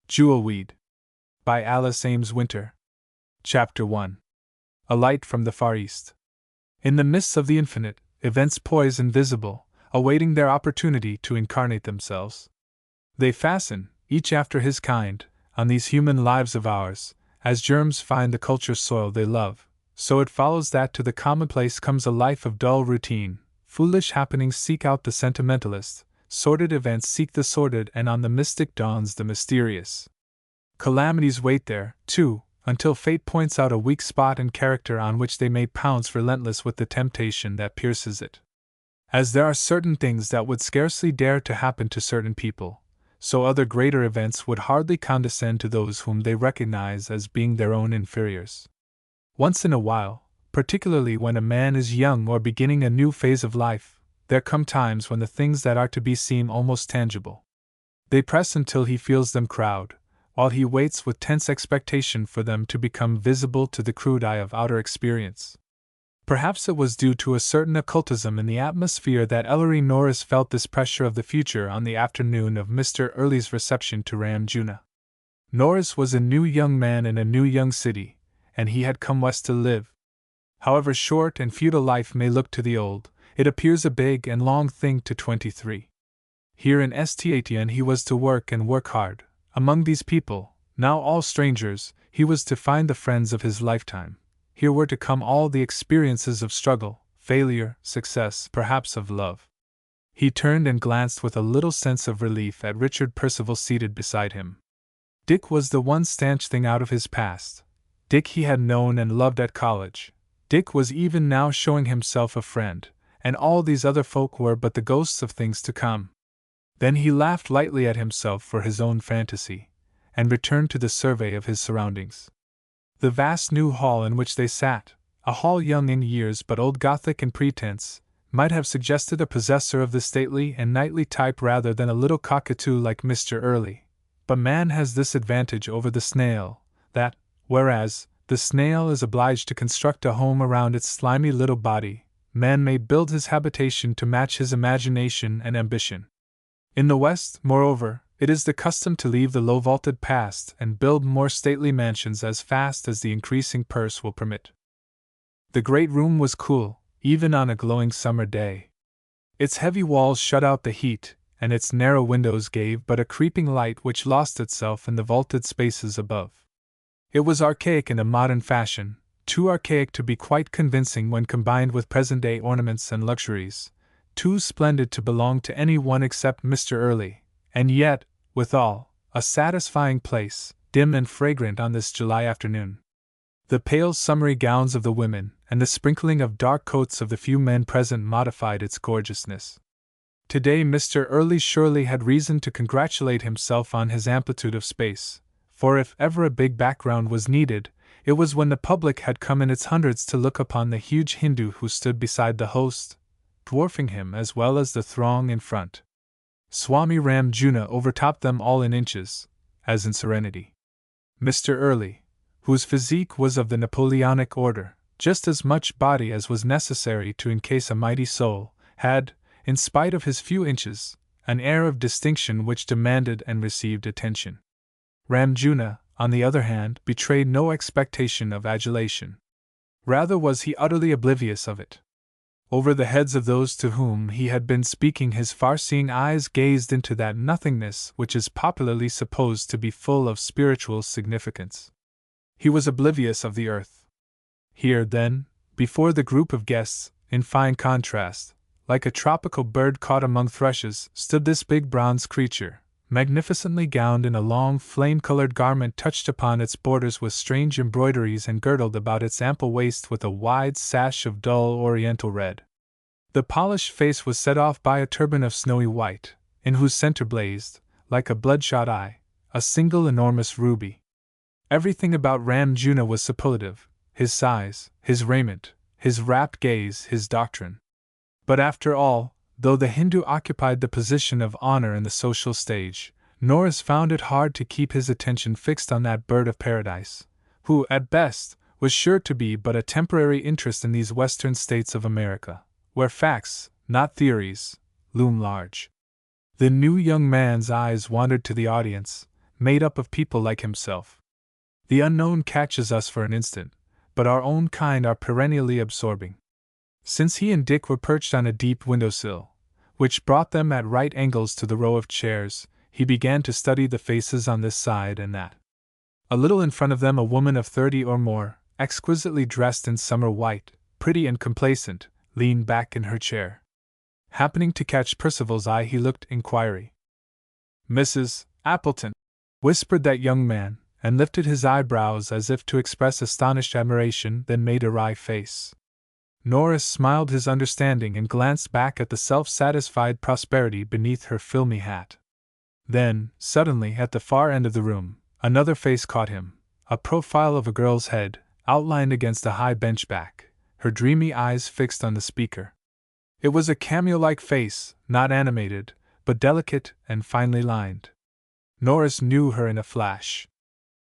Jewelweed. By Alice Ames Winter. Chapter 1. A Light from the Far East. In the midst of the infinite, events poise invisible, awaiting their opportunity to incarnate themselves. They fasten, each after his kind, on these human lives of ours, as germs find the culture soil they love. So it follows that to the commonplace comes a life of dull routine. Foolish happenings seek out the sentimentalist, sordid events seek the sordid, and on the mystic dawns the mysterious. Calamities wait there, too, until fate points out a weak spot in character on which they may pounce relentless with the temptation that pierces it. As there are certain things that would scarcely dare to happen to certain people, so other greater events would hardly condescend to those whom they recognize as being their own inferiors. Once in a while, particularly when a man is young or beginning a new phase of life, there come times when the things that are to be seem almost tangible. They press until he feels them crowd, while he waits with tense expectation for them to become visible to the crude eye of outer experience. Perhaps it was due to a certain occultism in the atmosphere that Ellery Norris felt this pressure of the future on the afternoon of Mr. Early's reception to Ram Junna. Norris was a new young man in a new young city, and he had come west to live. However short and futile life may look to the old, it appears a big and long thing to 23. Here in St. he was to work and work hard. Among these people, now all strangers, he was to find the friends of his lifetime. Here were to come all the experiences of struggle, failure, success, perhaps of love. He turned and glanced with a little sense of relief at Richard Percival seated beside him. Dick was the one stanch thing out of his past. Dick he had known and loved at college. Dick was even now showing himself a friend, and all these other folk were but the ghosts of things to come. Then he laughed lightly at himself for his own fantasy, and returned to the survey of his surroundings. The vast new hall in which they sat, a hall young in years but old Gothic in pretense, might have suggested a possessor of the stately and knightly type rather than a little cockatoo like Mr. Early. But man has this advantage over the snail, that, whereas the snail is obliged to construct a home around its slimy little body, man may build his habitation to match his imagination and ambition. In the West, moreover, it is the custom to leave the low-vaulted past and build more stately mansions as fast as the increasing purse will permit. The great room was cool, even on a glowing summer day. Its heavy walls shut out the heat, and its narrow windows gave but a creeping light which lost itself in the vaulted spaces above. It was archaic in a modern fashion, too archaic to be quite convincing when combined with present-day ornaments and luxuries, too splendid to belong to any one except Mr. Early, and yet, withal, a satisfying place, dim and fragrant on this July afternoon. The pale summery gowns of the women, and the sprinkling of dark coats of the few men present modified its gorgeousness. Today Mr. Early surely had reason to congratulate himself on his amplitude of space, for if ever a big background was needed, it was when the public had come in its hundreds to look upon the huge Hindu who stood beside the host, dwarfing him as well as the throng in front. Swami Ram Junna overtopped them all in inches, as in serenity. Mr. Early, whose physique was of the Napoleonic order, just as much body as was necessary to encase a mighty soul, had, in spite of his few inches, an air of distinction which demanded and received attention. Ram Junna, on the other hand, betrayed no expectation of adulation. Rather was he utterly oblivious of it. Over the heads of those to whom he had been speaking his far-seeing eyes gazed into that nothingness which is popularly supposed to be full of spiritual significance. He was oblivious of the earth. Here, then, before the group of guests, in fine contrast, like a tropical bird caught among thrushes, stood this big bronze creature, magnificently gowned in a long flame-colored garment touched upon its borders with strange embroideries and girdled about its ample waist with a wide sash of dull oriental red. The polished face was set off by a turban of snowy white, in whose center blazed, like a bloodshot eye, a single enormous ruby. Everything about Ram Junna was superlative, his size, his raiment, his rapt gaze, his doctrine. But after all, though the Hindu occupied the position of honor in the social stage, Norris found it hard to keep his attention fixed on that bird of paradise, who, at best, was sure to be but a temporary interest in these western states of America, where facts, not theories, loom large. The new young man's eyes wandered to the audience, made up of people like himself. The unknown catches us for an instant, but our own kind are perennially absorbing. Since he and Dick were perched on a deep windowsill, which brought them at right angles to the row of chairs, he began to study the faces on this side and that. A little in front of them a woman of 30 or more, exquisitely dressed in summer white, pretty and complacent, leaned back in her chair. Happening to catch Percival's eye, he looked inquiry. "Mrs. Appleton," whispered that young man, and lifted his eyebrows as if to express astonished admiration, then made a wry face. Norris smiled his understanding and glanced back at the self-satisfied prosperity beneath her filmy hat. Then, suddenly, at the far end of the room, another face caught him, a profile of a girl's head, outlined against a high bench back, her dreamy eyes fixed on the speaker. It was a cameo-like face, not animated, but delicate and finely lined. Norris knew her in a flash.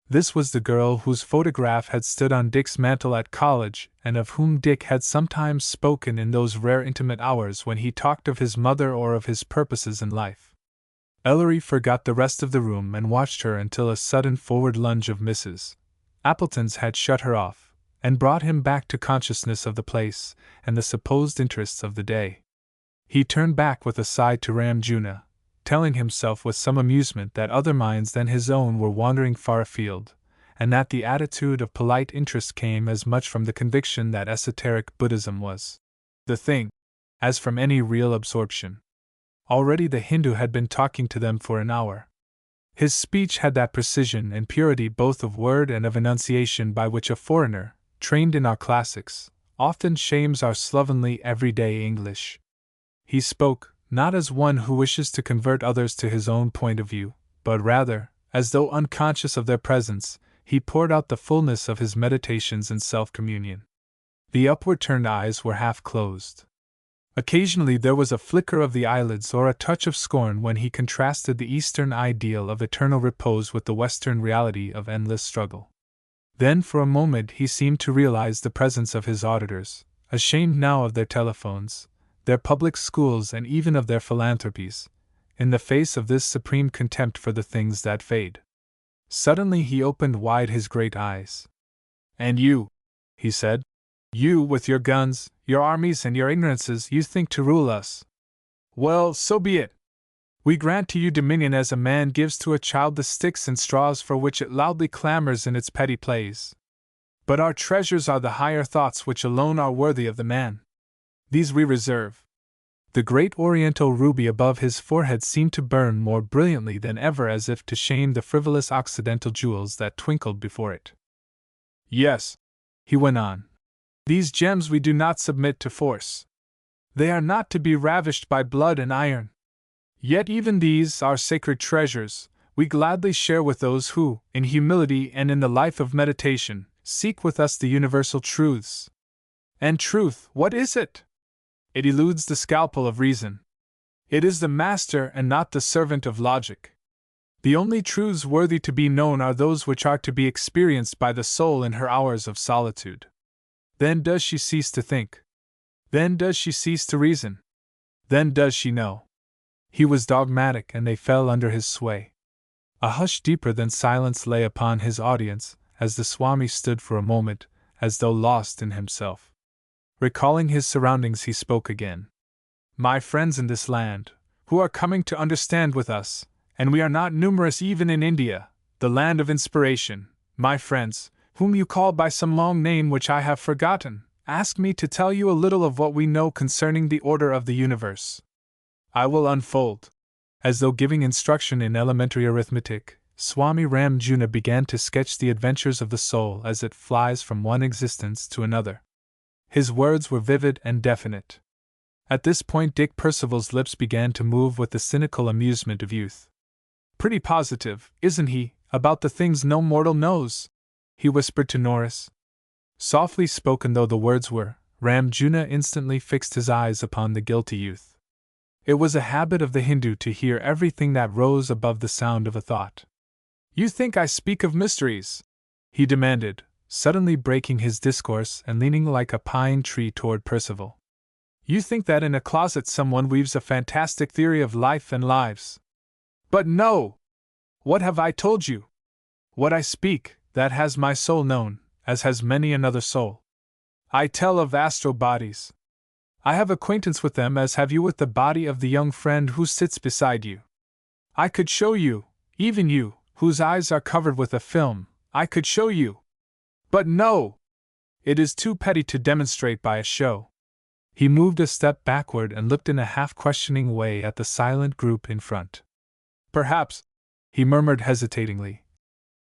This was the girl whose photograph had stood on Dick's mantel at college, and of whom Dick had sometimes spoken in those rare intimate hours when he talked of his mother or of his purposes in life. Ellery forgot the rest of the room and watched her until a sudden forward lunge of Mrs. Appleton's had shut her off, and brought him back to consciousness of the place and the supposed interests of the day. He turned back with a sigh to Ramjuna, telling himself with some amusement that other minds than his own were wandering far afield, and that the attitude of polite interest came as much from the conviction that esoteric Buddhism was the thing, as from any real absorption. Already the Hindu had been talking to them for an hour. His speech had that precision and purity both of word and of enunciation by which a foreigner, trained in our classics, often shames our slovenly everyday English. He spoke, not as one who wishes to convert others to his own point of view, but rather, as though unconscious of their presence, he poured out the fullness of his meditations in self-communion. The upward-turned eyes were half closed. Occasionally there was a flicker of the eyelids or a touch of scorn when he contrasted the Eastern ideal of eternal repose with the Western reality of endless struggle. Then for a moment he seemed to realize the presence of his auditors, ashamed now of their telephones, their public schools and even of their philanthropies, in the face of this supreme contempt for the things that fade. Suddenly he opened wide his great eyes. "And you," he said, "you with your guns, your armies and your ignorances, you think to rule us. Well, so be it. We grant to you dominion as a man gives to a child the sticks and straws for which it loudly clamors in its petty plays. But our treasures are the higher thoughts which alone are worthy of the man. These we reserve." The great oriental ruby above his forehead seemed to burn more brilliantly than ever, as if to shame the frivolous occidental jewels that twinkled before it. "Yes," he went on, "these gems we do not submit to force. They are not to be ravished by blood and iron. Yet even these, our sacred treasures, we gladly share with those who, in humility and in the life of meditation, seek with us the universal truths. And truth, what is it? It eludes the scalpel of reason. It is the master and not the servant of logic. The only truths worthy to be known are those which are to be experienced by the soul in her hours of solitude. Then does she cease to think. Then does she cease to reason. Then does she know." He was dogmatic, and they fell under his sway. A hush deeper than silence lay upon his audience, as the Swami stood for a moment, as though lost in himself. Recalling his surroundings, he spoke again. "My friends in this land, who are coming to understand with us, and we are not numerous even in India, the land of inspiration, my friends, whom you call by some long name which I have forgotten, ask me to tell you a little of what we know concerning the order of the universe. I will unfold." As though giving instruction in elementary arithmetic, Swami Ramjuna began to sketch the adventures of the soul as it flies from one existence to another. His words were vivid and definite. At this point Dick Percival's lips began to move with the cynical amusement of youth. "Pretty positive, isn't he, about the things no mortal knows?" he whispered to Norris. Softly spoken though the words were, Ramjuna instantly fixed his eyes upon the guilty youth. It was a habit of the Hindu to hear everything that rose above the sound of a thought. "You think I speak of mysteries?" he demanded, suddenly breaking his discourse and leaning like a pine tree toward Percival. "You think that in a closet someone weaves a fantastic theory of life and lives? But no! What have I told you? What I speak, that has my soul known, as has many another soul. I tell of astral bodies. I have acquaintance with them as have you with the body of the young friend who sits beside you. I could show you, even you, whose eyes are covered with a film, I could show you. But no! It is too petty to demonstrate by a show. He moved a step backward and looked in a half-questioning way at the silent group in front. Perhaps, he murmured hesitatingly,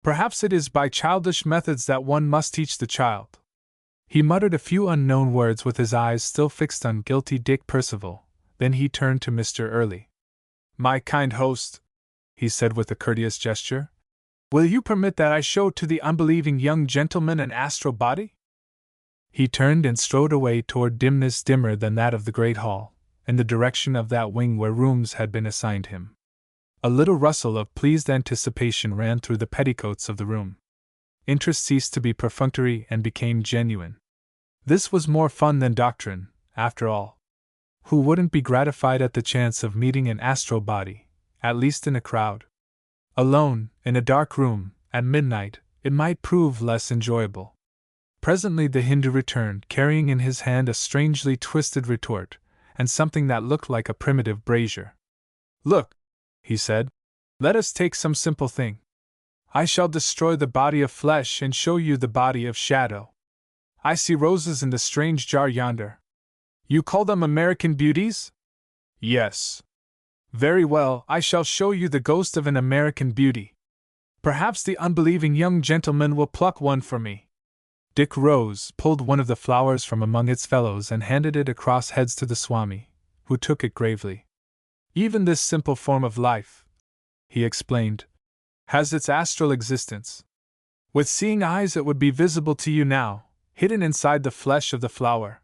perhaps it is by childish methods that one must teach the child. He muttered a few unknown words with his eyes still fixed on guilty Dick Percival, then he turned to Mr. Early. My kind host, he said with a courteous gesture, will you permit that I show to the unbelieving young gentleman an astral body? He turned and strode away toward dimness dimmer than that of the great hall, in the direction of that wing where rooms had been assigned him. A little rustle of pleased anticipation ran through the petticoats of the room. Interest ceased to be perfunctory and became genuine. This was more fun than doctrine, after all. Who wouldn't be gratified at the chance of meeting an astral body, at least in a crowd? Alone, in a dark room, at midnight, it might prove less enjoyable. Presently the Hindu returned, carrying in his hand a strangely twisted retort, and something that looked like a primitive brazier. Look, he said, let us take some simple thing. I shall destroy the body of flesh and show you the body of shadow. I see roses in the strange jar yonder. You call them American beauties? Yes. Very well, I shall show you the ghost of an American beauty. Perhaps the unbelieving young gentleman will pluck one for me. Dick rose, pulled one of the flowers from among its fellows and handed it across heads to the Swami, who took it gravely. Even this simple form of life, he explained, has its astral existence. With seeing eyes it would be visible to you now, hidden inside the flesh of the flower.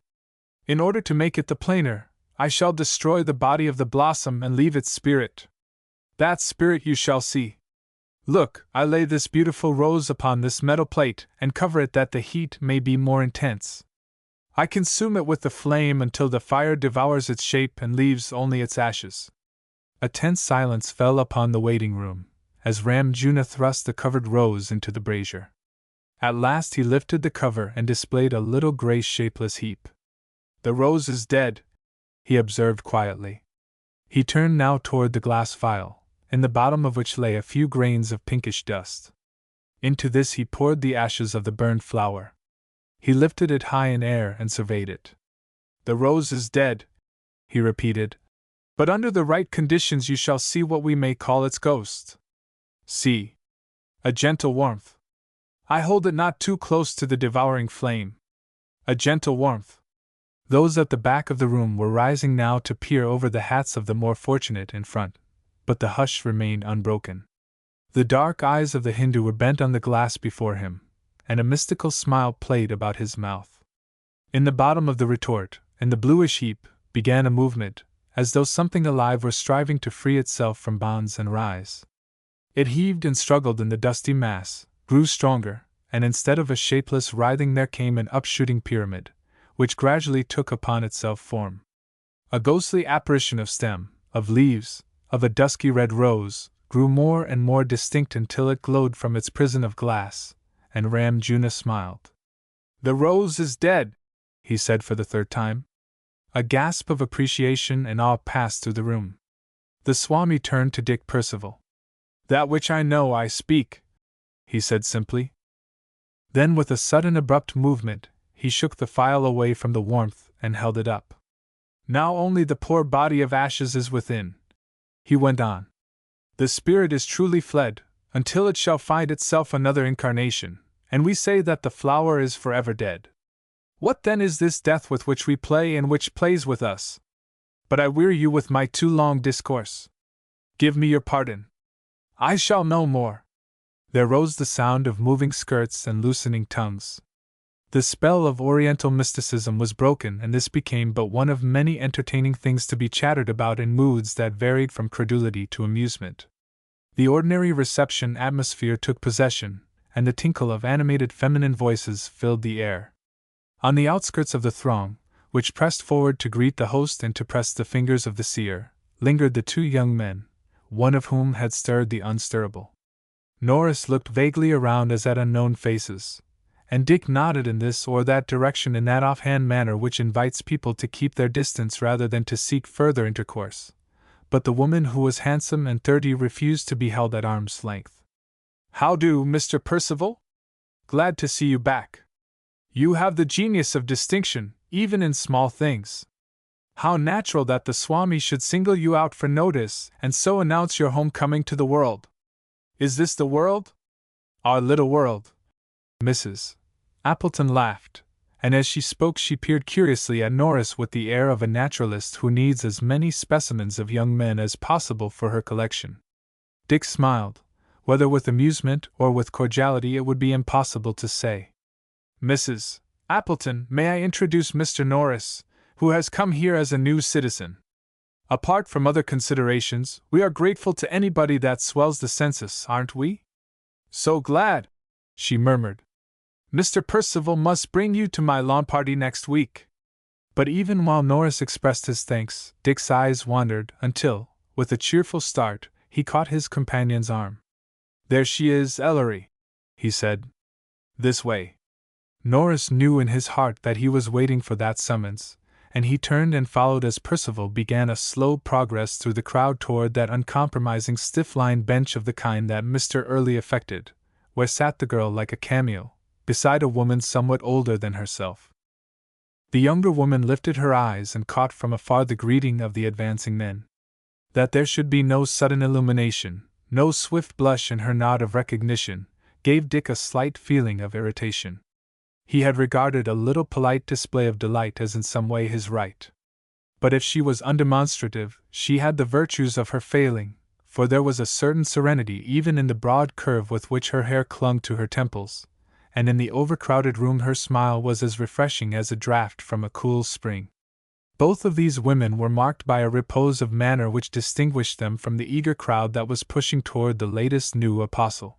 In order to make it the plainer, I shall destroy the body of the blossom and leave its spirit. That spirit you shall see. Look, I lay this beautiful rose upon this metal plate and cover it that the heat may be more intense. I consume it with the flame until the fire devours its shape and leaves only its ashes. A tense silence fell upon the waiting room, as Ram Juna thrust the covered rose into the brazier. At last he lifted the cover and displayed a little gray shapeless heap. The rose is dead, he observed quietly. He turned now toward the glass vial, in the bottom of which lay a few grains of pinkish dust. Into this he poured the ashes of the burned flower. He lifted it high in air and surveyed it. The rose is dead, he repeated, but under the right conditions you shall see what we may call its ghost. See. A gentle warmth. I hold it not too close to the devouring flame. A gentle warmth. Those at the back of the room were rising now to peer over the hats of the more fortunate in front, but the hush remained unbroken. The dark eyes of the Hindu were bent on the glass before him, and a mystical smile played about his mouth. In the bottom of the retort, in the bluish heap, began a movement, as though something alive were striving to free itself from bonds and rise. It heaved and struggled in the dusty mass, grew stronger, and instead of a shapeless writhing there came an upshooting pyramid, which gradually took upon itself form. A ghostly apparition of stem, of leaves, of a dusky red rose, grew more and more distinct until it glowed from its prison of glass, and Ram Juna smiled. The rose is dead, he said for the third time. A gasp of appreciation and awe passed through the room. The Swami turned to Dick Percival. That which I know I speak, he said simply. Then with a sudden abrupt movement, he shook the phial away from the warmth and held it up. Now only the poor body of ashes is within, he went on. The spirit is truly fled, until it shall find itself another incarnation, and we say that the flower is forever dead. What then is this death with which we play and which plays with us? But I weary you with my too long discourse. Give me your pardon. I shall know more. There rose the sound of moving skirts and loosening tongues. The spell of Oriental mysticism was broken, and this became but one of many entertaining things to be chattered about in moods that varied from credulity to amusement. The ordinary reception atmosphere took possession, and the tinkle of animated feminine voices filled the air. On the outskirts of the throng, which pressed forward to greet the host and to press the fingers of the seer, lingered the two young men, one of whom had stirred the unstirrable. Norris looked vaguely around as at unknown faces, and Dick nodded in this or that direction in that offhand manner which invites people to keep their distance rather than to seek further intercourse. But the woman, who was handsome and 30, refused to be held at arm's length. "How do, Mr. Percival? Glad to see you back. You have the genius of distinction, even in small things. How natural that the Swami should single you out for notice and so announce your homecoming to the world. Is this the world? Our little world?" Mrs. Appleton laughed, and as she spoke she peered curiously at Norris with the air of a naturalist who needs as many specimens of young men as possible for her collection. Dick smiled, whether with amusement or with cordiality it would be impossible to say. "Mrs. Appleton, may I introduce Mr. Norris, who has come here as a new citizen? Apart from other considerations, we are grateful to anybody that swells the census, aren't we?" "So glad," she murmured. "Mr. Percival must bring you to my lawn party next week." But even while Norris expressed his thanks, Dick's eyes wandered until, with a cheerful start, he caught his companion's arm. "There she is, Ellery," he said. "This way." Norris knew in his heart that he was waiting for that summons, and he turned and followed as Percival began a slow progress through the crowd toward that uncompromising stiff-lined bench of the kind that Mr. Early affected, where sat the girl like a cameo, beside a woman somewhat older than herself. The younger woman lifted her eyes and caught from afar the greeting of the advancing men. That there should be no sudden illumination, no swift blush in her nod of recognition, gave Dick a slight feeling of irritation. He had regarded a little polite display of delight as in some way his right. But if she was undemonstrative, she had the virtues of her failing, for there was a certain serenity even in the broad curve with which her hair clung to her temples, and in the overcrowded room her smile was as refreshing as a draught from a cool spring. Both of these women were marked by a repose of manner which distinguished them from the eager crowd that was pushing toward the latest new apostle.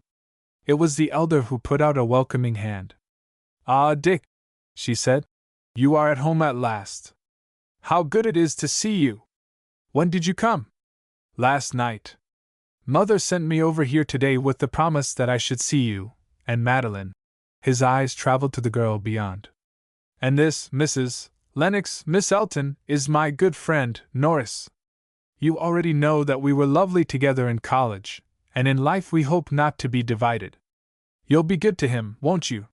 It was the elder who put out a welcoming hand. "Ah, Dick," she said, "you are at home at last. How good it is to see you! When did you come?" "Last night. Mother sent me over here today with the promise that I should see you, and Madeline." His eyes traveled to the girl beyond. "And this, Mrs. Lennox, Miss Elton, is my good friend, Norris. You already know that we were lovely together in college, and in life we hope not to be divided. You'll be good to him, won't you?"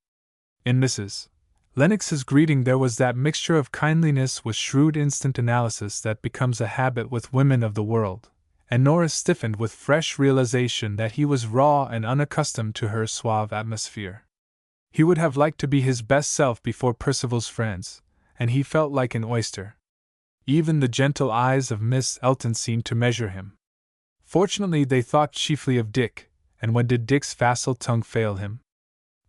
In Mrs. Lennox's greeting there was that mixture of kindliness with shrewd instant analysis that becomes a habit with women of the world, and Norris stiffened with fresh realization that he was raw and unaccustomed to her suave atmosphere. He would have liked to be his best self before Percival's friends, and he felt like an oyster. Even the gentle eyes of Miss Elton seemed to measure him. Fortunately they thought chiefly of Dick, and when did Dick's facile tongue fail him?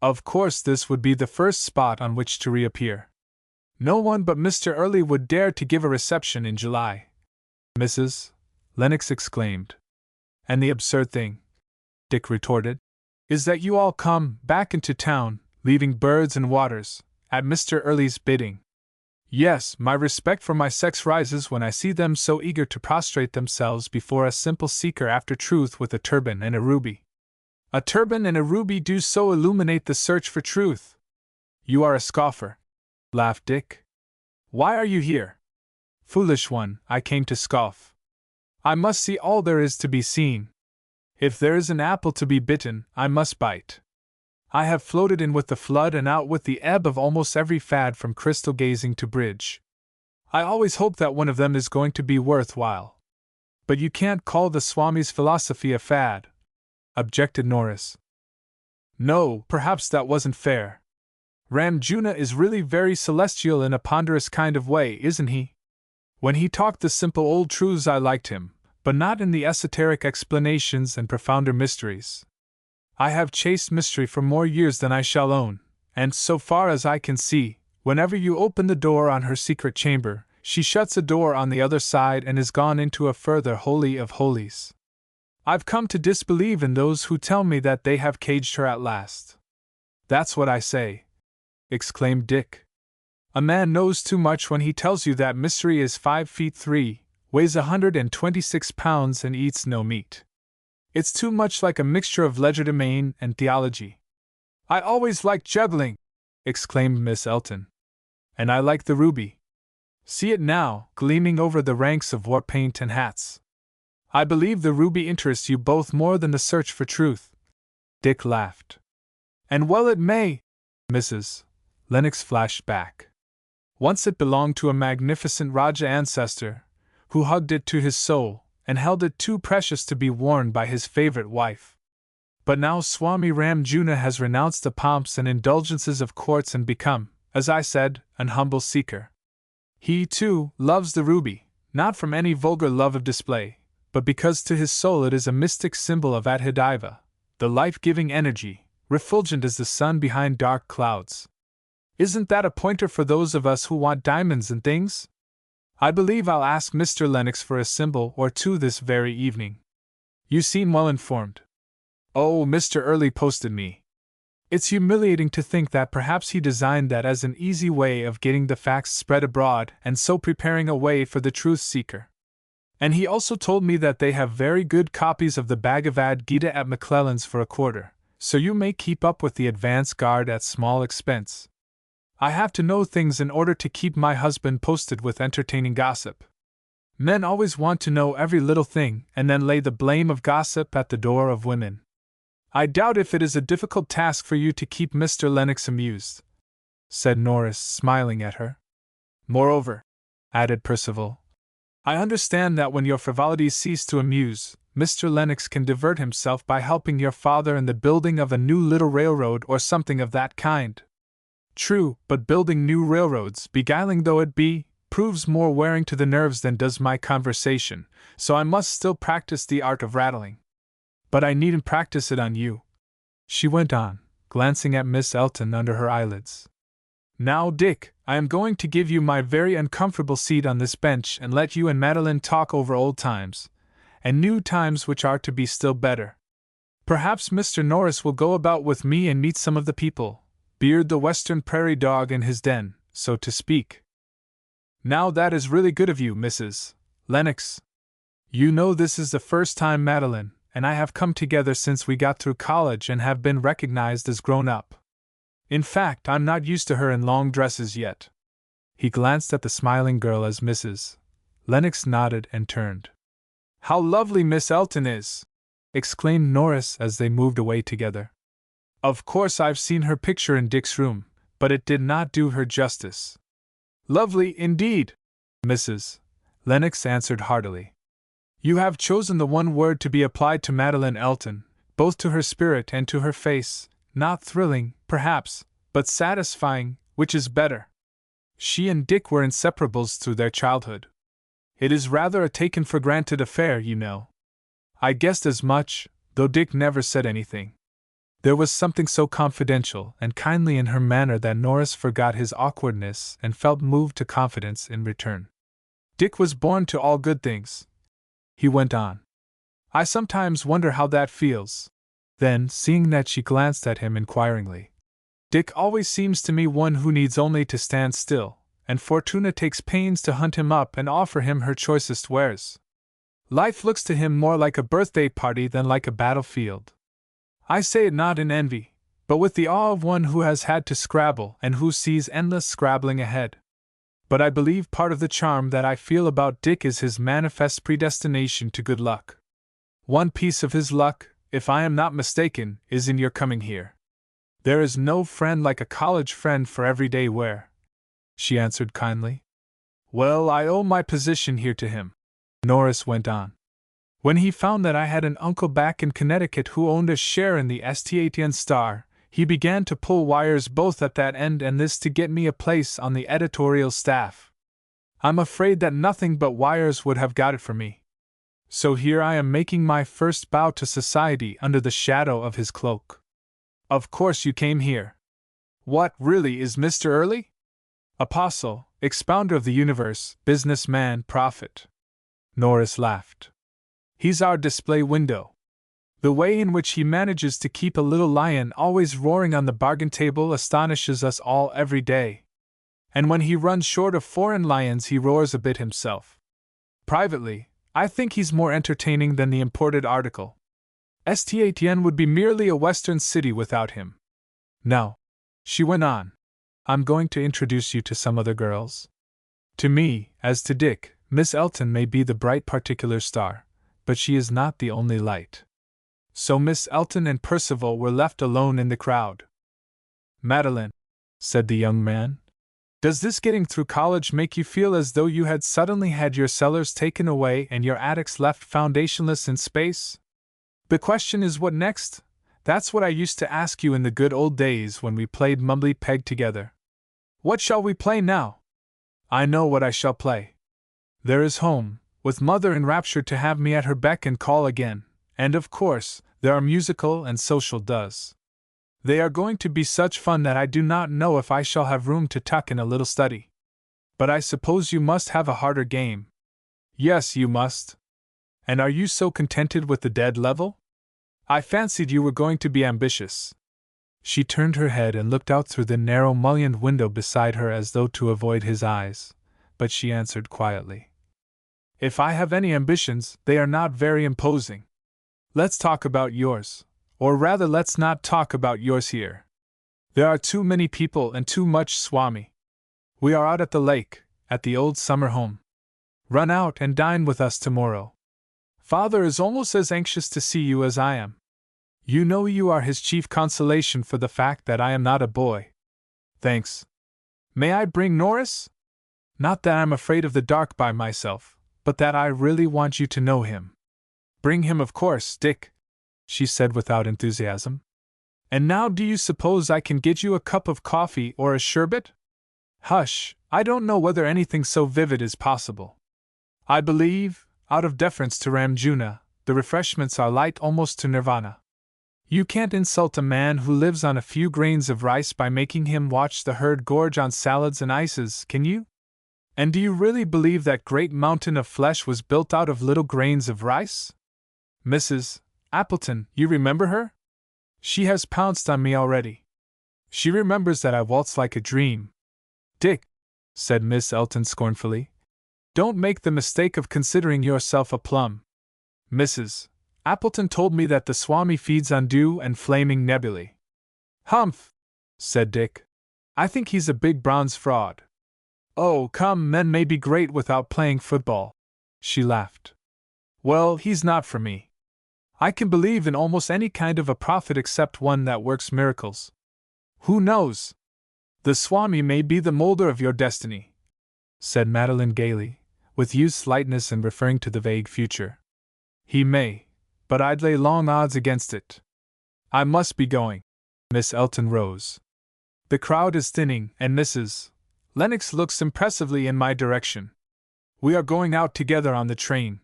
Of course this would be the first spot on which to reappear. No one but Mr. Early would dare to give a reception in July, Mrs. Lennox exclaimed. "And the absurd thing," Dick retorted, "is that you all come back into town, leaving birds and waters, at Mr. Early's bidding. Yes, my respect for my sex rises when I see them so eager to prostrate themselves before a simple seeker after truth with a turban and a ruby. A turban and a ruby do so illuminate the search for truth." "You are a scoffer," laughed Dick. "Why are you here?" "Foolish one, I came to scoff. I must see all there is to be seen. If there is an apple to be bitten, I must bite. I have floated in with the flood and out with the ebb of almost every fad from crystal gazing to bridge. I always hope that one of them is going to be worthwhile." "But you can't call the Swami's philosophy a fad," objected Norris. "No, perhaps that wasn't fair. Ramjuna is really very celestial in a ponderous kind of way, isn't he? When he talked the simple old truths I liked him, but not in the esoteric explanations and profounder mysteries. I have chased mystery for more years than I shall own, and so far as I can see, whenever you open the door on her secret chamber, she shuts a door on the other side and is gone into a further holy of holies. I've come to disbelieve in those who tell me that they have caged her at last." "That's what I say," exclaimed Dick. "A man knows too much when he tells you that mystery is 5 feet 3, weighs 126 pounds and eats no meat. It's too much like a mixture of legerdemain and theology. I always liked juggling, exclaimed Miss Elton. And I like the ruby. See it now, gleaming over the ranks of war paint and hats. I believe the ruby interests you both more than the search for truth. Dick laughed. And well it may, Mrs. Lennox flashed back. Once it belonged to a magnificent Raja ancestor, who hugged it to his soul, and held it too precious to be worn by his favorite wife. But now Swami Ramjuna has renounced the pomps and indulgences of courts and become, as I said, an humble seeker. He, too, loves the ruby, not from any vulgar love of display, but because to his soul it is a mystic symbol of Adhidaiva, the life-giving energy, refulgent as the sun behind dark clouds. Isn't that a pointer for those of us who want diamonds and things? I believe I'll ask Mr. Lennox for a symbol or two this very evening. You seem well informed. Oh, Mr. Early posted me. It's humiliating to think that perhaps he designed that as an easy way of getting the facts spread abroad and so preparing a way for the truth seeker. And he also told me that they have very good copies of the Bhagavad Gita at McClellan's for a quarter, so you may keep up with the advance guard at small expense. I have to know things in order to keep my husband posted with entertaining gossip. Men always want to know every little thing and then lay the blame of gossip at the door of women. I doubt if it is a difficult task for you to keep Mr. Lennox amused, said Norris, smiling at her. Moreover, added Percival, I understand that when your frivolities cease to amuse, Mr. Lennox can divert himself by helping your father in the building of a new little railroad or something of that kind. True, but building new railroads, beguiling though it be, proves more wearing to the nerves than does my conversation, so I must still practice the art of rattling. But I needn't practice it on you, she went on, glancing at Miss Elton under her eyelids. Now, Dick, I am going to give you my very uncomfortable seat on this bench and let you and Madeline talk over old times, and new times which are to be still better. Perhaps Mr. Norris will go about with me and meet some of the people, Beard the western prairie dog in his den, so to speak. Now that is really good of you, Mrs. Lennox. You know this is the first time Madeline and I have come together since we got through college and have been recognized as grown up. In fact, I'm not used to her in long dresses yet. He glanced at the smiling girl as Mrs. Lennox nodded and turned. How lovely Miss Elton is! Exclaimed Norris as they moved away together. Of course I've seen her picture in Dick's room, but it did not do her justice. Lovely indeed, Mrs. Lennox answered heartily. You have chosen the one word to be applied to Madeline Elton, both to her spirit and to her face, not thrilling, perhaps, but satisfying, which is better. She and Dick were inseparables through their childhood. It is rather a taken-for-granted affair, you know. I guessed as much, though Dick never said anything. There was something so confidential and kindly in her manner that Norris forgot his awkwardness and felt moved to confidence in return. Dick was born to all good things, he went on. I sometimes wonder how that feels. Then, seeing that she glanced at him inquiringly, Dick always seems to me one who needs only to stand still, and Fortuna takes pains to hunt him up and offer him her choicest wares. Life looks to him more like a birthday party than like a battlefield. I say it not in envy, but with the awe of one who has had to scrabble and who sees endless scrabbling ahead. But I believe part of the charm that I feel about Dick is his manifest predestination to good luck. One piece of his luck, if I am not mistaken, is in your coming here. There is no friend like a college friend for everyday wear, she answered kindly. Well, I owe my position here to him, Norris went on. When he found that I had an uncle back in Connecticut who owned a share in the St. Star, he began to pull wires both at that end and this to get me a place on the editorial staff. I'm afraid that nothing but wires would have got it for me. So here I am making my first bow to society under the shadow of his cloak. Of course you came here. What, really, is Mr. Early? Apostle, expounder of the universe, businessman, prophet. Norris laughed. He's our display window. The way in which he manages to keep a little lion always roaring on the bargain table astonishes us all every day. And when he runs short of foreign lions he roars a bit himself. Privately, I think he's more entertaining than the imported article. St. would be merely a western city without him. Now, she went on, I'm going to introduce you to some other girls. To me, as to Dick, Miss Elton may be the bright particular star, but she is not the only light. So Miss Elton and Percival were left alone in the crowd. Madeline, said the young man, does this getting through college make you feel as though you had suddenly had your cellars taken away and your attics left foundationless in space? The question is what next? That's what I used to ask you in the good old days when we played mumbly peg together. What shall we play now? I know what I shall play. There is home, with Mother enraptured to have me at her beck and call again, and of course, there are musical and social does. They are going to be such fun that I do not know if I shall have room to tuck in a little study. But I suppose you must have a harder game. Yes, you must. And are you so contented with the dead level? I fancied you were going to be ambitious. She turned her head and looked out through the narrow mullioned window beside her as though to avoid his eyes, but she answered quietly. If I have any ambitions, they are not very imposing. Let's talk about yours. Or rather, let's not talk about yours here. There are too many people and too much Swami. We are out at the lake, at the old summer home. Run out and dine with us tomorrow. Father is almost as anxious to see you as I am. You know you are his chief consolation for the fact that I am not a boy. Thanks. May I bring Norris? Not that I'm afraid of the dark by myself, but that I really want you to know him. Bring him, of course, Dick, she said without enthusiasm. And now do you suppose I can get you a cup of coffee or a sherbet? Hush, I don't know whether anything so vivid is possible. I believe, out of deference to Ramjuna, the refreshments are light almost to nirvana. You can't insult a man who lives on a few grains of rice by making him watch the herd gorge on salads and ices, can you? And do you really believe that great mountain of flesh was built out of little grains of rice? Mrs. Appleton, you remember her? She has pounced on me already. She remembers that I waltz like a dream. Dick, said Miss Elton scornfully, don't make the mistake of considering yourself a plum. Mrs. Appleton told me that the Swami feeds on dew and flaming nebulae. Humph, said Dick. I think he's a big bronze fraud. Oh, come, men may be great without playing football. She laughed. Well, he's not for me. I can believe in almost any kind of a prophet except one that works miracles. Who knows? The Swami may be the molder of your destiny, said Madeline gaily, with youth's lightness and referring to the vague future. He may, but I'd lay long odds against it. I must be going. Miss Elton rose. The crowd is thinning, and Mrs. Lennox looks impressively in my direction. We are going out together on the train.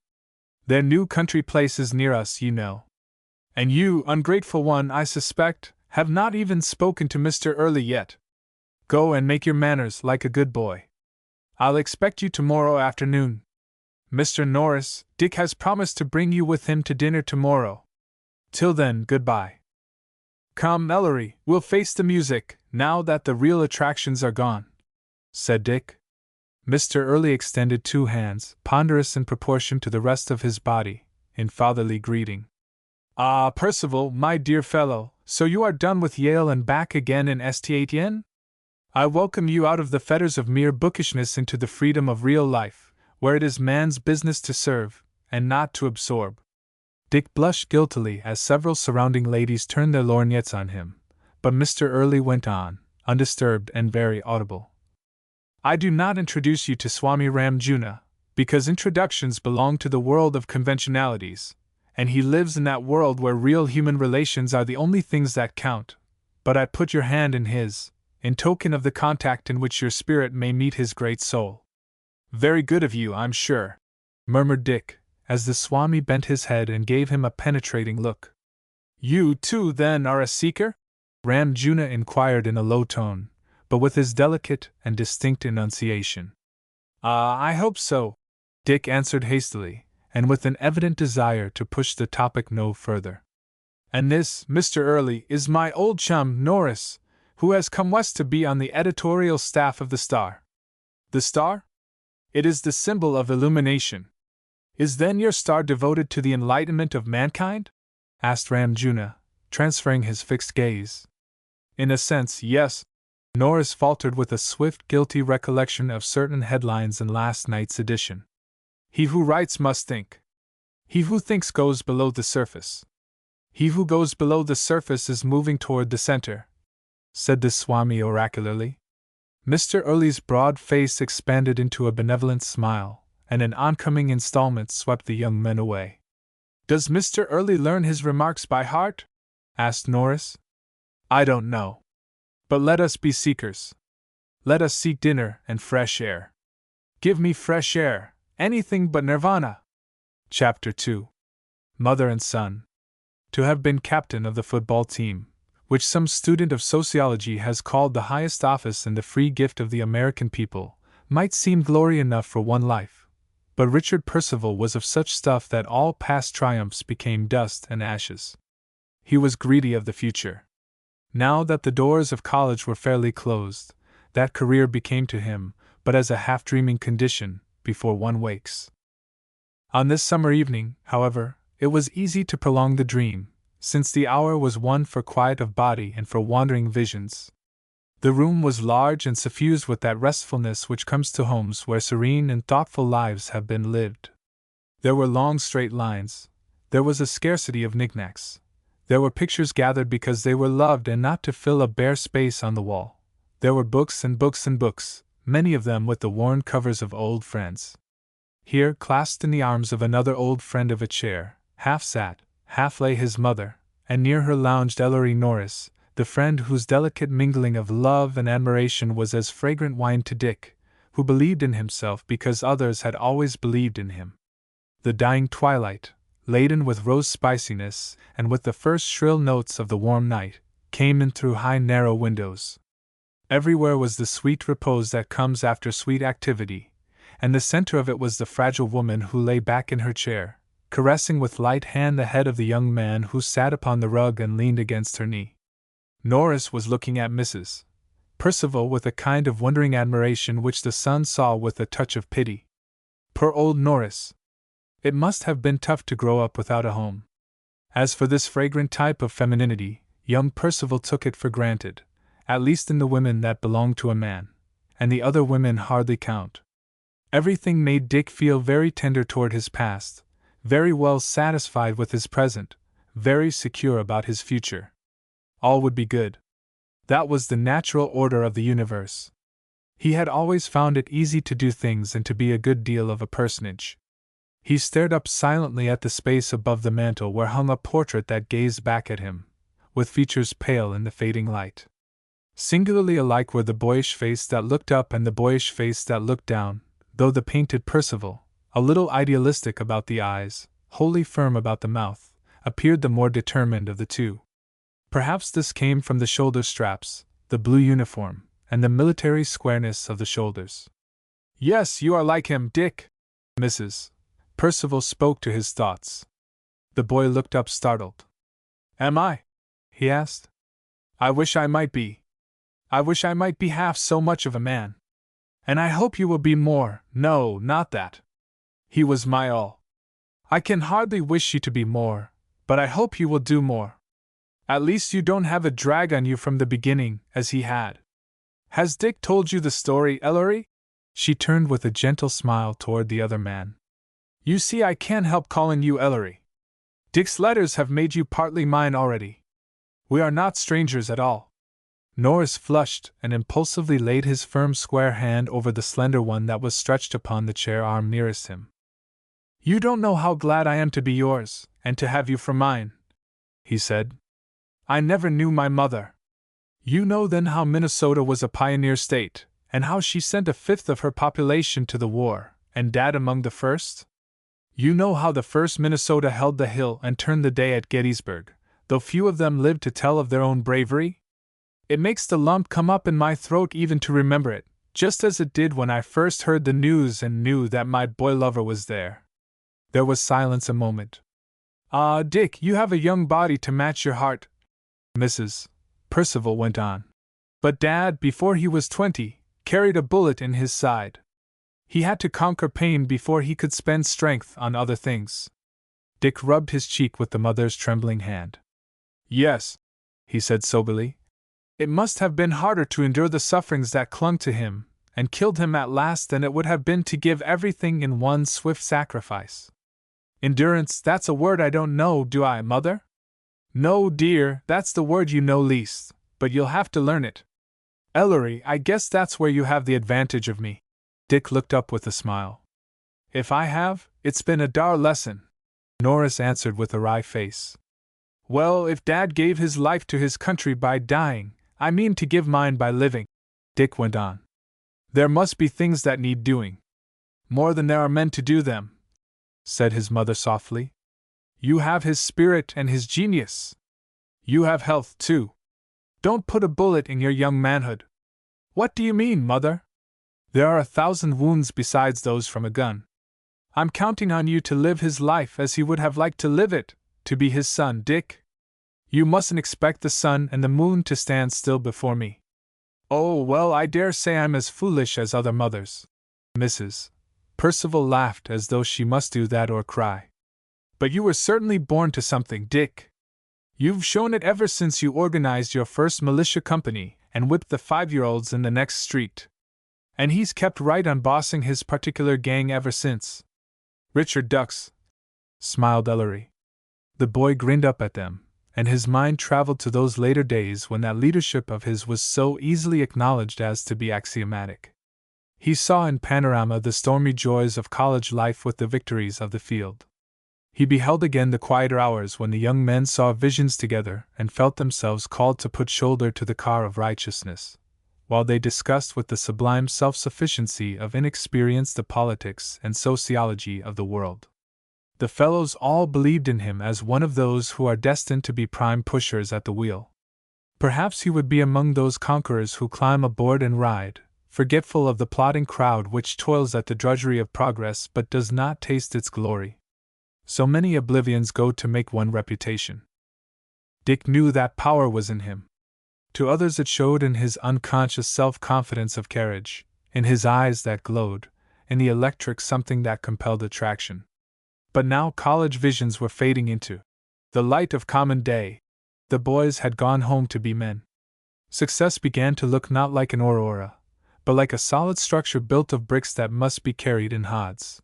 Their new country place is near us, you know. And you, ungrateful one, I suspect, have not even spoken to Mr. Early yet. Go and make your manners like a good boy. I'll expect you tomorrow afternoon. Mr. Norris, Dick has promised to bring you with him to dinner tomorrow. Till then, goodbye. Come, Ellery, we'll face the music, now that the real attractions are gone, said Dick. Mr. Early extended 2 hands, ponderous in proportion to the rest of his body, in fatherly greeting. Ah, Percival, my dear fellow, so you are done with Yale and back again in St. I welcome you out of the fetters of mere bookishness into the freedom of real life, where it is man's business to serve, and not to absorb. Dick blushed guiltily as several surrounding ladies turned their lorgnettes on him, but Mr. Early went on, undisturbed and very audible. I do not introduce you to Swami Ramjuna, because introductions belong to the world of conventionalities, and he lives in that world where real human relations are the only things that count, but I put your hand in his, in token of the contact in which your spirit may meet his great soul. Very good of you, I'm sure, murmured Dick, as the Swami bent his head and gave him a penetrating look. You, too, then, are a seeker? Ramjuna inquired in a low tone, but with his delicate and distinct enunciation. I hope so, Dick answered hastily, and with an evident desire to push the topic no further. And this, Mr. Early, is my old chum, Norris, who has come west to be on the editorial staff of the Star. The Star? It is the symbol of illumination. Is then your star devoted to the enlightenment of mankind? asked Ramjuna, transferring his fixed gaze. In a sense, yes, Norris faltered with a swift, guilty recollection of certain headlines in last night's edition. He who writes must think. He who thinks goes below the surface. He who goes below the surface is moving toward the center, said the Swami oracularly. Mr. Early's broad face expanded into a benevolent smile, and an oncoming installment swept the young men away. Does Mr. Early learn his remarks by heart? Asked Norris. I don't know. But let us be seekers. Let us seek dinner and fresh air. Give me fresh air, anything but nirvana. Chapter 2. Mother and Son. To have been captain of the football team, which some student of sociology has called the highest office in the free gift of the American people, might seem glory enough for one life. But Richard Percival was of such stuff that all past triumphs became dust and ashes. He was greedy of the future. Now that the doors of college were fairly closed, that career became to him but as a half-dreaming condition before one wakes. On this summer evening, however, it was easy to prolong the dream, since the hour was one for quiet of body and for wandering visions. The room was large and suffused with that restfulness which comes to homes where serene and thoughtful lives have been lived. There were long straight lines. There was a scarcity of knickknacks. There were pictures gathered because they were loved and not to fill a bare space on the wall. There were books and books and books, many of them with the worn covers of old friends. Here, clasped in the arms of another old friend of a chair, half sat, half lay his mother, and near her lounged Ellery Norris, the friend whose delicate mingling of love and admiration was as fragrant wine to Dick, who believed in himself because others had always believed in him. The dying twilight, laden with rose spiciness and with the first shrill notes of the warm night, came in through high narrow windows. Everywhere was the sweet repose that comes after sweet activity, and the center of it was the fragile woman who lay back in her chair, caressing with light hand the head of the young man who sat upon the rug and leaned against her knee. Norris was looking at Mrs. Percival with a kind of wondering admiration which the son saw with a touch of pity. Poor old Norris! It must have been tough to grow up without a home. As for this fragrant type of femininity, young Percival took it for granted, at least in the women that belonged to a man, and the other women hardly count. Everything made Dick feel very tender toward his past, very well satisfied with his present, very secure about his future. All would be good. That was the natural order of the universe. He had always found it easy to do things and to be a good deal of a personage. He stared up silently at the space above the mantel where hung a portrait that gazed back at him, with features pale in the fading light. Singularly alike were the boyish face that looked up and the boyish face that looked down, though the painted Percival, a little idealistic about the eyes, wholly firm about the mouth, appeared the more determined of the two. Perhaps this came from the shoulder straps, the blue uniform, and the military squareness of the shoulders. Yes, you are like him, Dick. Mrs. Percival spoke to his thoughts. The boy looked up startled. Am I? He asked. I wish I might be. I wish I might be half so much of a man. And I hope you will be more. No, not that. He was my all. I can hardly wish you to be more, but I hope you will do more. At least you don't have a drag on you from the beginning, as he had. Has Dick told you the story, Ellery? She turned with a gentle smile toward the other man. You see, I can't help calling you Ellery. Dick's letters have made you partly mine already. We are not strangers at all. Norris flushed and impulsively laid his firm square hand over the slender one that was stretched upon the chair arm nearest him. You don't know how glad I am to be yours, and to have you for mine, he said. I never knew my mother. You know then how Minnesota was a pioneer state, and how she sent a fifth of her population to the war, and Dad among the first? You know how the first Minnesota held the hill and turned the day at Gettysburg, though few of them lived to tell of their own bravery? It makes the lump come up in my throat even to remember it, just as it did when I first heard the news and knew that my boy lover was there. There was silence a moment. Ah, Dick, you have a young body to match your heart, Mrs. Percival went on. But Dad, before he was 20, carried a bullet in his side. He had to conquer pain before he could spend strength on other things. Dick rubbed his cheek with the mother's trembling hand. Yes, he said soberly. It must have been harder to endure the sufferings that clung to him and killed him at last than it would have been to give everything in one swift sacrifice. Endurance, that's a word I don't know, do I, Mother? No, dear, that's the word you know least, but you'll have to learn it. Ellery, I guess that's where you have the advantage of me. Dick looked up with a smile. If I have, it's been a dar lesson, Norris answered with a wry face. Well, if Dad gave his life to his country by dying, I mean to give mine by living, Dick went on. There must be things that need doing. More than there are men to do them, said his mother softly. You have his spirit and his genius. You have health, too. Don't put a bullet in your young manhood. What do you mean, Mother? There are 1,000 wounds besides those from a gun. I'm counting on you to live his life as he would have liked to live it, to be his son, Dick. You mustn't expect the sun and the moon to stand still before me. Oh, well, I dare say I'm as foolish as other mothers. Mrs. Percival laughed as though she must do that or cry. But you were certainly born to something, Dick. You've shown it ever since you organized your first militia company and whipped the 5-year-olds in the next street. And he's kept right on bossing his particular gang ever since. Richard ducks, smiled Ellery. The boy grinned up at them, and his mind traveled to those later days when that leadership of his was so easily acknowledged as to be axiomatic. He saw in panorama the stormy joys of college life with the victories of the field. He beheld again the quieter hours when the young men saw visions together and felt themselves called to put shoulder to the car of righteousness, while they discussed with the sublime self-sufficiency of inexperience the politics and sociology of the world. The fellows all believed in him as one of those who are destined to be prime pushers at the wheel. Perhaps he would be among those conquerors who climb aboard and ride, forgetful of the plodding crowd which toils at the drudgery of progress but does not taste its glory. So many oblivions go to make one reputation. Dick knew that power was in him. To others it showed in his unconscious self-confidence of carriage, in his eyes that glowed, in the electric something that compelled attraction. But now college visions were fading into the light of common day. The boys had gone home to be men. Success began to look not like an aurora, but like a solid structure built of bricks that must be carried in hods.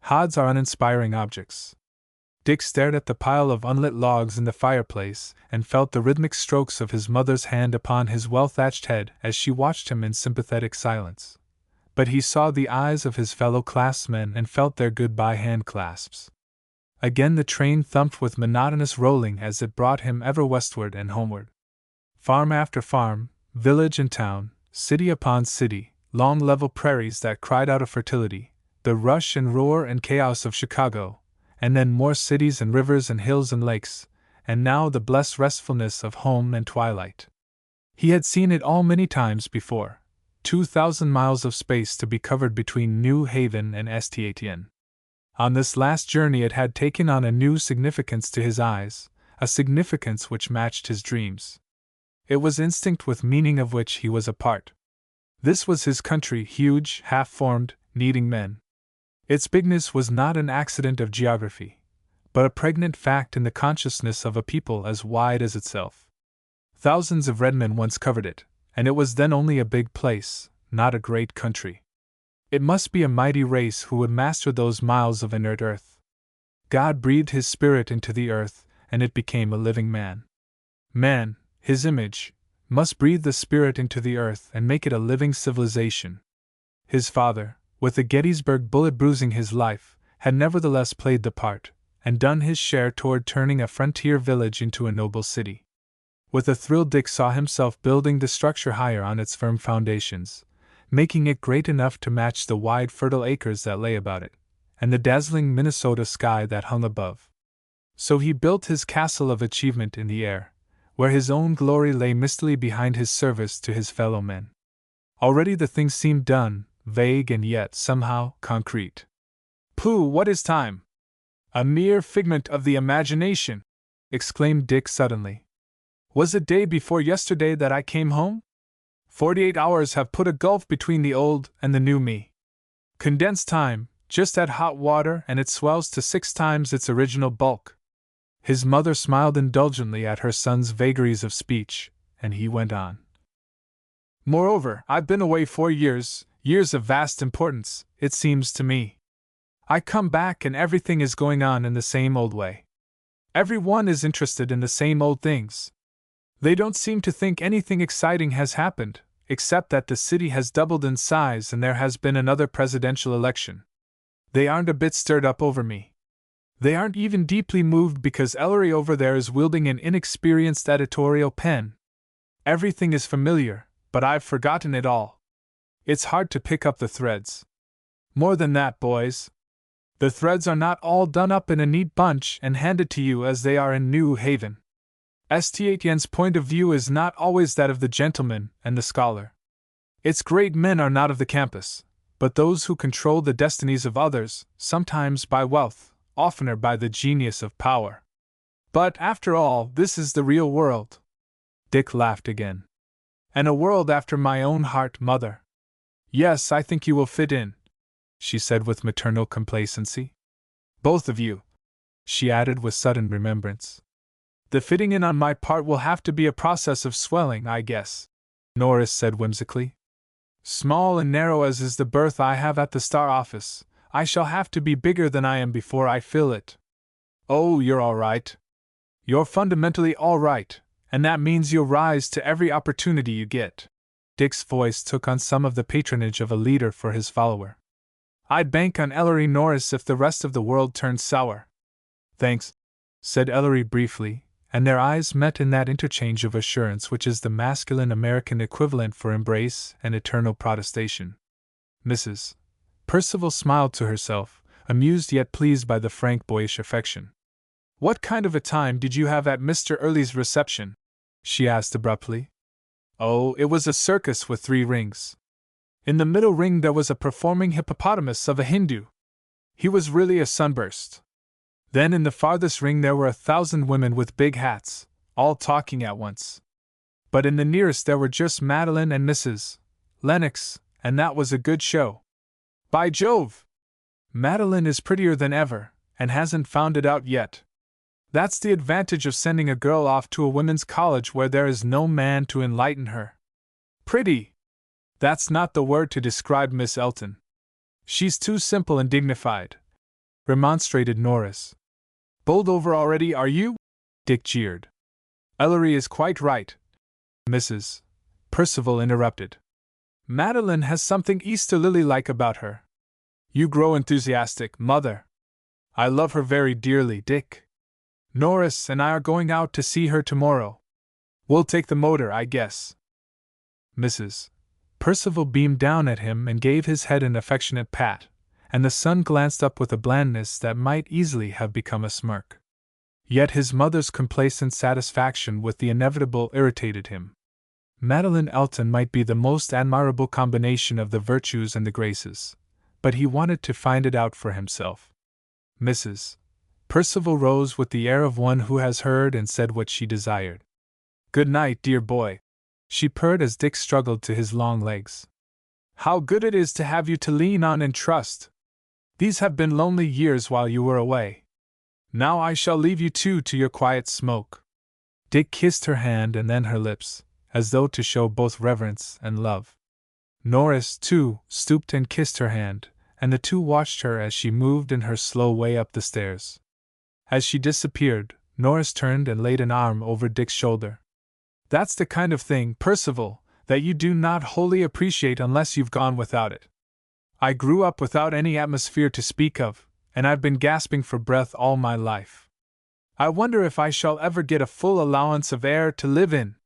Hods are uninspiring objects. Dick stared at the pile of unlit logs in the fireplace and felt the rhythmic strokes of his mother's hand upon his well-thatched head as she watched him in sympathetic silence. But he saw the eyes of his fellow-classmen and felt their goodbye hand-clasps. Again the train thumped with monotonous rolling as it brought him ever westward and homeward. Farm after farm, village and town, city upon city, long level prairies that cried out of fertility, the rush and roar and chaos of Chicago, and then more cities and rivers and hills and lakes, and now the blessed restfulness of home and twilight. He had seen it all many times before, 2,000 miles of space to be covered between New Haven and St. Etienne. On this last journey it had taken on a new significance to his eyes, a significance which matched his dreams. It was instinct with meaning of which he was a part. This was his country, huge, half-formed, needing men. Its bigness was not an accident of geography, but a pregnant fact in the consciousness of a people as wide as itself. Thousands of red men once covered it, and it was then only a big place, not a great country. It must be a mighty race who would master those miles of inert earth. God breathed his spirit into the earth, and it became a living man. Man, his image, must breathe the spirit into the earth and make it a living civilization. His father, with the Gettysburg bullet bruising his life, had nevertheless played the part, and done his share toward turning a frontier village into a noble city. With a thrill Dick saw himself building the structure higher on its firm foundations, making it great enough to match the wide fertile acres that lay about it, and the dazzling Minnesota sky that hung above. So he built his castle of achievement in the air, where his own glory lay mistily behind his service to his fellow men. Already the thing seemed done, vague and yet somehow concrete. Pooh, what is time? A mere figment of the imagination, exclaimed Dick suddenly. Was it day before yesterday that I came home? 48 hours have put a gulf between the old and the new me. Condensed time, Just add hot water and it swells to 6 times its original bulk. His mother smiled indulgently at her son's vagaries of speech, and he went on. Moreover, I've been away 4 years, years of vast importance, it seems to me. I come back and everything is going on in the same old way. Everyone is interested in the same old things. They don't seem to think anything exciting has happened, except that the city has doubled in size and there has been another presidential election. They aren't a bit stirred up over me. They aren't even deeply moved because Ellery over there is wielding an inexperienced editorial pen. Everything is familiar, but I've forgotten it all. It's hard to pick up the threads. More than that, boys. The threads are not all done up in a neat bunch and handed to you as they are in New Haven. Etienne's point of view is not always that of the gentleman and the scholar. Its great men are not of the campus, but those who control the destinies of others, sometimes by wealth, oftener by the genius of power. But, after all, this is the real world. Dick laughed again. And a world after my own heart, Mother. Yes, I think you will fit in, she said with maternal complacency. Both of you, she added with sudden remembrance. The fitting in on my part will have to be a process of swelling, I guess, Norris said whimsically. Small and narrow as is the berth I have at the Star office, I shall have to be bigger than I am before I fill it. Oh, you're all right. You're fundamentally all right, and that means you'll rise to every opportunity you get. Dick's voice took on some of the patronage of a leader for his follower. I'd bank on Ellery Norris if the rest of the world turned sour. Thanks, said Ellery briefly, and their eyes met in that interchange of assurance which is the masculine American equivalent for embrace and eternal protestation. Mrs. Percival smiled to herself, amused yet pleased by the frank boyish affection. What kind of a time did you have at Mr. Early's reception? She asked abruptly. Oh, it was a circus with 3 rings. In the middle ring there was a performing hippopotamus of a Hindu. He was really a sunburst. Then in the farthest ring there were 1,000 women with big hats, all talking at once. But in the nearest there were just Madeline and Mrs. Lennox, and that was a good show. By Jove! Madeline is prettier than ever, and hasn't found it out yet. That's the advantage of sending a girl off to a women's college where there is no man to enlighten her. Pretty! That's not the word to describe Miss Elton. She's too simple and dignified, remonstrated Norris. Bowled over already, are you? Dick jeered. Ellery is quite right, Mrs. Percival interrupted. Madeline has something Easter lily-like about her. You grow enthusiastic, Mother. I love her very dearly, Dick. Norris and I are going out to see her tomorrow. We'll take the motor, I guess. Mrs. Percival beamed down at him and gave his head an affectionate pat, and the son glanced up with a blandness that might easily have become a smirk. Yet his mother's complacent satisfaction with the inevitable irritated him. Madeline Elton might be the most admirable combination of the virtues and the graces, but he wanted to find it out for himself. Mrs. Percival rose with the air of one who has heard and said what she desired. Good night, dear boy, she purred as Dick struggled to his long legs. How good it is to have you to lean on and trust. These have been lonely years while you were away. Now I shall leave you two to your quiet smoke. Dick kissed her hand and then her lips, as though to show both reverence and love. Norris, too, stooped and kissed her hand, and the two watched her as she moved in her slow way up the stairs. As she disappeared, Norris turned and laid an arm over Dick's shoulder. That's the kind of thing, Percival, that you do not wholly appreciate unless you've gone without it. I grew up without any atmosphere to speak of, and I've been gasping for breath all my life. I wonder if I shall ever get a full allowance of air to live in.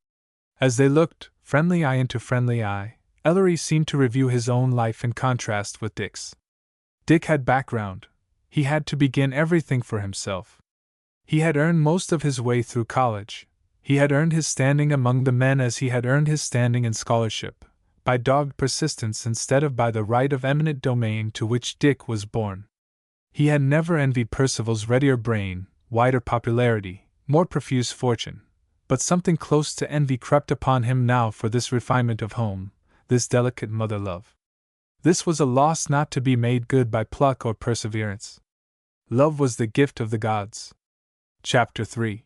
As they looked, friendly eye into friendly eye, Ellery seemed to review his own life in contrast with Dick's. Dick had background. He had to begin everything for himself. He had earned most of his way through college. He had earned his standing among the men as he had earned his standing in scholarship, by dogged persistence instead of by the right of eminent domain to which Dick was born. He had never envied Percival's readier brain, wider popularity, more profuse fortune, but something close to envy crept upon him now for this refinement of home, this delicate mother love. This was a loss not to be made good by pluck or perseverance. Love was the gift of the gods. Chapter 3.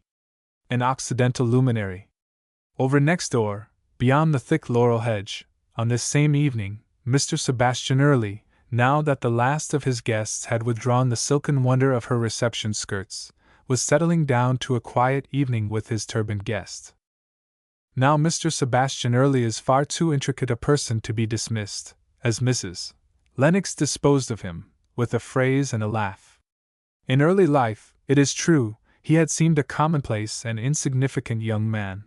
An Occidental Luminary. Over next door, beyond the thick laurel hedge, on this same evening, Mr. Sebastian Early, now that the last of his guests had withdrawn the silken wonder of her reception skirts, was settling down to a quiet evening with his turbaned guest. Now Mr. Sebastian Early is far too intricate a person to be dismissed, as Mrs. Lennox disposed of him, with a phrase and a laugh. In early life, it is true, he had seemed a commonplace and insignificant young man.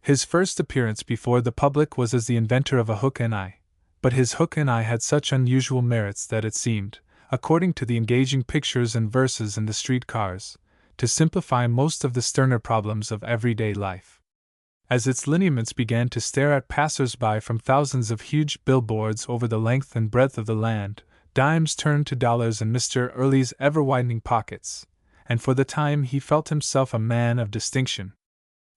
His first appearance before the public was as the inventor of a hook and eye, but his hook and eye had such unusual merits that it seemed, according to the engaging pictures and verses in the street cars, to simplify most of the sterner problems of everyday life. As its lineaments began to stare at passers-by from thousands of huge billboards over the length and breadth of the land, dimes turned to dollars in Mr. Early's ever-widening pockets, and for the time he felt himself a man of distinction.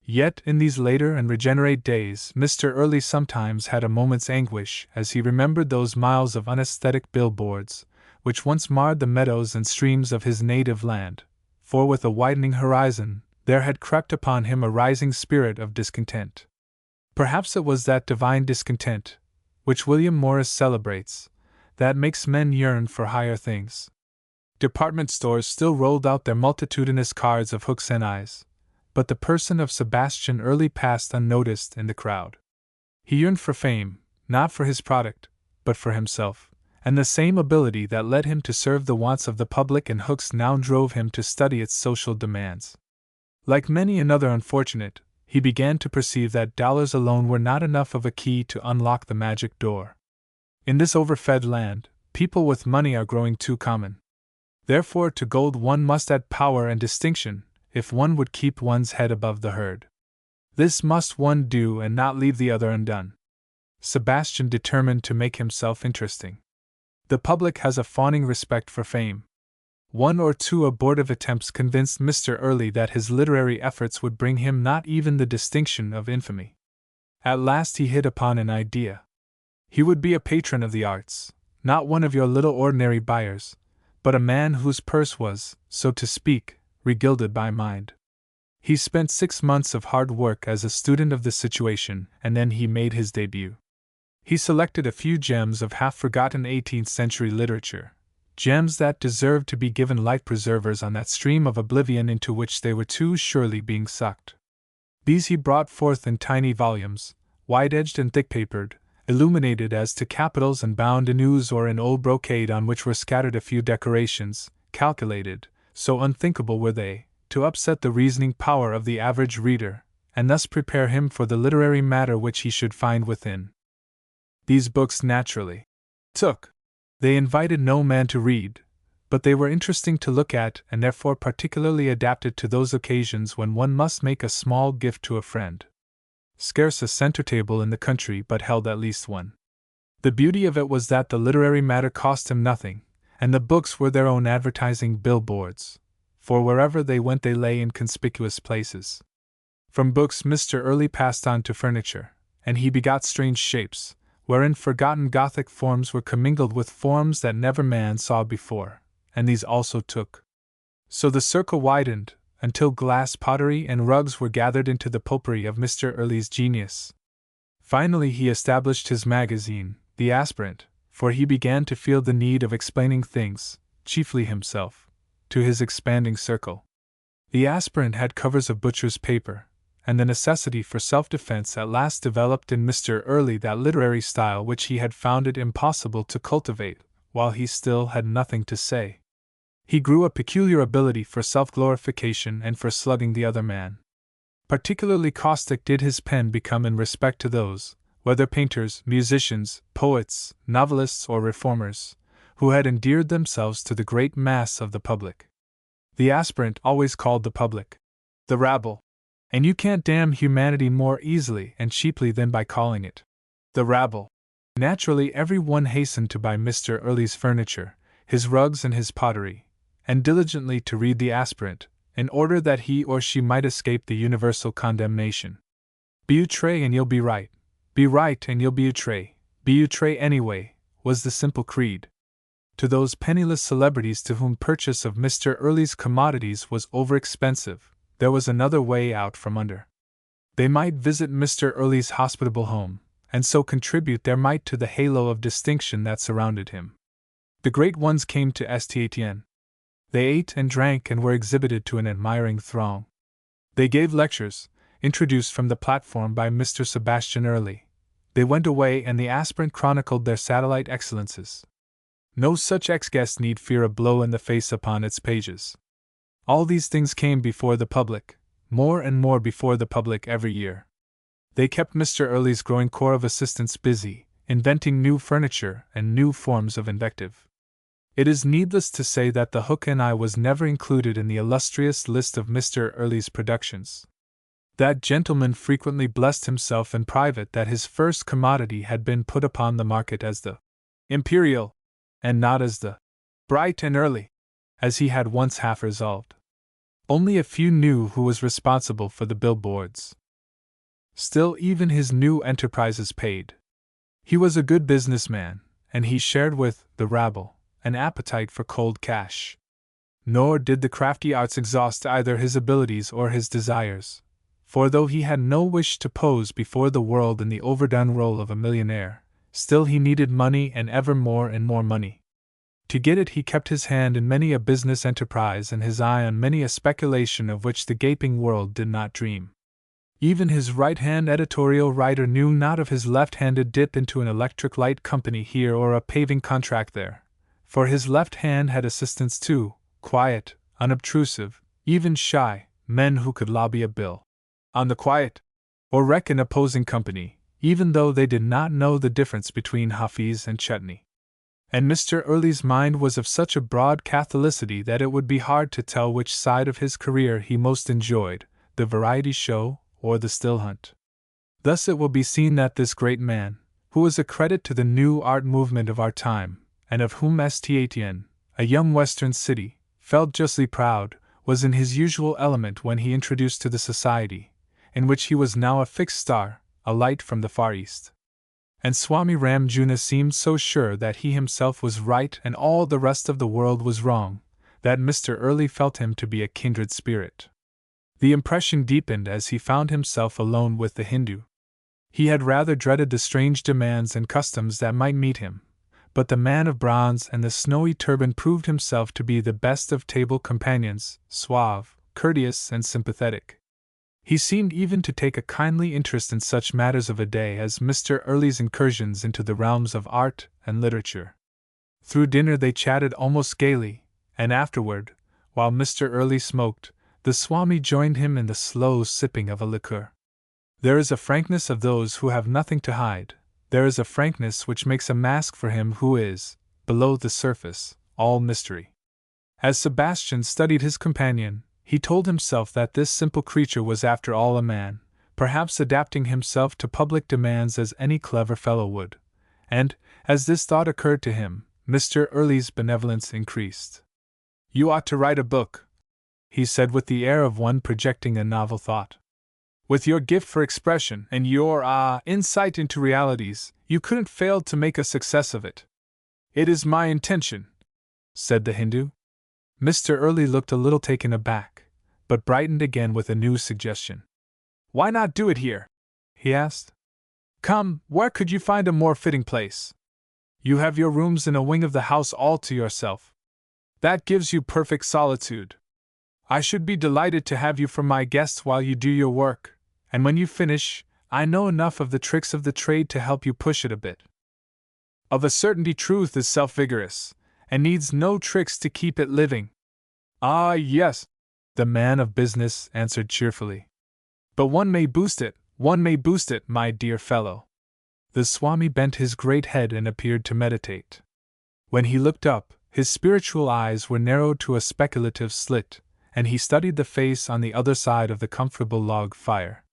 Yet in these later and regenerate days Mr. Early sometimes had a moment's anguish as he remembered those miles of unaesthetic billboards, which once marred the meadows and streams of his native land, for with a widening horizon there had crept upon him a rising spirit of discontent. Perhaps it was that divine discontent, which William Morris celebrates, that makes men yearn for higher things. Department stores still rolled out their multitudinous cards of hooks and eyes, but the person of Sebastian Early passed unnoticed in the crowd. He yearned for fame, not for his product, but for himself, and the same ability that led him to serve the wants of the public in hooks now drove him to study its social demands. Like many another unfortunate, he began to perceive that dollars alone were not enough of a key to unlock the magic door. In this overfed land, people with money are growing too common. Therefore, to gold one must add power and distinction, if one would keep one's head above the herd. This must one do and not leave the other undone. Sebastian determined to make himself interesting. The public has a fawning respect for fame. One or two abortive attempts convinced Mr. Early that his literary efforts would bring him not even the distinction of infamy. At last he hit upon an idea. He would be a patron of the arts, not one of your little ordinary buyers, but a man whose purse was, so to speak, regilded by mind. He spent 6 months of hard work as a student of the situation, and then he made his debut. He selected a few gems of half-forgotten 18th-century literature, gems that deserved to be given life preservers on that stream of oblivion into which they were too surely being sucked. These he brought forth in tiny volumes, wide-edged and thick-papered, illuminated as to capitals and bound in ooze or in old brocade on which were scattered a few decorations, calculated, so unthinkable were they, to upset the reasoning power of the average reader, and thus prepare him for the literary matter which he should find within. These books naturally took. They invited no man to read, but they were interesting to look at and therefore particularly adapted to those occasions when one must make a small gift to a friend. Scarce a center table in the country but held at least one. The beauty of it was that the literary matter cost him nothing, and the books were their own advertising billboards, for wherever they went they lay in conspicuous places. From books Mr. Early passed on to furniture, and he begot strange shapes, wherein forgotten Gothic forms were commingled with forms that never man saw before, and these also took. So the circle widened, until glass pottery and rugs were gathered into the potpourri of Mr. Early's genius. Finally he established his magazine, The Aspirant, for he began to feel the need of explaining things, chiefly himself, to his expanding circle. The Aspirant had covers of butcher's paper, and the necessity for self-defense at last developed in Mr. Early that literary style which he had found it impossible to cultivate, while he still had nothing to say. He grew a peculiar ability for self-glorification and for slugging the other man. Particularly caustic did his pen become in respect to those, whether painters, musicians, poets, novelists, or reformers, who had endeared themselves to the great mass of the public. The Aspirant always called the public the rabble. And you can't damn humanity more easily and cheaply than by calling it the rabble. Naturally, every one hastened to buy Mr. Early's furniture, his rugs, and his pottery, and diligently to read The Aspirant, in order that he or she might escape the universal condemnation. Be outré and you'll be right. Be right and you'll be outré. Be outré anyway, was the simple creed. To those penniless celebrities to whom purchase of Mr. Early's commodities was overexpensive, there was another way out from under. They might visit Mr. Early's hospitable home, and so contribute their mite to the halo of distinction that surrounded him. The great ones came to St. Etienne. They ate and drank and were exhibited to an admiring throng. They gave lectures, introduced from the platform by Mr. Sebastian Early. They went away and the aspirant chronicled their satellite excellences. No such ex-guest need fear a blow in the face upon its pages. All these things came before the public, more and more before the public every year. They kept Mr. Early's growing corps of assistants busy, inventing new furniture and new forms of invective. It is needless to say that the hook and eye was never included in the illustrious list of Mr. Early's productions. That gentleman frequently blessed himself in private that his first commodity had been put upon the market as the imperial, and not as the bright and early, as he had once half resolved. Only a few knew who was responsible for the billboards. Still, even his new enterprises paid. He was a good businessman, and he shared with the rabble an appetite for cold cash. Nor did the crafty arts exhaust either his abilities or his desires, for though he had no wish to pose before the world in the overdone role of a millionaire, still he needed money and ever more and more money. To get it he kept his hand in many a business enterprise and his eye on many a speculation of which the gaping world did not dream. Even his right-hand editorial writer knew not of his left-handed dip into an electric light company here or a paving contract there, for his left hand had assistants too, quiet, unobtrusive, even shy, men who could lobby a bill on the quiet, or wreck an opposing company, even though they did not know the difference between Hafiz and Chetney. And Mr. Early's mind was of such a broad catholicity that it would be hard to tell which side of his career he most enjoyed, the variety show or the still hunt. Thus it will be seen that this great man, who was a credit to the new art movement of our time, and of whom St. Etienne, a young western city, felt justly proud, was in his usual element when he introduced to the society, in which he was now a fixed star, a light from the Far East. And Swami Ramjuna seemed so sure that he himself was right and all the rest of the world was wrong, that Mr. Early felt him to be a kindred spirit. The impression deepened as he found himself alone with the Hindu. He had rather dreaded the strange demands and customs that might meet him, but the man of bronze and the snowy turban proved himself to be the best of table companions, suave, courteous, and sympathetic. He seemed even to take a kindly interest in such matters of a day as Mr. Early's incursions into the realms of art and literature. Through dinner they chatted almost gaily, and afterward, while Mr. Early smoked, the Swami joined him in the slow sipping of a liqueur. There is a frankness of those who have nothing to hide, there is a frankness which makes a mask for him who is, below the surface, all mystery. As Sebastian studied his companion, he told himself that this simple creature was after all a man, perhaps adapting himself to public demands as any clever fellow would, and, as this thought occurred to him, Mr. Early's benevolence increased. "You ought to write a book," he said with the air of one projecting a novel thought. "With your gift for expression and your insight into realities, you couldn't fail to make a success of it." "It is my intention," said the Hindu. Mr. Early looked a little taken aback, but brightened again with a new suggestion. "Why not do it here?" he asked. "Come, where could you find a more fitting place? You have your rooms in a wing of the house all to yourself. That gives you perfect solitude. I should be delighted to have you for my guest while you do your work, and when you finish, I know enough of the tricks of the trade to help you push it a bit. Of a certainty truth is self-vigorous, and needs no tricks to keep it living." "Ah, yes," the man of business answered cheerfully. "But one may boost it, my dear fellow." The Swami bent his great head and appeared to meditate. When he looked up, his spiritual eyes were narrowed to a speculative slit, and he studied the face on the other side of the comfortable log fire.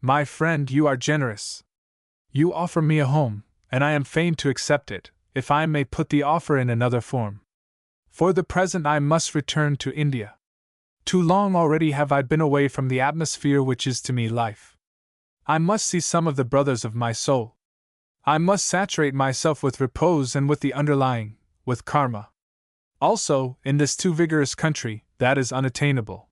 "My friend, you are generous. You offer me a home, and I am fain to accept it, if I may put the offer in another form. For the present I must return to India. Too long already have I been away from the atmosphere which is to me life. I must see some of the brothers of my soul. I must saturate myself with repose and with the underlying, with karma. Also, in this too vigorous country, that is unattainable.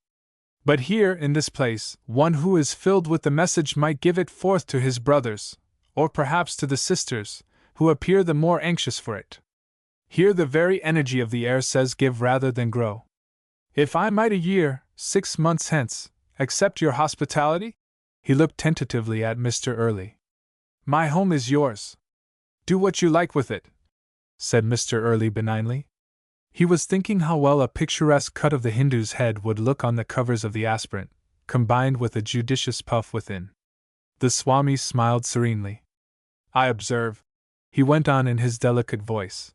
But here, in this place, one who is filled with the message might give it forth to his brothers, or perhaps to the sisters, who appear the more anxious for it. Here the very energy of the air says give rather than grow. If I might a year, 6 months hence, accept your hospitality? He looked tentatively at Mr. Early. My home is yours. Do what you like with it, said Mr. Early benignly. He was thinking how well a picturesque cut of the Hindu's head would look on the covers of the aspirant, combined with a judicious puff within. The Swami smiled serenely. I observe, he went on in his delicate voice,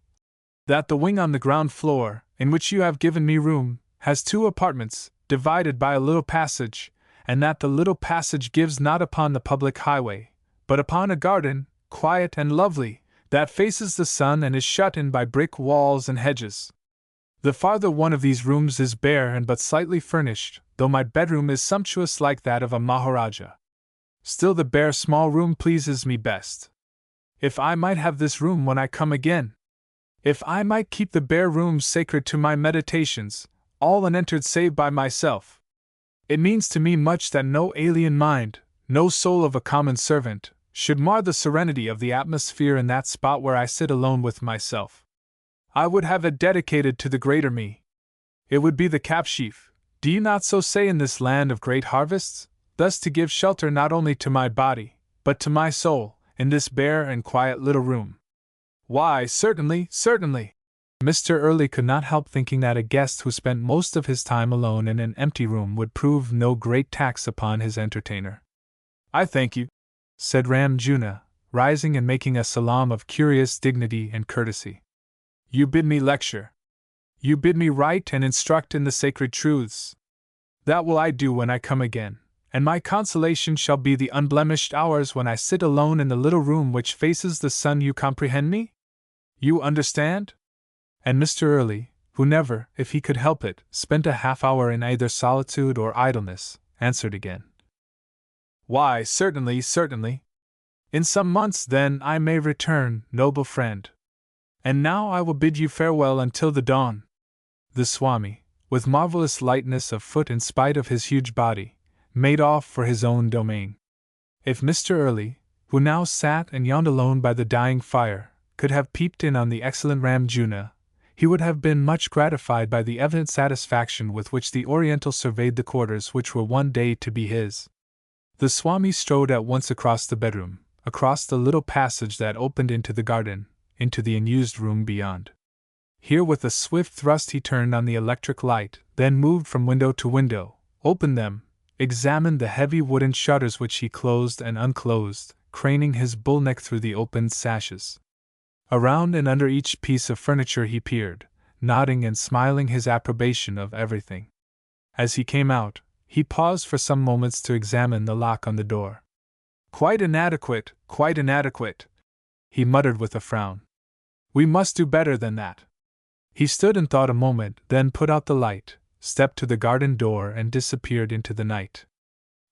that the wing on the ground floor, in which you have given me room, has 2 apartments, divided by a little passage, and that the little passage gives not upon the public highway, but upon a garden, quiet and lovely, that faces the sun and is shut in by brick walls and hedges. The farther one of these rooms is bare and but slightly furnished, though my bedroom is sumptuous like that of a Maharaja. Still the bare small room pleases me best. If I might have this room when I come again! If I might keep the bare room sacred to my meditations, all unentered save by myself! It means to me much that no alien mind, no soul of a common servant, should mar the serenity of the atmosphere in that spot where I sit alone with myself. I would have it dedicated to the greater me. It would be the capsheaf, do you not so say in this land of great harvests, thus to give shelter not only to my body, but to my soul, in this bare and quiet little room. Why, certainly, certainly! Mr. Early could not help thinking that a guest who spent most of his time alone in an empty room would prove no great tax upon his entertainer. I thank you, said Ramjuna, rising and making a salaam of curious dignity and courtesy. You bid me lecture. You bid me write and instruct in the sacred truths. That will I do when I come again, and my consolation shall be the unblemished hours when I sit alone in the little room which faces the sun. You comprehend me? You understand? And Mr. Early, who never, if he could help it, spent a half-hour in either solitude or idleness, answered again. Why, certainly, certainly. In some months, then, I may return, noble friend. And now I will bid you farewell until the dawn. The Swami, with marvelous lightness of foot in spite of his huge body, made off for his own domain. If Mr. Early, who now sat and yawned alone by the dying fire, could have peeped in on the excellent Ramjuna, he would have been much gratified by the evident satisfaction with which the Oriental surveyed the quarters which were one day to be his. The Swami strode at once across the bedroom, across the little passage that opened into the garden, into the unused room beyond. Here with a swift thrust he turned on the electric light, then moved from window to window, opened them, examined the heavy wooden shutters which he closed and unclosed, craning his bull neck through the opened sashes. Around and under each piece of furniture he peered, nodding and smiling his approbation of everything. As he came out, he paused for some moments to examine the lock on the door. Quite inadequate, he muttered with a frown. We must do better than that. He stood and thought a moment, then put out the light, stepped to the garden door and disappeared into the night.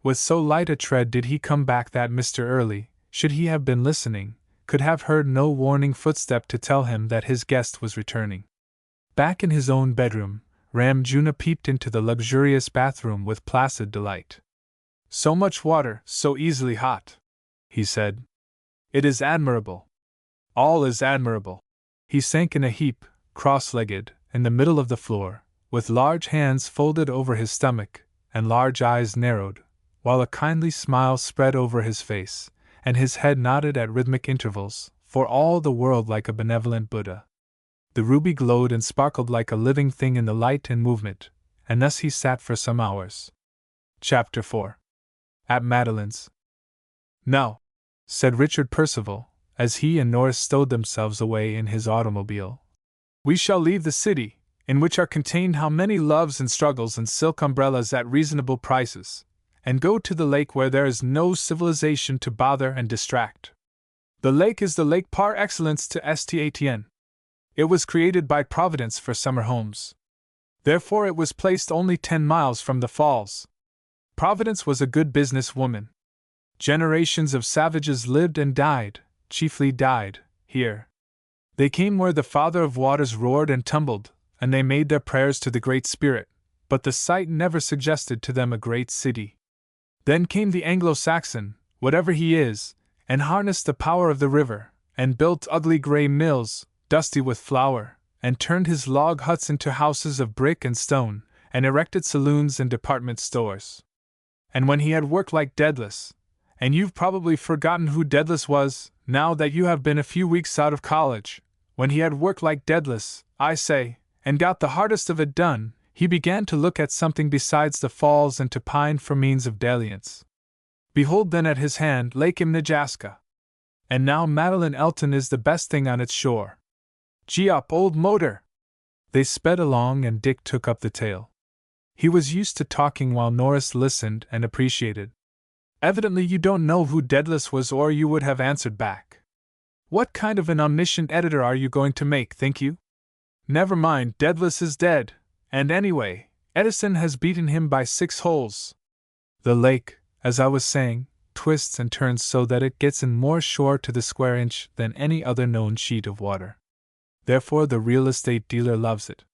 With so light a tread did he come back that Mr. Early, should he have been listening, could have heard no warning footstep to tell him that his guest was returning. Back in his own bedroom, Ramjuna peeped into the luxurious bathroom with placid delight. So much water, so easily hot, he said. It is admirable. All is admirable. He sank in a heap, cross-legged, in the middle of the floor, with large hands folded over his stomach, and large eyes narrowed, while a kindly smile spread over his face, and his head nodded at rhythmic intervals, for all the world like a benevolent Buddha. The ruby glowed and sparkled like a living thing in the light and movement, and thus he sat for some hours. Chapter 4. At Madeleine's. Now, said Richard Percival, as he and Norris stowed themselves away in his automobile, we shall leave the city, in which are contained how many loves and struggles and silk umbrellas at reasonable prices, and go to the lake where there is no civilization to bother and distract. The lake is the lake par excellence to St. It was created by Providence for summer homes. Therefore it was placed only 10 miles from the falls. Providence was a good business woman. Generations of savages lived and died, chiefly died, here. They came where the Father of Waters roared and tumbled, and they made their prayers to the Great Spirit, but the sight never suggested to them a great city. Then came the Anglo-Saxon, whatever he is, and harnessed the power of the river, and built ugly grey mills, dusty with flour, and turned his log huts into houses of brick and stone, and erected saloons and department stores. And when he had worked like Daedalus, and you've probably forgotten who Daedalus was, now that you have been a few weeks out of college, when he had worked like Daedalus, I say, and got the hardest of it done, he began to look at something besides the falls and to pine for means of dalliance. Behold then at his hand Lake Imnajaska. And now Madeline Elton is the best thing on its shore. Gee up, old motor! They sped along and Dick took up the tale. He was used to talking while Norris listened and appreciated. Evidently you don't know who Daedalus was or you would have answered back. What kind of an omniscient editor are you going to make, think you? Never mind, Daedalus is dead, and anyway, Edison has beaten him by 6 holes. The lake, as I was saying, twists and turns so that it gets in more shore to the square inch than any other known sheet of water. Therefore the real estate dealer loves it.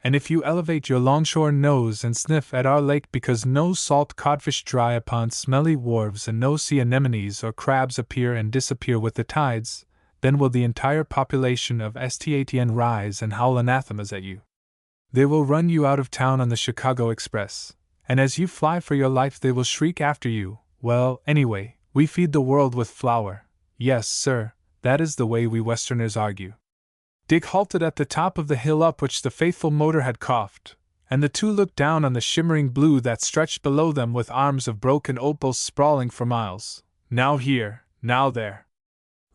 And if you elevate your longshore nose and sniff at our lake because no salt codfish dry upon smelly wharves and no sea anemones or crabs appear and disappear with the tides, then will the entire population of Statn rise and howl anathemas at you. They will run you out of town on the Chicago Express, and as you fly for your life they will shriek after you, well, anyway, we feed the world with flour. Yes, sir, that is the way we Westerners argue. Dick halted at the top of the hill up which the faithful motor had coughed, and the two looked down on the shimmering blue that stretched below them with arms of broken opals sprawling for miles, now here, now there.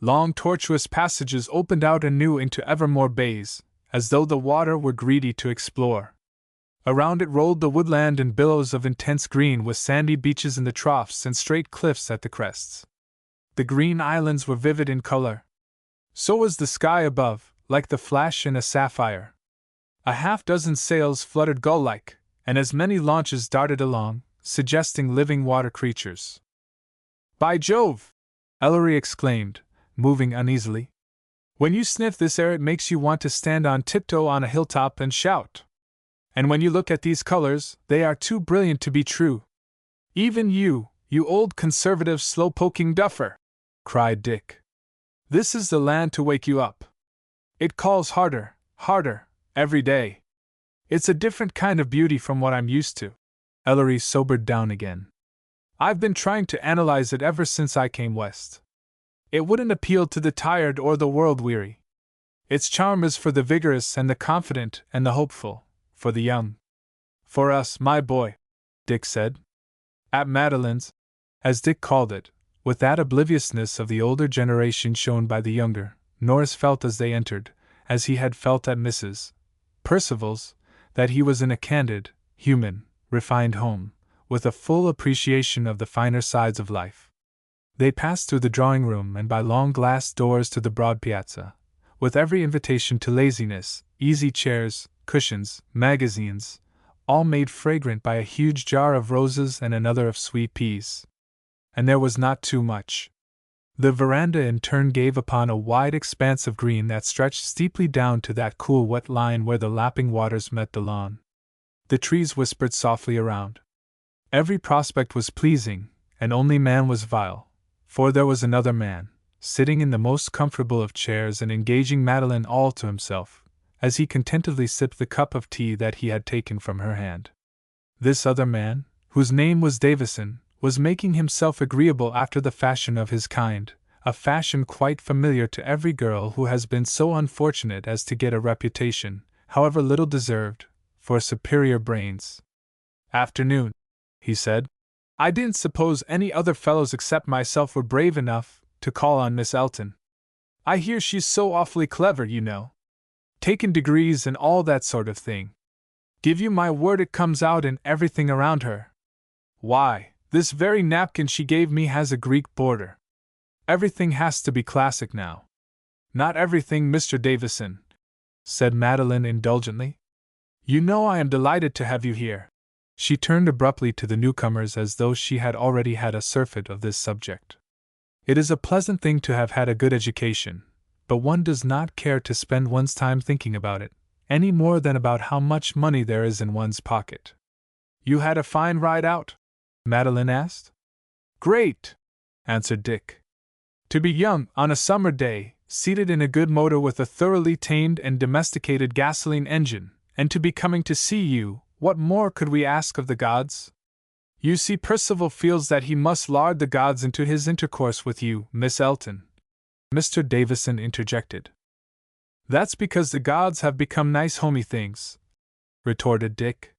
Long tortuous passages opened out anew into ever more bays, as though the water were greedy to explore. Around it rolled the woodland in billows of intense green with sandy beaches in the troughs and straight cliffs at the crests. The green islands were vivid in color. So was the sky above, like the flash in a sapphire. A half-dozen sails fluttered gull-like, and as many launches darted along, suggesting living water creatures. By Jove! Ellery exclaimed, moving uneasily. When you sniff this air it makes you want to stand on tiptoe on a hilltop and shout. And when you look at these colors, they are too brilliant to be true. Even you old conservative slow-poking duffer! Cried Dick. This is the land to wake you up. It calls harder, harder, every day. It's a different kind of beauty from what I'm used to. Ellery sobered down again. I've been trying to analyze it ever since I came west. It wouldn't appeal to the tired or the world-weary. Its charm is for the vigorous and the confident and the hopeful, for the young. For us, my boy, Dick said. At Madeline's, as Dick called it, with that obliviousness of the older generation shown by the younger, Norris felt as they entered, as he had felt at Mrs. Percival's, that he was in a candid, human, refined home, with a full appreciation of the finer sides of life. They passed through the drawing-room and by long glass doors to the broad piazza, with every invitation to laziness, easy chairs, cushions, magazines, all made fragrant by a huge jar of roses and another of sweet peas. And there was not too much. The veranda in turn gave upon a wide expanse of green that stretched steeply down to that cool wet line where the lapping waters met the lawn. The trees whispered softly around. Every prospect was pleasing, and only man was vile, for there was another man, sitting in the most comfortable of chairs and engaging Madeline all to himself, as he contentedly sipped the cup of tea that he had taken from her hand. This other man, whose name was Davison, was making himself agreeable after the fashion of his kind, a fashion quite familiar to every girl who has been so unfortunate as to get a reputation, however little deserved, for superior brains. Afternoon, he said. I didn't suppose any other fellows except myself were brave enough to call on Miss Elton. I hear she's so awfully clever, you know. Taken degrees and all that sort of thing. Give you my word it comes out in everything around her. Why, this very napkin she gave me has a Greek border. Everything has to be classic now. Not everything, Mr. Davison, said Madeline indulgently. You know I am delighted to have you here. She turned abruptly to the newcomers as though she had already had a surfeit of this subject. It is a pleasant thing to have had a good education, but one does not care to spend one's time thinking about it, any more than about how much money there is in one's pocket. You had a fine ride out? Madeline asked. Great, answered Dick. To be young, on a summer day, seated in a good motor with a thoroughly tamed and domesticated gasoline engine, and to be coming to see you, what more could we ask of the gods? You see, Percival feels that he must lard the gods into his intercourse with you, Miss Elton. Mr. Davison interjected. That's because the gods have become nice homey things, retorted Dick.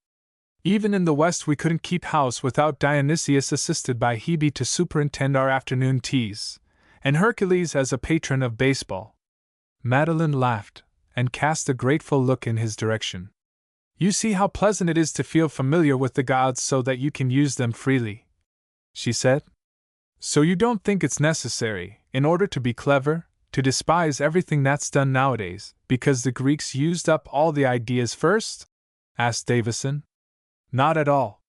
Even in the West we couldn't keep house without Dionysius assisted by Hebe to superintend our afternoon teas, and Hercules as a patron of baseball. Madeline laughed, and cast a grateful look in his direction. You see how pleasant it is to feel familiar with the gods so that you can use them freely, she said. So you don't think it's necessary, in order to be clever, to despise everything that's done nowadays, because the Greeks used up all the ideas first? Asked Davison. Not at all.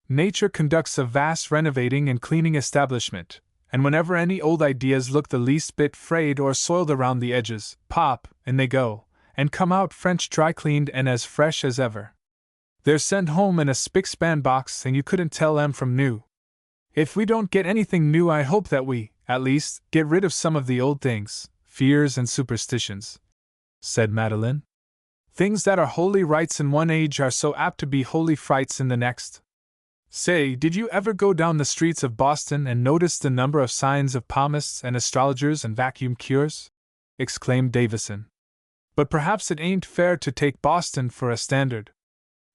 Nature conducts a vast renovating and cleaning establishment, and whenever any old ideas look the least bit frayed or soiled around the edges, pop, in they go, and come out French dry-cleaned and as fresh as ever. They're sent home in a spick-span box and you couldn't tell 'em from new. If we don't get anything new, I hope that we, at least, get rid of some of the old things, fears and superstitions, said Madeline. Things that are holy rites in one age are so apt to be holy frights in the next. Say, did you ever go down the streets of Boston and notice the number of signs of palmists and astrologers and vacuum cures? Exclaimed Davison. But perhaps it ain't fair to take Boston for a standard.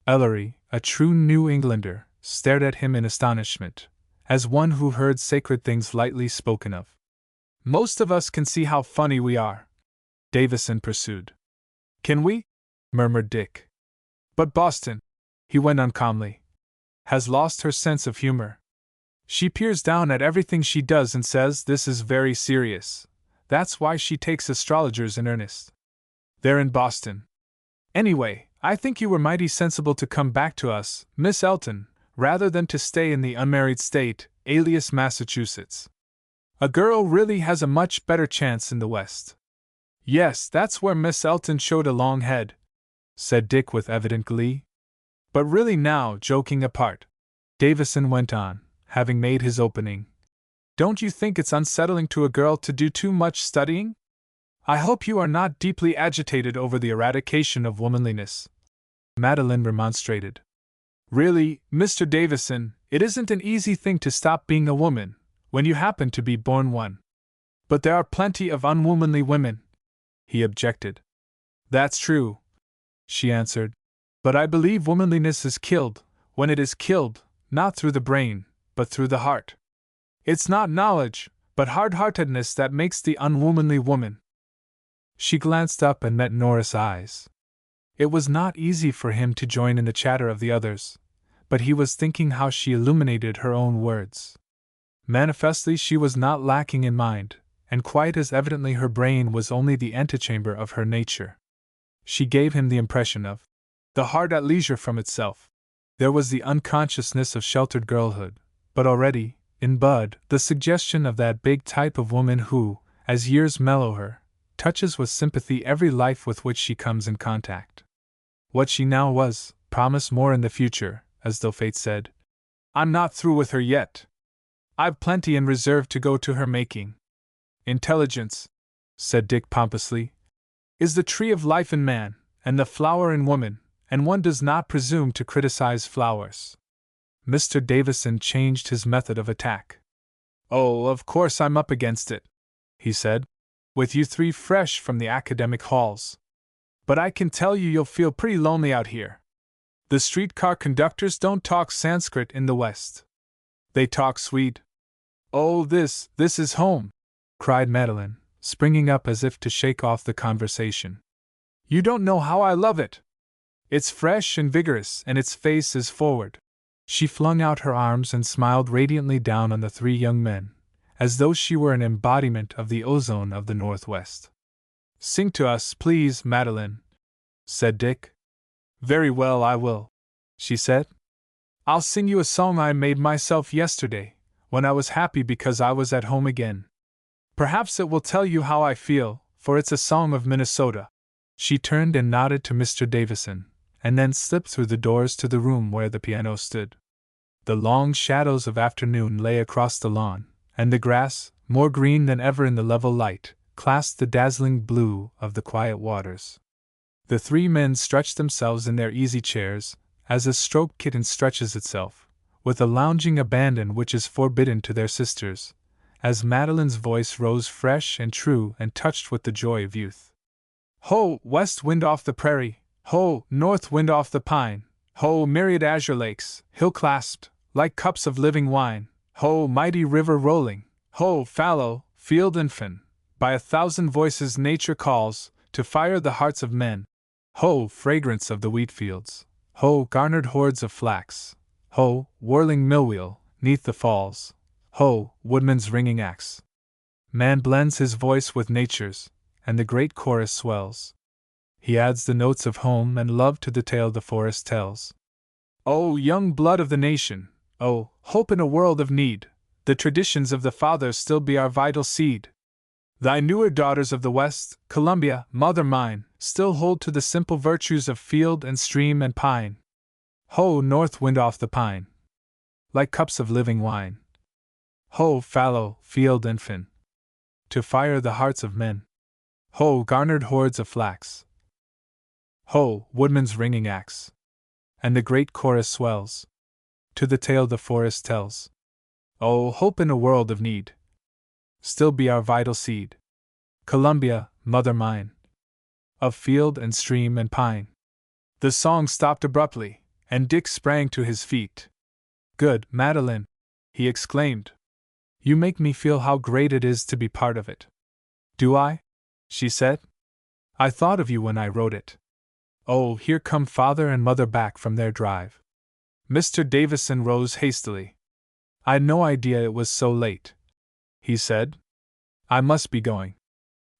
Ellery, a true New Englander, stared at him in astonishment, as one who heard sacred things lightly spoken of. Most of us can see how funny we are, Davison pursued. Can we? Murmured Dick. But Boston, he went on calmly, has lost her sense of humor. She peers down at everything she does and says this is very serious. That's why she takes astrologers in earnest. They're in Boston. Anyway, I think you were mighty sensible to come back to us, Miss Elton, rather than to stay in the unmarried state, alias Massachusetts. A girl really has a much better chance in the West. Yes, that's where Miss Elton showed a long head, said Dick with evident glee. But really now, joking apart, Davison went on, having made his opening. Don't you think it's unsettling to a girl to do too much studying? I hope you are not deeply agitated over the eradication of womanliness, Madeline remonstrated. Really, Mr. Davison, it isn't an easy thing to stop being a woman, when you happen to be born one. But there are plenty of unwomanly women, he objected. That's true, she answered. But I believe womanliness is killed, when it is killed, not through the brain, but through the heart. It's not knowledge, but hard-heartedness that makes the unwomanly woman. She glanced up and met Norris' eyes. It was not easy for him to join in the chatter of the others, but he was thinking how she illuminated her own words. Manifestly she was not lacking in mind, and quite as evidently her brain was only the antechamber of her nature. She gave him the impression of the heart at leisure from itself. There was the unconsciousness of sheltered girlhood, but already, in bud, the suggestion of that big type of woman who, as years mellow her, touches with sympathy every life with which she comes in contact. What she now was, promised more in the future, as though fate said, I'm not through with her yet. I've plenty in reserve to go to her making. Intelligence, said Dick pompously, is the tree of life in man, and the flower in woman, and one does not presume to criticize flowers. Mr. Davison changed his method of attack. Oh, of course I'm up against it, he said, with you three fresh from the academic halls. But I can tell you'll feel pretty lonely out here. The streetcar conductors don't talk Sanskrit in the West. They talk Swede. Oh, this is home, cried Madeline, springing up as if to shake off the conversation. You don't know how I love it. It's fresh and vigorous, and its face is forward. She flung out her arms and smiled radiantly down on the three young men, as though she were an embodiment of the ozone of the Northwest. Sing to us, please, Madeline, said Dick. Very well, I will, she said. I'll sing you a song I made myself yesterday, when I was happy because I was at home again. Perhaps it will tell you how I feel, for it's a song of Minnesota. She turned and nodded to Mr. Davison, and then slipped through the doors to the room where the piano stood. The long shadows of afternoon lay across the lawn, and the grass, more green than ever in the level light, clasped the dazzling blue of the quiet waters. The three men stretched themselves in their easy chairs, as a stroked kitten stretches itself, with a lounging abandon which is forbidden to their sisters, as Madeline's voice rose fresh and true and touched with the joy of youth. Ho, west wind off the prairie! Ho, north wind off the pine! Ho, myriad azure lakes, hill-clasped, like cups of living wine! Ho, mighty river rolling! Ho, fallow, field and fen! By 1,000 voices nature calls, to fire the hearts of men. Ho, fragrance of the wheat fields! Ho, garnered hordes of flax! Ho, whirling millwheel, 'neath the falls! Ho, woodman's ringing axe! Man blends his voice with nature's, and the great chorus swells. He adds the notes of home and love to the tale the forest tells. O young blood of the nation! O, hope in a world of need! The traditions of the fathers still be our vital seed. Thy newer daughters of the West, Columbia, mother mine, still hold to the simple virtues of field and stream and pine. Ho, north wind off the pine! Like cups of living wine. Ho, fallow, field and fen! To fire the hearts of men. Ho, garnered hordes of flax! Ho, woodman's ringing axe! And the great chorus swells to the tale the forest tells. O, hope in a world of need! Still be our vital seed. Columbia, mother mine! Of field and stream and pine. The song stopped abruptly, and Dick sprang to his feet. Good, Madeline! He exclaimed. You make me feel how great it is to be part of it. Do I? She said. I thought of you when I wrote it. Oh, here come father and mother back from their drive. Mr. Davison rose hastily. I'd no idea it was so late, he said. I must be going.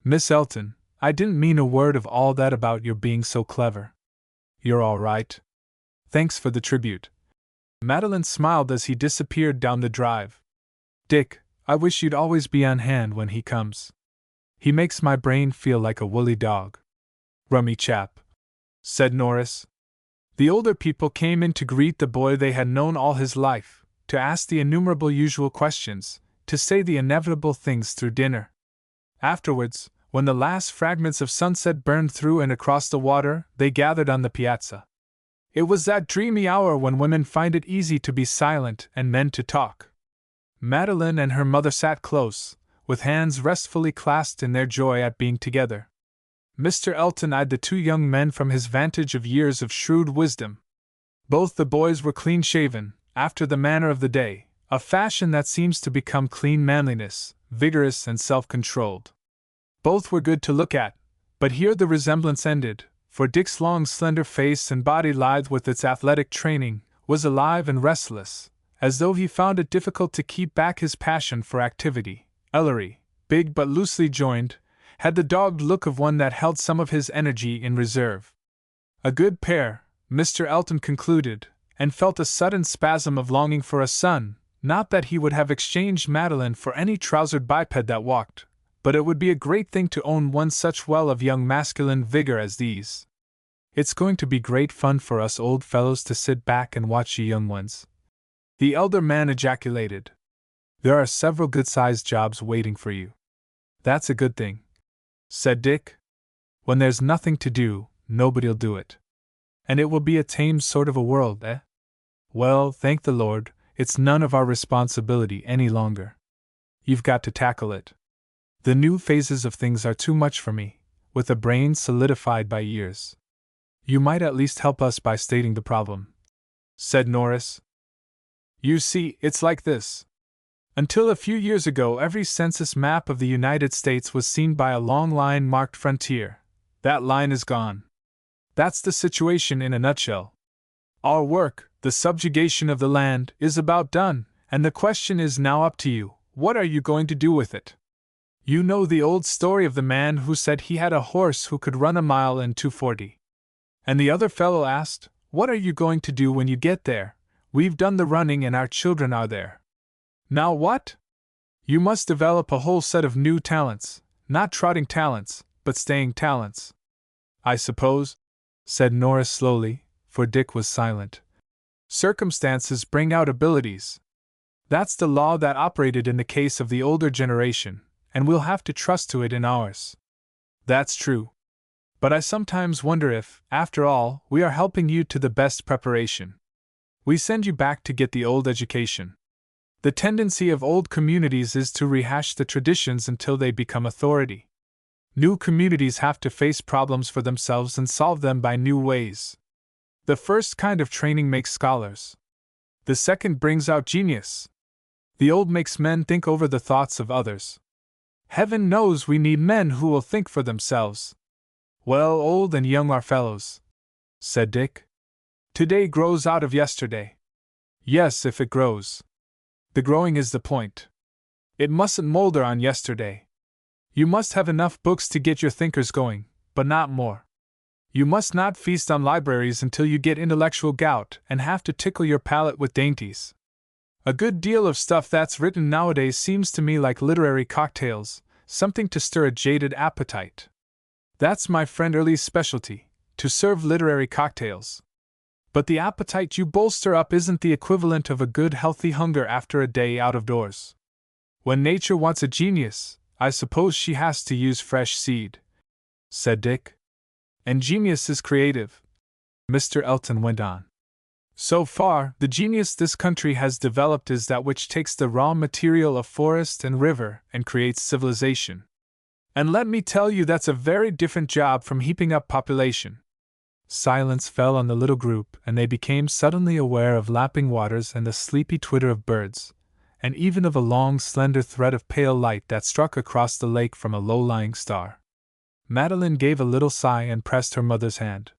Miss Elton, I didn't mean a word of all that about your being so clever. You're all right. Thanks for the tribute. Madeline smiled as he disappeared down the drive. Dick, I wish you'd always be on hand when he comes. He makes my brain feel like a woolly dog. Rummy chap, said Norris. The older people came in to greet the boy they had known all his life, to ask the innumerable usual questions, to say the inevitable things through dinner. Afterwards, when the last fragments of sunset burned through and across the water, they gathered on the piazza. It was that dreamy hour when women find it easy to be silent and men to talk. Madeline and her mother sat close, with hands restfully clasped in their joy at being together. Mr. Elton eyed the two young men from his vantage of years of shrewd wisdom. Both the boys were clean-shaven, after the manner of the day, a fashion that seems to become clean manliness, vigorous and self-controlled. Both were good to look at, but here the resemblance ended, for Dick's long slender face and body lithe with its athletic training, was alive and restless, as though he found it difficult to keep back his passion for activity. Ellery, big but loosely joined, had the dogged look of one that held some of his energy in reserve. A good pair, Mr. Elton concluded, and felt a sudden spasm of longing for a son, not that he would have exchanged Madeline for any trousered biped that walked, but it would be a great thing to own one such well of young masculine vigor as these. It's going to be great fun for us old fellows to sit back and watch you young ones, the elder man ejaculated. There are several good-sized jobs waiting for you. That's a good thing, said Dick. When there's nothing to do, nobody'll do it. And it will be a tame sort of a world, eh? Well, thank the Lord, it's none of our responsibility any longer. You've got to tackle it. The new phases of things are too much for me, with a brain solidified by years. You might at least help us by stating the problem, said Norris. You see, it's like this. Until a few years ago, every census map of the United States was seen by a long line marked frontier. That line is gone. That's the situation in a nutshell. Our work, the subjugation of the land, is about done, and the question is now up to you. What are you going to do with it? You know the old story of the man who said he had a horse who could run a mile in 2:40. And the other fellow asked, what are you going to do when you get there? We've done the running and our children are there. Now what? You must develop a whole set of new talents, not trotting talents, but staying talents. I suppose, said Norris slowly, for Dick was silent. Circumstances bring out abilities. That's the law that operated in the case of the older generation, and we'll have to trust to it in ours. That's true. But I sometimes wonder if, after all, we are helping you to the best preparation. We send you back to get the old education. The tendency of old communities is to rehash the traditions until they become authority. New communities have to face problems for themselves and solve them by new ways. The first kind of training makes scholars. The second brings out genius. The old makes men think over the thoughts of others. Heaven knows we need men who will think for themselves. Well, old and young are fellows, said Dick. Today grows out of yesterday. Yes, if it grows. The growing is the point. It mustn't molder on yesterday. You must have enough books to get your thinkers going, but not more. You must not feast on libraries until you get intellectual gout and have to tickle your palate with dainties. A good deal of stuff that's written nowadays seems to me like literary cocktails, something to stir a jaded appetite. That's my friend Early's specialty, to serve literary cocktails. But the appetite you bolster up isn't the equivalent of a good healthy hunger after a day out of doors. When nature wants a genius, I suppose she has to use fresh seed, said Dick. And genius is creative, Mr. Elton went on. So far, the genius this country has developed is that which takes the raw material of forest and river and creates civilization. And let me tell you, that's a very different job from heaping up population. Silence fell on the little group, and they became suddenly aware of lapping waters and the sleepy twitter of birds, and even of a long, slender thread of pale light that struck across the lake from a low-lying star. Madeline gave a little sigh and pressed her mother's hand.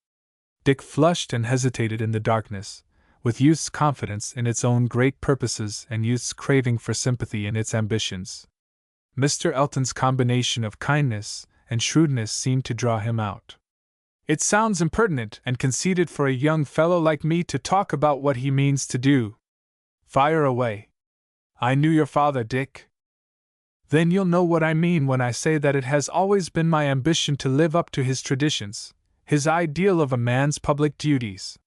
Dick flushed and hesitated in the darkness, with youth's confidence in its own great purposes and youth's craving for sympathy in its ambitions. Mr. Elton's combination of kindness and shrewdness seemed to draw him out. It sounds impertinent and conceited for a young fellow like me to talk about what he means to do. Fire away. I knew your father, Dick. Then you'll know what I mean when I say that it has always been my ambition to live up to his traditions, his ideal of a man's public duties.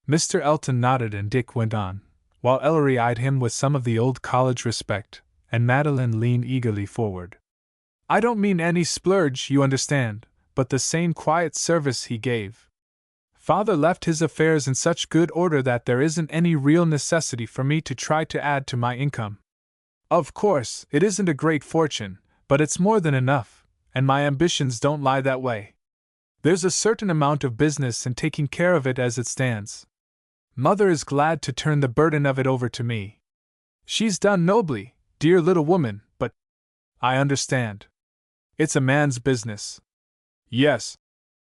Mr. Elton nodded and Dick went on, while Ellery eyed him with some of the old college respect, and Madeline leaned eagerly forward. I don't mean any splurge, you understand, but the same quiet service he gave. Father left his affairs in such good order that there isn't any real necessity for me to try to add to my income. Of course, it isn't a great fortune, but it's more than enough, and my ambitions don't lie that way. There's a certain amount of business in taking care of it as it stands. Mother is glad to turn the burden of it over to me. She's done nobly, dear little woman, but I understand. It's a man's business. Yes,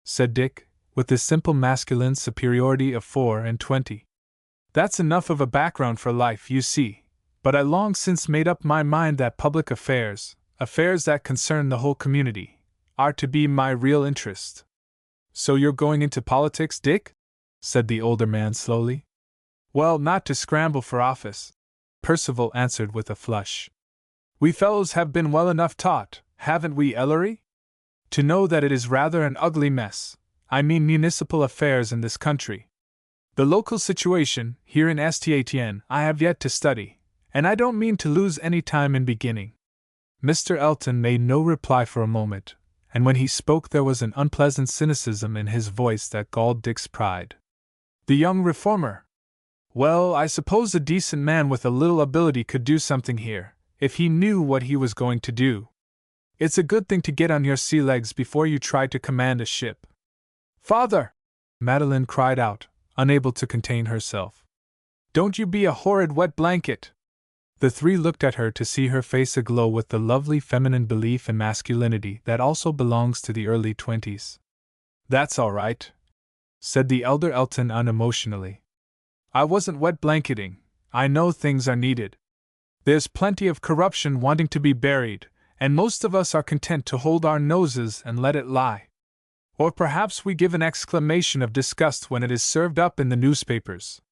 said Dick, with the simple masculine superiority of 24. That's enough of a background for life, you see, but I long since made up my mind that public affairs that concern the whole community, are to be my real interest. So you're going into politics, Dick? Said the older man slowly. Well, not to scramble for office, Percival answered with a flush. We fellows have been well enough taught, haven't we, Ellery? To know that it is rather an ugly mess, I mean municipal affairs in this country. The local situation, here in St. I have yet to study, and I don't mean to lose any time in beginning. Mr. Elton made no reply for a moment, and when he spoke there was an unpleasant cynicism in his voice that galled Dick's pride. The young reformer! Well, I suppose a decent man with a little ability could do something here, if he knew what he was going to do. It's a good thing to get on your sea legs before you try to command a ship. Father! Madeline cried out, unable to contain herself. Don't you be a horrid wet blanket! The three looked at her to see her face aglow with the lovely feminine belief in masculinity that also belongs to the early 20s. That's all right, said the elder Elton unemotionally. I wasn't wet blanketing. I know things are needed. There's plenty of corruption wanting to be buried, and most of us are content to hold our noses and let it lie. Or perhaps we give an exclamation of disgust when it is served up in the newspapers.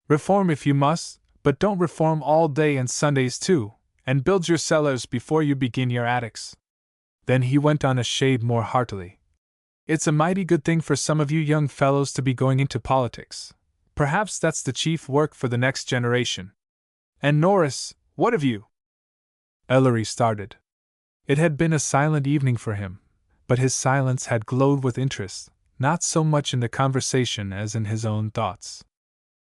Reform if you must, but don't reform all day and Sundays too, and build your cellars before you begin your attics." Then he went on a shade more heartily. "It's a mighty good thing for some of you young fellows to be going into politics. Perhaps that's the chief work for the next generation. And Norris, what have you?" Ellery started. It had been a silent evening for him, but his silence had glowed with interest, not so much in the conversation as in his own thoughts.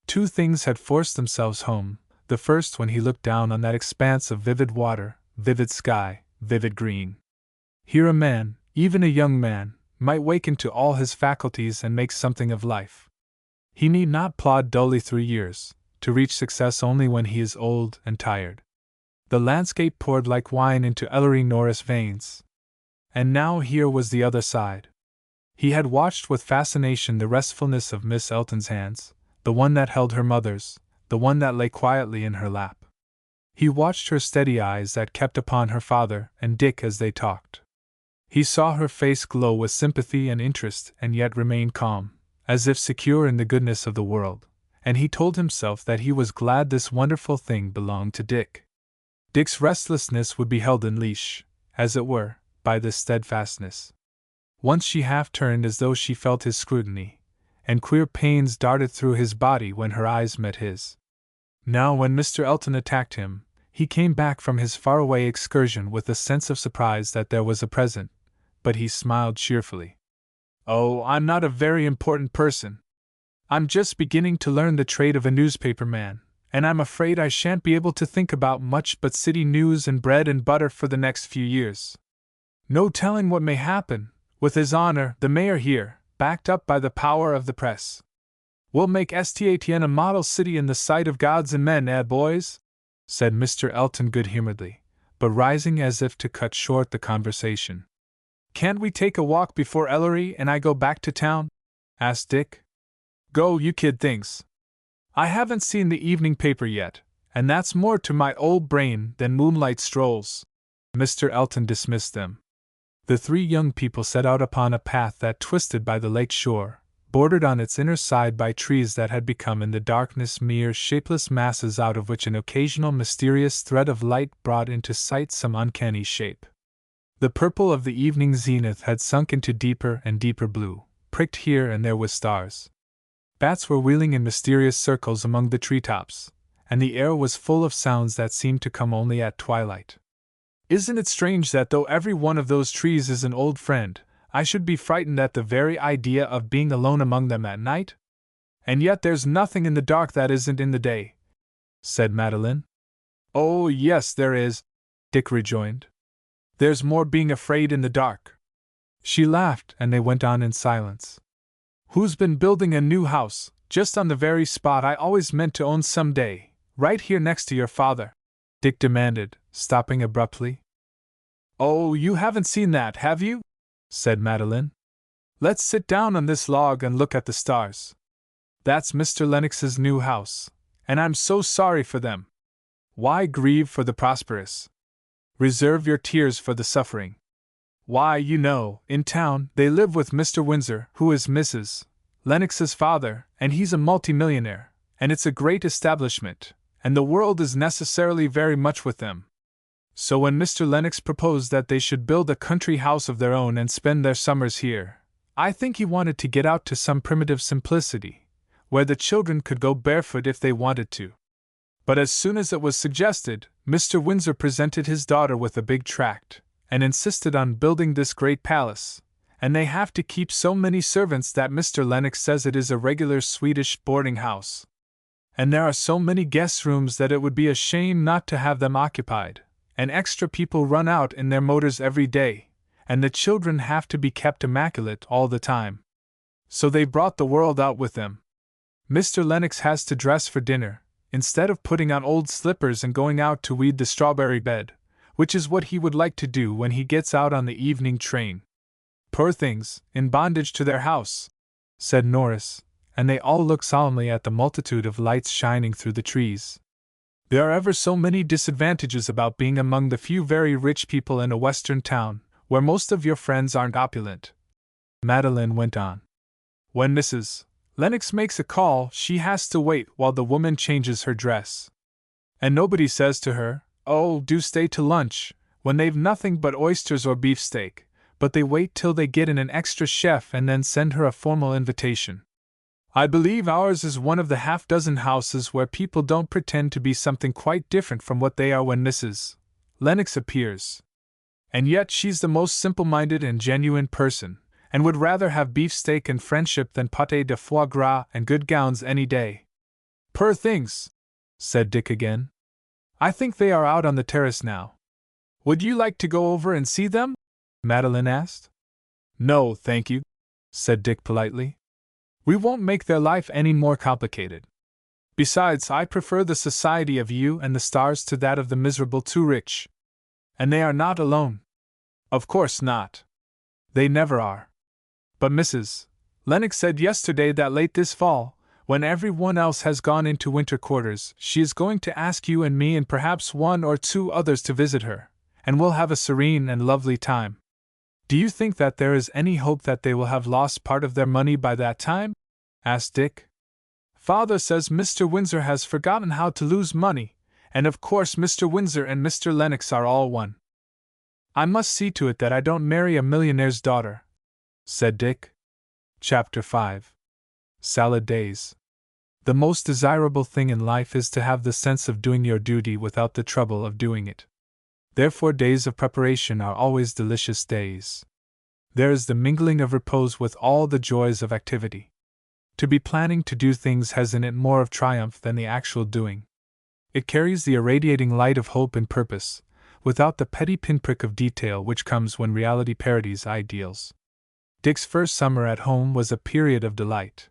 Two things had forced themselves home, the first when he looked down on that expanse of vivid water, vivid sky, vivid green. Here a man, even a young man, might waken to all his faculties and make something of life. He need not plod dully through years, to reach success only when he is old and tired. The landscape poured like wine into Ellery Norris' veins. And now here was the other side. He had watched with fascination the restfulness of Miss Elton's hands, the one that held her mother's, the one that lay quietly in her lap. He watched her steady eyes that kept upon her father and Dick as they talked. He saw her face glow with sympathy and interest and yet remain calm, as if secure in the goodness of the world, and he told himself that he was glad this wonderful thing belonged to Dick. Dick's restlessness would be held in leash, as it were, by this steadfastness. Once she half turned as though she felt his scrutiny, and queer pains darted through his body when her eyes met his. Now when Mr. Elton attacked him, he came back from his faraway excursion with a sense of surprise that there was a present, but he smiled cheerfully. "Oh, I'm not a very important person. I'm just beginning to learn the trade of a newspaper man, and I'm afraid I shan't be able to think about much but city news and bread and butter for the next few years. No telling what may happen, with His Honor, the Mayor here, backed up by the power of the press. We'll make Statn a model city in the sight of gods and men, boys?" said Mr. Elton good-humoredly, but rising as if to cut short the conversation. "Can't we take a walk before Ellery and I go back to town?" asked Dick. "Go, you kid things. I haven't seen the evening paper yet, and that's more to my old brain than moonlight strolls." Mr. Elton dismissed them. The three young people set out upon a path that twisted by the lake shore, bordered on its inner side by trees that had become in the darkness mere shapeless masses out of which an occasional mysterious thread of light brought into sight some uncanny shape. The purple of the evening zenith had sunk into deeper and deeper blue, pricked here and there with stars. Bats were wheeling in mysterious circles among the treetops, and the air was full of sounds that seemed to come only at twilight. "Isn't it strange that though every one of those trees is an old friend, I should be frightened at the very idea of being alone among them at night? And yet there's nothing in the dark that isn't in the day," said Madeline. "Oh, yes, there is," Dick rejoined. "There's more being afraid in the dark." She laughed, and they went on in silence. "Who's been building a new house, just on the very spot I always meant to own some day, right here next to your father?" Dick demanded, stopping abruptly. "Oh, you haven't seen that, have you?" said Madeline. "Let's sit down on this log and look at the stars. That's Mr. Lennox's new house, and I'm so sorry for them. Why grieve for the prosperous? Reserve your tears for the suffering. Why, you know, in town, they live with Mr. Windsor, who is Mrs. Lennox's father, and he's a multimillionaire, and it's a great establishment, and the world is necessarily very much with them. So when Mr. Lennox proposed that they should build a country house of their own and spend their summers here, I think he wanted to get out to some primitive simplicity, where the children could go barefoot if they wanted to. But as soon as it was suggested, Mr. Windsor presented his daughter with a big tract, and insisted on building this great palace, and they have to keep so many servants that Mr. Lennox says it is a regular Swedish boarding house. And there are so many guest rooms that it would be a shame not to have them occupied, and extra people run out in their motors every day, and the children have to be kept immaculate all the time. So they brought the world out with them. Mr. Lennox has to dress for dinner, instead of putting on old slippers and going out to weed the strawberry bed, which is what he would like to do when he gets out on the evening train. Poor things, in bondage to their house, said Norris, and they all looked solemnly at the multitude of lights shining through the trees. There are ever so many disadvantages about being among the few very rich people in a western town, where most of your friends aren't opulent. Madeline went on. When Mrs. Lennox makes a call, she has to wait while the woman changes her dress. And nobody says to her, Oh, do stay to lunch, when they've nothing but oysters or beefsteak, but they wait till they get in an extra chef and then send her a formal invitation. I believe ours is one of the half-dozen houses where people don't pretend to be something quite different from what they are when Mrs. Lennox appears. And yet she's the most simple-minded and genuine person, and would rather have beefsteak and friendship than pâté de foie gras and good gowns any day. Poor things, said Dick again. I think they are out on the terrace now. Would you like to go over and see them? Madeline asked. No, thank you, said Dick politely. We won't make their life any more complicated. Besides, I prefer the society of you and the stars to that of the miserable too rich. And they are not alone. Of course not. They never are. But Mrs. Lennox said yesterday that late this fall, when everyone else has gone into winter quarters, she is going to ask you and me and perhaps one or two others to visit her, and we'll have a serene and lovely time. Do you think that there is any hope that they will have lost part of their money by that time? Asked Dick. Father says Mr. Windsor has forgotten how to lose money, and of course Mr. Windsor and Mr. Lennox are all one. I must see to it that I don't marry a millionaire's daughter, said Dick. Chapter 5. Salad Days. The most desirable thing in life is to have the sense of doing your duty without the trouble of doing it. Therefore, days of preparation are always delicious days. There is the mingling of repose with all the joys of activity. To be planning to do things has in it more of triumph than the actual doing. It carries the irradiating light of hope and purpose, without the petty pinprick of detail which comes when reality parodies ideals. Dick's first summer at home was a period of delight.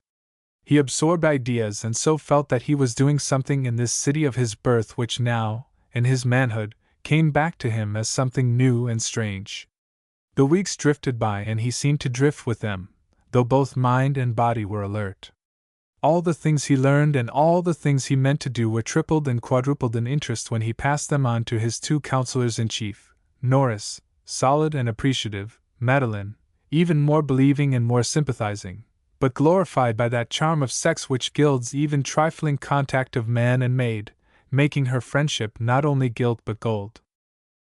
He absorbed ideas and so felt that he was doing something in this city of his birth which now, in his manhood, came back to him as something new and strange. The weeks drifted by and he seemed to drift with them, though both mind and body were alert. All the things he learned and all the things he meant to do were tripled and quadrupled in interest when he passed them on to his two counselors-in-chief, Norris, solid and appreciative, Madeline, even more believing and more sympathizing, but glorified by that charm of sex which gilds even trifling contact of man and maid, making her friendship not only gilt but gold.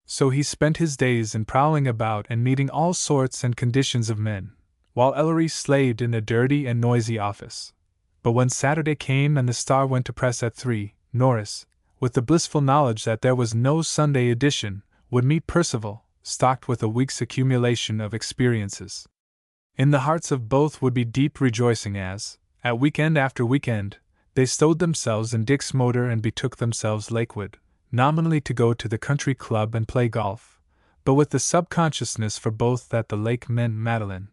So he spent his days in prowling about and meeting all sorts and conditions of men, while Ellery slaved in a dirty and noisy office. But when Saturday came and the Star went to press at 3, Norris, with the blissful knowledge that there was no Sunday edition, would meet Percival, stocked with a week's accumulation of experiences. In the hearts of both would be deep rejoicing as, at weekend after weekend, they stowed themselves in Dick's motor and betook themselves lakeward, nominally to go to the country club and play golf, but with the subconsciousness for both that the lake meant Madeline.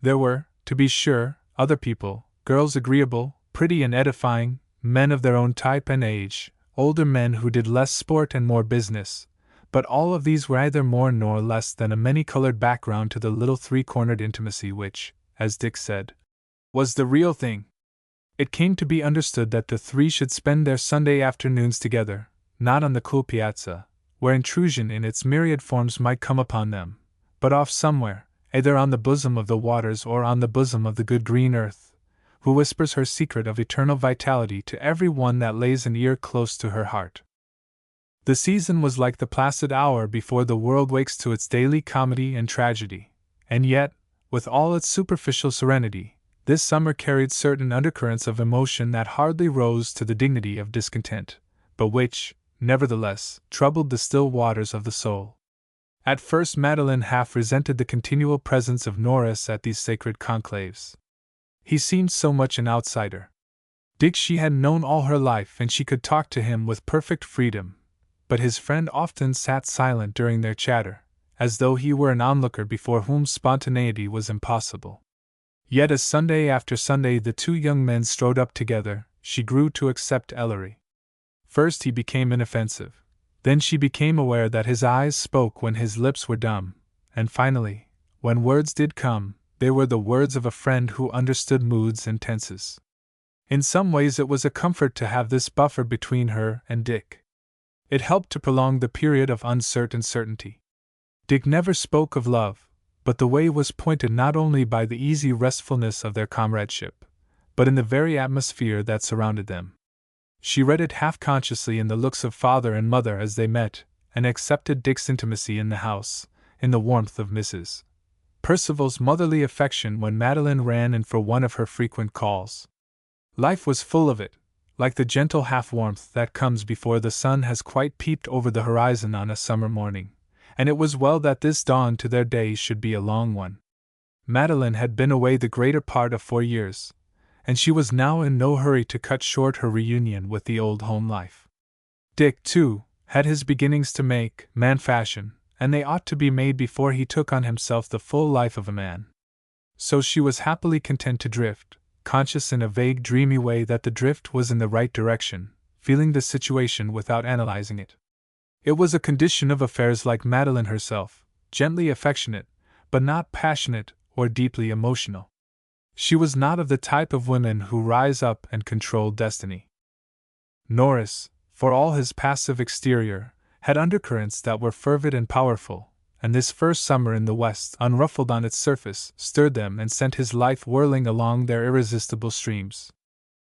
There were, to be sure, other people, girls agreeable, pretty and edifying, men of their own type and age, older men who did less sport and more business, but all of these were either more nor less than a many-colored background to the little three-cornered intimacy which, as Dick said, was the real thing. It came to be understood that the three should spend their Sunday afternoons together, not on the cool piazza, where intrusion in its myriad forms might come upon them, but off somewhere, either on the bosom of the waters or on the bosom of the good green earth, who whispers her secret of eternal vitality to every one that lays an ear close to her heart. The season was like the placid hour before the world wakes to its daily comedy and tragedy, and yet, with all its superficial serenity, this summer carried certain undercurrents of emotion that hardly rose to the dignity of discontent, but which, nevertheless, troubled the still waters of the soul. At first Madeline half resented the continual presence of Norris at these sacred conclaves. He seemed so much an outsider. Dick she had known all her life and she could talk to him with perfect freedom, but his friend often sat silent during their chatter, as though he were an onlooker before whom spontaneity was impossible. Yet as Sunday after Sunday the two young men strode up together, she grew to accept Ellery. First he became inoffensive, then she became aware that his eyes spoke when his lips were dumb, and finally, when words did come, they were the words of a friend who understood moods and tenses. In some ways it was a comfort to have this buffer between her and Dick. It helped to prolong the period of uncertain certainty. Dick never spoke of love, but the way was pointed not only by the easy restfulness of their comradeship, but in the very atmosphere that surrounded them. She read it half-consciously in the looks of father and mother as they met, and accepted Dick's intimacy in the house, in the warmth of Mrs. Percival's motherly affection when Madeline ran in for one of her frequent calls. Life was full of it, like the gentle half-warmth that comes before the sun has quite peeped over the horizon on a summer morning, and it was well that this dawn to their days should be a long one. Madeline had been away the greater part of 4 years, and she was now in no hurry to cut short her reunion with the old home life. Dick, too, had his beginnings to make, man-fashion, and they ought to be made before he took on himself the full life of a man. So she was happily content to drift, conscious in a vague, dreamy way that the drift was in the right direction, feeling the situation without analyzing it. It was a condition of affairs like Madeline herself, gently affectionate, but not passionate or deeply emotional. She was not of the type of women who rise up and control destiny. Norris, for all his passive exterior, had undercurrents that were fervid and powerful, and this first summer in the West, unruffled on its surface, stirred them and sent his life whirling along their irresistible streams.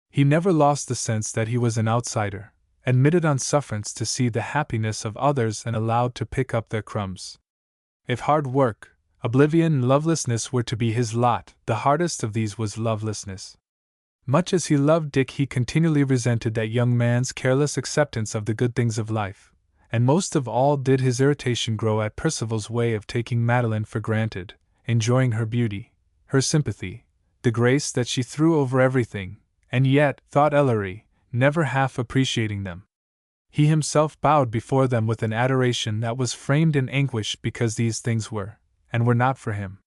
He never lost the sense that he was an outsider, admitted on sufferance to see the happiness of others and allowed to pick up their crumbs. If hard work, oblivion, and lovelessness were to be his lot, the hardest of these was lovelessness. Much as he loved Dick, he continually resented that young man's careless acceptance of the good things of life, and most of all did his irritation grow at Percival's way of taking Madeline for granted, enjoying her beauty, her sympathy, the grace that she threw over everything, and yet, thought Ellery, never half appreciating them. He himself bowed before them with an adoration that was framed in anguish because these things were, and were not for him.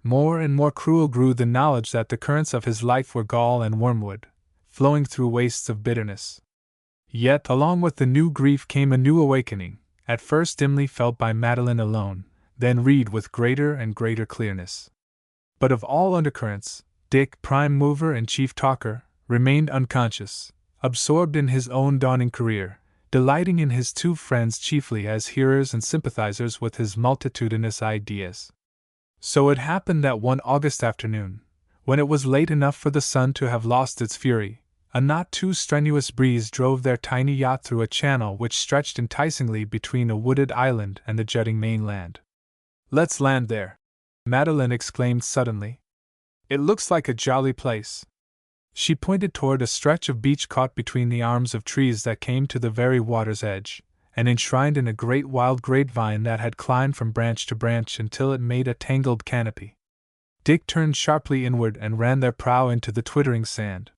More and more cruel grew the knowledge that the currents of his life were gall and wormwood, flowing through wastes of bitterness. Yet along with the new grief came a new awakening, at first dimly felt by Madeline alone, then read with greater and greater clearness. But of all undercurrents, Dick, prime mover and chief talker, remained unconscious, absorbed in his own dawning career, delighting in his two friends chiefly as hearers and sympathizers with his multitudinous ideas. So it happened that one August afternoon, when it was late enough for the sun to have lost its fury, a not too strenuous breeze drove their tiny yacht through a channel which stretched enticingly between a wooded island and the jutting mainland. "Let's land there," Madeline exclaimed suddenly. "It looks like a jolly place." She pointed toward a stretch of beach caught between the arms of trees that came to the very water's edge, and enshrined in a great wild grapevine that had climbed from branch to branch until it made a tangled canopy. Dick turned sharply inward and ran their prow into the twittering sand.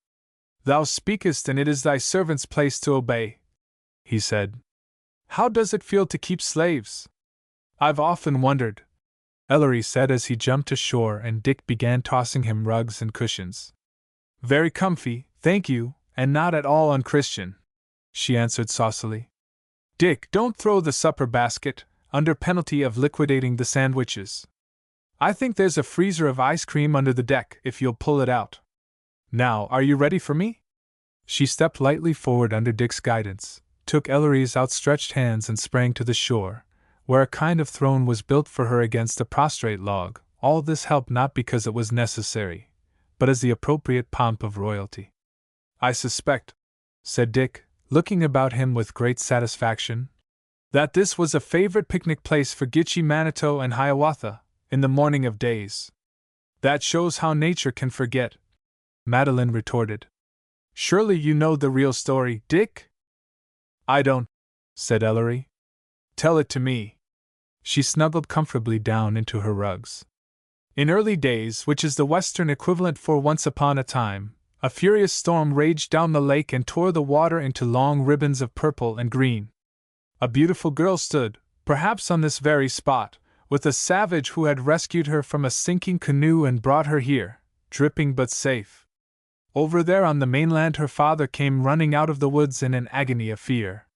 "Thou speakest, and it is thy servant's place to obey," he said. "How does it feel to keep slaves?" "I've often wondered," Ellery said as he jumped ashore and Dick began tossing him rugs and cushions. "Very comfy, thank you, and not at all unchristian," she answered saucily. "Dick, don't throw the supper basket, under penalty of liquidating the sandwiches. I think there's a freezer of ice cream under the deck if you'll pull it out. Now, are you ready for me?" She stepped lightly forward under Dick's guidance, took Ellery's outstretched hands and sprang to the shore, where a kind of throne was built for her against a prostrate log. All this helped not because it was necessary, but as the appropriate pomp of royalty. "I suspect," said Dick, looking about him with great satisfaction, "that this was a favorite picnic place for Gitche Manito and Hiawatha, in the morning of days." "That shows how nature can forget," Madeline retorted. "Surely you know the real story, Dick?" "I don't," said Ellery. "Tell it to me." She snuggled comfortably down into her rugs. "In early days, which is the Western equivalent for once upon a time, a furious storm raged down the lake and tore the water into long ribbons of purple and green. A beautiful girl stood, perhaps on this very spot, with a savage who had rescued her from a sinking canoe and brought her here, dripping but safe. Over there on the mainland her father came running out of the woods in an agony of fear.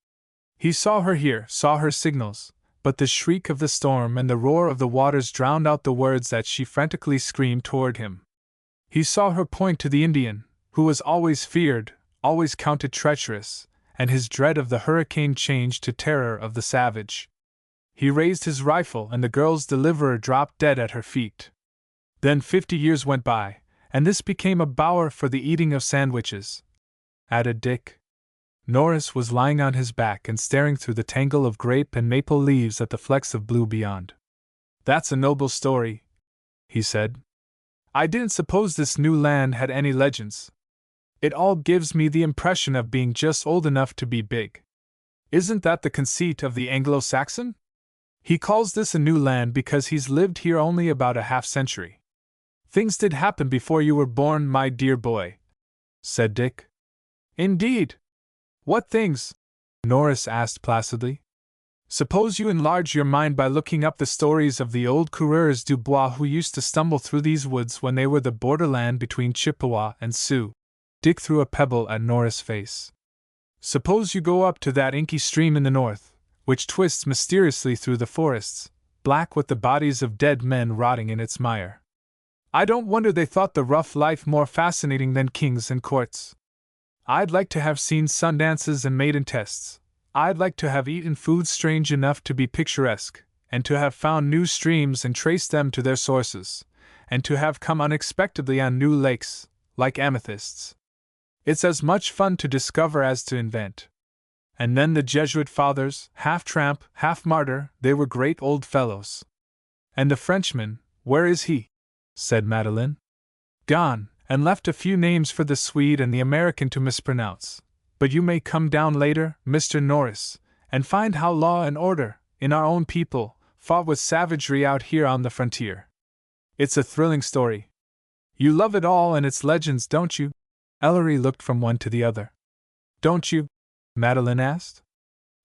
He saw her here, saw her signals, but the shriek of the storm and the roar of the waters drowned out the words that she frantically screamed toward him. He saw her point to the Indian, who was always feared, always counted treacherous, and his dread of the hurricane changed to terror of the savage. He raised his rifle and the girl's deliverer dropped dead at her feet. Then 50 years went by, and this became a bower for the eating of sandwiches," added Dick. Norris was lying on his back and staring through the tangle of grape and maple leaves at the flecks of blue beyond. "That's a noble story," he said. "I didn't suppose this new land had any legends. It all gives me the impression of being just old enough to be big. Isn't that the conceit of the Anglo-Saxon? He calls this a new land because he's lived here only about a half-century." "Things did happen before you were born, my dear boy," said Dick. "Indeed? What things?" Norris asked placidly. "Suppose you enlarge your mind by looking up the stories of the old coureurs du bois who used to stumble through these woods when they were the borderland between Chippewa and Sioux." Dick threw a pebble at Norris' face. "Suppose you go up to that inky stream in the north, which twists mysteriously through the forests, black with the bodies of dead men rotting in its mire. I don't wonder they thought the rough life more fascinating than kings and courts. I'd like to have seen sun dances and maiden tests. I'd like to have eaten food strange enough to be picturesque, and to have found new streams and traced them to their sources, and to have come unexpectedly on new lakes, like amethysts. It's as much fun to discover as to invent. And then the Jesuit fathers, half tramp, half martyr, they were great old fellows." "And the Frenchman, where is he?" said Madeline. "Gone, and left a few names for the Swede and the American to mispronounce. But you may come down later, Mr. Norris, and find how law and order, in our own people, fought with savagery out here on the frontier. It's a thrilling story. You love it all and its legends, don't you?" Ellery looked from one to the other. "Don't you?" Madeline asked.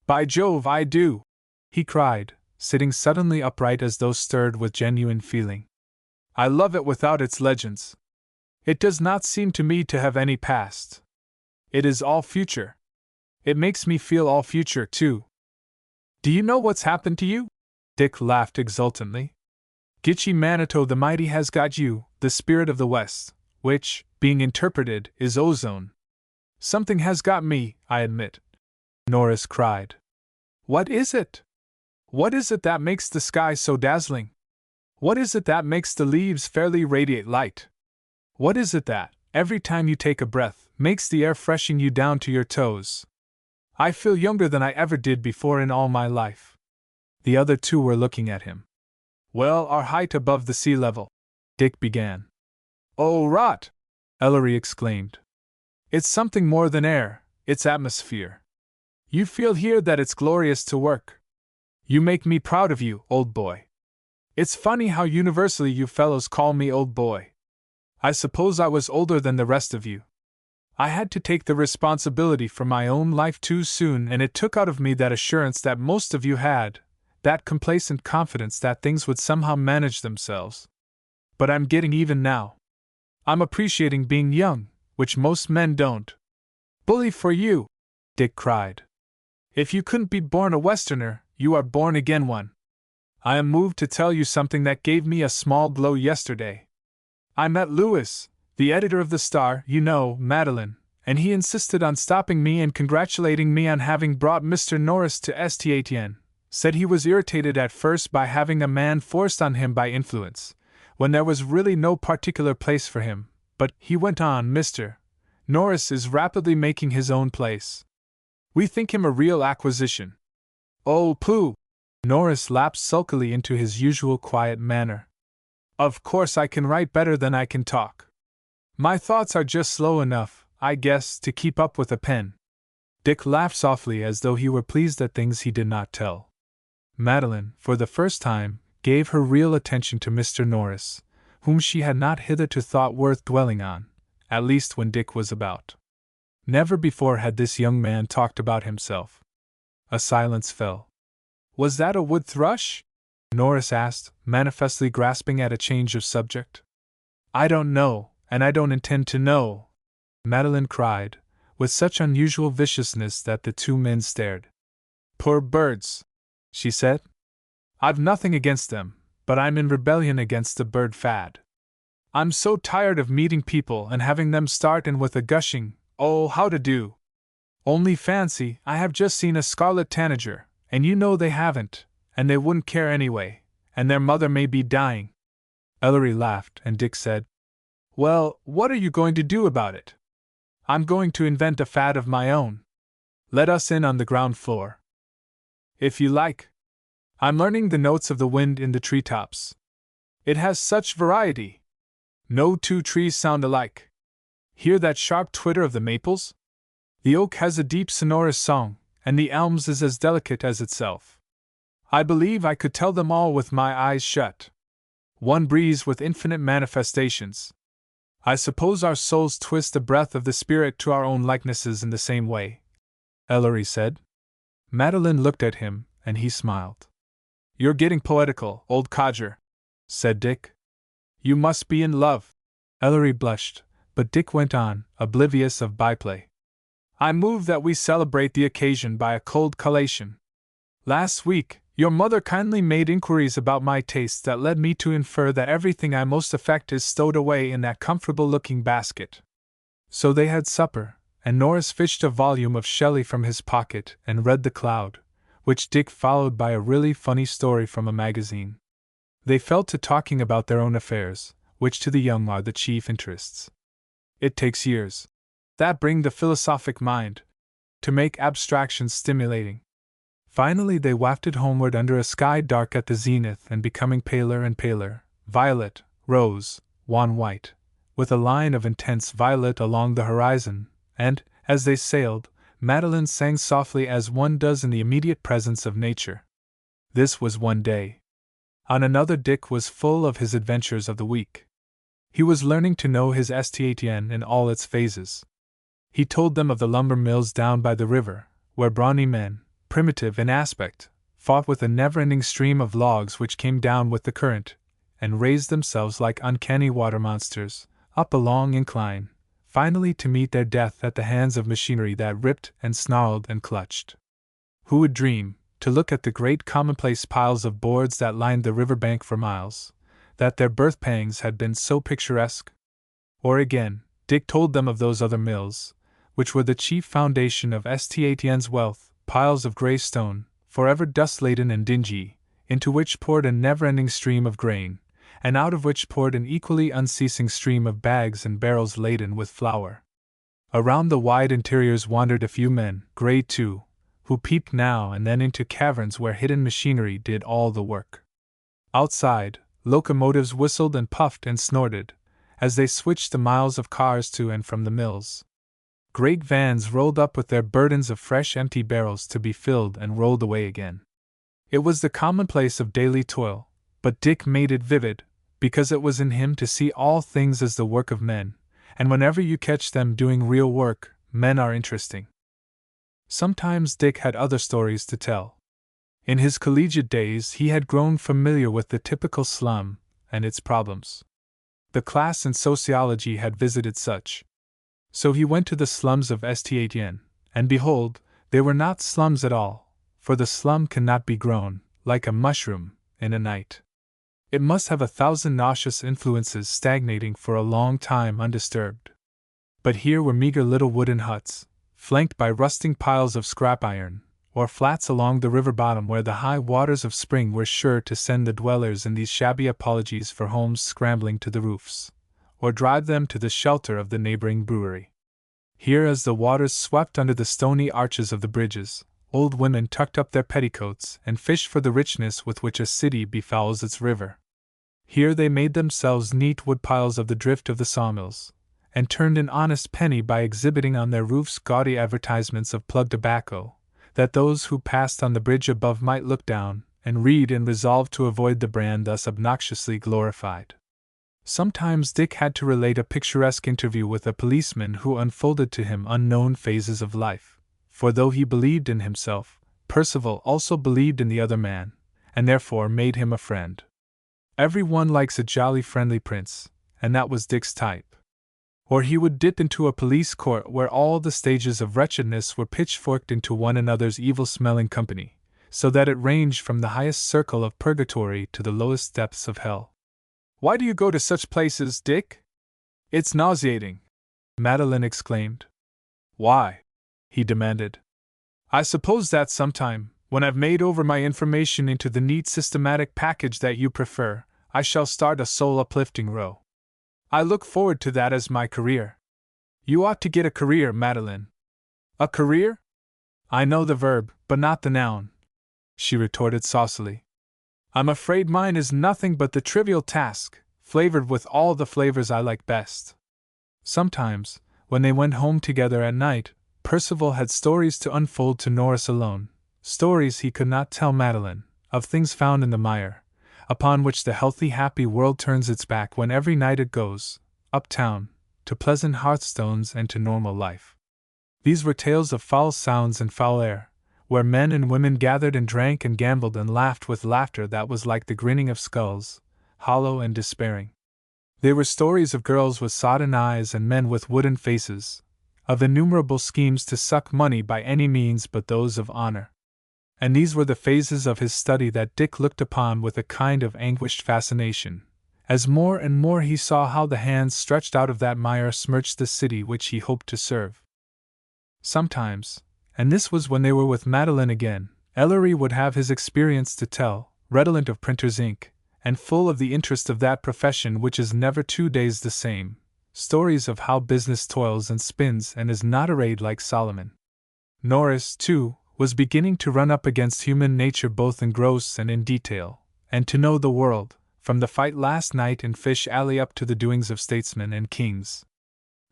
"By Jove, I do!" he cried, sitting suddenly upright as though stirred with genuine feeling. "I love it without its legends. It does not seem to me to have any past. It is all future. It makes me feel all future, too." "Do you know what's happened to you?" Dick laughed exultantly. "Gitche Manito the Mighty has got you, the spirit of the West, which, being interpreted, is ozone." "Something has got me, I admit," Norris cried. "What is it? What is it that makes the sky so dazzling? What is it that makes the leaves fairly radiate light? What is it that, every time you take a breath, makes the air freshen you down to your toes? I feel younger than I ever did before in all my life." The other two were looking at him. "Well, our height above the sea level," Dick began. "Oh, rot!" Ellery exclaimed. "It's something more than air, it's atmosphere. You feel here that it's glorious to work. You make me proud of you, old boy. It's funny how universally you fellows call me old boy. I suppose I was older than the rest of you. I had to take the responsibility for my own life too soon, and it took out of me that assurance that most of you had, that complacent confidence that things would somehow manage themselves. But I'm getting even now. I'm appreciating being young, which most men don't." "Bully for you!" Dick cried. "If you couldn't be born a Westerner, you are born again one. I am moved to tell you something that gave me a small glow yesterday. I met Lewis, the editor of the Star, you know, Madeline, and he insisted on stopping me and congratulating me on having brought Mr. Norris to St. Etienne. Said he was irritated at first by having a man forced on him by influence, when there was really no particular place for him, but, he went on, Mr. Norris is rapidly making his own place. We think him a real acquisition." "Oh, pooh!" Norris lapsed sulkily into his usual quiet manner. "Of course I can write better than I can talk. My thoughts are just slow enough, I guess, to keep up with a pen." Dick laughed softly as though he were pleased at things he did not tell. Madeline, for the first time, gave her real attention to Mr. Norris, whom she had not hitherto thought worth dwelling on, at least when Dick was about. Never before had this young man talked about himself. A silence fell. "Was that a wood thrush?" Norris asked, manifestly grasping at a change of subject. "I don't know, and I don't intend to know," Madeline cried, with such unusual viciousness that the two men stared. "Poor birds," she said. "I've nothing against them, but I'm in rebellion against the bird fad. I'm so tired of meeting people and having them start in with a gushing, 'Oh, how to do?' Only fancy, I have just seen a scarlet tanager, and you know they haven't, and they wouldn't care anyway, and their mother may be dying." Ellery laughed, and Dick said, "Well, what are you going to do about it?" "I'm going to invent a fad of my own." Let us in on the ground floor. If you like. I'm learning the notes of the wind in the treetops. It has such variety. No two trees sound alike. Hear that sharp twitter of the maples? The oak has a deep sonorous song, and the elms is as delicate as itself. I believe I could tell them all with my eyes shut. One breeze with infinite manifestations. I suppose our souls twist the breath of the spirit to our own likenesses in the same way, Ellery said. Madeline looked at him, and he smiled. You're getting poetical, old codger, said Dick. You must be in love. Ellery blushed, but Dick went on, oblivious of byplay. I move that we celebrate the occasion by a cold collation. Last week, your mother kindly made inquiries about my tastes that led me to infer that everything I most affect is stowed away in that comfortable-looking basket. So they had supper, and Norris fished a volume of Shelley from his pocket and read The Cloud, which Dick followed by a really funny story from a magazine. They fell to talking about their own affairs, which to the young are the chief interests. It takes years. That bring the philosophic mind to make abstractions stimulating. Finally they wafted homeward under a sky dark at the zenith and becoming paler and paler, violet, rose, wan white, with a line of intense violet along the horizon, and, as they sailed, Madeline sang softly as one does in the immediate presence of nature. This was one day. On another Dick was full of his adventures of the week. He was learning to know his Etienne in all its phases. He told them of the lumber mills down by the river, where brawny men, primitive in aspect, fought with a never-ending stream of logs which came down with the current, and raised themselves like uncanny water monsters, up a long incline, finally to meet their death at the hands of machinery that ripped and snarled and clutched. Who would dream, to look at the great commonplace piles of boards that lined the river bank for miles, that their birth pangs had been so picturesque? Or again, Dick told them of those other mills, which were the chief foundation of Etienne's wealth, piles of grey stone, forever dust-laden and dingy, into which poured a never-ending stream of grain, and out of which poured an equally unceasing stream of bags and barrels laden with flour. Around the wide interiors wandered a few men, grey too, who peeped now and then into caverns where hidden machinery did all the work. Outside, locomotives whistled and puffed and snorted, as they switched the miles of cars to and from the mills. Great vans rolled up with their burdens of fresh empty barrels to be filled and rolled away again. It was the commonplace of daily toil, but Dick made it vivid, because it was in him to see all things as the work of men, and whenever you catch them doing real work, men are interesting. Sometimes Dick had other stories to tell. In his collegiate days he had grown familiar with the typical slum and its problems. The class in sociology had visited such. So he went to the slums of Etienne, and behold, they were not slums at all, for the slum cannot be grown, like a mushroom, in a night. It must have 1,000 nauseous influences stagnating for a long time undisturbed. But here were meager little wooden huts, flanked by rusting piles of scrap iron, or flats along the river bottom where the high waters of spring were sure to send the dwellers in these shabby apologies for homes scrambling to the roofs, or drive them to the shelter of the neighboring brewery. Here, as the waters swept under the stony arches of the bridges, old women tucked up their petticoats and fished for the richness with which a city befouls its river. Here they made themselves neat woodpiles of the drift of the sawmills, and turned an honest penny by exhibiting on their roofs gaudy advertisements of plug tobacco, that those who passed on the bridge above might look down and read and resolve to avoid the brand thus obnoxiously glorified. Sometimes Dick had to relate a picturesque interview with a policeman who unfolded to him unknown phases of life, for though he believed in himself, Percival also believed in the other man, and therefore made him a friend. Every one likes a jolly friendly prince, and that was Dick's type. Or he would dip into a police court where all the stages of wretchedness were pitchforked into one another's evil-smelling company, so that it ranged from the highest circle of purgatory to the lowest depths of hell. "Why do you go to such places, Dick? It's nauseating," Madeline exclaimed. "Why?" he demanded. "I suppose that sometime, when I've made over my information into the neat systematic package that you prefer, I shall start a soul-uplifting row. I look forward to that as my career." "You ought to get a career, Madeline." "A career? I know the verb, but not the noun, she retorted saucily. I'm afraid mine is nothing but the trivial task, flavored with all the flavors I like best. Sometimes, when they went home together at night, Percival had stories to unfold to Norris alone, stories he could not tell Madeline, of things found in the mire, upon which the healthy, happy world turns its back when every night it goes, uptown, to pleasant hearthstones and to normal life. These were tales of foul sounds and foul air, where men and women gathered and drank and gambled and laughed with laughter that was like the grinning of skulls, hollow and despairing. They were stories of girls with sodden eyes and men with wooden faces, of innumerable schemes to suck money by any means but those of honor. And these were the phases of his study that Dick looked upon with a kind of anguished fascination, as more and more he saw how the hands stretched out of that mire smirched the city which he hoped to serve. Sometimes, and this was when they were with Madeline again, Ellery would have his experience to tell, redolent of printer's ink, and full of the interest of that profession which is never 2 days the same, stories of how business toils and spins and is not arrayed like Solomon. Norris, too, was beginning to run up against human nature both in gross and in detail, and to know the world, from the fight last night in Fish Alley up to the doings of statesmen and kings.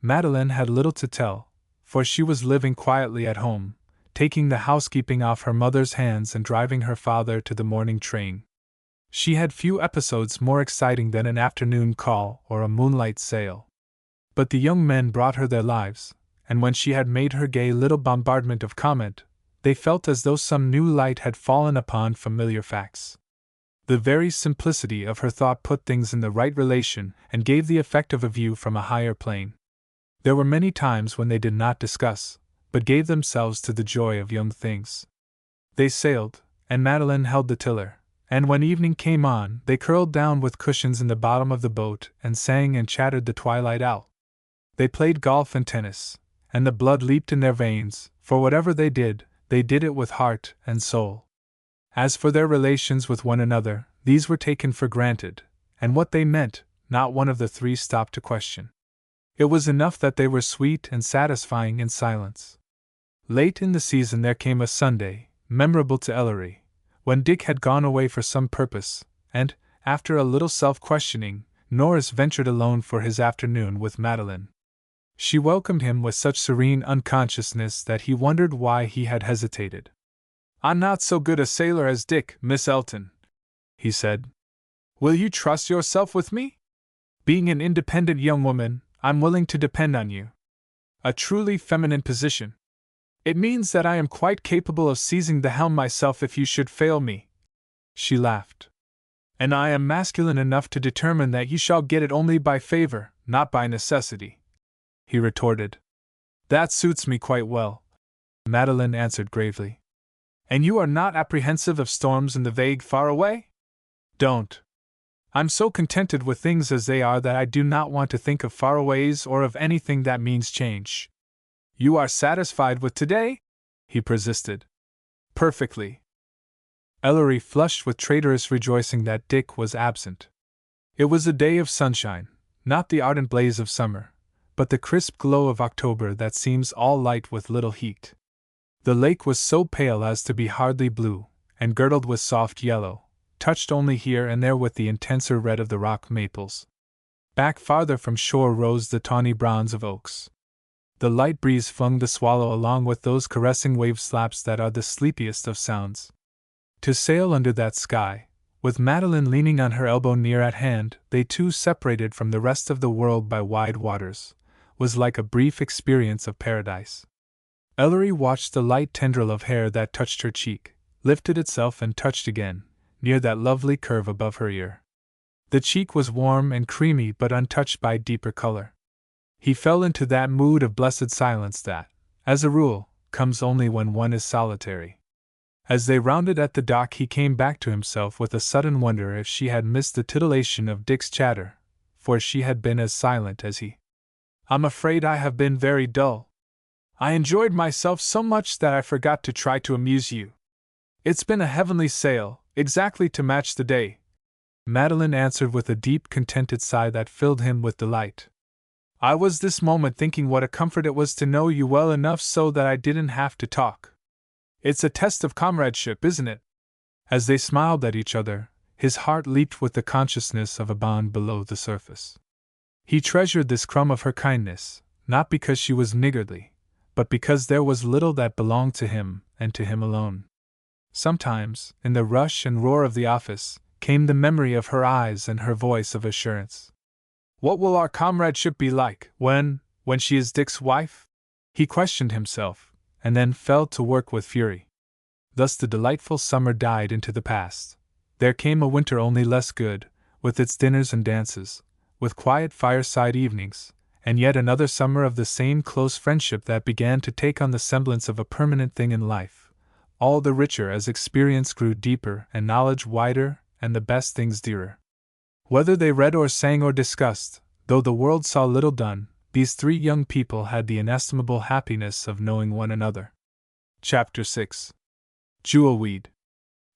Madeline had little to tell, for she was living quietly at home, taking the housekeeping off her mother's hands and driving her father to the morning train. She had few episodes more exciting than an afternoon call or a moonlight sail. But the young men brought her their lives, and when she had made her gay little bombardment of comment, they felt as though some new light had fallen upon familiar facts. The very simplicity of her thought put things in the right relation and gave the effect of a view from a higher plane. There were many times when they did not discuss, but gave themselves to the joy of young things. They sailed, and Madeline held the tiller, and when evening came on, they curled down with cushions in the bottom of the boat and sang and chattered the twilight out. They played golf and tennis, and the blood leaped in their veins, for whatever they did it with heart and soul. As for their relations with one another, these were taken for granted, and what they meant, not one of the three stopped to question. It was enough that they were sweet and satisfying in silence. Late in the season there came a Sunday, memorable to Ellery, when Dick had gone away for some purpose, and, after a little self-questioning, Norris ventured alone for his afternoon with Madeline. She welcomed him with such serene unconsciousness that he wondered why he had hesitated. "I'm not so good a sailor as Dick, Miss Elton," he said. "Will you trust yourself with me? Being an independent young woman, I'm willing to depend on you. A truly feminine position. It means that I am quite capable of seizing the helm myself if you should fail me." She laughed. "And I am masculine enough to determine that you shall get it only by favor, not by necessity," he retorted. "That suits me quite well," Madeline answered gravely. "And you are not apprehensive of storms in the vague far away? Don't. I'm so contented with things as they are that I do not want to think of faraways or of anything that means change." "You are satisfied with today?" he persisted. "Perfectly." Ellery flushed with traitorous rejoicing that Dick was absent. It was a day of sunshine, not the ardent blaze of summer, but the crisp glow of October that seems all light with little heat. The lake was so pale as to be hardly blue, and girdled with soft yellow, touched only here and there with the intenser red of the rock maples. Back farther from shore rose the tawny browns of oaks. The light breeze flung the swallow along with those caressing wave slaps that are the sleepiest of sounds. To sail under that sky, with Madeline leaning on her elbow near at hand, they two separated from the rest of the world by wide waters, was like a brief experience of paradise. Ellery watched the light tendril of hair that touched her cheek, lifted itself and touched again, near that lovely curve above her ear. The cheek was warm and creamy but untouched by deeper color. He fell into that mood of blessed silence that, as a rule, comes only when one is solitary. As they rounded at the dock he came back to himself with a sudden wonder if she had missed the titillation of Dick's chatter, for she had been as silent as he. "I'm afraid I have been very dull. I enjoyed myself so much that I forgot to try to amuse you. It's been a heavenly sail, exactly to match the day," Madeline answered with a deep contented sigh that filled him with delight. "I was this moment thinking what a comfort it was to know you well enough so that I didn't have to talk. It's a test of comradeship, isn't it? As they smiled at each other, his heart leaped with the consciousness of a bond below the surface. He treasured this crumb of her kindness, not because she was niggardly, but because there was little that belonged to him, and to him alone. Sometimes, in the rush and roar of the office, came the memory of her eyes and her voice of assurance. What will our comradeship be like when she is Dick's wife? He questioned himself, and then fell to work with fury. Thus the delightful summer died into the past. There came a winter only less good, with its dinners and dances, with quiet fireside evenings, and yet another summer of the same close friendship that began to take on the semblance of a permanent thing in life, all the richer as experience grew deeper and knowledge wider and the best things dearer. Whether they read or sang or discussed, though the world saw little done, these three young people had the inestimable happiness of knowing one another. Chapter 6. Jewelweed.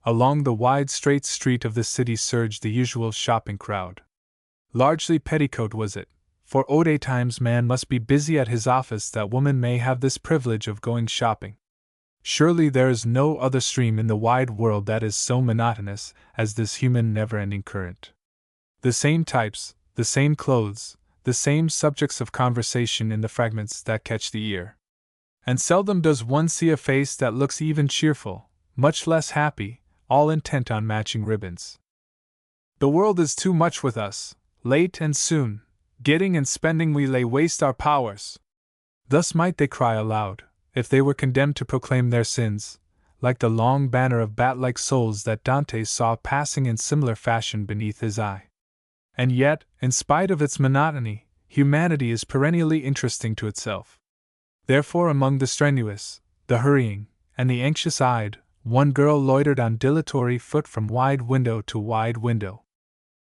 Along the wide straight street of the city surged the usual shopping crowd. Largely petticoat was it, for ode times man must be busy at his office that woman may have this privilege of going shopping. Surely there is no other stream in the wide world that is so monotonous as this human never-ending current. The same types, the same clothes, the same subjects of conversation in the fragments that catch the ear. And seldom does one see a face that looks even cheerful, much less happy, all intent on matching ribbons. The world is too much with us, late and soon, getting and spending we lay waste our powers. Thus might they cry aloud, if they were condemned to proclaim their sins, like the long banner of bat-like souls that Dante saw passing in similar fashion beneath his eye. And yet, in spite of its monotony, humanity is perennially interesting to itself. Therefore, among the strenuous, the hurrying, and the anxious-eyed, one girl loitered on dilatory foot from wide window to wide window.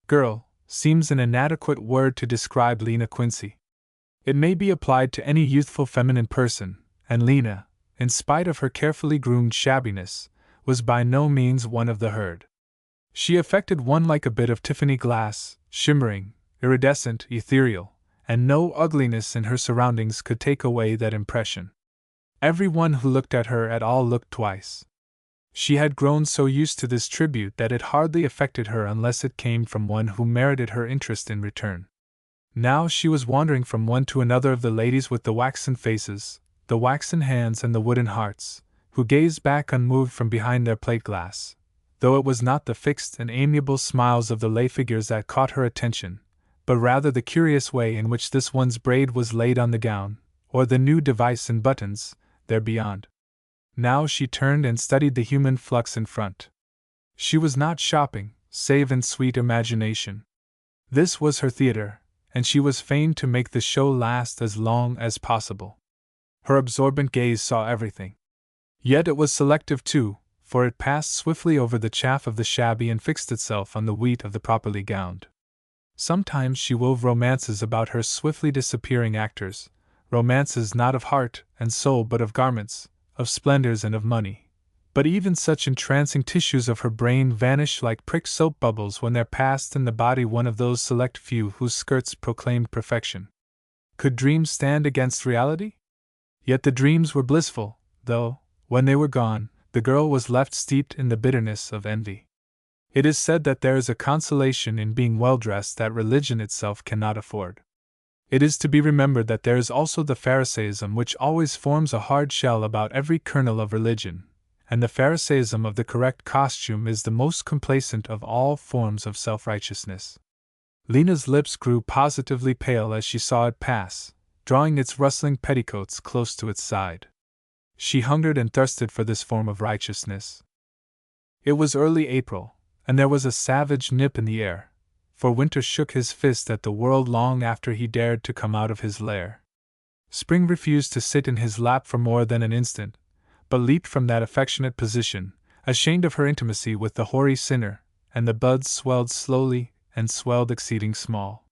Girl seems an inadequate word to describe Lena Quincy. It may be applied to any youthful feminine person, and Lena, in spite of her carefully groomed shabbiness, was by no means one of the herd. She affected one like a bit of Tiffany glass, shimmering, iridescent, ethereal, and no ugliness in her surroundings could take away that impression. Every one who looked at her at all looked twice. She had grown so used to this tribute that it hardly affected her unless it came from one who merited her interest in return. Now she was wandering from one to another of the ladies with the waxen faces, the waxen hands and the wooden hearts, who gazed back unmoved from behind their plate glass, though it was not the fixed and amiable smiles of the lay figures that caught her attention, but rather the curious way in which this one's braid was laid on the gown, or the new device in buttons, there beyond. Now she turned and studied the human flux in front. She was not shopping, save in sweet imagination. This was her theater, and she was fain to make the show last as long as possible. Her absorbent gaze saw everything. Yet it was selective too, for it passed swiftly over the chaff of the shabby and fixed itself on the wheat of the properly gowned. Sometimes she wove romances about her swiftly disappearing actors, romances not of heart and soul but of garments, of splendors and of money. But even such entrancing tissues of her brain vanished like pricked soap bubbles when there passed in the body one of those select few whose skirts proclaimed perfection. Could dreams stand against reality? Yet the dreams were blissful, though, when they were gone, the girl was left steeped in the bitterness of envy. It is said that there is a consolation in being well-dressed that religion itself cannot afford. It is to be remembered that there is also the Pharisaism which always forms a hard shell about every kernel of religion, and the Pharisaism of the correct costume is the most complacent of all forms of self-righteousness. Lena's lips grew positively pale as she saw it pass, drawing its rustling petticoats close to its side. She hungered and thirsted for this form of righteousness. It was early April, and there was a savage nip in the air, for Winter shook his fist at the world long after he dared to come out of his lair. Spring refused to sit in his lap for more than an instant, but leaped from that affectionate position, ashamed of her intimacy with the hoary sinner, and the buds swelled slowly and swelled exceeding small.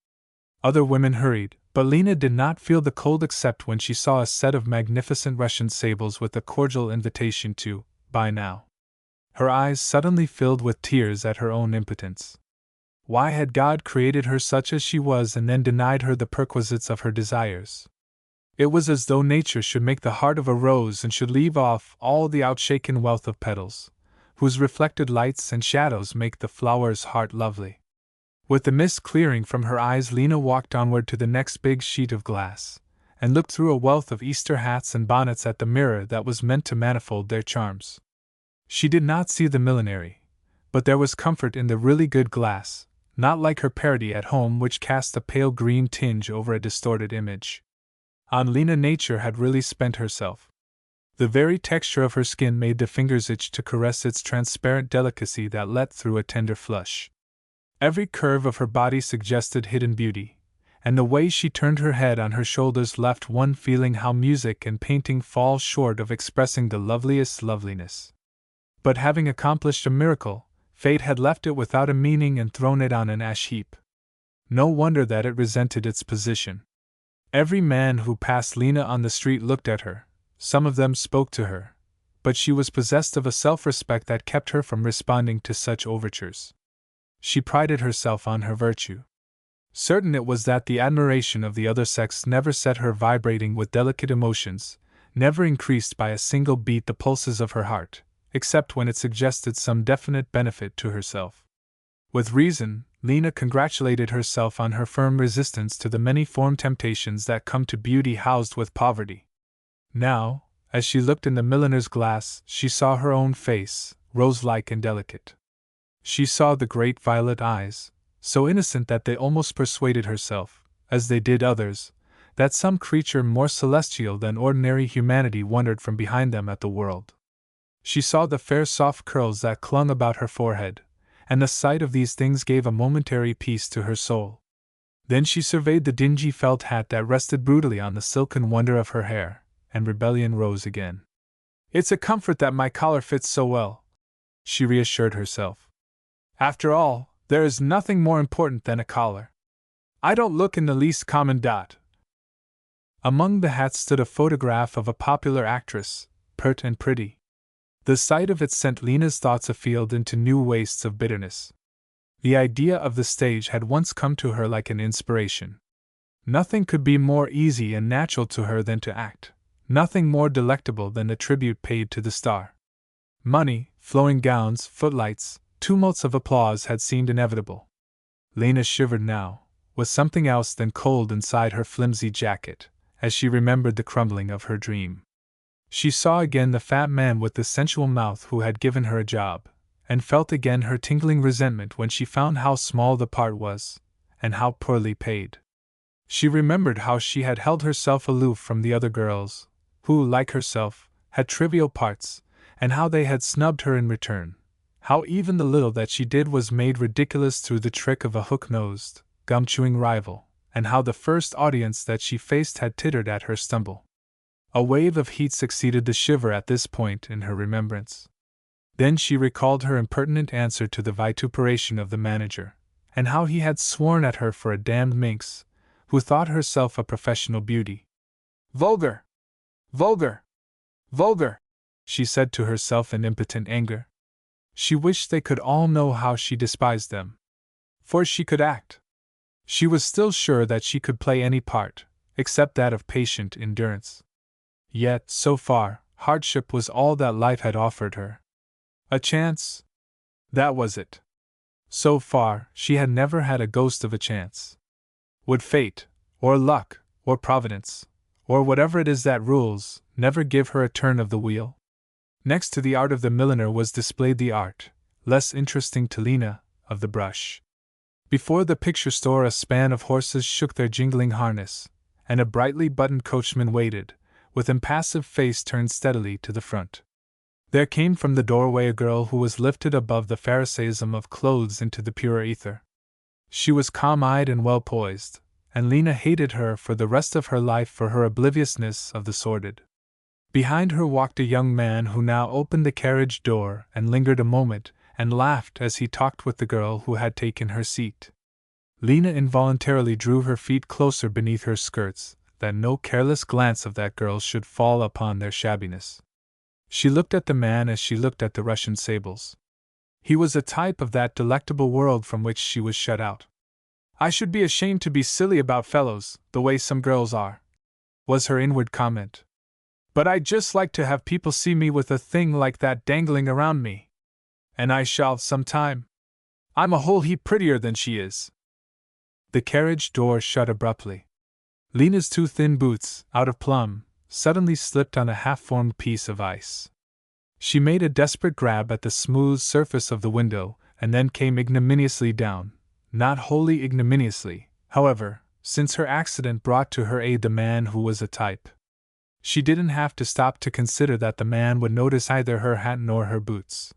Other women hurried, but Lena did not feel the cold except when she saw a set of magnificent Russian sables with a cordial invitation to buy now. Her eyes suddenly filled with tears at her own impotence. Why had God created her such as she was and then denied her the perquisites of her desires? It was as though nature should make the heart of a rose and should leave off all the outshaken wealth of petals, whose reflected lights and shadows make the flower's heart lovely. With the mist clearing from her eyes, Lena walked onward to the next big sheet of glass, and looked through a wealth of Easter hats and bonnets at the mirror that was meant to manifold their charms. She did not see the millinery, but there was comfort in the really good glass, not like her parody at home which cast a pale green tinge over a distorted image. On Lena nature had really spent herself. The very texture of her skin made the fingers itch to caress its transparent delicacy that let through a tender flush. Every curve of her body suggested hidden beauty, and the way she turned her head on her shoulders left one feeling how music and painting fall short of expressing the loveliest loveliness. But having accomplished a miracle, fate had left it without a meaning and thrown it on an ash heap. No wonder that it resented its position. Every man who passed Lena on the street looked at her, some of them spoke to her, but she was possessed of a self-respect that kept her from responding to such overtures. She prided herself on her virtue. Certain it was that the admiration of the other sex never set her vibrating with delicate emotions, never increased by a single beat the pulses of her heart, except when it suggested some definite benefit to herself. With reason, Lena congratulated herself on her firm resistance to the many-formed temptations that come to beauty housed with poverty. Now, as she looked in the milliner's glass, she saw her own face, rose-like and delicate. She saw the great violet eyes, so innocent that they almost persuaded herself, as they did others, that some creature more celestial than ordinary humanity wondered from behind them at the world. She saw the fair soft curls that clung about her forehead, and the sight of these things gave a momentary peace to her soul. Then she surveyed the dingy felt hat that rested brutally on the silken wonder of her hair, and rebellion rose again. "It's a comfort that my collar fits so well," she reassured herself. "After all, there is nothing more important than a collar. I don't look in the least common dot." Among the hats stood a photograph of a popular actress, pert and pretty. The sight of it sent Lena's thoughts afield into new wastes of bitterness. The idea of the stage had once come to her like an inspiration. Nothing could be more easy and natural to her than to act, nothing more delectable than the tribute paid to the star. Money, flowing gowns, footlights, tumults of applause had seemed inevitable. Lena shivered now, with something else than cold inside her flimsy jacket, as she remembered the crumbling of her dream. She saw again the fat man with the sensual mouth who had given her a job, and felt again her tingling resentment when she found how small the part was, and how poorly paid. She remembered how she had held herself aloof from the other girls, who, like herself, had trivial parts, and how they had snubbed her in return, how even the little that she did was made ridiculous through the trick of a hook-nosed, gum-chewing rival, and how the first audience that she faced had tittered at her stumble. A wave of heat succeeded the shiver at this point in her remembrance. Then she recalled her impertinent answer to the vituperation of the manager, and how he had sworn at her for a damned minx, who thought herself a professional beauty. "Vulgar! Vulgar! Vulgar!" she said to herself in impotent anger. She wished they could all know how she despised them. For she could act. She was still sure that she could play any part, except that of patient endurance. Yet, so far, hardship was all that life had offered her. A chance? That was it. So far, she had never had a ghost of a chance. Would fate, or luck, or providence, or whatever it is that rules, never give her a turn of the wheel? Next to the art of the milliner was displayed the art, less interesting to Lena, of the brush. Before the picture store a span of horses shook their jingling harness, and a brightly buttoned coachman waited, with impassive face turned steadily to the front. There came from the doorway a girl who was lifted above the pharisaism of clothes into the purer ether. She was calm-eyed and well-poised, and Lena hated her for the rest of her life for her obliviousness of the sordid. Behind her walked a young man who now opened the carriage door and lingered a moment and laughed as he talked with the girl who had taken her seat. Lena involuntarily drew her feet closer beneath her skirts, that no careless glance of that girl should fall upon their shabbiness. She looked at the man as she looked at the Russian sables. He was a type of that delectable world from which she was shut out. "I should be ashamed to be silly about fellows, the way some girls are," was her inward comment. But I'd just like to have people see me with a thing like that dangling around me. And I shall sometime. I'm a whole heap prettier than she is. The carriage door shut abruptly. Lena's two thin boots, out of plumb, suddenly slipped on a half-formed piece of ice. She made a desperate grab at the smooth surface of the window, and then came ignominiously down. Not wholly ignominiously, however, since her accident brought to her aid the man who was a type. She didn't have to stop to consider that the man would notice either her hat nor her boots.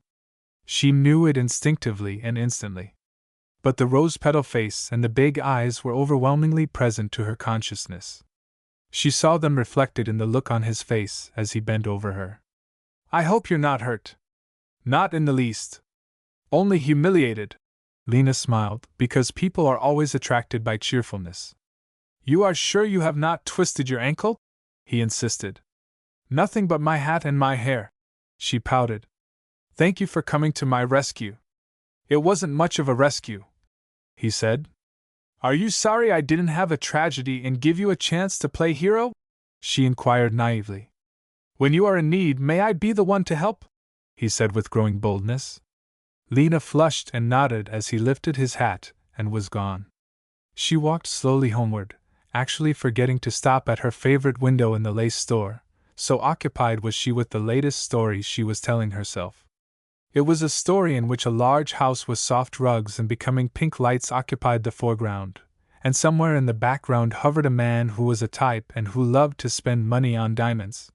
She knew it instinctively and instantly. But the rose-petal face and the big eyes were overwhelmingly present to her consciousness. She saw them reflected in the look on his face as he bent over her. I hope you're not hurt. Not in the least. Only humiliated. Lena smiled, because people are always attracted by cheerfulness. You are sure you have not twisted your ankle? He insisted. Nothing but my hat and my hair. She pouted. Thank you for coming to my rescue. It wasn't much of a rescue, he said. Are you sorry I didn't have a tragedy and give you a chance to play hero? She inquired naively. When you are in need, may I be the one to help? He said with growing boldness. Lena flushed and nodded as he lifted his hat and was gone. She walked slowly homeward, actually forgetting to stop at her favorite window in the lace store, so occupied was she with the latest story she was telling herself. It was a story in which a large house with soft rugs and becoming pink lights occupied the foreground, and somewhere in the background hovered a man who was a type and who loved to spend money on diamonds.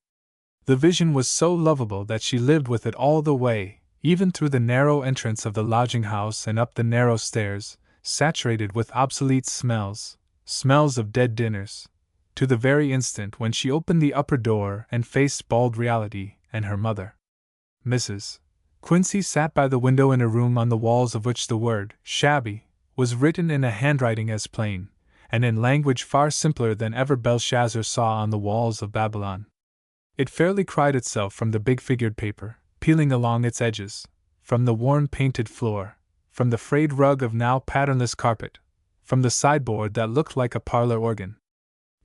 The vision was so lovable that she lived with it all the way, even through the narrow entrance of the lodging house and up the narrow stairs, saturated with obsolete smells of dead dinners, to the very instant when she opened the upper door and faced bald reality and her mother. Mrs. Quincy sat by the window in a room on the walls of which the word shabby was written in a handwriting as plain, and in language far simpler than ever Belshazzar saw on the walls of Babylon. It fairly cried itself from the big-figured paper, peeling along its edges, from the worn painted floor, from the frayed rug of now patternless carpet, from the sideboard that looked like a parlor organ.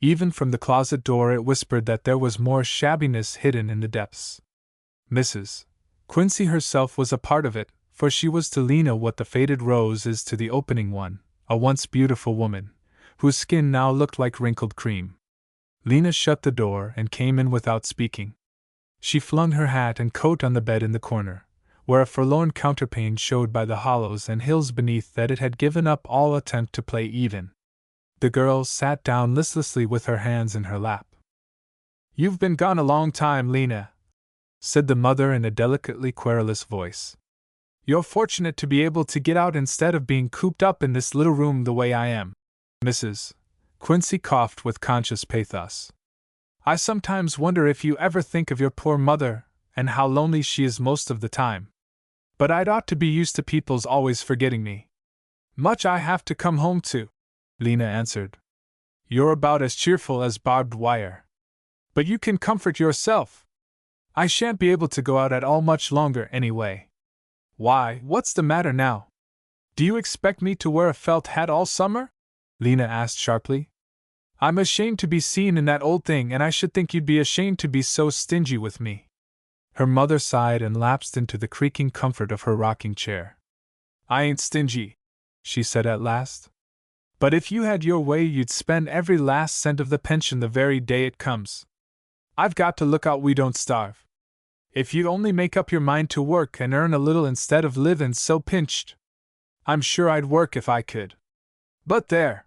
Even from the closet door it whispered that there was more shabbiness hidden in the depths. Mrs. Quincy herself was a part of it, for she was to Lena what the faded rose is to the opening one, a once beautiful woman, whose skin now looked like wrinkled cream. Lena shut the door and came in without speaking. She flung her hat and coat on the bed in the corner, where a forlorn counterpane showed by the hollows and hills beneath that it had given up all attempt to play even. The girl sat down listlessly with her hands in her lap. You've been gone a long time, Lena, said the mother in a delicately querulous voice. You're fortunate to be able to get out instead of being cooped up in this little room the way I am. Mrs. Quincy coughed with conscious pathos. I sometimes wonder if you ever think of your poor mother, and how lonely she is most of the time. But I'd ought to be used to people's always forgetting me. Much I have to come home to, Lena answered. You're about as cheerful as barbed wire. But you can comfort yourself. I shan't be able to go out at all much longer anyway. Why, what's the matter now? Do you expect me to wear a felt hat all summer? Lena asked sharply. I'm ashamed to be seen in that old thing, and I should think you'd be ashamed to be so stingy with me. Her mother sighed and lapsed into the creaking comfort of her rocking chair. I ain't stingy, she said at last. But if you had your way, you'd spend every last cent of the pension the very day it comes. I've got to look out we don't starve. If you'd only make up your mind to work and earn a little instead of livin' so pinched, I'm sure I'd work if I could. But there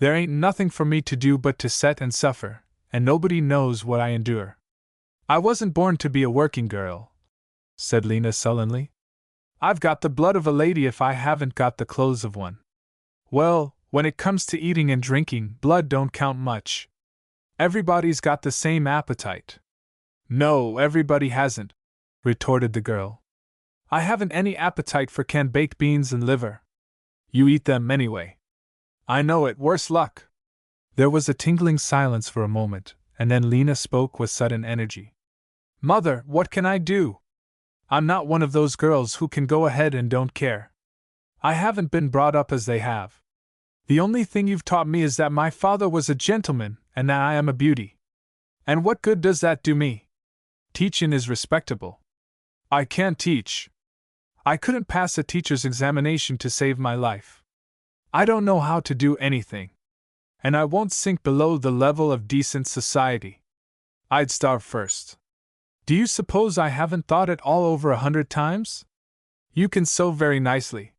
ain't nothing for me to do but to set and suffer, and nobody knows what I endure. I wasn't born to be a working girl, said Lena sullenly. I've got the blood of a lady if I haven't got the clothes of one. Well, when it comes to eating and drinking, blood don't count much. Everybody's got the same appetite. No, everybody hasn't, retorted the girl. I haven't any appetite for canned baked beans and liver. You eat them anyway. I know it, worse luck. There was a tingling silence for a moment, and then Lena spoke with sudden energy. Mother, what can I do? I'm not one of those girls who can go ahead and don't care. I haven't been brought up as they have. The only thing you've taught me is that my father was a gentleman and that I am a beauty. And what good does that do me? Teachin' is respectable. I can't teach. I couldn't pass a teacher's examination to save my life. I don't know how to do anything. And I won't sink below the level of decent society. I'd starve first. Do you suppose I haven't thought it all over 100 times? You can sew very nicely.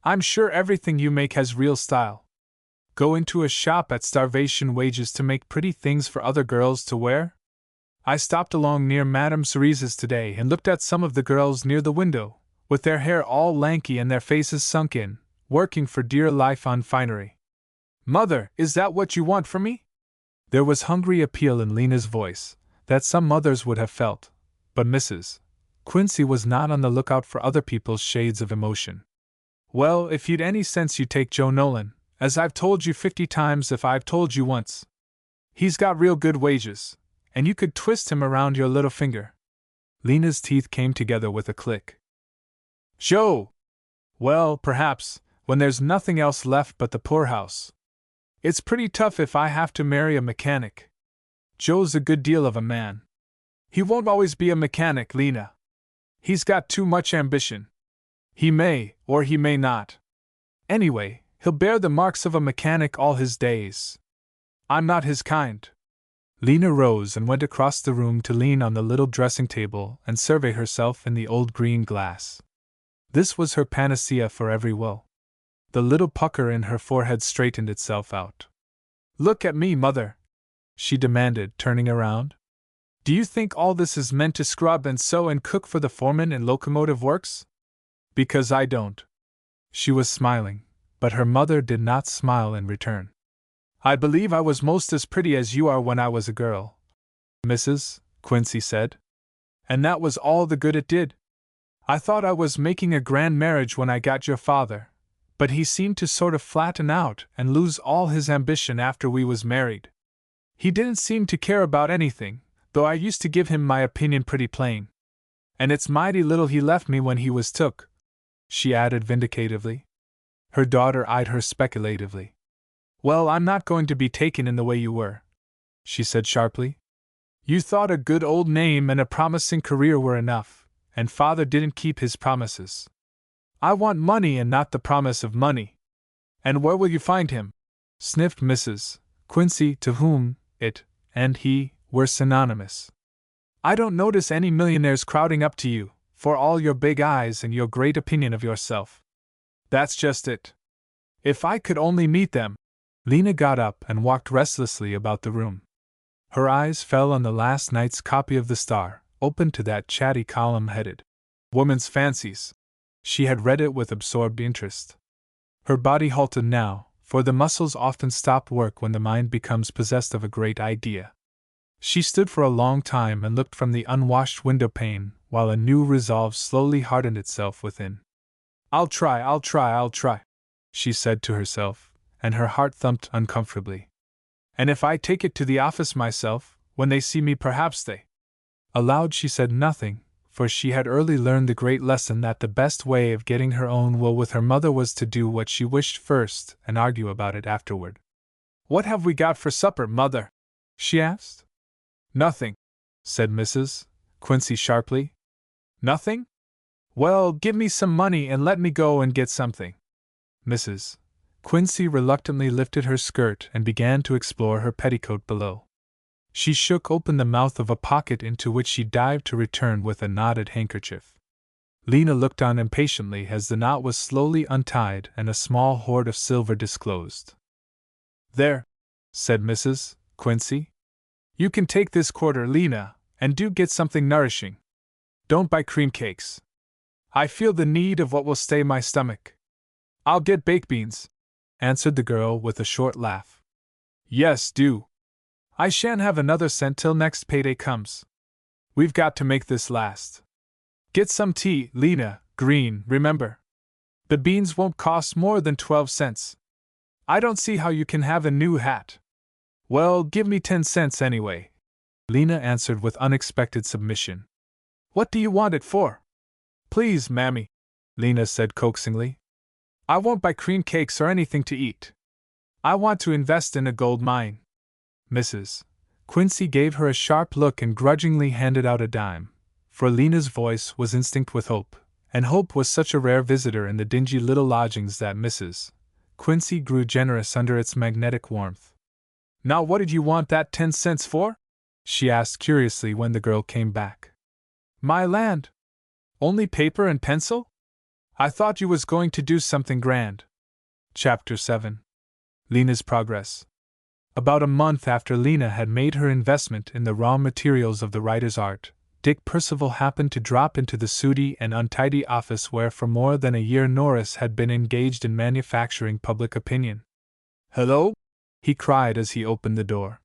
I'm sure everything you make has real style. Go into a shop at starvation wages to make pretty things for other girls to wear? I stopped along near Madame Cerise's today and looked at some of the girls near the window, with their hair all lanky and their faces sunk in, working for dear life on finery. Mother, is that what you want from me? There was hungry appeal in Lena's voice, that some mothers would have felt, but Mrs. Quincy was not on the lookout for other people's shades of emotion. Well, if you'd any sense you'd take Joe Nolan, as I've told you 50 times if I've told you once. He's got real good wages, and you could twist him around your little finger. Lena's teeth came together with a click. Joe! Well, perhaps, when there's nothing else left but the poorhouse. It's pretty tough if I have to marry a mechanic. Joe's a good deal of a man. He won't always be a mechanic, Lena. He's got too much ambition. He may, or he may not. Anyway, he'll bear the marks of a mechanic all his days. I'm not his kind. Lena rose and went across the room to lean on the little dressing table and survey herself in the old green glass. This was her panacea for every woe. The little pucker in her forehead straightened itself out. Look at me, Mother, she demanded, turning around. Do you think all this is meant to scrub and sew and cook for the foreman in locomotive works? Because I don't. She was smiling, but her mother did not smile in return. I believe I was most as pretty as you are when I was a girl, Mrs. Quincy said. And that was all the good it did. I thought I was making a grand marriage when I got your father, but he seemed to sort of flatten out and lose all his ambition after we was married. He didn't seem to care about anything, though I used to give him my opinion pretty plain. And it's mighty little he left me when he was took, she added vindicatively. Her daughter eyed her speculatively. Well, I'm not going to be taken in the way you were, she said sharply. You thought a good old name and a promising career were enough, and father didn't keep his promises. I want money and not the promise of money. And where will you find him? Sniffed Mrs. Quincy, to whom it and he were synonymous. I don't notice any millionaires crowding up to you, for all your big eyes and your great opinion of yourself. That's just it. If I could only meet them. Lena got up and walked restlessly about the room. Her eyes fell on the last night's copy of the Star, open to that chatty column headed Woman's Fancies. She had read it with absorbed interest. Her body halted now, for the muscles often stop work when the mind becomes possessed of a great idea. She stood for a long time and looked from the unwashed window pane, while a new resolve slowly hardened itself within. I'll try, she said to herself, and her heart thumped uncomfortably. And if I take it to the office myself, when they see me perhaps they… Aloud she said nothing, for she had early learned the great lesson that the best way of getting her own will with her mother was to do what she wished first and argue about it afterward. What have we got for supper, Mother? She asked. Nothing, said Mrs. Quincy sharply. Nothing? Well, give me some money and let me go and get something. Mrs. Quincy reluctantly lifted her skirt and began to explore her petticoat below. She shook open the mouth of a pocket into which she dived to return with a knotted handkerchief. Lena looked on impatiently as the knot was slowly untied and a small hoard of silver disclosed. There, said Mrs. Quincy. You can take this quarter, Lena, and do get something nourishing. Don't buy cream cakes. I feel the need of what will stay my stomach. I'll get baked beans, answered the girl with a short laugh. Yes, do. I shan't have another cent till next payday comes. We've got to make this last. Get some tea, Lena, green, remember. The beans won't cost more than 12 cents. I don't see how you can have a new hat. Well, give me 10 cents anyway, Lena answered with unexpected submission. What do you want it for? Please, Mammy, Lena said coaxingly. I won't buy cream cakes or anything to eat. I want to invest in a gold mine. Mrs. Quincy gave her a sharp look and grudgingly handed out a dime, for Lena's voice was instinct with hope, and hope was such a rare visitor in the dingy little lodgings that Mrs. Quincy grew generous under its magnetic warmth. "Now what did you want that 10 cents for?" she asked curiously when the girl came back. "My land. Only paper and pencil? I thought you was going to do something grand." Chapter 7. Lena's Progress. About a month after Lena had made her investment in the raw materials of the writer's art, Dick Percival happened to drop into the sooty and untidy office where for more than a year Norris had been engaged in manufacturing public opinion. "Hello?" he cried as he opened the door.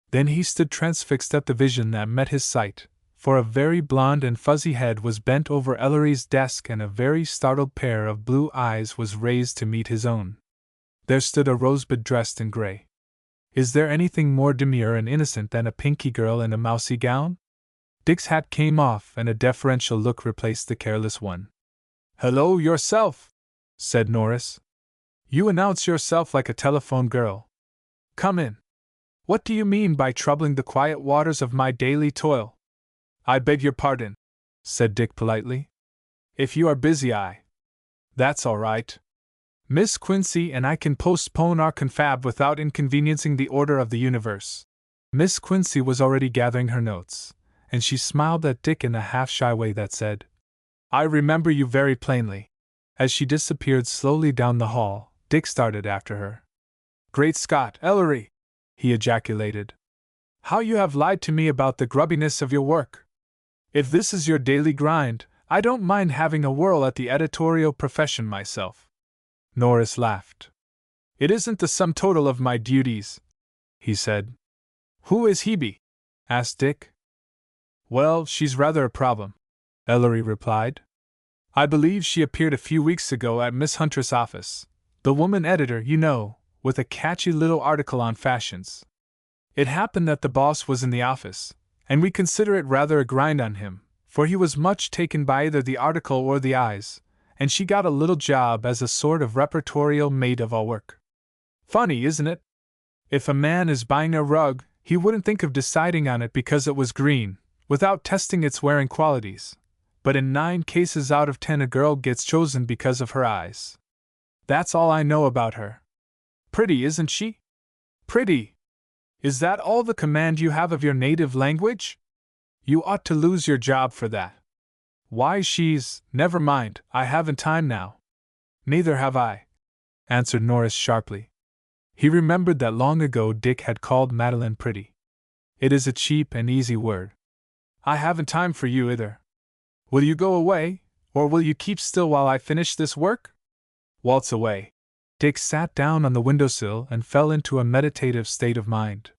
Then he stood transfixed at the vision that met his sight, for a very blond and fuzzy head was bent over Ellery's desk and a very startled pair of blue eyes was raised to meet his own. There stood a rosebud dressed in gray. Is there anything more demure and innocent than a pinky girl in a mousy gown? Dick's hat came off and a deferential look replaced the careless one. "Hello yourself," said Norris. "You announce yourself like a telephone girl. Come in. What do you mean by troubling the quiet waters of my daily toil?" "I beg your pardon," said Dick politely. "If you are busy, That's all right. Miss Quincy and I can postpone our confab without inconveniencing the order of the universe." Miss Quincy was already gathering her notes, and she smiled at Dick in a half-shy way that said, "I remember you very plainly." As she disappeared slowly down the hall, Dick started after her. "Great Scott, Ellery!" he ejaculated. "How you have lied to me about the grubbiness of your work! If this is your daily grind, I don't mind having a whirl at the editorial profession myself." Norris laughed. "It isn't the sum total of my duties," he said. "Who is Hebe?" asked Dick. "Well, she's rather a problem," Ellery replied. "I believe she appeared a few weeks ago at Miss Hunter's office, the woman editor, you know, with a catchy little article on fashions. It happened that the boss was in the office, and we consider it rather a grind on him, for he was much taken by either the article or the eyes, and she got a little job as a sort of repertorial maid of all work. Funny, isn't it? If a man is buying a rug, he wouldn't think of deciding on it because it was green, without testing its wearing qualities, but in 9 cases out of 10 a girl gets chosen because of her eyes. That's all I know about her. Pretty, isn't she? Pretty! Is that all the command you have of your native language? You ought to lose your job for that. Why, never mind, I haven't time now." "Neither have I," answered Norris sharply. He remembered that long ago Dick had called Madeline pretty. It is a cheap and easy word. "I haven't time for you either. Will you go away, or will you keep still while I finish this work?" "Waltz away." Dick sat down on the windowsill and fell into a meditative state of mind.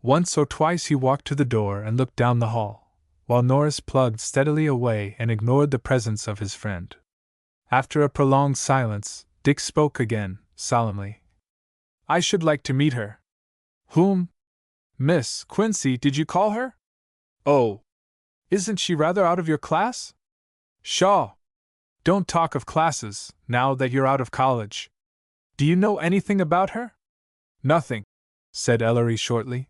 Once or twice he walked to the door and looked down the hall, while Norris plugged steadily away and ignored the presence of his friend. After a prolonged silence, Dick spoke again, solemnly. "I should like to meet her." "Whom? Miss Quincy, did you call her? Oh! Isn't she rather out of your class?" "Pshaw! Don't talk of classes, now that you're out of college. Do you know anything about her?" "Nothing," said Ellery shortly.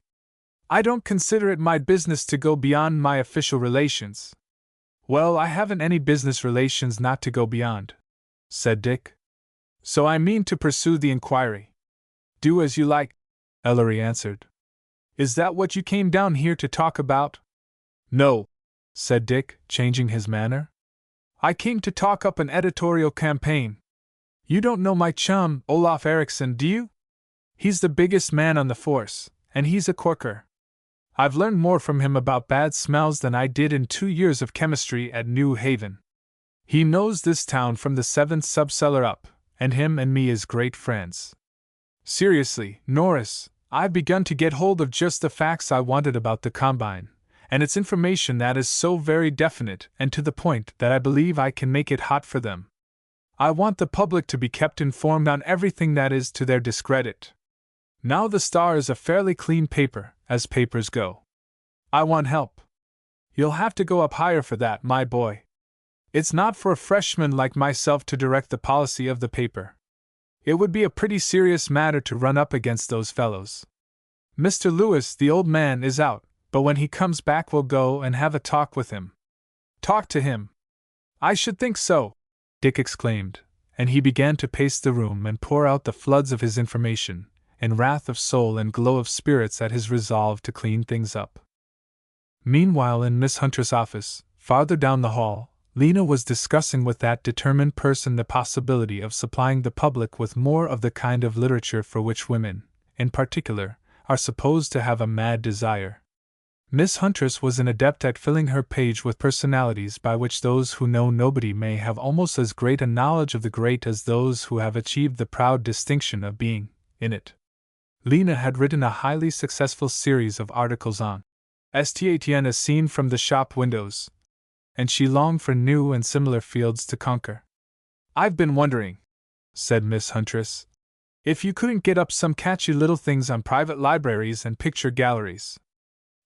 "I don't consider it my business to go beyond my official relations." "Well, I haven't any business relations not to go beyond," said Dick. "So I mean to pursue the inquiry." "Do as you like," Ellery answered. "Is that what you came down here to talk about?" "No," said Dick, changing his manner. "I came to talk up an editorial campaign. You don't know my chum, Olaf Eriksson, do you? He's the biggest man on the force, and he's a corker. I've learned more from him about bad smells than I did in 2 years of chemistry at New Haven. He knows this town from the 7th subcellar up, and him and me is great friends. Seriously, Norris, I've begun to get hold of just the facts I wanted about the Combine, and it's information that is so very definite and to the point that I believe I can make it hot for them. I want the public to be kept informed on everything that is to their discredit. Now the Star is a fairly clean paper, as papers go. I want help. You'll have to go up higher for that, my boy. It's not for a freshman like myself to direct the policy of the paper. It would be a pretty serious matter to run up against those fellows. Mr. Lewis, the old man, is out, but when he comes back we'll go and have a talk with him. Talk to him? I should think so, Dick exclaimed, and he began to pace the room and pour out the floods of his information, in wrath of soul and glow of spirits at his resolve to clean things up. Meanwhile, in Miss Hunter's office, farther down the hall, Lena was discussing with that determined person the possibility of supplying the public with more of the kind of literature for which women, in particular, are supposed to have a mad desire. Miss Huntress was an adept at filling her page with personalities by which those who know nobody may have almost as great a knowledge of the great as those who have achieved the proud distinction of being in it. Lena had written a highly successful series of articles on Statien as seen from the shop windows, and she longed for new and similar fields to conquer. I've been wondering, said Miss Huntress, if you couldn't get up some catchy little things on private libraries and picture galleries.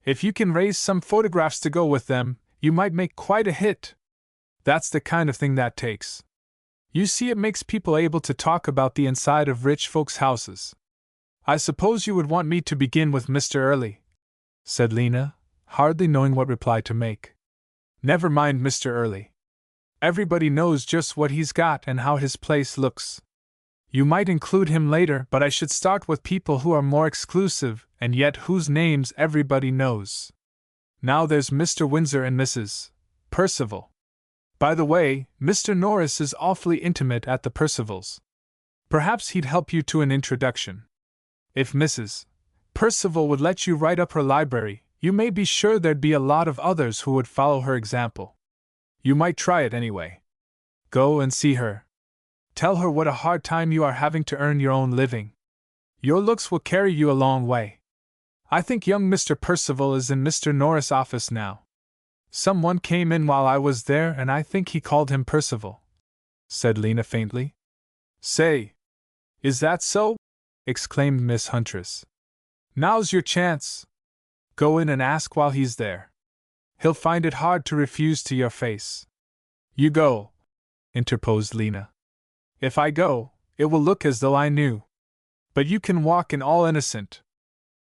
If you can raise some photographs to go with them, you might make quite a hit. That's the kind of thing that takes. You see, it makes people able to talk about the inside of rich folks' houses. I suppose you would want me to begin with Mr. Early, said Lena, hardly knowing what reply to make. Never mind Mr. Early. Everybody knows just what he's got and how his place looks. You might include him later, but I should start with people who are more exclusive, and yet whose names everybody knows. Now there's Mr. Windsor and Mrs. Percival. By the way, Mr. Norris is awfully intimate at the Percivals. Perhaps he'd help you to an introduction. If Mrs. Percival would let you write up her library, you may be sure there'd be a lot of others who would follow her example. You might try it anyway. Go and see her. Tell her what a hard time you are having to earn your own living. Your looks will carry you a long way. I think young Mr. Percival is in Mr. Norris' office now. Someone came in while I was there and I think he called him Percival, said Lena faintly. Say, is that so? Exclaimed Miss Huntress. Now's your chance. Go in and ask while he's there. He'll find it hard to refuse to your face. You go, interposed Lena. If I go, it will look as though I knew. But you can walk in all innocent.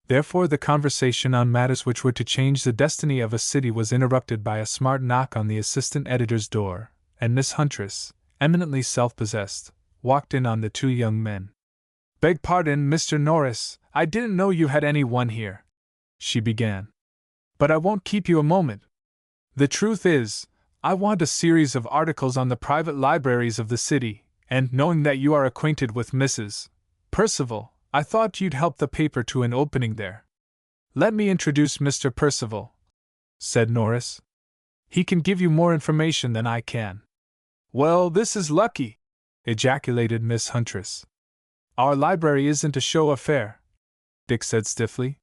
Therefore the conversation on matters which were to change the destiny of a city was interrupted by a smart knock on the assistant editor's door, and Miss Huntress, eminently self-possessed, walked in on the two young men. Beg pardon, Mr. Norris, I didn't know you had anyone here, she began. But I won't keep you a moment. The truth is, I want a series of articles on the private libraries of the city, and knowing that you are acquainted with Mrs. Percival, I thought you'd help the paper to an opening there. Let me introduce Mr. Percival, said Norris. He can give you more information than I can. Well, this is lucky, ejaculated Miss Huntress. Our library isn't a show affair, Dick said stiffly.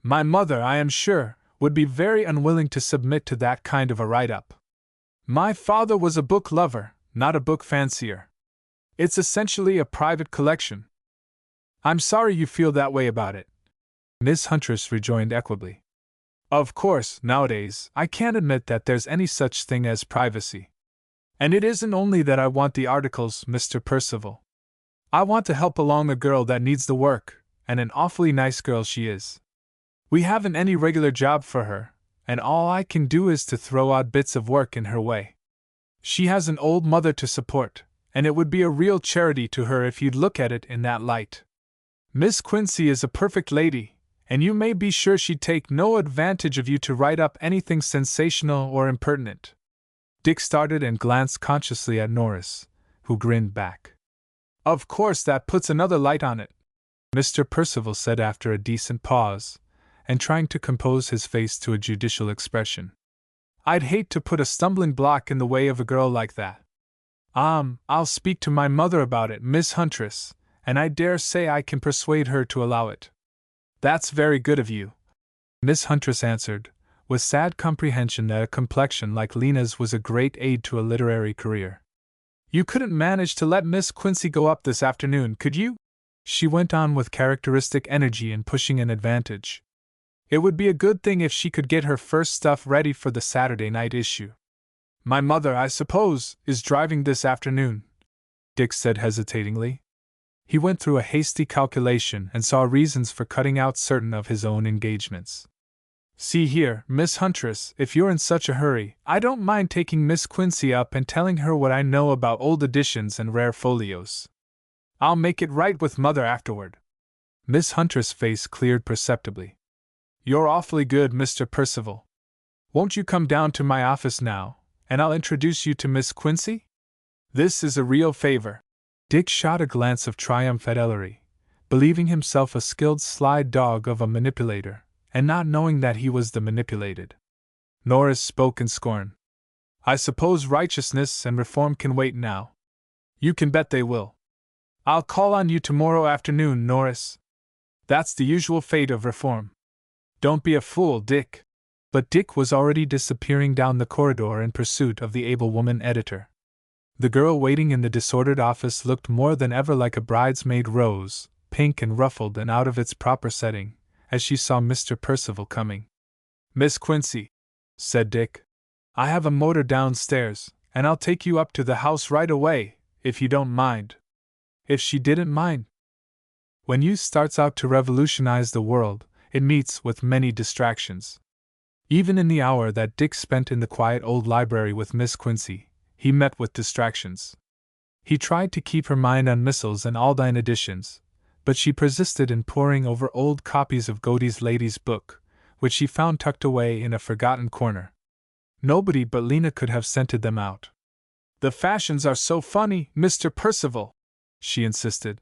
My mother, I am sure, would be very unwilling to submit to that kind of a write-up. My father was a book lover, not a book fancier. It's essentially a private collection. I'm sorry you feel that way about it, Miss Huntress rejoined equably. Of course, nowadays, I can't admit that there's any such thing as privacy. And it isn't only that I want the articles, Mr. Percival. I want to help along a girl that needs the work, and an awfully nice girl she is. We haven't any regular job for her, and all I can do is to throw odd bits of work in her way. She has an old mother to support, and it would be a real charity to her if you'd look at it in that light. Miss Quincy is a perfect lady, and you may be sure she'd take no advantage of you to write up anything sensational or impertinent. Dick started and glanced consciously at Norris, who grinned back. Of course that puts another light on it, Mr. Percival said after a decent pause, and trying to compose his face to a judicial expression. I'd hate to put a stumbling block in the way of a girl like that. I'll speak to my mother about it, Miss Huntress, and I dare say I can persuade her to allow it. That's very good of you, Miss Huntress answered, with sad comprehension that a complexion like Lena's was a great aid to a literary career. You couldn't manage to let Miss Quincy go up this afternoon, could you? She went on with characteristic energy in pushing an advantage. It would be a good thing if she could get her first stuff ready for the Saturday night issue. My mother, I suppose, is driving this afternoon, Dick said hesitatingly. He went through a hasty calculation and saw reasons for cutting out certain of his own engagements. See here, Miss Huntress, if you're in such a hurry, I don't mind taking Miss Quincy up and telling her what I know about old editions and rare folios. I'll make it right with Mother afterward. Miss Huntress' face cleared perceptibly. You're awfully good, Mr. Percival. Won't you come down to my office now, and I'll introduce you to Miss Quincy? This is a real favor. Dick shot a glance of triumph at Ellery, believing himself a skilled sly dog of a manipulator, and not knowing that he was the manipulated. Norris spoke in scorn. I suppose righteousness and reform can wait now. You can bet they will. I'll call on you tomorrow afternoon, Norris. That's the usual fate of reform. Don't be a fool, Dick. But Dick was already disappearing down the corridor in pursuit of the able woman editor. The girl waiting in the disordered office looked more than ever like a bridesmaid rose, pink and ruffled and out of its proper setting, as she saw Mr. Percival coming. Miss Quincy, said Dick, I have a motor downstairs, and I'll take you up to the house right away, if you don't mind. If she didn't mind. When youth starts out to revolutionize the world, it meets with many distractions. Even in the hour that Dick spent in the quiet old library with Miss Quincy, he met with distractions. He tried to keep her mind on Missals and Aldine editions, but she persisted in poring over old copies of Godey's Lady's Book, which she found tucked away in a forgotten corner. Nobody but Lena could have scented them out. The fashions are so funny, Mr. Percival, she insisted.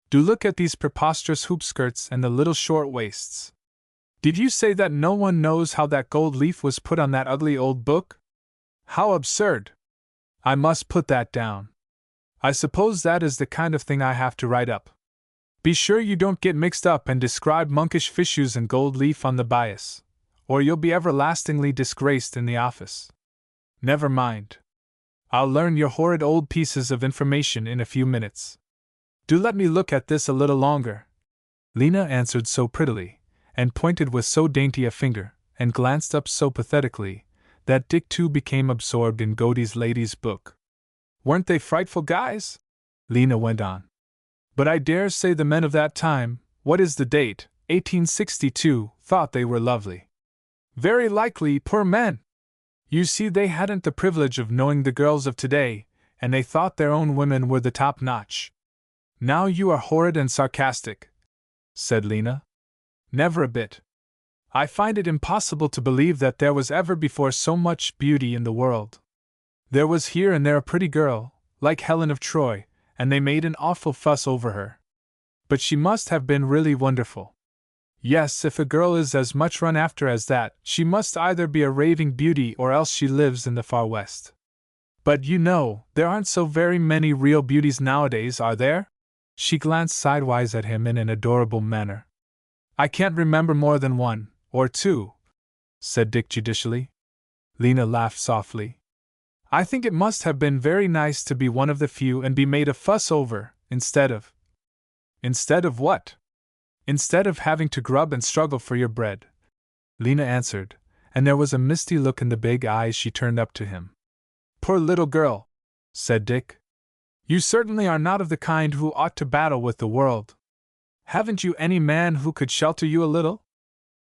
Do look at these preposterous hoop skirts and the little short waists. Did you say that no one knows how that gold leaf was put on that ugly old book? How absurd! I must put that down. I suppose that is the kind of thing I have to write up. Be sure you don't get mixed up and describe monkish fishes and gold leaf on the bias, or you'll be everlastingly disgraced in the office. Never mind. I'll learn your horrid old pieces of information in a few minutes. Do let me look at this a little longer. Lena answered so prettily, and pointed with so dainty a finger, and glanced up so pathetically, that Dick too became absorbed in Godey's Lady's Book. Weren't they frightful guys? Lena went on. But I dare say the men of that time, what is the date, 1862, thought they were lovely. Very likely, poor men. You see, they hadn't the privilege of knowing the girls of today, and they thought their own women were the top notch. Now you are horrid and sarcastic, said Lena. Never a bit. I find it impossible to believe that there was ever before so much beauty in the world. There was here and there a pretty girl, like Helen of Troy, and they made an awful fuss over her. But she must have been really wonderful. Yes, if a girl is as much run after as that, she must either be a raving beauty or else she lives in the far west. But you know, there aren't so very many real beauties nowadays, are there? She glanced sidewise at him in an adorable manner. I can't remember more than one, or two, said Dick judicially. Lena laughed softly. I think it must have been very nice to be one of the few and be made a fuss over, instead of… Instead of what? Instead of having to grub and struggle for your bread, Lena answered, and there was a misty look in the big eyes she turned up to him. Poor little girl, said Dick. You certainly are not of the kind who ought to battle with the world. Haven't you any man who could shelter you a little?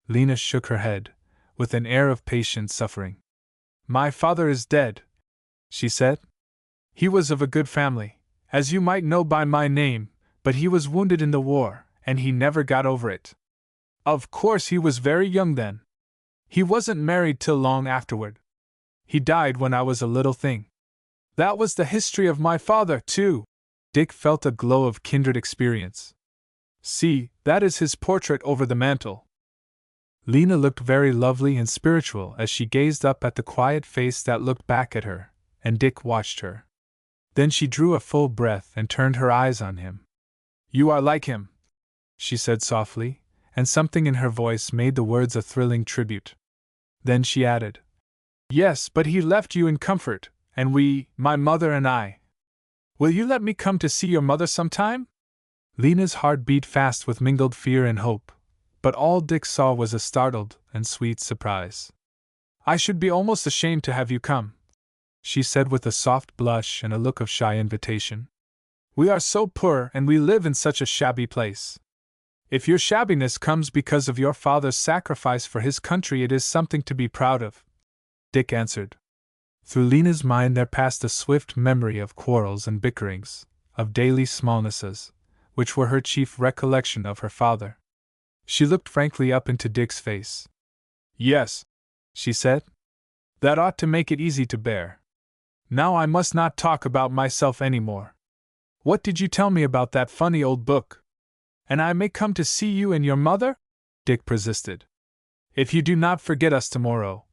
Lena shook her head, with an air of patient suffering. My father is dead, she said. He was of a good family, as you might know by my name, but he was wounded in the war, and he never got over it. Of course he was very young then. He wasn't married till long afterward. He died when I was a little thing. That was the history of my father, too. Dick felt a glow of kindred experience. See, that is his portrait over the mantel. Lena looked very lovely and spiritual as she gazed up at the quiet face that looked back at her, and Dick watched her. Then she drew a full breath and turned her eyes on him. You are like him, she said softly, and something in her voice made the words a thrilling tribute. Then she added, Yes, but he left you in comfort, and we, my mother and I. Will you let me come to see your mother sometime? Lena's heart beat fast with mingled fear and hope, but all Dick saw was a startled and sweet surprise. I should be almost ashamed to have you come, she said with a soft blush and a look of shy invitation. We are so poor and we live in such a shabby place. If your shabbiness comes because of your father's sacrifice for his country, it is something to be proud of," Dick answered. Through Lena's mind there passed a swift memory of quarrels and bickerings, of daily smallnesses, which were her chief recollection of her father. She looked frankly up into Dick's face. "Yes," she said. "That ought to make it easy to bear. Now I must not talk about myself any more. What did you tell me about that funny old book? And I may come to see you and your mother?" Dick persisted. "If you do not forget us tomorrow."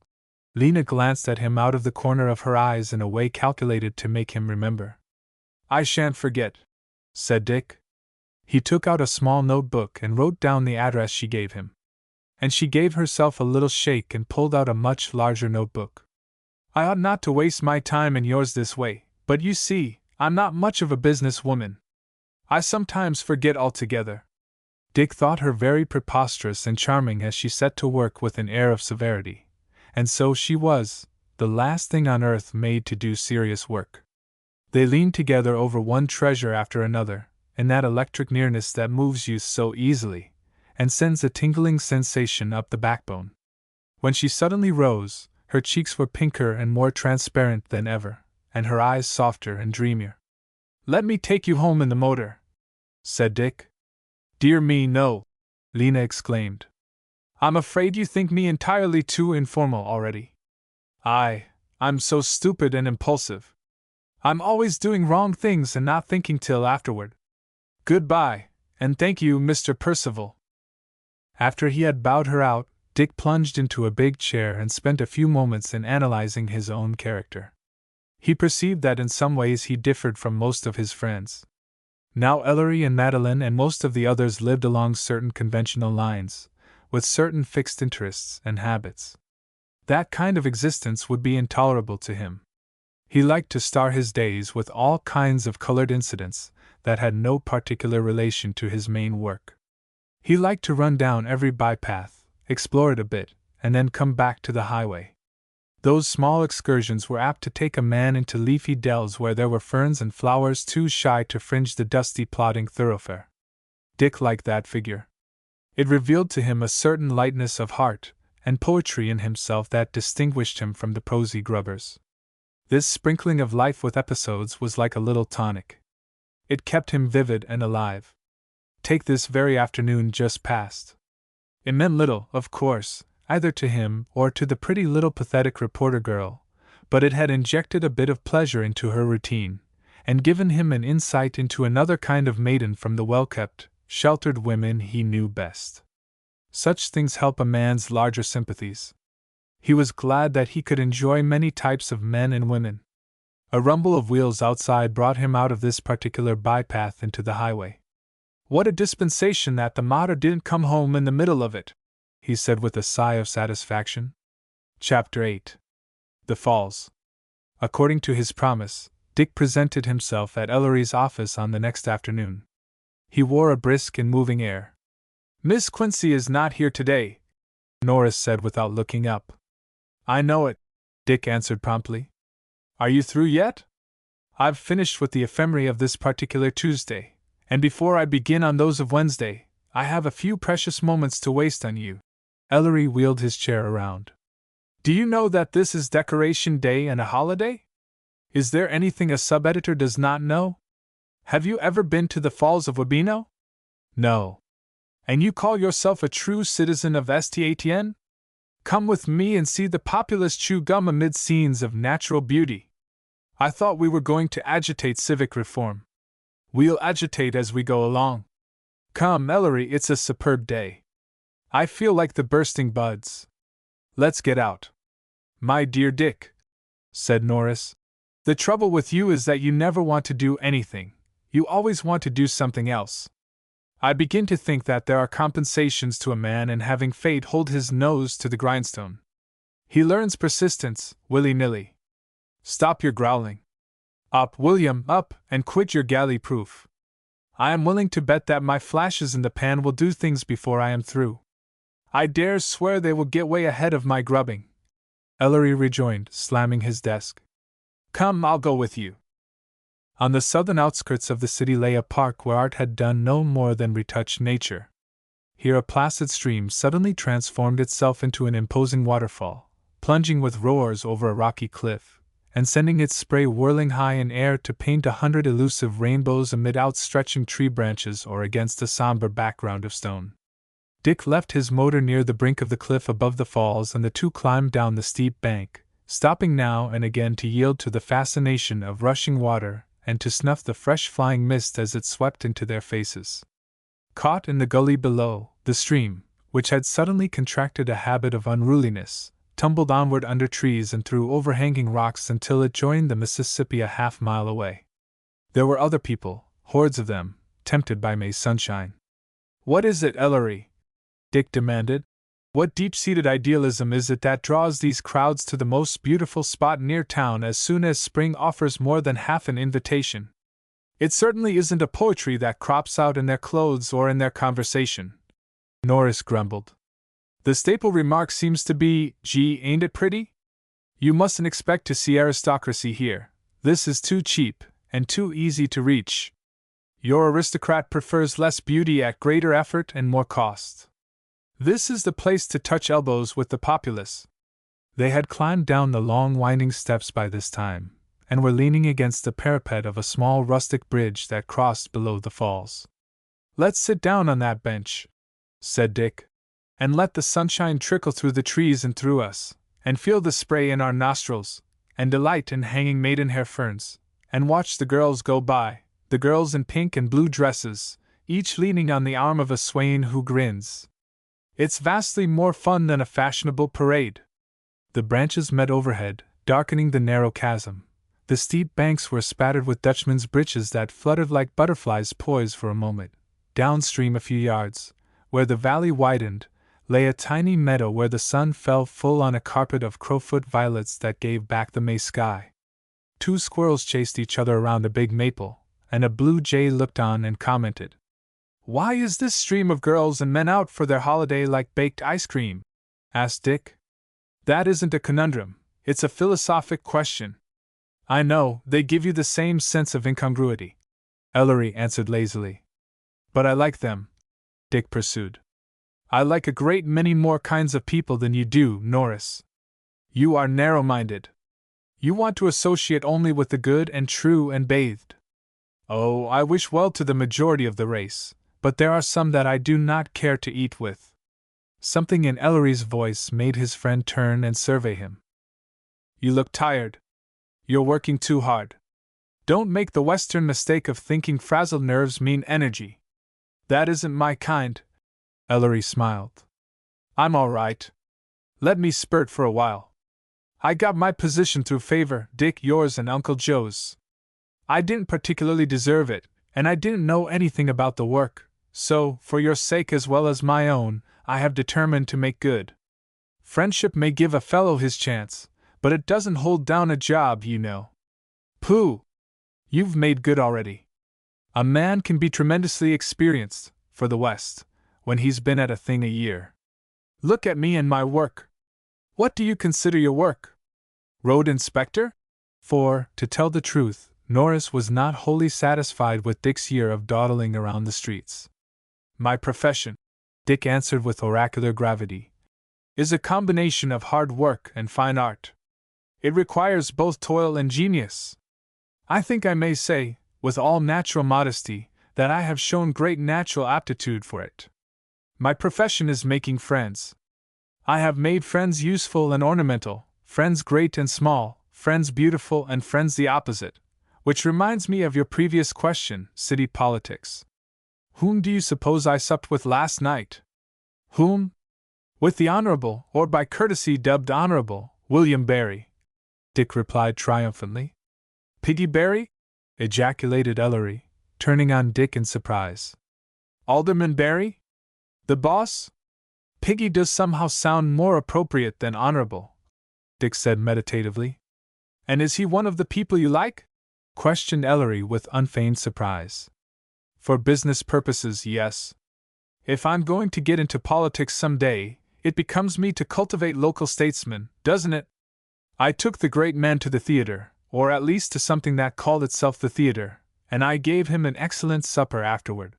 Lena glanced at him out of the corner of her eyes in a way calculated to make him remember. "I shan't forget," said Dick. He took out a small notebook and wrote down the address she gave him. And she gave herself a little shake and pulled out a much larger notebook. "I ought not to waste my time and yours this way, but you see, I'm not much of a business woman. I sometimes forget altogether." Dick thought her very preposterous and charming as she set to work with an air of severity, and so she was, the last thing on earth made to do serious work. They leaned together over one treasure after another, in that electric nearness that moves you so easily, and sends a tingling sensation up the backbone. When she suddenly rose, her cheeks were pinker and more transparent than ever, and her eyes softer and dreamier. "Let me take you home in the motor," said Dick. "Dear me, no," Lena exclaimed. "I'm afraid you think me entirely too informal already. I'm so stupid and impulsive. I'm always doing wrong things and not thinking till afterward. Goodbye, and thank you, Mr. Percival." After he had bowed her out, Dick plunged into a big chair and spent a few moments in analyzing his own character. He perceived that in some ways he differed from most of his friends. Now Ellery and Madeline and most of the others lived along certain conventional lines, with certain fixed interests and habits. That kind of existence would be intolerable to him. He liked to star his days with all kinds of colored incidents that had no particular relation to his main work. He liked to run down every bypath, explore it a bit, and then come back to the highway. Those small excursions were apt to take a man into leafy dells where there were ferns and flowers too shy to fringe the dusty plodding thoroughfare. Dick liked that figure. It revealed to him a certain lightness of heart and poetry in himself that distinguished him from the prosy grubbers. This sprinkling of life with episodes was like a little tonic. It kept him vivid and alive. Take this very afternoon just past. It meant little, of course, either to him or to the pretty little pathetic reporter girl, but it had injected a bit of pleasure into her routine, and given him an insight into another kind of maiden from the well-kept, sheltered women he knew best. Such things help a man's larger sympathies. He was glad that he could enjoy many types of men and women. A rumble of wheels outside brought him out of this particular bypath into the highway. "What a dispensation that the mater didn't come home in the middle of it," he said with a sigh of satisfaction. Chapter 8. The Falls. According to his promise, Dick presented himself at Ellery's office on the next afternoon. He wore a brisk and moving air. "Miss Quincy is not here today," Norris said without looking up. "I know it," Dick answered promptly. "Are you through yet?" "I've finished with the ephemerae of this particular Tuesday, and before I begin on those of Wednesday, I have a few precious moments to waste on you." Ellery wheeled his chair around. "Do you know that this is Decoration Day and a holiday? Is there anything a sub-editor does not know? Have you ever been to the Falls of Wabino? No. And you call yourself a true citizen of St. Come with me and see the populace chew gum amid scenes of natural beauty. I thought we were going to agitate civic reform. We'll agitate as we go along. Come, Ellery, it's a superb day. I feel like the bursting buds. Let's get out." "My dear Dick," said Norris, "the trouble with you is that you never want to do anything. You always want to do something else. I begin to think that there are compensations to a man in having fate hold his nose to the grindstone. He learns persistence, willy-nilly. Stop your growling. Up, William, up, and quit your galley-proof. I am willing to bet that my flashes in the pan will do things before I am through. I dare swear they will get way ahead of my grubbing," Ellery rejoined, slamming his desk. "Come, I'll go with you." On the southern outskirts of the city lay a park where art had done no more than retouch nature. Here a placid stream suddenly transformed itself into an imposing waterfall, plunging with roars over a rocky cliff, and sending its spray whirling high in air to paint 100 elusive rainbows amid outstretching tree branches or against a somber background of stone. Dick left his motor near the brink of the cliff above the falls, and the two climbed down the steep bank, stopping now and again to yield to the fascination of rushing water and to snuff the fresh flying mist as it swept into their faces. Caught in the gully below, the stream, which had suddenly contracted a habit of unruliness, tumbled onward under trees and through overhanging rocks until it joined the Mississippi a half-mile away. There were other people, hordes of them, tempted by May's sunshine. "What is it, Ellery?" Dick demanded. "What deep-seated idealism is it that draws these crowds to the most beautiful spot near town as soon as spring offers more than half an invitation? It certainly isn't a poetry that crops out in their clothes or in their conversation," Norris grumbled. "The staple remark seems to be, 'Gee, ain't it pretty?' You mustn't expect to see aristocracy here. This is too cheap, and too easy to reach. Your aristocrat prefers less beauty at greater effort and more cost. This is the place to touch elbows with the populace." They had climbed down the long winding steps by this time, and were leaning against the parapet of a small rustic bridge that crossed below the falls. "Let's sit down on that bench," said Dick, "and let the sunshine trickle through the trees and through us, and feel the spray in our nostrils, and delight in hanging maidenhair ferns, and watch the girls go by, the girls in pink and blue dresses, each leaning on the arm of a swain who grins. It's vastly more fun than a fashionable parade." The branches met overhead, darkening the narrow chasm. The steep banks were spattered with Dutchmen's breeches that fluttered like butterflies poised for a moment. Downstream a few yards, where the valley widened, lay a tiny meadow where the sun fell full on a carpet of crowfoot violets that gave back the May sky. Two squirrels chased each other around a big maple, and a blue jay looked on and commented. "Why is this stream of girls and men out for their holiday like baked ice cream?" asked Dick. "That isn't a conundrum, it's a philosophic question." "I know, they give you the same sense of incongruity," Ellery answered lazily. "But I like them," Dick pursued. "I like a great many more kinds of people than you do, Norris. You are narrow-minded. You want to associate only with the good and true and bathed. Oh, I wish well to the majority of the race, but there are some that I do not care to eat with." Something in Ellery's voice made his friend turn and survey him. "You look tired. You're working too hard. Don't make the Western mistake of thinking frazzled nerves mean energy." "That isn't my kind," Ellery smiled. "I'm all right. Let me spurt for a while. I got my position through favor, Dick, yours and Uncle Joe's. I didn't particularly deserve it, and I didn't know anything about the work, so, for your sake as well as my own, I have determined to make good. Friendship may give a fellow his chance, but it doesn't hold down a job, you know." "Pooh! You've made good already. A man can be tremendously experienced, for the West, when he's been at a thing a year. Look at me and my work. What do you consider your work? Road inspector?" For, to tell the truth, Norris was not wholly satisfied with Dick's year of dawdling around the streets. "My profession," Dick answered with oracular gravity, "is a combination of hard work and fine art. It requires both toil and genius. I think I may say, with all natural modesty, that I have shown great natural aptitude for it. My profession is making friends. I have made friends useful and ornamental, friends great and small, friends beautiful and friends the opposite, which reminds me of your previous question, city politics. Whom do you suppose I supped with last night?" "Whom?" "With the Honorable, or by courtesy dubbed Honorable, William Barry," Dick replied triumphantly. "Piggy Barry?" ejaculated Ellery, turning on Dick in surprise. "Alderman Barry? The boss? Piggy does somehow sound more appropriate than honorable," Dick said meditatively. "And is he one of the people you like?" questioned Ellery with unfeigned surprise. "For business purposes, yes. If I'm going to get into politics some day, it becomes me to cultivate local statesmen, doesn't it? I took the great man to the theater, or at least to something that called itself the theater, and I gave him an excellent supper afterward.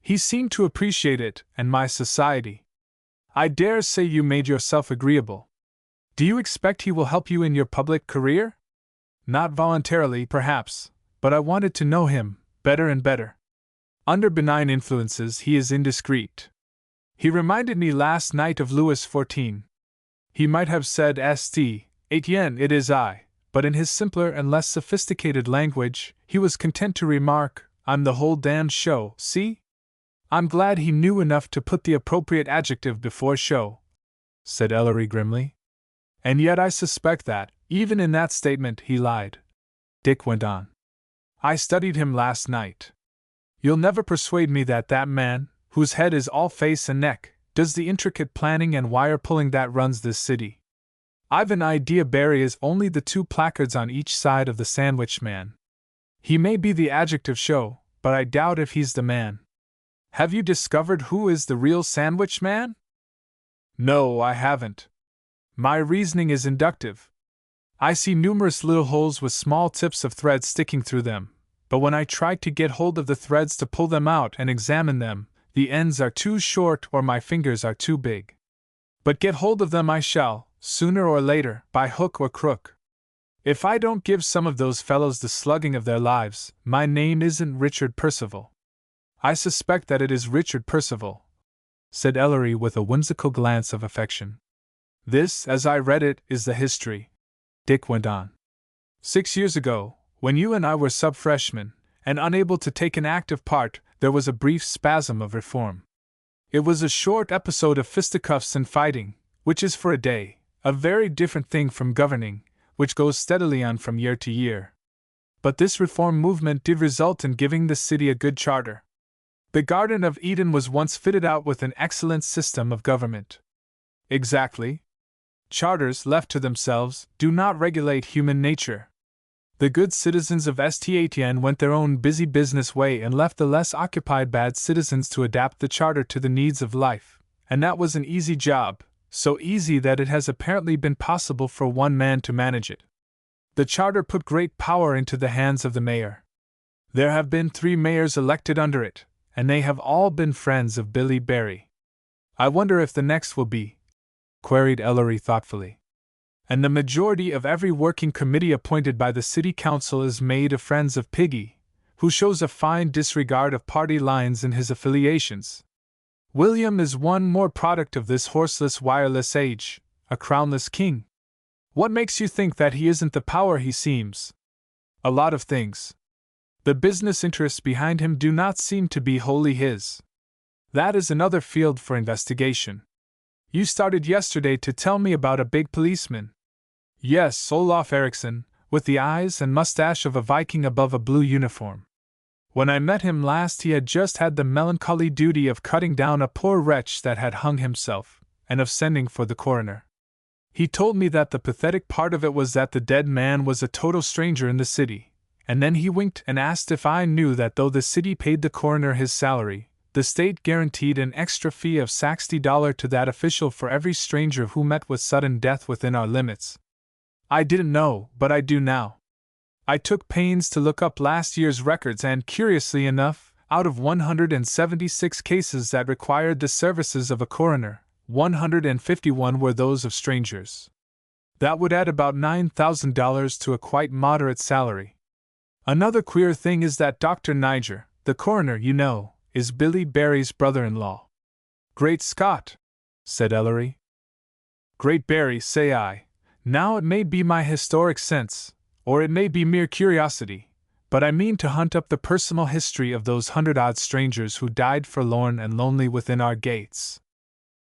He seemed to appreciate it and my society. I dare say you made yourself agreeable. Do you expect he will help you in your public career? Not voluntarily, perhaps, but I wanted to know him better and better. Under benign influences, he is indiscreet. He reminded me last night of Louis XIV. He might have said St. Etienne, it is I, but in his simpler and less sophisticated language, he was content to remark, I'm the whole damned show, see? I'm glad he knew enough to put the appropriate adjective before show, said Ellery grimly. And yet I suspect that, even in that statement, he lied. Dick went on. I studied him last night. You'll never persuade me that that man, whose head is all face and neck, does the intricate planning and wire-pulling that runs this city. I've an idea Barry is only the two placards on each side of the sandwich man. He may be the adjective show, but I doubt if he's the man. Have you discovered who is the real sandwich man? No, I haven't. My reasoning is inductive. I see numerous little holes with small tips of thread sticking through them, but when I try to get hold of the threads to pull them out and examine them, the ends are too short or my fingers are too big. But get hold of them I shall, sooner or later, by hook or crook. If I don't give some of those fellows the slugging of their lives, my name isn't Richard Percival. I suspect that it is Richard Percival, said Ellery with a whimsical glance of affection. This, as I read it, is the history, Dick went on. 6 years ago, when you and I were sub-freshmen, and unable to take an active part, there was a brief spasm of reform. It was a short episode of fisticuffs and fighting, which is for a day, a very different thing from governing, which goes steadily on from year to year. But this reform movement did result in giving the city a good charter. The Garden of Eden was once fitted out with an excellent system of government. Exactly. Charters, left to themselves, do not regulate human nature. The good citizens of St. Etienne went their own busy business way and left the less occupied bad citizens to adapt the charter to the needs of life, and that was an easy job, so easy that it has apparently been possible for one man to manage it. The charter put great power into the hands of the mayor. There have been 3 mayors elected under it, and they have all been friends of Billy Barry. I wonder if the next will be, queried Ellery thoughtfully. And the majority of every working committee appointed by the city council is made of friends of Piggy, who shows a fine disregard of party lines in his affiliations. William is one more product of this horseless, wireless age, a crownless king. What makes you think that he isn't the power he seems? A lot of things. The business interests behind him do not seem to be wholly his. That is another field for investigation. You started yesterday to tell me about a big policeman. Yes, Olaf Eriksson, with the eyes and mustache of a Viking above a blue uniform. When I met him last, he had just had the melancholy duty of cutting down a poor wretch that had hung himself, and of sending for the coroner. He told me that the pathetic part of it was that the dead man was a total stranger in the city, and then he winked and asked if I knew that though the city paid the coroner his salary, the state guaranteed an extra fee of $60 to that official for every stranger who met with sudden death within our limits. I didn't know, but I do now. I took pains to look up last year's records and, curiously enough, out of 176 cases that required the services of a coroner, 151 were those of strangers. That would add about $9,000 to a quite moderate salary. Another queer thing is that Dr. Niger, the coroner, you know, is Billy Barry's brother-in-law. Great Scott, said Ellery. Great Barry, say I. Now it may be my historic sense, or it may be mere curiosity, but I mean to hunt up the personal history of those 100-odd strangers who died forlorn and lonely within our gates.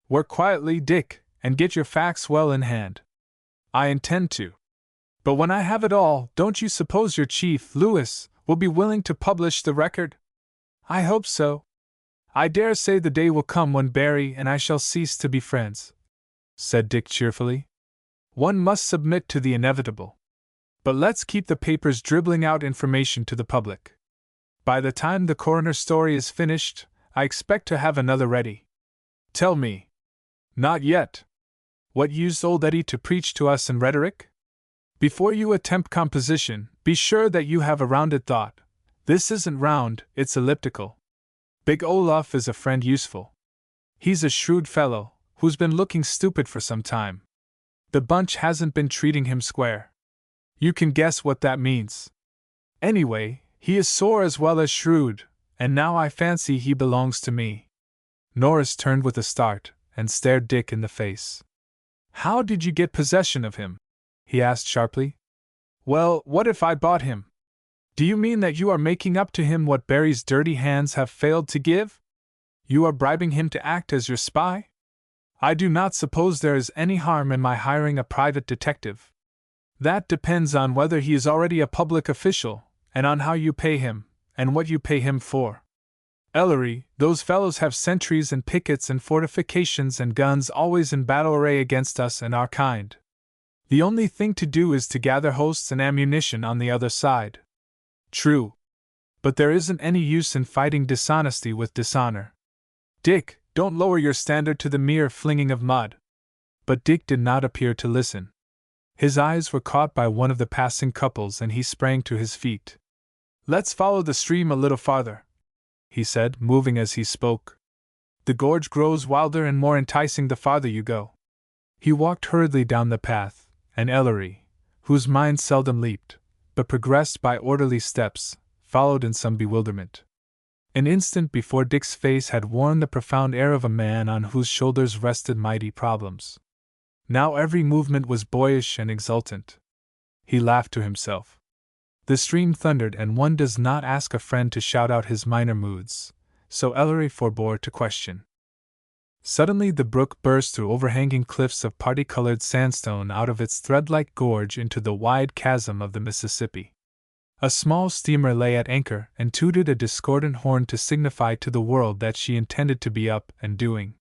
Work quietly, Dick, and get your facts well in hand. I intend to. But when I have it all, don't you suppose your chief, Louis, will be willing to publish the record? I hope so. I dare say the day will come when Barry and I shall cease to be friends, said Dick cheerfully. One must submit to the inevitable. But let's keep the papers dribbling out information to the public. By the time the coroner's story is finished, I expect to have another ready. Tell me. Not yet. What used old Eddie to preach to us in rhetoric? Before you attempt composition, be sure that you have a rounded thought. This isn't round, it's elliptical. Big Olaf is a friend useful. He's a shrewd fellow, who's been looking stupid for some time. The bunch hasn't been treating him square. You can guess what that means. Anyway, he is sore as well as shrewd, and now I fancy he belongs to me. Norris turned with a start, and stared Dick in the face. How did you get possession of him? He asked sharply. Well, what if I bought him? Do you mean that you are making up to him what Barry's dirty hands have failed to give? You are bribing him to act as your spy? I do not suppose there is any harm in my hiring a private detective. That depends on whether he is already a public official, and on how you pay him, and what you pay him for. Ellery, those fellows have sentries and pickets and fortifications and guns always in battle array against us and our kind. The only thing to do is to gather hosts and ammunition on the other side. True. But there isn't any use in fighting dishonesty with dishonor. Dick, don't lower your standard to the mere flinging of mud. But Dick did not appear to listen. His eyes were caught by one of the passing couples and he sprang to his feet. Let's follow the stream a little farther, he said, moving as he spoke. The gorge grows wilder and more enticing the farther you go. He walked hurriedly down the path, and Ellery, whose mind seldom leaped, but progressed by orderly steps, followed in some bewilderment. An instant before Dick's face had worn the profound air of a man on whose shoulders rested mighty problems. Now every movement was boyish and exultant. He laughed to himself. The stream thundered, and one does not ask a friend to shout out his minor moods, so Ellery forbore to question. Suddenly the brook burst through overhanging cliffs of party-colored sandstone out of its thread-like gorge into the wide chasm of the Mississippi. A small steamer lay at anchor and tooted a discordant horn to signify to the world that she intended to be up and doing.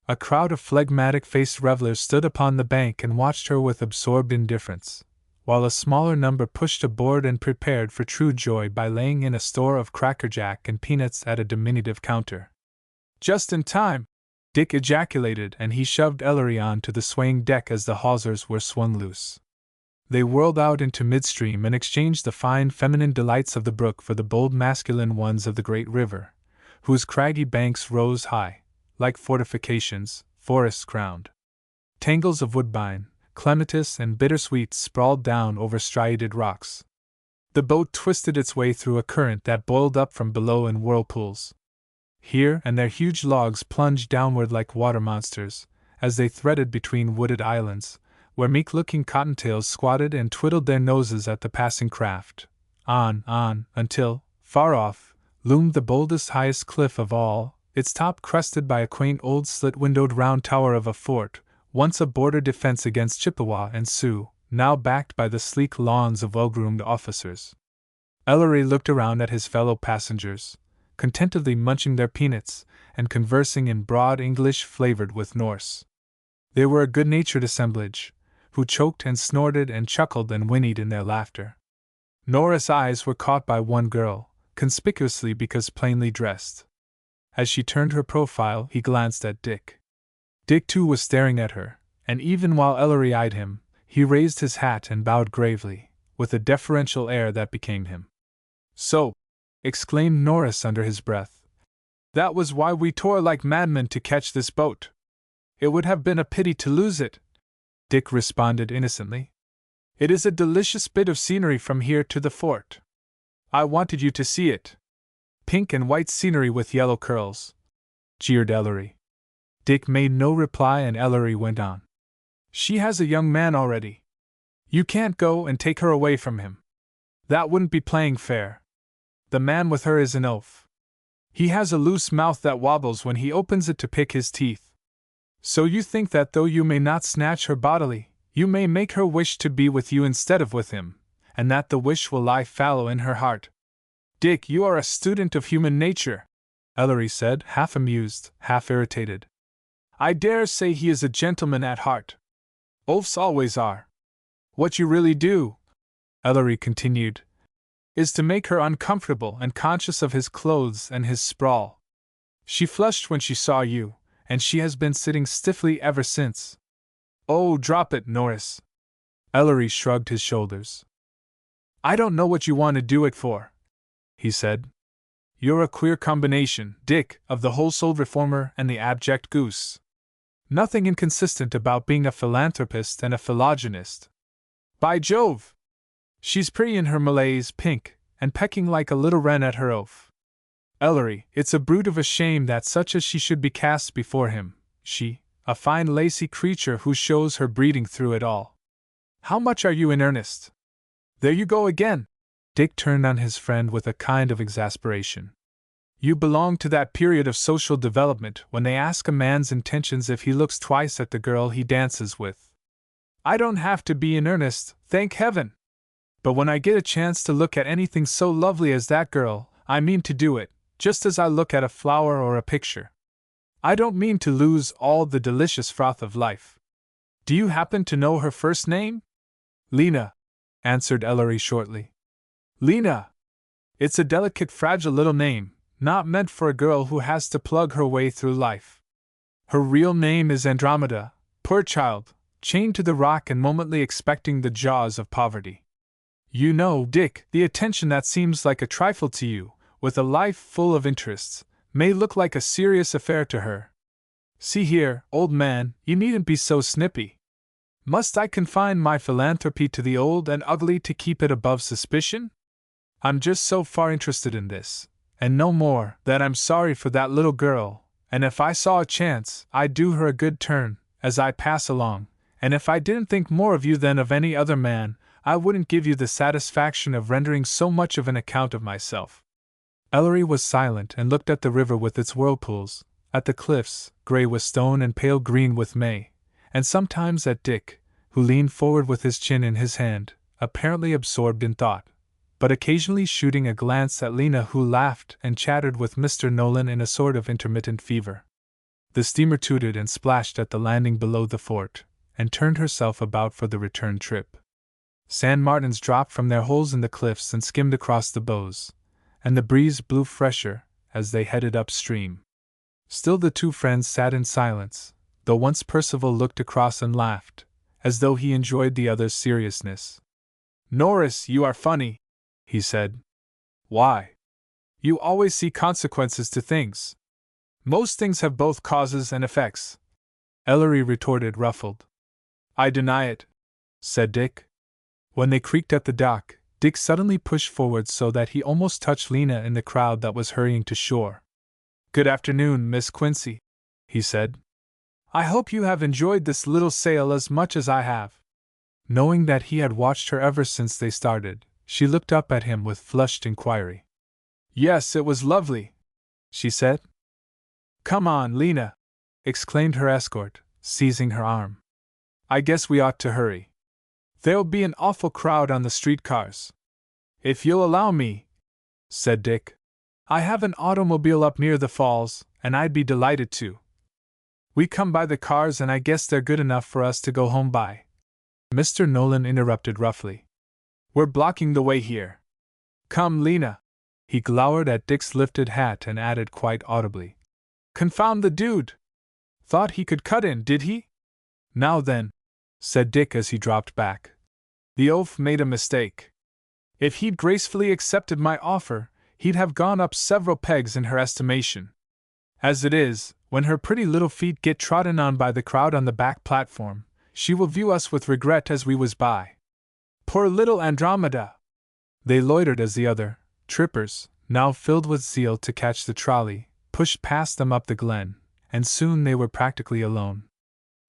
A crowd of phlegmatic-faced revelers stood upon the bank and watched her with absorbed indifference, while a smaller number pushed aboard and prepared for true joy by laying in a store of crackerjack and peanuts at a diminutive counter. Just in time, Dick ejaculated, and he shoved Ellery on to the swaying deck as the hawsers were swung loose. They whirled out into midstream and exchanged the fine feminine delights of the brook for the bold masculine ones of the great river, whose craggy banks rose high, like fortifications, forest-crowned. Tangles of woodbine, clematis, and bittersweet sprawled down over striated rocks. The boat twisted its way through a current that boiled up from below in whirlpools. Here and there huge logs plunged downward like water monsters, as they threaded between wooded islands, where meek-looking cottontails squatted and twiddled their noses at the passing craft. On, until, far off, loomed the boldest, highest cliff of all, its top crested by a quaint old slit-windowed round tower of a fort, once a border defense against Chippewa and Sioux, now backed by the sleek lawns of well-groomed officers. Ellery looked around at his fellow passengers, contentedly munching their peanuts and conversing in broad English flavored with Norse. They were a good-natured assemblage, who choked and snorted and chuckled and whinnied in their laughter. Norah's eyes were caught by one girl, conspicuously because plainly dressed. As she turned her profile, he glanced at Dick. Dick too was staring at her, and even while Ellery eyed him, he raised his hat and bowed gravely, with a deferential air that became him. So, exclaimed Norris under his breath, that was why we tore like madmen to catch this boat. It would have been a pity to lose it, Dick responded innocently. It is a delicious bit of scenery from here to the fort. I wanted you to see it. Pink and white scenery with yellow curls, jeered Ellery. Dick made no reply and Ellery went on. She has a young man already. You can't go and take her away from him. That wouldn't be playing fair. The man with her is an oaf. He has a loose mouth that wobbles when he opens it to pick his teeth. So you think that though you may not snatch her bodily, you may make her wish to be with you instead of with him, and that the wish will lie fallow in her heart. Dick, you are a student of human nature, Ellery said, half amused, half irritated. I dare say he is a gentleman at heart. Oafs always are. What you really do, Ellery continued, is to make her uncomfortable and conscious of his clothes and his sprawl. She flushed when she saw you, and she has been sitting stiffly ever since. Oh, drop it, Norris, Ellery shrugged his shoulders. I don't know what you want to do it for, he said. You're a queer combination, Dick, of the whole-souled reformer and the abject goose. Nothing inconsistent about being a philanthropist and a philogynist. By Jove! She's pretty in her Malays pink, and pecking like a little wren at her oaf. Ellery, it's a brute of a shame that such as she should be cast before him, she, a fine lacy creature who shows her breeding through it all. How much are you in earnest? There you go again! Dick turned on his friend with a kind of exasperation. You belong to that period of social development when they ask a man's intentions if he looks twice at the girl he dances with. I don't have to be in earnest, thank heaven! But when I get a chance to look at anything so lovely as that girl, I mean to do it, just as I look at a flower or a picture. I don't mean to lose all the delicious froth of life. Do you happen to know her first name? Lena, answered Ellery shortly. Lena! It's a delicate, fragile little name, not meant for a girl who has to plug her way through life. Her real name is Andromeda, poor child, chained to the rock and momently expecting the jaws of poverty. You know, Dick, the attention that seems like a trifle to you, with a life full of interests, may look like a serious affair to her. See here, old man, you needn't be so snippy. Must I confine my philanthropy to the old and ugly to keep it above suspicion? I'm just so far interested in this, and no more, that I'm sorry for that little girl, and if I saw a chance, I'd do her a good turn, as I pass along, and if I didn't think more of you than of any other man, I wouldn't give you the satisfaction of rendering so much of an account of myself. Ellery was silent and looked at the river with its whirlpools, at the cliffs, grey with stone and pale green with May, and sometimes at Dick, who leaned forward with his chin in his hand, apparently absorbed in thought, but occasionally shooting a glance at Lena, who laughed and chattered with Mr. Nolan in a sort of intermittent fever. The steamer tooted and splashed at the landing below the fort, and turned herself about for the return trip. Sand martins dropped from their holes in the cliffs and skimmed across the bows, and the breeze blew fresher as they headed upstream. Still the two friends sat in silence, though once Percival looked across and laughed, as though he enjoyed the other's seriousness. Norris, you are funny, he said. Why? You always see consequences to things. Most things have both causes and effects, Ellery retorted, ruffled. I deny it, said Dick. When they creaked at the dock, Dick suddenly pushed forward so that he almost touched Lena in the crowd that was hurrying to shore. Good afternoon, Miss Quincy, he said. I hope you have enjoyed this little sail as much as I have. Knowing that he had watched her ever since they started, she looked up at him with flushed inquiry. Yes, it was lovely, she said. Come on, Lena, exclaimed her escort, seizing her arm. I guess we ought to hurry. There'll be an awful crowd on the streetcars. If you'll allow me, said Dick. I have an automobile up near the falls, and I'd be delighted to. We come by the cars and I guess they're good enough for us to go home by. Mr. Nolan interrupted roughly. We're blocking the way here. Come, Lena. He glowered at Dick's lifted hat and added quite audibly. Confound the dude! Thought he could cut in, did he? Now then, said Dick as he dropped back. The oaf made a mistake. If he'd gracefully accepted my offer, he'd have gone up several pegs in her estimation. As it is, when her pretty little feet get trodden on by the crowd on the back platform, she will view us with regret as we whiz by. Poor little Andromeda! They loitered as the other trippers, now filled with zeal to catch the trolley, pushed past them up the glen, and soon they were practically alone.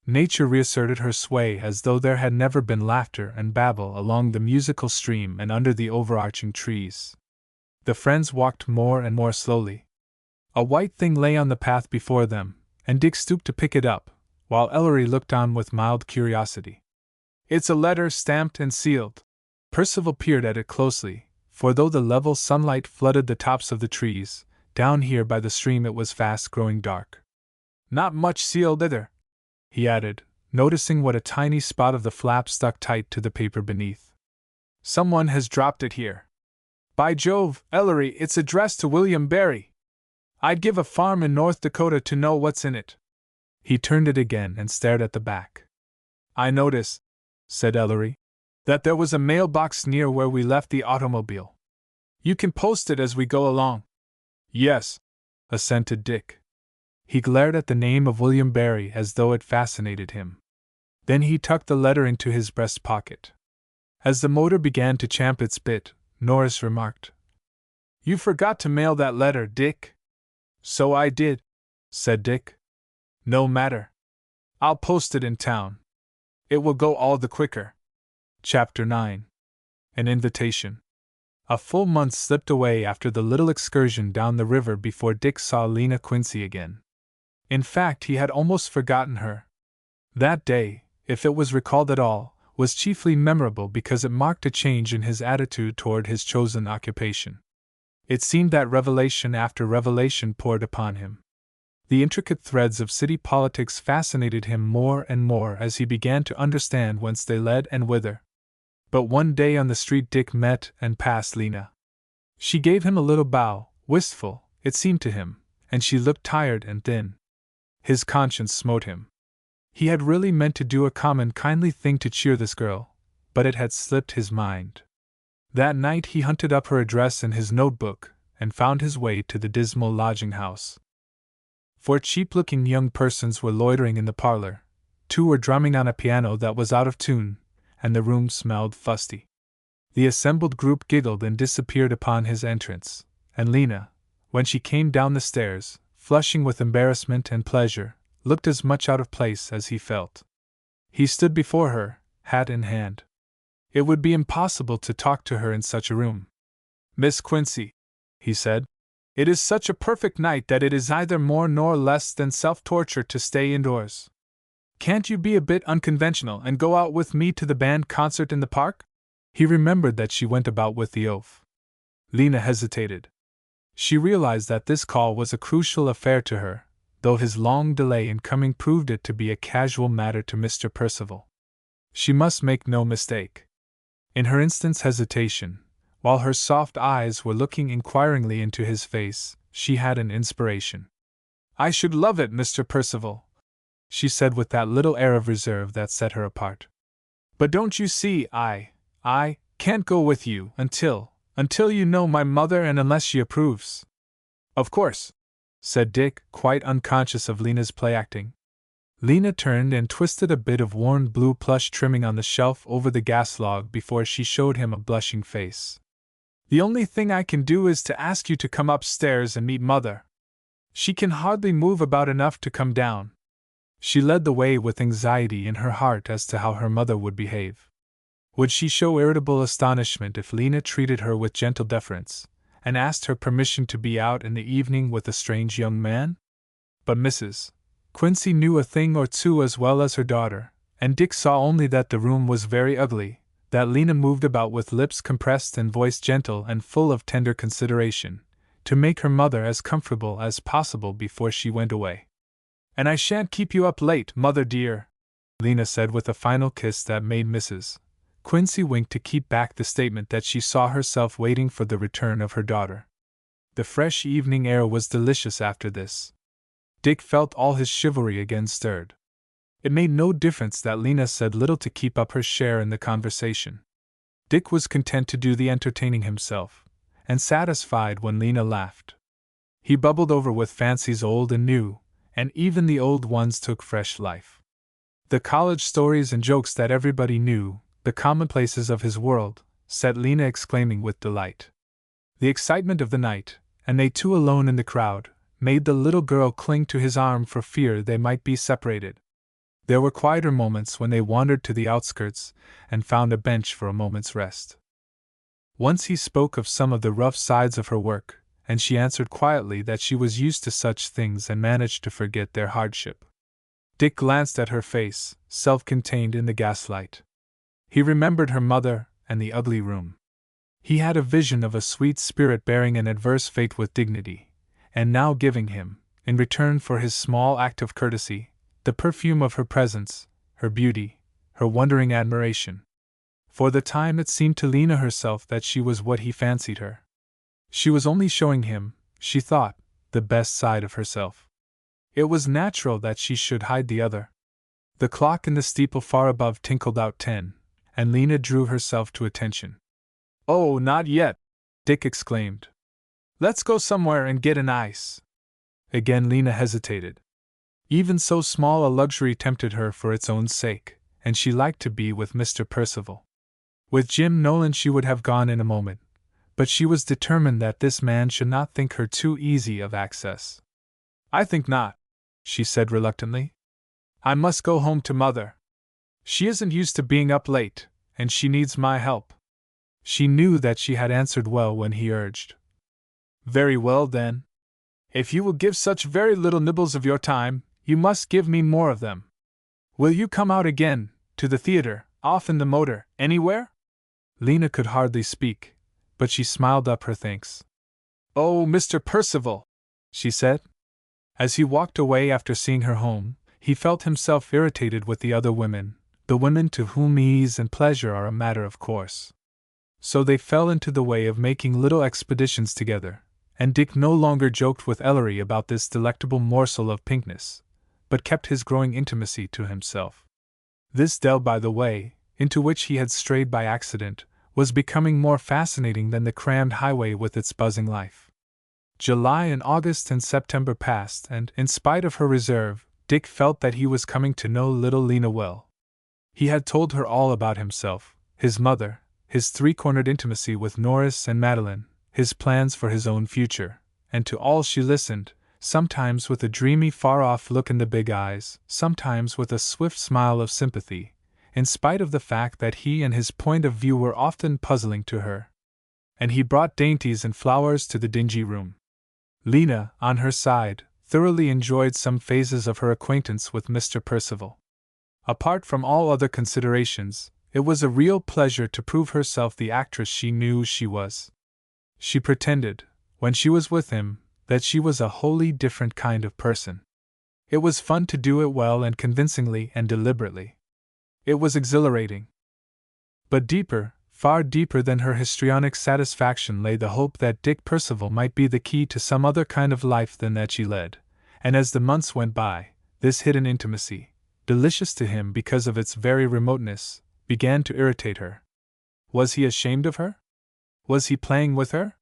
Nature reasserted her sway as though there had never been laughter and babble along the musical stream and under the overarching trees. The friends walked more and more slowly. A white thing lay on the path before them, and Dick stooped to pick it up, while Ellery looked on with mild curiosity. It's a letter stamped and sealed. Percival peered at it closely, for though the level sunlight flooded the tops of the trees, down here by the stream it was fast growing dark. Not much sealed either, he added, noticing what a tiny spot of the flap stuck tight to the paper beneath. Someone has dropped it here. By Jove, Ellery, it's addressed to William Barry. I'd give a farm in North Dakota to know what's in it. He turned it again and stared at the back. I notice, said Ellery, That there was a mailbox near where we left the automobile. You can post it as we go along. Yes, assented Dick. He glared at the name of William Barry as though it fascinated him. Then he tucked the letter into his breast pocket. As the motor began to champ its bit, Norris remarked, "You forgot to mail that letter, Dick." "So I did," said Dick. "No matter. I'll post it in town. It will go all the quicker." Chapter 9. An Invitation. A full month slipped away after the little excursion down the river before Dick saw Lena Quincy again. In fact, he had almost forgotten her. That day, if it was recalled at all, was chiefly memorable because it marked a change in his attitude toward his chosen occupation. It seemed that revelation after revelation poured upon him. The intricate threads of city politics fascinated him more and more as he began to understand whence they led and whither. But one day on the street Dick met and passed Lena. She gave him a little bow, wistful, it seemed to him, and she looked tired and thin. His conscience smote him. He had really meant to do a common kindly thing to cheer this girl, but it had slipped his mind. That night he hunted up her address in his notebook and found his way to the dismal lodging-house. Four cheap-looking young persons were loitering in the parlor, 2 were drumming on a piano that was out of tune, and the room smelled fusty. The assembled group giggled and disappeared upon his entrance, and Lena, when she came down the stairs, flushing with embarrassment and pleasure, looked as much out of place as he felt. He stood before her, hat in hand. It would be impossible to talk to her in such a room. "Miss Quincy," he said, "it is such a perfect night that it is either more nor less than self-torture to stay indoors. Can't you be a bit unconventional and go out with me to the band concert in the park?" He remembered that she went about with the oaf. Lena hesitated. She realized that this call was a crucial affair to her, though his long delay in coming proved it to be a casual matter to Mr. Percival. She must make no mistake. In her instant's hesitation, while her soft eyes were looking inquiringly into his face, she had an inspiration. "I should love it, Mr. Percival," she said with that little air of reserve that set her apart. "But don't you see, I can't go with you until you know my mother and unless she approves." "Of course," said Dick, quite unconscious of Lena's play-acting. Lena turned and twisted a bit of worn blue plush trimming on the shelf over the gas log before she showed him a blushing face. "The only thing I can do is to ask you to come upstairs and meet Mother. She can hardly move about enough to come down." She led the way with anxiety in her heart as to how her mother would behave. Would she show irritable astonishment if Lena treated her with gentle deference, and asked her permission to be out in the evening with a strange young man? But Mrs. Quincy knew a thing or two as well as her daughter, and Dick saw only that the room was very ugly, that Lena moved about with lips compressed and voice gentle and full of tender consideration, to make her mother as comfortable as possible before she went away. "And I shan't keep you up late, Mother dear," Lena said with a final kiss that made Mrs. Quincy wink to keep back the statement that she saw herself waiting for the return of her daughter. The fresh evening air was delicious after this. Dick felt all his chivalry again stirred. It made no difference that Lena said little to keep up her share in the conversation. Dick was content to do the entertaining himself, and satisfied when Lena laughed. He bubbled over with fancies old and new, and even the old ones took fresh life. The college stories and jokes that everybody knew, the commonplaces of his world, set Lena exclaiming with delight. The excitement of the night, and they two alone in the crowd, made the little girl cling to his arm for fear they might be separated. There were quieter moments when they wandered to the outskirts and found a bench for a moment's rest. Once he spoke of some of the rough sides of her work, and she answered quietly that she was used to such things and managed to forget their hardship. Dick glanced at her face, self-contained in the gaslight. He remembered her mother and the ugly room. He had a vision of a sweet spirit bearing an adverse fate with dignity, and now giving him, in return for his small act of courtesy, the perfume of her presence, her beauty, her wondering admiration. For the time it seemed to Lena herself that she was what he fancied her. She was only showing him, she thought, the best side of herself. It was natural that she should hide the other. The clock in the steeple far above tinkled out 10, and Lena drew herself to attention. "Oh, not yet," Dick exclaimed. "Let's go somewhere and get an ice." Again Lena hesitated. Even so small a luxury tempted her for its own sake, and she liked to be with Mr. Percival. With Jim Nolan she would have gone in a moment, but she was determined that this man should not think her too easy of access. "I think not," she said reluctantly. "I must go home to Mother. She isn't used to being up late, and she needs my help." She knew that she had answered well when he urged. "Very well, then. If you will give such very little nibbles of your time, you must give me more of them. Will you come out again, to the theater, off in the motor, anywhere?" Lena could hardly speak, but she smiled up her thanks. "Oh, Mr. Percival," she said. As he walked away after seeing her home, he felt himself irritated with the other women, the women to whom ease and pleasure are a matter of course. So they fell into the way of making little expeditions together, and Dick no longer joked with Ellery about this delectable morsel of pinkness, but kept his growing intimacy to himself. This dell, by the way, into which he had strayed by accident, was becoming more fascinating than the crammed highway with its buzzing life. July and August and September passed, and, in spite of her reserve, Dick felt that he was coming to know little Lena well. He had told her all about himself, his mother, his three-cornered intimacy with Norris and Madeline, his plans for his own future, and to all she listened, sometimes with a dreamy far-off look in the big eyes, sometimes with a swift smile of sympathy, in spite of the fact that he and his point of view were often puzzling to her. And he brought dainties and flowers to the dingy room. Lena, on her side, thoroughly enjoyed some phases of her acquaintance with Mr. Percival. Apart from all other considerations, it was a real pleasure to prove herself the actress she knew she was. She pretended, when she was with him, that she was a wholly different kind of person. It was fun to do it well and convincingly and deliberately. It was exhilarating. But deeper, far deeper than her histrionic satisfaction lay the hope that Dick Percival might be the key to some other kind of life than that she led, and as the months went by, this hidden intimacy, delicious to him because of its very remoteness, began to irritate her. Was he ashamed of her? Was he playing with her?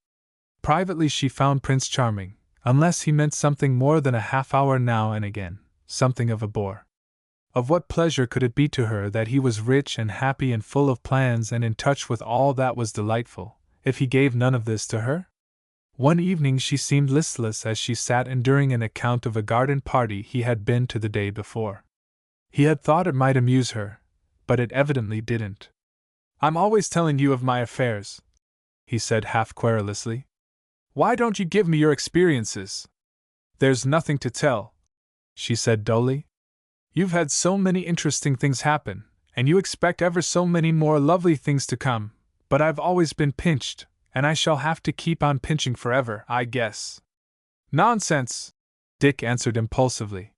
Privately she found Prince charming, unless he meant something more than a half-hour now and again, something of a bore. Of what pleasure could it be to her that he was rich and happy and full of plans and in touch with all that was delightful, if he gave none of this to her? One evening she seemed listless as she sat enduring an account of a garden party he had been to the day before. He had thought it might amuse her, but it evidently didn't. "I'm always telling you of my affairs," he said half querulously. "Why don't you give me your experiences?" "There's nothing to tell," she said dully. "You've had so many interesting things happen, and you expect ever so many more lovely things to come, but I've always been pinched, and I shall have to keep on pinching forever, I guess." "Nonsense," Dick answered impulsively.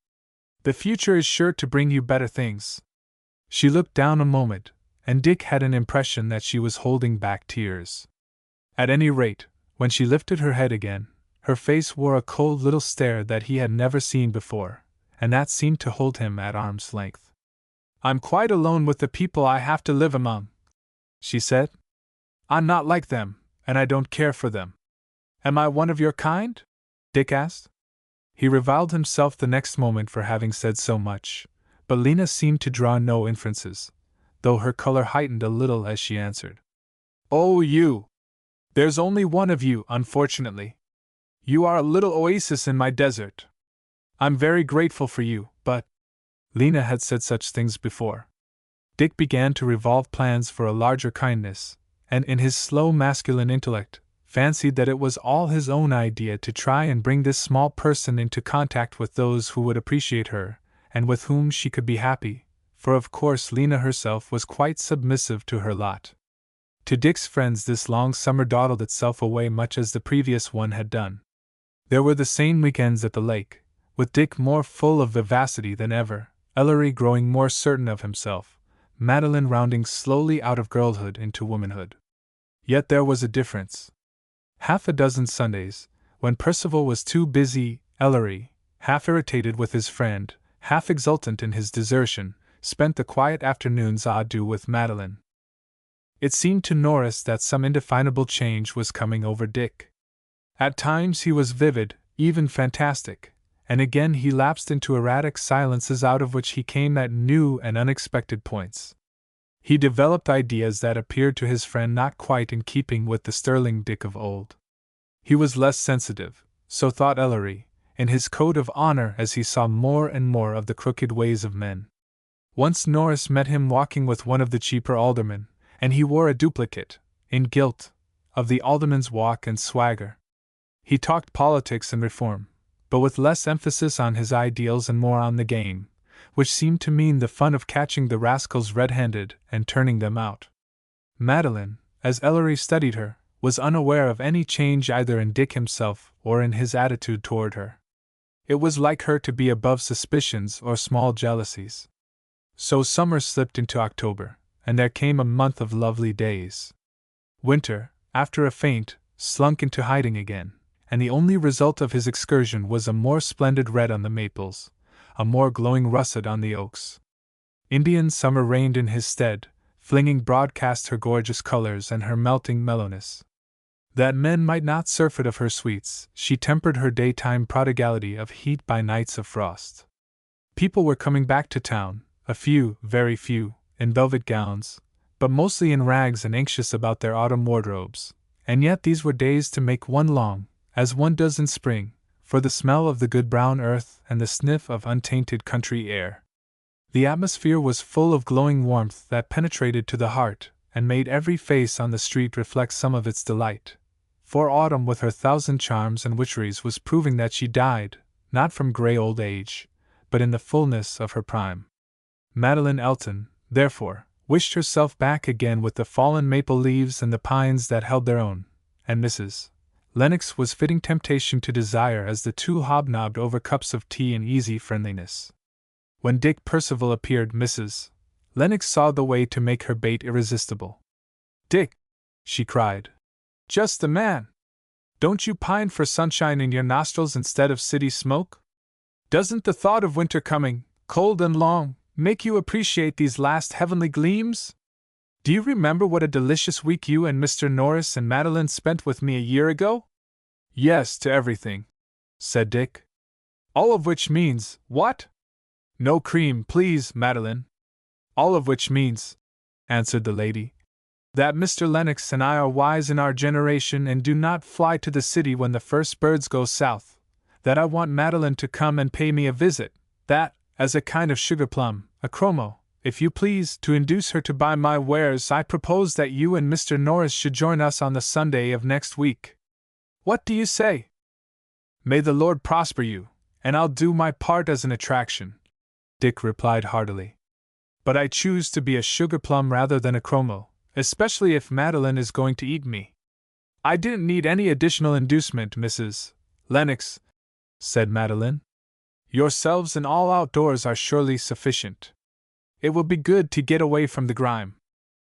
"The future is sure to bring you better things." She looked down a moment, and Dick had an impression that she was holding back tears. At any rate, when she lifted her head again, her face wore a cold little stare that he had never seen before, and that seemed to hold him at arm's length. "I'm quite alone with the people I have to live among," she said. "I'm not like them, and I don't care for them." "Am I one of your kind?" Dick asked. He reviled himself the next moment for having said so much, but Lena seemed to draw no inferences, though her color heightened a little as she answered. "Oh, you! There's only one of you, unfortunately. You are a little oasis in my desert. I'm very grateful for you, but—" Lena had said such things before. Dick began to revolve plans for a larger kindness, and in his slow masculine intellect, fancied that it was all his own idea to try and bring this small person into contact with those who would appreciate her, and with whom she could be happy, for of course Lena herself was quite submissive to her lot. To Dick's friends this long summer dawdled itself away much as the previous one had done. There were the same weekends at the lake, with Dick more full of vivacity than ever, Ellery growing more certain of himself, Madeline rounding slowly out of girlhood into womanhood. Yet there was a difference. Half a dozen Sundays, when Percival was too busy, Ellery, half irritated with his friend, half exultant in his desertion, spent the quiet afternoons à deux with Madeline. It seemed to Norris that some indefinable change was coming over Dick. At times he was vivid, even fantastic, and again he lapsed into erratic silences out of which he came at new and unexpected points. He developed ideas that appeared to his friend not quite in keeping with the sterling Dick of old. He was less sensitive, so thought Ellery, in his code of honor as he saw more and more of the crooked ways of men. Once Norris met him walking with one of the cheaper aldermen, and he wore a duplicate, in gilt, of the alderman's walk and swagger. He talked politics and reform, but with less emphasis on his ideals and more on the game, which seemed to mean the fun of catching the rascals red-handed and turning them out. Madeline, as Ellery studied her, was unaware of any change either in Dick himself or in his attitude toward her. It was like her to be above suspicions or small jealousies. So summer slipped into October, and there came a month of lovely days. Winter, after a feint, slunk into hiding again, and the only result of his excursion was a more splendid red on the maples, a more glowing russet on the oaks. Indian summer reigned in his stead, flinging broadcast her gorgeous colors and her melting mellowness. That men might not surfeit of her sweets, she tempered her daytime prodigality of heat by nights of frost. People were coming back to town, a few, very few, in velvet gowns, but mostly in rags and anxious about their autumn wardrobes, and yet these were days to make one long, as one does in spring, for the smell of the good brown earth and the sniff of untainted country air. The atmosphere was full of glowing warmth that penetrated to the heart, and made every face on the street reflect some of its delight. For autumn with her thousand charms and witcheries was proving that she died, not from grey old age, but in the fullness of her prime. Madeline Elton, therefore, wished herself back again with the fallen maple leaves and the pines that held their own, and Mrs. Lennox was fitting temptation to desire as the two hobnobbed over cups of tea in easy friendliness. When Dick Percival appeared, Mrs. Lennox saw the way to make her bait irresistible. "Dick!" she cried. "Just the man! Don't you pine for sunshine in your nostrils instead of city smoke? Doesn't the thought of winter coming, cold and long, make you appreciate these last heavenly gleams? Do you remember what a delicious week you and Mr. Norris and Madeline spent with me a year ago?" "Yes, to everything," said Dick. "All of which means, what?" "No cream, please, Madeline." "All of which means," answered the lady, "that Mr. Lennox and I are wise in our generation and do not fly to the city when the first birds go south, that I want Madeline to come and pay me a visit, that, as a kind of sugar plum, a chromo, if you please, to induce her to buy my wares, I propose that you and Mr. Norris should join us on the Sunday of next week. What do you say? May the Lord prosper you, and I'll do my part as an attraction," Dick replied heartily. "But I choose to be a sugar plum rather than a chromo, especially if Madeline is going to eat me." "I didn't need any additional inducement, Mrs. Lennox," said Madeline. "Yourselves and all outdoors are surely sufficient. It will be good to get away from the grime.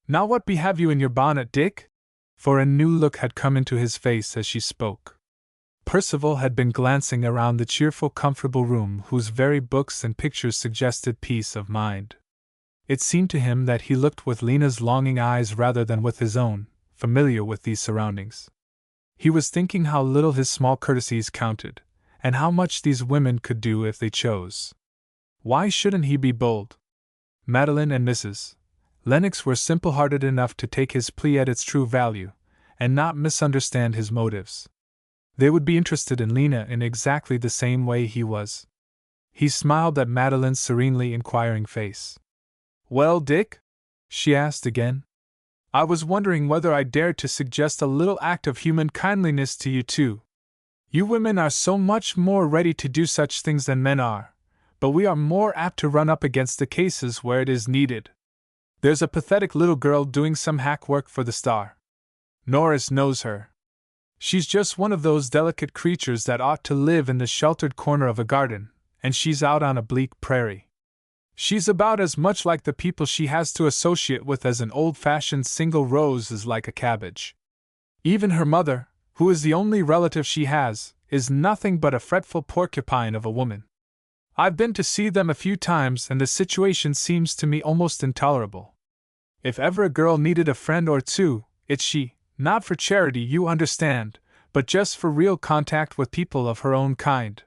Now what behave you in your bonnet, Dick?" For a new look had come into his face as she spoke. Percival had been glancing around the cheerful, comfortable room whose very books and pictures suggested peace of mind. It seemed to him that he looked with Lena's longing eyes rather than with his own, familiar with these surroundings. He was thinking how little his small courtesies counted, and how much these women could do if they chose. Why shouldn't he be bold? Madeline and Mrs. Lennox were simple-hearted enough to take his plea at its true value, and not misunderstand his motives. They would be interested in Lena in exactly the same way he was. He smiled at Madeline's serenely inquiring face. "Well, Dick?" she asked again. "I was wondering whether I dared to suggest a little act of human kindliness to you too. You women are so much more ready to do such things than men are, but we are more apt to run up against the cases where it is needed. There's a pathetic little girl doing some hack work for the Star. Norris knows her. She's just one of those delicate creatures that ought to live in the sheltered corner of a garden, and she's out on a bleak prairie. She's about as much like the people she has to associate with as an old-fashioned single rose is like a cabbage. Even her mother, who is the only relative she has, is nothing but a fretful porcupine of a woman. I've been to see them a few times and the situation seems to me almost intolerable. If ever a girl needed a friend or two, it's she, not for charity, you understand, but just for real contact with people of her own kind.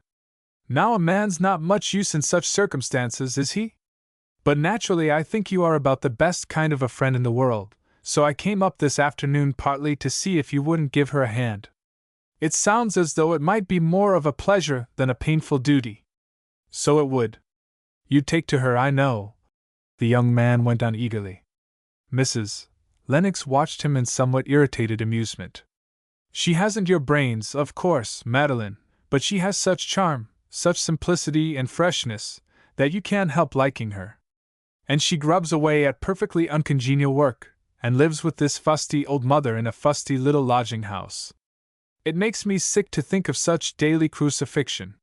Now a man's not much use in such circumstances, is he? But naturally I think you are about the best kind of a friend in the world, so I came up this afternoon partly to see if you wouldn't give her a hand. It sounds as though it might be more of a pleasure than a painful duty. So it would. You'd take to her, I know, the young man went on eagerly. Mrs. Lennox watched him in somewhat irritated amusement. She hasn't your brains, of course, Madeline, but she has such charm, such simplicity and freshness, that you can't help liking her. And she grubs away at perfectly uncongenial work, and lives with this fusty old mother in a fusty little lodging house. It makes me sick to think of such daily crucifixion.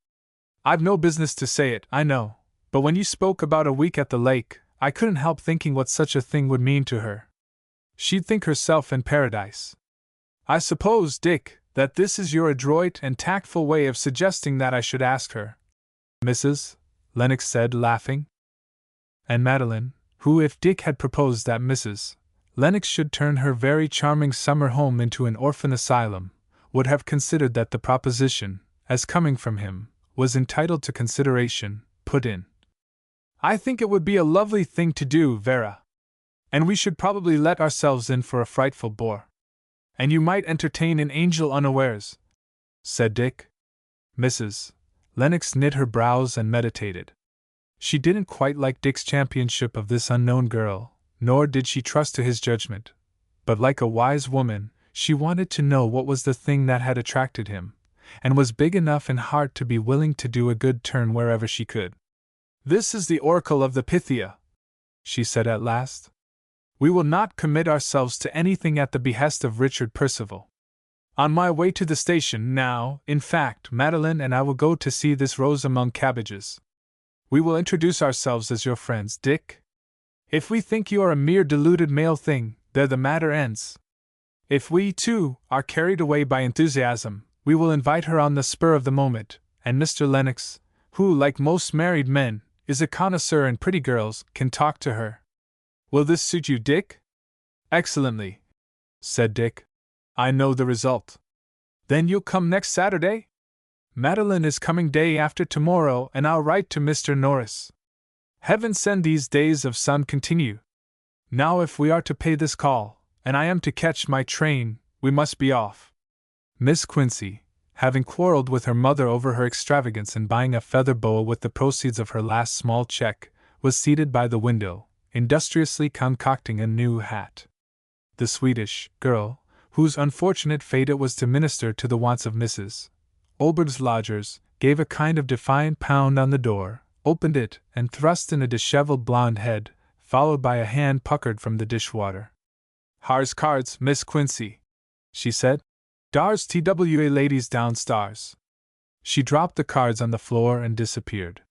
I've no business to say it, I know, but when you spoke about a week at the lake, I couldn't help thinking what such a thing would mean to her. She'd think herself in paradise. I suppose, Dick, that this is your adroit and tactful way of suggesting that I should ask her, Mrs. Lennox said, laughing. And Madeline, who, if Dick had proposed that Mrs. Lennox should turn her very charming summer home into an orphan asylum, would have considered that the proposition, as coming from him, was entitled to consideration, put in. I think it would be a lovely thing to do, Vera. And we should probably let ourselves in for a frightful bore. And you might entertain an angel unawares, said Dick. Mrs. Lennox knit her brows and meditated. She didn't quite like Dick's championship of this unknown girl, nor did she trust to his judgment, but like a wise woman, she wanted to know what was the thing that had attracted him, and was big enough in heart to be willing to do a good turn wherever she could. This is the oracle of the Pythia, she said at last. We will not commit ourselves to anything at the behest of Richard Percival. On my way to the station now, in fact, Madeline and I will go to see this rose among cabbages. We will introduce ourselves as your friends, Dick. If we think you are a mere deluded male thing, there the matter ends. If we, too, are carried away by enthusiasm, we will invite her on the spur of the moment, and Mr. Lennox, who, like most married men, is a connoisseur in pretty girls, can talk to her. Will this suit you, Dick? Excellently, said Dick. I know the result. Then you'll come next Saturday? Madeline is coming day after tomorrow, and I'll write to Mr. Norris. Heaven send these days of sun continue. Now if we are to pay this call, and I am to catch my train, we must be off. Miss Quincy, having quarreled with her mother over her extravagance in buying a feather boa with the proceeds of her last small check, was seated by the window, industriously concocting a new hat. The Swedish girl, whose unfortunate fate it was to minister to the wants of Mrs. Olbert's lodgers, gave a kind of defiant pound on the door, opened it, and thrust in a disheveled blonde head, followed by a hand puckered from the dishwater. "Har's cards, Miss Quincy," she said. "Dar's TWA ladies downstairs." She dropped the cards on the floor and disappeared.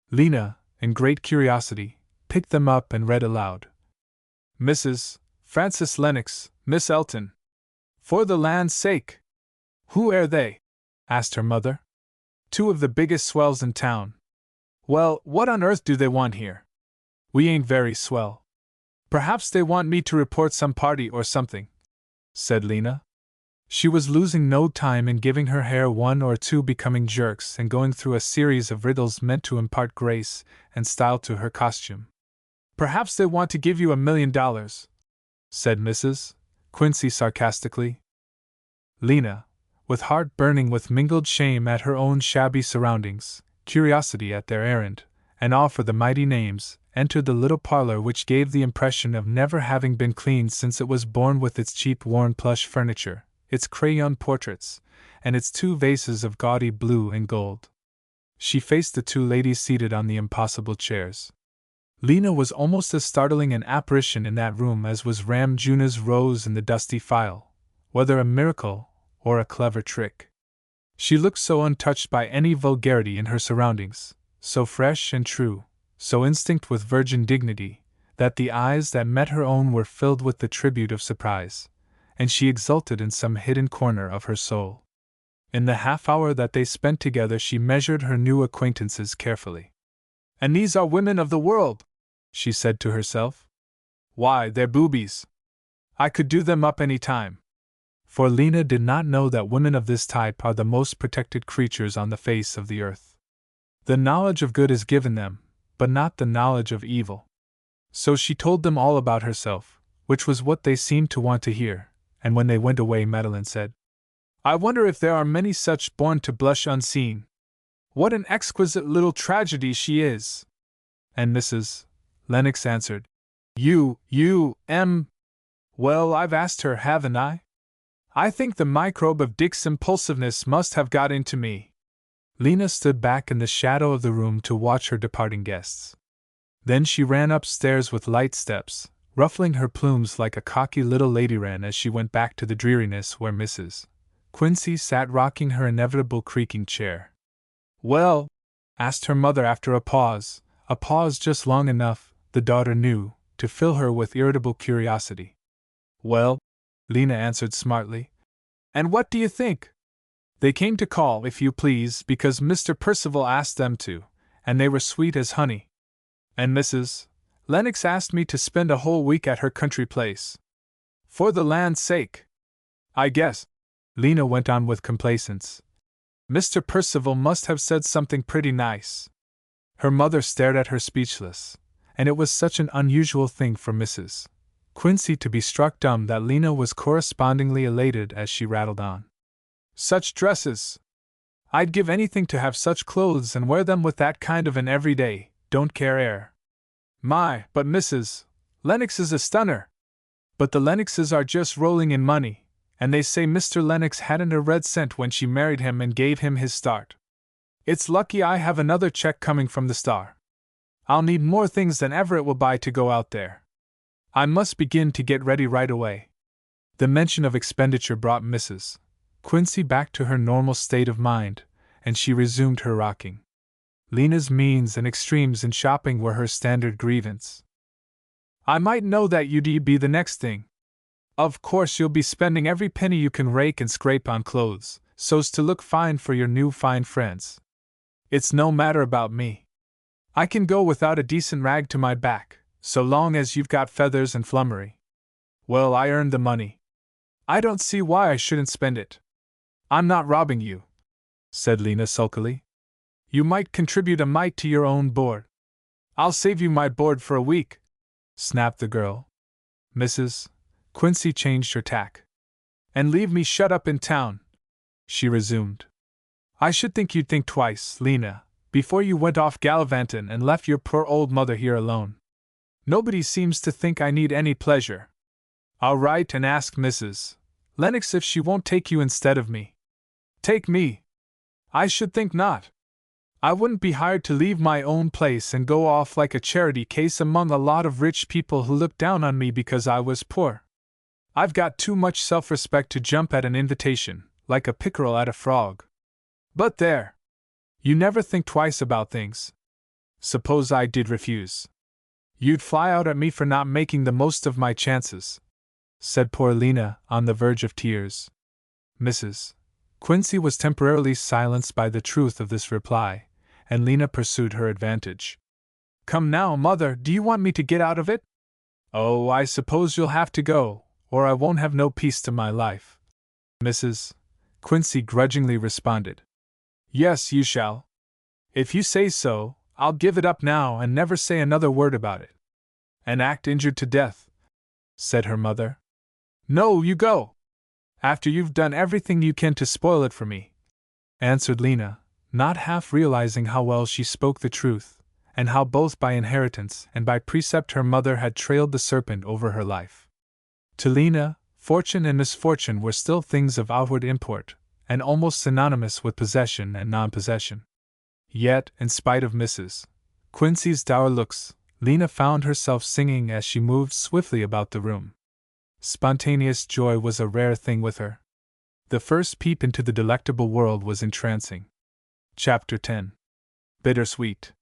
Lena, in great curiosity, picked them up and read aloud. "Mrs. Francis Lennox, Miss Elton." "For the land's sake! Who are they?" asked her mother. "Two of the biggest swells in town." "Well, what on earth do they want here?" "We ain't very swell." "Perhaps they want me to report some party or something," said Lena. She was losing no time in giving her hair one or two becoming jerks and going through a series of riddles meant to impart grace and style to her costume. "Perhaps they want to give you $1 million, said Mrs. Quincy sarcastically. Lena, with heart burning with mingled shame at her own shabby surroundings, curiosity at their errand, and awe for the mighty names, entered the little parlor which gave the impression of never having been cleaned since it was born, with its cheap worn plush furniture, its crayon portraits, and its two vases of gaudy blue and gold. She faced the two ladies seated on the impossible chairs. Lena was almost as startling an apparition in that room as was Ram Juna's rose in the dusty file, whether a miracle or a clever trick. She looked so untouched by any vulgarity in her surroundings, so fresh and true, so instinct with virgin dignity, that the eyes that met her own were filled with the tribute of surprise, and she exulted in some hidden corner of her soul. In the half-hour that they spent together she measured her new acquaintances carefully. "And these are women of the world," she said to herself. Why, they're boobies. I could do them up any time. For Lena did not know that women of this type are the most protected creatures on the face of the earth. The knowledge of good is given them, but not the knowledge of evil. So she told them all about herself, which was what they seemed to want to hear, and when they went away Madeline said, I wonder if there are many such born to blush unseen. What an exquisite little tragedy she is! And Mrs. Lennox answered, Well, I've asked her, haven't I? I think the microbe of Dick's impulsiveness must have got into me. Lena stood back in the shadow of the room to watch her departing guests. Then she ran upstairs with light steps, ruffling her plumes like a cocky little lady wren as she went back to the dreariness where Mrs. Quincy sat rocking her inevitable creaking chair. Well? Asked her mother after a pause just long enough, the daughter knew, to fill her with irritable curiosity. Well, Lena answered smartly. And what do you think? They came to call, if you please, because Mr. Percival asked them to, and they were sweet as honey. And Mrs. Lennox asked me to spend a whole week at her country place. For the land's sake. I guess, Lena went on with complacence, Mr. Percival must have said something pretty nice. Her mother stared at her speechless, and it was such an unusual thing for Mrs. Quincy to be struck dumb that Lena was correspondingly elated as she rattled on. Such dresses! I'd give anything to have such clothes and wear them with that kind of an everyday, don't care air. My, but Mrs. Lennox is a stunner! But the Lennoxes are just rolling in money, and they say Mr. Lennox hadn't a red cent when she married him and gave him his start. It's lucky I have another check coming from the Star. I'll need more things than ever it will buy to go out there. I must begin to get ready right away. The mention of expenditure brought Mrs. Quincy back to her normal state of mind, and she resumed her rocking. Lena's means and extremes in shopping were her standard grievance. I might know that you'd be the next thing. Of course you'll be spending every penny you can rake and scrape on clothes, so's to look fine for your new fine friends. It's no matter about me. I can go without a decent rag to my back, so long as you've got feathers and flummery. Well, I earned the money. I don't see why I shouldn't spend it. I'm not robbing you, said Lena sulkily. You might contribute a mite to your own board. I'll save you my board for a week, snapped the girl. Mrs. Quincy changed her tack. And leave me shut up in town, she resumed. I should think you'd think twice, Lena, before you went off gallivantin' and left your poor old mother here alone. Nobody seems to think I need any pleasure. I'll write and ask Mrs. Lennox if she won't take you instead of me. Take me? I should think not. I wouldn't be hired to leave my own place and go off like a charity case among a lot of rich people who look down on me because I was poor. I've got too much self-respect to jump at an invitation, like a pickerel at a frog. But there! You never think twice about things. Suppose I did refuse. You'd fly out at me for not making the most of my chances, said poor Lena, on the verge of tears. Mrs. Quincy was temporarily silenced by the truth of this reply, and Lena pursued her advantage. Come now, Mother, do you want me to get out of it? Oh, I suppose you'll have to go, or I won't have no peace to my life. Mrs. Quincy grudgingly responded. Yes, you shall. If you say so, I'll give it up now and never say another word about it. And act injured to death, said her mother. No, you go! After you've done everything you can to spoil it for me, answered Lena, not half realizing how well she spoke the truth, and how both by inheritance and by precept her mother had trailed the serpent over her life. To Lena, fortune and misfortune were still things of outward import, and almost synonymous with possession and non-possession. Yet, in spite of Mrs. Quincy's dour looks, Lena found herself singing as she moved swiftly about the room. Spontaneous joy was a rare thing with her. The first peep into the delectable world was entrancing. Chapter 10. Bittersweet.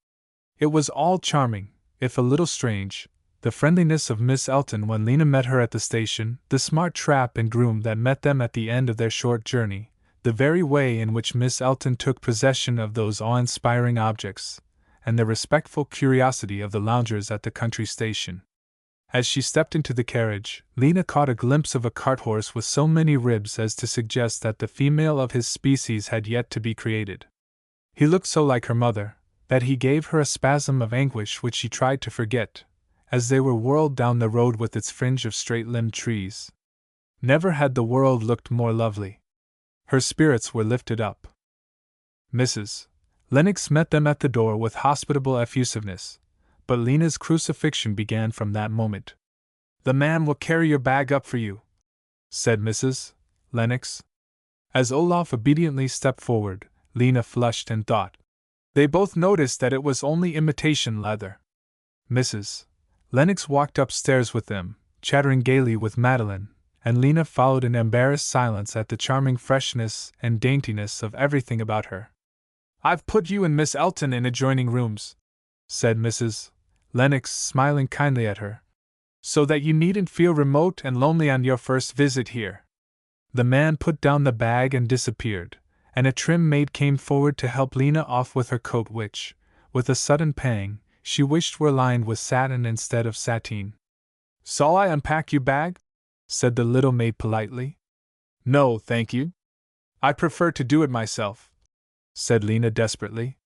It was all charming, if a little strange, the friendliness of Miss Elton when Lena met her at the station, the smart trap and groom that met them at the end of their short journey, the very way in which Miss Elton took possession of those awe-inspiring objects, and the respectful curiosity of the loungers at the country station. As she stepped into the carriage, Lena caught a glimpse of a cart horse with so many ribs as to suggest that the female of his species had yet to be created. He looked so like her mother that he gave her a spasm of anguish which she tried to forget, as they were whirled down the road with its fringe of straight-limbed trees. Never had the world looked more lovely. Her spirits were lifted up. Mrs. Lennox met them at the door with hospitable effusiveness, but Lena's crucifixion began from that moment. "The man will carry your bag up for you," said Mrs. Lennox. As Olaf obediently stepped forward, Lena flushed and thought. They both noticed that it was only imitation leather. Mrs. Lennox walked upstairs with them, chattering gaily with Madeline, and Lena followed in embarrassed silence at the charming freshness and daintiness of everything about her. "I've put you and Miss Elton in adjoining rooms," said Mrs. Lennox, smiling kindly at her, "so that you needn't feel remote and lonely on your first visit here." The man put down the bag and disappeared, and a trim maid came forward to help Lena off with her coat which, with a sudden pang, she wished were lined with satin instead of sateen. "Shall I unpack your bag?" said the little maid politely. "No, thank you. I prefer to do it myself," said Lena desperately.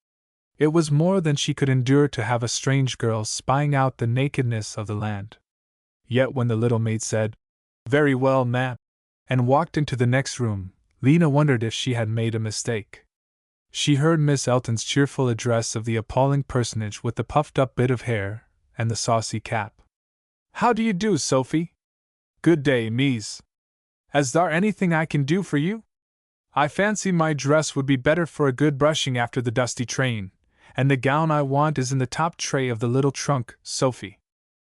It was more than she could endure to have a strange girl spying out the nakedness of the land. Yet when the little maid said, "Very well, ma'am," and walked into the next room, Lena wondered if she had made a mistake. She heard Miss Elton's cheerful address of the appalling personage with the puffed-up bit of hair and the saucy cap. "How do you do, Sophie? Good day, Mies. Is there anything I can do for you? I fancy my dress would be better for a good brushing after the dusty train, and the gown I want is in the top tray of the little trunk, Sophie."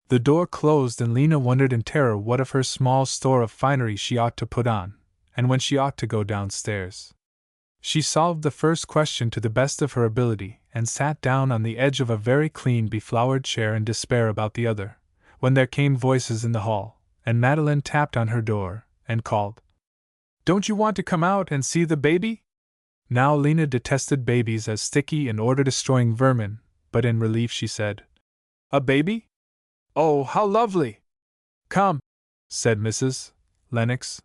The door closed and Lena wondered in terror what of her small store of finery she ought to put on, and when she ought to go downstairs. She solved the first question to the best of her ability, and sat down on the edge of a very clean beflowered chair in despair about the other, when there came voices in the hall, and Madeline tapped on her door, and called, "Don't you want to come out and see the baby?" Now Lena detested babies as sticky and order-destroying vermin, but in relief she said, "A baby? Oh, how lovely!" "Come," said Mrs. Lennox.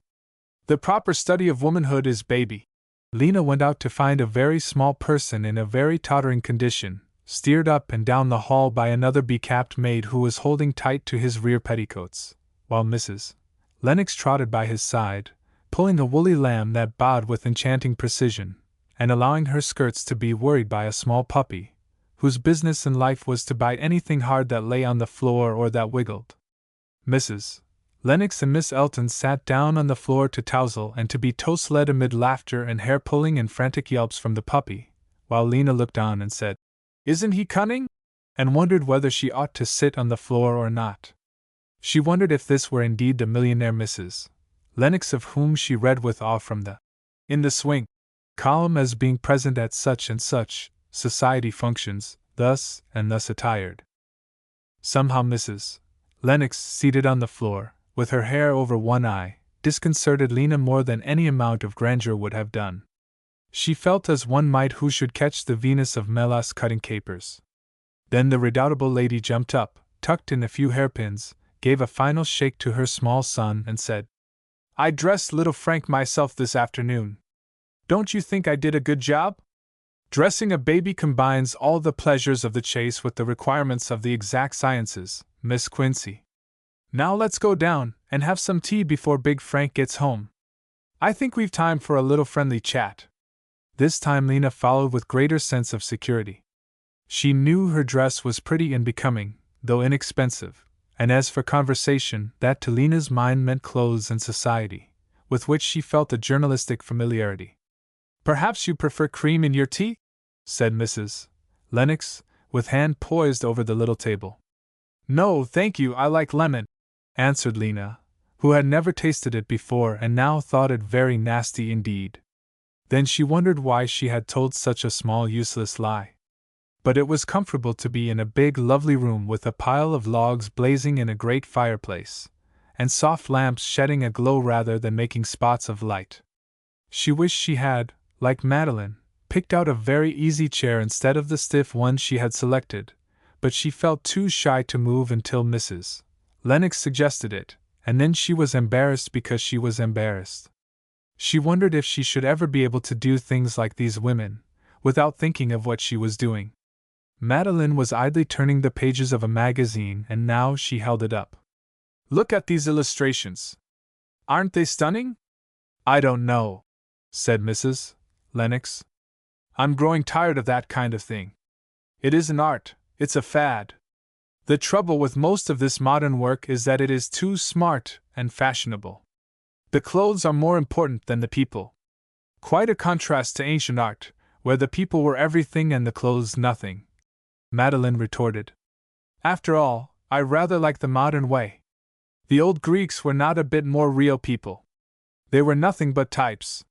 "The proper study of womanhood is baby." Lena went out to find a very small person in a very tottering condition, steered up and down the hall by another becapped maid who was holding tight to his rear petticoats, while Mrs. Lennox trotted by his side, pulling a woolly lamb that bowed with enchanting precision, and allowing her skirts to be worried by a small puppy, whose business in life was to bite anything hard that lay on the floor or that wiggled. Mrs. Lennox and Miss Elton sat down on the floor to tousle and to be toast-led amid laughter and hair-pulling and frantic yelps from the puppy, while Lena looked on and said, "Isn't he cunning?" and wondered whether she ought to sit on the floor or not. She wondered if this were indeed the millionaire Mrs. Lennox of whom she read with awe from the "In the Swing" column as being present at such and such society functions, thus and thus attired. Somehow Mrs. Lennox, seated on the floor, with her hair over one eye, disconcerted Lena more than any amount of grandeur would have done. She felt as one might who should catch the Venus of Melas cutting capers. Then the redoubtable lady jumped up, tucked in a few hairpins, gave a final shake to her small son, and said, "I dressed little Frank myself this afternoon. Don't you think I did a good job? Dressing a baby combines all the pleasures of the chase with the requirements of the exact sciences, Miss Quincy. Now let's go down and have some tea before Big Frank gets home. I think we've time for a little friendly chat." This time Lena followed with greater sense of security. She knew her dress was pretty and becoming, though inexpensive, and as for conversation, that to Lena's mind meant clothes and society, with which she felt a journalistic familiarity. "Perhaps you prefer cream in your tea?" said Mrs. Lennox, with hand poised over the little table. "No, thank you, I like lemon," answered Lena, who had never tasted it before and now thought it very nasty indeed. Then she wondered why she had told such a small useless lie. But it was comfortable to be in a big lovely room with a pile of logs blazing in a great fireplace, and soft lamps shedding a glow rather than making spots of light. She wished she had, like Madeline, picked out a very easy chair instead of the stiff one she had selected, but she felt too shy to move until Mrs. Lennox suggested it, and then she was embarrassed because she was embarrassed. She wondered if she should ever be able to do things like these women, without thinking of what she was doing. Madeline was idly turning the pages of a magazine, and now she held it up. "Look at these illustrations. Aren't they stunning?" "I don't know," said Mrs. Lennox. "I'm growing tired of that kind of thing. It isn't art, it's a fad. The trouble with most of this modern work is that it is too smart and fashionable. The clothes are more important than the people. Quite a contrast to ancient art, where the people were everything and the clothes nothing," Madeline retorted. "After all, I rather like the modern way. The old Greeks were not a bit more real people. They were nothing but types.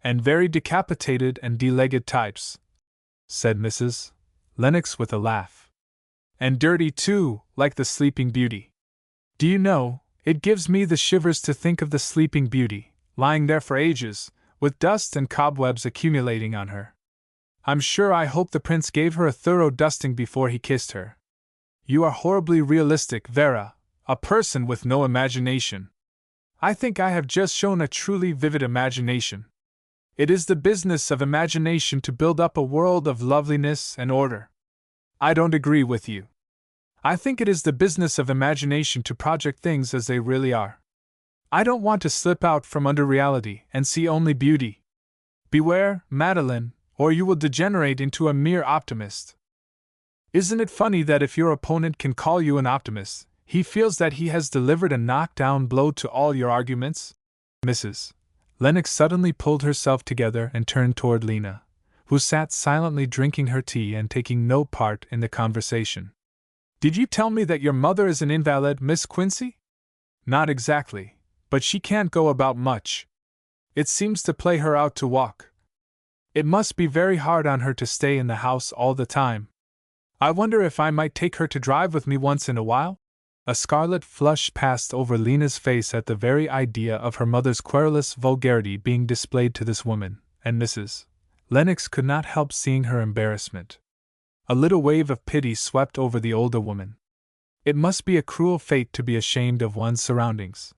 And very decapitated and de-legged types," said Mrs. Lennox with a laugh. "And dirty, too, like the Sleeping Beauty. Do you know, it gives me the shivers to think of the Sleeping Beauty, lying there for ages, with dust and cobwebs accumulating on her. I'm sure I hope the prince gave her a thorough dusting before he kissed her. You are horribly realistic, Vera, a person with no imagination." "I think I have just shown a truly vivid imagination. It is the business of imagination to build up a world of loveliness and order." "I don't agree with you. I think it is the business of imagination to project things as they really are. I don't want to slip out from under reality and see only beauty. Beware, Madeline, or you will degenerate into a mere optimist. Isn't it funny that if your opponent can call you an optimist, he feels that he has delivered a knockdown blow to all your arguments?" Mrs. Lennox suddenly pulled herself together and turned toward Lena, who sat silently drinking her tea and taking no part in the conversation. "Did you tell me that your mother is an invalid, Miss Quincy?" "Not exactly, but she can't go about much. It seems to play her out to walk. It must be very hard on her to stay in the house all the time. I wonder if I might take her to drive with me once in a while?" A scarlet flush passed over Lena's face at the very idea of her mother's querulous vulgarity being displayed to this woman, and Mrs. Lennox could not help seeing her embarrassment. A little wave of pity swept over the older woman. It must be a cruel fate to be ashamed of one's surroundings.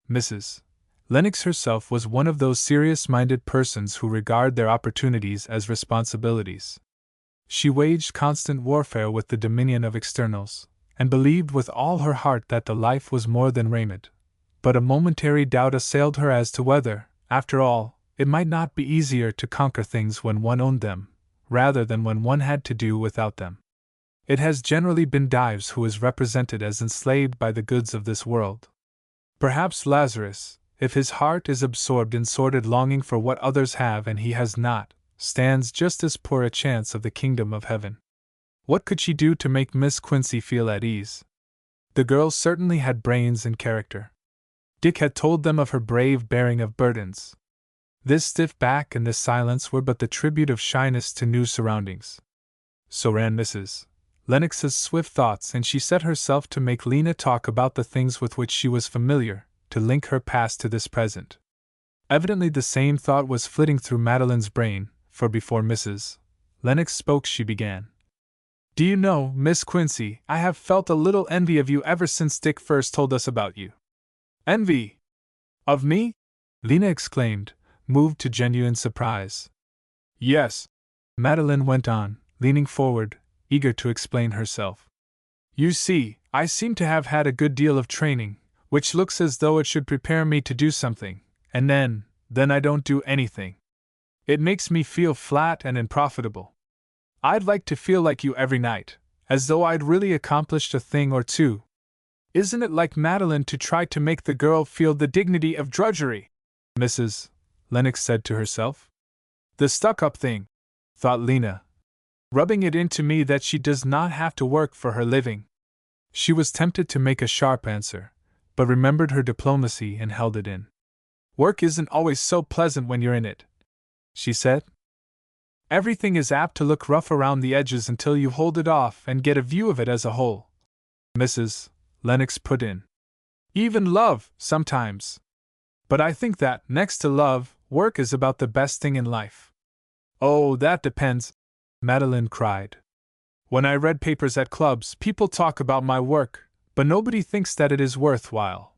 Mrs. Lennox herself was one of those serious-minded persons who regard their opportunities as responsibilities. She waged constant warfare with the dominion of externals, and believed with all her heart that the life was more than raiment. But a momentary doubt assailed her as to whether, after all, it might not be easier to conquer things when one owned them, rather than when one had to do without them. It has generally been Dives who is represented as enslaved by the goods of this world. Perhaps Lazarus, if his heart is absorbed in sordid longing for what others have and he has not, stands just as poor a chance of the kingdom of heaven. What could she do to make Miss Quincy feel at ease? The girl certainly had brains and character. Dick had told them of her brave bearing of burdens. This stiff back and this silence were but the tribute of shyness to new surroundings. So ran Mrs. Lennox's swift thoughts, and she set herself to make Lena talk about the things with which she was familiar, to link her past to this present. Evidently the same thought was flitting through Madeline's brain, for before Mrs. Lennox spoke she began. "Do you know, Miss Quincy, I have felt a little envy of you ever since Dick first told us about you." "Envy? Of me?" Lena exclaimed, moved to genuine surprise. "Yes," Madeline went on, leaning forward, eager to explain herself. "You see, I seem to have had a good deal of training, which looks as though it should prepare me to do something, and then I don't do anything. It makes me feel flat and unprofitable. I'd like to feel like you every night, as though I'd really accomplished a thing or two. Isn't it like Madeline to try to make the girl feel the dignity of drudgery?" Mrs. Lennox said to herself. "The stuck-up thing," thought Lena, rubbing it into me that she does not have to work for her living. She was tempted to make a sharp answer, but remembered her diplomacy and held it in. "Work isn't always so pleasant when you're in it," she said. "Everything is apt to look rough around the edges until you hold it off and get a view of it as a whole." Mrs. Lennox put in. "Even love, sometimes. But I think that, next to love, work is about the best thing in life." "Oh, that depends," Madeline cried. "When I read papers at clubs, people talk about my work, but nobody thinks that it is worthwhile.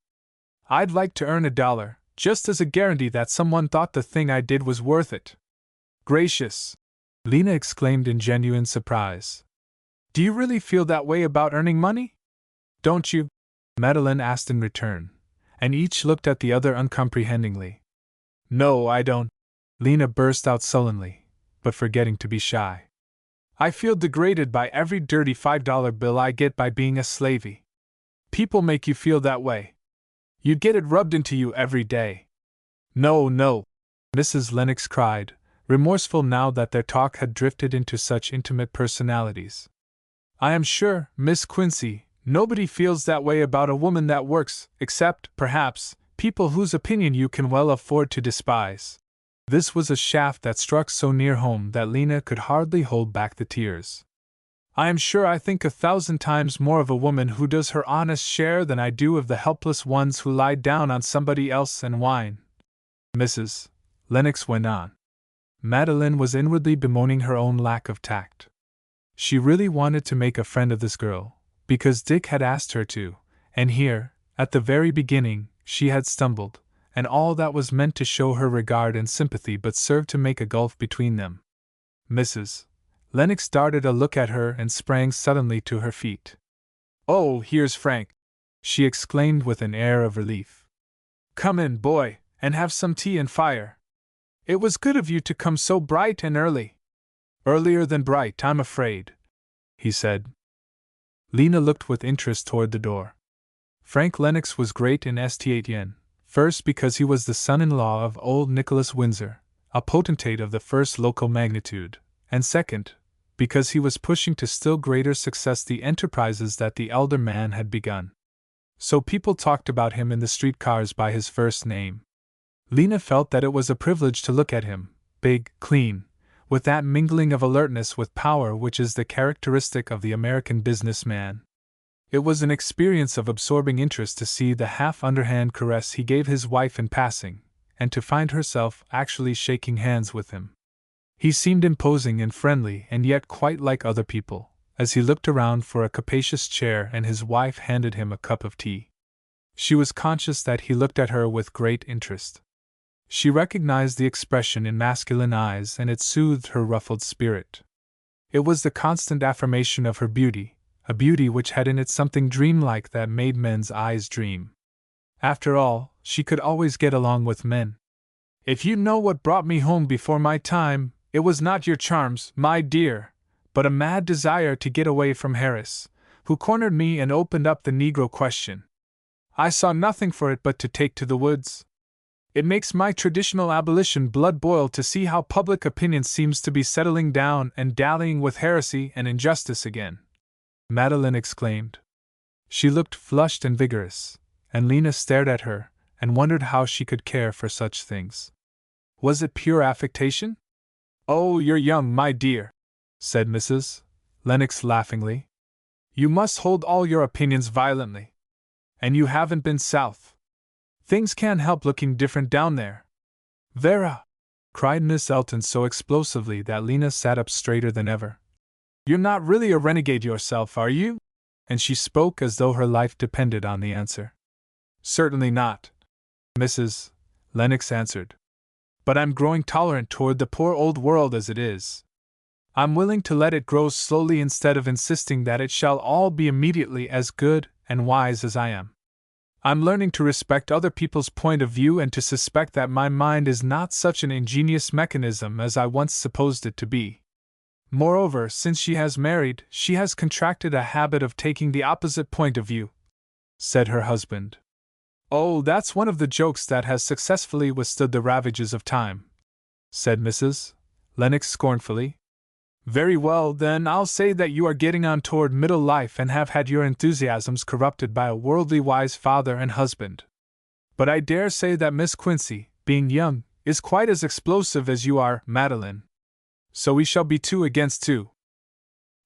I'd like to earn $1, just as a guarantee that someone thought the thing I did was worth it." "Gracious!" Lena exclaimed in genuine surprise. "Do you really feel that way about earning money?" "Don't you?" Madeline asked in return, and each looked at the other uncomprehendingly. "No, I don't," Lena burst out sullenly, but forgetting to be shy. "I feel degraded by every dirty $5 bill I get by being a slavey. People make you feel that way. You get it rubbed into you every day." "No, no," Mrs. Lennox cried, remorseful now that their talk had drifted into such intimate personalities. "I am sure, Miss Quincy, nobody feels that way about a woman that works, except, perhaps, people whose opinion you can well afford to despise." This was a shaft that struck so near home that Lena could hardly hold back the tears. "I am sure I think 1,000 times more of a woman who does her honest share than I do of the helpless ones who lie down on somebody else and whine," Mrs. Lennox went on. Madeline was inwardly bemoaning her own lack of tact. She really wanted to make a friend of this girl, because Dick had asked her to, and here, at the very beginning, she had stumbled, and all that was meant to show her regard and sympathy but served to make a gulf between them. Mrs. Lennox darted a look at her and sprang suddenly to her feet. "Oh, here's Frank!" she exclaimed with an air of relief. "Come in, boy, and have some tea and fire. It was good of you to come so bright and early." "Earlier than bright, I'm afraid," he said. Lena looked with interest toward the door. Frank Lennox was great in St. First because he was the son-in-law of old Nicholas Windsor, a potentate of the first local magnitude, and second, because he was pushing to still greater success the enterprises that the elder man had begun. So people talked about him in the streetcars by his first name. Lena felt that it was a privilege to look at him, big, clean, with that mingling of alertness with power which is the characteristic of the American businessman. It was an experience of absorbing interest to see the half-underhand caress he gave his wife in passing, and to find herself actually shaking hands with him. He seemed imposing and friendly and yet quite like other people, as he looked around for a capacious chair and his wife handed him a cup of tea. She was conscious that he looked at her with great interest. She recognized the expression in masculine eyes and it soothed her ruffled spirit. It was the constant affirmation of her beauty, a beauty which had in it something dreamlike that made men's eyes dream. After all, she could always get along with men. "If you know what brought me home before my time, it was not your charms, my dear, but a mad desire to get away from Harris, who cornered me and opened up the Negro question. I saw nothing for it but to take to the woods. It makes my traditional abolition blood boil to see how public opinion seems to be settling down and dallying with heresy and injustice again," Madeline exclaimed. She looked flushed and vigorous, and Lena stared at her and wondered how she could care for such things. Was it pure affectation? "Oh, you're young, my dear," said Mrs. Lennox laughingly. "You must hold all your opinions violently. And you haven't been south. Things can't help looking different down there." "Vera!" cried Miss Elton so explosively that Lena sat up straighter than ever. "You're not really a renegade yourself, are you?" And she spoke as though her life depended on the answer. "Certainly not," Mrs. Lennox answered. "But I'm growing tolerant toward the poor old world as it is. I'm willing to let it grow slowly instead of insisting that it shall all be immediately as good and wise as I am. I'm learning to respect other people's point of view and to suspect that my mind is not such an ingenious mechanism as I once supposed it to be. Moreover, since she has married, she has contracted a habit of taking the opposite point of view," said her husband. "Oh, that's one of the jokes that has successfully withstood the ravages of time," said Mrs. Lennox scornfully. "Very well, then I'll say that you are getting on toward middle life and have had your enthusiasms corrupted by a worldly wise father and husband. But I dare say that Miss Quincy, being young, is quite as explosive as you are, Madeline. So we shall be 2 against 2.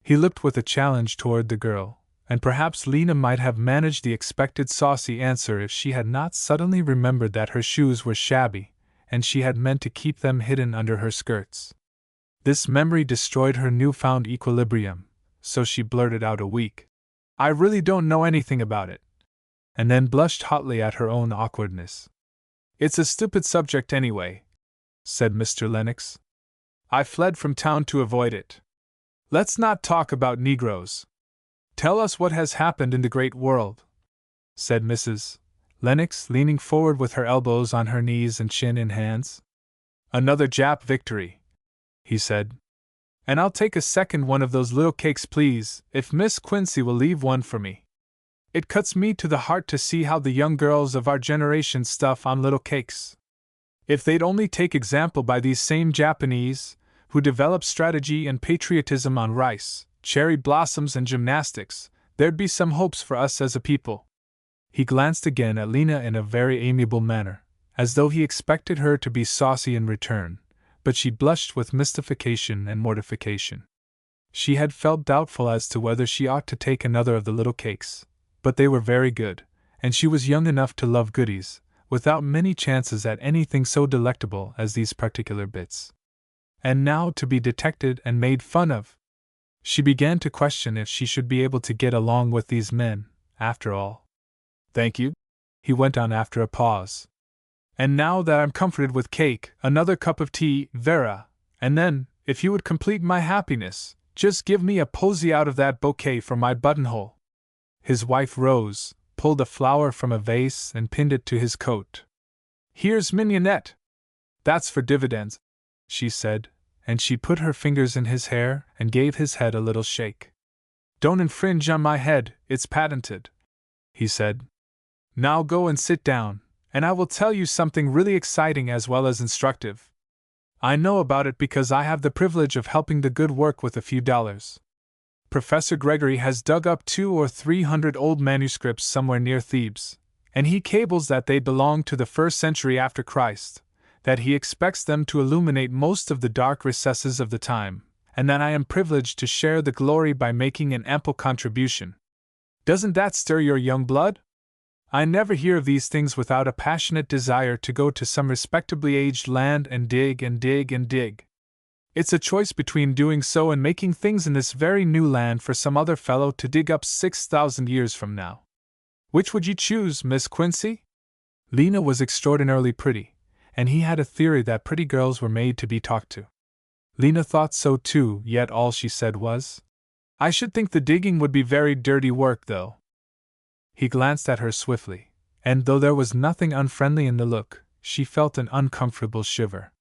He looked with a challenge toward the girl, and perhaps Lena might have managed the expected saucy answer if she had not suddenly remembered that her shoes were shabby, and she had meant to keep them hidden under her skirts. This memory destroyed her newfound equilibrium, so she blurted out a weak I really don't know anything about it. And then blushed hotly at her own awkwardness. It's a stupid subject anyway, said Mr. Lennox. I fled from town to avoid it. Let's not talk about Negroes. Tell us what has happened in the great world, said Mrs. Lennox, leaning forward with her elbows on her knees and chin in hands. Another Jap victory, he said. And I'll take a second one of those little cakes, please, if Miss Quincy will leave one for me. It cuts me to the heart to see how the young girls of our generation stuff on little cakes. If they'd only take example by these same Japanese, who develop strategy and patriotism on rice, cherry blossoms, and gymnastics, there'd be some hopes for us as a people. He glanced again at Lena in a very amiable manner, as though he expected her to be saucy in return, but she blushed with mystification and mortification. She had felt doubtful as to whether she ought to take another of the little cakes, but they were very good, and she was young enough to love goodies, without many chances at anything so delectable as these particular bits. And now to be detected and made fun of! She began to question if she should be able to get along with these men, after all. Thank you, he went on after a pause. And now that I'm comforted with cake, another cup of tea, Vera, and then, if you would complete my happiness, just give me a posy out of that bouquet for my buttonhole. His wife rose, pulled a flower from a vase, and pinned it to his coat. Here's mignonette. That's for dividends, she said, and she put her fingers in his hair and gave his head a little shake. Don't infringe on my head, it's patented, he said. Now go and sit down, and I will tell you something really exciting as well as instructive. I know about it because I have the privilege of helping the good work with a few dollars. Professor Gregory has dug up 200 or 300 old manuscripts somewhere near Thebes, and he cables that they belong to the 1st century after Christ, that he expects them to illuminate most of the dark recesses of the time, and that I am privileged to share the glory by making an ample contribution. Doesn't that stir your young blood? I never hear of these things without a passionate desire to go to some respectably aged land and dig and dig and dig. It's a choice between doing so and making things in this very new land for some other fellow to dig up 6,000 years from now. Which would you choose, Miss Quincy? Lena was extraordinarily pretty, and he had a theory that pretty girls were made to be talked to. Lena thought so too, yet all she said was, I should think the digging would be very dirty work, though. He glanced at her swiftly, and though there was nothing unfriendly in the look, she felt an uncomfortable shiver.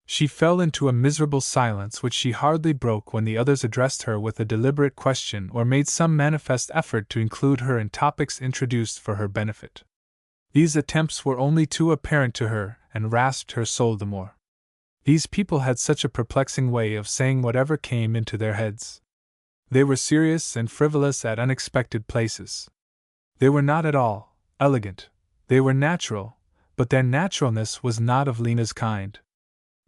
She fell into a miserable silence which she hardly broke when the others addressed her with a deliberate question or made some manifest effort to include her in topics introduced for her benefit. These attempts were only too apparent to her and rasped her soul the more. These people had such a perplexing way of saying whatever came into their heads. They were serious and frivolous at unexpected places. They were not at all elegant. They were natural, but their naturalness was not of Lena's kind.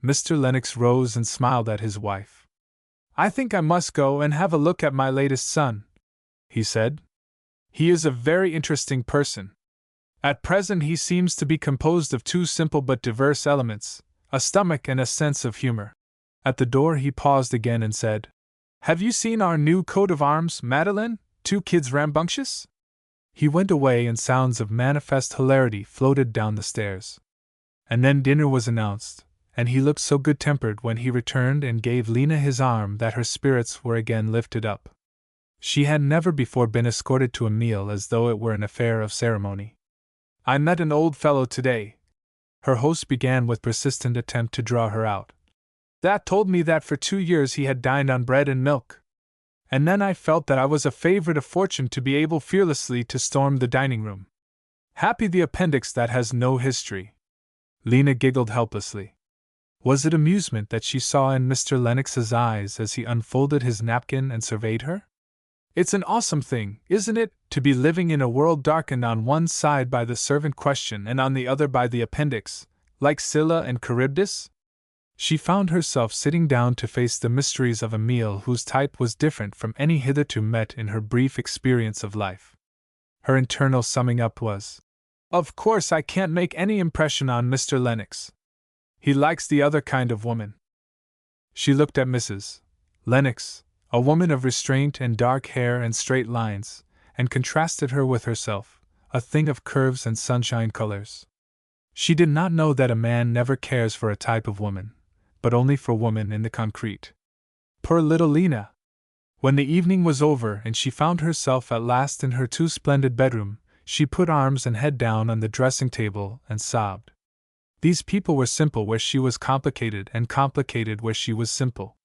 Mr. Lennox rose and smiled at his wife. I think I must go and have a look at my latest son, he said. He is a very interesting person. At present he seems to be composed of 2 simple but diverse elements, a stomach and a sense of humor. At the door he paused again and said, Have you seen our new coat of arms, Madeline? 2 kids rambunctious? He went away and sounds of manifest hilarity floated down the stairs. And then dinner was announced, and he looked so good-tempered when he returned and gave Lena his arm that her spirits were again lifted up. She had never before been escorted to a meal as though it were an affair of ceremony. I met an old fellow today, her host began with persistent attempt to draw her out. That told me that for 2 years he had dined on bread and milk. And then I felt that I was a favorite of fortune to be able fearlessly to storm the dining room. Happy the appendix that has no history. Lena giggled helplessly. Was it amusement that she saw in Mr. Lennox's eyes as he unfolded his napkin and surveyed her? It's an awesome thing, isn't it, to be living in a world darkened on one side by the servant question and on the other by the appendix, like Scylla and Charybdis? She found herself sitting down to face the mysteries of a meal whose type was different from any hitherto met in her brief experience of life. Her internal summing up was, Of course I can't make any impression on Mr. Lennox. He likes the other kind of woman. She looked at Mrs. Lennox, a woman of restraint and dark hair and straight lines, and contrasted her with herself, a thing of curves and sunshine colors. She did not know that a man never cares for a type of woman, but only for woman in the concrete. Poor little Lena! When the evening was over and she found herself at last in her too splendid bedroom, she put arms and head down on the dressing table and sobbed. These people were simple where she was complicated and complicated where she was simple.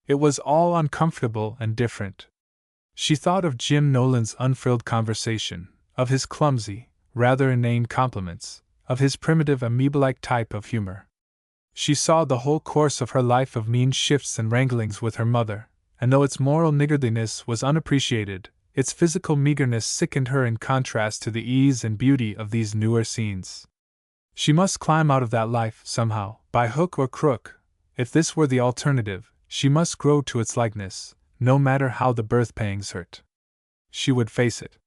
It was all uncomfortable and different. She thought of Jim Nolan's unfrilled conversation, of his clumsy, rather inane compliments, of his primitive amoeba-like type of humor. She saw the whole course of her life of mean shifts and wranglings with her mother, and though its moral niggardliness was unappreciated, its physical meagerness sickened her in contrast to the ease and beauty of these newer scenes. She must climb out of that life, somehow, by hook or crook. If this were the alternative, she must grow to its likeness, no matter how the birth pangs hurt. She would face it.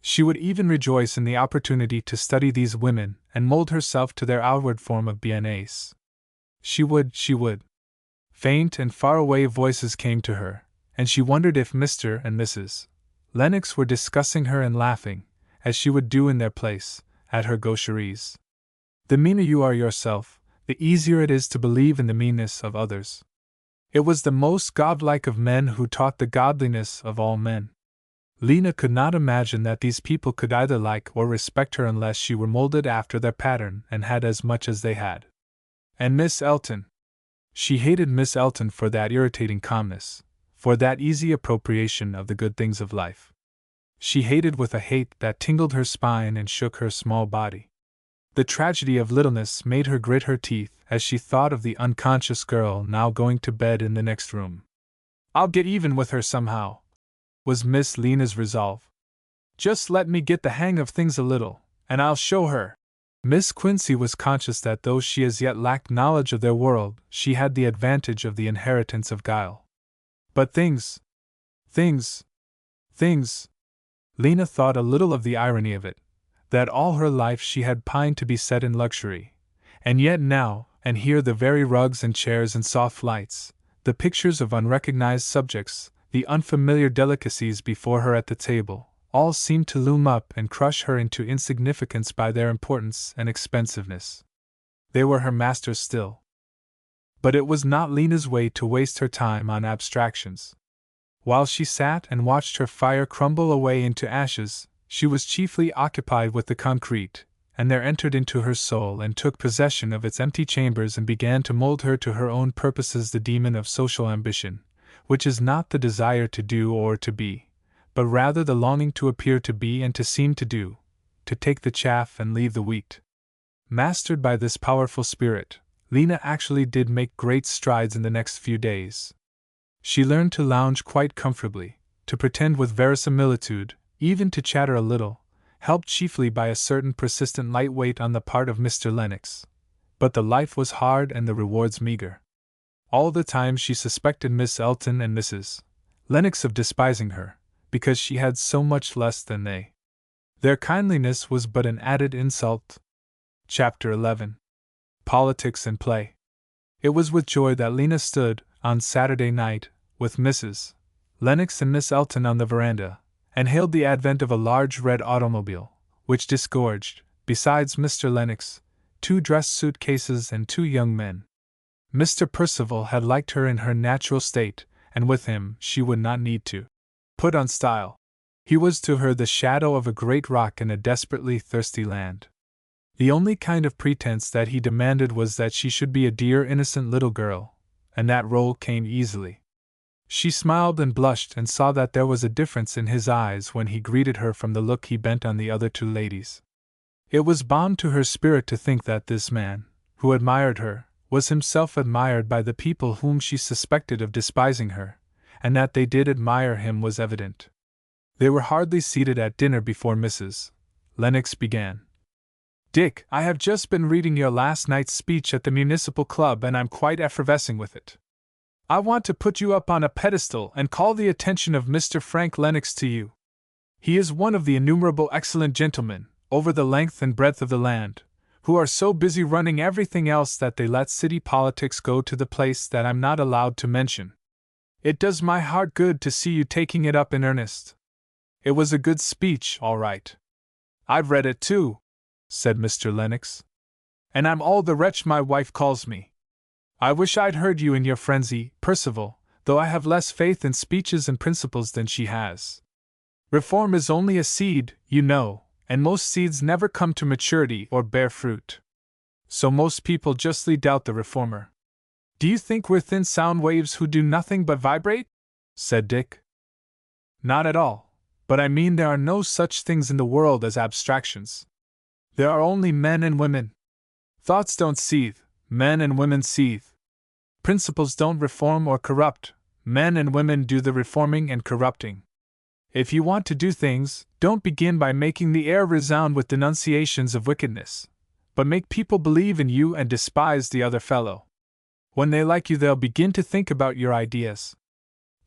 She would even rejoice in the opportunity to study these women and mold herself to their outward form of bien-aise. She would. Faint and far-away voices came to her, and she wondered if Mr. and Mrs. Lennox were discussing her and laughing, as she would do in their place, at her gaucheries. The meaner you are yourself, the easier it is to believe in the meanness of others. It was the most godlike of men who taught the godliness of all men. Lena could not imagine that these people could either like or respect her unless she were molded after their pattern and had as much as they had. And Miss Elton. She hated Miss Elton for that irritating calmness, for that easy appropriation of the good things of life. She hated with a hate that tingled her spine and shook her small body. The tragedy of littleness made her grit her teeth as she thought of the unconscious girl now going to bed in the next room. "I'll get even with her somehow," was Miss Lena's resolve. "Just let me get the hang of things a little, and I'll show her." Miss Quincy was conscious that though she as yet lacked knowledge of their world, she had the advantage of the inheritance of guile. But things. Lena thought a little of the irony of it, that all her life she had pined to be set in luxury, and yet now, and here the very rugs and chairs and soft lights, the pictures of unrecognized subjects, the unfamiliar delicacies before her at the table, all seemed to loom up and crush her into insignificance by their importance and expensiveness. They were her masters still. But it was not Lena's way to waste her time on abstractions. While she sat and watched her fire crumble away into ashes, she was chiefly occupied with the concrete, and there entered into her soul and took possession of its empty chambers and began to mold her to her own purposes the demon of social ambition, which is not the desire to do or to be, but rather the longing to appear to be and to seem to do, to take the chaff and leave the wheat. Mastered by this powerful spirit, Lena actually did make great strides in the next few days. She learned to lounge quite comfortably, to pretend with verisimilitude, even to chatter a little, helped chiefly by a certain persistent light weight on the part of Mr. Lennox. But the life was hard and the rewards meager. All the time she suspected Miss Elton and Mrs. Lennox of despising her, because she had so much less than they. Their kindliness was but an added insult. Chapter 11. Politics and Play. It was with joy that Lena stood, on Saturday night, with Mrs. Lennox and Miss Elton on the veranda, and hailed the advent of a large red automobile, which disgorged, besides Mr. Lennox, 2 dress suitcases and 2 young men. Mr. Percival had liked her in her natural state, and with him she would not need to put on style. He was to her the shadow of a great rock in a desperately thirsty land. The only kind of pretense that he demanded was that she should be a dear innocent little girl, and that role came easily. She smiled and blushed and saw that there was a difference in his eyes when he greeted her from the look he bent on the other 2 ladies. It was balm to her spirit to think that this man, who admired her, was himself admired by the people whom she suspected of despising her, and that they did admire him was evident. They were hardly seated at dinner before Mrs. Lennox began. "Dick, I have just been reading your last night's speech at the Municipal Club and I'm quite effervescing with it. I want to put you up on a pedestal and call the attention of Mr. Frank Lennox to you. He is one of the innumerable excellent gentlemen, over the length and breadth of the land, who are so busy running everything else that they let city politics go to the place that I'm not allowed to mention. It does my heart good to see you taking it up in earnest. It was a good speech, all right. I've read it too, said Mr. Lennox. And I'm all the wretch my wife calls me. I wish I'd heard you in your frenzy, Percival, though I have less faith in speeches and principles than she has. Reform is only a seed, you know, and most seeds never come to maturity or bear fruit. So most people justly doubt the reformer. Do you think we're thin sound waves who do nothing but vibrate? Said Dick. Not at all, but I mean there are no such things in the world as abstractions. There are only men and women. Thoughts don't seethe, men and women seethe. Principles don't reform or corrupt, men and women do the reforming and corrupting. If you want to do things, don't begin by making the air resound with denunciations of wickedness, but make people believe in you and despise the other fellow. When they like you, they'll begin to think about your ideas.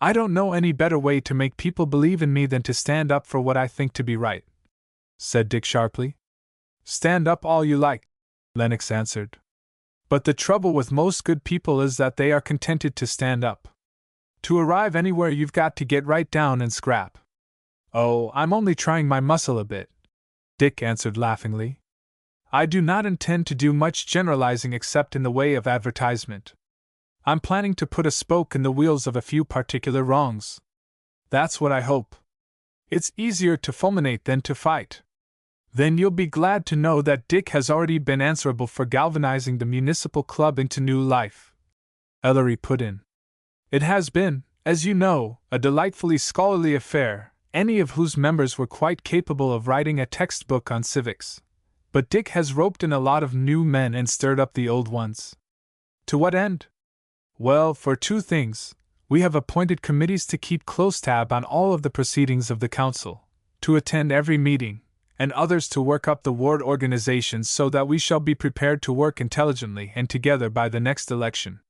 I don't know any better way to make people believe in me than to stand up for what I think to be right, said Dick sharply. Stand up all you like, Lennox answered. But the trouble with most good people is that they are contented to stand up. To arrive anywhere, you've got to get right down and scrap. Oh, I'm only trying my muscle a bit, Dick answered laughingly. I do not intend to do much generalizing except in the way of advertisement. I'm planning to put a spoke in the wheels of a few particular wrongs. That's what I hope. It's easier to fulminate than to fight. Then you'll be glad to know that Dick has already been answerable for galvanizing the municipal club into new life, Ellery put in. It has been, as you know, a delightfully scholarly affair, any of whose members were quite capable of writing a textbook on civics. But Dick has roped in a lot of new men and stirred up the old ones. To what end? Well, for two things. We have appointed committees to keep close tab on all of the proceedings of the council, to attend every meeting, and others to work up the ward organizations so that we shall be prepared to work intelligently and together by the next election.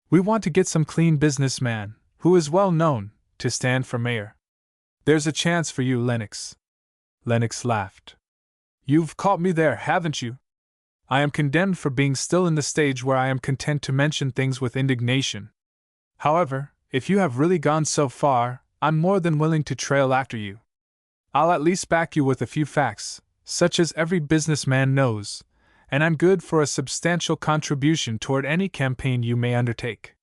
We want to get some clean businessman, who is well known, to stand for mayor. There's a chance for you, Lennox. Lennox laughed. You've caught me there, haven't you? I am condemned for being still in the stage where I am content to mention things with indignation. However, if you have really gone so far, I'm more than willing to trail after you. I'll at least back you with a few facts, such as every businessman knows, and I'm good for a substantial contribution toward any campaign you may undertake.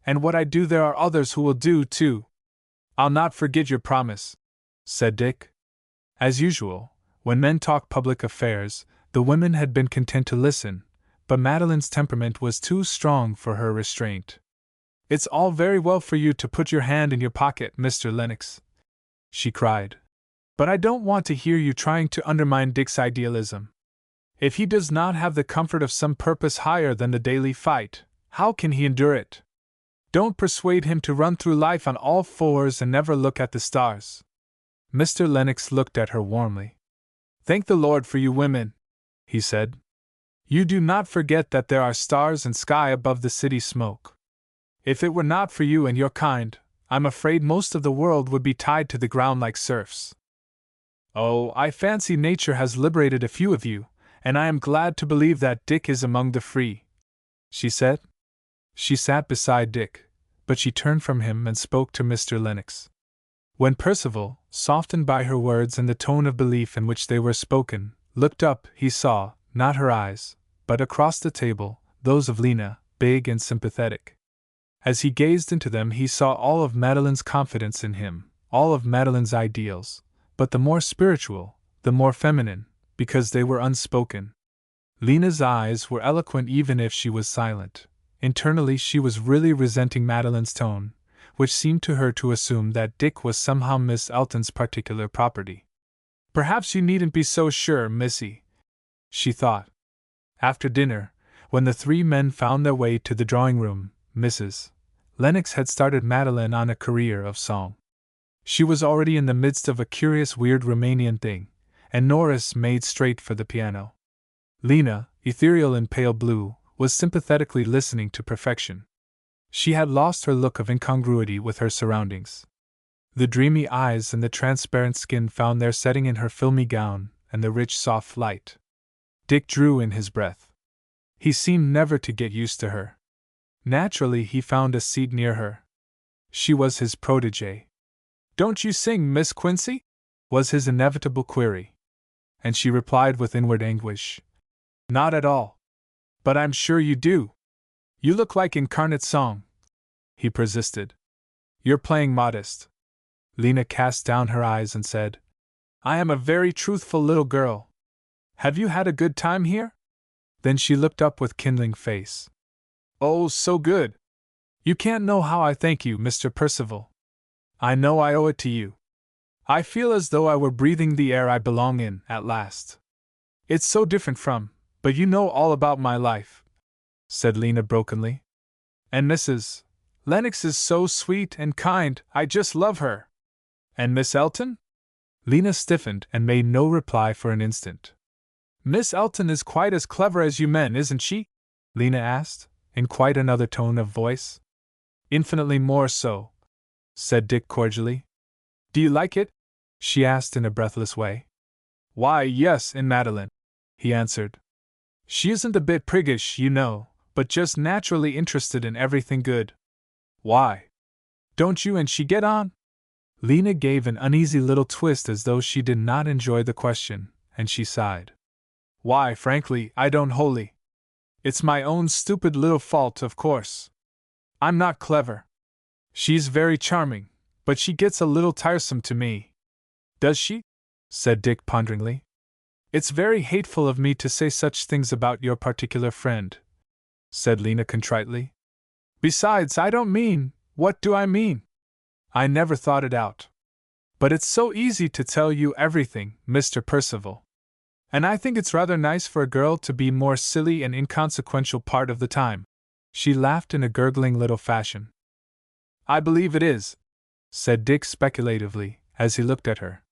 And what I do there are others who will do too. I'll not forget your promise, said Dick. As usual, when men talk public affairs, the women had been content to listen, but Madeline's temperament was too strong for her restraint. It's all very well for you to put your hand in your pocket, Mr. Lennox, she cried. But I don't want to hear you trying to undermine Dick's idealism. If he does not have the comfort of some purpose higher than the daily fight, how can he endure it? Don't persuade him to run through life on all fours and never look at the stars. Mr. Lennox looked at her warmly. Thank the Lord for you women, he said. You do not forget that there are stars and sky above the city smoke. If it were not for you and your kind, I'm afraid most of the world would be tied to the ground like serfs. Oh, I fancy nature has liberated a few of you, and I am glad to believe that Dick is among the free, she said. She sat beside Dick, but she turned from him and spoke to Mr. Lennox. When Percival, softened by her words and the tone of belief in which they were spoken, looked up, he saw, not her eyes, but across the table, those of Lena, big and sympathetic. As he gazed into them, he saw all of Madeline's confidence in him, all of Madeline's ideals, but the more spiritual, the more feminine, because they were unspoken. Lena's eyes were eloquent even if she was silent. Internally she was really resenting Madeline's tone, which seemed to her to assume that Dick was somehow Miss Elton's particular property. Perhaps you needn't be so sure, Missy, she thought. After dinner, when the three men found their way to the drawing-room, Mrs. Lennox had started Madeline on a career of song. She was already in the midst of a curious weird Romanian thing, and Norris made straight for the piano. Lena, ethereal in pale blue, was sympathetically listening to perfection. She had lost her look of incongruity with her surroundings. The dreamy eyes and the transparent skin found their setting in her filmy gown and the rich soft light. Dick drew in his breath. He seemed never to get used to her. Naturally, he found a seat near her. She was his protégée. Don't you sing, Miss Quincy? was his inevitable query. And she replied with inward anguish. Not at all. But I'm sure you do. You look like incarnate song. He persisted. You're playing modest. Lena cast down her eyes and said, I am a very truthful little girl. Have you had a good time here? Then she looked up with kindling face. Oh, so good. You can't know how I thank you, Mr. Percival. I know I owe it to you. I feel as though I were breathing the air I belong in, at last. It's so different from, but you know all about my life, said Lena brokenly. And Mrs. Lennox is so sweet and kind, I just love her. And Miss Elton? Lena stiffened and made no reply for an instant. Miss Elton is quite as clever as you men, isn't she? Lena asked, in quite another tone of voice. Infinitely more so, said Dick cordially. Do you like it? She asked in a breathless way. Why, yes, in Madeline, he answered. She isn't a bit priggish, you know, but just naturally interested in everything good. Why? Don't you and she get on? Lena gave an uneasy little twist as though she did not enjoy the question, and she sighed. Why, frankly, I don't wholly. It's my own stupid little fault, of course. I'm not clever. She's very charming, but she gets a little tiresome to me. Does she? Said Dick ponderingly. It's very hateful of me to say such things about your particular friend, said Lena contritely. Besides, I don't mean, what do I mean? I never thought it out. But it's so easy to tell you everything, Mr. Percival. And I think it's rather nice for a girl to be more silly and inconsequential part of the time. She laughed in a gurgling little fashion. I believe it is, said Dick speculatively, as he looked at her.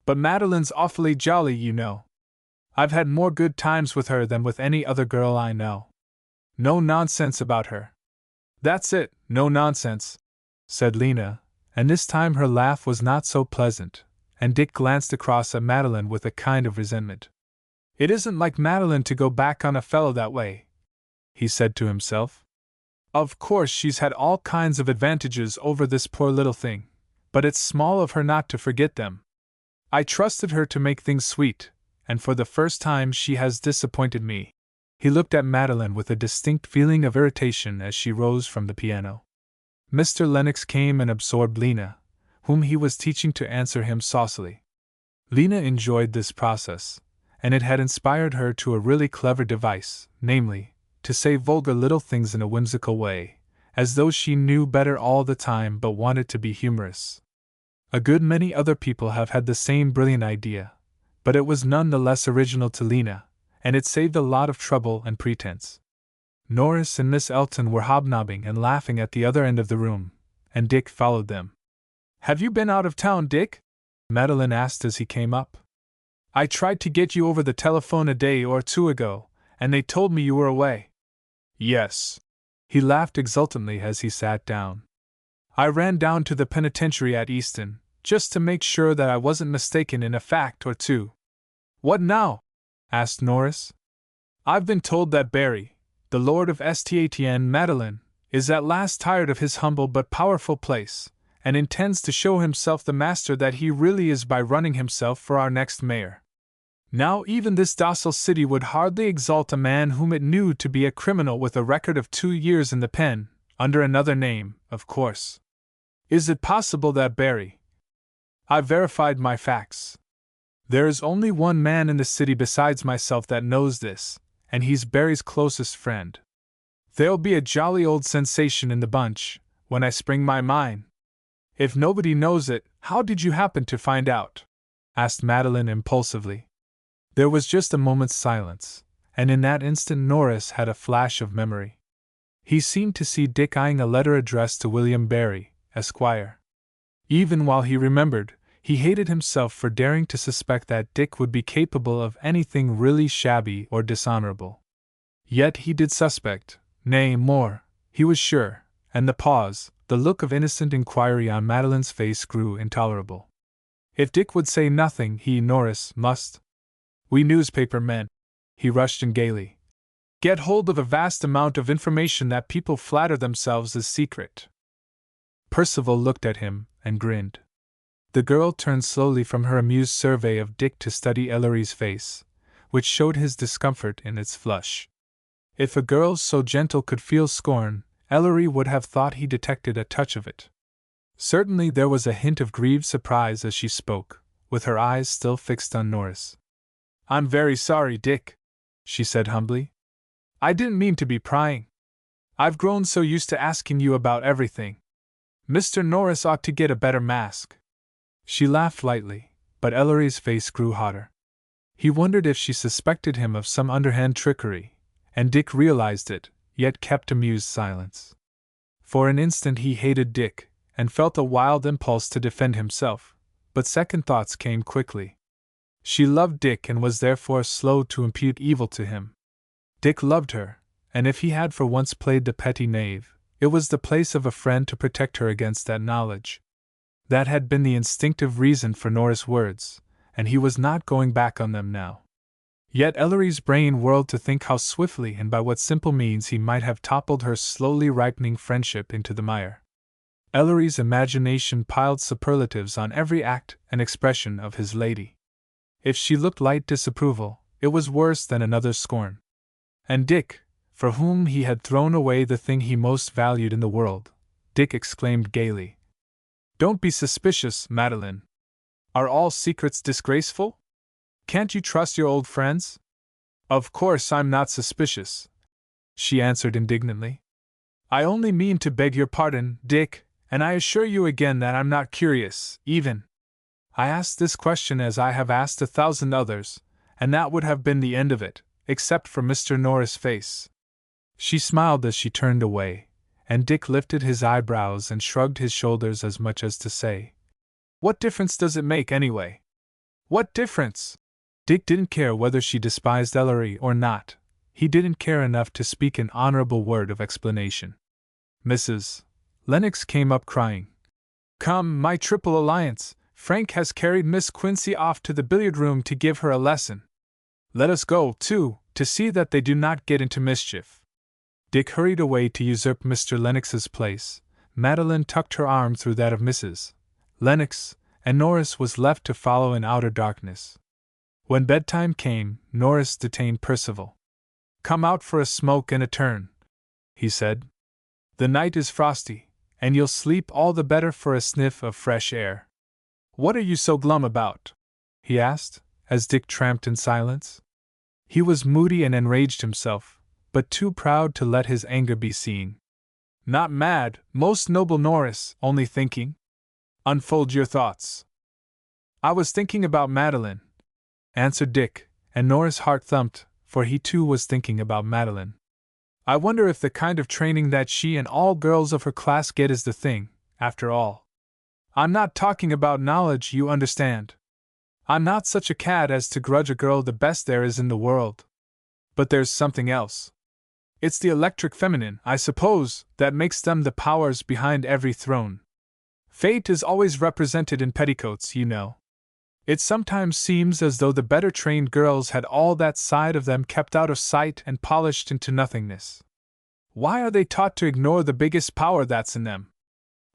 But Madeline's awfully jolly, you know. I've had more good times with her than with any other girl I know. No nonsense about her. That's it, no nonsense, said Lena, and this time her laugh was not so pleasant, and Dick glanced across at Madeline with a kind of resentment. It isn't like Madeline to go back on a fellow that way, he said to himself. Of course she's had all kinds of advantages over this poor little thing, but it's small of her not to forget them. I trusted her to make things sweet, and for the first time she has disappointed me. He looked at Madeline with a distinct feeling of irritation as she rose from the piano. Mr. Lennox came and absorbed Lena, whom he was teaching to answer him saucily. Lena enjoyed this process, and it had inspired her to a really clever device, namely, to say vulgar little things in a whimsical way, as though she knew better all the time but wanted to be humorous. A good many other people have had the same brilliant idea, but it was none the less original to Lena, and it saved a lot of trouble and pretense. Norris and Miss Elton were hobnobbing and laughing at the other end of the room, and Dick followed them. Have you been out of town, Dick? Madeline asked as he came up. I tried to get you over the telephone a day or two ago, and they told me you were away. Yes. He laughed exultantly as he sat down. I ran down to the penitentiary at Easton, just to make sure that I wasn't mistaken in a fact or two. What now? Asked Norris. I've been told that Barry, the Lord of Statn Madeline, is at last tired of his humble but powerful place, and intends to show himself the master that he really is by running himself for our next mayor. Now even this docile city would hardly exalt a man whom it knew to be a criminal with a record of 2 years in the pen, under another name, of course. Is it possible that Barry... I've verified my facts. There is only one man in the city besides myself that knows this, and he's Barry's closest friend. There'll be a jolly old sensation in the bunch, when I spring my mine. If nobody knows it, how did you happen to find out? Asked Madeline impulsively. There was just a moment's silence, and in that instant Norris had a flash of memory. He seemed to see Dick eyeing a letter addressed to William Barry, Esquire. Even while he remembered, he hated himself for daring to suspect that Dick would be capable of anything really shabby or dishonorable. Yet he did suspect, nay, more, he was sure, and the pause, the look of innocent inquiry on Madeline's face grew intolerable. If Dick would say nothing, he, Norris, must. We newspaper men, he rushed in gaily, get hold of a vast amount of information that people flatter themselves is secret. Percival looked at him and grinned. The girl turned slowly from her amused survey of Dick to study Ellery's face, which showed his discomfort in its flush. If a girl so gentle could feel scorn, Ellery would have thought he detected a touch of it. Certainly there was a hint of grieved surprise as she spoke, with her eyes still fixed on Norris. "I'm very sorry, Dick," she said humbly. "I didn't mean to be prying. I've grown so used to asking you about everything. Mr. Norris ought to get a better mask." She laughed lightly, but Ellery's face grew hotter. He wondered if she suspected him of some underhand trickery, and Dick realized it, yet kept amused silence. For an instant he hated Dick, and felt a wild impulse to defend himself, but second thoughts came quickly. She loved Dick and was therefore slow to impute evil to him. Dick loved her, and if he had for once played the petty knave, it was the place of a friend to protect her against that knowledge. That had been the instinctive reason for Norris' words, and he was not going back on them now. Yet Ellery's brain whirled to think how swiftly and by what simple means he might have toppled her slowly ripening friendship into the mire. Ellery's imagination piled superlatives on every act and expression of his lady. If she looked light disapproval, it was worse than another's scorn. And Dick, for whom he had thrown away the thing he most valued in the world, Dick exclaimed gaily, "Don't be suspicious, Madeline. Are all secrets disgraceful? Can't you trust your old friends?" "Of course I'm not suspicious," she answered indignantly. "I only mean to beg your pardon, Dick, and I assure you again that I'm not curious, even. I asked this question as I have asked 1,000 others, and that would have been the end of it, except for Mr. Norris' face." She smiled as she turned away, and Dick lifted his eyebrows and shrugged his shoulders as much as to say, "What difference does it make, anyway? What difference?" Dick didn't care whether she despised Ellery or not. He didn't care enough to speak an honorable word of explanation. Mrs. Lennox came up crying, "Come, my triple alliance, Frank has carried Miss Quincy off to the billiard room to give her a lesson. Let us go, too, to see that they do not get into mischief." Dick hurried away to usurp Mr. Lennox's place. Madeline tucked her arm through that of Mrs. Lennox, and Norris was left to follow in outer darkness. When bedtime came, Norris detained Percival. "Come out for a smoke and a turn," he said. "The night is frosty, and you'll sleep all the better for a sniff of fresh air." "What are you so glum about?" he asked, as Dick tramped in silence. He was moody and enraged himself, but too proud to let his anger be seen. "Not mad, most noble Norris, only thinking." "Unfold your thoughts." "I was thinking about Madeline," answered Dick, and Norris' heart thumped, for he too was thinking about Madeline. "I wonder if the kind of training that she and all girls of her class get is the thing, after all. I'm not talking about knowledge, you understand. I'm not such a cad as to grudge a girl the best there is in the world. But there's something else. It's the electric feminine, I suppose, that makes them the powers behind every throne. Fate is always represented in petticoats, you know. It sometimes seems as though the better trained girls had all that side of them kept out of sight and polished into nothingness. Why are they taught to ignore the biggest power that's in them?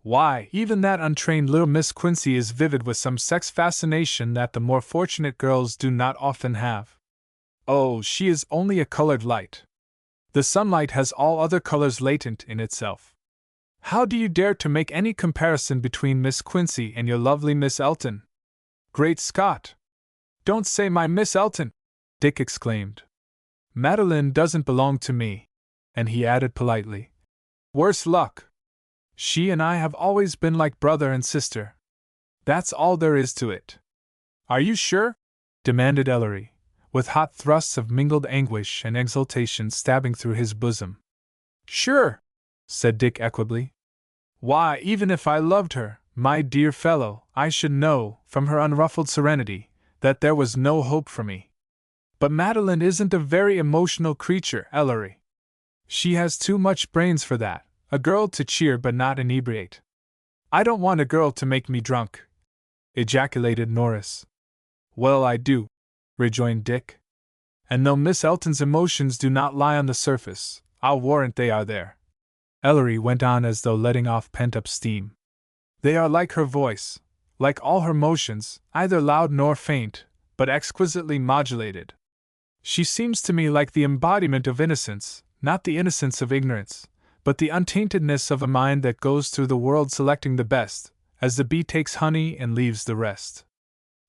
Why, even that untrained little Miss Quincy is vivid with some sex fascination that the more fortunate girls do not often have. Oh, she is only a colored light. The sunlight has all other colors latent in itself. How do you dare to make any comparison between Miss Quincy and your lovely Miss Elton? Great Scott! Don't say my Miss Elton!" Dick exclaimed. "Madeline doesn't belong to me," and he added politely, "Worse luck! She and I have always been like brother and sister. That's all there is to it." "Are you sure?" demanded Ellery, with hot thrusts of mingled anguish and exultation stabbing through his bosom. "Sure," said Dick equably. "Why, even if I loved her, my dear fellow, I should know, from her unruffled serenity, that there was no hope for me. But Madeline isn't a very emotional creature, Ellery. She has too much brains for that. A girl to cheer but not inebriate." "I don't want a girl to make me drunk," ejaculated Norris. "Well, I do," rejoined Dick. "And though Miss Elton's emotions do not lie on the surface, I'll warrant they are there." Ellery went on as though letting off pent-up steam. "They are like her voice, like all her motions, either loud nor faint, but exquisitely modulated. She seems to me like the embodiment of innocence, not the innocence of ignorance, but the untaintedness of a mind that goes through the world selecting the best, as the bee takes honey and leaves the rest.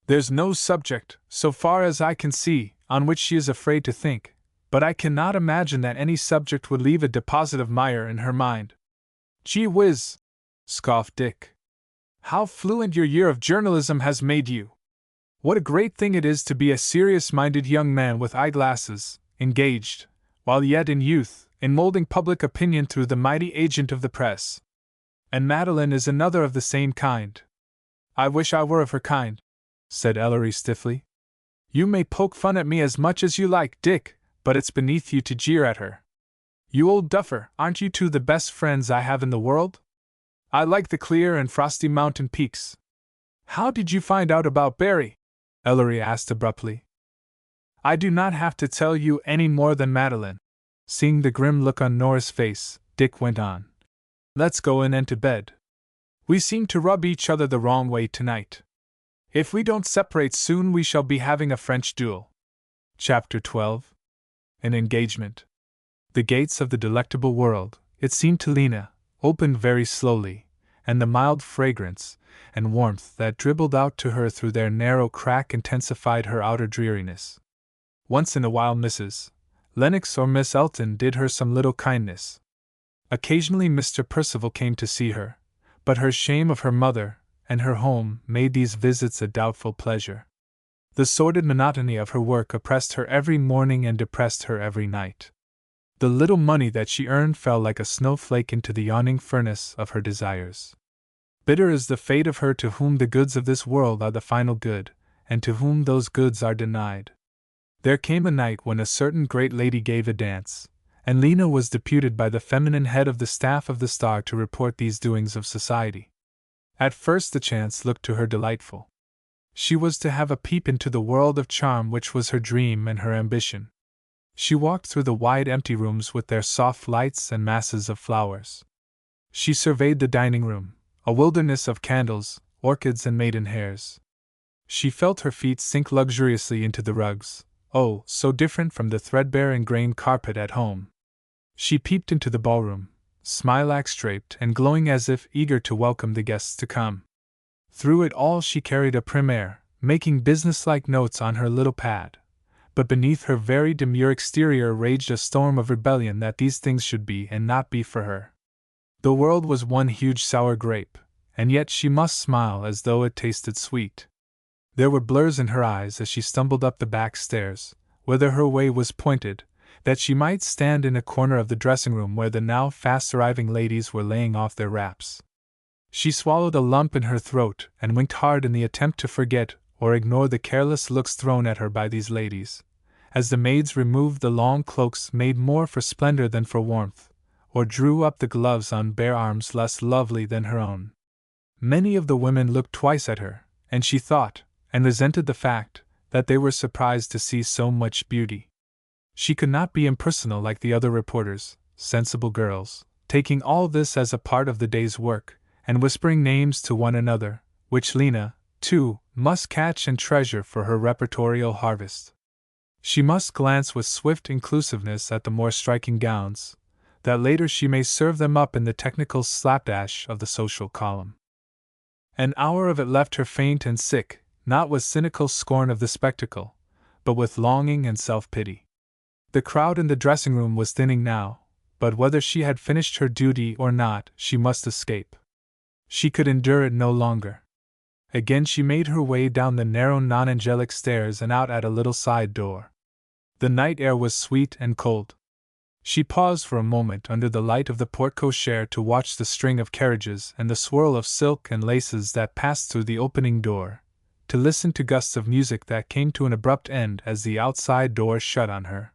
There's no subject, so far as I can see, on which she is afraid to think, but I cannot imagine that any subject would leave a deposit of mire in her mind. Gee whiz! Scoffed Dick. How fluent your year of journalism has made you! What a great thing it is to be a serious-minded young man with eyeglasses, engaged, while yet in youth, in molding public opinion through the mighty agent of the press. And Madeline is another of the same kind. I wish I were of her kind, said Ellery stiffly. You may poke fun at me as much as you like, Dick, but it's beneath you to jeer at her. You old duffer, aren't you two the best friends I have in the world? I like the clear and frosty mountain peaks. How did you find out about Barry? Ellery asked abruptly. I do not have to tell you any more than Madeline. Seeing the grim look on Nora's face, Dick went on. Let's go in and to bed. We seem to rub each other the wrong way tonight. If we don't separate soon, we shall be having a French duel. Chapter 12. An Engagement. The gates of the delectable world, it seemed to Lena, opened very slowly, and the mild fragrance and warmth that dribbled out to her through their narrow crack intensified her outer dreariness. Once in a while Mrs. Lennox or Miss Elton did her some little kindness. Occasionally Mr. Percival came to see her, but her shame of her mother and her home made these visits a doubtful pleasure. The sordid monotony of her work oppressed her every morning and depressed her every night. The little money that she earned fell like a snowflake into the yawning furnace of her desires. Bitter is the fate of her to whom the goods of this world are the final good, and to whom those goods are denied. There came a night when a certain great lady gave a dance, and Lena was deputed by the feminine head of the staff of the Star to report these doings of society. At first the chance looked to her delightful. She was to have a peep into the world of charm which was her dream and her ambition. She walked through the wide empty rooms with their soft lights and masses of flowers. She surveyed the dining room, a wilderness of candles, orchids and maidenhairs. She felt her feet sink luxuriously into the rugs, oh, so different from the threadbare and grained carpet at home. She peeped into the ballroom, smilax-draped and glowing as if eager to welcome the guests to come. Through it all she carried a prim air, making businesslike notes on her little pad, but beneath her very demure exterior raged a storm of rebellion that these things should be and not be for her. The world was one huge sour grape, and yet she must smile as though it tasted sweet. There were blurs in her eyes as she stumbled up the back stairs, whither her way was pointed, that she might stand in a corner of the dressing-room where the now fast-arriving ladies were laying off their wraps. She swallowed a lump in her throat and winked hard in the attempt to forget or ignore the careless looks thrown at her by these ladies, as the maids removed the long cloaks made more for splendor than for warmth, or drew up the gloves on bare arms less lovely than her own. Many of the women looked twice at her, and she thought, and resented the fact, that they were surprised to see so much beauty. She could not be impersonal like the other reporters, sensible girls, taking all this as a part of the day's work, and whispering names to one another, which Lena, too, must catch and treasure for her repertorial harvest. She must glance with swift inclusiveness at the more striking gowns, that later she may serve them up in the technical slapdash of the social column. An hour of it left her faint and sick, not with cynical scorn of the spectacle, but with longing and self-pity. The crowd in the dressing-room was thinning now, but whether she had finished her duty or not, she must escape. She could endure it no longer. Again she made her way down the narrow non-angelic stairs and out at a little side door. The night air was sweet and cold. She paused for a moment under the light of the porte-cochere to watch the string of carriages and the swirl of silk and laces that passed through the opening door, to listen to gusts of music that came to an abrupt end as the outside door shut on her.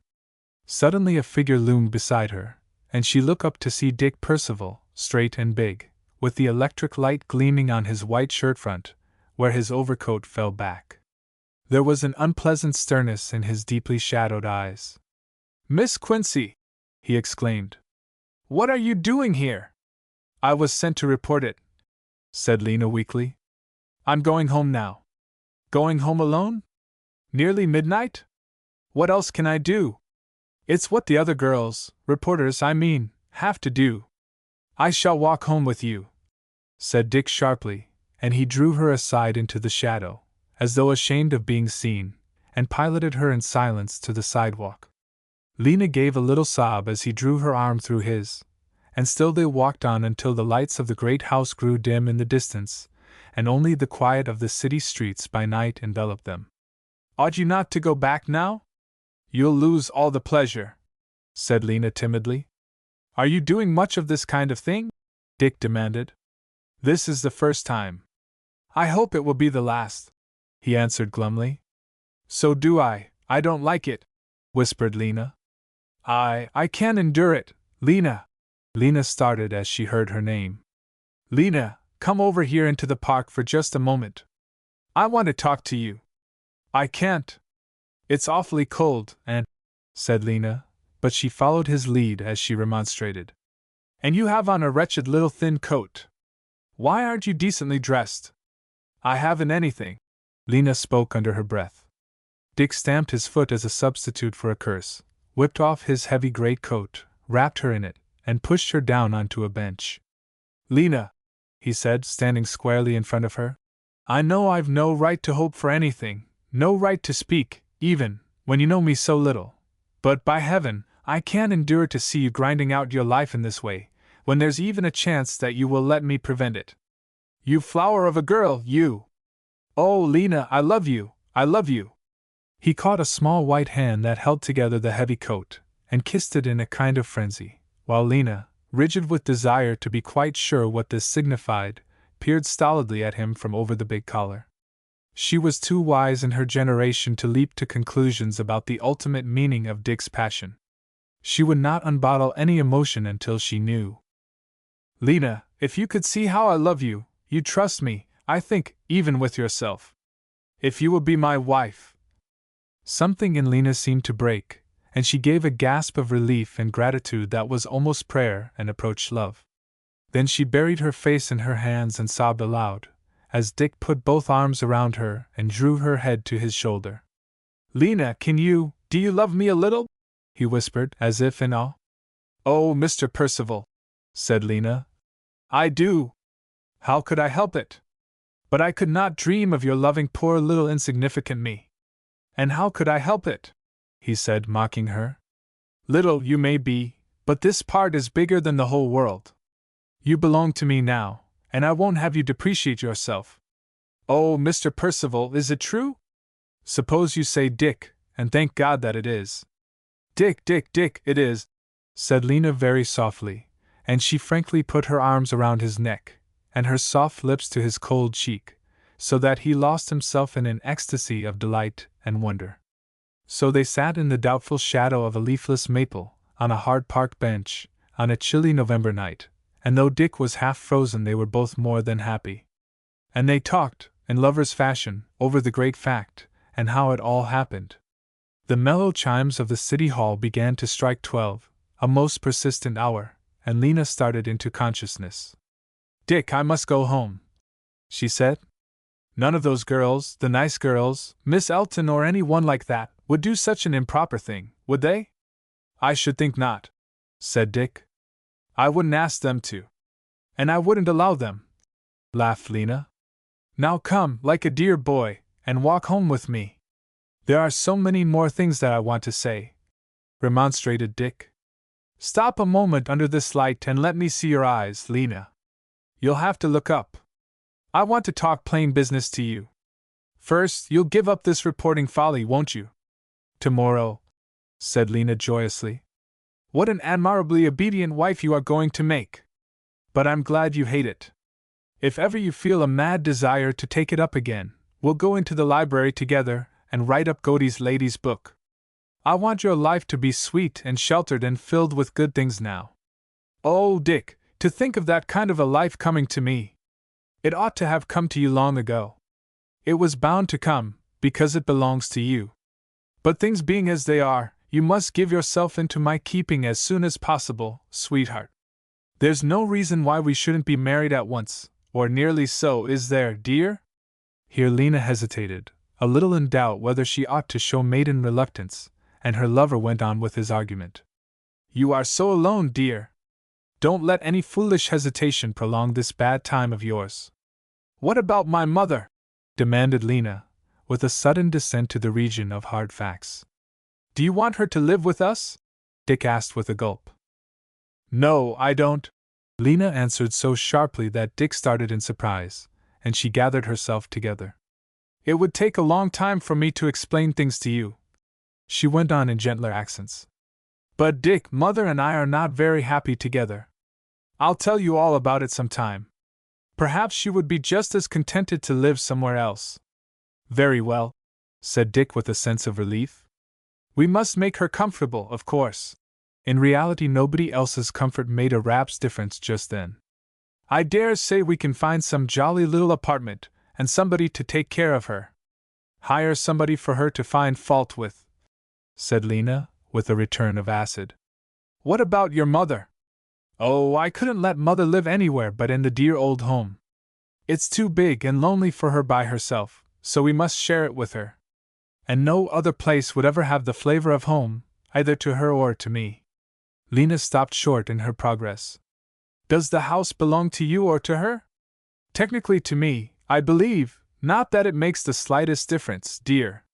Suddenly a figure loomed beside her, and she looked up to see Dick Percival, straight and big, with the electric light gleaming on his white shirt front, where his overcoat fell back. There was an unpleasant sternness in his deeply shadowed eyes. "Miss Quincy!" he exclaimed. "What are you doing here?" "I was sent to report it," said Lena weakly. I'm going home now. Going home alone? Nearly midnight? What else can I do? It's what the other girls, reporters I mean, have to do. I shall walk home with you, said Dick sharply, and he drew her aside into the shadow, as though ashamed of being seen, and piloted her in silence to the sidewalk. Lena gave a little sob as he drew her arm through his, and still they walked on until the lights of the great house grew dim in the distance, and only the quiet of the city streets by night enveloped them. Ought you not to go back now? You'll lose all the pleasure, said Lena timidly. Are you doing much of this kind of thing? Dick demanded. This is the first time. I hope it will be the last, he answered glumly. So do I don't like it, whispered Lena. I can't endure it, Lena. Lena started as she heard her name. Lena, come over here into the park for just a moment. I want to talk to you. I can't. It's awfully cold, said Lena, but she followed his lead as she remonstrated. And you have on a wretched little thin coat. Why aren't you decently dressed? I haven't anything. Lena spoke under her breath. Dick stamped his foot as a substitute for a curse, whipped off his heavy greatcoat, wrapped her in it, and pushed her down onto a bench. Lena, he said, standing squarely in front of her, I know I've no right to hope for anything, no right to speak, even, when you know me so little. But by heaven, I can't endure to see you grinding out your life in this way, when there's even a chance that you will let me prevent it. You flower of a girl, you! Oh, Lena, I love you, I love you! He caught a small white hand that held together the heavy coat, and kissed it in a kind of frenzy, while Lena, rigid with desire to be quite sure what this signified, peered stolidly at him from over the big collar. She was too wise in her generation to leap to conclusions about the ultimate meaning of Dick's passion. She would not unbottle any emotion until she knew. Lena, if you could see how I love you, you'd trust me, I think, even with yourself. If you would be my wife. Something in Lena seemed to break, and she gave a gasp of relief and gratitude that was almost prayer and approached love. Then she buried her face in her hands and sobbed aloud, as Dick put both arms around her and drew her head to his shoulder. Lena, do you love me a little? He whispered, as if in awe. Oh, Mr. Percival, said Lena. I do. How could I help it? But I could not dream of your loving poor little insignificant me. And how could I help it? He said, mocking her. Little you may be, but this part is bigger than the whole world. You belong to me now, and I won't have you depreciate yourself. Oh, Mr. Percival, is it true? Suppose you say Dick, and thank God that it is. Dick, it is, said Lena very softly, and she frankly put her arms around his neck, and her soft lips to his cold cheek, so that he lost himself in an ecstasy of delight and wonder. So they sat in the doubtful shadow of a leafless maple, on a hard park bench, on a chilly November night, and though Dick was half frozen they were both more than happy. And they talked, in lovers' fashion, over the great fact, and how it all happened. The mellow chimes of the city hall began to strike 12, a most persistent hour, and Lena started into consciousness. Dick, I must go home, she said. None of those girls, the nice girls, Miss Elton or any one like that, would do such an improper thing, would they? I should think not, said Dick. I wouldn't ask them to. And I wouldn't allow them, laughed Lena. Now come, like a dear boy, and walk home with me. There are so many more things that I want to say, remonstrated Dick. Stop a moment under this light and let me see your eyes, Lena. You'll have to look up. I want to talk plain business to you. First, you'll give up this reporting folly, won't you? Tomorrow, said Lena joyously. What an admirably obedient wife you are going to make! But I'm glad you hate it. If ever you feel a mad desire to take it up again, we'll go into the library together and write up Godey's lady's book. I want your life to be sweet and sheltered and filled with good things now. Oh, Dick, to think of that kind of a life coming to me! It ought to have come to you long ago. It was bound to come, because it belongs to you. But things being as they are, you must give yourself into my keeping as soon as possible, sweetheart. There's no reason why we shouldn't be married at once, or nearly so, is there, dear? Here Lena hesitated, a little in doubt whether she ought to show maiden reluctance, and her lover went on with his argument. You are so alone, dear. Don't let any foolish hesitation prolong this bad time of yours. What about my mother? Demanded Lena, with a sudden descent to the region of hard facts. Do you want her to live with us? Dick asked with a gulp. No, I don't, Lena answered so sharply that Dick started in surprise, and she gathered herself together. It would take a long time for me to explain things to you, she went on in gentler accents. But Dick, Mother and I are not very happy together. I'll tell you all about it sometime. Perhaps she would be just as contented to live somewhere else. Very well, said Dick with a sense of relief. We must make her comfortable, of course. In reality, nobody else's comfort made a rap's difference just then. I dare say we can find some jolly little apartment, and somebody to take care of her. Hire somebody for her to find fault with, said Lena, with a return of acid. What about your mother? Oh, I couldn't let Mother live anywhere but in the dear old home. It's too big and lonely for her by herself, so we must share it with her. And no other place would ever have the flavor of home, either to her or to me. Lena stopped short in her progress. Does the house belong to you or to her? Technically to me, I believe, not that it makes the slightest difference, dear.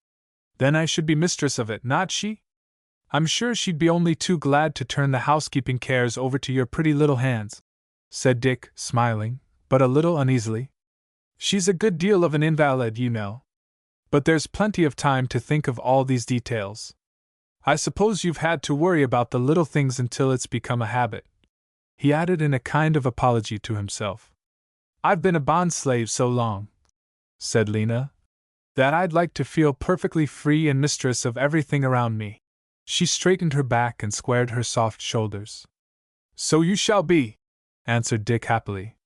Then I should be mistress of it, not she? I'm sure she'd be only too glad to turn the housekeeping cares over to your pretty little hands, said Dick, smiling, but a little uneasily. She's a good deal of an invalid, you know. But there's plenty of time to think of all these details. I suppose you've had to worry about the little things until it's become a habit, he added in a kind of apology to himself. I've been a bond slave so long, said Lena, that I'd like to feel perfectly free and mistress of everything around me. She straightened her back and squared her soft shoulders. So you shall be, answered Dick happily.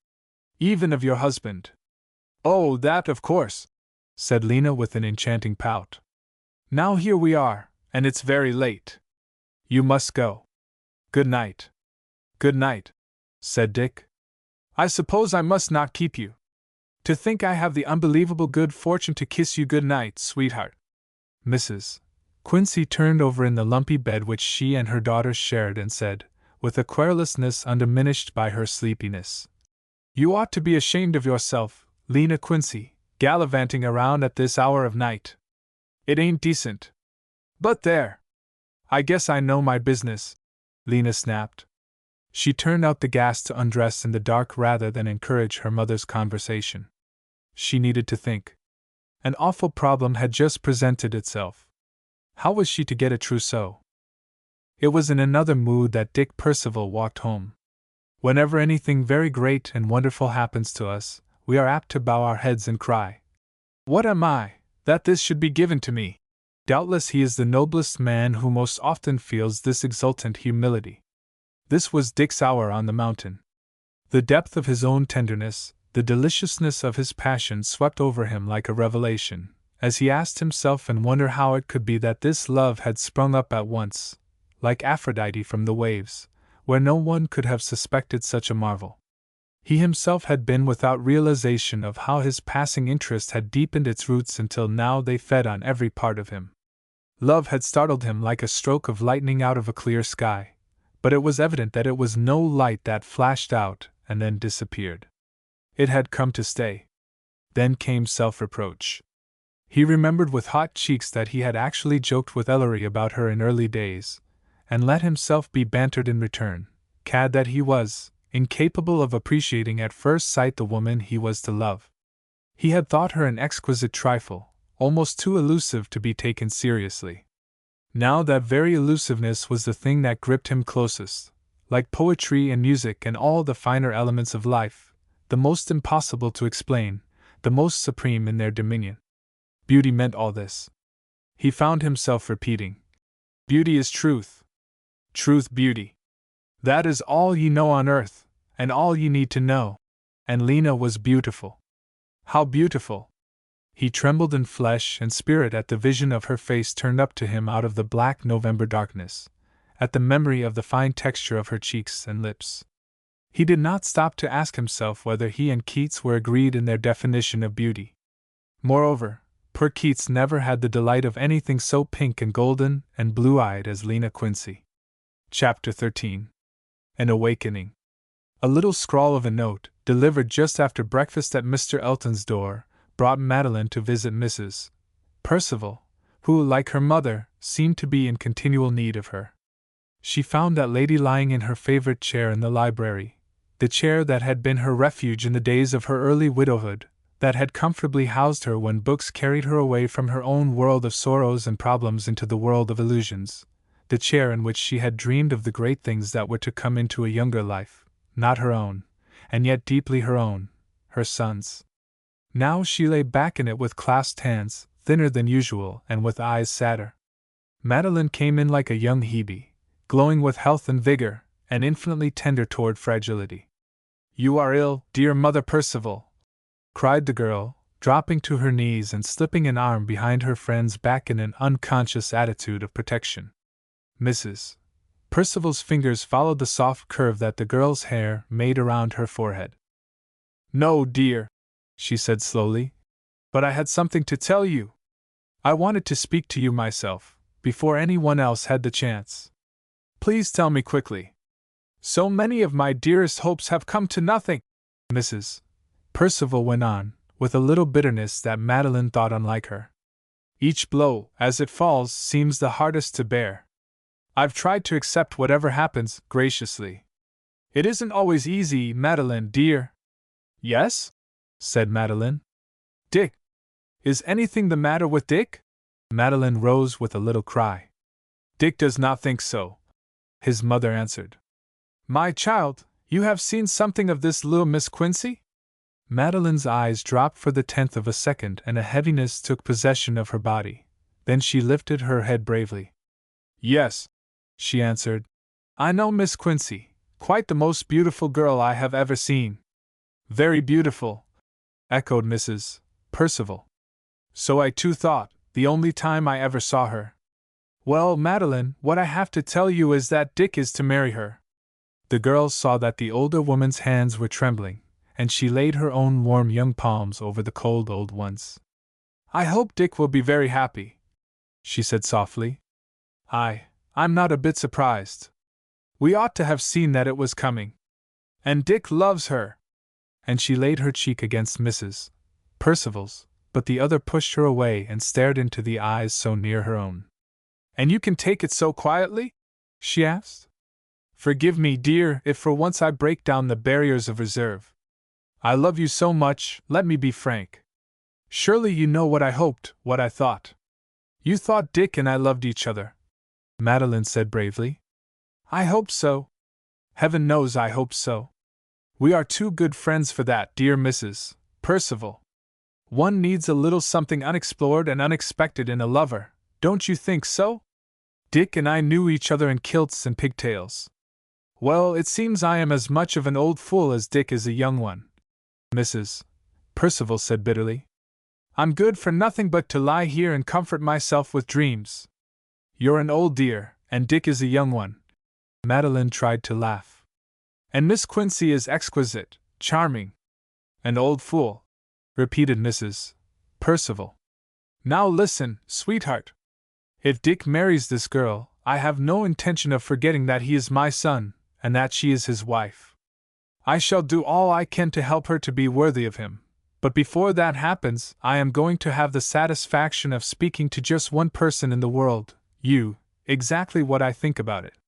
Even of your husband. Oh, that of course, said Lena with an enchanting pout. Now here we are, and it's very late. You must go. Good night. Good night, said Dick. I suppose I must not keep you. To think I have the unbelievable good fortune to kiss you good night, sweetheart. Mrs. Quincy turned over in the lumpy bed which she and her daughters shared and said, with a querulousness undiminished by her sleepiness, You ought to be ashamed of yourself, Lena Quincy, gallivanting around at this hour of night. It ain't decent. But there! I guess I know my business, Lena snapped. She turned out the gas to undress in the dark rather than encourage her mother's conversation. She needed to think. An awful problem had just presented itself. How was she to get a trousseau? It was in another mood that Dick Percival walked home. Whenever anything very great and wonderful happens to us, we are apt to bow our heads and cry, What am I, that this should be given to me? Doubtless he is the noblest man who most often feels this exultant humility. This was Dick's hour on the mountain. The depth of his own tenderness, the deliciousness of his passion swept over him like a revelation, as he asked himself and wondered how it could be that this love had sprung up at once, like Aphrodite from the waves, where no one could have suspected such a marvel. He himself had been without realization of how his passing interest had deepened its roots until now they fed on every part of him. Love had startled him like a stroke of lightning out of a clear sky, but it was evident that it was no light that flashed out and then disappeared. It had come to stay. Then came self-reproach. He remembered with hot cheeks that he had actually joked with Ellery about her in early days, and let himself be bantered in return, cad that he was, incapable of appreciating at first sight the woman he was to love. He had thought her an exquisite trifle, almost too elusive to be taken seriously. Now that very elusiveness was the thing that gripped him closest, like poetry and music and all the finer elements of life, the most impossible to explain, the most supreme in their dominion. Beauty meant all this. He found himself repeating, Beauty is truth. Truth beauty. That is all ye know on earth, and all ye need to know. And Lena was beautiful. How beautiful! He trembled in flesh and spirit at the vision of her face turned up to him out of the black November darkness, at the memory of the fine texture of her cheeks and lips. He did not stop to ask himself whether he and Keats were agreed in their definition of beauty. Moreover, poor Keats never had the delight of anything so pink and golden and blue-eyed as Lena Quincy. Chapter 13. An Awakening. A little scrawl of a note, delivered just after breakfast at Mr. Elton's door, brought Madeline to visit Mrs. Percival, who, like her mother, seemed to be in continual need of her. She found that lady lying in her favorite chair in the library, the chair that had been her refuge in the days of her early widowhood, that had comfortably housed her when books carried her away from her own world of sorrows and problems into the world of illusions, the chair in which she had dreamed of the great things that were to come into a younger life, not her own, and yet deeply her own, her son's. Now she lay back in it with clasped hands, thinner than usual, and with eyes sadder. Madeline came in like a young Hebe, glowing with health and vigor, and infinitely tender toward fragility. "You are ill, dear Mother Percival!" cried the girl, dropping to her knees and slipping an arm behind her friend's back in an unconscious attitude of protection. Mrs. Percival's fingers followed the soft curve that the girl's hair made around her forehead. "No, dear," she said slowly, "but I had something to tell you. I wanted to speak to you myself, before anyone else had the chance. Please tell me quickly. So many of my dearest hopes have come to nothing," Mrs. Percival went on, with a little bitterness that Madeline thought unlike her. "Each blow, as it falls, seems the hardest to bear. I've tried to accept whatever happens, graciously. It isn't always easy, Madeline, dear." "Yes?" said Madeline. "Dick. Is anything the matter with Dick?" Madeline rose with a little cry. "Dick does not think so," his mother answered. "My child, you have seen something of this little Miss Quincy?" Madeline's eyes dropped for the 10th of a second and a heaviness took possession of her body. Then she lifted her head bravely. "Yes," she answered. "I know Miss Quincy, quite the most beautiful girl I have ever seen." "Very beautiful," echoed Mrs. Percival. "So I too thought, the only time I ever saw her. Well, Madeline, what I have to tell you is that Dick is to marry her." The girl saw that the older woman's hands were trembling, and she laid her own warm young palms over the cold old ones. "I hope Dick will be very happy," she said softly. I'm not a bit surprised. We ought to have seen that it was coming. And Dick loves her." And she laid her cheek against Mrs. Percival's, but the other pushed her away and stared into the eyes so near her own. "And you can take it so quietly?" she asked. "Forgive me, dear, if for once I break down the barriers of reserve. I love you so much, let me be frank. Surely you know what I hoped, what I thought." "You thought Dick and I loved each other," Madeline said bravely. "I hope so. Heaven knows I hope so. We are too good friends for that, dear Mrs. Percival. One needs a little something unexplored and unexpected in a lover, don't you think so? Dick and I knew each other in kilts and pigtails. Well, it seems I am as much of an old fool as Dick is a young one," Mrs. Percival said bitterly. "I'm good for nothing but to lie here and comfort myself with dreams. You're an old dear, and Dick is a young one." Madeline tried to laugh. "And Miss Quincy is exquisite, charming." "An old fool," repeated Mrs. Percival. "Now listen, sweetheart. If Dick marries this girl, I have no intention of forgetting that he is my son, and that she is his wife. I shall do all I can to help her to be worthy of him, but before that happens, I am going to have the satisfaction of speaking to just one person in the world, you, exactly what I think about it.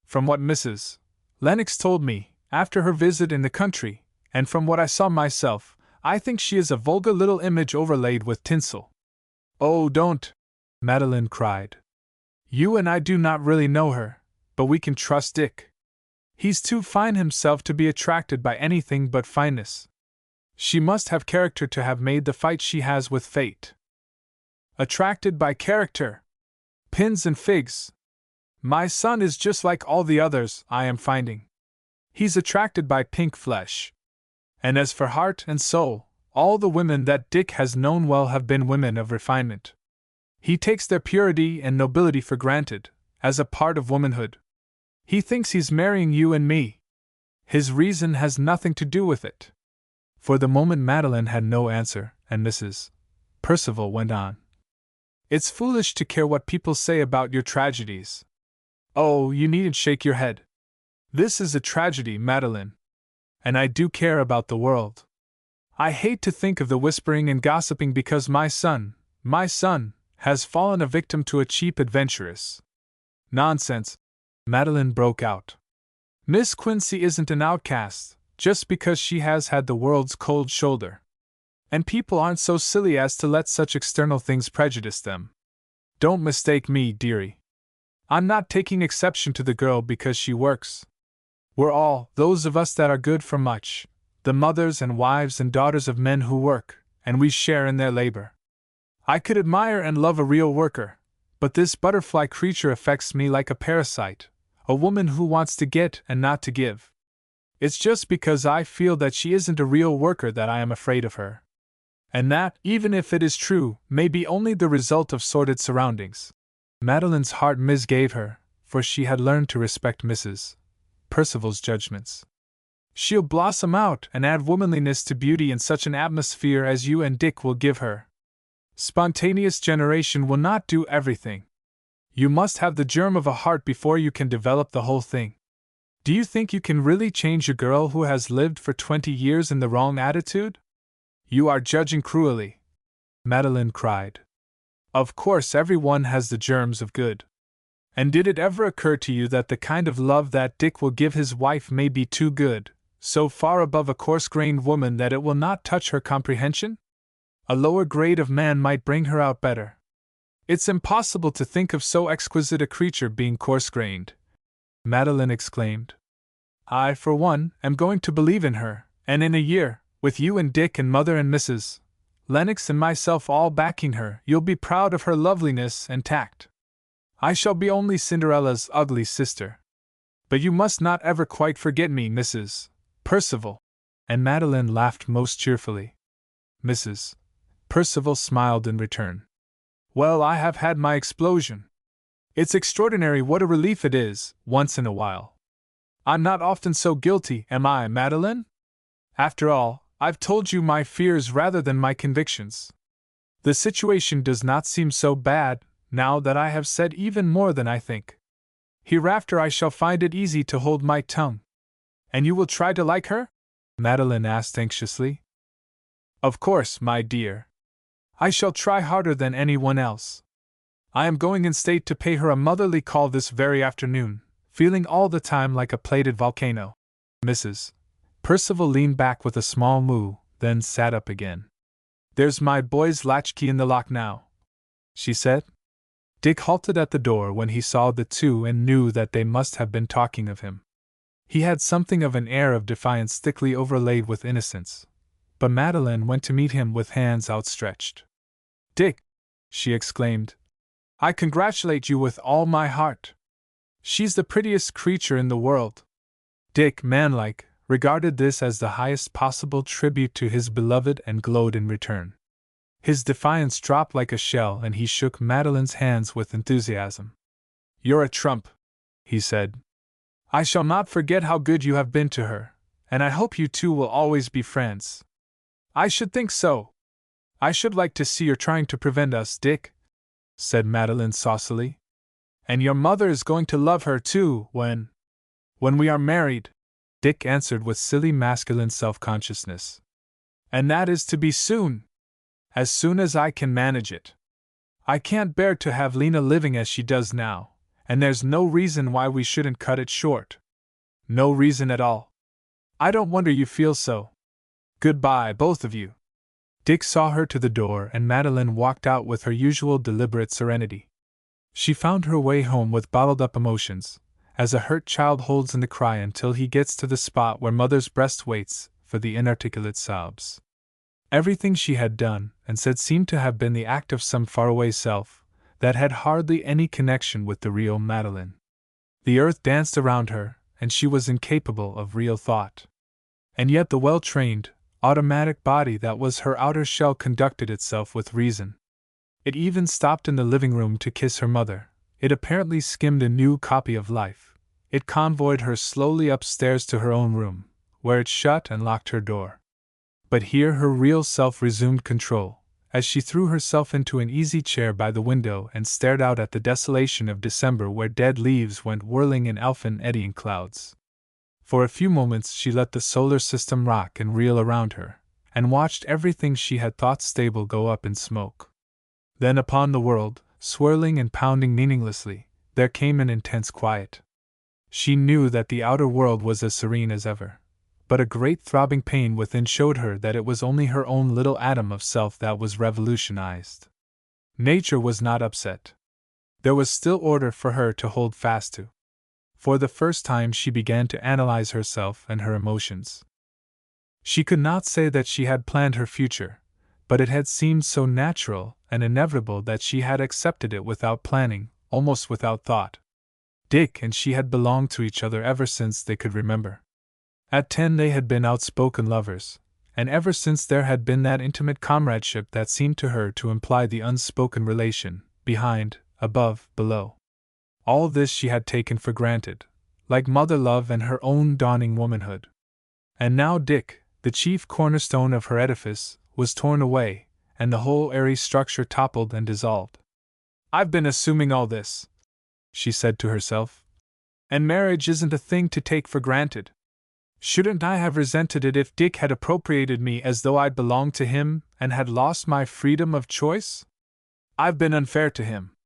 From what Mrs. Lennox told me, after her visit in the country, and from what I saw myself, I think she is a vulgar little image overlaid with tinsel." "Oh, don't!" Madeline cried. "You and I do not really know her, but we can trust Dick. He's too fine himself to be attracted by anything but fineness. She must have character to have made the fight she has with fate." "Attracted by character! Pins and figs! My son is just like all the others, I am finding. He's attracted by pink flesh. And as for heart and soul, all the women that Dick has known well have been women of refinement. He takes their purity and nobility for granted, as a part of womanhood. He thinks he's marrying you and me. His reason has nothing to do with it." For the moment Madeline had no answer, and Mrs. Percival went on. It's foolish to care what people say about your tragedies. Oh, you needn't shake your head. This is a tragedy, Madeline. And I do care about the world. I hate to think of the whispering and gossiping because my son, has fallen a victim to a cheap adventuress. Nonsense, Madeline broke out. Miss Quincy isn't an outcast, just because she has had the world's cold shoulder. And people aren't so silly as to let such external things prejudice them. Don't mistake me, dearie. I'm not taking exception to the girl because she works. We're all, those of us that are good for much, the mothers and wives and daughters of men who work, and we share in their labor. I could admire and love a real worker, but this butterfly creature affects me like a parasite, a woman who wants to get and not to give. It's just because I feel that she isn't a real worker that I am afraid of her. And that, even if it is true, may be only the result of sordid surroundings. Madeline's heart misgave her, for she had learned to respect Mrs. Percival's judgments. She'll blossom out and add womanliness to beauty in such an atmosphere as you and Dick will give her. Spontaneous generation will not do everything. You must have the germ of a heart before you can develop the whole thing. Do you think you can really change a girl who has lived for 20 years in the wrong attitude? You are judging cruelly, Madeline cried. Of course everyone has the germs of good. And did it ever occur to you that the kind of love that Dick will give his wife may be too good, so far above a coarse-grained woman that it will not touch her comprehension? A lower grade of man might bring her out better. It's impossible to think of so exquisite a creature being coarse-grained, Madeline exclaimed. I, for one, am going to believe in her, and in a year, with you and Dick and Mother and Mrs. Lennox and myself all backing her, you'll be proud of her loveliness and tact. I shall be only Cinderella's ugly sister. But you must not ever quite forget me, Mrs. Percival. And Madeline laughed most cheerfully. Mrs. Percival smiled in return. Well, I have had my explosion. It's extraordinary what a relief it is, once in a while. I'm not often so guilty, am I, Madeline? After all, I've told you my fears rather than my convictions. The situation does not seem so bad, now that I have said even more than I think. Hereafter I shall find it easy to hold my tongue. And you will try to like her? Madeline asked anxiously. Of course, my dear. I shall try harder than anyone else. I am going in state to pay her a motherly call this very afternoon, feeling all the time like a plated volcano. Mrs. Percival leaned back with a small moo, then sat up again. There's my boy's latchkey in the lock now, she said. Dick halted at the door when he saw the two and knew that they must have been talking of him. He had something of an air of defiance thickly overlaid with innocence, but Madeline went to meet him with hands outstretched. Dick, she exclaimed, I congratulate you with all my heart. She's the prettiest creature in the world. Dick, manlike, regarded this as the highest possible tribute to his beloved and glowed in return. His defiance dropped like a shell and he shook Madeline's hands with enthusiasm. You're a trump, he said. I shall not forget how good you have been to her, and I hope you two will always be friends. I should think so. I should like to see her trying to prevent us, Dick, said Madeline saucily. And your mother is going to love her too when we are married, Dick answered with silly masculine self-consciousness. And that is to be soon. As soon as I can manage it. I can't bear to have Lena living as she does now, and there's no reason why we shouldn't cut it short. No reason at all. I don't wonder you feel so. Goodbye, both of you. Dick saw her to the door and Madeline walked out with her usual deliberate serenity. She found her way home with bottled-up emotions, as a hurt child holds in the cry until he gets to the spot where mother's breast waits for the inarticulate sobs. Everything she had done and said seemed to have been the act of some faraway self that had hardly any connection with the real Madeline. The earth danced around her, and she was incapable of real thought. And yet the well-trained, automatic body that was her outer shell conducted itself with reason. It even stopped in the living room to kiss her mother. It apparently skimmed a new copy of life. It convoyed her slowly upstairs to her own room, where it shut and locked her door. But here her real self resumed control, as she threw herself into an easy chair by the window and stared out at the desolation of December where dead leaves went whirling in elfin eddying clouds. For a few moments she let the solar system rock and reel around her, and watched everything she had thought stable go up in smoke. Then upon the world, swirling and pounding meaninglessly, there came an intense quiet. She knew that the outer world was as serene as ever, but a great throbbing pain within showed her that it was only her own little atom of self that was revolutionized. Nature was not upset. There was still order for her to hold fast to. For the first time she began to analyze herself and her emotions. She could not say that she had planned her future, but it had seemed so natural and inevitable that she had accepted it without planning, almost without thought. Dick and she had belonged to each other ever since they could remember. At 10 they had been outspoken lovers, and ever since there had been that intimate comradeship that seemed to her to imply the unspoken relation, behind, above, below. All this she had taken for granted, like mother love and her own dawning womanhood. And now Dick, the chief cornerstone of her edifice, was torn away, and the whole airy structure toppled and dissolved. "I've been assuming all this," she said to herself. "And marriage isn't a thing to take for granted. Shouldn't I have resented it if Dick had appropriated me as though I'd belonged to him and had lost my freedom of choice? I've been unfair to him.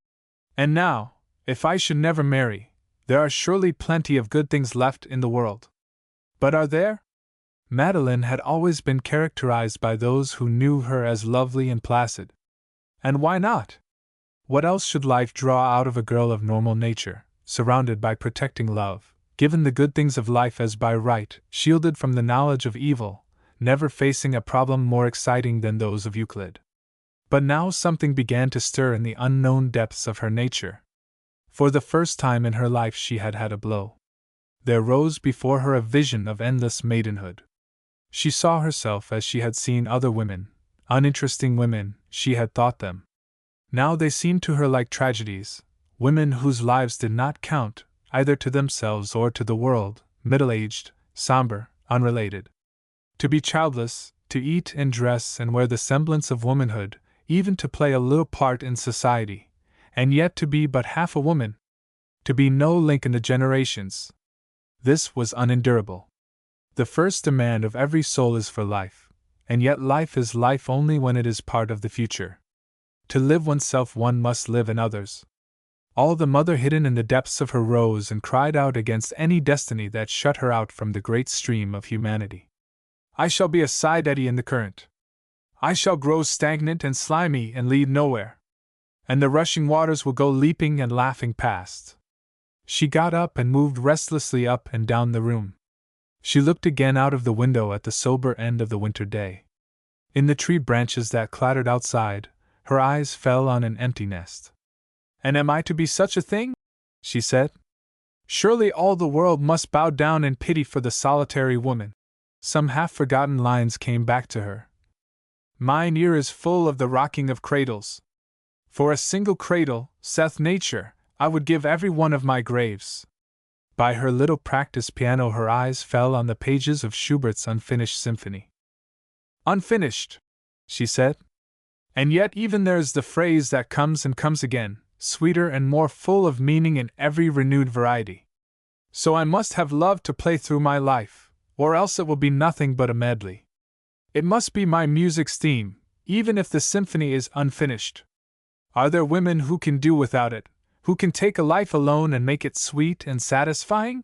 And now, if I should never marry, there are surely plenty of good things left in the world. But are there?" Madeline had always been characterized by those who knew her as lovely and placid. And why not? What else should life draw out of a girl of normal nature, surrounded by protecting love, given the good things of life as by right, shielded from the knowledge of evil, never facing a problem more exciting than those of Euclid? But now something began to stir in the unknown depths of her nature. For the first time in her life she had had a blow. There rose before her a vision of endless maidenhood. She saw herself as she had seen other women, uninteresting women, she had thought them. Now they seemed to her like tragedies, women whose lives did not count, either to themselves or to the world, middle-aged, somber, unrelated. To be childless, to eat and dress and wear the semblance of womanhood, even to play a little part in society, and yet to be but half a woman. To be no link in the generations. This was unendurable. The first demand of every soul is for life, and yet life is life only when it is part of the future. To live oneself one must live in others. All the mother hidden in the depths of her rose and cried out against any destiny that shut her out from the great stream of humanity. "I shall be a side eddy in the current. I shall grow stagnant and slimy and lead nowhere. And the rushing waters will go leaping and laughing past." She got up and moved restlessly up and down the room. She looked again out of the window at the sober end of the winter day. In the tree branches that clattered outside, her eyes fell on an empty nest. "And am I to be such a thing?" she said. "Surely all the world must bow down in pity for the solitary woman." Some half-forgotten lines came back to her. "Mine ear is full of the rocking of cradles. For a single cradle, saith nature, I would give every one of my graves." By her little practiced piano her eyes fell on the pages of Schubert's unfinished symphony. "Unfinished," she said. "And yet even there's the phrase that comes and comes again, sweeter and more full of meaning in every renewed variety. So I must have love to play through my life, or else it will be nothing but a medley. It must be my music's theme, even if the symphony is unfinished. Are there women who can do without it, who can take a life alone and make it sweet and satisfying?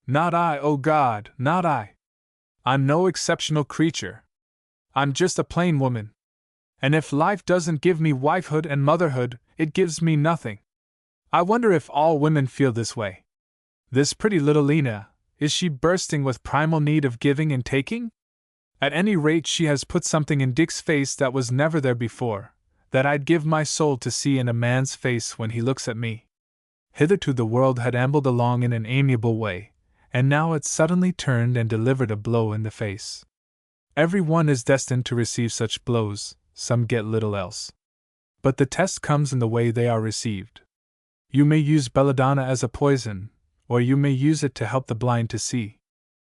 Not I, oh God, not I. I'm no exceptional creature. I'm just a plain woman. And if life doesn't give me wifehood and motherhood, it gives me nothing. I wonder if all women feel this way. This pretty little Lena, is she bursting with primal need of giving and taking? At any rate she has put something in Dick's face that was never there before, that I'd give my soul to see in a man's face when he looks at me." Hitherto the world had ambled along in an amiable way, and now it suddenly turned and delivered a blow in the face. Every one is destined to receive such blows, some get little else. But the test comes in the way they are received. You may use belladonna as a poison, or you may use it to help the blind to see.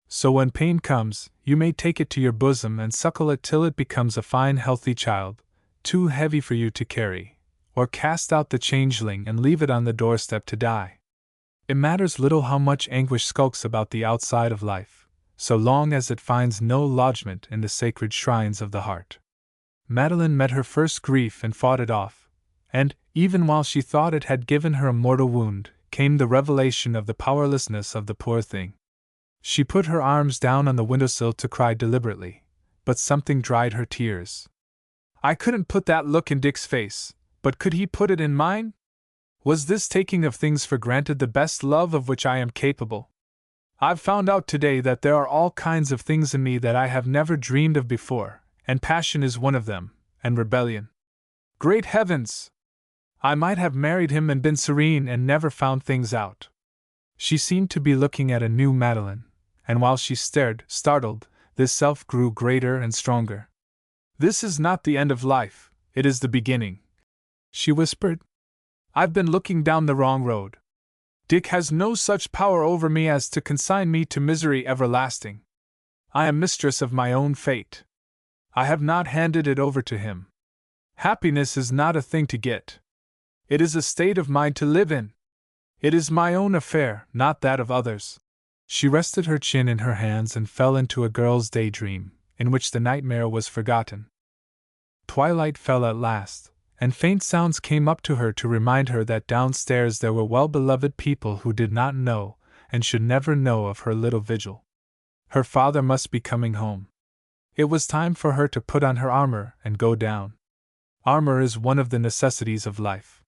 So when pain comes, you may take it to your bosom and suckle it till it becomes a fine healthy child, too heavy for you to carry, or cast out the changeling and leave it on the doorstep to die. It matters little how much anguish skulks about the outside of life, so long as it finds no lodgment in the sacred shrines of the heart. Madeline met her first grief and fought it off, and, even while she thought it had given her a mortal wound, came the revelation of the powerlessness of the poor thing. She put her arms down on the windowsill to cry deliberately, but something dried her tears. I couldn't put that look in Dick's face, but could he put it in mine? Was this taking of things for granted the best love of which I am capable? I've found out today that there are all kinds of things in me that I have never dreamed of before, and passion is one of them, and rebellion. Great heavens! I might have married him and been serene and never found things out. She seemed to be looking at a new Madeline, and while she stared, startled, this self grew greater and stronger. This is not the end of life, it is the beginning, she whispered. I've been looking down the wrong road. Dick has no such power over me as to consign me to misery everlasting. I am mistress of my own fate. I have not handed it over to him. Happiness is not a thing to get. It is a state of mind to live in. It is my own affair, not that of others. She rested her chin in her hands and fell into a girl's daydream, in which the nightmare was forgotten. Twilight fell at last, and faint sounds came up to her to remind her that downstairs there were well-beloved people who did not know, and should never know, of her little vigil. Her father must be coming home. It was time for her to put on her armor and go down. Armor is one of the necessities of life.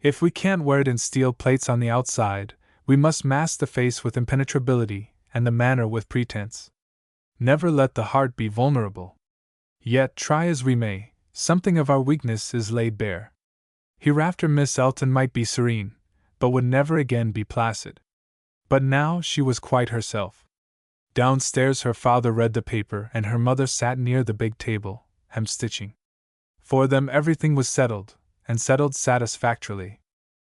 If we can't wear it in steel plates on the outside, we must mask the face with impenetrability, and the manner with pretense. Never let the heart be vulnerable. Yet, try as we may, something of our weakness is laid bare. Hereafter Miss Elton might be serene, but would never again be placid. But now she was quite herself. Downstairs her father read the paper and her mother sat near the big table, hem-stitching. For them everything was settled, and settled satisfactorily.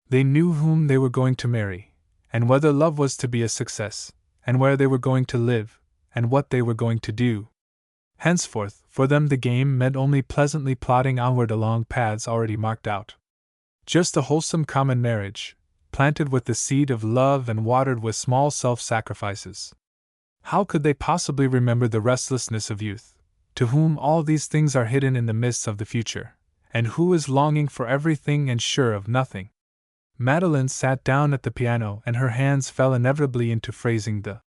They knew whom they were going to marry, and whether love was to be a success, and where they were going to live, and what they were going to do. Henceforth, for them the game meant only pleasantly plodding onward along paths already marked out. Just a wholesome common marriage, planted with the seed of love and watered with small self-sacrifices. How could they possibly remember the restlessness of youth, to whom all these things are hidden in the mists of the future, and who is longing for everything and sure of nothing? Madeline sat down at the piano and her hands fell inevitably into phrasing the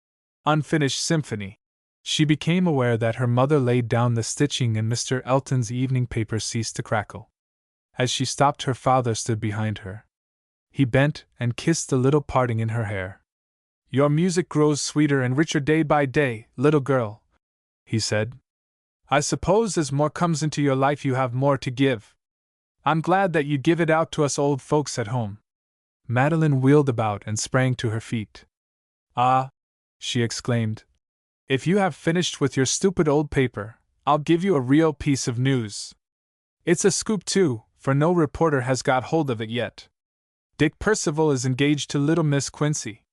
unfinished symphony. She became aware that her mother laid down the stitching and Mr. Elton's evening paper ceased to crackle. As she stopped, her father stood behind her. He bent and kissed the little parting in her hair. Your music grows sweeter and richer day by day, little girl, he said. I suppose as more comes into your life you have more to give. I'm glad that you give it out to us old folks at home. Madeline wheeled about and sprang to her feet. Ah, she exclaimed. If you have finished with your stupid old paper, I'll give you a real piece of news. It's a scoop too, for no reporter has got hold of it yet. Dick Percival is engaged to little Miss Quincy.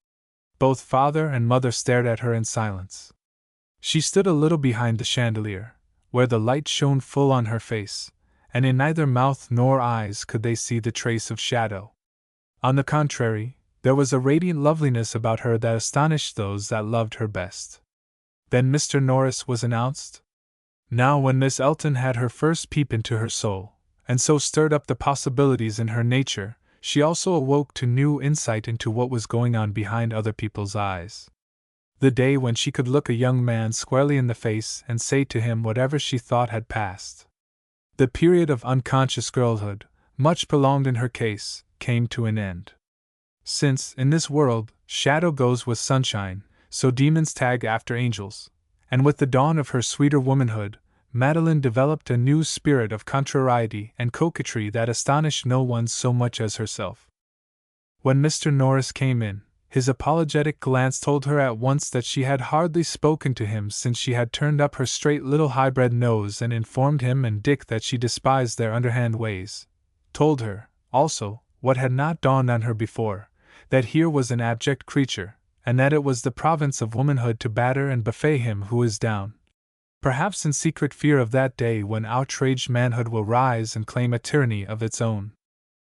Both father and mother stared at her in silence. She stood a little behind the chandelier, where the light shone full on her face, and in neither mouth nor eyes could they see the trace of shadow. On the contrary, there was a radiant loveliness about her that astonished those that loved her best. Then Mr. Norris was announced. Now when Miss Elton had her first peep into her soul, and so stirred up the possibilities in her nature, she also awoke to new insight into what was going on behind other people's eyes. The day when she could look a young man squarely in the face and say to him whatever she thought had passed. The period of unconscious girlhood, much prolonged in her case, came to an end. Since, in this world, shadow goes with sunshine, so demons tag after angels, and with the dawn of her sweeter womanhood, Madeline developed a new spirit of contrariety and coquetry that astonished no one so much as herself. When Mr. Norris came in, his apologetic glance told her at once that she had hardly spoken to him since she had turned up her straight little high-bred nose and informed him and Dick that she despised their underhand ways. Told her, also, what had not dawned on her before, that here was an abject creature, and that it was the province of womanhood to batter and buffet him who is down. perhaps in secret fear of that day when outraged manhood will rise and claim a tyranny of its own.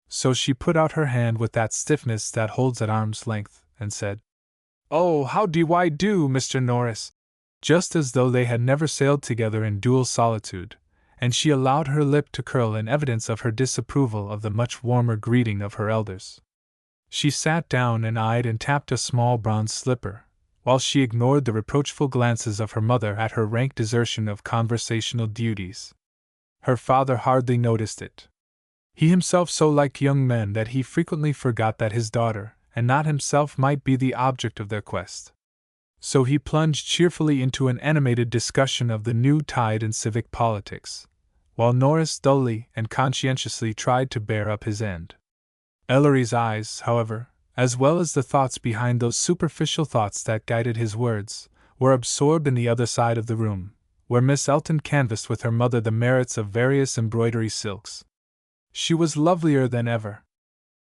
So she put out her hand with that stiffness that holds at arm's length, and said, "Oh, how do I do, Mr. Norris?" just as though they had never sailed together in dual solitude, and she allowed her lip to curl in evidence of her disapproval of the much warmer greeting of her elders. She sat down and eyed and tapped a small bronze slipper, while she ignored the reproachful glances of her mother at her rank desertion of conversational duties. Her father hardly noticed it. He himself so liked young men that he frequently forgot that his daughter, and not himself, might be the object of their quest. So he plunged cheerfully into an animated discussion of the new tide in civic politics, while Norris dully and conscientiously tried to bear up his end. Ellery's eyes, however, as well as the thoughts behind those superficial thoughts that guided his words, were absorbed in the other side of the room, where Miss Elton canvassed with her mother the merits of various embroidery silks. She was lovelier than ever.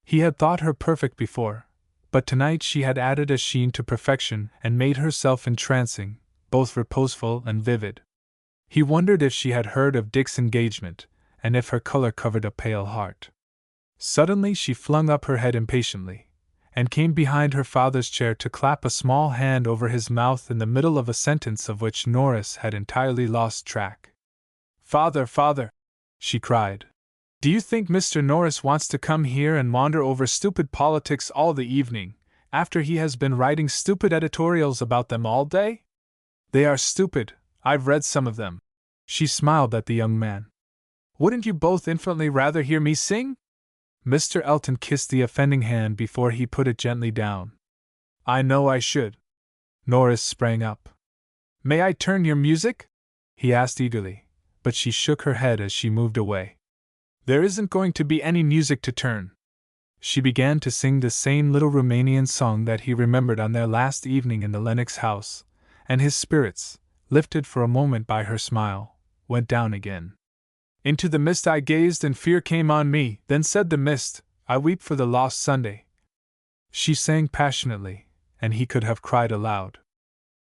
He had thought her perfect before, but tonight she had added a sheen to perfection and made herself entrancing, both reposeful and vivid. He wondered if she had heard of Dick's engagement, and if her color covered a pale heart. Suddenly she flung up her head impatiently, and came behind her father's chair to clap a small hand over his mouth in the middle of a sentence of which Norris had entirely lost track. "Father, father!" she cried. "Do you think Mr. Norris wants to come here and wander over stupid politics all the evening, after he has been writing stupid editorials about them all day? They are stupid, I've read some of them." She smiled at the young man. "Wouldn't you both infinitely rather hear me sing?" Mr. Elton kissed the offending hand before he put it gently down. "I know I should." Norris sprang up. "May I turn your music?" he asked eagerly, but she shook her head as she moved away. "There isn't going to be any music to turn." She began to sing the same little Romanian song that he remembered on their last evening in the Lennox house, and his spirits, lifted for a moment by her smile, went down again. "Into the mist I gazed and fear came on me, then said the mist, I weep for the lost Sunday." She sang passionately, and he could have cried aloud.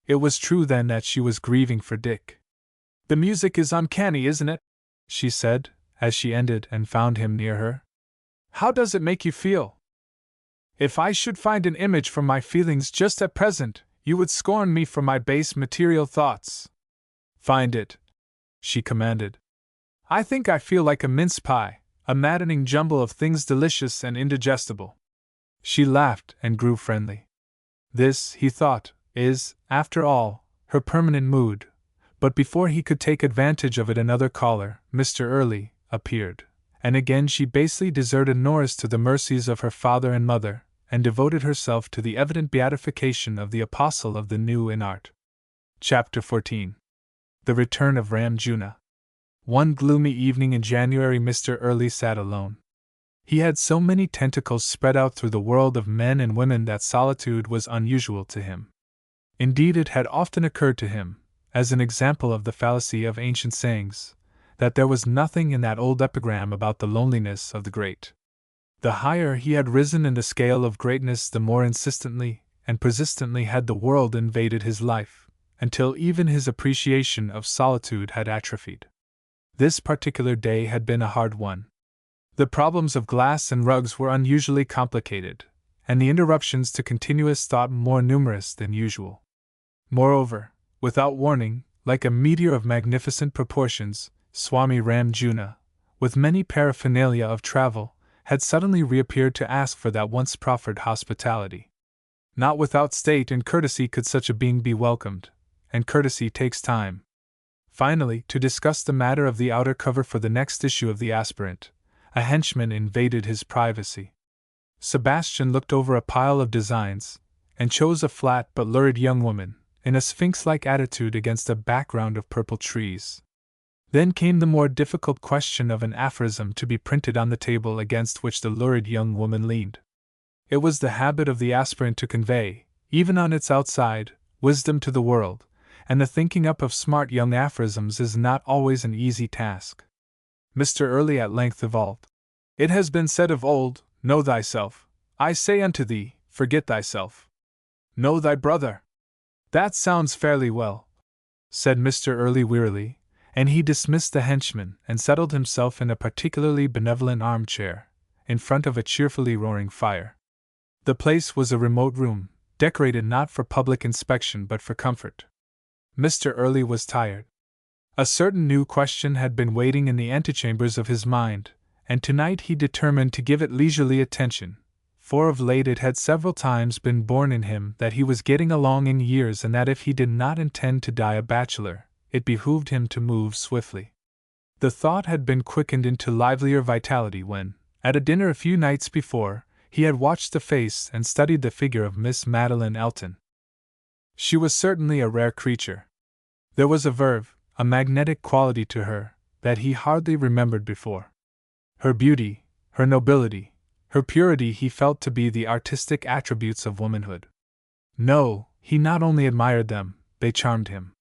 It was true then that she was grieving for Dick. "The music is uncanny, isn't it?" she said, as she ended and found him near her. "How does it make you feel? If I should find an image for my feelings just at present, you would scorn me for my base material thoughts." "Find it," she commanded. "I think I feel like a mince pie, a maddening jumble of things delicious and indigestible." She laughed and grew friendly. This, he thought, is, after all, her permanent mood. But before he could take advantage of it, another caller, Mr. Early, appeared, and again she basely deserted Norris to the mercies of her father and mother, and devoted herself to the evident beatification of the apostle of the new in art. Chapter 14. The Return of Ram Juna. One gloomy evening in January Mr. Early sat alone. He had so many tentacles spread out through the world of men and women that solitude was unusual to him. Indeed, it had often occurred to him, as an example of the fallacy of ancient sayings, that there was nothing in that old epigram about the loneliness of the great. The higher he had risen in the scale of greatness, the more insistently and persistently had the world invaded his life, until even his appreciation of solitude had atrophied. This particular day had been a hard one. The problems of glass and rugs were unusually complicated, and the interruptions to continuous thought more numerous than usual. Moreover, without warning, like a meteor of magnificent proportions, Swami Ram Juna, with many paraphernalia of travel, had suddenly reappeared to ask for that once proffered hospitality. Not without state and courtesy could such a being be welcomed, and courtesy takes time. Finally, to discuss the matter of the outer cover for the next issue of the Aspirant, a henchman invaded his privacy. Sebastian looked over a pile of designs, and chose a flat but lurid young woman, in a sphinx-like attitude against a background of purple trees. Then came the more difficult question of an aphorism to be printed on the table against which the lurid young woman leaned. It was the habit of the aspirant to convey, even on its outside, wisdom to the world, and the thinking up of smart young aphorisms is not always an easy task. Mr. Early at length evolved. "It has been said of old, know thyself. I say unto thee, forget thyself. Know thy brother." That sounds fairly well. said Mr. Early wearily, and he dismissed the henchman and settled himself in a particularly benevolent armchair, in front of a cheerfully roaring fire. The place was a remote room, decorated not for public inspection but for comfort. Mr. Early was tired. A certain new question had been waiting in the antechambers of his mind, and tonight he determined to give it leisurely attention, for of late it had several times been borne in him that he was getting along in years and that if he did not intend to die a bachelor, it behooved him to move swiftly. The thought had been quickened into livelier vitality when, at a dinner a few nights before, he had watched the face and studied the figure of Miss Madeline Elton. She was certainly a rare creature. There was a verve, a magnetic quality to her, that he hardly remembered before. Her beauty, her nobility, her purity he felt to be the artistic attributes of womanhood. No, he not only admired them, they charmed him.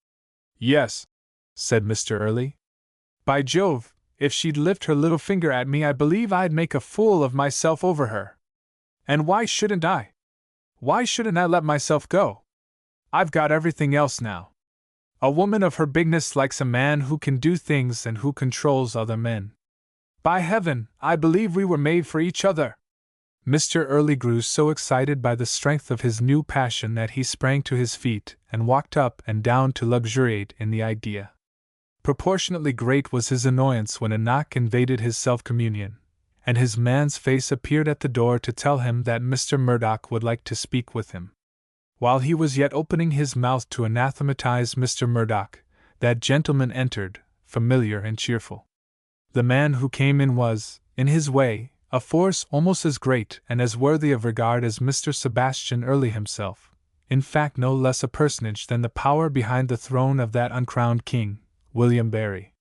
"Yes," said Mr. Early. "By Jove, if she'd lift her little finger at me I believe I'd make a fool of myself over her. And why shouldn't I? Why shouldn't I let myself go? I've got everything else now. A woman of her bigness likes a man who can do things and who controls other men. By heaven, I believe we were made for each other." Mr. Early grew so excited by the strength of his new passion that he sprang to his feet and walked up and down to luxuriate in the idea. Proportionately great was his annoyance when a knock invaded his self-communion, and his man's face appeared at the door to tell him that Mr. Murdoch would like to speak with him. While he was yet opening his mouth to anathematize Mr. Murdoch, that gentleman entered, familiar and cheerful. The man who came in was, in his way, a force almost as great and as worthy of regard as Mr. Sebastian Early himself, in fact no less a personage than the power behind the throne of that uncrowned king, William Barry.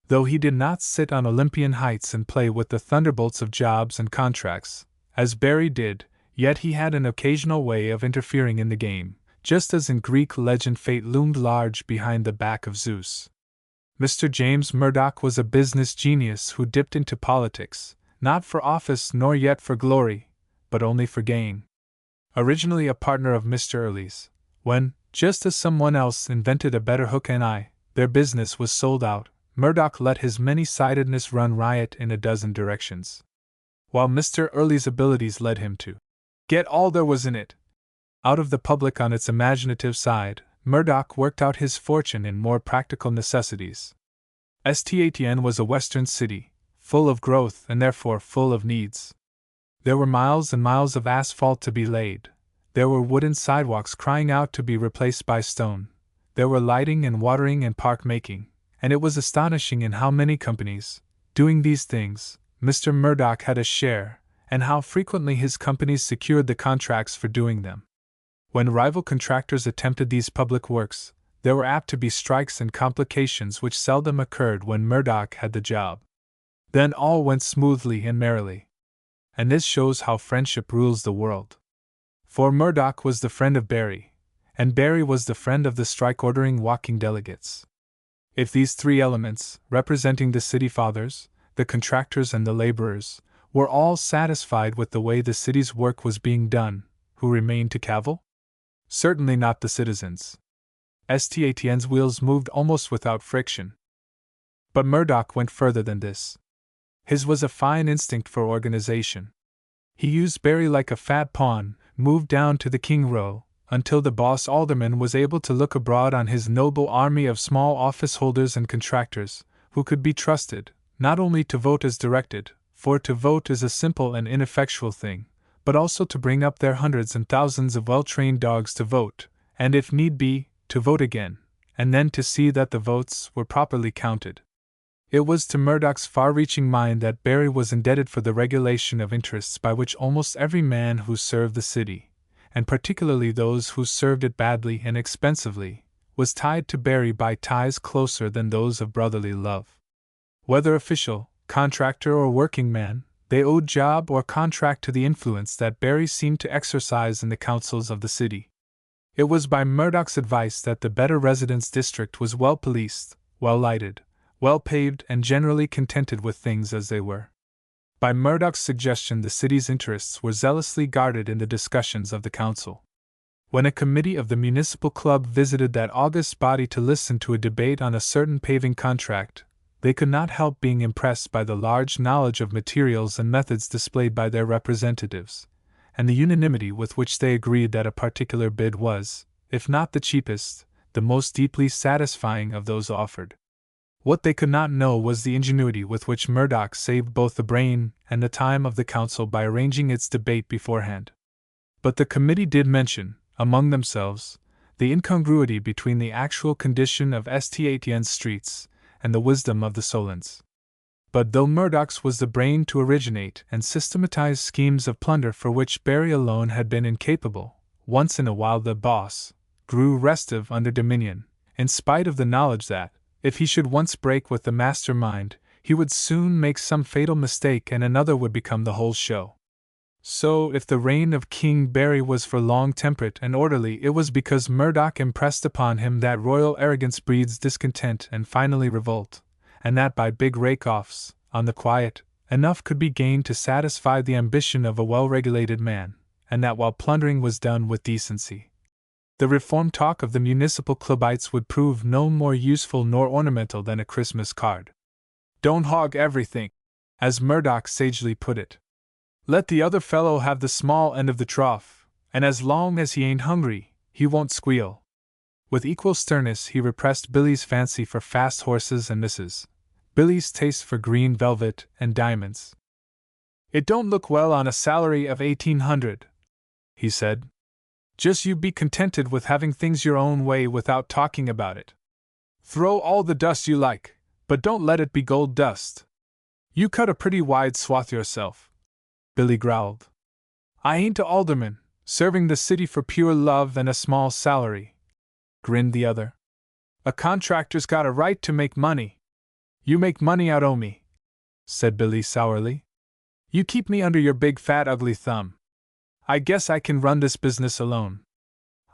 Though he did not sit on Olympian heights and play with the thunderbolts of jobs and contracts, as Barry did, yet he had an occasional way of interfering in the game, just as in Greek legend fate loomed large behind the back of Zeus. Mr. James Murdoch was a business genius who dipped into politics, not for office nor yet for glory, but only for gain. Originally a partner of Mr. Early's, when, just as someone else invented a better hook and eye, their business was sold out, Murdoch let his many-sidedness run riot in a dozen directions. While Mr. Early's abilities led him to get all there was in it out of the public on its imaginative side, Murdoch worked out his fortune in more practical necessities. St. was a western city, full of growth and therefore full of needs. There were miles and miles of asphalt to be laid, there were wooden sidewalks crying out to be replaced by stone, there were lighting and watering and park making, and it was astonishing in how many companies, doing these things, Mr. Murdoch had a share, and how frequently his companies secured the contracts for doing them. When rival contractors attempted these public works, there were apt to be strikes and complications which seldom occurred when Murdoch had the job. Then all went smoothly and merrily. And this shows how friendship rules the world. For Murdoch was the friend of Barry, and Barry was the friend of the strike-ordering walking delegates. If these three elements, representing the city fathers, the contractors and the laborers, were all satisfied with the way the city's work was being done, who remained to cavil? Certainly not the citizens. St.'s wheels moved almost without friction. But Murdoch went further than this. His was a fine instinct for organization. He used Barry like a fat pawn, moved down to the King Row, until the boss alderman was able to look abroad on his noble army of small office holders and contractors, who could be trusted, not only to vote as directed, for to vote is a simple and ineffectual thing, but also to bring up their hundreds and thousands of well-trained dogs to vote, and if need be, to vote again, and then to see that the votes were properly counted. It was to Murdoch's far-reaching mind that Barry was indebted for the regulation of interests by which almost every man who served the city, and particularly those who served it badly and expensively, was tied to Barry by ties closer than those of brotherly love. Whether official, contractor or working man, they owed job or contract to the influence that Barry seemed to exercise in the councils of the city. It was by Murdoch's advice that the better residence district was well policed, well lighted, well paved and generally contented with things as they were. By Murdoch's suggestion the city's interests were zealously guarded in the discussions of the council. When a committee of the municipal club visited that august body to listen to a debate on a certain paving contract, they could not help being impressed by the large knowledge of materials and methods displayed by their representatives, and the unanimity with which they agreed that a particular bid was, if not the cheapest, the most deeply satisfying of those offered. What they could not know was the ingenuity with which Murdoch saved both the brain and the time of the council by arranging its debate beforehand. But the committee did mention, among themselves, the incongruity between the actual condition of St. Etienne's streets and the wisdom of the Solons. But though Murdoch's was the brain to originate and systematize schemes of plunder for which Barry alone had been incapable, once in a while the boss grew restive under dominion, in spite of the knowledge that, if he should once break with the mastermind, he would soon make some fatal mistake and another would become the whole show. So, if the reign of King Barry was for long temperate and orderly, it was because Murdoch impressed upon him that royal arrogance breeds discontent and finally revolt, and that by big rake-offs, on the quiet, enough could be gained to satisfy the ambition of a well-regulated man, and that while plundering was done with decency, the reform talk of the municipal clubites would prove no more useful nor ornamental than a Christmas card. Don't hog everything, as Murdoch sagely put it. Let the other fellow have the small end of the trough, and as long as he ain't hungry, he won't squeal. With equal sternness he repressed Billy's fancy for fast horses and Mrs. Billy's taste for green velvet and diamonds. It don't look well on a salary of 1800, he said. Just you be contented with having things your own way without talking about it. Throw all the dust you like, but don't let it be gold dust. You cut a pretty wide swath yourself, Billy growled. I ain't a alderman, serving the city for pure love and a small salary, grinned the other. A contractor's got a right to make money. You make money out o' me, said Billy sourly. You keep me under your big fat ugly thumb. I guess I can run this business alone.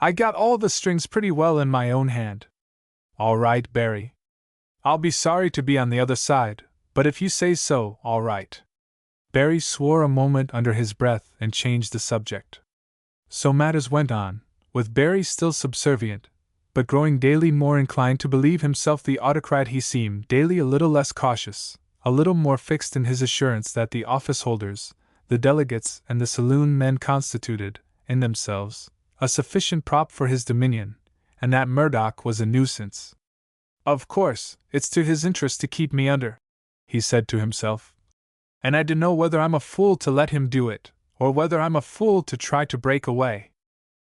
I got all the strings pretty well in my own hand. All right, Barry. I'll be sorry to be on the other side, but if you say so, all right. Barry swore a moment under his breath and changed the subject. So matters went on, with Barry still subservient, but growing daily more inclined to believe himself the autocrat he seemed daily a little less cautious, a little more fixed in his assurance that the office holders, the delegates and the saloon men constituted, in themselves, a sufficient prop for his dominion, and that Murdoch was a nuisance. Of course, it's to his interest to keep me under, he said to himself. And I dunno whether I'm a fool to let him do it, or whether I'm a fool to try to break away.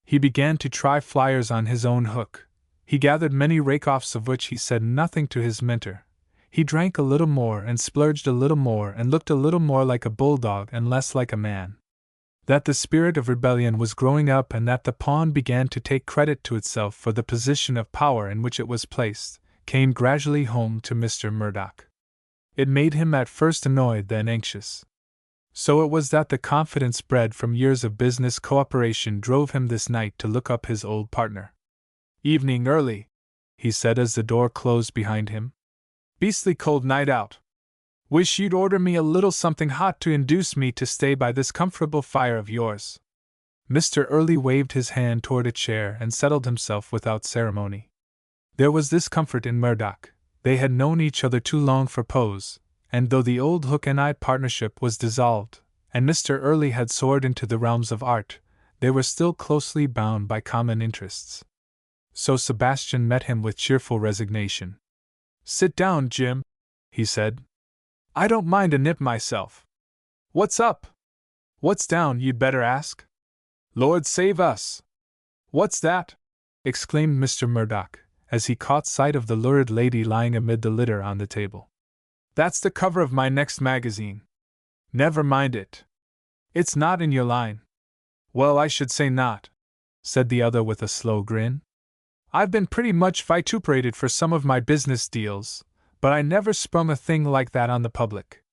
He began to try flyers on his own hook. He gathered many rake-offs of which he said nothing to his mentor. He drank a little more and splurged a little more and looked a little more like a bulldog and less like a man. That the spirit of rebellion was growing up and that the pawn began to take credit to itself for the position of power in which it was placed, came gradually home to Mr. Murdoch. It made him at first annoyed, then anxious. So it was that the confidence bred from years of business cooperation drove him this night to look up his old partner. Evening early, he said as the door closed behind him. Beastly cold night out. Wish you'd order me a little something hot to induce me to stay by this comfortable fire of yours. Mr. Early waved his hand toward a chair and settled himself without ceremony. There was this comfort in Murdoch. They had known each other too long for pose, and though the old hook and eye partnership was dissolved, and Mr. Early had soared into the realms of art, they were still closely bound by common interests. So Sebastian met him with cheerful resignation. Sit down, Jim, he said. I don't mind a nip myself. What's up? What's down, you'd better ask? Lord save us! What's that? Exclaimed Mr. Murdoch, as he caught sight of the lurid lady lying amid the litter on the table. That's the cover of my next magazine. Never mind it. It's not in your line. Well, I should say not, said the other with a slow grin. I've been pretty much vituperated for some of my business deals, but I never sprung a thing like that on the public.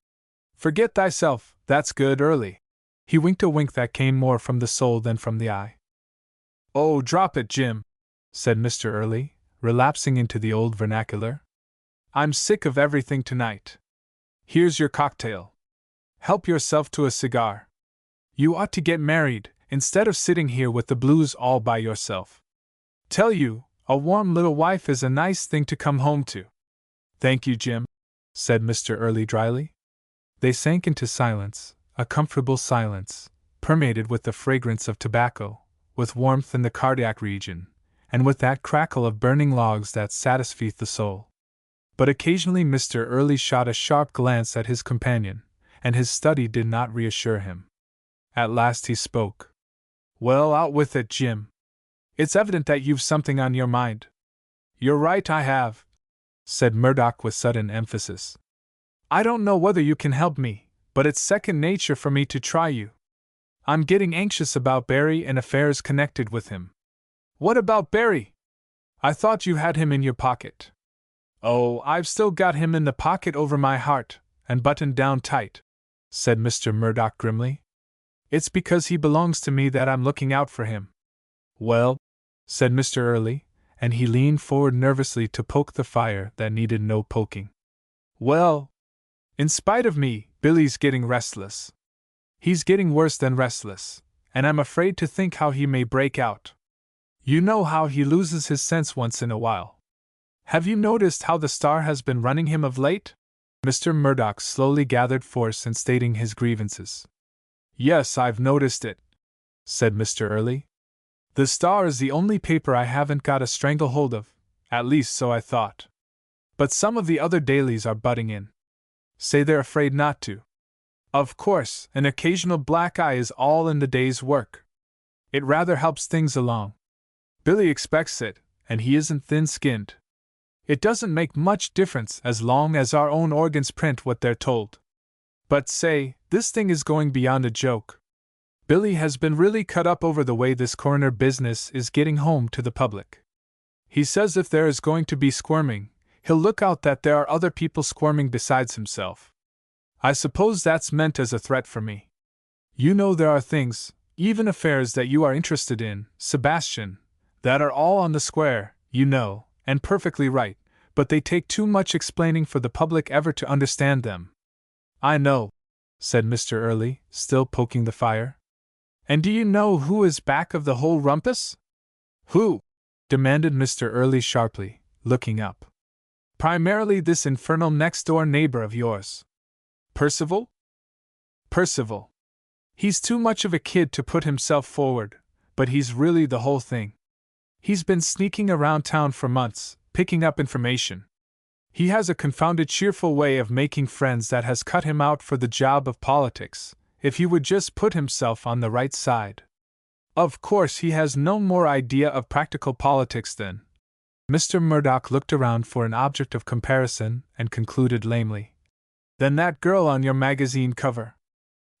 Forget thyself, that's good, Early. He winked a wink that came more from the soul than from the eye. Oh, drop it, Jim, said Mr. Early, relapsing into the old vernacular. I'm sick of everything tonight. Here's your cocktail. Help yourself to a cigar. You ought to get married, instead of sitting here with the blues all by yourself. Tell you, a warm little wife is a nice thing to come home to. Thank you, Jim, said Mr. Early dryly. They sank into silence, a comfortable silence, permeated with the fragrance of tobacco, with warmth in the cardiac region, and with that crackle of burning logs that satisfieth the soul. But occasionally Mr. Early shot a sharp glance at his companion, and his study did not reassure him. At last he spoke. Well, out with it, Jim. It's evident that you've something on your mind. You're right, I have, said Murdoch with sudden emphasis. I don't know whether you can help me, but it's second nature for me to try you. I'm getting anxious about Barry and affairs connected with him. What about Barry? I thought you had him in your pocket. Oh, I've still got him in the pocket over my heart, and buttoned down tight, said Mr. Murdoch grimly. It's because he belongs to me that I'm looking out for him. Well, said Mr. Early, and he leaned forward nervously to poke the fire that needed no poking. Well, in spite of me, Billy's getting restless. He's getting worse than restless, and I'm afraid to think how he may break out. You know how he loses his sense once in a while. Have you noticed how the Star has been running him of late? Mr. Murdoch slowly gathered force in stating his grievances. Yes, I've noticed it, said Mr. Early. The Star is the only paper I haven't got a stranglehold of, at least so I thought. But some of the other dailies are butting in. Say they're afraid not to. Of course, an occasional black eye is all in the day's work. It rather helps things along. Billy expects it, and he isn't thin-skinned. It doesn't make much difference as long as our own organs print what they're told. But say, this thing is going beyond a joke. Billy has been really cut up over the way this coroner business is getting home to the public. He says if there is going to be squirming, he'll look out that there are other people squirming besides himself. I suppose that's meant as a threat for me. You know there are things, even affairs that you are interested in, Sebastian, that are all on the square, you know, and perfectly right, but they take too much explaining for the public ever to understand them. I know, said Mr. Early, still poking the fire. And do you know who is back of the whole rumpus? Who? Demanded Mr. Early sharply, looking up. Primarily this infernal next-door neighbor of yours. Percival? Percival. He's too much of a kid to put himself forward, but he's really the whole thing. He's been sneaking around town for months, picking up information. He has a confounded cheerful way of making friends that has cut him out for the job of politics, if he would just put himself on the right side. Of course he has no more idea of practical politics than... Mr. Murdoch looked around for an object of comparison and concluded lamely. Than that girl on your magazine cover.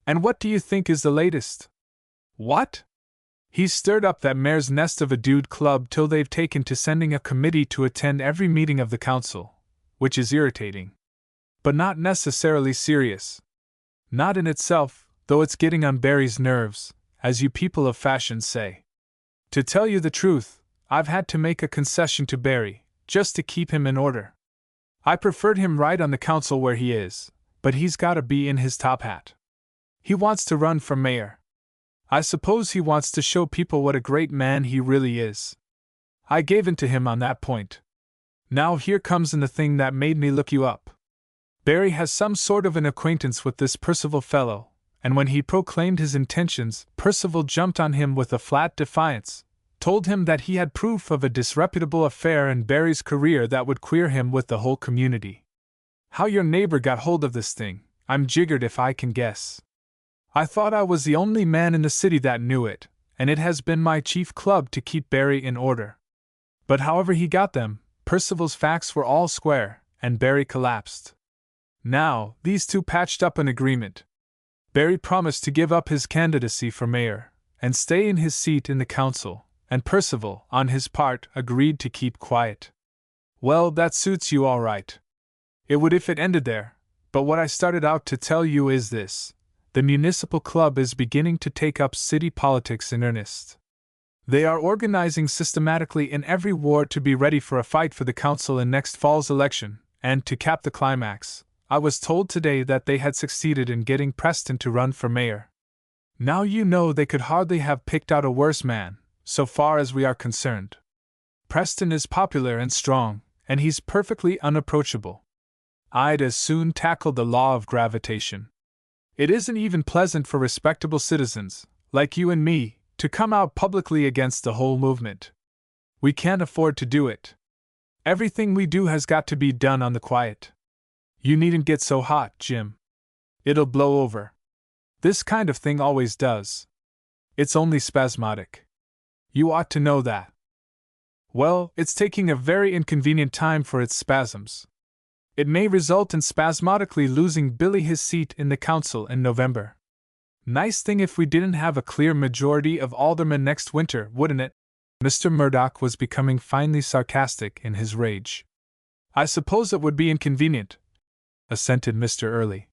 And what do you think is the latest? What? He's stirred up that mare's nest of a dude club till they've taken to sending a committee to attend every meeting of the council, which is irritating. But not necessarily serious. Not in itself, though it's getting on Barry's nerves, as you people of fashion say. To tell you the truth, I've had to make a concession to Barry, just to keep him in order. I preferred him right on the council where he is, but he's gotta be in his top hat. He wants to run for mayor. I suppose he wants to show people what a great man he really is. I gave in to him on that point. Now here comes in the thing that made me look you up. Barry has some sort of an acquaintance with this Percival fellow, and when he proclaimed his intentions, Percival jumped on him with a flat defiance, told him that he had proof of a disreputable affair in Barry's career that would queer him with the whole community. How your neighbor got hold of this thing, I'm jiggered if I can guess. I thought I was the only man in the city that knew it, and it has been my chief club to keep Barry in order. But however he got them, Percival's facts were all square, and Barry collapsed. Now, these two patched up an agreement. Barry promised to give up his candidacy for mayor, and stay in his seat in the council, and Percival, on his part, agreed to keep quiet. Well, that suits you all right. It would if it ended there, but what I started out to tell you is this. The municipal club is beginning to take up city politics in earnest. They are organizing systematically in every ward to be ready for a fight for the council in next fall's election, and to cap the climax, I was told today that they had succeeded in getting Preston to run for mayor. Now you know they could hardly have picked out a worse man, so far as we are concerned. Preston is popular and strong, and he's perfectly unapproachable. I'd as soon tackle the law of gravitation. It isn't even pleasant for respectable citizens, like you and me, to come out publicly against the whole movement. We can't afford to do it. Everything we do has got to be done on the quiet. You needn't get so hot, Jim. It'll blow over. This kind of thing always does. It's only spasmodic. You ought to know that. Well, it's taking a very inconvenient time for its spasms. It may result in spasmodically losing Billy his seat in the council in November. Nice thing if we didn't have a clear majority of aldermen next winter, wouldn't it? Mr. Murdoch was becoming finely sarcastic in his rage. I suppose it would be inconvenient, assented Mr. Early.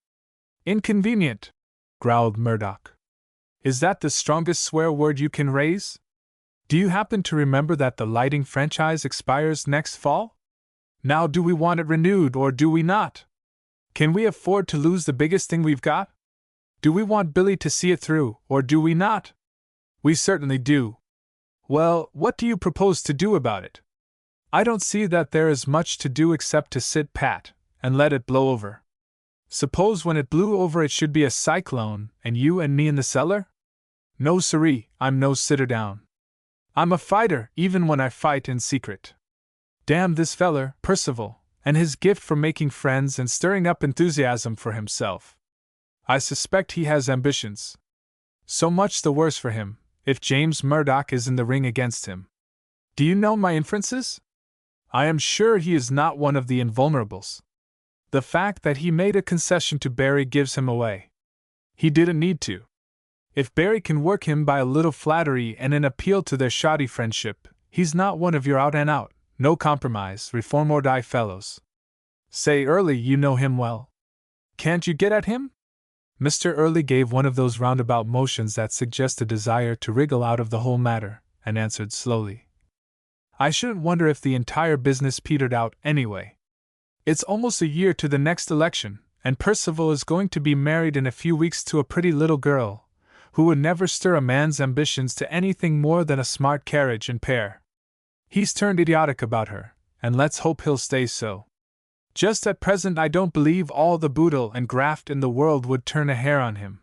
Inconvenient, growled Murdoch. Is that the strongest swear word you can raise? Do you happen to remember that the lighting franchise expires next fall? Now, do we want it renewed or do we not? Can we afford to lose the biggest thing we've got? Do we want Billy to see it through, or do we not? We certainly do. Well, what do you propose to do about it? I don't see that there is much to do except to sit pat and let it blow over. Suppose when it blew over it should be a cyclone and you and me in the cellar? No siree, I'm no sitter down. I'm a fighter even when I fight in secret. Damn this feller, Percival, and his gift for making friends and stirring up enthusiasm for himself. I suspect he has ambitions. So much the worse for him, if James Murdoch is in the ring against him. Do you know my inferences? I am sure he is not one of the invulnerables. The fact that he made a concession to Barry gives him away. He didn't need to. If Barry can work him by a little flattery and an appeal to their shoddy friendship, he's not one of your out-and-out, no compromise, reform or die fellows. Say, Early, you know him well. Can't you get at him? Mr. Early gave one of those roundabout motions that suggest a desire to wriggle out of the whole matter, and answered slowly. I shouldn't wonder if the entire business petered out anyway. It's almost a year to the next election, and Percival is going to be married in a few weeks to a pretty little girl, who would never stir a man's ambitions to anything more than a smart carriage and pair. He's turned idiotic about her, and let's hope he'll stay so. Just at present I don't believe all the boodle and graft in the world would turn a hair on him.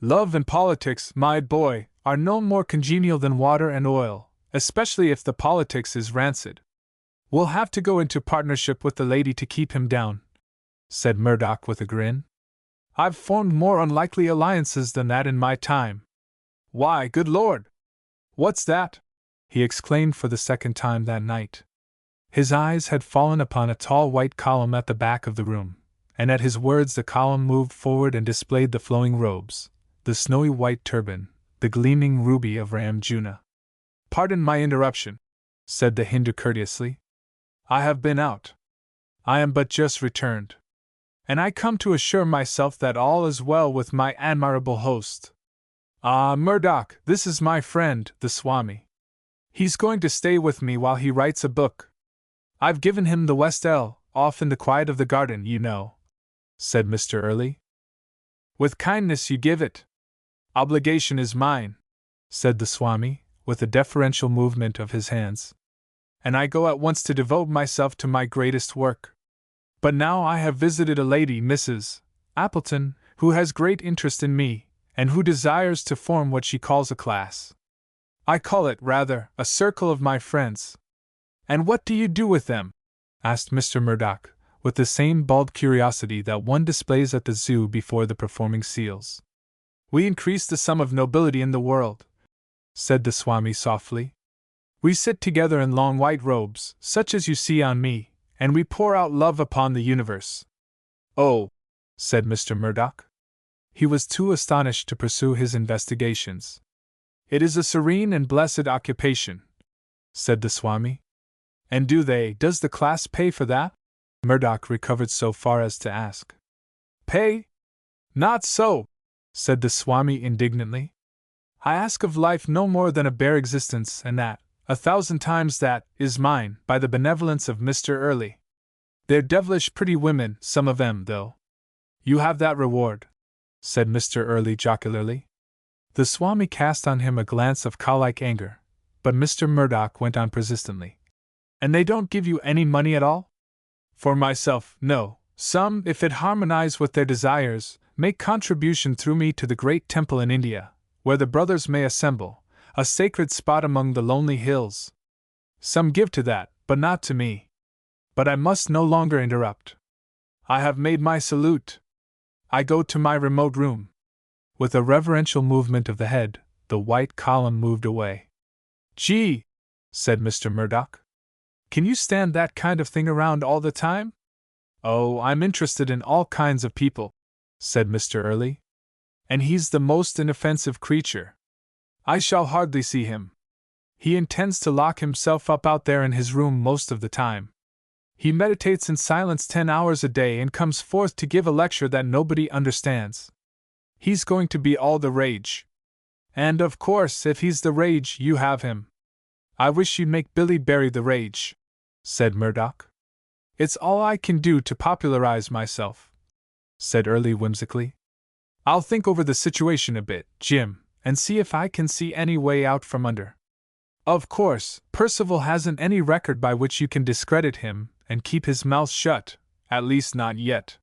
Love and politics, my boy, are no more congenial than water and oil, especially if the politics is rancid. We'll have to go into partnership with the lady to keep him down, said Murdoch with a grin. I've formed more unlikely alliances than that in my time. Why, good Lord! What's that? He exclaimed for the second time that night. His eyes had fallen upon a tall white column at the back of the room, and at his words the column moved forward and displayed the flowing robes, the snowy white turban, the gleaming ruby of Ram Juna. Pardon my interruption, said the Hindu courteously. I have been out. I am but just returned. And I come to assure myself that all is well with my admirable host. Ah, Murdoch, this is my friend, the Swami. He's going to stay with me while he writes a book. I've given him the West L, off in the quiet of the garden, you know, said Mr. Early. With kindness you give it. Obligation is mine, said the Swami, with a deferential movement of his hands. And I go at once to devote myself to my greatest work. But now I have visited a lady, Mrs. Appleton, who has great interest in me, and who desires to form what she calls a class. I call it, rather, a circle of my friends. And what do you do with them? Asked Mr. Murdoch, with the same bald curiosity that one displays at the zoo before the performing seals. We increase the sum of nobility in the world, said the Swami softly. We sit together in long white robes, such as you see on me, and we pour out love upon the universe. Oh, said Mr. Murdoch. He was too astonished to pursue his investigations. It is a serene and blessed occupation, said the Swami. And does the class pay for that? Murdoch recovered so far as to ask. Pay? Not so, said the Swami indignantly. I ask of life no more than a bare existence, and that, 1,000 times that, is mine, by the benevolence of Mr. Early. They're devilish pretty women, some of 'em, though. You have that reward, said Mr. Early jocularly. The Swami cast on him a glance of cow-like anger, but Mr. Murdoch went on persistently. And they don't give you any money at all? For myself, no. Some, if it harmonize with their desires, make contribution through me to the great temple in India, where the brothers may assemble, a sacred spot among the lonely hills. Some give to that, but not to me. But I must no longer interrupt. I have made my salute. I go to my remote room. With a reverential movement of the head, the white column moved away. Gee, said Mr. Murdoch. Can you stand that kind of thing around all the time? Oh, I'm interested in all kinds of people, said Mr. Early. And he's the most inoffensive creature. I shall hardly see him. He intends to lock himself up out there in his room most of the time. He meditates in silence 10 hours a day and comes forth to give a lecture that nobody understands. He's going to be all the rage. And of course, if he's the rage, you have him. I wish you'd make Billy Barry the rage, said Murdoch. It's all I can do to popularize myself, said Early whimsically. I'll think over the situation a bit, Jim, and see if I can see any way out from under. Of course, Percival hasn't any record by which you can discredit him and keep his mouth shut, at least not yet.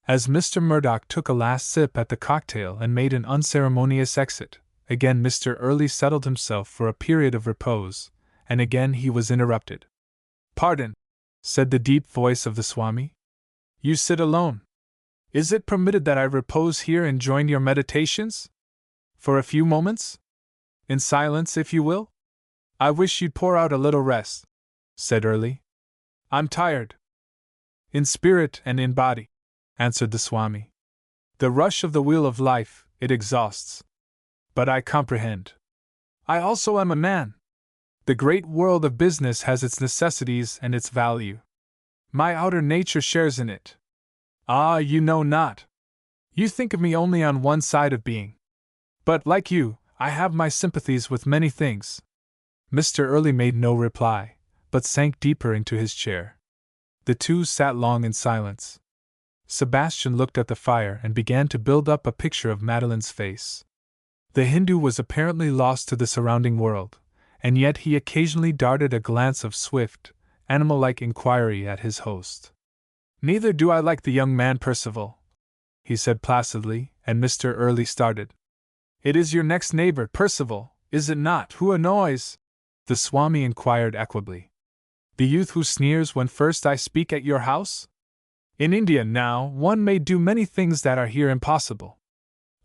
As Mr. Murdoch took a last sip at the cocktail and made an unceremonious exit, again Mr. Early settled himself for a period of repose, and again he was interrupted. Pardon, said the deep voice of the Swami. You sit alone. Is it permitted that I repose here and join your meditations? For a few moments? In silence, if you will? I wish you'd pour out a little rest, said Early. I'm tired. In spirit and in body, answered the Swami. The rush of the wheel of life, it exhausts. But I comprehend. I also am a man. The great world of business has its necessities and its value. My outer nature shares in it. Ah, you know not. You think of me only on one side of being. But, like you, I have my sympathies with many things. Mr. Early made no reply, but sank deeper into his chair. The two sat long in silence. Sebastian looked at the fire and began to build up a picture of Madeline's face. The Hindu was apparently lost to the surrounding world, and yet he occasionally darted a glance of swift, animal-like inquiry at his host. Neither do I like the young man Percival, he said placidly, and Mr. Early started. It is your next neighbor, Percival, is it not, who annoys? The Swami inquired equably. The youth who sneers when first I speak at your house? In India, now, one may do many things that are here impossible.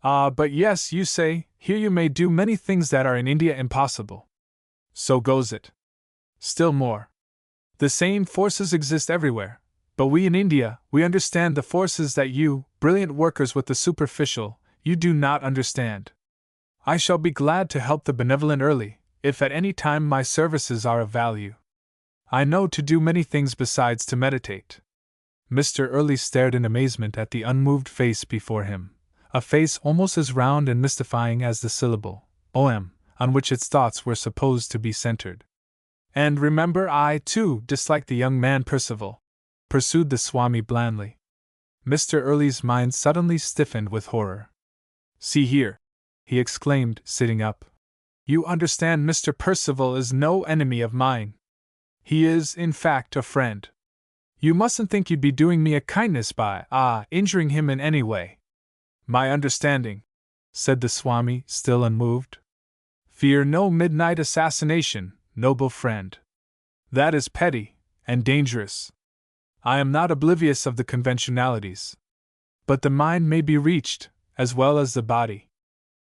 Ah, but yes, you say, here you may do many things that are in India impossible. So goes it. Still more. The same forces exist everywhere, but we in India, we understand the forces that you, brilliant workers with the superficial, you do not understand. I shall be glad to help the benevolent Early, if at any time my services are of value. I know to do many things besides to meditate. Mr. Early stared in amazement at the unmoved face before him, a face almost as round and mystifying as the syllable, OM, on which its thoughts were supposed to be centered. And remember, I, too, dislike the young man Percival, pursued the Swami blandly. Mr. Early's mind suddenly stiffened with horror. See here, he exclaimed, sitting up. You understand Mr. Percival is no enemy of mine. He is, in fact, a friend. You mustn't think you'd be doing me a kindness by, injuring him in any way. My understanding, said the Swami, still unmoved. Fear no midnight assassination, noble friend. That is petty and dangerous. I am not oblivious of the conventionalities. But the mind may be reached, as well as the body.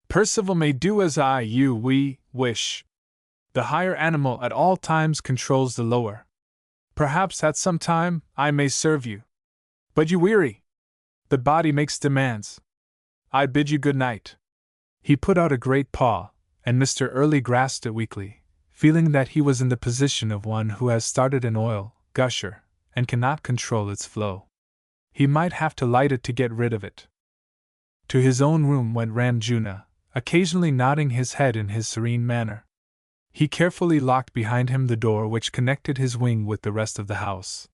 Percival may do as we wish. The higher animal at all times controls the lower. Perhaps at some time I may serve you. But you weary. The body makes demands. I bid you good night. He put out a great paw, and Mr. Early grasped it weakly, feeling that he was in the position of one who has started an oil gusher and cannot control its flow. He might have to light it to get rid of it. To his own room went Ranjuna, occasionally nodding his head in his serene manner. He carefully locked behind him the door which connected his wing with the rest of the house.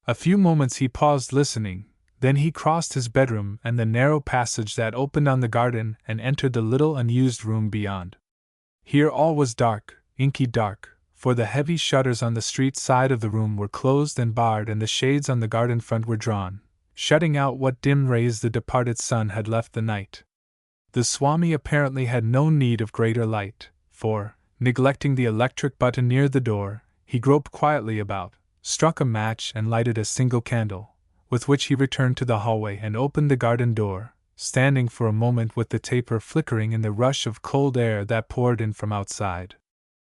A few moments he paused listening, Then he crossed his bedroom and the narrow passage that opened on the garden and entered the little unused room beyond. Here all was dark, inky dark, for the heavy shutters on the street side of the room were closed and barred and the shades on the garden front were drawn, shutting out what dim rays the departed sun had left the night. The Swami apparently had no need of greater light, for, neglecting the electric button near the door, he groped quietly about, struck a match and lighted a single candle, with which he returned to the hallway and opened the garden door, standing for a moment with the taper flickering in the rush of cold air that poured in from outside.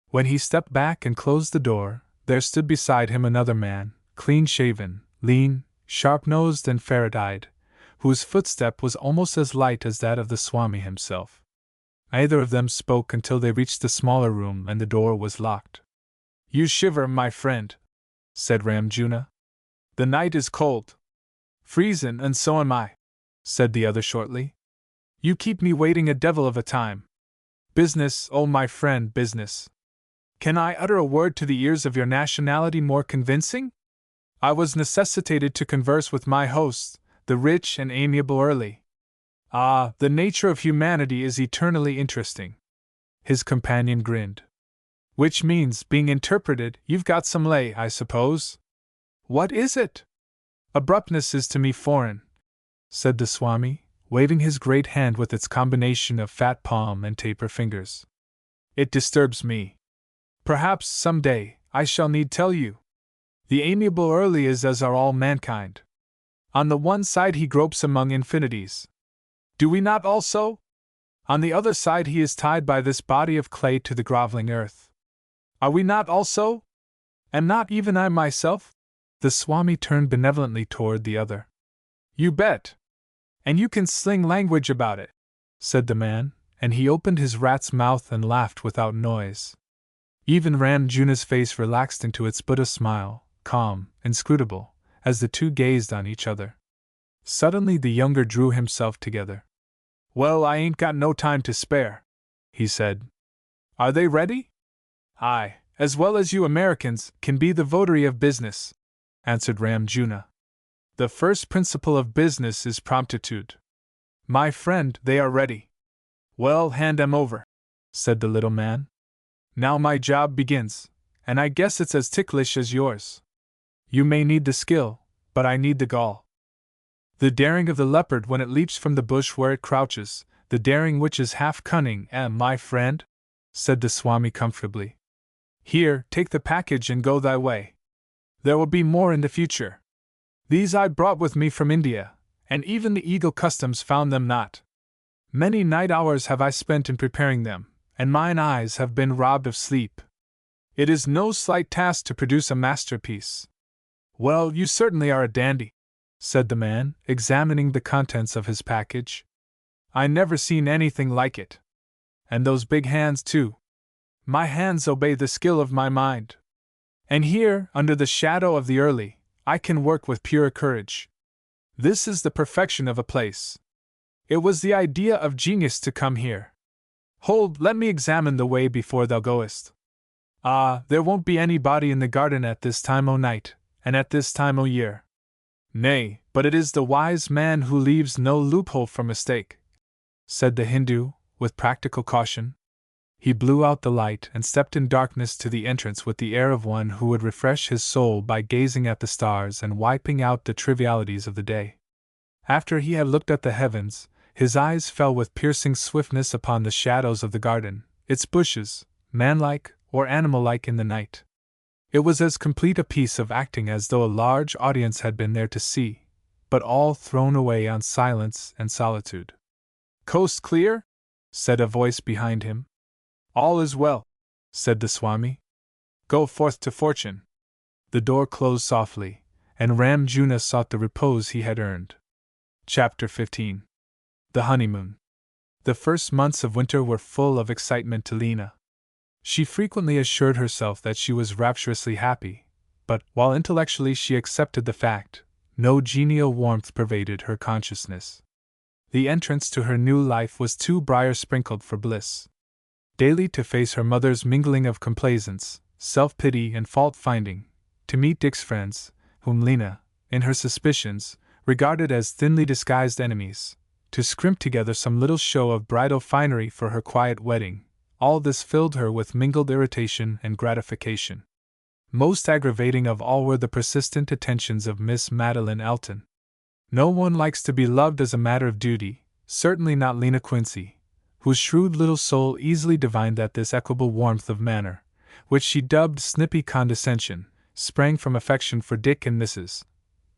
When he stepped back and closed the door, there stood beside him another man, clean-shaven, lean, sharp-nosed and ferret-eyed, whose footstep was almost as light as that of the Swami himself. Neither of them spoke until they reached the smaller room and the door was locked. "You shiver, my friend," said Ramjuna. "The night is cold." "Freezin', and so am I," said the other shortly. "You keep me waiting a devil of a time. Business, oh my friend, business. Can I utter a word to the ears of your nationality more convincing? I was necessitated to converse with my host, the rich and amiable Early. Ah, the nature of humanity is eternally interesting." His companion grinned. "Which means, being interpreted, you've got some lay, I suppose?" "What is it?" "Abruptness is to me foreign," said the Swami, waving his great hand with its combination of fat palm and taper fingers. "It disturbs me. Perhaps, some day, I shall need tell you. The amiable Early is as are all mankind. On the one side he gropes among infinities. Do we not also? On the other side he is tied by this body of clay to the groveling earth. Are we not also? Am not even I myself?" The Swami turned benevolently toward the other. "You bet. And you can sling language about it," said the man, and he opened his rat's mouth and laughed without noise. Even Ramjuna's face relaxed into its Buddha smile, calm, inscrutable, as the two gazed on each other. Suddenly the younger drew himself together. "Well, I ain't got no time to spare," he said. "Are they ready?" "I, as well as you Americans, can be the votary of business," answered Ramjuna. "The first principle of business is promptitude. My friend, they are ready." "Well, hand 'em over," said the little man. "Now my job begins, and I guess it's as ticklish as yours. You may need the skill, but I need the gall. The daring of the leopard when it leaps from the bush where it crouches, the daring which is half cunning, my friend," said the Swami comfortably. "Here, take the package and go thy way. There will be more in the future. These I brought with me from India, and even the Eagle Customs found them not. Many night hours have I spent in preparing them, and mine eyes have been robbed of sleep. It is no slight task to produce a masterpiece." "Well, you certainly are a dandy," said the man, examining the contents of his package. "I never seen anything like it. And those big hands, too. My hands obey the skill of my mind. And here, under the shadow of the Early, I can work with pure courage. This is the perfection of a place. It was the idea of genius to come here. Hold, let me examine the way before thou goest. Ah, there won't be anybody in the garden at this time o' night, and at this time o' year. Nay, but it is the wise man who leaves no loophole for mistake," said the Hindu, with practical caution. He blew out the light and stepped in darkness to the entrance with the air of one who would refresh his soul by gazing at the stars and wiping out the trivialities of the day. After he had looked at the heavens, his eyes fell with piercing swiftness upon the shadows of the garden, its bushes, manlike or animal-like in the night. It was as complete a piece of acting as though a large audience had been there to see, but all thrown away on silence and solitude. "Coast clear?" said a voice behind him. "All is well," said the Swami. "Go forth to fortune." The door closed softly, and Ramjuna sought the repose he had earned. Chapter 15. The Honeymoon. The first months of winter were full of excitement to Lena. She frequently assured herself that she was rapturously happy, but, while intellectually she accepted the fact, no genial warmth pervaded her consciousness. The entrance to her new life was too briar-sprinkled for bliss. Daily to face her mother's mingling of complaisance, self-pity and fault-finding, to meet Dick's friends, whom Lena, in her suspicions, regarded as thinly disguised enemies, to scrimp together some little show of bridal finery for her quiet wedding. All this filled her with mingled irritation and gratification. Most aggravating of all were the persistent attentions of Miss Madeline Elton. No one likes to be loved as a matter of duty, certainly not Lena Quincy, whose shrewd little soul easily divined that this equable warmth of manner, which she dubbed snippy condescension, sprang from affection for Dick and Mrs.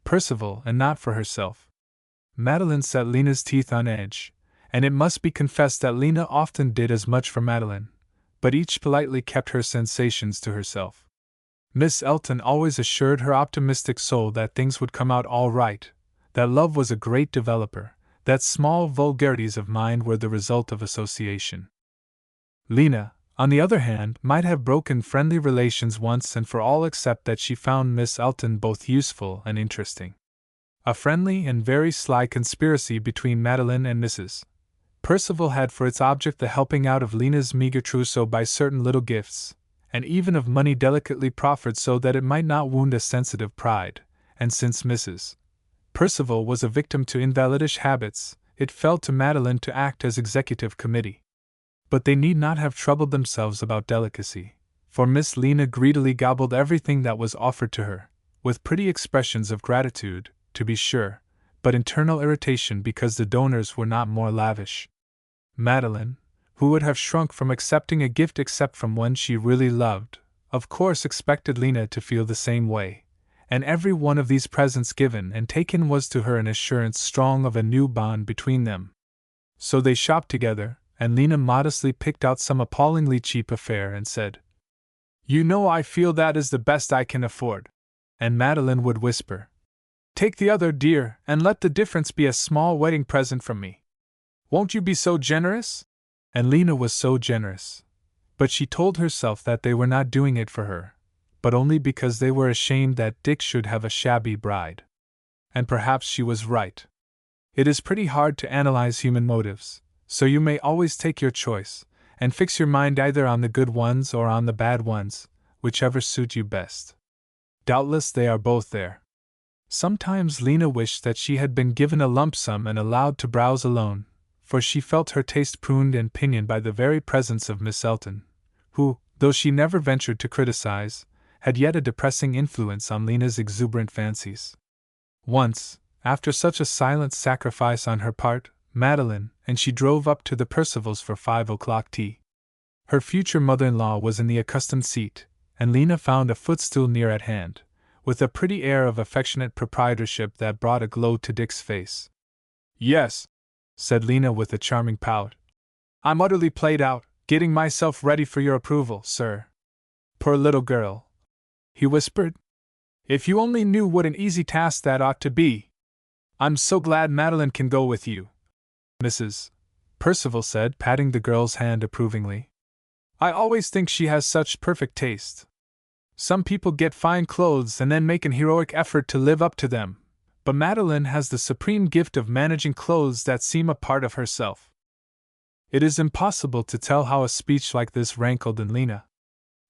Percival and not for herself. Madeline set Lena's teeth on edge, and it must be confessed that Lena often did as much for Madeline, but each politely kept her sensations to herself. Miss Elton always assured her optimistic soul that things would come out all right, that love was a great developer, that small vulgarities of mind were the result of association. Lena, on the other hand, might have broken friendly relations once and for all except that she found Miss Elton both useful and interesting. A friendly and very sly conspiracy between Madeline and Mrs. Percival had for its object the helping out of Lena's meager trousseau by certain little gifts, and even of money delicately proffered so that it might not wound a sensitive pride, and since Mrs. Percival was a victim to invalidish habits, it fell to Madeline to act as executive committee. But they need not have troubled themselves about delicacy, for Miss Lena greedily gobbled everything that was offered to her, with pretty expressions of gratitude, to be sure, but internal irritation because the donors were not more lavish. Madeline, who would have shrunk from accepting a gift except from one she really loved, of course expected Lena to feel the same way, and every one of these presents given and taken was to her an assurance strong of a new bond between them. So they shopped together, and Lena modestly picked out some appallingly cheap affair and said, "You know I feel that is the best I can afford." And Madeline would whisper, "Take the other, dear, and let the difference be a small wedding present from me. Won't you be so generous?" And Lena was so generous. But she told herself that they were not doing it for her, but only because they were ashamed that Dick should have a shabby bride. And perhaps she was right. It is pretty hard to analyze human motives, so you may always take your choice, and fix your mind either on the good ones or on the bad ones, whichever suit you best. Doubtless they are both there. Sometimes Lena wished that she had been given a lump sum and allowed to browse alone, for she felt her taste pruned and pinioned by the very presence of Miss Elton, who, though she never ventured to criticize, had yet a depressing influence on Lena's exuberant fancies. Once, after such a silent sacrifice on her part, Madeline and she drove up to the Percivals for 5 o'clock tea. Her future mother-in-law was in the accustomed seat, and Lena found a footstool near at hand, with a pretty air of affectionate proprietorship that brought a glow to Dick's face. "Yes," said Lena with a charming pout. "I'm utterly played out, getting myself ready for your approval, sir." "Poor little girl," he whispered. "If you only knew what an easy task that ought to be. I'm so glad Madeline can go with you," Mrs. Percival said, patting the girl's hand approvingly. "I always think she has such perfect taste. Some people get fine clothes and then make an heroic effort to live up to them, but Madeline has the supreme gift of managing clothes that seem a part of herself." It is impossible to tell how a speech like this rankled in Lena.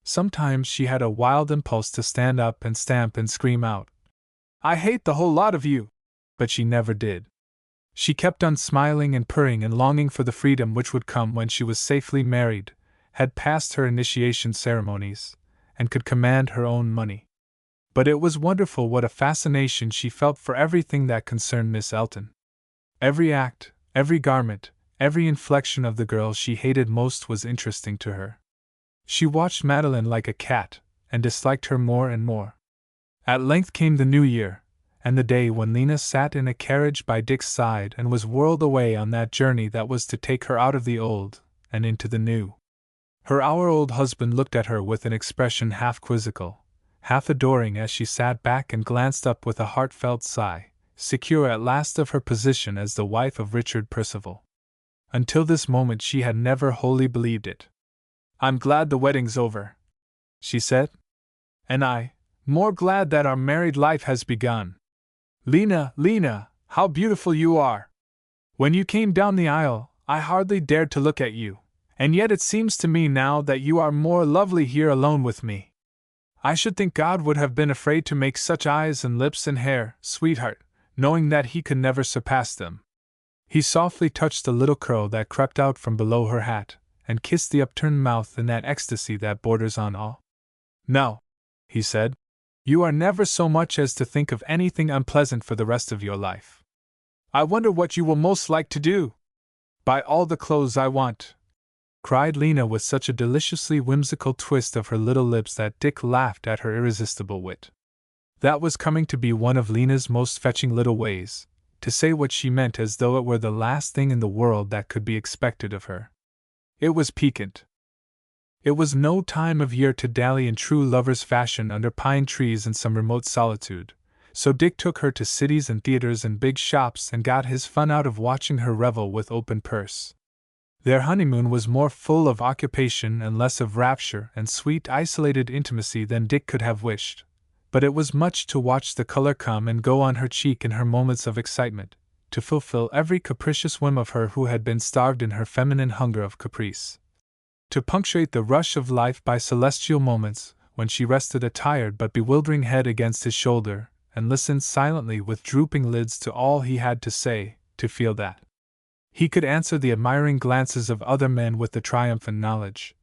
Sometimes she had a wild impulse to stand up and stamp and scream out, "I hate the whole lot of you!" But she never did. She kept on smiling and purring and longing for the freedom which would come when she was safely married, had passed her initiation ceremonies, and could command her own money. But it was wonderful what a fascination she felt for everything that concerned Miss Elton. Every act, every garment, every inflection of the girl she hated most was interesting to her. She watched Madeline like a cat, and disliked her more and more. At length came the new year, and the day when Lena sat in a carriage by Dick's side and was whirled away on that journey that was to take her out of the old and into the new. Her hour-old husband looked at her with an expression half quizzical, half adoring as she sat back and glanced up with a heartfelt sigh, secure at last of her position as the wife of Richard Percival. Until this moment she had never wholly believed it. "I'm glad the wedding's over," she said. "And more glad that our married life has begun. Lena, Lena, how beautiful you are! When you came down the aisle, I hardly dared to look at you, and yet it seems to me now that you are more lovely here alone with me. I should think God would have been afraid to make such eyes and lips and hair, sweetheart, knowing that he could never surpass them. He softly touched the little curl that crept out from below her hat, and kissed the upturned mouth in that ecstasy that borders on awe. "Now," he said, "you are never so much as to think of anything unpleasant for the rest of your life. I wonder what you will most like to do?" "Buy all the clothes I want," cried Lena with such a deliciously whimsical twist of her little lips that Dick laughed at her irresistible wit. That was coming to be one of Lena's most fetching little ways, to say what she meant as though it were the last thing in the world that could be expected of her. It was piquant. It was no time of year to dally in true lover's fashion under pine trees in some remote solitude, so Dick took her to cities and theaters and big shops and got his fun out of watching her revel with open purse. Their honeymoon was more full of occupation and less of rapture and sweet isolated intimacy than Dick could have wished, but it was much to watch the color come and go on her cheek in her moments of excitement, to fulfill every capricious whim of her who had been starved in her feminine hunger of caprice, to punctuate the rush of life by celestial moments when she rested a tired but bewildering head against his shoulder and listened silently with drooping lids to all he had to say, to feel that he could answer the admiring glances of other men with the triumphant knowledge,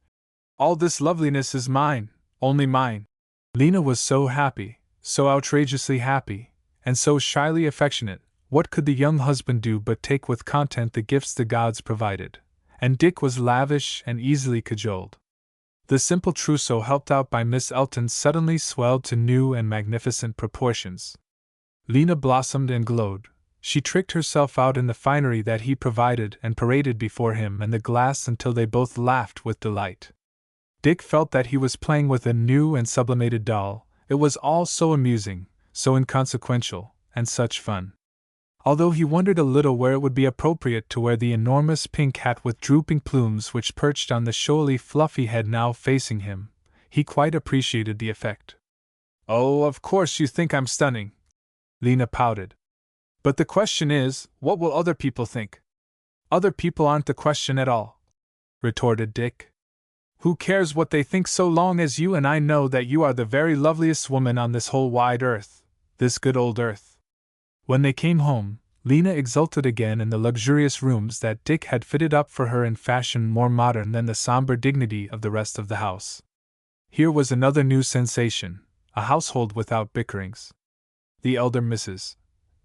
"All this loveliness is mine, only mine." Lena was so happy, so outrageously happy, and so shyly affectionate. What could the young husband do but take with content the gifts the gods provided? And Dick was lavish and easily cajoled. The simple trousseau, helped out by Miss Elton, suddenly swelled to new and magnificent proportions. Lena blossomed and glowed. She tricked herself out in the finery that he provided and paraded before him and the glass until they both laughed with delight. Dick felt that he was playing with a new and sublimated doll. It was all so amusing, so inconsequential, and such fun. Although he wondered a little where it would be appropriate to wear the enormous pink hat with drooping plumes which perched on the showily fluffy head now facing him, he quite appreciated the effect. "Oh, of course you think I'm stunning," Lena pouted. "But the question is, what will other people think?" "Other people aren't the question at all," retorted Dick. "Who cares what they think so long as you and I know that you are the very loveliest woman on this whole wide earth, this good old earth?" When they came home, Lena exulted again in the luxurious rooms that Dick had fitted up for her in fashion more modern than the somber dignity of the rest of the house. Here was another new sensation, a household without bickerings. The elder Mrs.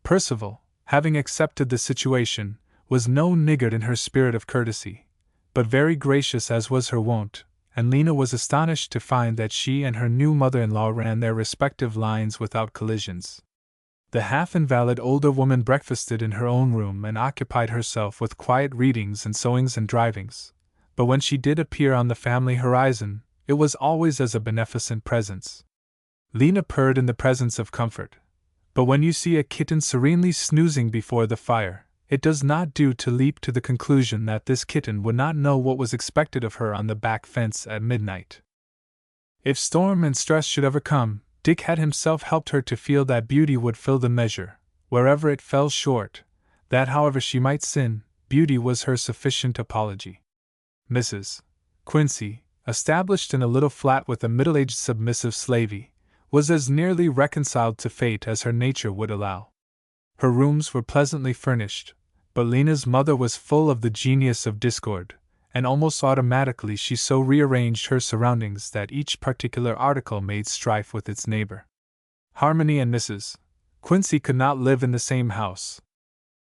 Percival, having accepted the situation, was no niggard in her spirit of courtesy, but very gracious as was her wont, and Lena was astonished to find that she and her new mother-in-law ran their respective lines without collisions. The half-invalid older woman breakfasted in her own room and occupied herself with quiet readings and sewings and drivings, but when she did appear on the family horizon, it was always as a beneficent presence. Lena purred in the presence of comfort, but when you see a kitten serenely snoozing before the fire, it does not do to leap to the conclusion that this kitten would not know what was expected of her on the back fence at midnight. If storm and stress should ever come, Dick had himself helped her to feel that beauty would fill the measure, wherever it fell short, that however she might sin, beauty was her sufficient apology. Mrs. Quincy, established in a little flat with a middle-aged submissive slavey, was as nearly reconciled to fate as her nature would allow. Her rooms were pleasantly furnished, but Lena's mother was full of the genius of discord, and almost automatically she so rearranged her surroundings that each particular article made strife with its neighbor. Harmony and Mrs. Quincy could not live in the same house.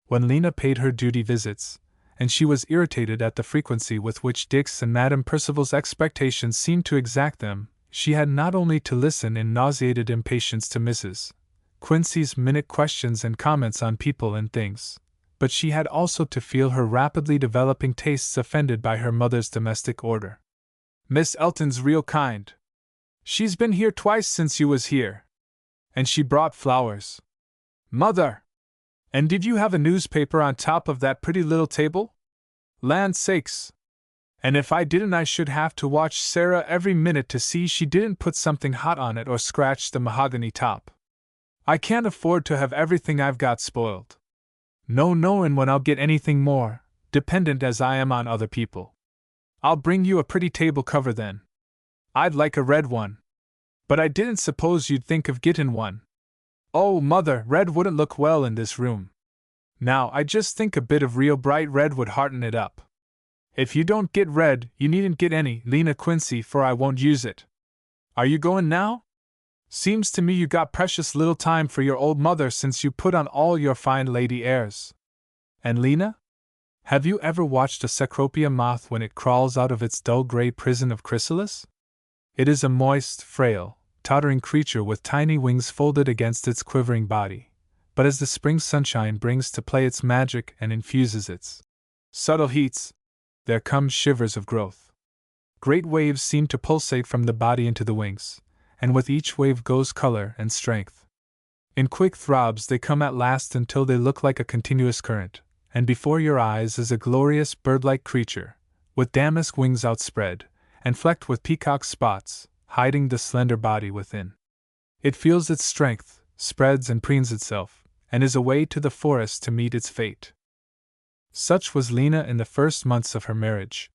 When Lena paid her duty visits, and she was irritated at the frequency with which Dick's and Madame Percival's expectations seemed to exact them, she had not only to listen in nauseated impatience to Mrs. Quincy's minute questions and comments on people and things, but she had also to feel her rapidly developing tastes offended by her mother's domestic order. "Miss Elton's real kind. She's been here twice since you was here. And she brought flowers. Mother! And did you have a newspaper on top of that pretty little table? Land sakes! And if I didn't, I should have to watch Sarah every minute to see she didn't put something hot on it or scratch the mahogany top. I can't afford to have everything I've got spoiled. No knowin' when I'll get anything more, dependent as I am on other people. I'll bring you a pretty table cover then. I'd like a red one. But I didn't suppose you'd think of gettin' one. "Oh, Mother, red wouldn't look well in this room. Now, I just think a bit of real bright red would hearten it up." "If you don't get red, you needn't get any, Lena Quincy, for I won't use it. Are you going now? Seems to me you got precious little time for your old mother since you put on all your fine lady airs. And Lena? Have you ever watched a cecropia moth when it crawls out of its dull gray prison of chrysalis? It is a moist, frail, tottering creature with tiny wings folded against its quivering body, but as the spring sunshine brings to play its magic and infuses its subtle heats, there come shivers of growth. Great waves seem to pulsate from the body into the wings, and with each wave goes color and strength. In quick throbs they come at last until they look like a continuous current, and before your eyes is a glorious bird-like creature, with damask wings outspread, and flecked with peacock spots, hiding the slender body within. It feels its strength, spreads and preens itself, and is away to the forest to meet its fate. Such was Lena in the first months of her marriage.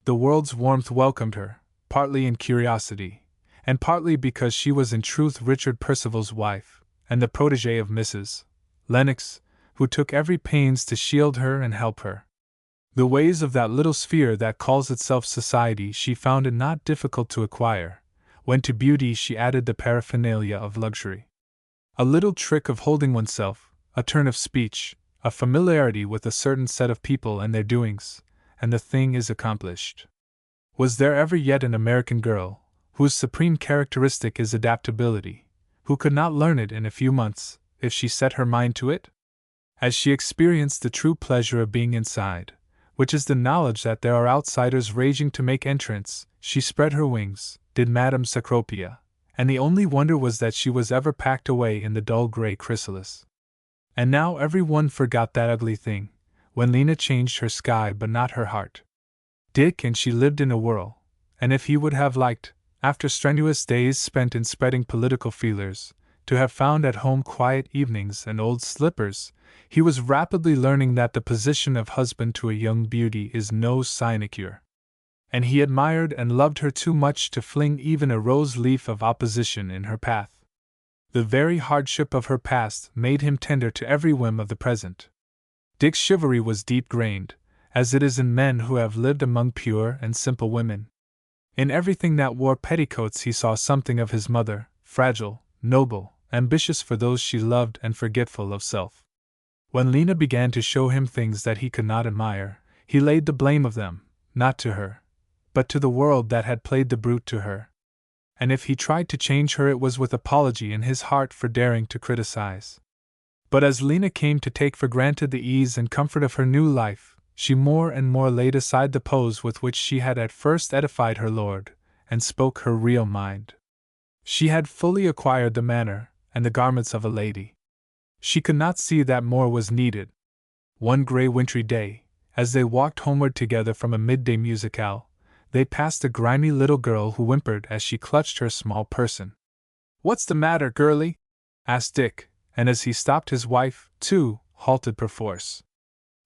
The world's warmth welcomed her, partly in curiosity, and partly because she was in truth Richard Percival's wife, and the protégée of Mrs. Lennox, who took every pains to shield her and help her. The ways of that little sphere that calls itself society she found it not difficult to acquire, when to beauty she added the paraphernalia of luxury. A little trick of holding oneself, a turn of speech, a familiarity with a certain set of people and their doings, and the thing is accomplished. Was there ever yet an American girl, whose supreme characteristic is adaptability, who could not learn it in a few months, if she set her mind to it? As she experienced the true pleasure of being inside, which is the knowledge that there are outsiders raging to make entrance, she spread her wings, did Madame Cecropia, and the only wonder was that she was ever packed away in the dull gray chrysalis. And now every one forgot that ugly thing, when Lena changed her sky but not her heart. Dick and she lived in a whirl, and if he would have liked, after strenuous days spent in spreading political feelers, to have found at home quiet evenings and old slippers, he was rapidly learning that the position of husband to a young beauty is no sinecure. And he admired and loved her too much to fling even a rose leaf of opposition in her path. The very hardship of her past made him tender to every whim of the present. Dick's chivalry was deep-grained, as it is in men who have lived among pure and simple women. In everything that wore petticoats he saw something of his mother, fragile, noble, ambitious for those she loved and forgetful of self. When Lena began to show him things that he could not admire, he laid the blame of them, not to her, but to the world that had played the brute to her. And if he tried to change her it was with apology in his heart for daring to criticize. But as Lena came to take for granted the ease and comfort of her new life, she more and more laid aside the pose with which she had at first edified her lord, and spoke her real mind. She had fully acquired the manner and the garments of a lady. She could not see that more was needed. One gray wintry day, as they walked homeward together from a midday musicale, they passed a grimy little girl who whimpered as she clutched her small person. "What's the matter, girlie?" asked Dick, and as he stopped his wife, too, halted perforce.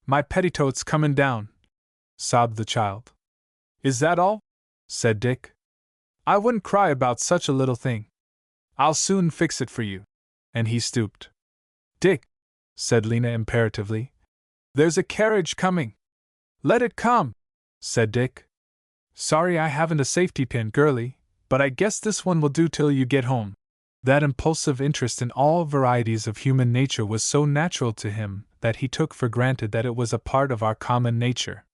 "My petticoat's comin' down," sobbed the child. "Is that all?" said Dick. "I wouldn't cry about such a little thing. I'll soon fix it for you." And he stooped. "Dick," said Lena imperatively, "there's a carriage coming." "Let it come," said Dick. "Sorry I haven't a safety pin, girlie, but I guess this one will do till you get home." That impulsive interest in all varieties of human nature was so natural to him that he took for granted that it was a part of our common nature.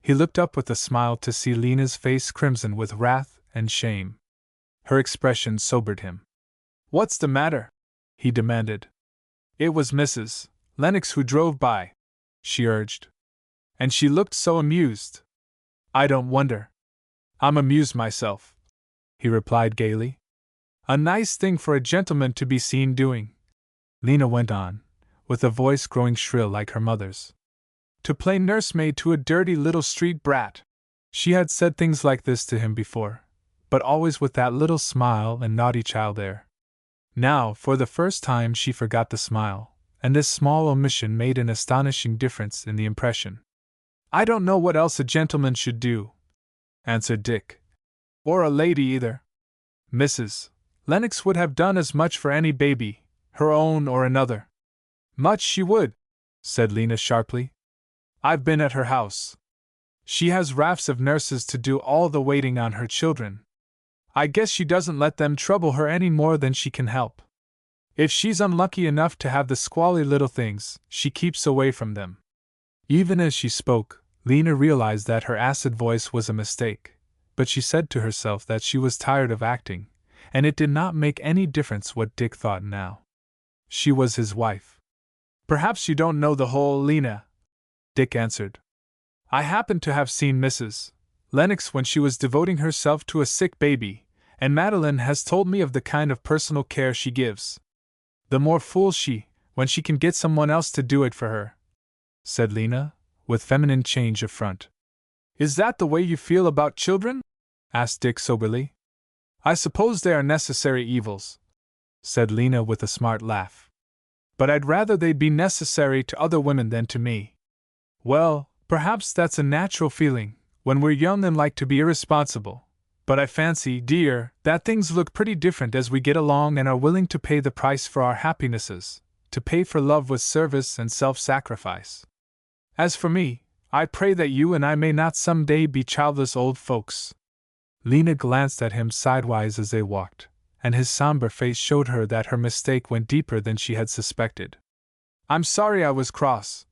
He looked up with a smile to see Lena's face crimson with wrath and shame. Her expression sobered him. "What's the matter?" he demanded. "It was Mrs. Lennox who drove by," she urged. "And she looked so amused." "I don't wonder. I'm amused myself," he replied gaily. "A nice thing for a gentleman to be seen doing," Lena went on, with a voice growing shrill like her mother's. "To play nursemaid to a dirty little street brat." She had said things like this to him before, but always with that little smile and naughty child air. Now, for the first time, she forgot the smile, and this small omission made an astonishing difference in the impression. "I don't know what else a gentleman should do," answered Dick. "Or a lady either. Mrs. Lennox would have done as much for any baby, her own or another. Much she would, said Lena sharply. I've been at her house. She has rafts of nurses to do all the waiting on her children. I guess she doesn't let them trouble her any more than she can help. If she's unlucky enough to have the squally little things, she keeps away from them. Even as she spoke, Lena realized that her acid voice was a mistake, but she said to herself that she was tired of acting, and it did not make any difference what Dick thought now. She was his wife. Perhaps you don't know the whole, Lena, Dick answered. I happen to have seen Mrs. Lennox when she was devoting herself to a sick baby, and Madeline has told me of the kind of personal care she gives. The more fool she, when she can get someone else to do it for her, said Lena, with feminine change of front. Is that the way you feel about children? Asked Dick soberly. I suppose they are necessary evils, said Lena with a smart laugh. But I'd rather they'd be necessary to other women than to me. Well, perhaps that's a natural feeling, when we're young and like to be irresponsible. But I fancy, dear, that things look pretty different as we get along and are willing to pay the price for our happinesses, to pay for love with service and self-sacrifice. As for me, I pray that you and I may not some day be childless old folks. Lena glanced at him sidewise as they walked, and his somber face showed her that her mistake went deeper than she had suspected. I'm sorry I was cross,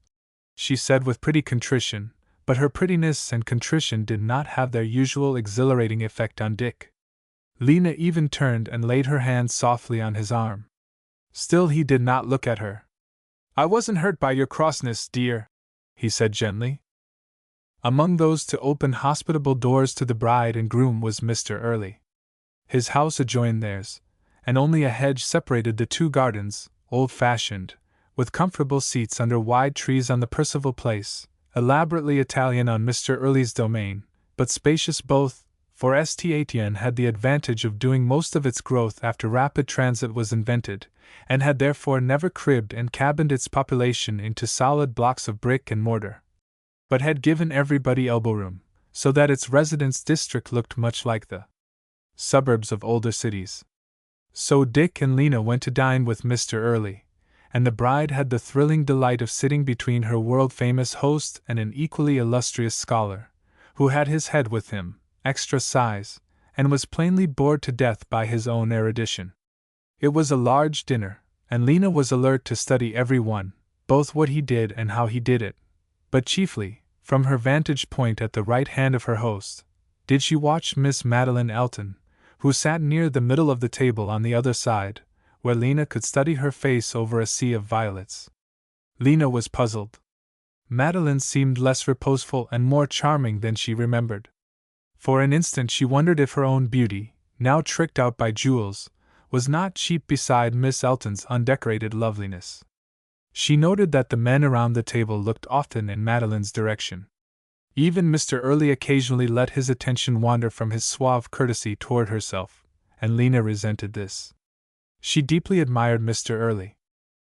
she said with pretty contrition, but her prettiness and contrition did not have their usual exhilarating effect on Dick. Lena even turned and laid her hand softly on his arm. Still he did not look at her. I wasn't hurt by your crossness, dear, he said gently. Among those to open hospitable doors to the bride and groom was Mr. Early. His house adjoined theirs, and only a hedge separated the two gardens, old-fashioned, with comfortable seats under wide trees on the Percival Place, elaborately Italian on Mr. Early's domain, but spacious both, for St. Etienne had the advantage of doing most of its growth after rapid transit was invented, and had therefore never cribbed and cabined its population into solid blocks of brick and mortar, but had given everybody elbow-room, so that its residence district looked much like the suburbs of older cities. So Dick and Lena went to dine with Mr. Early, and the bride had the thrilling delight of sitting between her world-famous host and an equally illustrious scholar, who had his head with him, extra size, and was plainly bored to death by his own erudition. It was a large dinner, and Lena was alert to study every one, both what he did and how he did it, but chiefly, from her vantage point at the right hand of her host, did she watch Miss Madeline Elton, who sat near the middle of the table on the other side, where Lena could study her face over a sea of violets. Lena was puzzled. Madeline seemed less reposeful and more charming than she remembered. For an instant she wondered if her own beauty, now tricked out by jewels, was not cheap beside Miss Elton's undecorated loveliness. She noted that the men around the table looked often in Madeline's direction. Even Mr. Early occasionally let his attention wander from his suave courtesy toward herself, and Lena resented this. She deeply admired Mr. Early.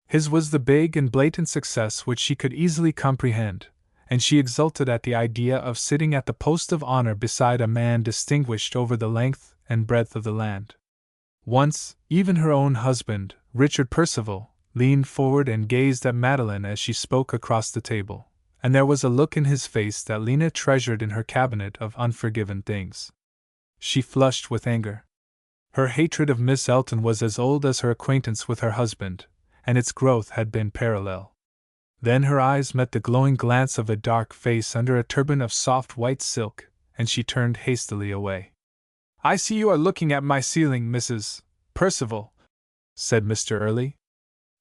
His was the big and blatant success which she could easily comprehend, and she exulted at the idea of sitting at the post of honor beside a man distinguished over the length and breadth of the land. Once, even her own husband, Richard Percival, leaned forward and gazed at Madeline as she spoke across the table, and there was a look in his face that Lena treasured in her cabinet of unforgiven things. She flushed with anger. Her hatred of Miss Elton was as old as her acquaintance with her husband, and its growth had been parallel. Then her eyes met the glowing glance of a dark face under a turban of soft white silk, and she turned hastily away. I see you are looking at my ceiling, Mrs. Percival, said Mr. Early.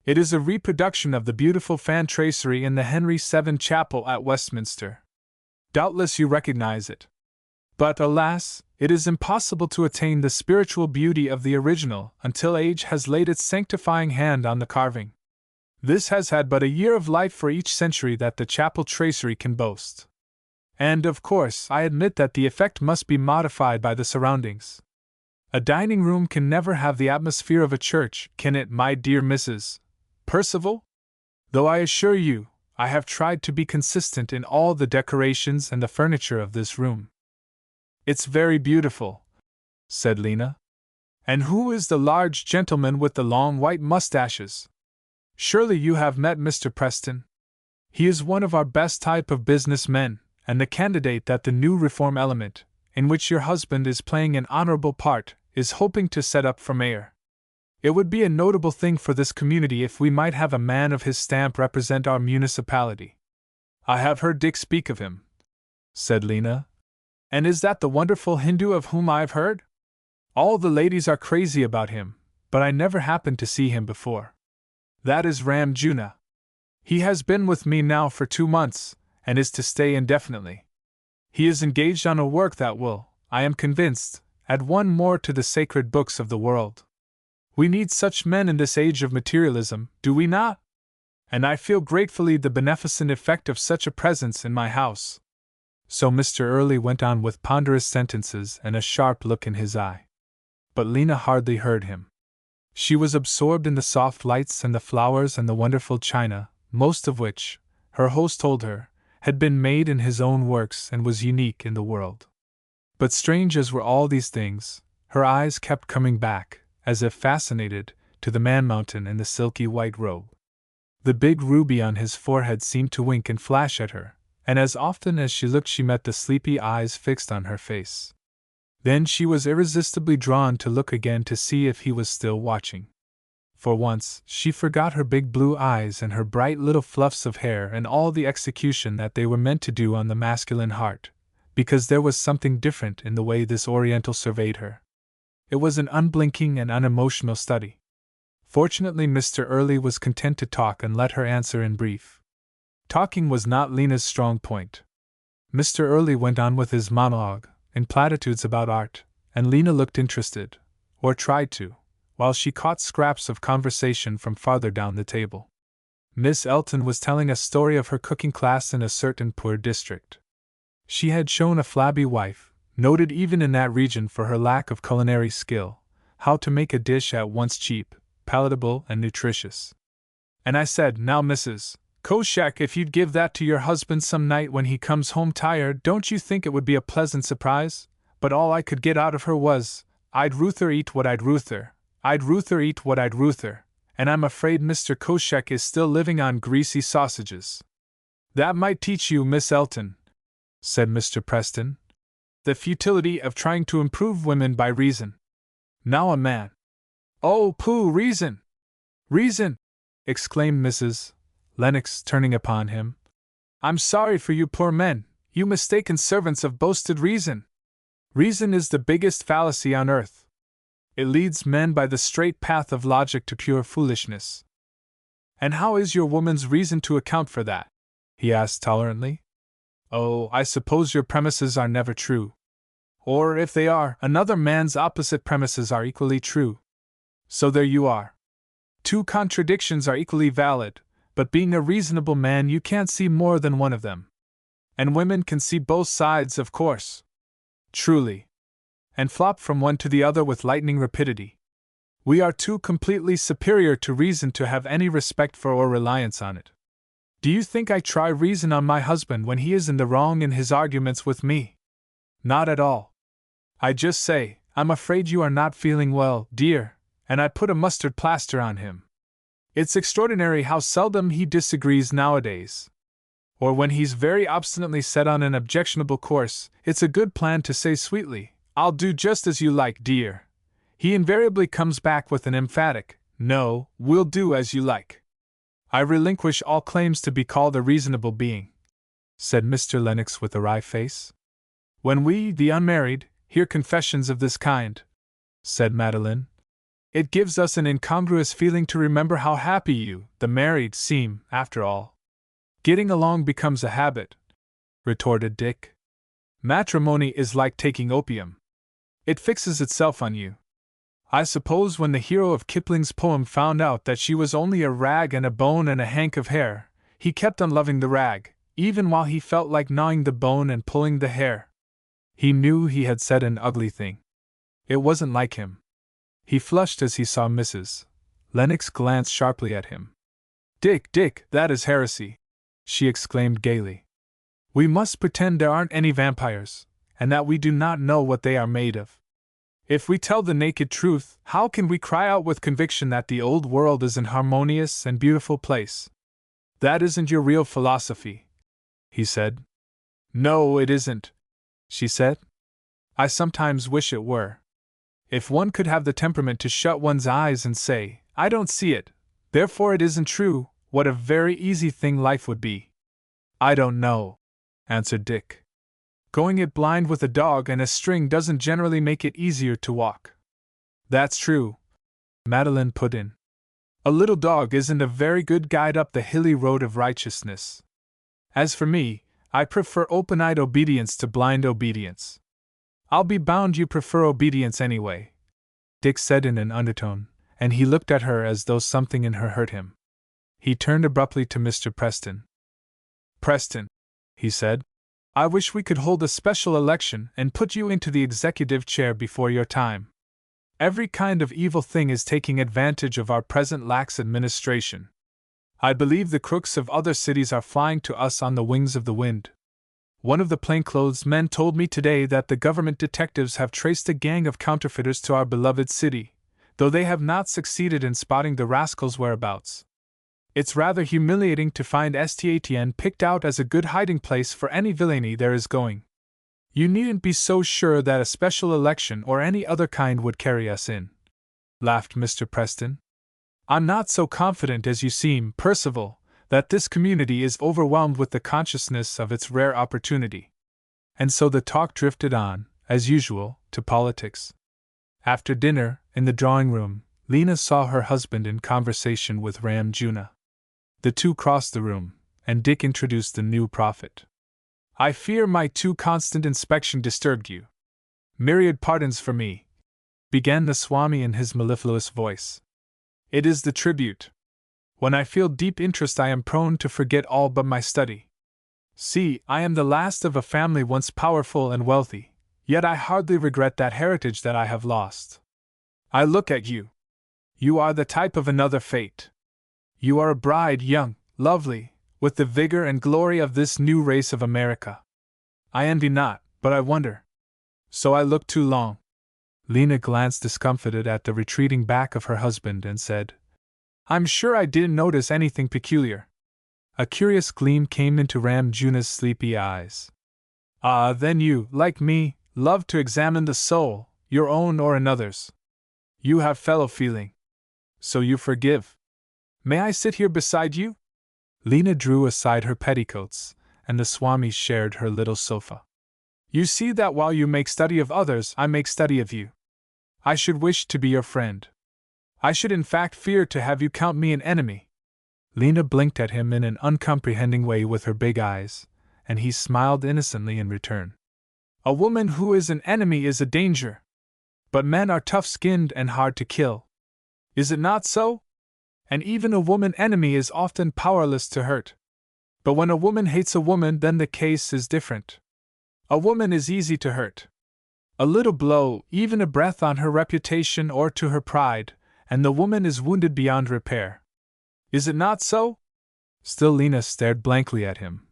It is a reproduction of the beautiful fan tracery in the Henry VII Chapel at Westminster. Doubtless you recognize it. But alas, it is impossible to attain the spiritual beauty of the original until age has laid its sanctifying hand on the carving. This has had but a year of life for each century that the chapel tracery can boast. And of course, I admit that the effect must be modified by the surroundings. A dining room can never have the atmosphere of a church, can it, my dear Mrs. Percival? Though I assure you, I have tried to be consistent in all the decorations and the furniture of this room. It's very beautiful, said Lena. And who is the large gentleman with the long white mustaches? Surely you have met Mr. Preston? He is one of our best type of business men, and the candidate that the new reform element, in which your husband is playing an honorable part, is hoping to set up for mayor. It would be a notable thing for this community if we might have a man of his stamp represent our municipality. I have heard Dick speak of him, said Lena. And is that the wonderful Hindu of whom I have heard? All the ladies are crazy about him, but I never happened to see him before. That is Ram Juna. He has been with me now for 2 months, and is to stay indefinitely. He is engaged on a work that will, I am convinced, add one more to the sacred books of the world. We need such men in this age of materialism, do we not? And I feel gratefully the beneficent effect of such a presence in my house. So Mr. Early went on with ponderous sentences and a sharp look in his eye. But Lena hardly heard him. She was absorbed in the soft lights and the flowers and the wonderful china, most of which, her host told her, had been made in his own works and was unique in the world. But strange as were all these things, her eyes kept coming back, as if fascinated, to the man-mountain in the silky white robe. The big ruby on his forehead seemed to wink and flash at her, and as often as she looked she met the sleepy eyes fixed on her face. Then she was irresistibly drawn to look again to see if he was still watching. For once, she forgot her big blue eyes and her bright little fluffs of hair and all the execution that they were meant to do on the masculine heart, because there was something different in the way this Oriental surveyed her. It was an unblinking and unemotional study. Fortunately, Mr. Early was content to talk and let her answer in brief. Talking was not Lena's strong point. Mr. Early went on with his monologue, in platitudes about art, and Lena looked interested, or tried to, while she caught scraps of conversation from farther down the table. Miss Elton was telling a story of her cooking class in a certain poor district. She had shown a flabby wife, noted even in that region for her lack of culinary skill, how to make a dish at once cheap, palatable, and nutritious. And I said, "Now, Mrs. Koshak, if you'd give that to your husband some night when he comes home tired, don't you think it would be a pleasant surprise?" But all I could get out of her was, "I'd ruther eat what I'd ruther, I'd ruther eat what I'd ruther, and I'm afraid Mr. Koshak is still living on greasy sausages." "That might teach you, Miss Elton," said Mr. Preston, "the futility of trying to improve women by reason. Now a man—" "Oh, pooh, reason! Reason!" exclaimed Mrs. Lennox, turning upon him. "I'm sorry for you poor men, you mistaken servants of boasted reason. Reason is the biggest fallacy on earth. It leads men by the straight path of logic to pure foolishness." "And how is your woman's reason to account for that?" he asked tolerantly. "Oh, I suppose your premises are never true. Or, if they are, another man's opposite premises are equally true. So there you are. 2 contradictions are equally valid, but being a reasonable man you can't see more than one of them. And women can see both sides, of course. Truly. And flop from one to the other with lightning rapidity. We are too completely superior to reason to have any respect for or reliance on it. Do you think I try reason on my husband when he is in the wrong in his arguments with me? Not at all. I just say, 'I'm afraid you are not feeling well, dear,' and I put a mustard plaster on him. It's extraordinary how seldom he disagrees nowadays. Or when he's very obstinately set on an objectionable course, it's a good plan to say sweetly, 'I'll do just as you like, dear.' He invariably comes back with an emphatic, 'No, we'll do as you like.' I relinquish all claims to be called a reasonable being," said Mr. Lennox with a wry face. "When we, the unmarried, hear confessions of this kind," said Madeline, "it gives us an incongruous feeling to remember how happy you, the married, seem, after all." "Getting along becomes a habit," retorted Dick. "Matrimony is like taking opium. It fixes itself on you. I suppose when the hero of Kipling's poem found out that she was only a rag and a bone and a hank of hair, he kept on loving the rag, even while he felt like gnawing the bone and pulling the hair. He knew he had said an ugly thing. It wasn't like him. He flushed as he saw Mrs. Lennox glance sharply at him. "Dick, Dick, that is heresy," she exclaimed gaily. "We must pretend there aren't any vampires, and that we do not know what they are made of. If we tell the naked truth, how can we cry out with conviction that the old world is an harmonious and beautiful place? That isn't your real philosophy, he said. No, it isn't, she said. I sometimes wish it were. If one could have the temperament to shut one's eyes and say, I don't see it, therefore it isn't true, what a very easy thing life would be. I don't know, answered Dick. Going it blind with a dog and a string doesn't generally make it easier to walk. That's true, Madeline put in. A little dog isn't a very good guide up the hilly road of righteousness. As for me, I prefer open-eyed obedience to blind obedience. I'll be bound you prefer obedience anyway, Dick said in an undertone, and he looked at her as though something in her hurt him. He turned abruptly to Mr. Preston. Preston, he said, I wish we could hold a special election and put you into the executive chair before your time. Every kind of evil thing is taking advantage of our present lax administration. I believe the crooks of other cities are flying to us on the wings of the wind. One of the plainclothes men told me today that the government detectives have traced a gang of counterfeiters to our beloved city, though they have not succeeded in spotting the rascals' whereabouts. It's rather humiliating to find Statn picked out as a good hiding place for any villainy there is going. You needn't be so sure that a special election or any other kind would carry us in, laughed Mr. Preston. I'm not so confident as you seem, Percival, that this community is overwhelmed with the consciousness of its rare opportunity. And so the talk drifted on, as usual, to politics. After dinner, in the drawing-room, Lena saw her husband in conversation with Ram Juna. The two crossed the room, and Dick introduced the new prophet. I fear my too constant inspection disturbed you. Myriad pardons for me, began the Swami in his mellifluous voice. It is the tribute. When I feel deep interest I am prone to forget all but my study. See, I am the last of a family once powerful and wealthy, yet I hardly regret that heritage that I have lost. I look at you. You are the type of another fate. You are a bride, young, lovely, with the vigor and glory of this new race of America. I envy not, but I wonder. So I look too long. Lena glanced discomfited at the retreating back of her husband and said, I'm sure I didn't notice anything peculiar. A curious gleam came into Ram Juna's sleepy eyes. Ah, then you, like me, love to examine the soul, your own or another's. You have fellow feeling. So you forgive. May I sit here beside you? Lena drew aside her petticoats, and the Swami shared her little sofa. You see that while you make study of others, I make study of you. I should wish to be your friend. I should in fact fear to have you count me an enemy. Lena blinked at him in an uncomprehending way with her big eyes, and he smiled innocently in return. A woman who is an enemy is a danger. But men are tough-skinned and hard to kill. Is it not so? And even a woman enemy is often powerless to hurt. But when a woman hates a woman, then the case is different. A woman is easy to hurt. A little blow, even a breath on her reputation or to her pride, and the woman is wounded beyond repair. Is it not so? Still Lena stared blankly at him,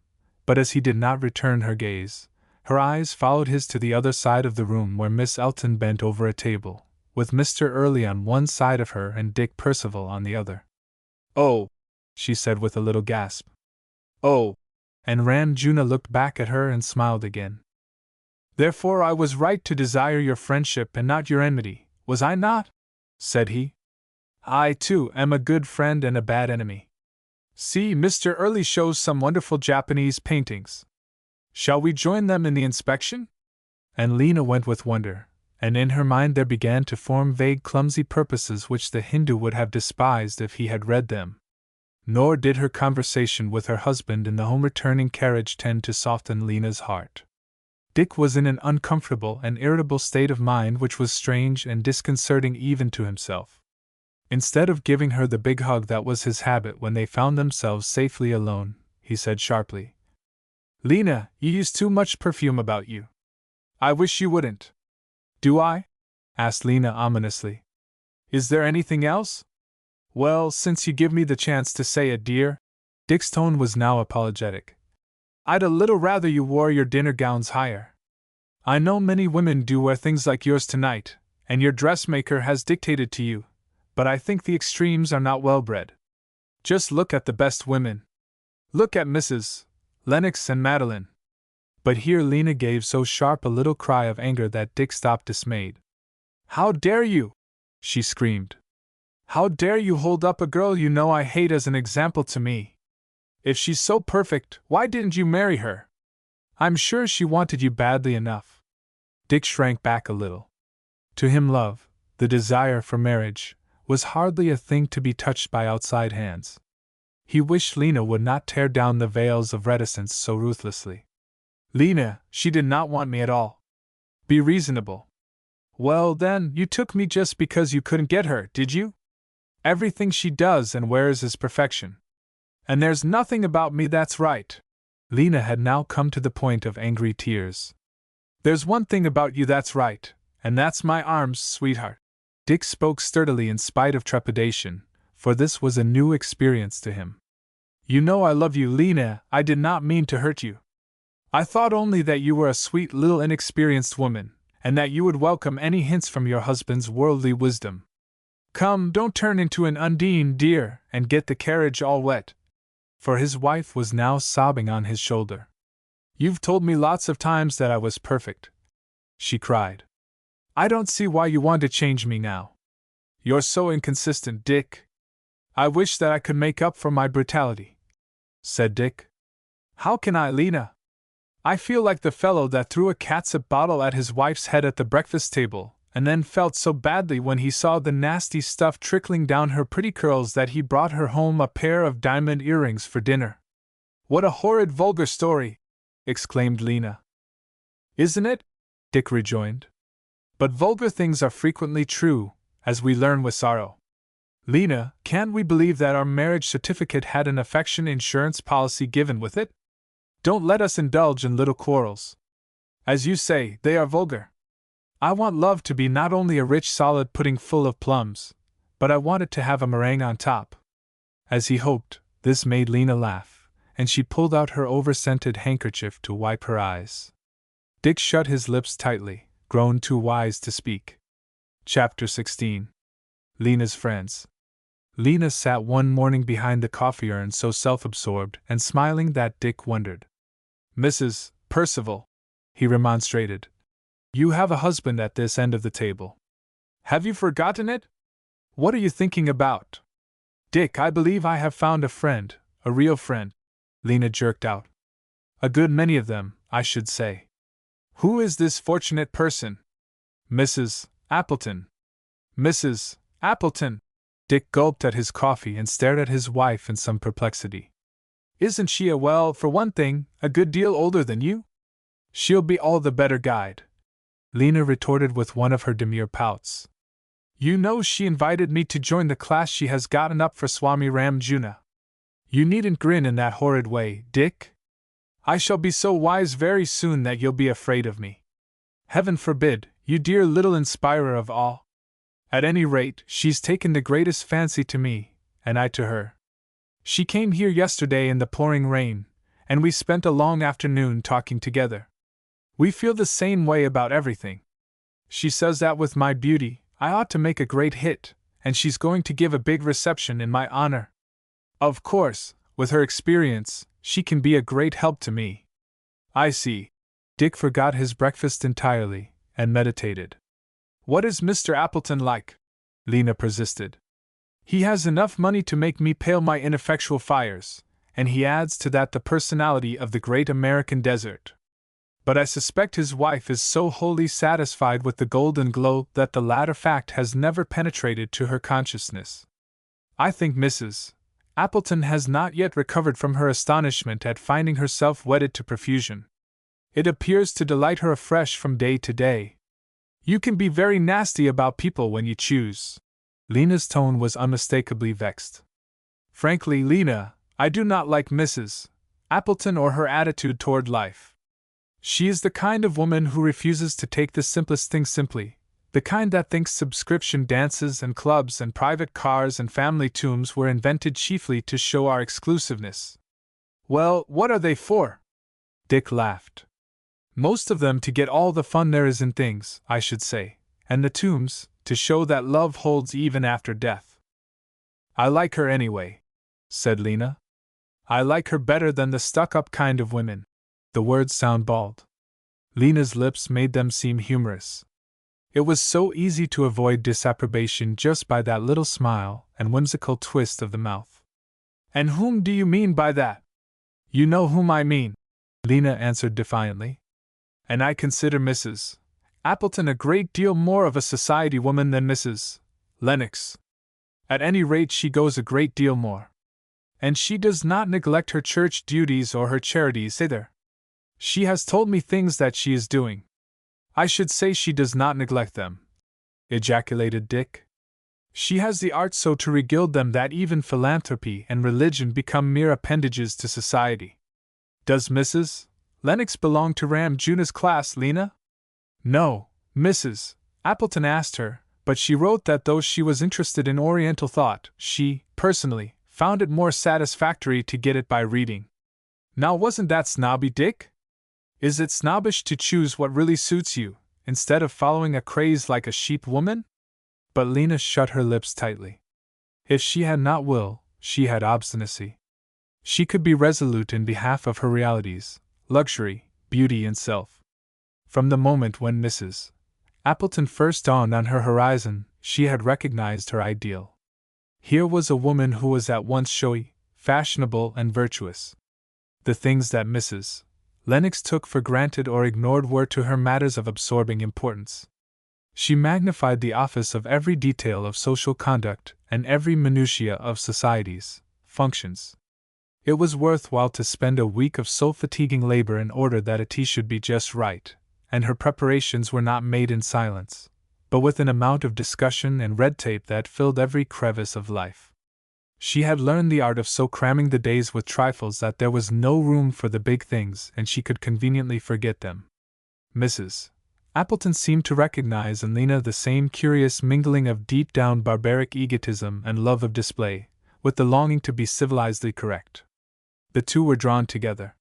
but as he did not return her gaze, her eyes followed his to the other side of the room where Miss Elton bent over a table, with Mr. Early on one side of her and Dick Percival on the other. Oh, she said with a little gasp. Oh, and Ram Juna looked back at her and smiled again. Therefore I was right to desire your friendship and not your enmity, was I not? Said he. I, too, am a good friend and a bad enemy. See, Mr. Early shows some wonderful Japanese paintings. Shall we join them in the inspection? And Lena went with wonder, and in her mind there began to form vague clumsy purposes which the Hindu would have despised if he had read them. Nor did her conversation with her husband in the home-returning carriage tend to soften Lena's heart. Dick was in an uncomfortable and irritable state of mind which was strange and disconcerting even to himself. Instead of giving her the big hug that was his habit when they found themselves safely alone, he said sharply, Lena, you use too much perfume about you. I wish you wouldn't. Do I? Asked Lena ominously. Is there anything else? Well, since you give me the chance to say it, dear. Dick's tone was now apologetic. I'd a little rather you wore your dinner gowns higher. I know many women do wear things like yours tonight, and your dressmaker has dictated to you, but I think the extremes are not well bred. Just look at the best women. Look at Mrs. Lennox and Madeline. But here Lena gave so sharp a little cry of anger that Dick stopped dismayed. How dare you? She screamed. How dare you hold up a girl you know I hate as an example to me? If she's so perfect, why didn't you marry her? I'm sure she wanted you badly enough. Dick shrank back a little. To him love, the desire for marriage, was hardly a thing to be touched by outside hands. He wished Lena would not tear down the veils of reticence so ruthlessly. Lena, she did not want me at all. Be reasonable. Well then, you took me just because you couldn't get her, did you? Everything she does and wears is perfection. And there's nothing about me that's right. Lena had now come to the point of angry tears. There's one thing about you that's right, and that's my arms, sweetheart. Dick spoke sturdily in spite of trepidation, for this was a new experience to him. You know I love you, Lena. I did not mean to hurt you. I thought only that you were a sweet little inexperienced woman, and that you would welcome any hints from your husband's worldly wisdom. Come, don't turn into an Undine, dear, and get the carriage all wet. For his wife was now sobbing on his shoulder. You've told me lots of times that I was perfect, she cried. I don't see why you want to change me now. You're so inconsistent, Dick. I wish that I could make up for my brutality, said Dick. How can I, Lena? I feel like the fellow that threw a catsup bottle at his wife's head at the breakfast table, and then felt so badly when he saw the nasty stuff trickling down her pretty curls that he brought her home a pair of diamond earrings for dinner. What a horrid vulgar story, exclaimed Lena. Isn't it? Dick rejoined. But vulgar things are frequently true, as we learn with sorrow. Lena, can't we believe that our marriage certificate had an affection insurance policy given with it? Don't let us indulge in little quarrels. As you say, they are vulgar. I want love to be not only a rich solid pudding full of plums, but I want it to have a meringue on top. As he hoped, this made Lena laugh, and she pulled out her over-scented handkerchief to wipe her eyes. Dick shut his lips tightly, grown too wise to speak. Chapter 16. Lena's Friends. Lena sat one morning behind the coffee urn so self-absorbed and smiling that Dick wondered. Mrs. Percival, he remonstrated. You have a husband at this end of the table. Have you forgotten it? What are you thinking about? Dick, I believe I have found a friend, a real friend, Lena jerked out. A good many of them, I should say. Who is this fortunate person? Mrs. Appleton. Mrs. Appleton. Dick gulped at his coffee and stared at his wife in some perplexity. Isn't she for one thing, a good deal older than you? She'll be all the better guide, Lena retorted with one of her demure pouts. You know she invited me to join the class she has gotten up for Swami Ramjuna. You needn't grin in that horrid way, Dick. I shall be so wise very soon that you'll be afraid of me. Heaven forbid, you dear little inspirer of awe. At any rate, she's taken the greatest fancy to me, and I to her. She came here yesterday in the pouring rain, and we spent a long afternoon talking together. We feel the same way about everything. She says that with my beauty, I ought to make a great hit, and she's going to give a big reception in my honor. Of course, with her experience, she can be a great help to me. I see. Dick forgot his breakfast entirely, and meditated. What is Mr. Appleton like? Lena persisted. He has enough money to make me pale my ineffectual fires, and he adds to that the personality of the great American desert. But I suspect his wife is so wholly satisfied with the golden glow that the latter fact has never penetrated to her consciousness. I think Mrs. Appleton has not yet recovered from her astonishment at finding herself wedded to profusion. It appears to delight her afresh from day to day. You can be very nasty about people when you choose. Lena's tone was unmistakably vexed. Frankly, Lena, I do not like Mrs. Appleton or her attitude toward life. She is the kind of woman who refuses to take the simplest thing simply, the kind that thinks subscription dances and clubs and private cars and family tombs were invented chiefly to show our exclusiveness. Well, what are they for? Dick laughed. Most of them to get all the fun there is in things, I should say, and the tombs, to show that love holds even after death. I like her anyway, said Lena. I like her better than the stuck-up kind of women. The words sound bald. Lena's lips made them seem humorous. It was so easy to avoid disapprobation just by that little smile and whimsical twist of the mouth. And whom do you mean by that? You know whom I mean, Lena answered defiantly. And I consider Mrs. Appleton a great deal more of a society woman than Mrs. Lennox. At any rate, she goes a great deal more. And she does not neglect her church duties or her charities either. She has told me things that she is doing. I should say she does not neglect them, ejaculated Dick. She has the art so to regild them that even philanthropy and religion become mere appendages to society. Does Mrs. Lennox belong to Ram Juna's class, Lena? No, Mrs. Appleton asked her, but she wrote that though she was interested in Oriental thought, she, personally, found it more satisfactory to get it by reading. Now wasn't that snobby, Dick? Is it snobbish to choose what really suits you, instead of following a craze like a sheep woman? But Lena shut her lips tightly. If she had not will, she had obstinacy. She could be resolute in behalf of her realities, luxury, beauty, and self. From the moment when Mrs. Appleton first dawned on her horizon, she had recognized her ideal. Here was a woman who was at once showy, fashionable, and virtuous. The things that Mrs. Lennox took for granted or ignored were to her matters of absorbing importance. She magnified the office of every detail of social conduct and every minutiae of society's functions. It was worthwhile to spend a week of soul-fatiguing labor in order that a tea should be just right, and her preparations were not made in silence, but with an amount of discussion and red tape that filled every crevice of life. She had learned the art of so cramming the days with trifles that there was no room for the big things and she could conveniently forget them. Mrs. Appleton seemed to recognize in Lena the same curious mingling of deep-down barbaric egotism and love of display, with the longing to be civilizedly correct. The two were drawn together.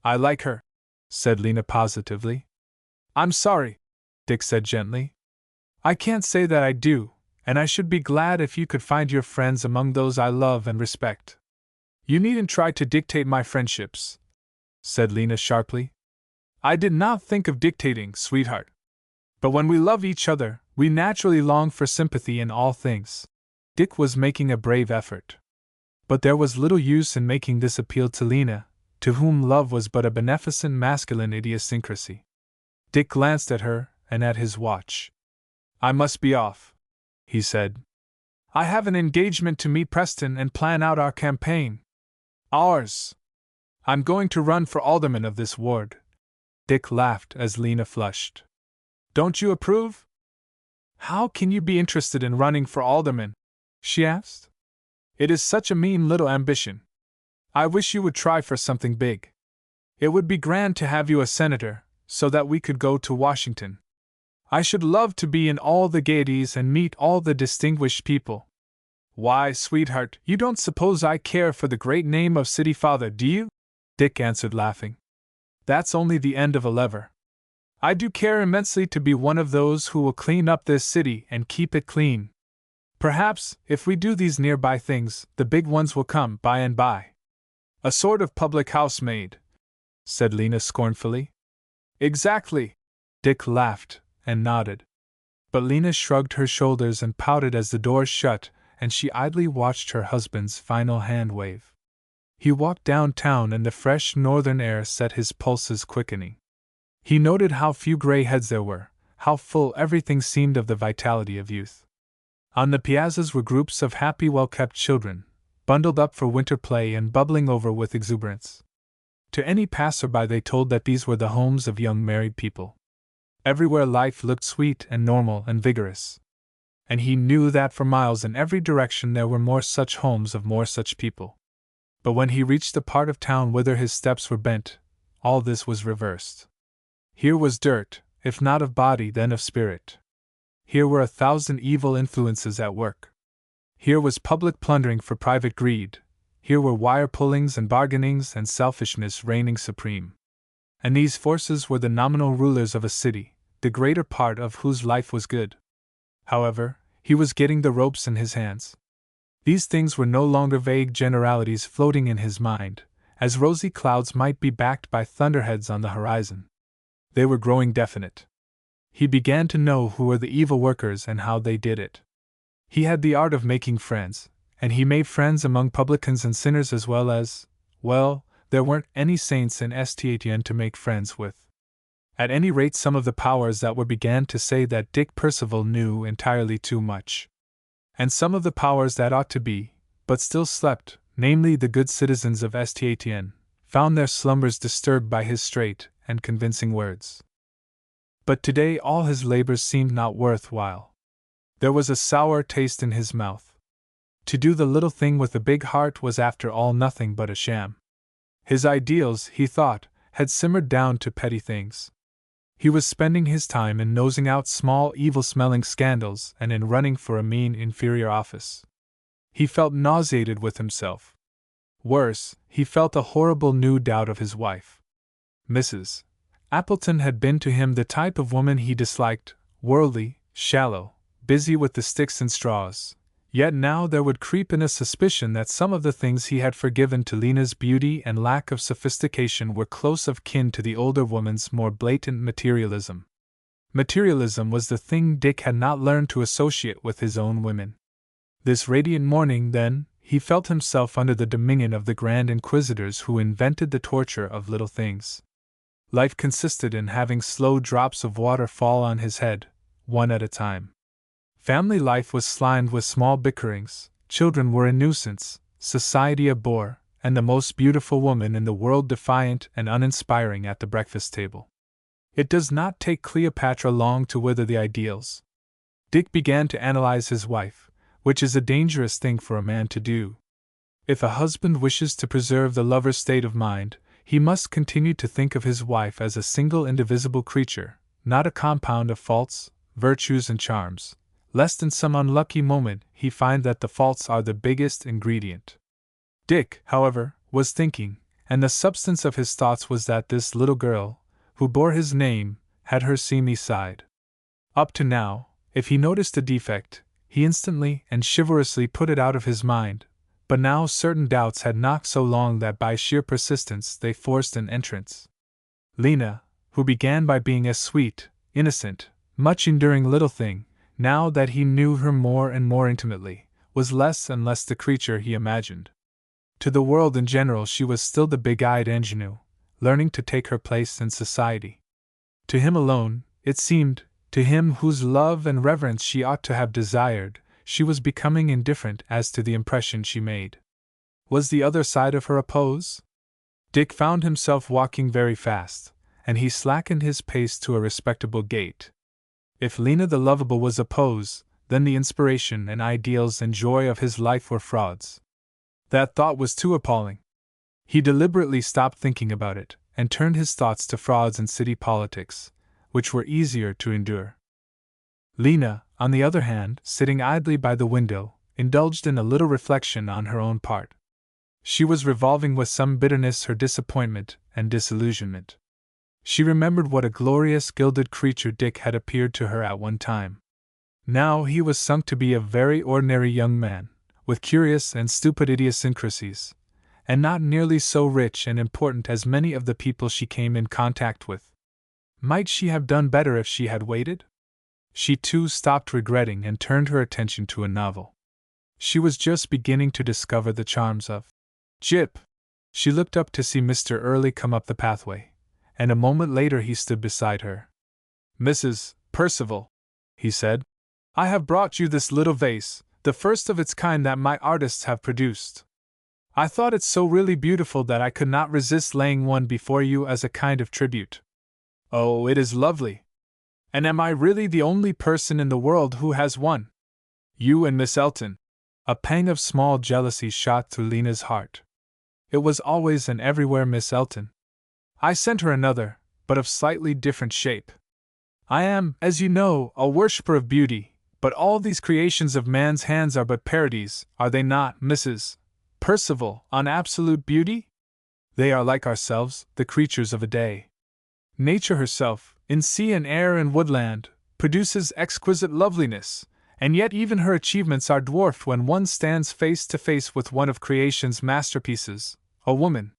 I like her, said Lena positively. I'm sorry, Dick said gently. I can't say that I do, and I should be glad if you could find your friends among those I love and respect. You needn't try to dictate my friendships, said Lena sharply. I did not think of dictating, sweetheart. But when we love each other, we naturally long for sympathy in all things. Dick was making a brave effort. But there was little use in making this appeal to Lena, to whom love was but a beneficent masculine idiosyncrasy. Dick glanced at her and at his watch. I must be off, he said. I have an engagement to meet Preston and plan out our campaign. Ours. I'm going to run for alderman of this ward. Dick laughed as Lena flushed. Don't you approve? How can you be interested in running for alderman? She asked. It is such a mean little ambition. I wish you would try for something big. It would be grand to have you a senator, so that we could go to Washington. I should love to be in all the gaieties and meet all the distinguished people. Why, sweetheart, you don't suppose I care for the great name of City Father, do you? Dick answered, laughing. That's only the end of a lever. I do care immensely to be one of those who will clean up this city and keep it clean. Perhaps, if we do these nearby things, the big ones will come by and by. A sort of public housemaid, said Lena scornfully. Exactly. Dick laughed and nodded. But Lena shrugged her shoulders and pouted as the door shut, and she idly watched her husband's final hand wave. He walked downtown and the fresh northern air set his pulses quickening. He noted how few gray heads there were, how full everything seemed of the vitality of youth. On the piazzas were groups of happy, well-kept children, bundled up for winter play and bubbling over with exuberance. To any passerby they told that these were the homes of young married people. Everywhere life looked sweet and normal and vigorous. And he knew that for miles in every direction there were more such homes of more such people. But when he reached the part of town whither his steps were bent, all this was reversed. Here was dirt, if not of body then of spirit. Here were 1,000 evil influences at work. Here was public plundering for private greed. Here were wire pullings and bargainings and selfishness reigning supreme. And these forces were the nominal rulers of a city, the greater part of whose life was good. However, he was getting the ropes in his hands. These things were no longer vague generalities floating in his mind, as rosy clouds might be backed by thunderheads on the horizon. They were growing definite. He began to know who were the evil workers and how they did it. He had the art of making friends, and he made friends among publicans and sinners as well as, well, there weren't any saints in St. to make friends with. At any rate, some of the powers that were began to say that Dick Percival knew entirely too much. And some of the powers that ought to be, but still slept, namely the good citizens of St. found their slumbers disturbed by his straight and convincing words. But today all his labors seemed not worth while. There was a sour taste in his mouth. To do the little thing with a big heart was after all nothing but a sham. His ideals, he thought, had simmered down to petty things. He was spending his time in nosing out small evil-smelling scandals and in running for a mean inferior office. He felt nauseated with himself. Worse, he felt a horrible new doubt of his wife. Mrs. Appleton had been to him the type of woman he disliked, worldly, shallow, busy with the sticks and straws. Yet now there would creep in a suspicion that some of the things he had forgiven to Lena's beauty and lack of sophistication were close of kin to the older woman's more blatant materialism. Materialism was the thing Dick had not learned to associate with his own women. This radiant morning, then, he felt himself under the dominion of the grand inquisitors who invented the torture of little things. Life consisted in having slow drops of water fall on his head, one at a time. Family life was slimed with small bickerings, children were a nuisance, society a bore, and the most beautiful woman in the world defiant and uninspiring at the breakfast table. It does not take Cleopatra long to wither the ideals. Dick began to analyze his wife, which is a dangerous thing for a man to do. If a husband wishes to preserve the lover's state of mind, he must continue to think of his wife as a single indivisible creature, not a compound of faults, virtues, and charms, lest in some unlucky moment he find that the faults are the biggest ingredient. Dick, however, was thinking, and the substance of his thoughts was that this little girl, who bore his name, had her seamy side. Up to now, if he noticed a defect, he instantly and chivalrously put it out of his mind, but now certain doubts had knocked so long that by sheer persistence they forced an entrance. Lena, who began by being a sweet, innocent, much enduring little thing, now that he knew her more and more intimately, was less and less the creature he imagined. To the world in general she was still the big-eyed ingenue, learning to take her place in society. To him alone, it seemed, to him whose love and reverence she ought to have desired, she was becoming indifferent as to the impression she made. Was the other side of her a pose? Dick found himself walking very fast, and he slackened his pace to a respectable gait. If Lena the lovable was a pose, then the inspiration and ideals and joy of his life were frauds. That thought was too appalling. He deliberately stopped thinking about it, and turned his thoughts to frauds and city politics, which were easier to endure. Lena, on the other hand, sitting idly by the window, indulged in a little reflection on her own part. She was revolving with some bitterness her disappointment and disillusionment. She remembered what a glorious gilded creature Dick had appeared to her at one time. Now he was sunk to be a very ordinary young man, with curious and stupid idiosyncrasies, and not nearly so rich and important as many of the people she came in contact with. Might she have done better if she had waited? She too stopped regretting and turned her attention to a novel. She was just beginning to discover the charms of Jip. She looked up to see Mr. Early come up the pathway, and a moment later he stood beside her. "Mrs. Percival," he said, "I have brought you this little vase, the first of its kind that my artists have produced. I thought it so really beautiful that I could not resist laying one before you as a kind of tribute." "Oh, it is lovely! And am I really the only person in the world who has one?" "You and Miss Elton." A pang of small jealousy shot through Lena's heart. It was always and everywhere Miss Elton. "I sent her another, but of slightly different shape. I am, as you know, a worshipper of beauty, but all these creations of man's hands are but parodies, are they not, Mrs. Percival, on absolute beauty? They are like ourselves, the creatures of a day. Nature herself, in sea and air and woodland, produces exquisite loveliness, and yet even her achievements are dwarfed when one stands face to face with one of creation's masterpieces, a woman.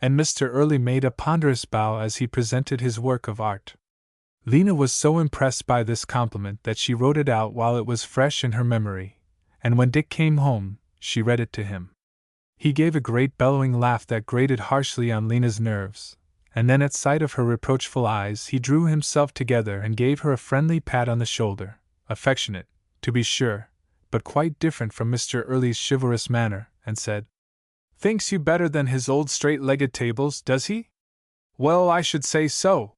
And Mr. Early made a ponderous bow as he presented his work of art. Lena was so impressed by this compliment that she wrote it out while it was fresh in her memory, and when Dick came home, she read it to him. He gave a great bellowing laugh that grated harshly on Lena's nerves, and then at sight of her reproachful eyes he drew himself together and gave her a friendly pat on the shoulder, affectionate, to be sure, but quite different from Mr. Early's chivalrous manner, and said, "Thinks you better than his old straight-legged tables, does he? Well, I should say so.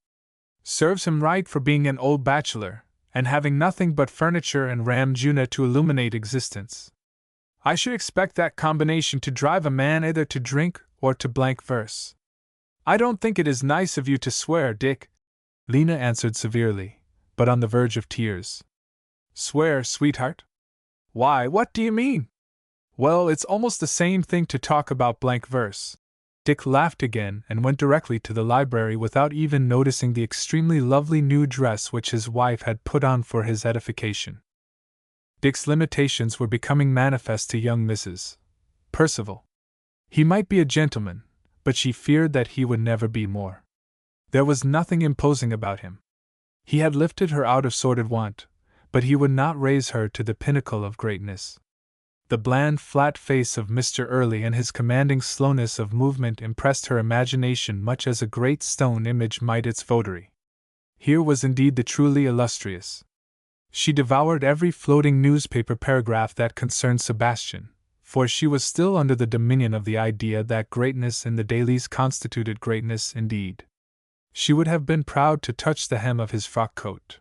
Serves him right for being an old bachelor, and having nothing but furniture and ramjuna to illuminate existence. I should expect that combination to drive a man either to drink or to blank verse. I don't think it is nice of you to swear, Dick," Lena answered severely, but on the verge of tears. "Swear, sweetheart? Why, what do you mean?" "Well, it's almost the same thing to talk about blank verse." Dick laughed again and went directly to the library without even noticing the extremely lovely new dress which his wife had put on for his edification. Dick's limitations were becoming manifest to young Mrs. Percival. He might be a gentleman, but she feared that he would never be more. There was nothing imposing about him. He had lifted her out of sordid want, but he would not raise her to the pinnacle of greatness. The bland, flat face of Mr. Early and his commanding slowness of movement impressed her imagination much as a great stone image might its votary. Here was indeed the truly illustrious. She devoured every floating newspaper paragraph that concerned Sebastian, for she was still under the dominion of the idea that greatness in the dailies constituted greatness indeed. She would have been proud to touch the hem of his frock coat.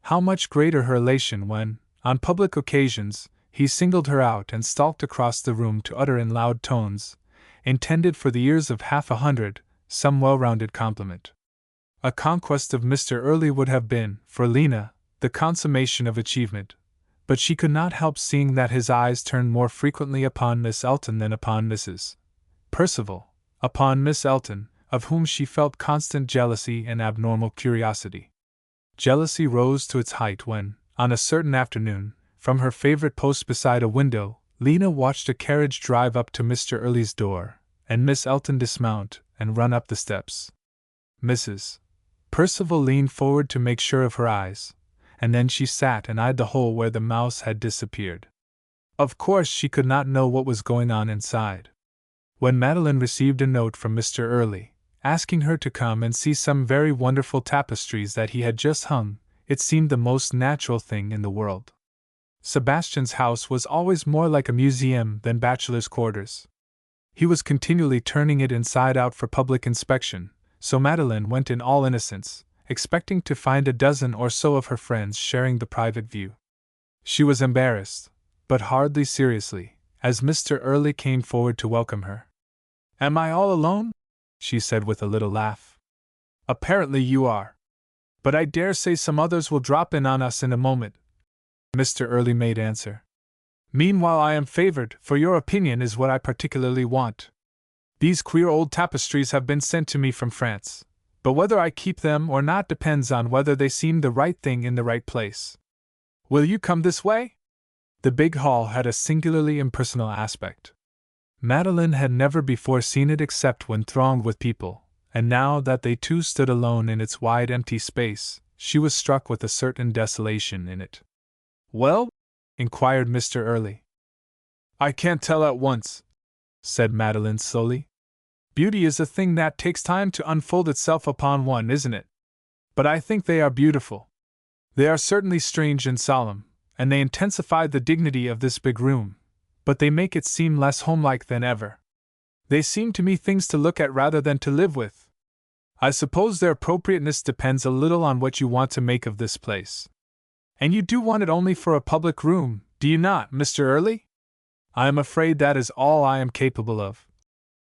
How much greater her elation when, on public occasions, he singled her out and stalked across the room to utter in loud tones, intended for the ears of 100, some well-rounded compliment. A conquest of Mr. Early would have been, for Lena, the consummation of achievement, but she could not help seeing that his eyes turned more frequently upon Miss Elton than upon Mrs. Percival, upon Miss Elton, of whom she felt constant jealousy and abnormal curiosity. Jealousy rose to its height when, on a certain afternoon, from her favorite post beside a window, Lena watched a carriage drive up to Mr. Early's door, and Miss Elton dismount and run up the steps. Mrs. Percival leaned forward to make sure of her eyes, and then she sat and eyed the hole where the mouse had disappeared. Of course she could not know what was going on inside. When Madeline received a note from Mr. Early, asking her to come and see some very wonderful tapestries that he had just hung, it seemed the most natural thing in the world. Sebastian's house was always more like a museum than bachelor's quarters. He was continually turning it inside out for public inspection, so Madeline went in all innocence, expecting to find a dozen or so of her friends sharing the private view. She was embarrassed, but hardly seriously, as Mr. Early came forward to welcome her. "Am I all alone?" she said with a little laugh. "Apparently you are. But I dare say some others will drop in on us in a moment," Mr. Early made answer. "Meanwhile I am favored, for your opinion is what I particularly want. These queer old tapestries have been sent to me from France, but whether I keep them or not depends on whether they seem the right thing in the right place. Will you come this way?" The big hall had a singularly impersonal aspect. Madeline had never before seen it except when thronged with people, and now that they two stood alone in its wide empty space, she was struck with a certain desolation in it. "Well?" inquired Mr. Early. "I can't tell at once," said Madeline slowly. "Beauty is a thing that takes time to unfold itself upon one, isn't it? But I think they are beautiful. They are certainly strange and solemn, and they intensify the dignity of this big room, but they make it seem less homelike than ever. They seem to me things to look at rather than to live with. I suppose their appropriateness depends a little on what you want to make of this place. And you do want it only for a public room, do you not, Mr. Early?" "I am afraid that is all I am capable of,"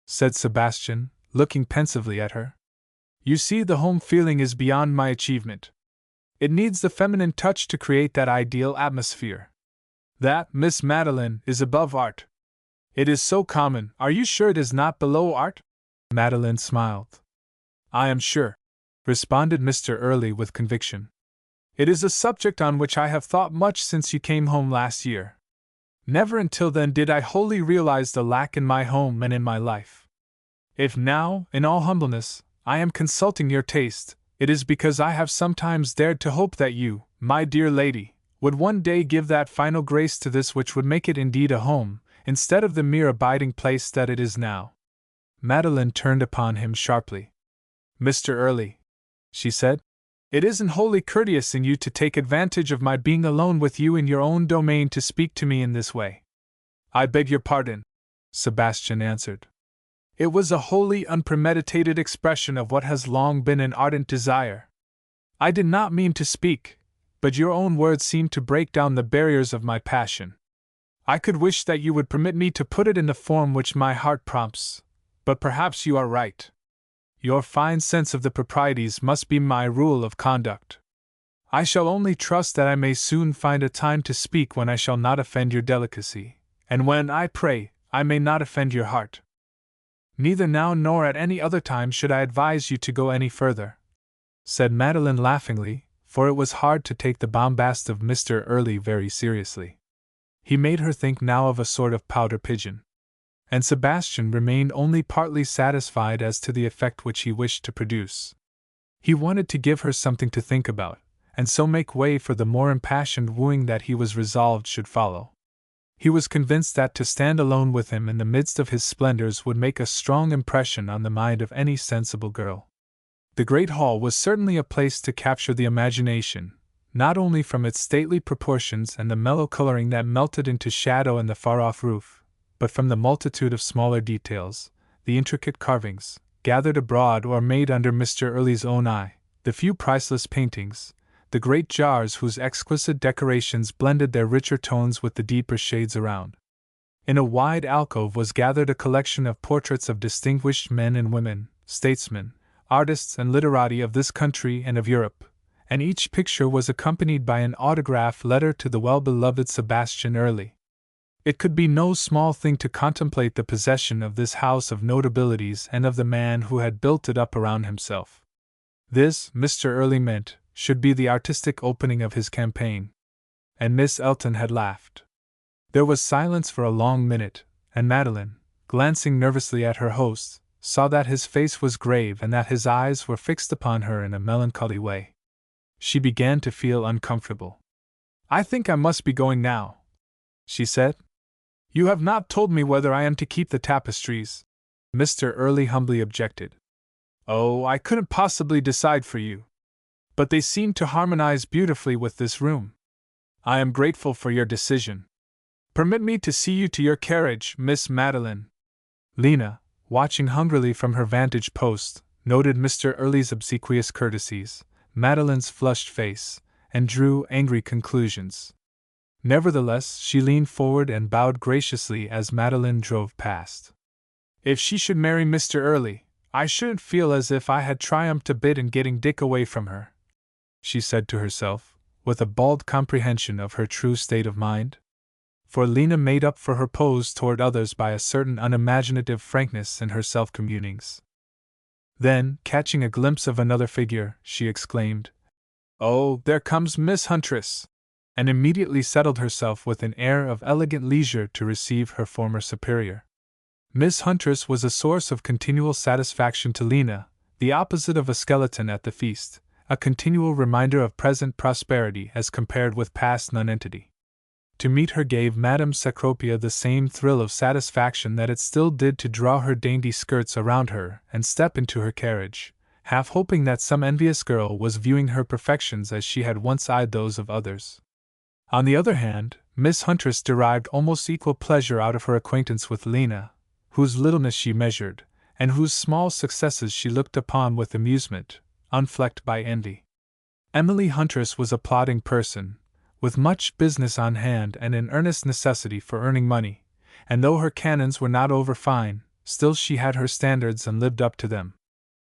said Sebastian, looking pensively at her. "You see, the home feeling is beyond my achievement. It needs the feminine touch to create that ideal atmosphere. That, Miss Madeline, is above art. It is so common. Are you sure it is not below art?" Madeline smiled. "I am sure," responded Mr. Early with conviction. "It is a subject on which I have thought much since you came home last year. Never until then did I wholly realize the lack in my home and in my life. If now, in all humbleness, I am consulting your taste, it is because I have sometimes dared to hope that you, my dear lady, would one day give that final grace to this which would make it indeed a home, instead of the mere abiding place that it is now." Madeline turned upon him sharply. "Mr. Early," she said, "it isn't wholly courteous in you to take advantage of my being alone with you in your own domain to speak to me in this way." "I beg your pardon," Sebastian answered. "It was a wholly unpremeditated expression of what has long been an ardent desire. I did not mean to speak, but your own words seemed to break down the barriers of my passion. I could wish that you would permit me to put it in the form which my heart prompts, but perhaps you are right. Your fine sense of the proprieties must be my rule of conduct. I shall only trust that I may soon find a time to speak when I shall not offend your delicacy, and when, I pray, I may not offend your heart. Neither now nor at any other time should I advise you to go any further," said Madeline laughingly, for it was hard to take the bombast of Mr. Early very seriously. He made her think now of a sort of pouter pigeon. And Sebastian remained only partly satisfied as to the effect which he wished to produce. He wanted to give her something to think about, and so make way for the more impassioned wooing that he was resolved should follow. He was convinced that to stand alone with him in the midst of his splendors would make a strong impression on the mind of any sensible girl. The great hall was certainly a place to capture the imagination, not only from its stately proportions and the mellow coloring that melted into shadow in the far-off roof, but from the multitude of smaller details, the intricate carvings, gathered abroad or made under Mr. Early's own eye, the few priceless paintings, the great jars whose exquisite decorations blended their richer tones with the deeper shades around. In a wide alcove was gathered a collection of portraits of distinguished men and women, statesmen, artists and literati of this country and of Europe, and each picture was accompanied by an autograph letter to the well-beloved Sebastian Early. It could be no small thing to contemplate the possession of this house of notabilities and of the man who had built it up around himself. This, Mr. Early meant, should be the artistic opening of his campaign. And Miss Elton had laughed. There was silence for a long minute, and Madeline, glancing nervously at her host, saw that his face was grave and that his eyes were fixed upon her in a melancholy way. She began to feel uncomfortable. "I think I must be going now," she said. "You have not told me whether I am to keep the tapestries," Mr. Early humbly objected. "Oh, I couldn't possibly decide for you. But they seem to harmonize beautifully with this room. I am grateful for your decision. Permit me to see you to your carriage, Miss Madeline." Lena, watching hungrily from her vantage post, noted Mr. Early's obsequious courtesies, Madeline's flushed face, and drew angry conclusions. Nevertheless, she leaned forward and bowed graciously as Madeline drove past. "If she should marry Mr. Early, I shouldn't feel as if I had triumphed a bit in getting Dick away from her," she said to herself, with a bald comprehension of her true state of mind. For Lena made up for her pose toward others by a certain unimaginative frankness in her self-communings. Then, catching a glimpse of another figure, she exclaimed, "Oh, there comes Miss Huntress!" and immediately settled herself with an air of elegant leisure to receive her former superior. Miss Huntress was a source of continual satisfaction to Lena, the opposite of a skeleton at the feast, a continual reminder of present prosperity as compared with past nonentity. To meet her gave Madame Cecropia the same thrill of satisfaction that it still did to draw her dainty skirts around her and step into her carriage, half hoping that some envious girl was viewing her perfections as she had once eyed those of others. On the other hand, Miss Huntress derived almost equal pleasure out of her acquaintance with Lena, whose littleness she measured, and whose small successes she looked upon with amusement, unflecked by envy. Emily Huntress was a plodding person, with much business on hand and an earnest necessity for earning money, and though her canons were not over-fine, still she had her standards and lived up to them.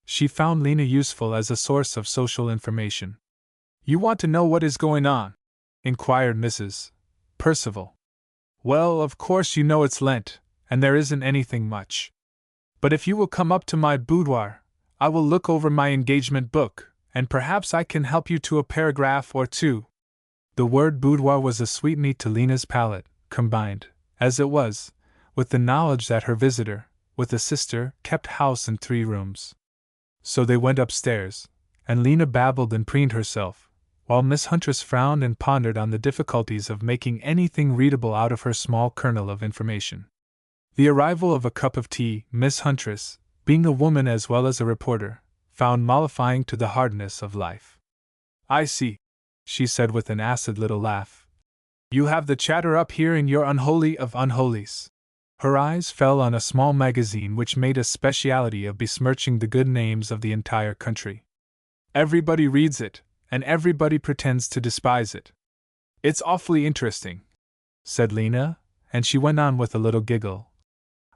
She found Lena useful as a source of social information. "You want to know what is going on?" inquired Mrs. Percival. "Well, of course you know it's Lent, and there isn't anything much. But if you will come up to my boudoir, I will look over my engagement book, and perhaps I can help you to a paragraph or two. The word boudoir was a sweetmeat to Lena's palate, combined, as it was, with the knowledge that her visitor, with a sister, kept house in 3 rooms. So they went upstairs, and Lena babbled and preened herself, while Miss Huntress frowned and pondered on the difficulties of making anything readable out of her small kernel of information. The arrival of a cup of tea, Miss Huntress, being a woman as well as a reporter, found mollifying to the hardness of life. "I see," she said with an acid little laugh. "You have the chatter up here in your unholy of unholies." Her eyes fell on a small magazine which made a speciality of besmirching the good names of the entire country. "Everybody reads it, and everybody pretends to despise it. It's awfully interesting," said Lena, and she went on with a little giggle.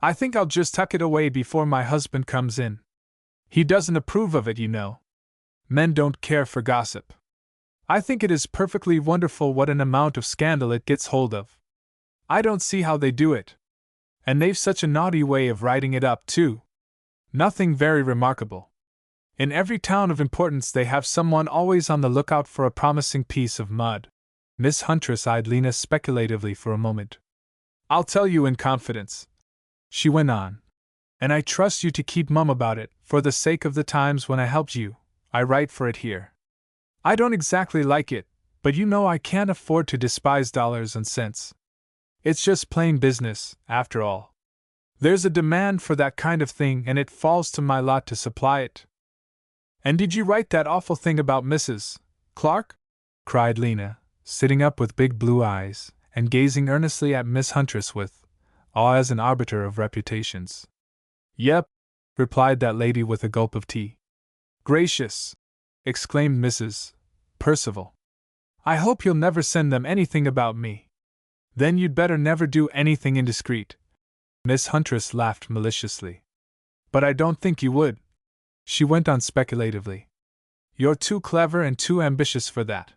"I think I'll just tuck it away before my husband comes in. He doesn't approve of it, you know. Men don't care for gossip. I think it is perfectly wonderful what an amount of scandal it gets hold of. I don't see how they do it. And they've such a naughty way of writing it up, too. Nothing very remarkable. In every town of importance they have someone always on the lookout for a promising piece of mud." Miss Huntress eyed Lena speculatively for a moment. "I'll tell you in confidence," she went on, "and I trust you to keep mum about it, for the sake of the times when I helped you. I write for it here. I don't exactly like it, but you know I can't afford to despise dollars and cents. It's just plain business, after all. There's a demand for that kind of thing, and it falls to my lot to supply it." "And did you write that awful thing about Mrs. Clark?" cried Lena, sitting up with big blue eyes, and gazing earnestly at Miss Huntress with awe as an arbiter of reputations. "Yep," replied that lady with a gulp of tea. "Gracious!" exclaimed Mrs. Percival. "I hope you'll never send them anything about me. Then you'd better never do anything indiscreet." Miss Huntress laughed maliciously. "But I don't think you would," she went on speculatively. "You're too clever and too ambitious for that.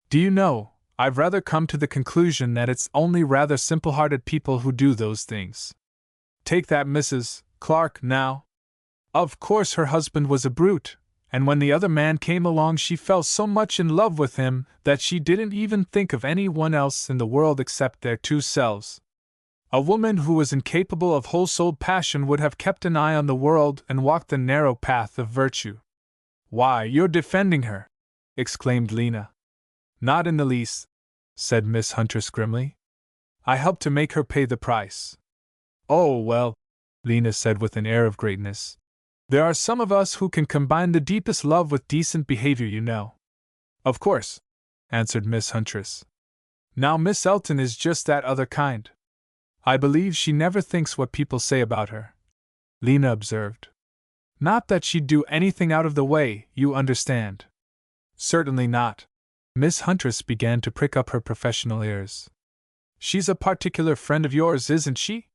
Do you know, I've rather come to the conclusion that it's only rather simple-hearted people who do those things. Take that Mrs. Clark, now. Of course her husband was a brute, and when the other man came along she fell so much in love with him that she didn't even think of anyone else in the world except their 2 selves. A woman who was incapable of whole-souled passion would have kept an eye on the world and walked the narrow path of virtue." "Why, you're defending her!" exclaimed Lena. "Not in the least," said Miss Huntress grimly. "I helped to make her pay the price." "Oh, well," Lena said with an air of greatness, "there are some of us who can combine the deepest love with decent behavior, you know." "Of course," answered Miss Huntress. "Now Miss Elton is just that other kind." "I believe she never thinks what people say about her," Lena observed. "Not that she'd do anything out of the way, you understand." "Certainly not." Miss Huntress began to prick up her professional ears. "She's a particular friend of yours, isn't she?"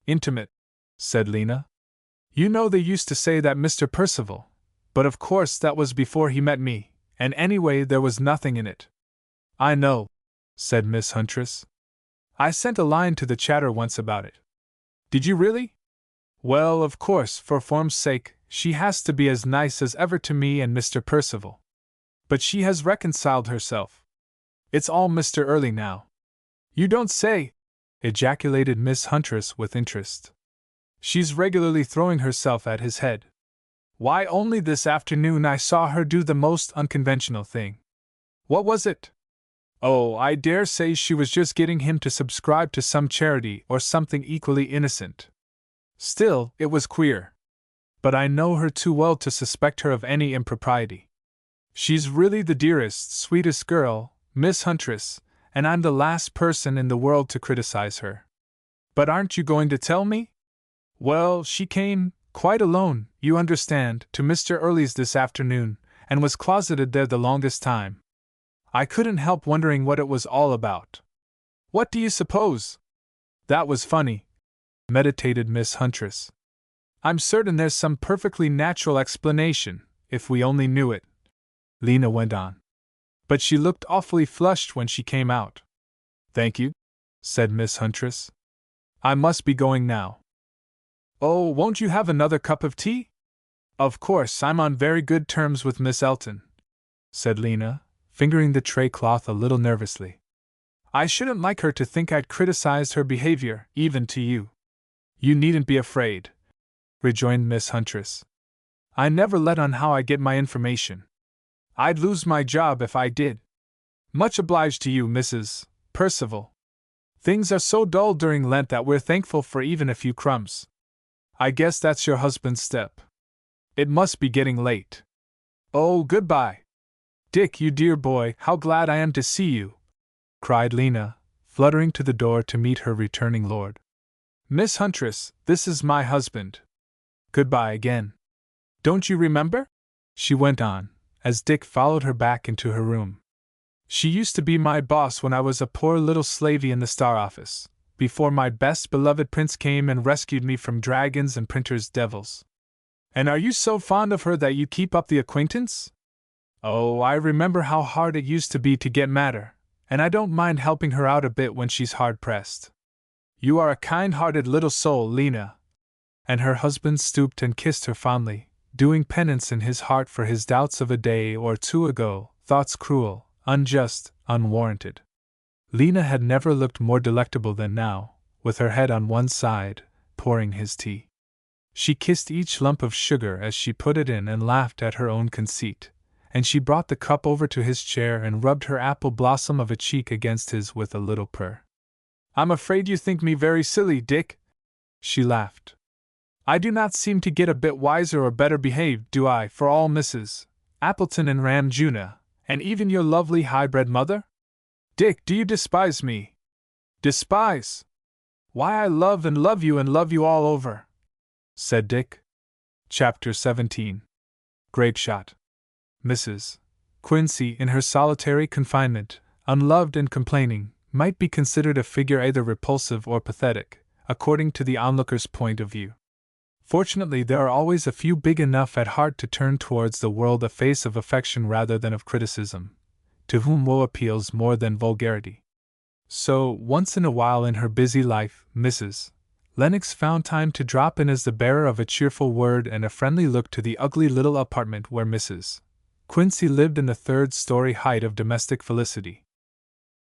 "Intimate," said Lena. "You know they used to say that Mr. Percival, but of course that was before he met me, and anyway there was nothing in it." "I know," said Miss Huntress. "I sent a line to the Chatter once about it." "Did you really?" "Well, of course, for form's sake, she has to be as nice as ever to me and Mr. Percival. But she has reconciled herself. It's all Mr. Early now." "You don't say!" ejaculated Miss Huntress with interest. "She's regularly throwing herself at his head. Why, only this afternoon I saw her do the most unconventional thing." "What was it?" "Oh, I dare say she was just getting him to subscribe to some charity or something equally innocent. Still, it was queer. But I know her too well to suspect her of any impropriety. She's really the dearest, sweetest girl, Miss Huntress, and I'm the last person in the world to criticize her." "But aren't you going to tell me?" "Well, she came, quite alone, you understand, to Mr. Early's this afternoon, and was closeted there the longest time. I couldn't help wondering what it was all about." "What do you suppose?" "That was funny," meditated Miss Huntress. "I'm certain there's some perfectly natural explanation, if we only knew it," Lena went on. "But she looked awfully flushed when she came out." "Thank you," said Miss Huntress. "I must be going now." "Oh, won't you have another cup of tea?" Of course, I'm on very good terms with Miss Elton, said Lena, fingering the tray cloth a little nervously. I shouldn't like her to think I'd criticized her behavior, even to you. You needn't be afraid, rejoined Miss Huntress. I never let on how I get my information. I'd lose my job if I did. Much obliged to you, Mrs. Percival. Things are so dull during Lent that we're thankful for even a few crumbs. I guess that's your husband's step. It must be getting late. Oh, goodbye. Dick, you dear boy, how glad I am to see you, cried Lena, fluttering to the door to meet her returning lord. Miss Huntress, this is my husband. Goodbye again. Don't you remember? She went on, as Dick followed her back into her room. She used to be my boss when I was a poor little slavey in the Star office, before my best beloved prince came and rescued me from dragons and printers' devils. And are you so fond of her that you keep up the acquaintance? Oh, I remember how hard it used to be to get matter, and I don't mind helping her out a bit when she's hard-pressed. You are a kind-hearted little soul, Lena. And her husband stooped and kissed her fondly, doing penance in his heart for his doubts of a day or two ago, thoughts cruel, unjust, unwarranted. Lena had never looked more delectable than now, with her head on one side, pouring his tea. She kissed each lump of sugar as she put it in and laughed at her own conceit, and she brought the cup over to his chair and rubbed her apple blossom of a cheek against his with a little purr. I'm afraid you think me very silly, Dick, she laughed. I do not seem to get a bit wiser or better behaved, do I, for all Mrs. Appleton and Ramjuna, and even your lovely high-bred mother? Dick, do you despise me? Despise? Why, I love you all over, said Dick. Chapter 17. Grape Shot. Mrs. Quincy, in her solitary confinement, unloved and complaining, might be considered a figure either repulsive or pathetic, according to the onlooker's point of view. Fortunately, there are always a few big enough at heart to turn towards the world a face of affection rather than of criticism, to whom woe appeals more than vulgarity. So, once in a while in her busy life, Mrs. Lennox found time to drop in as the bearer of a cheerful word and a friendly look to the ugly little apartment where Mrs. Quincy lived in the third-story height of domestic felicity.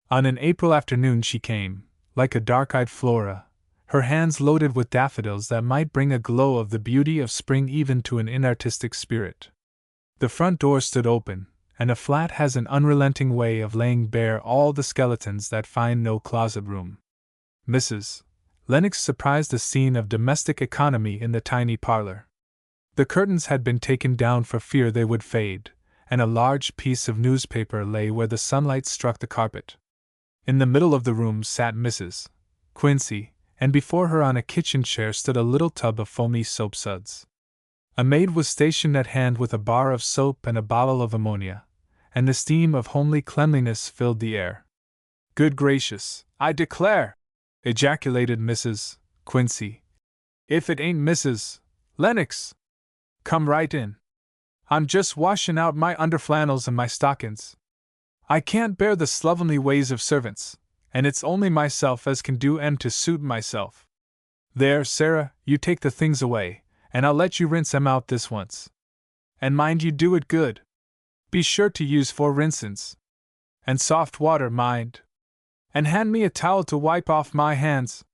On an April afternoon she came, like a dark-eyed Flora, her hands loaded with daffodils that might bring a glow of the beauty of spring even to an inartistic spirit. The front door stood open, and a flat has an unrelenting way of laying bare all the skeletons that find no closet room. Mrs. Lennox surprised a scene of domestic economy in the tiny parlor. The curtains had been taken down for fear they would fade, and a large piece of newspaper lay where the sunlight struck the carpet. In the middle of the room sat Mrs. Quincy, and before her on a kitchen chair stood a little tub of foamy soap suds. A maid was stationed at hand with a bar of soap and a bottle of ammonia, and the steam of homely cleanliness filled the air. Good gracious, I declare! Ejaculated Mrs. Quincy. If it ain't Mrs. Lennox! Come right in. I'm just washing out my underflannels and my stockings. I can't bear the slovenly ways of servants, and it's only myself as can do 'em to suit myself. There, Sarah, you take the things away, and I'll let you rinse 'em out this once. And mind you do it good. Be sure to use 4 rinses. And soft water, mind. And hand me a towel to wipe off my hands.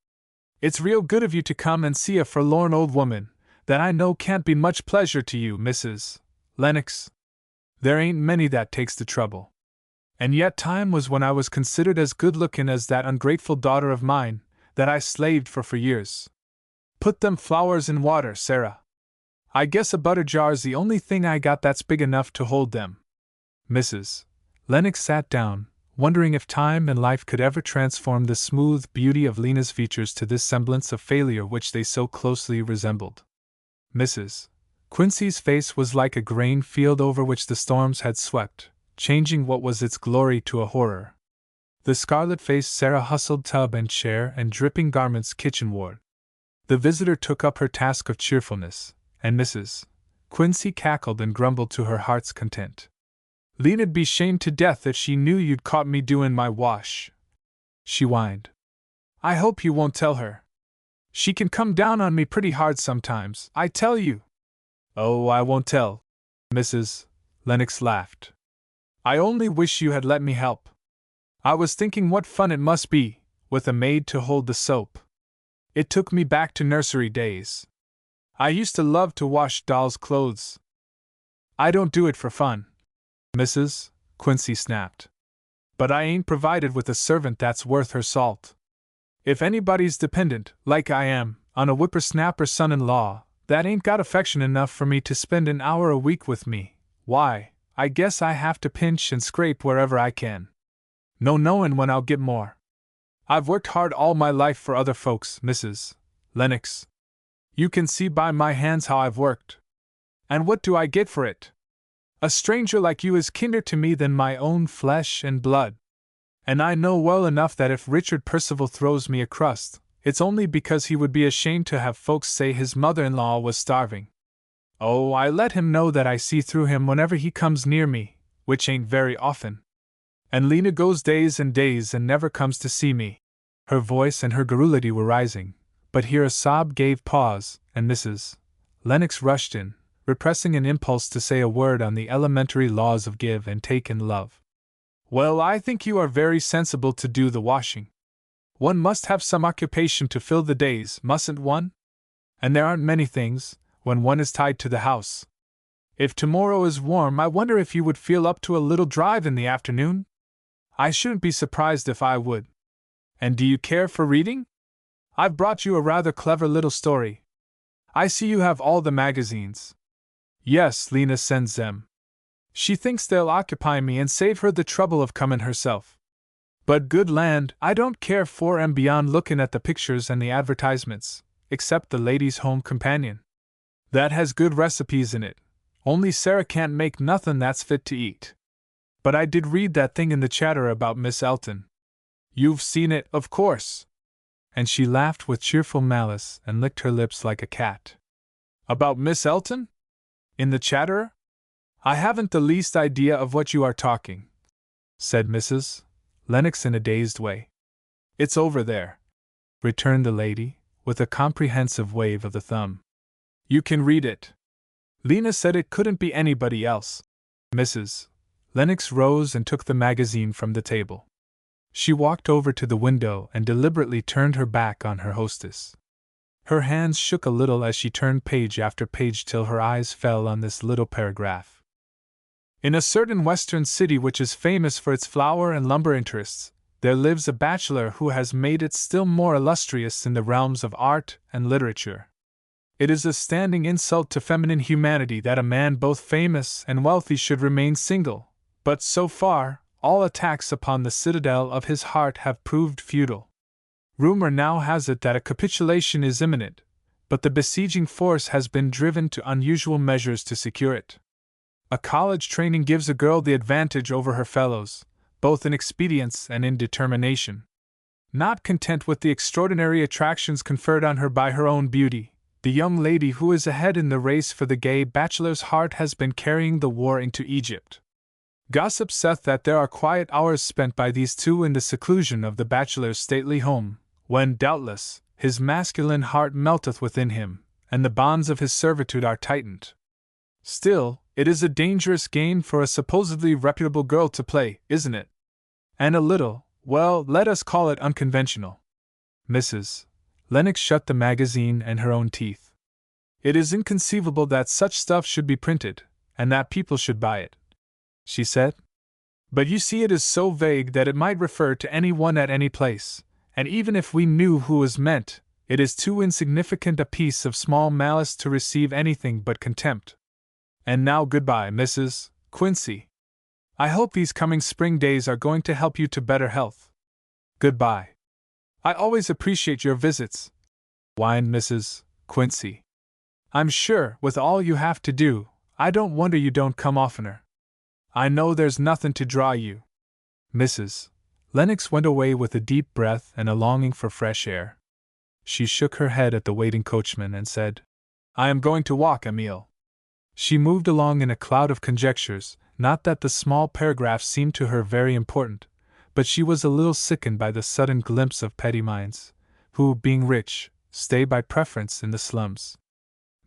It's real good of you to come and see a forlorn old woman, that I know can't be much pleasure to you, Mrs. Lennox. There ain't many that takes the trouble. And yet time was when I was considered as good-lookin' as that ungrateful daughter of mine, that I slaved for years. Put them flowers in water, Sarah. I guess a butter jar's the only thing I got that's big enough to hold them. Mrs. Lennox sat down, wondering if time and life could ever transform the smooth beauty of Lena's features to this semblance of failure which they so closely resembled. Mrs. Quincy's face was like a grain field over which the storms had swept, changing what was its glory to a horror. The scarlet-faced Sarah hustled tub and chair and dripping garments kitchenward. The visitor took up her task of cheerfulness, and Mrs. Quincy cackled and grumbled to her heart's content. Lena'd be shamed to death if she knew you'd caught me doin' my wash, she whined. I hope you won't tell her. She can come down on me pretty hard sometimes, I tell you. Oh, I won't tell. Mrs. Lennox laughed. I only wish you had let me help. I was thinking what fun it must be, with a maid to hold the soap. It took me back to nursery days. I used to love to wash dolls' clothes. I don't do it for fun, Mrs. Quincy snapped. But I ain't provided with a servant that's worth her salt. If anybody's dependent, like I am, on a whippersnapper son-in-law, that ain't got affection enough for me to spend an hour a week with me, why, I guess I have to pinch and scrape wherever I can. No knowin' when I'll get more. I've worked hard all my life for other folks, Mrs. Lennox. You can see by my hands how I've worked. And what do I get for it? A stranger like you is kinder to me than my own flesh and blood. And I know well enough that if Richard Percival throws me a crust, it's only because he would be ashamed to have folks say his mother-in-law was starving. Oh, I let him know that I see through him whenever he comes near me, which ain't very often. And Lena goes days and days and never comes to see me. Her voice and her garrulity were rising, but here a sob gave pause, and Mrs. Lennox rushed in, repressing an impulse to say a word on the elementary laws of give and take in love. Well, I think you are very sensible to do the washing. One must have some occupation to fill the days, mustn't one? And there aren't many things, when one is tied to the house. If tomorrow is warm, I wonder if you would feel up to a little drive in the afternoon? I shouldn't be surprised if I would. And do you care for reading? I've brought you a rather clever little story. I see you have all the magazines. Yes, Lena sends them. She thinks they'll occupy me and save her the trouble of comin' herself. But good land, I don't care for 'em beyond lookin' at the pictures and the advertisements, except the Ladies' Home Companion. That has good recipes in it, only Sarah can't make nothin' that's fit to eat. But I did read that thing in the Chatter about Miss Elton. You've seen it, of course. And she laughed with cheerful malice and licked her lips like a cat. About Miss Elton? In the Chatterer? I haven't the least idea of what you are talking, said Mrs. Lennox in a dazed way. It's over there, returned the lady, with a comprehensive wave of the thumb. You can read it. Lena said it couldn't be anybody else. Mrs. Lennox rose and took the magazine from the table. She walked over to the window and deliberately turned her back on her hostess. Her hands shook a little as she turned page after page till her eyes fell on this little paragraph. In a certain western city which is famous for its flour and lumber interests, there lives a bachelor who has made it still more illustrious in the realms of art and literature. It is a standing insult to feminine humanity that a man both famous and wealthy should remain single, but so far, all attacks upon the citadel of his heart have proved futile. Rumor now has it that a capitulation is imminent, but the besieging force has been driven to unusual measures to secure it. A college training gives a girl the advantage over her fellows, both in expedience and in determination. Not content with the extraordinary attractions conferred on her by her own beauty, the young lady who is ahead in the race for the gay bachelor's heart has been carrying the war into Egypt. Gossip saith that there are quiet hours spent by these two in the seclusion of the bachelor's stately home, when, doubtless, his masculine heart melteth within him, and the bonds of his servitude are tightened. Still, it is a dangerous game for a supposedly reputable girl to play, isn't it? And a little, well, let us call it unconventional. Mrs. Lennox shut the magazine and her own teeth. It is inconceivable that such stuff should be printed, and that people should buy it, she said. But you see, it is so vague that it might refer to anyone at any place, and even if we knew who was meant, it is too insignificant a piece of small malice to receive anything but contempt. And now goodbye, Mrs. Quincy. I hope these coming spring days are going to help you to better health. Goodbye. I always appreciate your visits, whined Mrs. Quincy. I'm sure, with all you have to do, I don't wonder you don't come oftener. I know there's nothing to draw you. Mrs. Lennox went away with a deep breath and a longing for fresh air. She shook her head at the waiting coachman and said, I am going to walk, Emile. She moved along in a cloud of conjectures, not that the small paragraph seemed to her very important, but she was a little sickened by the sudden glimpse of petty minds, who, being rich, stay by preference in the slums.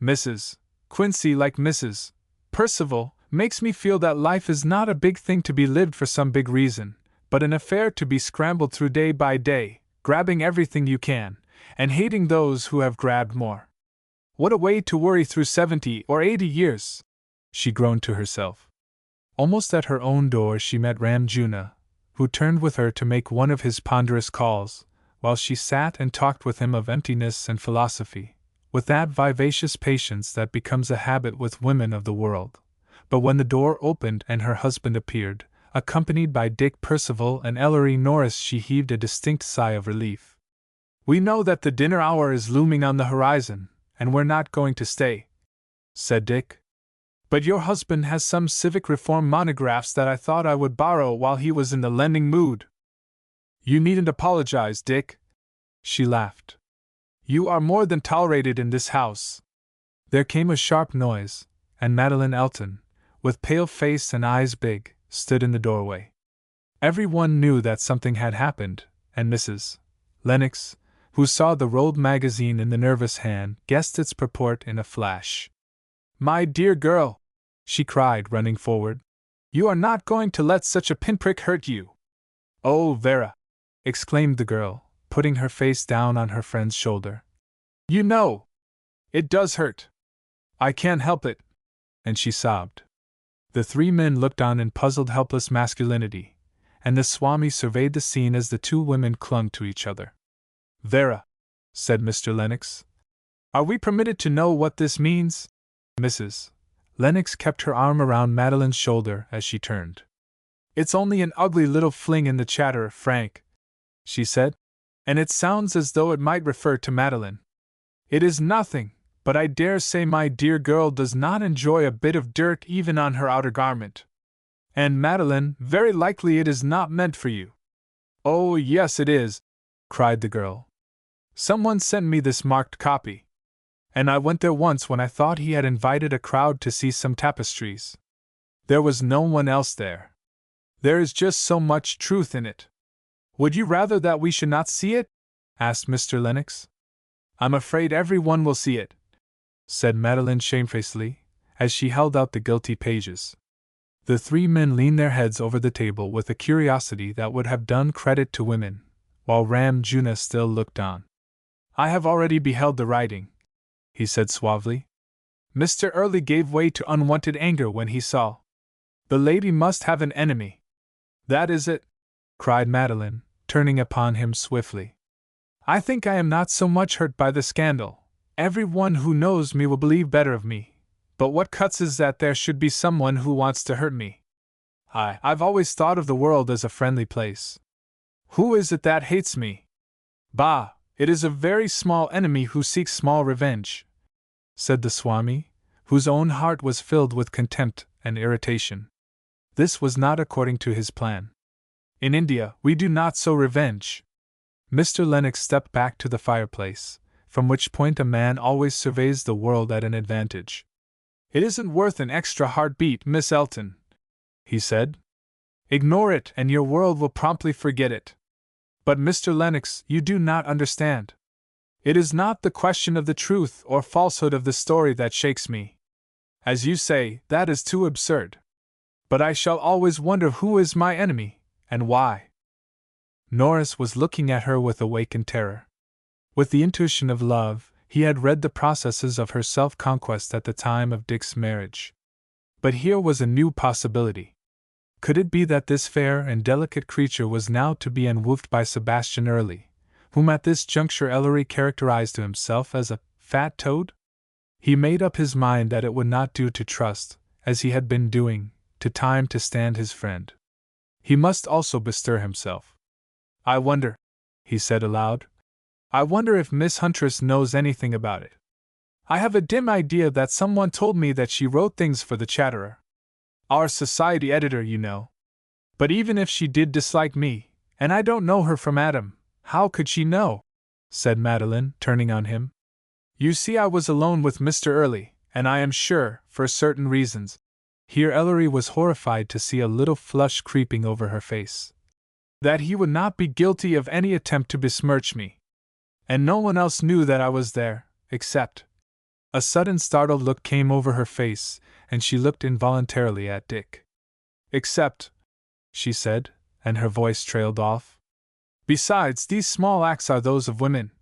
Mrs. Quincy, like Mrs. Percival, makes me feel that life is not a big thing to be lived for some big reason, but an affair to be scrambled through day by day, grabbing everything you can, and hating those who have grabbed more. What a way to worry through 70 or 80 years! She groaned to herself. Almost at her own door she met Ram Juna, who turned with her to make one of his ponderous calls, while she sat and talked with him of emptiness and philosophy, with that vivacious patience that becomes a habit with women of the world. But when the door opened and her husband appeared, accompanied by Dick Percival and Ellery Norris, she heaved a distinct sigh of relief. "We know that the dinner hour is looming on the horizon, and we're not going to stay," said Dick. "But your husband has some civic reform monographs that I thought I would borrow while he was in the lending mood." "You needn't apologize, Dick," she laughed. "You are more than tolerated in this house." There came a sharp noise, and Madeline Elton, with pale face and eyes big, stood in the doorway. Everyone knew that something had happened, and Mrs. Lennox, who saw the rolled magazine in the nervous hand, guessed its purport in a flash. "My dear girl," she cried, running forward, "you are not going to let such a pinprick hurt you." "Oh, Vera!" exclaimed the girl, putting her face down on her friend's shoulder. "You know, it does hurt. I can't help it." And she sobbed. The three men looked on in puzzled, helpless masculinity, and the Swami surveyed the scene as the two women clung to each other. "Vera," said Mr. Lennox, "are we permitted to know what this means?" Mrs. Lennox kept her arm around Madeline's shoulder as she turned. "It's only an ugly little fling in the Chatterer, Frank," she said, "and it sounds as though it might refer to Madeline. It is nothing, but I dare say my dear girl does not enjoy a bit of dirt even on her outer garment. And Madeline, very likely it is not meant for you." "Oh, yes it is," cried the girl. "Someone sent me this marked copy. And I went there once when I thought he had invited a crowd to see some tapestries. There was no one else there. There is just so much truth in it." "Would you rather that we should not see it?" asked Mr. Lennox. "I'm afraid everyone will see it," said Madeline shamefacedly, as she held out the guilty pages. The three men leaned their heads over the table with a curiosity that would have done credit to women, while Ram Juna still looked on. "I have already beheld the writing," he said suavely. "Mr. Early gave way to unwonted anger when he saw. The lady must have an enemy." "That is it," cried Madeline, turning upon him swiftly. "I think I am not so much hurt by the scandal. Everyone who knows me will believe better of me. But what cuts is that there should be someone who wants to hurt me. I've always thought of the world as a friendly place. Who is it that hates me? Bah, it is a very small enemy who seeks small revenge," said the Swami, whose own heart was filled with contempt and irritation. This was not according to his plan. "In India, we do not sow revenge." Mr. Lennox stepped back to the fireplace, from which point a man always surveys the world at an advantage. "It isn't worth an extra heartbeat, Miss Elton," he said. "Ignore it and your world will promptly forget it. But Mr. Lennox, you do not understand. It is not the question of the truth or falsehood of the story that shakes me. As you say, that is too absurd. But I shall always wonder who is my enemy, and why." Norris was looking at her with awakened terror. With the intuition of love, he had read the processes of her self-conquest at the time of Dick's marriage. But here was a new possibility. Could it be that this fair and delicate creature was now to be enwoofed by Sebastian Early, whom at this juncture Ellery characterized to himself as a fat toad? He made up his mind that it would not do to trust, as he had been doing, to time to stand his friend. He must also bestir himself. "I wonder," he said aloud, "I wonder if Miss Huntress knows anything about it. I have a dim idea that someone told me that she wrote things for the Chatterer. Our society editor, you know. But even if she did dislike me, and I don't know her from Adam, how could she know?" said Madeline, turning on him. "You see, I was alone with Mr. Early, and I am sure, for certain reasons," here Ellery was horrified to see a little flush creeping over her face, "that he would not be guilty of any attempt to besmirch me. And no one else knew that I was there, except A sudden startled look came over her face, and she looked involuntarily at Dick. "Except," she said, and her voice trailed off. "Besides, these small acts are those of women,"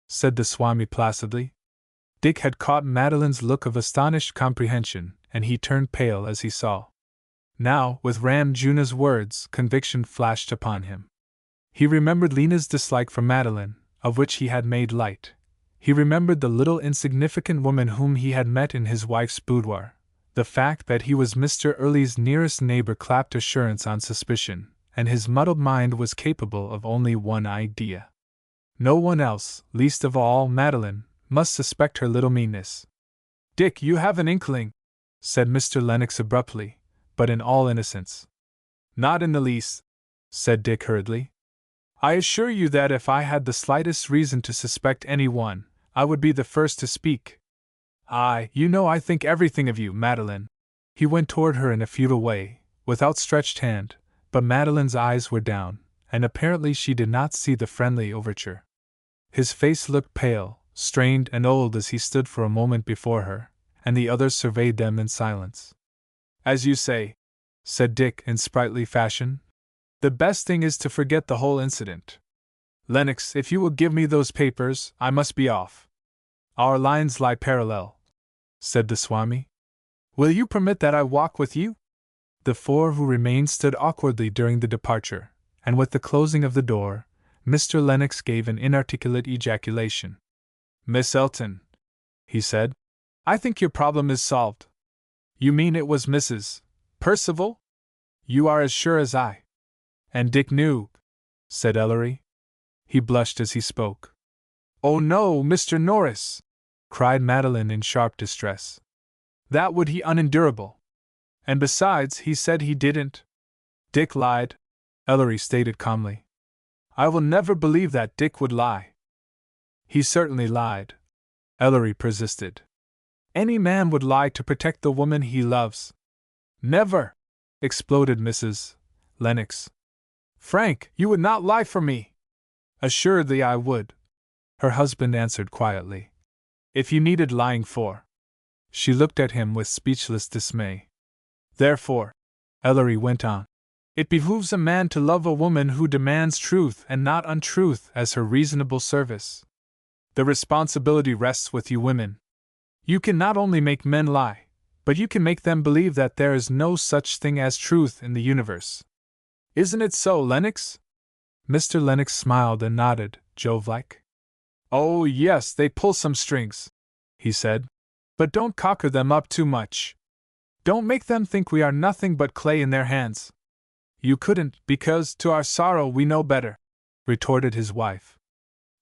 said the Swami placidly. Dick had caught Madeline's look of astonished comprehension, and he turned pale as he saw. Now, with Ram Juna's words, conviction flashed upon him. He remembered Lena's dislike for Madeline, of which he had made light. He remembered the little insignificant woman whom he had met in his wife's boudoir. The fact that he was Mr. Early's nearest neighbor clapped assurance on suspicion, and his muddled mind was capable of only one idea. No one else, least of all Madeline, must suspect her little meanness. "Dick, you have an inkling," said Mr. Lennox abruptly, but in all innocence. "Not in the least," said Dick hurriedly. "I assure you that if I had the slightest reason to suspect anyone, I would be the first to speak. You know I think everything of you, Madeline." He went toward her in a futile way, with outstretched hand, but Madeline's eyes were down, and apparently she did not see the friendly overture. His face looked pale, strained, and old as he stood for a moment before her, and the others surveyed them in silence. "As you say," said Dick in sprightly fashion, "the best thing is to forget the whole incident. Lennox, if you will give me those papers, I must be off." "Our lines lie parallel," said the Swami. "Will you permit that I walk with you?" The four who remained stood awkwardly during the departure, and with the closing of the door, Mr. Lennox gave an inarticulate ejaculation. "Miss Elton," he said, "I think your problem is solved." "You mean it was Mrs. Percival?" "You are as sure as I." "And Dick knew," said Ellery. He blushed as he spoke. "Oh no, Mr. Norris!" cried Madeline in sharp distress. "That would be unendurable. And besides, he said he didn't." "Dick lied," Ellery stated calmly. "I will never believe that Dick would lie." "He certainly lied," Ellery persisted. "Any man would lie to protect the woman he loves." "Never!" exploded Mrs. Lennox. "Frank, you would not lie for me." "Assuredly I would," her husband answered quietly. "If you needed lying for." She looked at him with speechless dismay. "Therefore," Ellery went on, "it behooves a man to love a woman who demands truth and not untruth as her reasonable service. The responsibility rests with you women. You can not only make men lie, but you can make them believe that there is no such thing as truth in the universe. Isn't it so, Lennox?" Mr. Lennox smiled and nodded, Jove-like. "Oh, yes, they pull some strings," he said. "But don't cocker them up too much. Don't make them think we are nothing but clay in their hands." "You couldn't, because, to our sorrow, we know better," retorted his wife.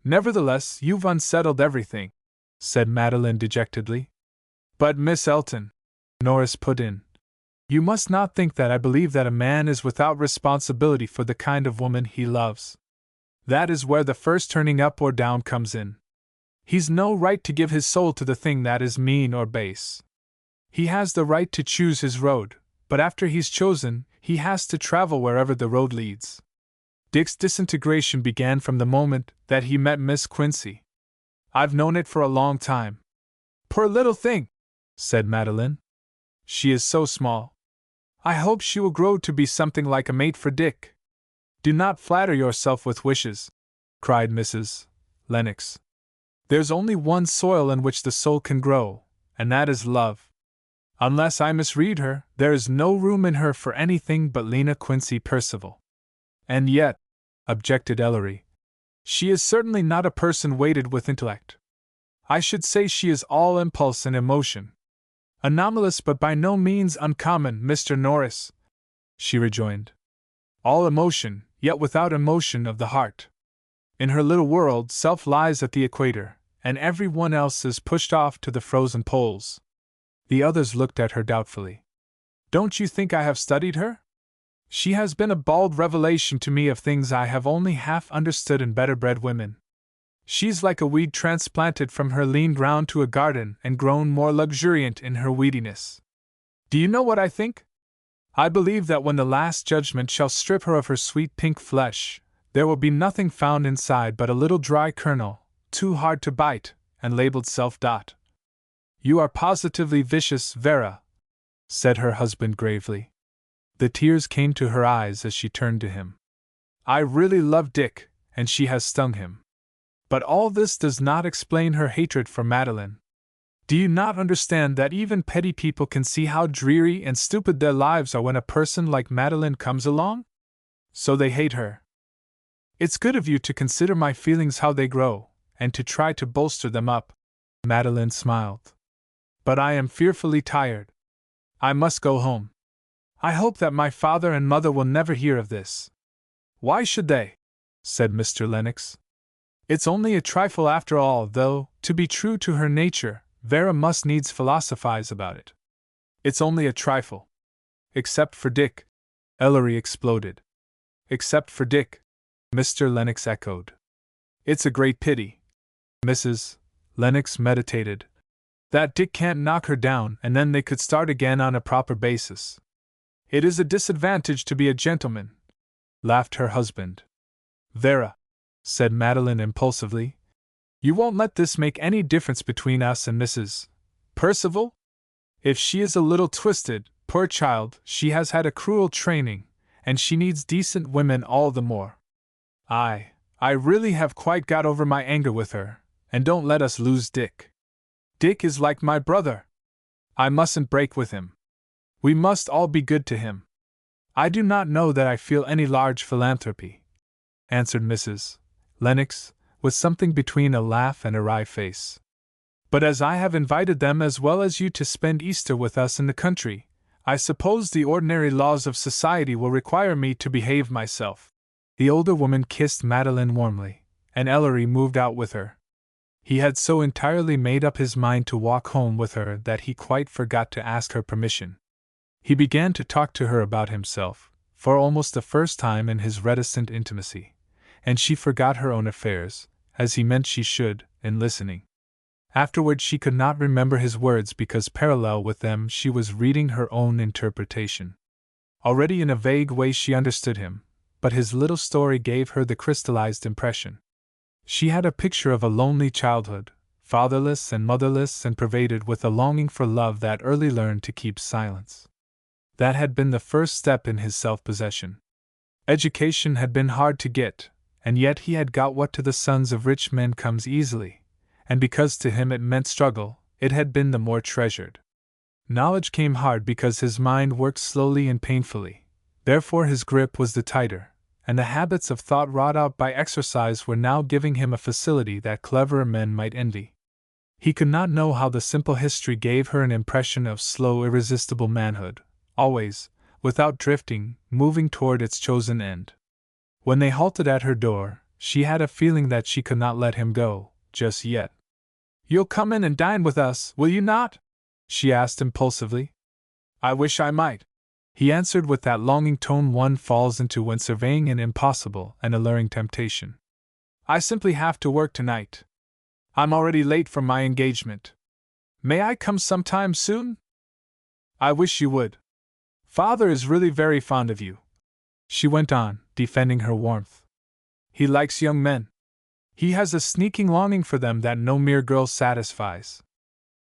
"Nevertheless, you've unsettled everything," said Madeline dejectedly. "But, Miss Elton," Norris put in, "you must not think that I believe that a man is without responsibility for the kind of woman he loves. That is where the first turning up or down comes in. He's no right to give his soul to the thing that is mean or base. He has the right to choose his road, but after he's chosen, he has to travel wherever the road leads." Dick's disintegration began from the moment that he met Miss Quincy. "I've known it for a long time." "Poor little thing," said Madeline. "She is so small. I hope she will grow to be something like a mate for Dick." "Do not flatter yourself with wishes," cried Mrs. Lennox. "There's only one soil in which the soul can grow, and that is love. Unless I misread her, there is no room in her for anything but Lena Quincy Percival." "And yet," objected Ellery, "she is certainly not a person weighted with intellect. I should say she is all impulse and emotion." "Anomalous but by no means uncommon, Mr. Norris," she rejoined. "All emotion, yet without emotion of the heart. In her little world, self lies at the equator, and every one else is pushed off to the frozen poles." The others looked at her doubtfully. "Don't you think I have studied her? She has been a bald revelation to me of things I have only half understood in better bred women. She's like a weed transplanted from her lean ground to a garden and grown more luxuriant in her weediness. Do you know what I think? I believe that when the Last Judgment shall strip her of her sweet pink flesh, there will be nothing found inside but a little dry kernel, too hard to bite, and labeled self. You are positively vicious, Vera, said her husband gravely. The tears came to her eyes as she turned to him. I really love Dick, and she has stung him. But all this does not explain her hatred for Madeline. Do you not understand that even petty people can see how dreary and stupid their lives are when a person like Madeline comes along? So they hate her. It's good of you to consider my feelings how they grow, and to try to bolster them up. Madeline smiled. But I am fearfully tired. I must go home. I hope that my father and mother will never hear of this. Why should they? Said Mr. Lennox. It's only a trifle after all, though, to be true to her nature, Vera must needs philosophize about it. It's only a trifle. Except for Dick, Ellery exploded. Except for Dick, Mr. Lennox echoed. It's a great pity. Mrs. Lennox meditated. That Dick can't knock her down and then they could start again on a proper basis. It is a disadvantage to be a gentleman, laughed her husband. Vera, said Madeline impulsively, you won't let this make any difference between us and Mrs. Percival? If she is a little twisted, poor child, she has had a cruel training, and she needs decent women all the more. I really have quite got over my anger with her, and don't let us lose Dick. Dick is like my brother. I mustn't break with him. We must all be good to him. I do not know that I feel any large philanthropy, answered Mrs. Lennox, with something between a laugh and a wry face. But as I have invited them as well as you to spend Easter with us in the country, I suppose the ordinary laws of society will require me to behave myself. The older woman kissed Madeline warmly, and Ellery moved out with her. He had so entirely made up his mind to walk home with her that he quite forgot to ask her permission. He began to talk to her about himself, for almost the first time in his reticent intimacy, and she forgot her own affairs, as he meant she should, in listening. Afterward she could not remember his words because parallel with them she was reading her own interpretation. Already in a vague way she understood him, but his little story gave her the crystallized impression. She had a picture of a lonely childhood, fatherless and motherless and pervaded with a longing for love that early learned to keep silence. That had been the first step in his self-possession. Education had been hard to get, and yet he had got what to the sons of rich men comes easily, and because to him it meant struggle, it had been the more treasured. Knowledge came hard because his mind worked slowly and painfully, therefore his grip was the tighter, and the habits of thought wrought out by exercise were now giving him a facility that cleverer men might envy. He could not know how the simple history gave her an impression of slow, irresistible manhood, always, without drifting, moving toward its chosen end. When they halted at her door, she had a feeling that she could not let him go, just yet. You'll come in and dine with us, will you not? She asked impulsively. I wish I might, he answered with that longing tone one falls into when surveying an impossible and alluring temptation. I simply have to work tonight. I'm already late for my engagement. May I come sometime soon? I wish you would. Father is really very fond of you, she went on, defending her warmth. He likes young men. He has a sneaking longing for them that no mere girl satisfies.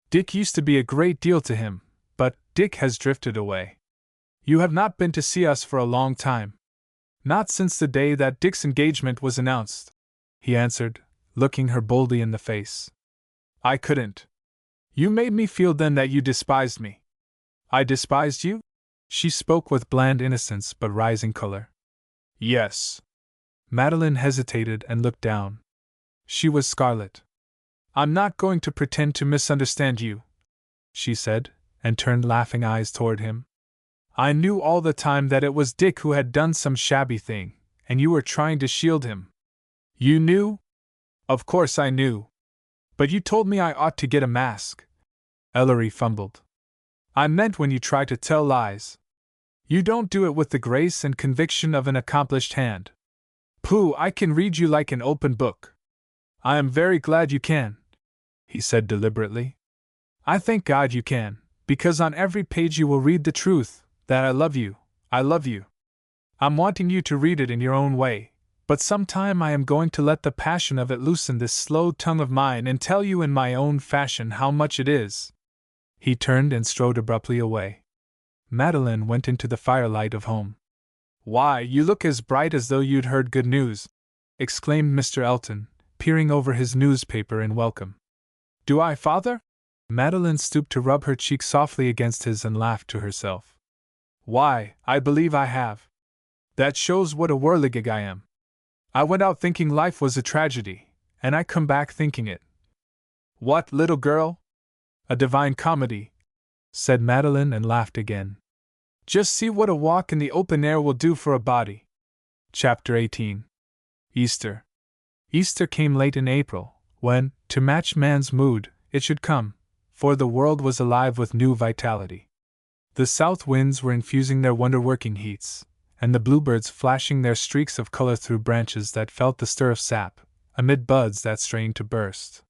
Dick used to be a great deal to him, but Dick has drifted away. You have not been to see us for a long time. Not since the day that Dick's engagement was announced, he answered, looking her boldly in the face. I couldn't. You made me feel then that you despised me. I despised you? She spoke with bland innocence but rising color. Yes. Madeline hesitated and looked down. She was scarlet. I'm not going to pretend to misunderstand you, she said, and turned laughing eyes toward him. I knew all the time that it was Dick who had done some shabby thing, and you were trying to shield him. You knew? Of course I knew. But you told me I ought to get a mask. Ellery fumbled. I meant when you try to tell lies. You don't do it with the grace and conviction of an accomplished hand. Pooh, I can read you like an open book. I am very glad you can, he said deliberately. I thank God you can, because on every page you will read the truth, that I love you, I love you. I'm wanting you to read it in your own way, but sometime I am going to let the passion of it loosen this slow tongue of mine and tell you in my own fashion how much it is, He turned and strode abruptly away. Madeline went into the firelight of home. "Why, you look as bright as though you'd heard good news!" exclaimed Mr. Elton, peering over his newspaper in welcome. "Do I, father?" Madeline stooped to rub her cheek softly against his and laughed to herself. "Why, I believe I have. That shows what a whirligig I am. I went out thinking life was a tragedy, and I come back thinking it. What, little girl? A divine comedy," said Madeline and laughed again. "Just see what a walk in the open air will do for a body." Chapter 18. Easter. Easter came late in April, when, to match man's mood, it should come, for the world was alive with new vitality. The south winds were infusing their wonder-working heats, and the bluebirds flashing their streaks of color through branches that felt the stir of sap, amid buds that strained to burst.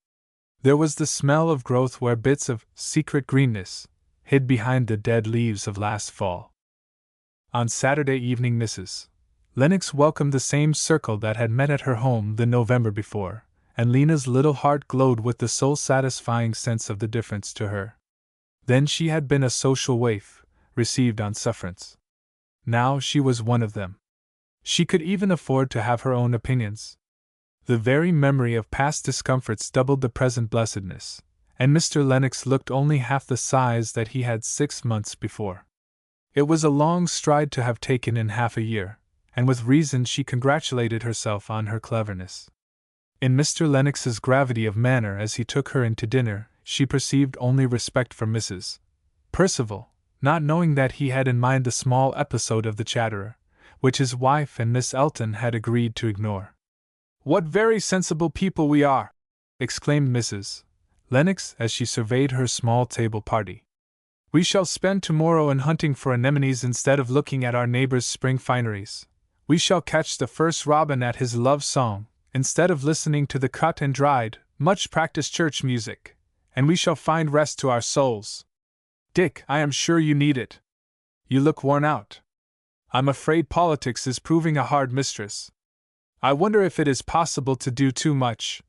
There was the smell of growth where bits of secret greenness hid behind the dead leaves of last fall. On Saturday evening Mrs. Lennox welcomed the same circle that had met at her home the November before, and Lena's little heart glowed with the soul-satisfying sense of the difference to her. Then she had been a social waif, received on sufferance. Now she was one of them. She could even afford to have her own opinions. The very memory of past discomforts doubled the present blessedness, and Mr. Lennox looked only half the size that he had 6 months before. It was a long stride to have taken in half a year, and with reason she congratulated herself on her cleverness. In Mr. Lennox's gravity of manner as he took her in to dinner, she perceived only respect for Mrs. Percival, not knowing that he had in mind the small episode of the Chatterer, which his wife and Miss Elton had agreed to ignore. "What very sensible people we are!" exclaimed Mrs. Lennox as she surveyed her small table party. "We shall spend tomorrow in hunting for anemones instead of looking at our neighbor's spring fineries. We shall catch the first robin at his love song, instead of listening to the cut and dried, much-practiced church music, and we shall find rest to our souls. Dick, I am sure you need it. You look worn out. I'm afraid politics is proving a hard mistress. I wonder if it is possible to do too much,"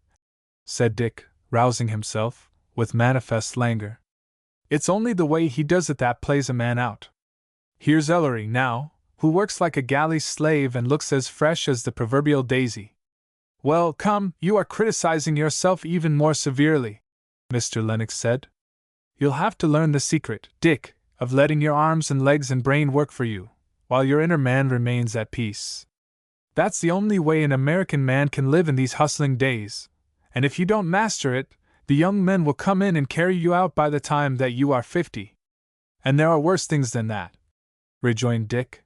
said Dick, rousing himself, with manifest languor. "It's only the way he does it that plays a man out. Here's Ellery, now, who works like a galley slave and looks as fresh as the proverbial daisy." "Well, come, you are criticizing yourself even more severely," Mr. Lennox said. "You'll have to learn the secret, Dick, of letting your arms and legs and brain work for you, while your inner man remains at peace. That's the only way an American man can live in these hustling days, and if you don't master it, the young men will come in and carry you out by the time that you are 50. And there are worse things than that," rejoined Dick.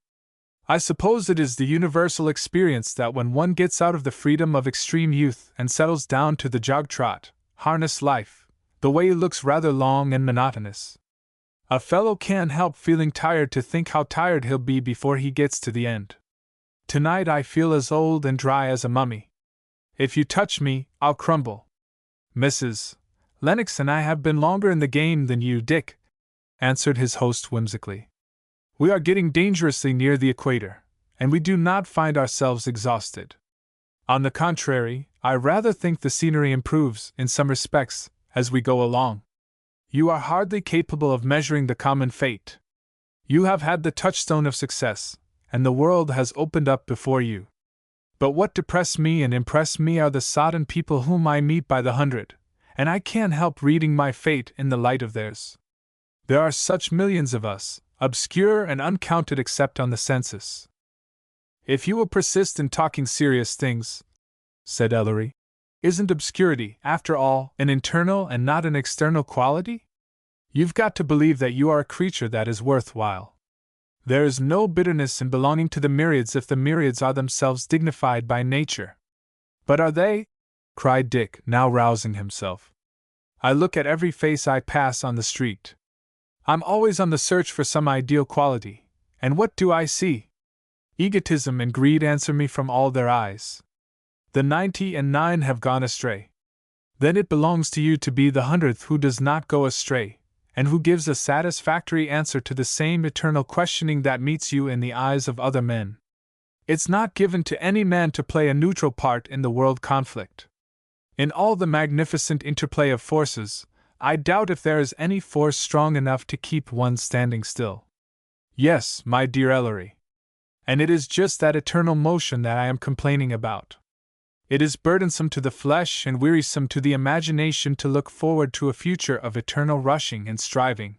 "I suppose it is the universal experience that when one gets out of the freedom of extreme youth and settles down to the jog-trot, harness life, the way looks rather long and monotonous. A fellow can't help feeling tired to think how tired he'll be before he gets to the end. Tonight I feel as old and dry as a mummy. If you touch me, I'll crumble." "Mrs. Lennox and I have been longer in the game than you, Dick," answered his host whimsically. "We are getting dangerously near the equator, and we do not find ourselves exhausted. On the contrary, I rather think the scenery improves, in some respects, as we go along. You are hardly capable of measuring the common fate. You have had the touchstone of success, and the world has opened up before you. But what depress me and impress me are the sodden people whom I meet by the hundred, and I can't help reading my fate in the light of theirs. There are such millions of us, obscure and uncounted except on the census." "If you will persist in talking serious things," said Ellery, "isn't obscurity, after all, an internal and not an external quality? You've got to believe that you are a creature that is worthwhile. There is no bitterness in belonging to the myriads if the myriads are themselves dignified by nature." "But are they?" cried Dick, now rousing himself. "I look at every face I pass on the street. I'm always on the search for some ideal quality, and what do I see? Egotism and greed answer me from all their eyes. The 99 have gone astray. Then it belongs to you to be the 100th who does not go astray, and who gives a satisfactory answer to the same eternal questioning that meets you in the eyes of other men. It's not given to any man to play a neutral part in the world conflict. In all the magnificent interplay of forces, I doubt if there is any force strong enough to keep one standing still. Yes, my dear Ellery. And it is just that eternal motion that I am complaining about. It is burdensome to the flesh and wearisome to the imagination to look forward to a future of eternal rushing and striving.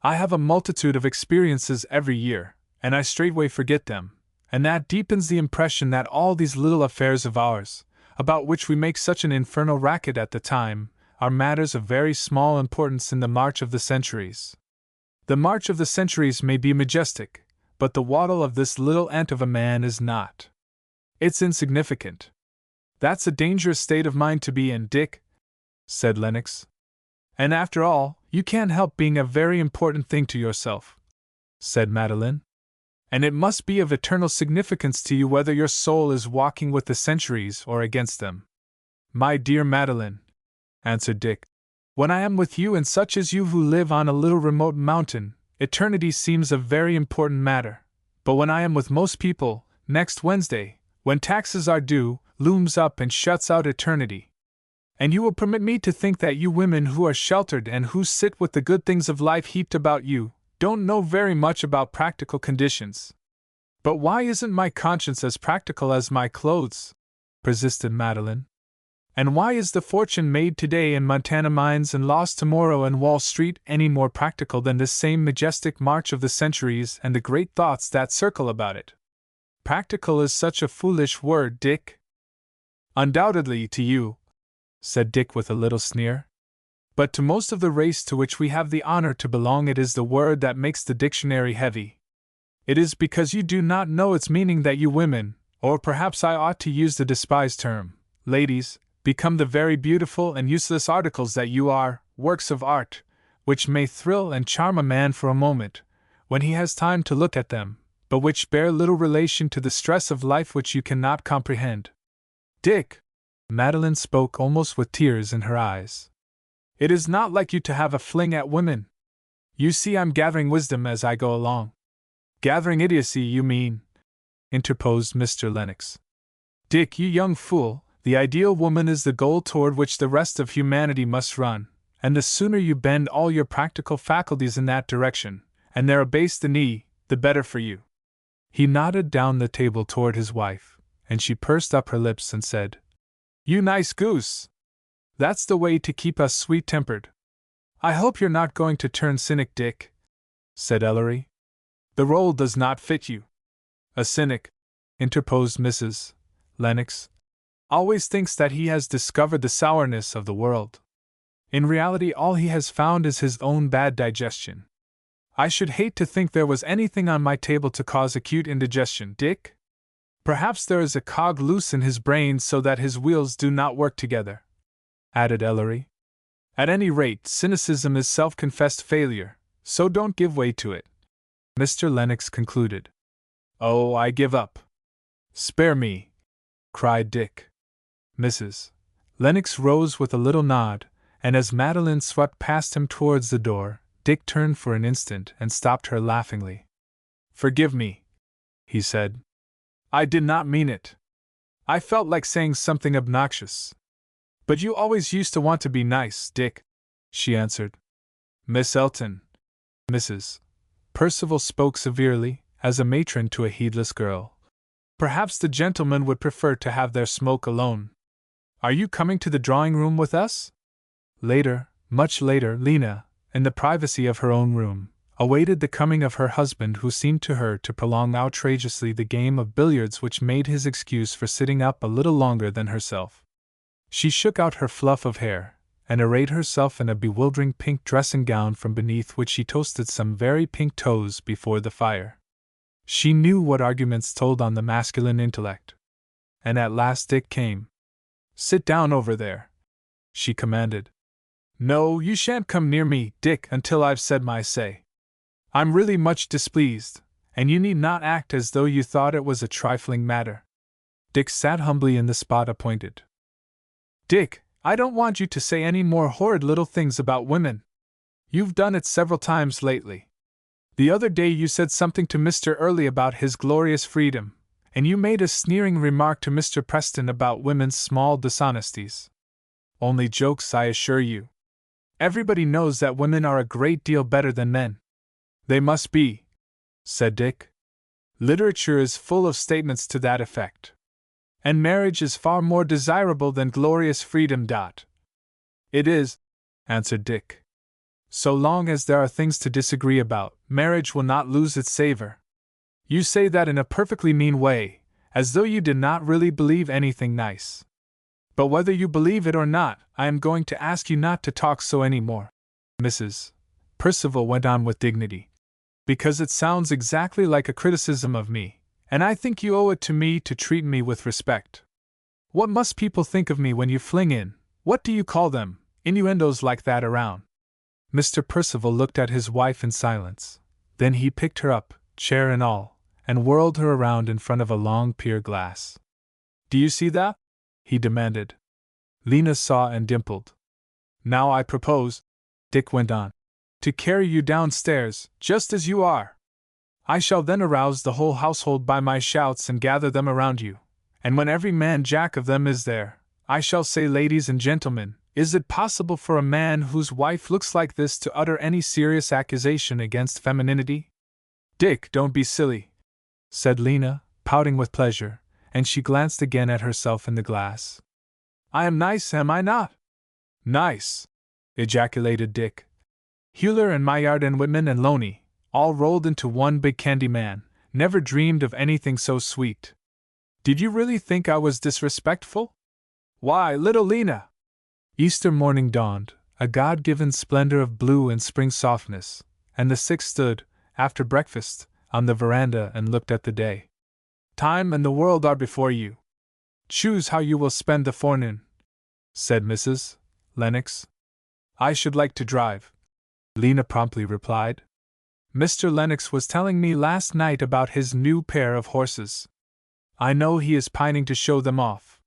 I have a multitude of experiences every year, and I straightway forget them, and that deepens the impression that all these little affairs of ours, about which we make such an infernal racket at the time, are matters of very small importance in the march of the centuries. The march of the centuries may be majestic, but the waddle of this little ant of a man is not. It's insignificant. That's a dangerous state of mind to be in, Dick, said Lennox. And after all, you can't help being a very important thing to yourself, said Madeline. And it must be of eternal significance to you whether your soul is walking with the centuries or against them. My dear Madeline, answered Dick, when I am with you and such as you who live on a little remote mountain, eternity seems a very important matter. But when I am with most people, next Wednesday, when taxes are due, looms up and shuts out eternity. And you will permit me to think that you women who are sheltered and who sit with the good things of life heaped about you, don't know very much about practical conditions. But why isn't my conscience as practical as my clothes? Persisted Madeline. And why is the fortune made today in Montana mines and lost tomorrow in Wall Street any more practical than this same majestic march of the centuries and the great thoughts that circle about it? Practical is such a foolish word, Dick. Undoubtedly to you, said Dick with a little sneer. But to most of the race to which we have the honor to belong it is the word that makes the dictionary heavy. It is because you do not know its meaning that you women, or perhaps I ought to use the despised term, ladies, become the very beautiful and useless articles that you are, works of art, which may thrill and charm a man for a moment, when he has time to look at them, but which bear little relation to the stress of life which you cannot comprehend. Dick, Madeline spoke almost with tears in her eyes. It is not like you to have a fling at women. You see I'm gathering wisdom as I go along. Gathering idiocy, you mean, interposed Mr. Lennox. Dick, you young fool, the ideal woman is the goal toward which the rest of humanity must run, and the sooner you bend all your practical faculties in that direction, and there abase the knee, the better for you. He nodded down the table toward his wife, and she pursed up her lips and said, You nice goose! That's the way to keep us sweet-tempered. I hope you're not going to turn cynic, Dick, said Ellery. The role does not fit you. A cynic, interposed Mrs. Lennox, always thinks that he has discovered the sourness of the world. In reality all he has found is his own bad digestion. I should hate to think there was anything on my table to cause acute indigestion, Dick. Perhaps there is a cog loose in his brain so that his wheels do not work together, added Ellery. At any rate, cynicism is self-confessed failure, so don't give way to it. Mr. Lennox concluded. Oh, I give up. Spare me, cried Dick. Mrs. Lennox rose with a little nod, and as Madeline swept past him towards the door, Dick turned for an instant and stopped her laughingly. Forgive me, he said. I did not mean it. I felt like saying something obnoxious. But you always used to want to be nice, Dick, she answered. Miss Elton. Mrs. Percival spoke severely, as a matron to a heedless girl. Perhaps the gentlemen would prefer to have their smoke alone. Are you coming to the drawing-room with us? Later, much later, Lena, in the privacy of her own room, awaited the coming of her husband, who seemed to her to prolong outrageously the game of billiards which made his excuse for sitting up a little longer than herself. She shook out her fluff of hair, and arrayed herself in a bewildering pink dressing gown from beneath which she toasted some very pink toes before the fire. She knew what arguments told on the masculine intellect. And at last Dick came. Sit down over there, she commanded. No, you shan't come near me, Dick, until I've said my say. I'm really much displeased, and you need not act as though you thought it was a trifling matter. Dick sat humbly in the spot appointed. Dick, I don't want you to say any more horrid little things about women. You've done it several times lately. The other day you said something to Mr. Early about his glorious freedom, and you made a sneering remark to Mr. Preston about women's small dishonesties. Only jokes, I assure you. Everybody knows that women are a great deal better than men. They must be, said Dick. Literature is full of statements to that effect. And marriage is far more desirable than glorious freedom. It is, answered Dick. So long as there are things to disagree about, marriage will not lose its savor. You say that in a perfectly mean way, as though you did not really believe anything nice. But whether you believe it or not, I am going to ask you not to talk so any more, Mrs. Percival went on with dignity, because it sounds exactly like a criticism of me, and I think you owe it to me to treat me with respect. What must people think of me when you fling in, what do you call them, innuendos like that around? Mr. Percival looked at his wife in silence. Then he picked her up, chair and all, and whirled her around in front of a long pier glass. Do you see that? He demanded. Lena saw and dimpled. Now I propose, Dick went on, to carry you downstairs, just as you are. I shall then arouse the whole household by my shouts and gather them around you, and when every man jack of them is there, I shall say, ladies and gentlemen, is it possible for a man whose wife looks like this to utter any serious accusation against femininity? Dick, don't be silly, said Lena, pouting with pleasure, and she glanced again at herself in the glass. I am nice, am I not? Nice, ejaculated Dick. Hewler and Maillard and Whitman and Loney, all rolled into one big candy man, never dreamed of anything so sweet. Did you really think I was disrespectful? Why, little Lena! Easter morning dawned, a God-given splendor of blue and spring softness, and the six stood, after breakfast, on the veranda and looked at the day. Time and the world are before you. Choose how you will spend the forenoon, said Mrs. Lennox. I should like to drive, Lena promptly replied. Mr. Lennox was telling me last night about his new pair of horses. I know he is pining to show them off.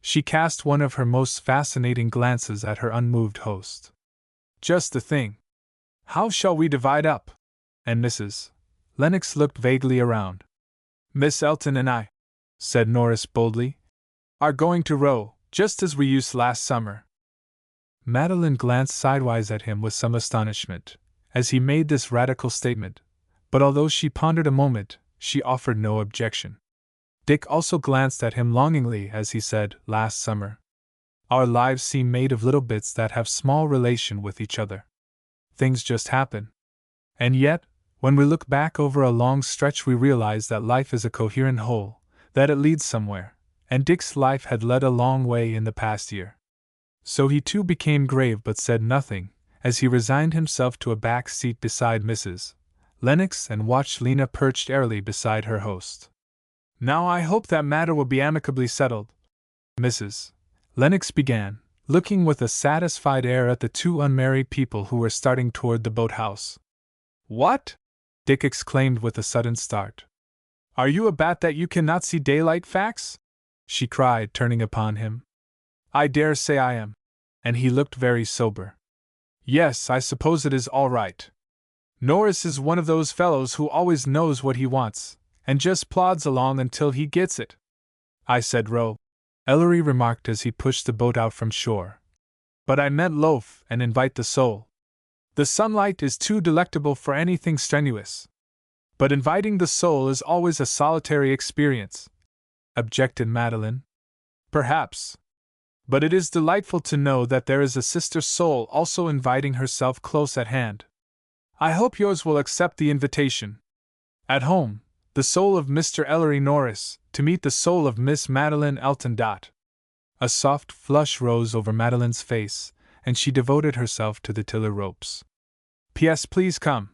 She cast one of her most fascinating glances at her unmoved host. Just the thing. How shall we divide up? And Mrs. Lennox looked vaguely around. Miss Elton and I, said Norris boldly, are going to row, just as we used last summer. Madeline glanced sidewise at him with some astonishment, as he made this radical statement, but although she pondered a moment, she offered no objection. Dick also glanced at him longingly as he said, last summer. Our lives seem made of little bits that have small relation with each other. Things just happen. And yet, when we look back over a long stretch, we realize that life is a coherent whole, that it leads somewhere, and Dick's life had led a long way in the past year. So he too became grave but said nothing, as he resigned himself to a back seat beside Mrs. Lennox and watched Lena perched airily beside her host. Now I hope that matter will be amicably settled, Mrs. Lennox began, looking with a satisfied air at the two unmarried people who were starting toward the boathouse. What? Dick exclaimed with a sudden start. Are you a bat that you cannot see daylight facts? She cried, turning upon him. I dare say I am. And he looked very sober. Yes, I suppose it is all right. Norris is one of those fellows who always knows what he wants, and just plods along until he gets it. I said row, Ellery remarked as he pushed the boat out from shore. But I meant loaf and invite the soul. The sunlight is too delectable for anything strenuous. But inviting the soul is always a solitary experience, objected Madeline. Perhaps. But it is delightful to know that there is a sister soul also inviting herself close at hand. I hope yours will accept the invitation. At home, the soul of Mr. Ellery Norris, to meet the soul of Miss Madeline Elton. A soft flush rose over Madeline's face, and she devoted herself to the tiller ropes. P.S. Please come,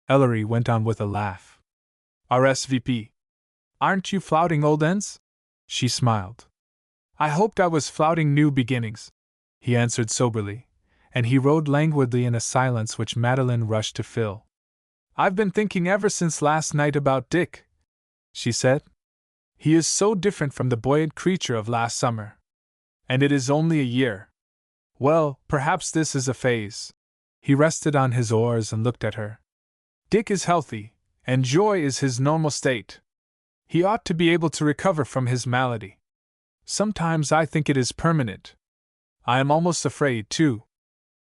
Ellery went on with a laugh. RSVP. Aren't you flouting old ends? She smiled. I hoped I was flouting new beginnings, he answered soberly, and he rowed languidly in a silence which Madeline rushed to fill. I've been thinking ever since last night about Dick, she said. He is so different from the buoyant creature of last summer. And it is only a year. Well, perhaps this is a phase. He rested on his oars and looked at her. Dick is healthy, and joy is his normal state. He ought to be able to recover from his malady. Sometimes I think it is permanent. I am almost afraid, too.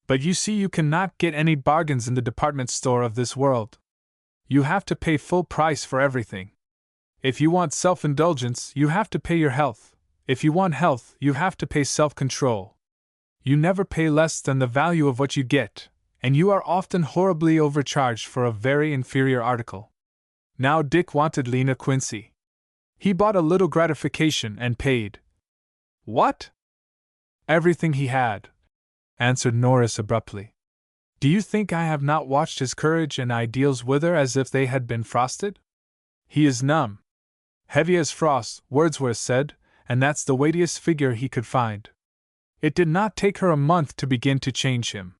But you see, you cannot get any bargains in the department store of this world. You have to pay full price for everything. If you want self-indulgence, you have to pay your health. If you want health, you have to pay self-control. You never pay less than the value of what you get, and you are often horribly overcharged for a very inferior article. Now Dick wanted Lena Quincy. He bought a little gratification and paid. What? Everything he had, answered Norris abruptly. Do you think I have not watched his courage and ideals wither as if they had been frosted? He is numb. Heavy as frost, Wordsworth said, and that's the weightiest figure he could find. It did not take her a month to begin to change him.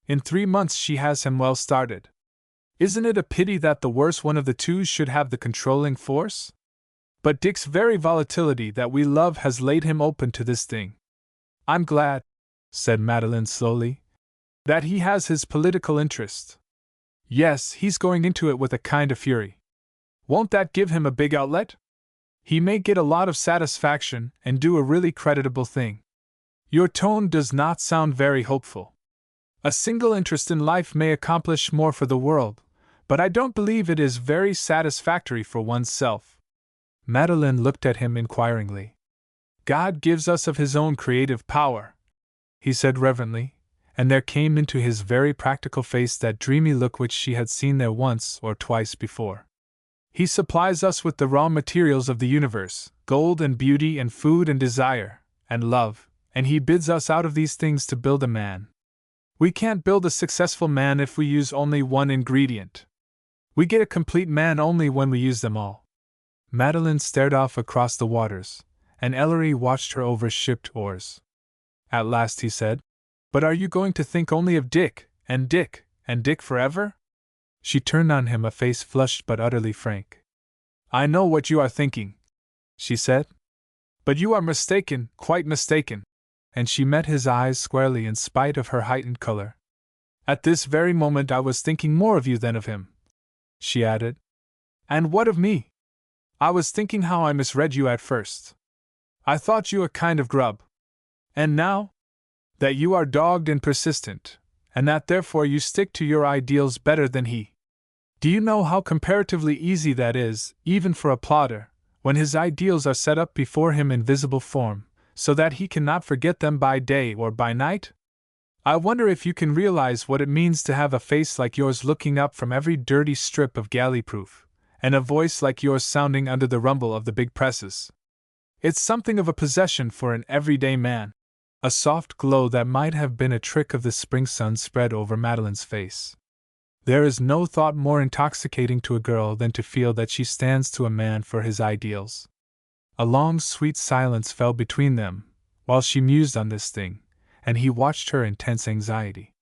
In 3 months she has him well started. Isn't it a pity that the worse one of the two should have the controlling force? But Dick's very volatility that we love has laid him open to this thing. I'm glad, said Madeline slowly, that he has his political interest. Yes, he's going into it with a kind of fury. Won't that give him a big outlet? He may get a lot of satisfaction and do a really creditable thing. Your tone does not sound very hopeful. A single interest in life may accomplish more for the world, but I don't believe it is very satisfactory for oneself. Madeline looked at him inquiringly. God gives us of His own creative power, he said reverently, and there came into his very practical face that dreamy look which she had seen there once or twice before. He supplies us with the raw materials of the universe, gold and beauty and food and desire, and love, and He bids us out of these things to build a man. We can't build a successful man if we use only one ingredient. We get a complete man only when we use them all. Madeline stared off across the waters, and Ellery watched her over shipped oars. At last he said, But are you going to think only of Dick, and Dick, and Dick forever? She turned on him a face flushed but utterly frank. I know what you are thinking, she said. But you are mistaken, quite mistaken. And she met his eyes squarely in spite of her heightened color. At this very moment I was thinking more of you than of him, she added. And what of me? I was thinking how I misread you at first. I thought you a kind of grub. And now? That you are dogged and persistent, and that therefore you stick to your ideals better than he. Do you know how comparatively easy that is, even for a plodder, when his ideals are set up before him in visible form, so that he cannot forget them by day or by night? I wonder if you can realize what it means to have a face like yours looking up from every dirty strip of galley-proof, and a voice like yours sounding under the rumble of the big presses. It's something of a possession for an everyday man. A soft glow that might have been a trick of the spring sun spread over Madeline's face. There is no thought more intoxicating to a girl than to feel that she stands to a man for his ideals. A long, sweet silence fell between them, while she mused on this thing, and he watched her in tense anxiety.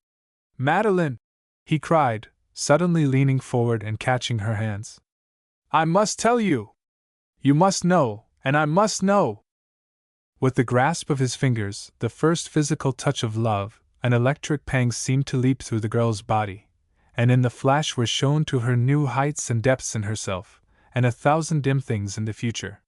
Madeline! He cried, suddenly leaning forward and catching her hands. I must tell you! You must know, and I must know! With the grasp of his fingers, the first physical touch of love, an electric pang seemed to leap through the girl's body, and in the flash were shown to her new heights and depths in herself, and 1,000 dim things in the future.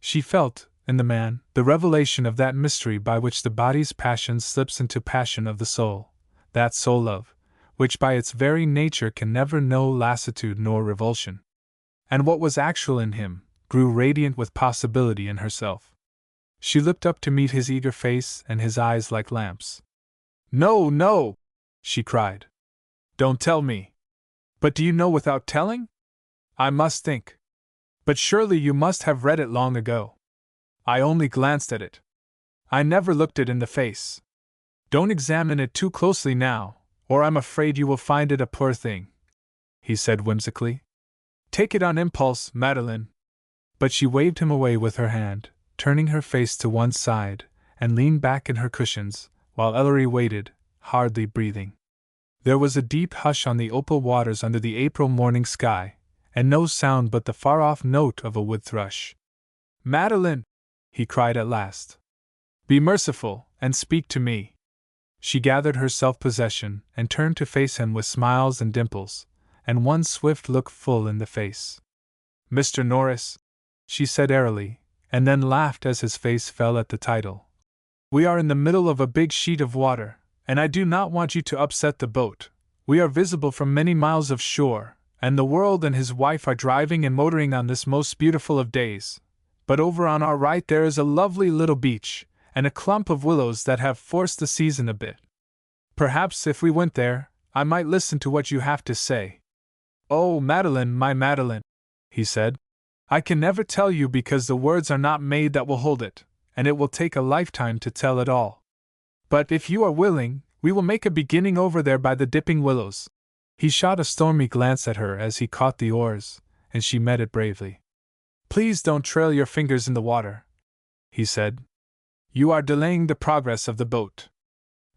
She felt, in the man, the revelation of that mystery by which the body's passion slips into passion of the soul, that soul love, which by its very nature can never know lassitude nor revulsion. And what was actual in him, grew radiant with possibility in herself. She looked up to meet his eager face and his eyes like lamps. No, no! She cried. Don't tell me. But do you know without telling? I must think. But surely you must have read it long ago. I only glanced at it. I never looked it in the face. Don't examine it too closely now, or I'm afraid you will find it a poor thing, he said whimsically. Take it on impulse, Madeline. But she waved him away with her hand, turning her face to one side, and leaned back in her cushions, while Ellery waited, hardly breathing. There was a deep hush on the opal waters under the April morning sky, and no sound but the far-off note of a wood thrush. Madeline! He cried at last. Be merciful, and speak to me. She gathered her self-possession, and turned to face him with smiles and dimples, and one swift look full in the face. Mr. Norris, she said airily, and then laughed as his face fell at the title. We are in the middle of a big sheet of water, and I do not want you to upset the boat. We are visible from many miles of shore, and the world and his wife are driving and motoring on this most beautiful of days. But over on our right there is a lovely little beach, and a clump of willows that have forced the season a bit. Perhaps if we went there, I might listen to what you have to say." "Oh, Madeline, my Madeline," he said, "I can never tell you because the words are not made that will hold it, and it will take a lifetime to tell it all. But if you are willing, we will make a beginning over there by the dipping willows." He shot a stormy glance at her as he caught the oars, and she met it bravely. "Please don't trail your fingers in the water," he said. "You are delaying the progress of the boat."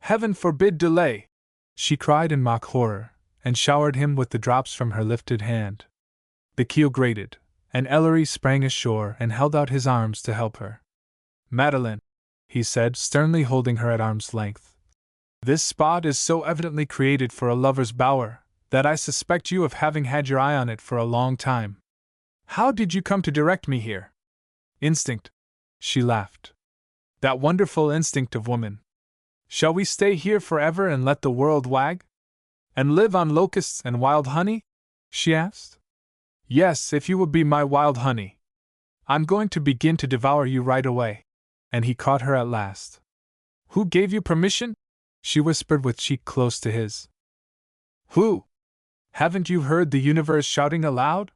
"Heaven forbid delay!" she cried in mock horror, and showered him with the drops from her lifted hand. The keel grated, and Ellery sprang ashore and held out his arms to help her. "Madeline," he said, sternly holding her at arm's length, "this spot is so evidently created for a lover's bower that I suspect you of having had your eye on it for a long time. How did you come to direct me here?" "Instinct," she laughed. "That wonderful instinct of woman. Shall we stay here forever and let the world wag? And live on locusts and wild honey?" she asked. "Yes, if you will be my wild honey. I'm going to begin to devour you right away." And he caught her at last. "Who gave you permission?" she whispered with cheek close to his. "Who? Haven't you heard the universe shouting aloud?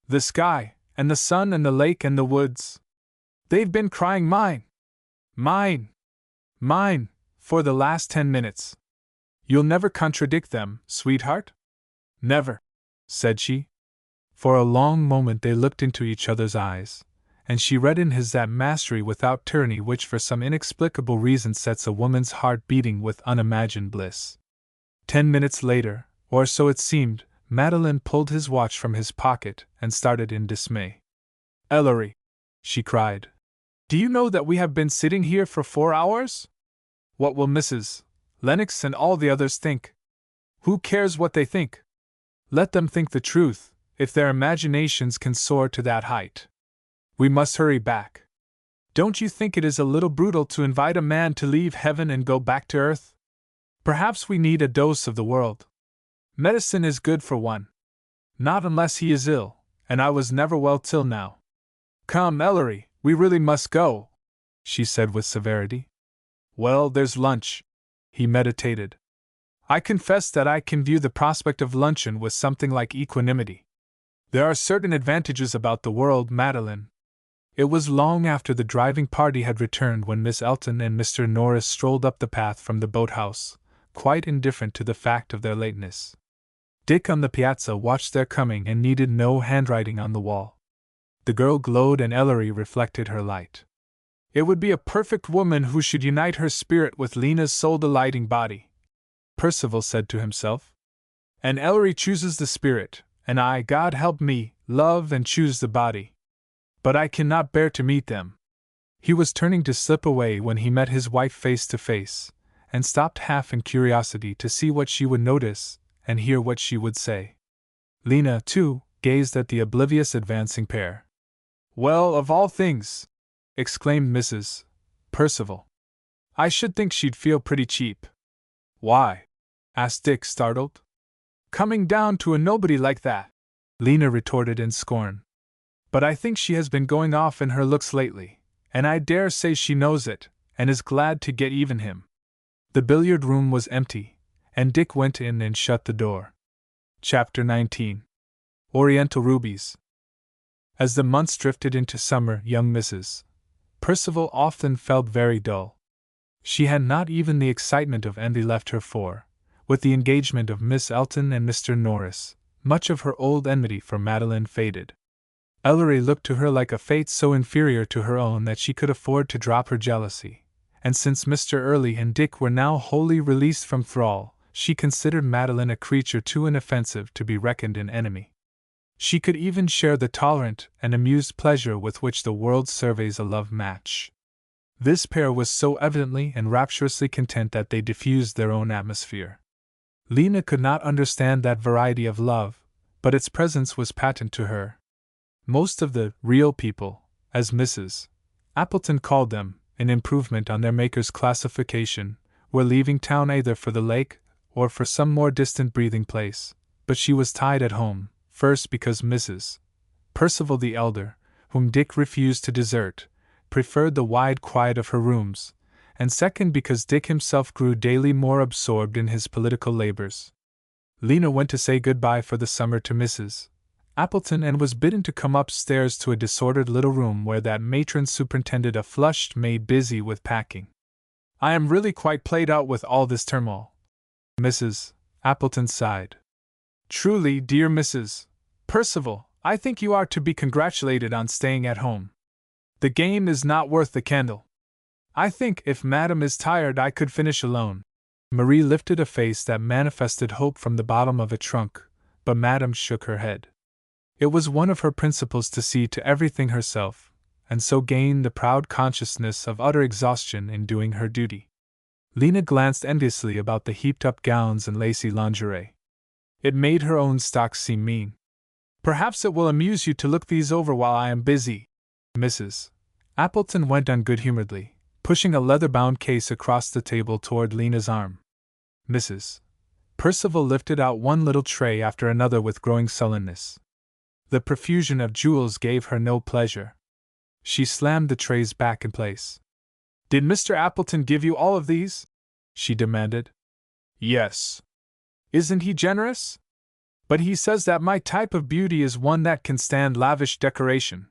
The sky, and the sun, and the lake, and the woods. They've been crying mine! Mine! Mine! For the last 10 minutes. You'll never contradict them, sweetheart?" "Never," said she. For a long moment they looked into each other's eyes, and she read in his that mastery without tyranny which for some inexplicable reason sets a woman's heart beating with unimagined bliss. 10 minutes later, or so it seemed, Madeline pulled his watch from his pocket and started in dismay. "Ellery," she cried, "do you know that we have been sitting here for 4 hours? What will Mrs. Lennox and all the others think? Who cares what they think? Let them think the truth, if their imaginations can soar to that height. We must hurry back. Don't you think it is a little brutal to invite a man to leave heaven and go back to earth? Perhaps we need a dose of the world. Medicine is good for one. Not unless he is ill, and I was never well till now. Come, Ellery, we really must go," she said with severity. "Well, there's lunch," he meditated. "I confess that I can view the prospect of luncheon with something like equanimity. There are certain advantages about the world, Madeline." It was long after the driving party had returned when Miss Elton and Mr. Norris strolled up the path from the boathouse, quite indifferent to the fact of their lateness. Dick on the piazza watched their coming and needed no handwriting on the wall. The girl glowed and Ellery reflected her light. It would be a perfect woman who should unite her spirit with Lena's soul-delighting body, Percival said to himself. And Ellery chooses the spirit, and I, God help me, love and choose the body. But I cannot bear to meet them. He was turning to slip away when he met his wife face to face, and stopped half in curiosity to see what she would notice and hear what she would say. Lena, too, gazed at the oblivious advancing pair. "Well, of all things!" exclaimed Mrs. Percival. "I should think she'd feel pretty cheap." "Why?" asked Dick, startled. "Coming down to a nobody like that," Lena retorted in scorn. "But I think she has been going off in her looks lately, and I dare say she knows it, and is glad to get even him." The billiard room was empty, and Dick went in and shut the door. Chapter 19. Oriental Rubies. As the months drifted into summer, young Mrs. Percival often felt very dull. She had not even the excitement of envy left her for, with the engagement of Miss Elton and Mr. Norris, much of her old enmity for Madeline faded. Ellery looked to her like a fate so inferior to her own that she could afford to drop her jealousy, and since Mr. Early and Dick were now wholly released from thrall, she considered Madeline a creature too inoffensive to be reckoned an enemy. She could even share the tolerant and amused pleasure with which the world surveys a love match. This pair was so evidently and rapturously content that they diffused their own atmosphere. Lena could not understand that variety of love, but its presence was patent to her. Most of the real people, as Mrs. Appleton called them, an improvement on their maker's classification, were leaving town either for the lake or for some more distant breathing place, but she was tied at home, first because Mrs. Percival the elder, whom Dick refused to desert, preferred the wide quiet of her rooms, and second because Dick himself grew daily more absorbed in his political labors. Lena went to say goodbye for the summer to Mrs. Appleton and was bidden to come upstairs to a disordered little room where that matron superintended a flushed maid busy with packing. "I am really quite played out with all this turmoil," Mrs. Appleton sighed. "Truly, dear Mrs. Percival, I think you are to be congratulated on staying at home. The game is not worth the candle. I think if Madame is tired I could finish alone." Marie lifted a face that manifested hope from the bottom of a trunk, but Madame shook her head. It was one of her principles to see to everything herself, and so gain the proud consciousness of utter exhaustion in doing her duty. Lena glanced enviously about the heaped-up gowns and lacy lingerie. It made her own stock seem mean. "Perhaps it will amuse you to look these over while I am busy," Mrs. Appleton went on good-humoredly, pushing a leather-bound case across the table toward Lena's arm. Mrs. Percival lifted out one little tray after another with growing sullenness. The profusion of jewels gave her no pleasure. She slammed the trays back in place. "Did Mr. Appleton give you all of these?" she demanded. "Yes." "Isn't he generous? But he says that my type of beauty is one that can stand lavish decoration.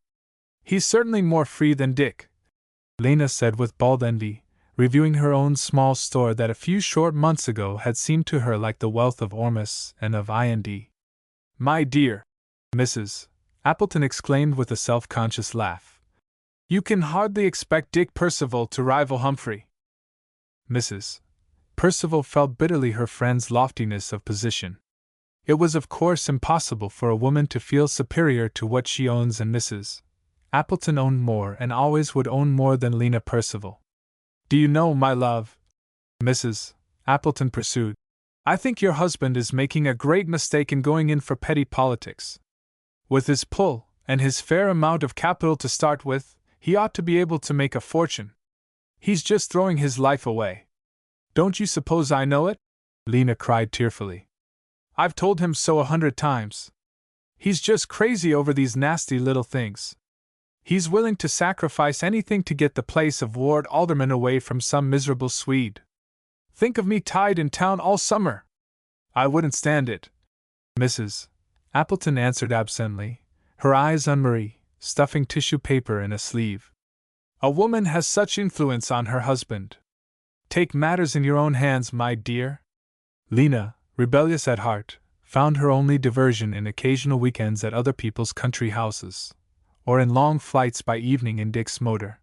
He's certainly more free than Dick," Lena said with bald envy, reviewing her own small store that a few short months ago had seemed to her like the wealth of Ormus and of Ind. "My dear," Mrs. Appleton exclaimed with a self-conscious laugh, "you can hardly expect Dick Percival to rival Humphrey." Mrs. Percival felt bitterly her friend's loftiness of position. It was of course impossible for a woman to feel superior to what she owns, and Mrs. Appleton owned more and always would own more than Lena Percival. "Do you know, my love," Mrs. Appleton pursued, "I think your husband is making a great mistake in going in for petty politics. With his pull, and his fair amount of capital to start with, he ought to be able to make a fortune. He's just throwing his life away." "Don't you suppose I know it?" Lena cried tearfully. "I've told him so 100 times. He's just crazy over these nasty little things. He's willing to sacrifice anything to get the place of ward alderman away from some miserable Swede. Think of me tied in town all summer! I wouldn't stand it," Mrs. Appleton answered absently, her eyes on Marie, stuffing tissue paper in a sleeve. "A woman has such influence on her husband. Take matters in your own hands, my dear." Lena, rebellious at heart, found her only diversion in occasional weekends at other people's country houses, or in long flights by evening in Dick's motor.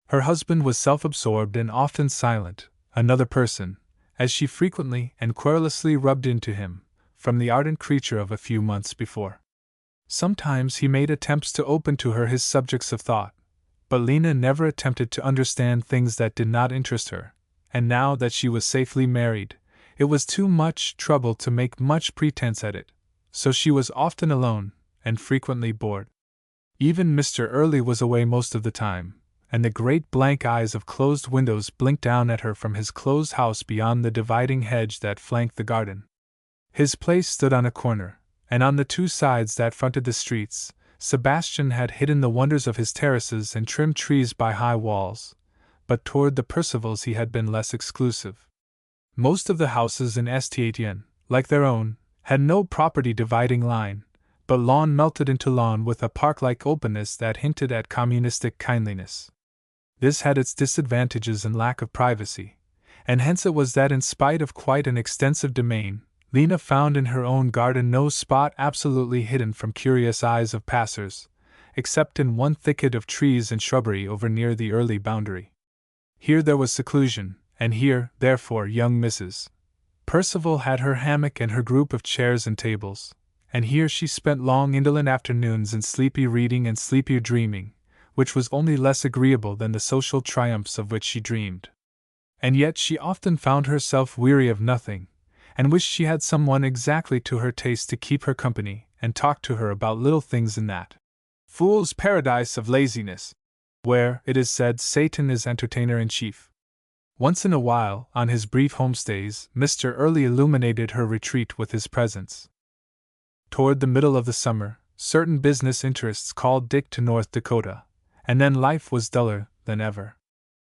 Her husband was self-absorbed and often silent, another person, as she frequently and querulously rubbed into him, from the ardent creature of a few months before. Sometimes he made attempts to open to her his subjects of thought, but Lena never attempted to understand things that did not interest her, and now that she was safely married, it was too much trouble to make much pretense at it, so she was often alone, and frequently bored. Even Mr. Early was away most of the time, and the great blank eyes of closed windows blinked down at her from his closed house beyond the dividing hedge that flanked the garden. His place stood on a corner, and on the two sides that fronted the streets, Sebastian had hidden the wonders of his terraces and trimmed trees by high walls, but toward the Percivals he had been less exclusive. Most of the houses in St. like their own, had no property dividing line, but lawn melted into lawn with a park-like openness that hinted at communistic kindliness. This had its disadvantages in lack of privacy, and hence it was that in spite of quite an extensive domain, Lena found in her own garden no spot absolutely hidden from curious eyes of passers, except in one thicket of trees and shrubbery over near the Early boundary. Here there was seclusion, and here, therefore, young Mrs. Percival had her hammock and her group of chairs and tables, and here she spent long indolent afternoons in sleepy reading and sleepier dreaming, which was only less agreeable than the social triumphs of which she dreamed. And yet she often found herself weary of nothing, and wished she had someone exactly to her taste to keep her company and talk to her about little things in that fool's paradise of laziness, where, it is said, Satan is entertainer in chief. Once in a while, on his brief homestays, Mr. Early illuminated her retreat with his presence. Toward the middle of the summer, certain business interests called Dick to North Dakota, and then life was duller than ever.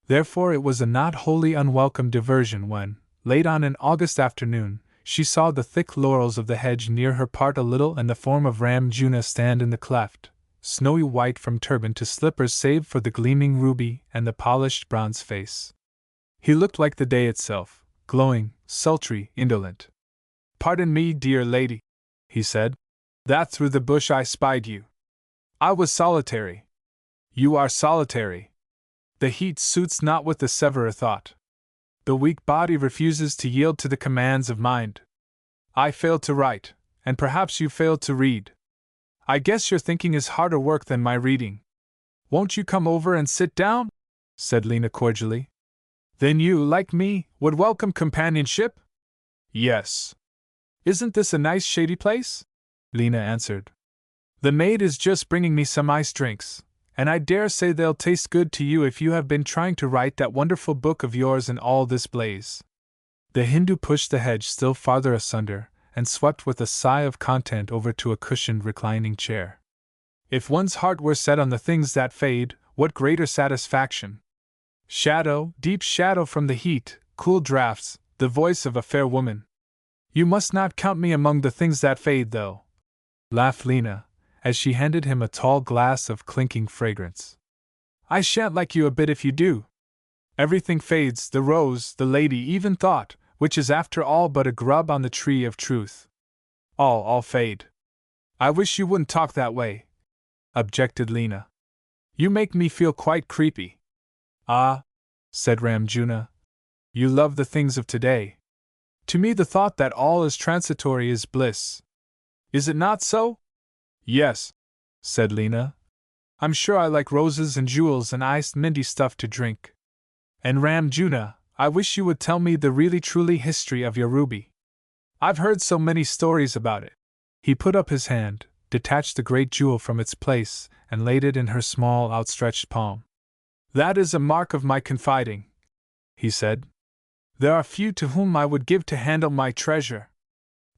Therefore it was a not wholly unwelcome diversion when, late on an August afternoon, she saw the thick laurels of the hedge near her part a little and the form of Ram Juna stand in the cleft, snowy white from turban to slippers save for the gleaming ruby and the polished bronze face. He looked like the day itself, glowing, sultry, indolent. "Pardon me, dear lady," he said, "that through the bush I spied you. I was solitary. You are solitary. The heat suits not with the severer thought. The weak body refuses to yield to the commands of mind. I failed to write, and perhaps you failed to read. I guess your thinking is harder work than my reading. Won't you come over and sit down?" said Lena cordially. "Then you, like me, would welcome companionship?" "Yes." "Isn't this a nice shady place?" Lena answered. "The maid is just bringing me some iced drinks, and I dare say they'll taste good to you if you have been trying to write that wonderful book of yours in all this blaze." The Hindu pushed the hedge still farther asunder, and swept with a sigh of content over to a cushioned reclining chair. If one's heart were set on the things that fade, what greater satisfaction! Shadow, deep shadow from the heat, cool draughts, the voice of a fair woman. "You must not count me among the things that fade, though," laughed Lena, as she handed him a tall glass of clinking fragrance. "I shan't like you a bit if you do. Everything fades, the rose, the lady, even thought, which is after all but a grub on the tree of truth. All fade." "I wish you wouldn't talk that way," objected Lena. "You make me feel quite creepy." "Ah," said Ram Juna, "you love the things of today. To me the thought that all is transitory is bliss. Is it not so?" "Yes," said Lena. "I'm sure I like roses and jewels and iced minty stuff to drink. And Ram Juna, I wish you would tell me the really truly history of your ruby. I've heard so many stories about it." He put up his hand, detached the great jewel from its place, and laid it in her small outstretched palm. "That is a mark of my confiding," he said. "There are few to whom I would give to handle my treasure.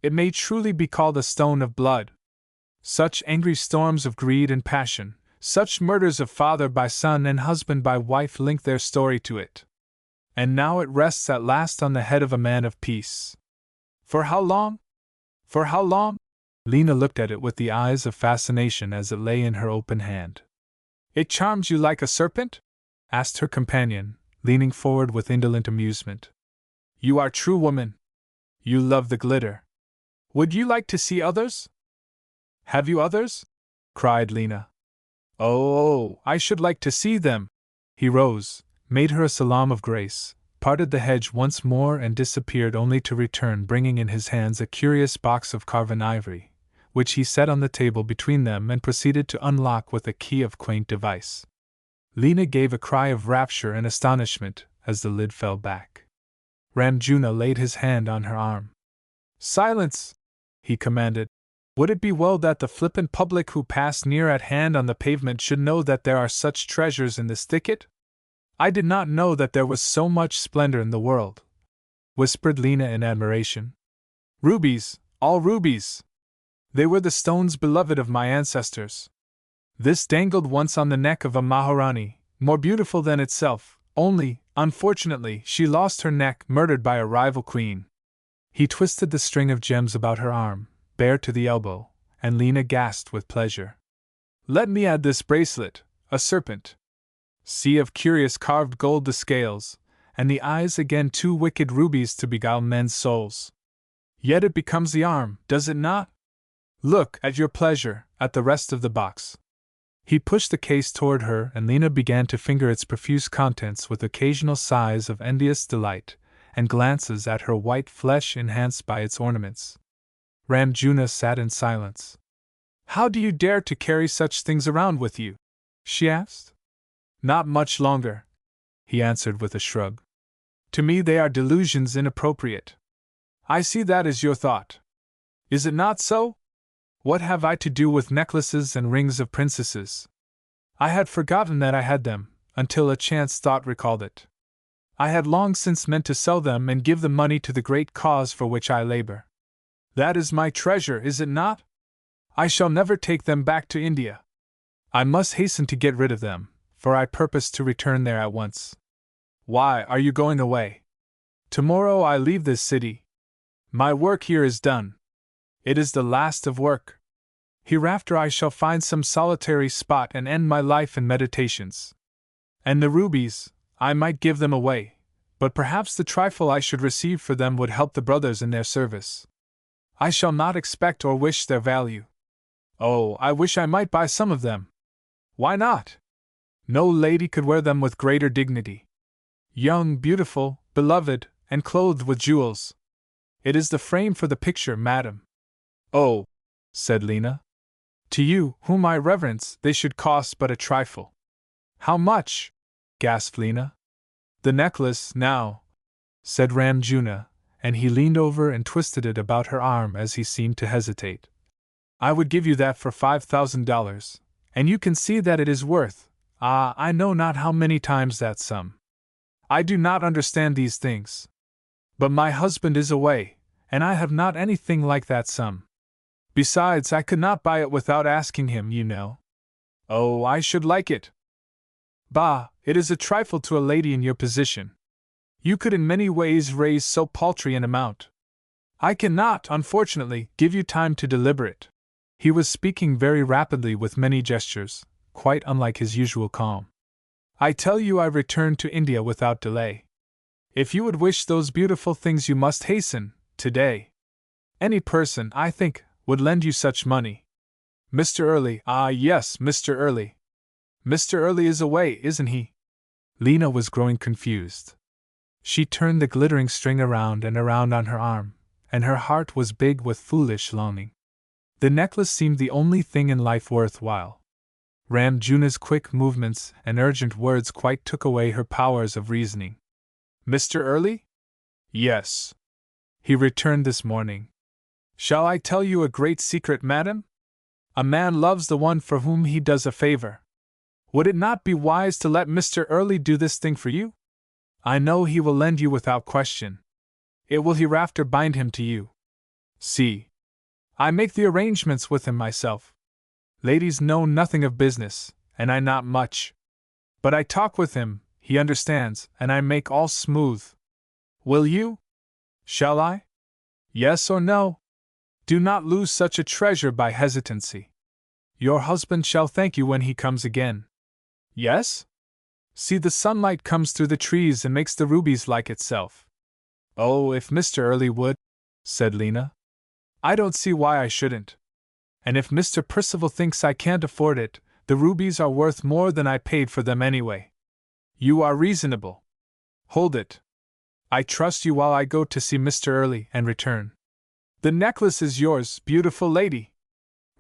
It may truly be called a stone of blood. Such angry storms of greed and passion, such murders of father by son and husband by wife link their story to it. And now it rests at last on the head of a man of peace. For how long? For how long?" Lena looked at it with the eyes of fascination as it lay in her open hand. "It charms you like a serpent?" asked her companion, leaning forward with indolent amusement. "You are true woman. You love the glitter. Would you like to see others?" "Have you others?" cried Lena. Oh, I should like to see them." He rose, made her a salaam of grace, parted the hedge once more and disappeared only to return bringing in his hands a curious box of carven ivory, which he set on the table between them and proceeded to unlock with a key of quaint device. Lena gave a cry of rapture and astonishment as the lid fell back. Ram Juna laid his hand on her arm. "Silence!" he commanded. "Would it be well that the flippant public who pass near at hand on the pavement should know that there are such treasures in this thicket? I did not know that there was so much splendor in the world," whispered Lena in admiration. "Rubies, all rubies! They were the stones beloved of my ancestors. This dangled once on the neck of a Maharani, more beautiful than itself, only, unfortunately, she lost her neck, murdered by a rival queen." He twisted the string of gems about her arm, bare to the elbow, and Lena gasped with pleasure. "Let me add this bracelet, a serpent. See of curious carved gold the scales, and the eyes again 2 wicked rubies to beguile men's souls. Yet it becomes the arm, does it not? Look, at your pleasure, at the rest of the box." He pushed the case toward her, and Lena began to finger its profuse contents with occasional sighs of envious delight, and glances at her white flesh enhanced by its ornaments. Ram Juna sat in silence. "How do you dare to carry such things around with you?" she asked. "Not much longer," he answered with a shrug. "To me they are delusions inappropriate. I see that is your thought. Is it not so? What have I to do with necklaces and rings of princesses? I had forgotten that I had them, until a chance thought recalled it. I had long since meant to sell them and give the money to the great cause for which I labor. That is my treasure, is it not? I shall never take them back to India. I must hasten to get rid of them, for I purpose to return there at once. Why are you going away? Tomorrow I leave this city. My work here is done. It is the last of work. Hereafter I shall find some solitary spot and end my life in meditations. And the rubies, I might give them away, but perhaps the trifle I should receive for them would help the brothers in their service. I shall not expect or wish their value. Oh, I wish I might buy some of them. Why not? No lady could wear them with greater dignity. Young, beautiful, beloved, and clothed with jewels. It is the frame for the picture, madam. Oh, said Lena. To you, whom I reverence, they should cost but a trifle. How much? Gasped Lena. The necklace, now, said Ramjuna, and he leaned over and twisted it about her arm as he seemed to hesitate. I would give you that for $5,000, and you can see that it is worth, I know not how many times that sum. I do not understand these things. But my husband is away, and I have not anything like that sum. Besides, I could not buy it without asking him, you know. Oh, I should like it. Bah, it is a trifle to a lady in your position. You could in many ways raise so paltry an amount. I cannot, unfortunately, give you time to deliberate. He was speaking very rapidly with many gestures, quite unlike his usual calm. I tell you I return to India without delay. If you would wish those beautiful things you must hasten, today. Any person, I think, would lend you such money. Mr. Early, yes, Mr. Early. Mr. Early is away, isn't he? Lena was growing confused. She turned the glittering string around and around on her arm, and her heart was big with foolish longing. The necklace seemed the only thing in life worthwhile. Ramjuna's quick movements and urgent words quite took away her powers of reasoning. Mr. Early? Yes. He returned this morning. Shall I tell you a great secret, madam? A man loves the one for whom he does a favor. Would it not be wise to let Mr. Early do this thing for you? I know he will lend you without question. It will hereafter bind him to you. See. I make the arrangements with him myself. Ladies know nothing of business, and I not much. But I talk with him, he understands, and I make all smooth. Will you? Shall I? Yes or no? Do not lose such a treasure by hesitancy. Your husband shall thank you when he comes again. Yes? See, the sunlight comes through the trees and makes the rubies like itself. Oh, if Mr. Early would, said Lena. I don't see why I shouldn't. And if Mr. Percival thinks I can't afford it, the rubies are worth more than I paid for them anyway. You are reasonable. Hold it. I trust you while I go to see Mr. Early and return. The necklace is yours, beautiful lady.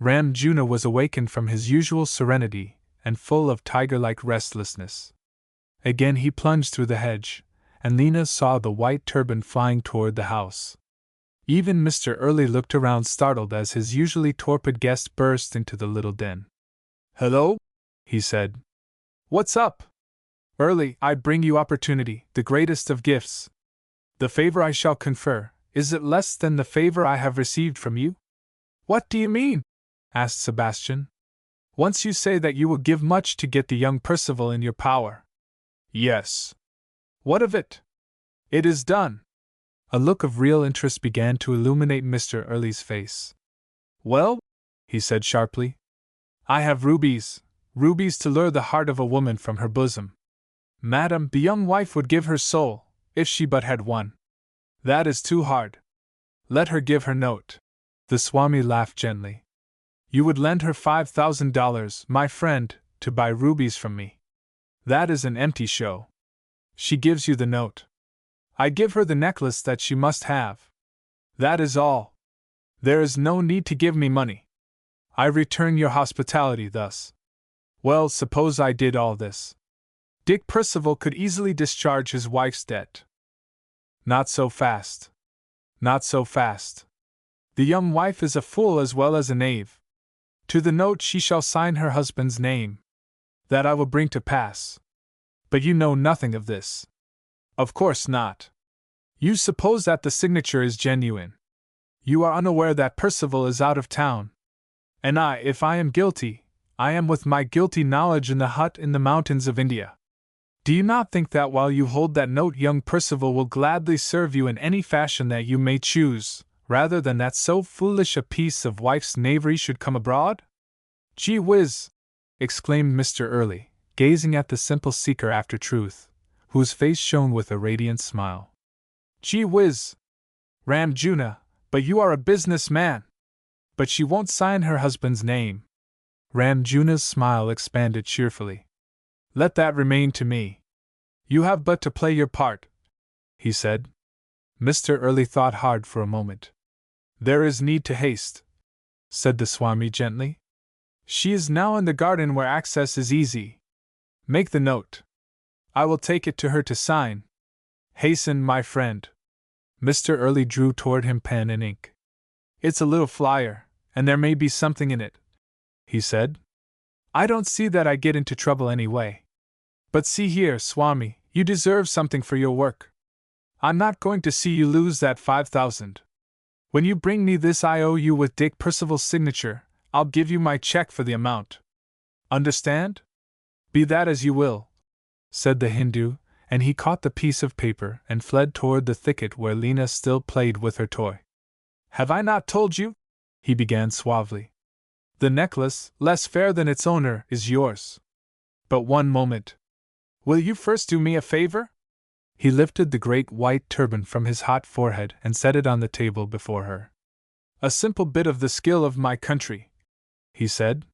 Ramjuna was awakened from his usual serenity and full of tiger-like restlessness. Again he plunged through the hedge, and Lena saw the white turban flying toward the house. Even Mr. Early looked around startled as his usually torpid guest burst into the little den. Hello? He said. What's up? Early, I bring you opportunity, the greatest of gifts. The favor I shall confer, is it less than the favor I have received from you? What do you mean? Asked Sebastian. Once you say that you will give much to get the young Percival in your power. Yes. What of it? It is done. A look of real interest began to illuminate Mr. Early's face. Well, he said sharply, I have rubies to lure the heart of a woman from her bosom. Madam, the young wife would give her soul, if she but had one. That is too hard. Let her give her note. The Swami laughed gently. You would lend her $5,000, my friend, to buy rubies from me. That is an empty show. She gives you the note. I give her the necklace that she must have. That is all. There is no need to give me money. I return your hospitality thus. Well, suppose I did all this. Dick Percival could easily discharge his wife's debt. Not so fast. Not so fast. The young wife is a fool as well as a knave. To the note she shall sign her husband's name. That I will bring to pass. But you know nothing of this. Of course not. You suppose that the signature is genuine. You are unaware that Percival is out of town. And if I am guilty, I am with my guilty knowledge in the hut in the mountains of India. Do you not think that while you hold that note young Percival will gladly serve you in any fashion that you may choose, rather than that so foolish a piece of wife's knavery should come abroad? Gee whiz! Exclaimed Mr. Early, gazing at the simple seeker after truth, whose face shone with a radiant smile. Gee whiz! Ram Juna, but you are a business man! But she won't sign her husband's name. Ram Juna's smile expanded cheerfully. Let that remain to me. You have but to play your part, he said. Mr. Early thought hard for a moment. There is need to haste, said the Swami gently. She is now in the garden where access is easy. Make the note. I will take it to her to sign. Hasten, my friend. Mr. Early drew toward him pen and ink. It's a little flyer, and there may be something in it, he said. I don't see that I get into trouble anyway. But see here, Swami, you deserve something for your work. I'm not going to see you lose that 5,000. When you bring me this IOU with Dick Percival's signature, I'll give you my check for the amount. Understand? Be that as you will, said the Hindu, and he caught the piece of paper and fled toward the thicket where Lena still played with her toy. Have I not told you? He began suavely. The necklace, less fair than its owner, is yours. But one moment. Will you first do me a favor? He lifted the great white turban from his hot forehead and set it on the table before her. A simple bit of the skill of my country, he said.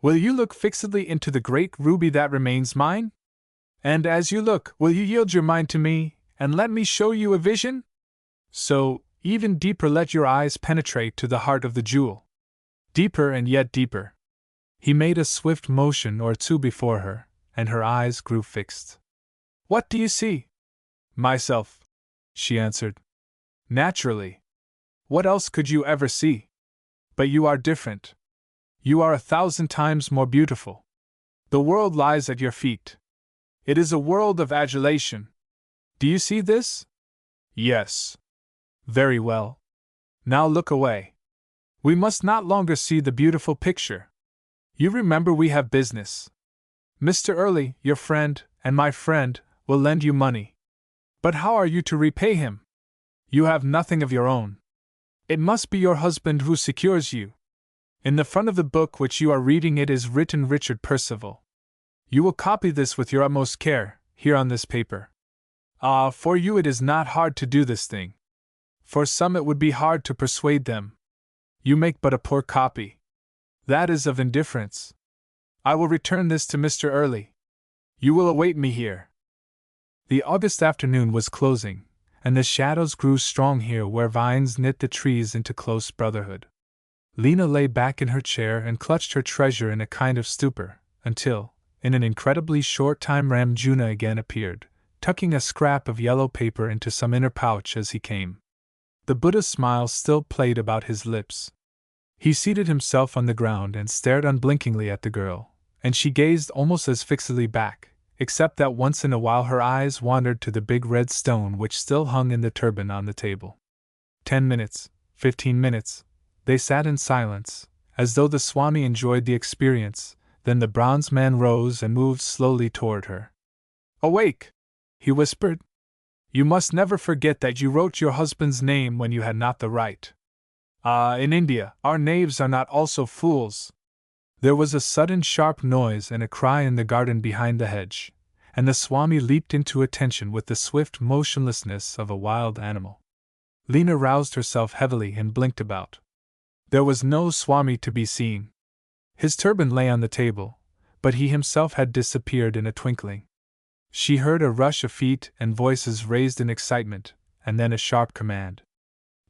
Will you look fixedly into the great ruby that remains mine? And as you look, will you yield your mind to me, and let me show you a vision? So, even deeper let your eyes penetrate to the heart of the jewel. Deeper and yet deeper. He made a swift motion or two before her, and her eyes grew fixed. What do you see? Myself, she answered. Naturally. What else could you ever see? But you are different. You are 1,000 times more beautiful. The world lies at your feet. It is a world of adulation. Do you see this? Yes. Very well. Now look away. We must not longer see the beautiful picture. You remember we have business. Mr. Early, your friend, and my friend, will lend you money. But how are you to repay him? You have nothing of your own. It must be your husband who secures you. In the front of the book which you are reading it is written Richard Percival. You will copy this with your utmost care, here on this paper. For you it is not hard to do this thing. For some it would be hard to persuade them. You make but a poor copy. That is of indifference. I will return this to Mr. Early. You will await me here. The August afternoon was closing, and the shadows grew strong here where vines knit the trees into close brotherhood. Lena lay back in her chair and clutched her treasure in a kind of stupor, until, in an incredibly short time, Ram Juna again appeared, tucking a scrap of yellow paper into some inner pouch as he came. The Buddha's smile still played about his lips. He seated himself on the ground and stared unblinkingly at the girl, and she gazed almost as fixedly back, except that once in a while her eyes wandered to the big red stone which still hung in the turban on the table. 10 minutes, 15 minutes, they sat in silence, as though the Swami enjoyed the experience. Then the bronze man rose and moved slowly toward her. Awake! He whispered. You must never forget that you wrote your husband's name when you had not the right. In India, our knaves are not also fools. There was a sudden sharp noise and a cry in the garden behind the hedge, and the Swami leaped into attention with the swift motionlessness of a wild animal. Lena roused herself heavily and blinked about. There was no Swami to be seen. His turban lay on the table, but he himself had disappeared in a twinkling. She heard a rush of feet and voices raised in excitement, and then a sharp command.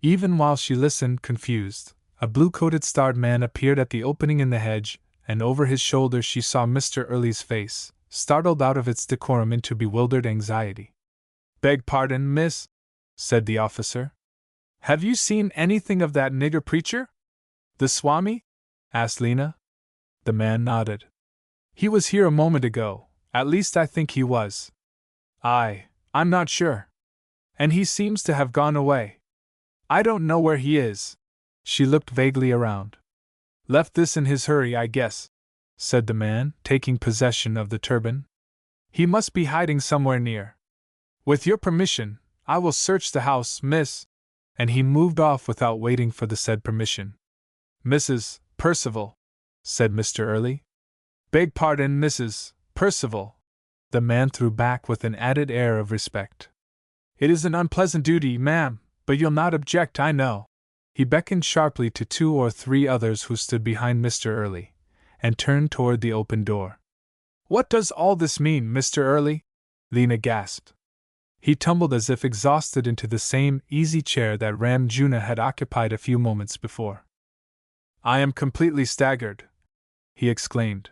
Even while she listened, confused, a blue-coated starred man appeared at the opening in the hedge, and over his shoulder she saw Mr. Early's face, startled out of its decorum into bewildered anxiety. Beg pardon, miss, said the officer. Have you seen anything of that nigger preacher? The Swami? Asked Lena. The man nodded. He was here a moment ago, at least I think he was. I I'm not sure. And he seems to have gone away. I don't know where he is. She looked vaguely around. Left this in his hurry, I guess, said the man, taking possession of the turban. He must be hiding somewhere near. With your permission, I will search the house, miss. And he moved off without waiting for the said permission. Mrs. Percival, said Mr. Early. Beg pardon, Mrs. Percival. The man threw back with an added air of respect. It is an unpleasant duty, ma'am, but you'll not object, I know. He beckoned sharply to 2 or 3 others who stood behind Mr. Early, and turned toward the open door. What does all this mean, Mr. Early? Lena gasped. He tumbled as if exhausted into the same easy chair that Ram Juna had occupied a few moments before. I am completely staggered, he exclaimed.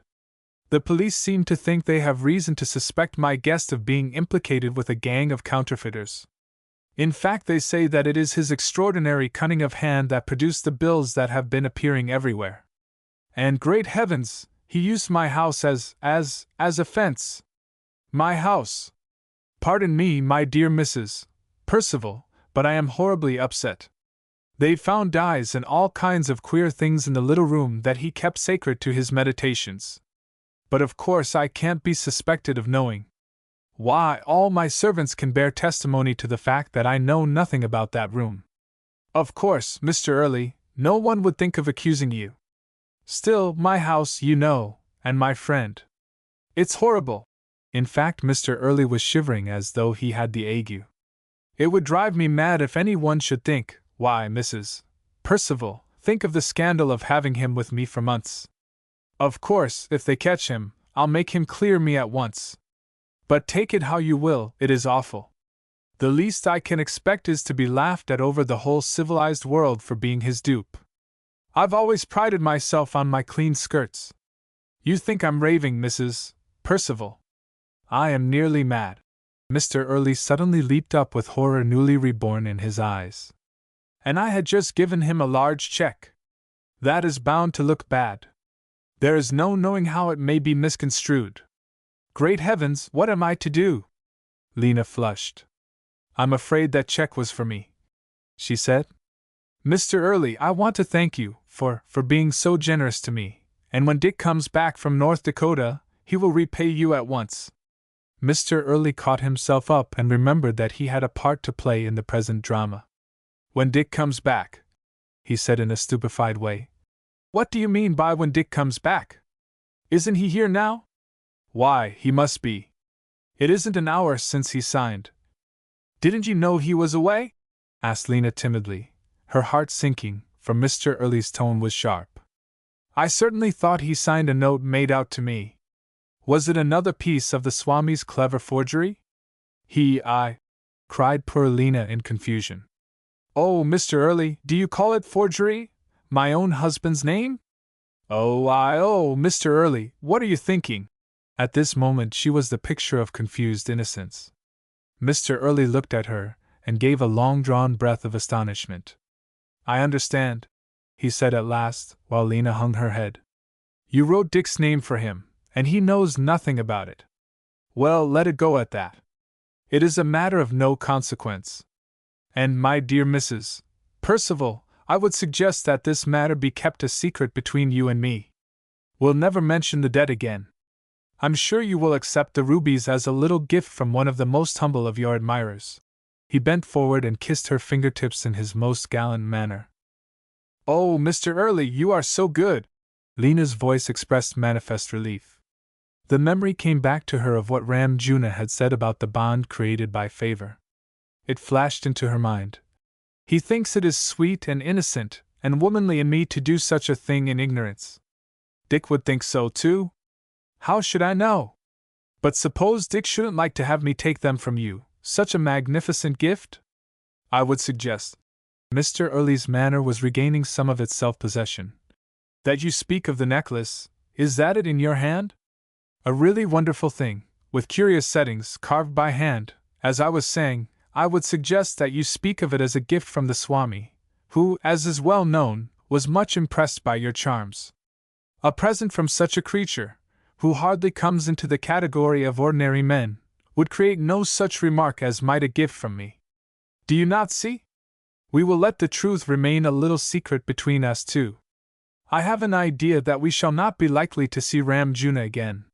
The police seem to think they have reason to suspect my guest of being implicated with a gang of counterfeiters. In fact, they say that it is his extraordinary cunning of hand that produced the bills that have been appearing everywhere. And great heavens, he used my house as a fence. My house! Pardon me, my dear Mrs. Percival, but I am horribly upset. They've found dyes and all kinds of queer things in the little room that he kept sacred to his meditations. But of course I can't be suspected of knowing. Why, all my servants can bear testimony to the fact that I know nothing about that room. Of course, Mr. Early, no one would think of accusing you. Still, my house, you know, and my friend. It's horrible. In fact, Mr. Early was shivering as though he had the ague. It would drive me mad if any one should think, why, Mrs. Percival, think of the scandal of having him with me for months. Of course, if they catch him, I'll make him clear me at once. But take it how you will, it is awful. The least I can expect is to be laughed at over the whole civilized world for being his dupe. I've always prided myself on my clean skirts. You think I'm raving, Mrs. Percival. I am nearly mad. Mr. Early suddenly leaped up with horror newly reborn in his eyes. And I had just given him a large check. That is bound to look bad. There is no knowing how it may be misconstrued. Great heavens, what am I to do? Lena flushed. I'm afraid that check was for me, she said. Mr. Early, I want to thank you for being so generous to me, and when Dick comes back from North Dakota, he will repay you at once. Mr. Early caught himself up and remembered that he had a part to play in the present drama. When Dick comes back, he said in a stupefied way. What do you mean by when Dick comes back? Isn't he here now? Why, he must be. It isn't an hour since he signed. Didn't you know he was away? Asked Lena timidly, her heart sinking, for Mr. Early's tone was sharp. I certainly thought he signed a note made out to me. Was it another piece of the Swami's clever forgery? I cried poor Lena in confusion. Oh, Mr. Early, do you call it forgery? My own husband's name? Oh, Mr. Early, what are you thinking? At this moment she was the picture of confused innocence. Mr. Early looked at her, and gave a long-drawn breath of astonishment. I understand, he said at last, while Lena hung her head. You wrote Dick's name for him, and he knows nothing about it. Well, let it go at that. It is a matter of no consequence. And, my dear Mrs. Percival, I would suggest that this matter be kept a secret between you and me. We'll never mention the debt again. I'm sure you will accept the rubies as a little gift from one of the most humble of your admirers. He bent forward and kissed her fingertips in his most gallant manner. Oh, Mr. Early, you are so good! Lena's voice expressed manifest relief. The memory came back to her of what Ram Juna had said about the bond created by favor. It flashed into her mind. He thinks it is sweet and innocent and womanly in me to do such a thing in ignorance. Dick would think so too. How should I know? But suppose Dick shouldn't like to have me take them from you, such a magnificent gift? I would suggest. Mr. Early's manner was regaining some of its self-possession. That you speak of the necklace, is that it in your hand? A really wonderful thing, with curious settings, carved by hand. As I was saying, I would suggest that you speak of it as a gift from the Swami, who, as is well known, was much impressed by your charms. A present from such a creature, who hardly comes into the category of ordinary men, would create no such remark as might a gift from me. Do you not see? We will let the truth remain a little secret between us two. I have an idea that we shall not be likely to see Ram Juna again.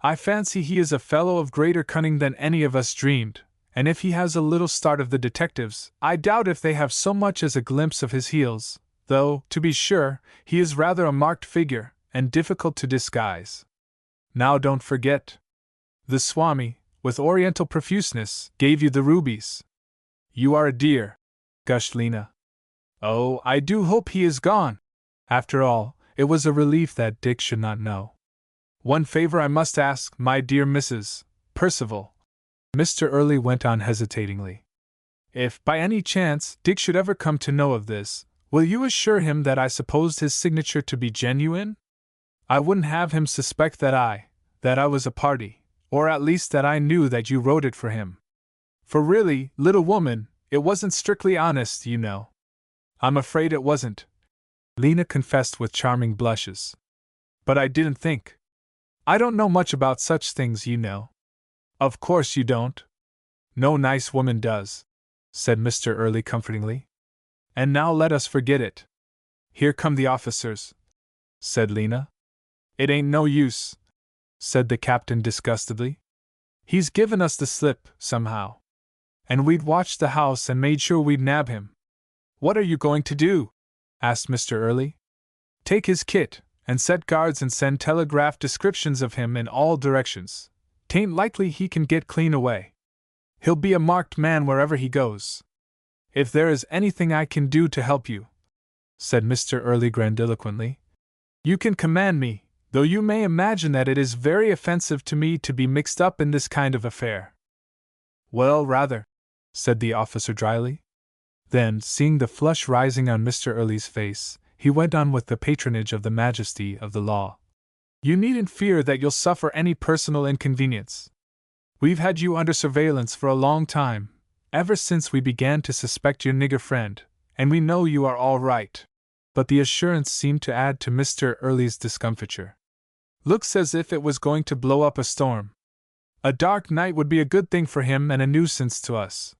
I fancy he is a fellow of greater cunning than any of us dreamed, and if he has a little start of the detectives, I doubt if they have so much as a glimpse of his heels, though, to be sure, he is rather a marked figure, and difficult to disguise. Now don't forget. The Swami, with oriental profuseness, gave you the rubies. You are a dear, gushed Lena. Oh, I do hope he is gone. After all, it was a relief that Dick should not know. One favor I must ask, my dear Mrs. Percival, Mr. Early went on hesitatingly. If, by any chance, Dick should ever come to know of this, will you assure him that I supposed his signature to be genuine? I wouldn't have him suspect that I was a party, or at least that I knew that you wrote it for him. For really, little woman, it wasn't strictly honest, you know. I'm afraid it wasn't, Lena confessed with charming blushes. But I didn't think. I don't know much about such things, you know. Of course you don't. No nice woman does, said Mr. Early comfortingly. And now let us forget it. Here come the officers, said Lena. It ain't no use, said the captain disgustedly. He's given us the slip, somehow. And we'd watched the house and made sure we'd nab him. What are you going to do? Asked Mr. Early. Take his kit, and set guards and send telegraph descriptions of him in all directions. 'Tain't likely he can get clean away. He'll be a marked man wherever he goes. If there is anything I can do to help you, said Mr. Early grandiloquently, you can command me, though you may imagine that it is very offensive to me to be mixed up in this kind of affair. Well, rather, said the officer dryly. Then, seeing the flush rising on Mr. Early's face, he went on with the patronage of the majesty of the law. You needn't fear that you'll suffer any personal inconvenience. We've had you under surveillance for a long time, ever since we began to suspect your nigger friend, and we know you are all right. But the assurance seemed to add to Mr. Early's discomfiture. Looks as if it was going to blow up a storm. A dark night would be a good thing for him and a nuisance to us.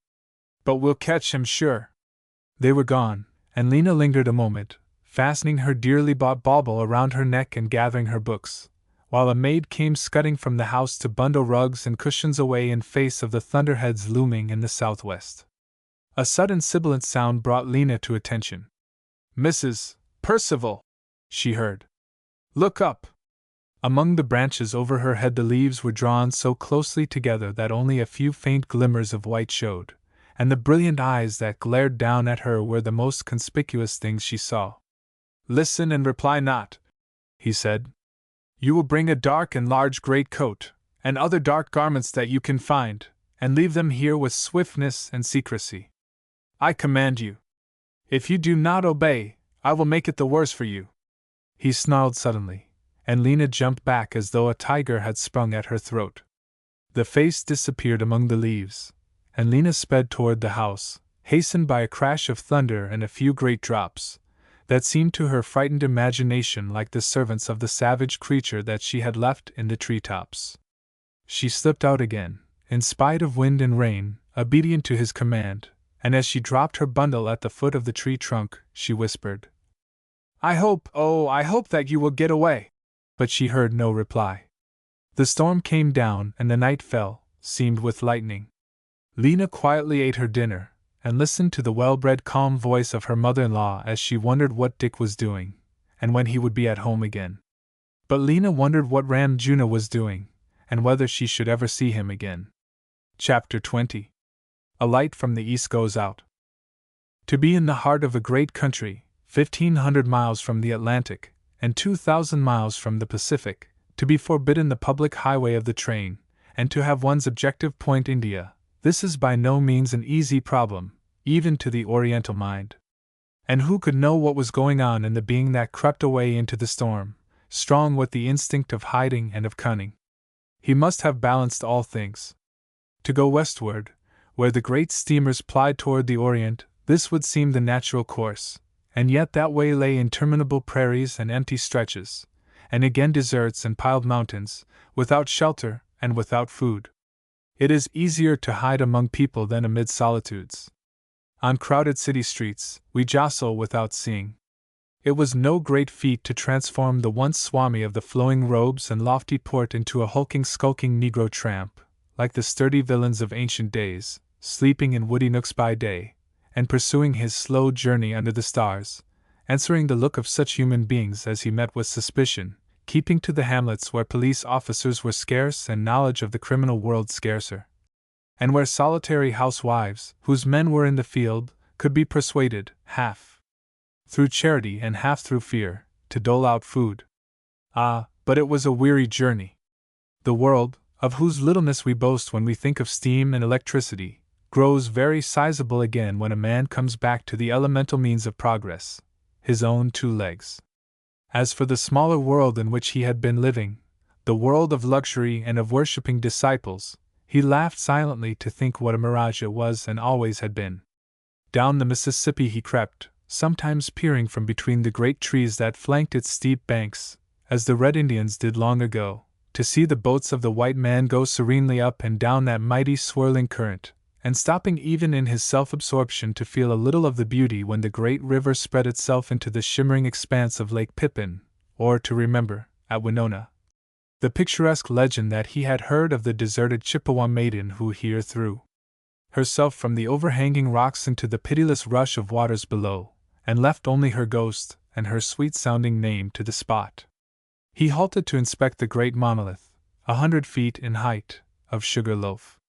But we'll catch him sure. They were gone, and Lena lingered a moment, fastening her dearly bought bauble around her neck and gathering her books, while a maid came scudding from the house to bundle rugs and cushions away in face of the thunderheads looming in the southwest. A sudden sibilant sound brought Lena to attention. Mrs. Percival, she heard. Look up. Among the branches over her head the leaves were drawn so closely together that only a few faint glimmers of white showed, and the brilliant eyes that glared down at her were the most conspicuous things she saw. Listen and reply not, he said. You will bring a dark and large great coat, and other dark garments that you can find, and leave them here with swiftness and secrecy. I command you. If you do not obey, I will make it the worse for you. He snarled suddenly, and Lena jumped back as though a tiger had sprung at her throat. The face disappeared among the leaves, and Lena sped toward the house, hastened by a crash of thunder and a few great drops, that seemed to her frightened imagination like the servants of the savage creature that she had left in the treetops. She slipped out again, in spite of wind and rain, obedient to his command, and as she dropped her bundle at the foot of the tree trunk, she whispered, I hope that you will get away. But she heard no reply. The storm came down and the night fell, seamed with lightning. Lena quietly ate her dinner, and listened to the well-bred calm voice of her mother-in-law as she wondered what Dick was doing, and when he would be at home again. But Lena wondered what Ram Juna was doing, and whether she should ever see him again. Chapter 20. A light from the east goes out. To be in the heart of a great country, 1,500 miles from the Atlantic, and 2,000 miles from the Pacific, to be forbidden the public highway of the train, and to have one's objective point India, this is by no means an easy problem, even to the Oriental mind. And who could know what was going on in the being that crept away into the storm, strong with the instinct of hiding and of cunning? He must have balanced all things. To go westward, where the great steamers plied toward the Orient, this would seem the natural course, and yet that way lay interminable prairies and empty stretches, and again deserts and piled mountains, without shelter and without food. It is easier to hide among people than amid solitudes. On crowded city streets, we jostle without seeing. It was no great feat to transform the once Swami of the flowing robes and lofty port into a hulking, skulking Negro tramp, like the sturdy villains of ancient days, sleeping in woody nooks by day, and pursuing his slow journey under the stars, answering the look of such human beings as he met with suspicion, keeping to the hamlets where police officers were scarce and knowledge of the criminal world scarcer, and where solitary housewives, whose men were in the field, could be persuaded, half through charity and half through fear, to dole out food. Ah, but it was a weary journey. The world, of whose littleness we boast when we think of steam and electricity, grows very sizable again when a man comes back to the elemental means of progress, his own 2 legs. As for the smaller world in which he had been living, the world of luxury and of worshipping disciples, he laughed silently to think what a mirage it was and always had been. Down the Mississippi he crept, sometimes peering from between the great trees that flanked its steep banks, as the Red Indians did long ago, to see the boats of the white man go serenely up and down that mighty swirling current, and stopping even in his self-absorption to feel a little of the beauty when the great river spread itself into the shimmering expanse of Lake Pippin, or to remember, at Winona, the picturesque legend that he had heard of the deserted Chippewa maiden who here threw herself from the overhanging rocks into the pitiless rush of waters below, and left only her ghost and her sweet-sounding name to the spot. He halted to inspect the great monolith, 100 feet in height, of Sugar Loaf.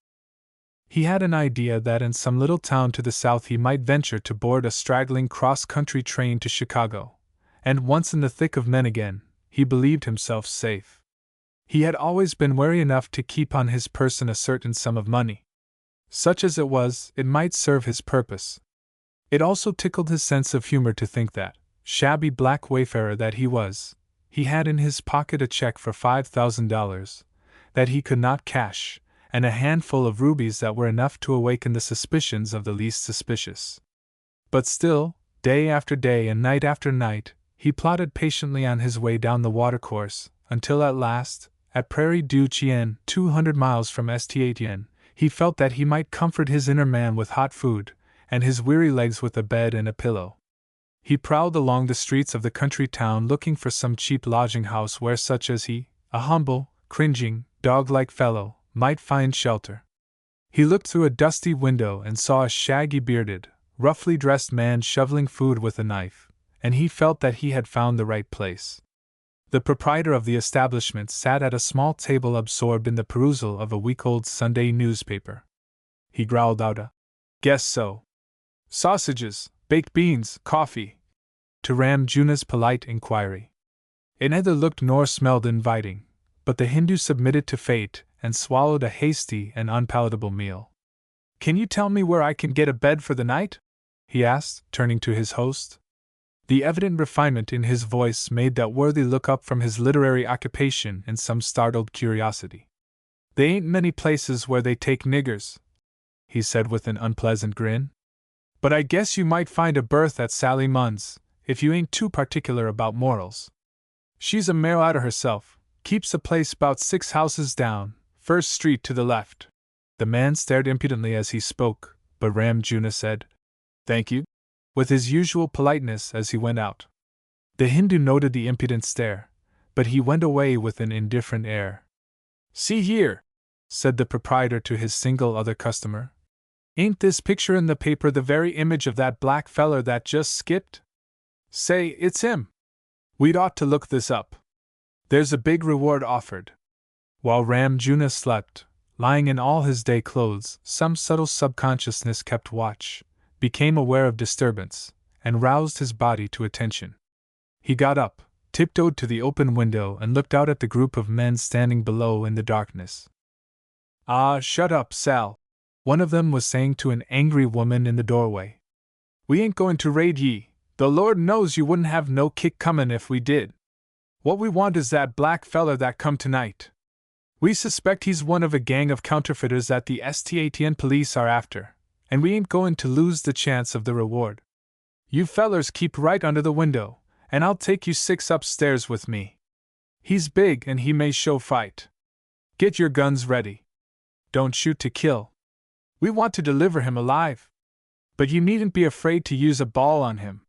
He had an idea that in some little town to the south he might venture to board a straggling cross-country train to Chicago, and once in the thick of men again, he believed himself safe. He had always been wary enough to keep on his person a certain sum of money. Such as it was, it might serve his purpose. It also tickled his sense of humor to think that, shabby black wayfarer that he was, he had in his pocket a check for $5,000 that he could not cash, and a handful of rubies that were enough to awaken the suspicions of the least suspicious. But still, day after day and night after night, he plodded patiently on his way down the watercourse, until at last, at Prairie du Chien, 200 miles from St. he felt that he might comfort his inner man with hot food, and his weary legs with a bed and a pillow. He prowled along the streets of the country town looking for some cheap lodging house where such as he, a humble, cringing, dog-like fellow, might find shelter. He looked through a dusty window and saw a shaggy-bearded, roughly dressed man shoveling food with a knife, and he felt that he had found the right place. The proprietor of the establishment sat at a small table absorbed in the perusal of a week-old Sunday newspaper. He growled out a "Guess so." "Sausages, baked beans, coffee," to Ram Juna's polite inquiry. It neither looked nor smelled inviting, but the Hindu submitted to fate and swallowed a hasty and unpalatable meal. "Can you tell me where I can get a bed for the night?" he asked, turning to his host. The evident refinement in his voice made that worthy look up from his literary occupation in some startled curiosity. "They ain't many places where they take niggers," he said with an unpleasant grin. "But I guess you might find a berth at Sally Munn's, if you ain't too particular about morals. She's a mare outer herself, keeps a place 'bout 6 houses down, first street to the left." The man stared impudently as he spoke, but Ram Juna said, "Thank you," with his usual politeness as he went out. The Hindu noted the impudent stare, but he went away with an indifferent air. "See here," said the proprietor to his single other customer. "Ain't this picture in the paper the very image of that black feller that just skipped? Say, it's him. We'd ought to look this up. There's a big reward offered." While Ram Juna slept, lying in all his day clothes, some subtle subconsciousness kept watch, became aware of disturbance, and roused his body to attention. He got up, tiptoed to the open window, and looked out at the group of men standing below in the darkness. "Ah, shut up, Sal," one of them was saying to an angry woman in the doorway. "We ain't going to raid ye, though Lord knows you wouldn't have no kick comin' if we did. What we want is that black feller that come tonight. We suspect he's one of a gang of counterfeiters that the St. police are after, and we ain't going to lose the chance of the reward. You fellers keep right under the window, and I'll take you 6 upstairs with me. He's big and he may show fight. Get your guns ready." Don't shoot to kill. We want to deliver him alive. But you needn't be afraid to use a ball on him.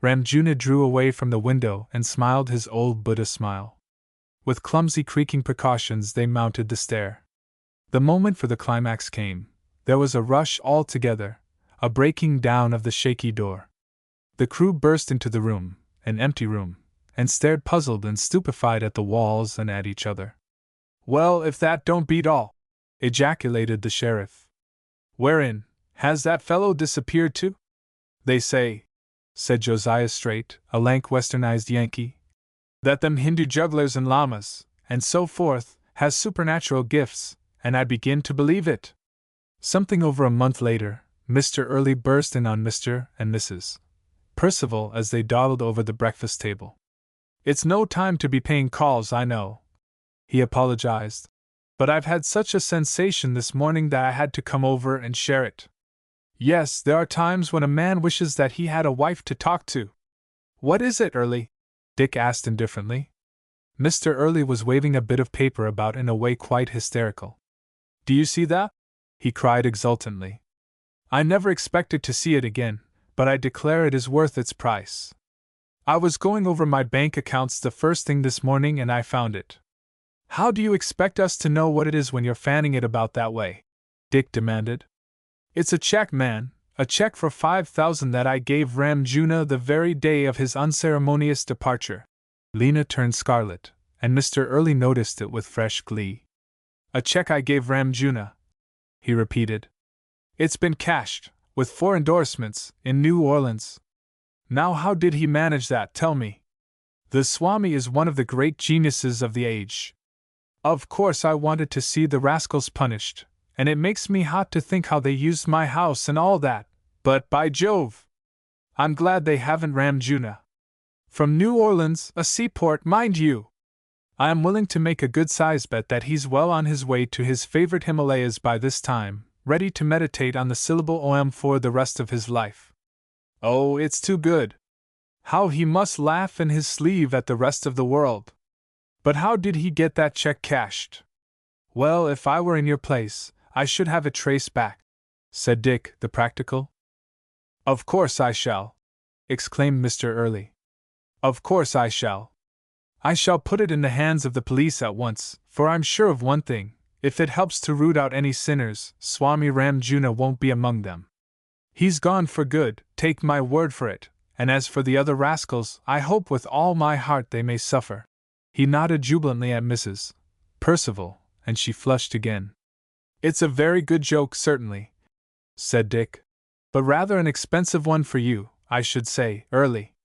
Ramjuna drew away from the window and smiled his old Buddha smile. With clumsy creaking precautions they mounted the stair. The moment for the climax came. There was a rush all together, a breaking down of the shaky door. The crew burst into the room, an empty room, and stared puzzled and stupefied at the walls and at each other. "Well, if that don't beat all!" ejaculated the sheriff. "Wherein, has that fellow disappeared to?" "They say," said Josiah Straight, a lank westernized Yankee, "that them Hindu jugglers and lamas, and so forth, has supernatural gifts, and I begin to believe it." Something over a month later, Mr. Early burst in on Mr. and Mrs. Percival as they dawdled over the breakfast table. "It's no time to be paying calls, I know," he apologized, "but I've had such a sensation this morning that I had to come over and share it." "Yes, there are times when a man wishes that he had a wife to talk to." "What is it, Early?" Dick asked indifferently. Mr. Early was waving a bit of paper about in a way quite hysterical. "Do you see that?" he cried exultantly. "I never expected to see it again, but I declare it is worth its price. I was going over my bank accounts the first thing this morning and I found it." "How do you expect us to know what it is when you're fanning it about that way?" Dick demanded. "It's a check, man, a check for $5,000 that I gave Ramjuna the very day of his unceremonious departure." Lena turned scarlet, and Mr. Early noticed it with fresh glee. "A check I gave Ramjuna," he repeated. "It's been cashed, with 4 endorsements, in New Orleans. Now how did he manage that, tell me? The Swami is one of the great geniuses of the age. Of course I wanted to see the rascals punished, and it makes me hot to think how they used my house and all that, but by Jove! I'm glad they haven't Ramjuna. From New Orleans, a seaport, mind you. I am willing to make a good-sized bet that he's well on his way to his favorite Himalayas by this time, ready to meditate on the syllable Om for the rest of his life. Oh, it's too good. How he must laugh in his sleeve at the rest of the world. But how did he get that check cashed?" "Well, if I were in your place, I should have it traced back," said Dick, the practical. "Of course I shall," exclaimed Mr. Early. "Of course I shall. I shall put it in the hands of the police at once, for I'm sure of one thing, if it helps to root out any sinners, Swami Ramjuna won't be among them. He's gone for good, take my word for it, and as for the other rascals, I hope with all my heart they may suffer." He nodded jubilantly at Mrs. Percival, and she flushed again. "It's a very good joke, certainly," said Dick. "But rather an expensive one for you, I should say, Early.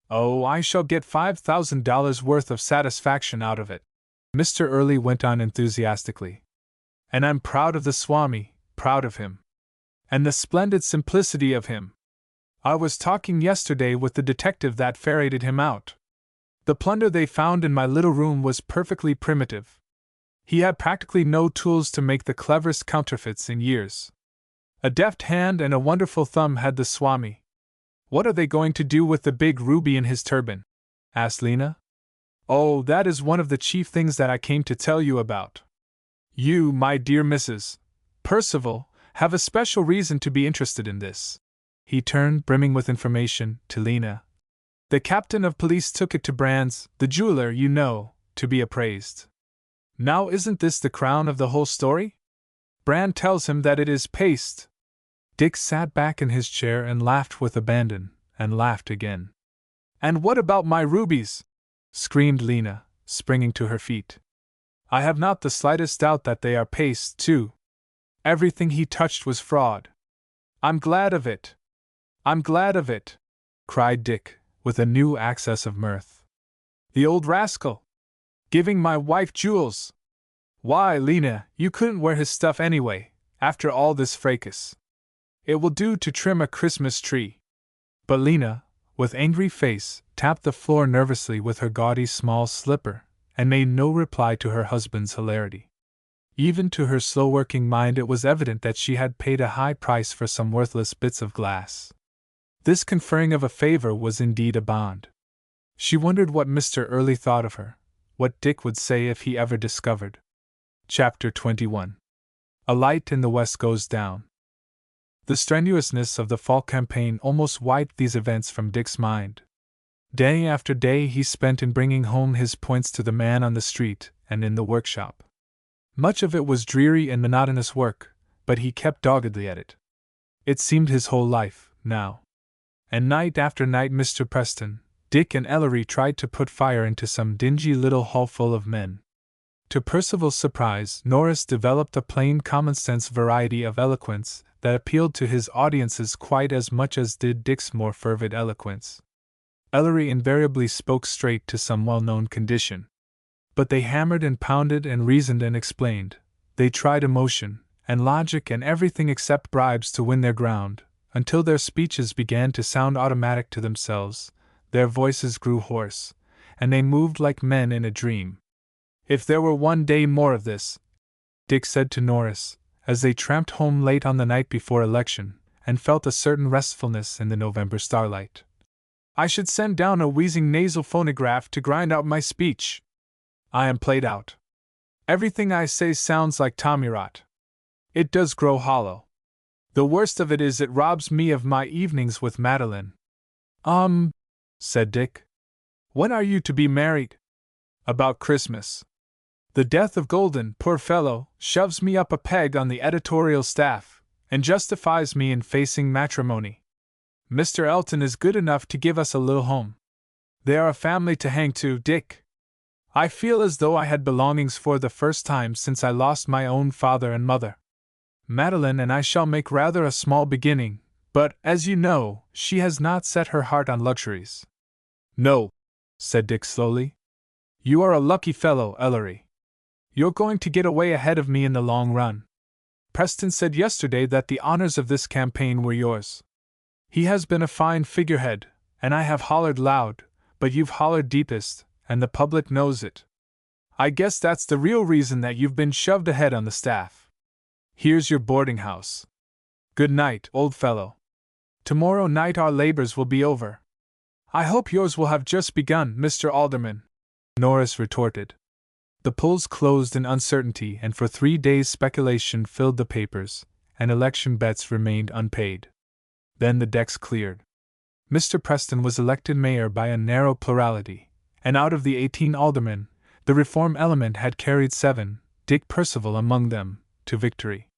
Oh, I shall get $5,000 worth of satisfaction out of it," Mr. Early went on enthusiastically. "And I'm proud of the Swami, proud of him. And the splendid simplicity of him. I was talking yesterday with the detective that ferreted him out. The plunder they found in my little room was perfectly primitive. He had practically no tools to make the cleverest counterfeits in years. A deft hand and a wonderful thumb had the Swami." "What are they going to do with the big ruby in his turban?" asked Lena. "Oh, that is one of the chief things that I came to tell you about. You, my dear Mrs. Percival, have a special reason to be interested in this." He turned, brimming with information, to Lena. "The captain of police took it to Brand's, the jeweler, you know, to be appraised. Now isn't this the crown of the whole story? Brand tells him that it is paste." Dick sat back in his chair and laughed with abandon, and laughed again. "And what about my rubies?" screamed Lena, springing to her feet. "I have not the slightest doubt that they are paste, too. Everything he touched was fraud. I'm glad of it. I'm glad of it," cried Dick, with a new access of mirth. "The old rascal! Giving my wife jewels! Why, Lena, you couldn't wear his stuff anyway, after all this fracas. It will do to trim a Christmas tree." But Lena, with angry face, tapped the floor nervously with her gaudy small slipper, and made no reply to her husband's hilarity. Even to her slow-working mind it was evident that she had paid a high price for some worthless bits of glass. This conferring of a favor was indeed a bond. She wondered what Mr. Early thought of her, what Dick would say if he ever discovered. Chapter 21. A light in the west goes down. The strenuousness of the fall campaign almost wiped these events from Dick's mind. Day after day he spent in bringing home his points to the man on the street and in the workshop. Much of it was dreary and monotonous work, but he kept doggedly at it. It seemed his whole life, now. And night after night Mr. Preston, Dick and Ellery tried to put fire into some dingy little hall full of men. To Percival's surprise, Norris developed a plain common-sense variety of eloquence that appealed to his audiences quite as much as did Dick's more fervid eloquence. Ellery invariably spoke straight to some well-known condition. But they hammered and pounded and reasoned and explained. They tried emotion, and logic and everything except bribes to win their ground, until their speeches began to sound automatic to themselves, their voices grew hoarse, and they moved like men in a dream. If there were one day more of this, Dick said to Norris, as they tramped home late on the night before election, and felt a certain restfulness in the November starlight, I should send down a wheezing nasal phonograph to grind out my speech. I am played out. Everything I say sounds like tommyrot. It does grow hollow. The worst of it is it robs me of my evenings with Madeline. Said Dick. When are you to be married? About Christmas. The death of Golden, poor fellow, shoves me up a peg on the editorial staff, and justifies me in facing matrimony. Mr. Elton is good enough to give us a little home. They are a family to hang to, Dick. I feel as though I had belongings for the first time since I lost my own father and mother. Madeline and I shall make rather a small beginning, but, as you know, she has not set her heart on luxuries. No, said Dick slowly. You are a lucky fellow, Ellery. You're going to get away ahead of me in the long run. Preston said yesterday that the honors of this campaign were yours. He has been a fine figurehead, and I have hollered loud, but you've hollered deepest, and the public knows it. I guess that's the real reason that you've been shoved ahead on the staff. Here's your boarding house. Good night, old fellow. Tomorrow night our labors will be over. I hope yours will have just begun, Mr. Alderman, Norris retorted. The polls closed in uncertainty, and for 3 days speculation filled the papers, and election bets remained unpaid. Then the decks cleared. Mr. Preston was elected mayor by a narrow plurality, and out of the 18 aldermen, the reform element had carried 7, Dick Percival among them, to victory.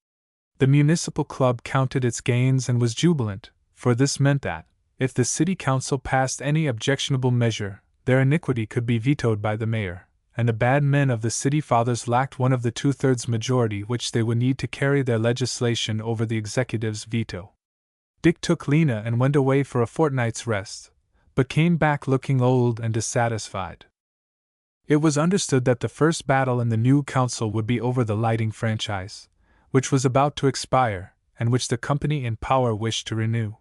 The municipal club counted its gains and was jubilant, for this meant that, if the city council passed any objectionable measure, their iniquity could be vetoed by the mayor, and the bad men of the city fathers lacked one of the 2/3 majority which they would need to carry their legislation over the executive's veto. Dick took Lena and went away for a fortnight's rest, but came back looking old and dissatisfied. It was understood that the first battle in the new council would be over the lighting franchise, which was about to expire, and which the company in power wished to renew.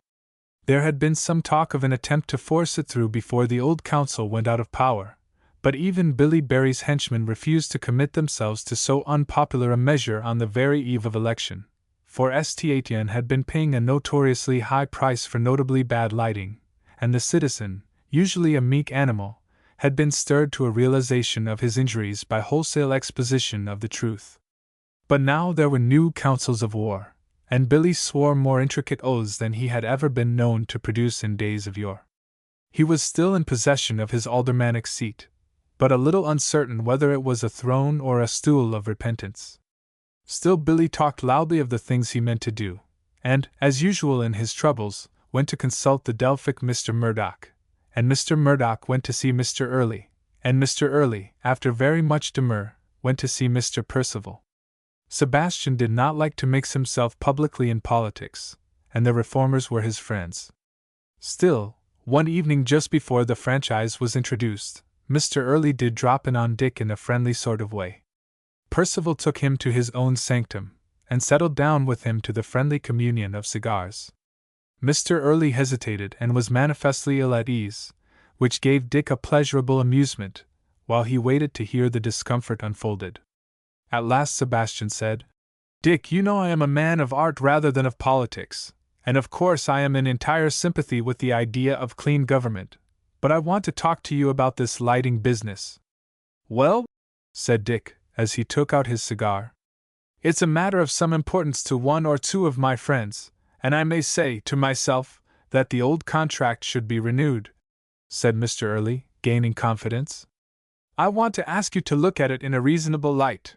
There had been some talk of an attempt to force it through before the old council went out of power, but even Billy Barry's henchmen refused to commit themselves to so unpopular a measure on the very eve of election, for St. Etienne had been paying a notoriously high price for notably bad lighting, and the citizen, usually a meek animal, had been stirred to a realization of his injuries by wholesale exposition of the truth. But now there were new councils of war, and Billy swore more intricate oaths than he had ever been known to produce in days of yore. He was still in possession of his aldermanic seat, but a little uncertain whether it was a throne or a stool of repentance. Still Billy talked loudly of the things he meant to do, and, as usual in his troubles, went to consult the Delphic Mr. Murdoch, and Mr. Murdoch went to see Mr. Early, and Mr. Early, after very much demur, went to see Mr. Percival. Sebastian did not like to mix himself publicly in politics, and the reformers were his friends. Still, one evening just before the franchise was introduced, Mr. Early did drop in on Dick in a friendly sort of way. Percival took him to his own sanctum, and settled down with him to the friendly communion of cigars. Mr. Early hesitated and was manifestly ill at ease, which gave Dick a pleasurable amusement, while he waited to hear the discomfort unfolded. At last Sebastian said, "Dick, you know I am a man of art rather than of politics, and of course I am in entire sympathy with the idea of clean government, but I want to talk to you about this lighting business." "Well?" said Dick, as he took out his cigar. It's a matter of some importance to one or two of my friends, and I may say, to myself, that the old contract should be renewed," said Mr. Early, gaining confidence. "I want to ask you to look at it in a reasonable light.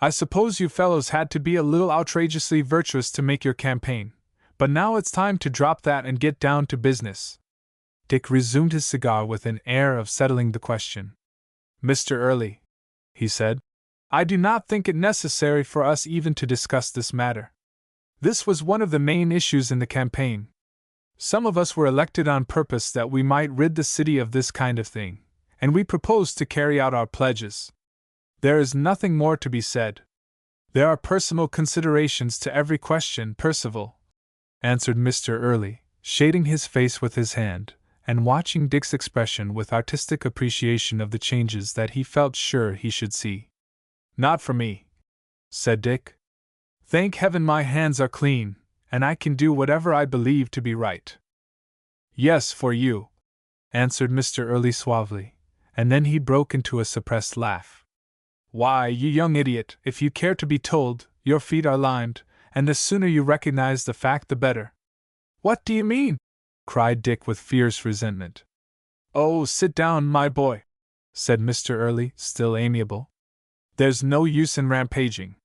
I suppose you fellows had to be a little outrageously virtuous to make your campaign, but now it's time to drop that and get down to business." Dick resumed his cigar with an air of settling the question. "Mr. Early," he said, "I do not think it necessary for us even to discuss this matter. This was one of the main issues in the campaign. Some of us were elected on purpose that we might rid the city of this kind of thing, and we proposed to carry out our pledges. There is nothing more to be said. There are personal considerations to every question, Percival," answered Mr. Early, shading his face with his hand, and watching Dick's expression with artistic appreciation of the changes that he felt sure he should see. "Not for me," said Dick. "Thank heaven my hands are clean, and I can do whatever I believe to be right." "Yes, for you," answered Mr. Early suavely, and then he broke into a suppressed laugh. "Why, you young idiot, if you care to be told, your feet are limed, and the sooner you recognize the fact the better." "What do you mean?" cried Dick with fierce resentment. "Oh, sit down, my boy," said Mr. Early, still amiable. "There's no use in rampaging.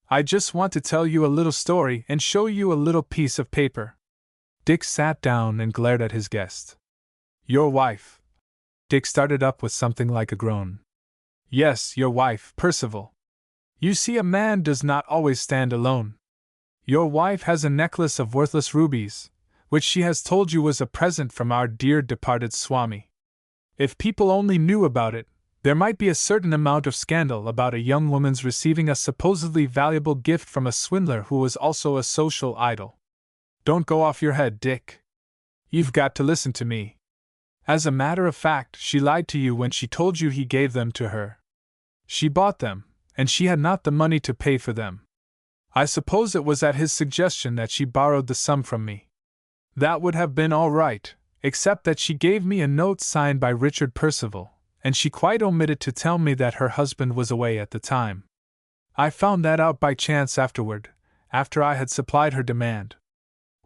I just want to tell you a little story and show you a little piece of paper." Dick sat down and glared at his guest. "Your wife." Dick started up with something like a groan. "Yes, your wife, Percival. You see, a man does not always stand alone. Your wife has a necklace of worthless rubies, which she has told you was a present from our dear departed Swami. If people only knew about it, there might be a certain amount of scandal about a young woman's receiving a supposedly valuable gift from a swindler who was also a social idol. Don't go off your head, Dick. You've got to listen to me. As a matter of fact, she lied to you when she told you he gave them to her. She bought them, and she had not the money to pay for them. I suppose it was at his suggestion that she borrowed the sum from me. That would have been all right, except that she gave me a note signed by Richard Percival, and she quite omitted to tell me that her husband was away at the time. I found that out by chance afterward, after I had supplied her demand.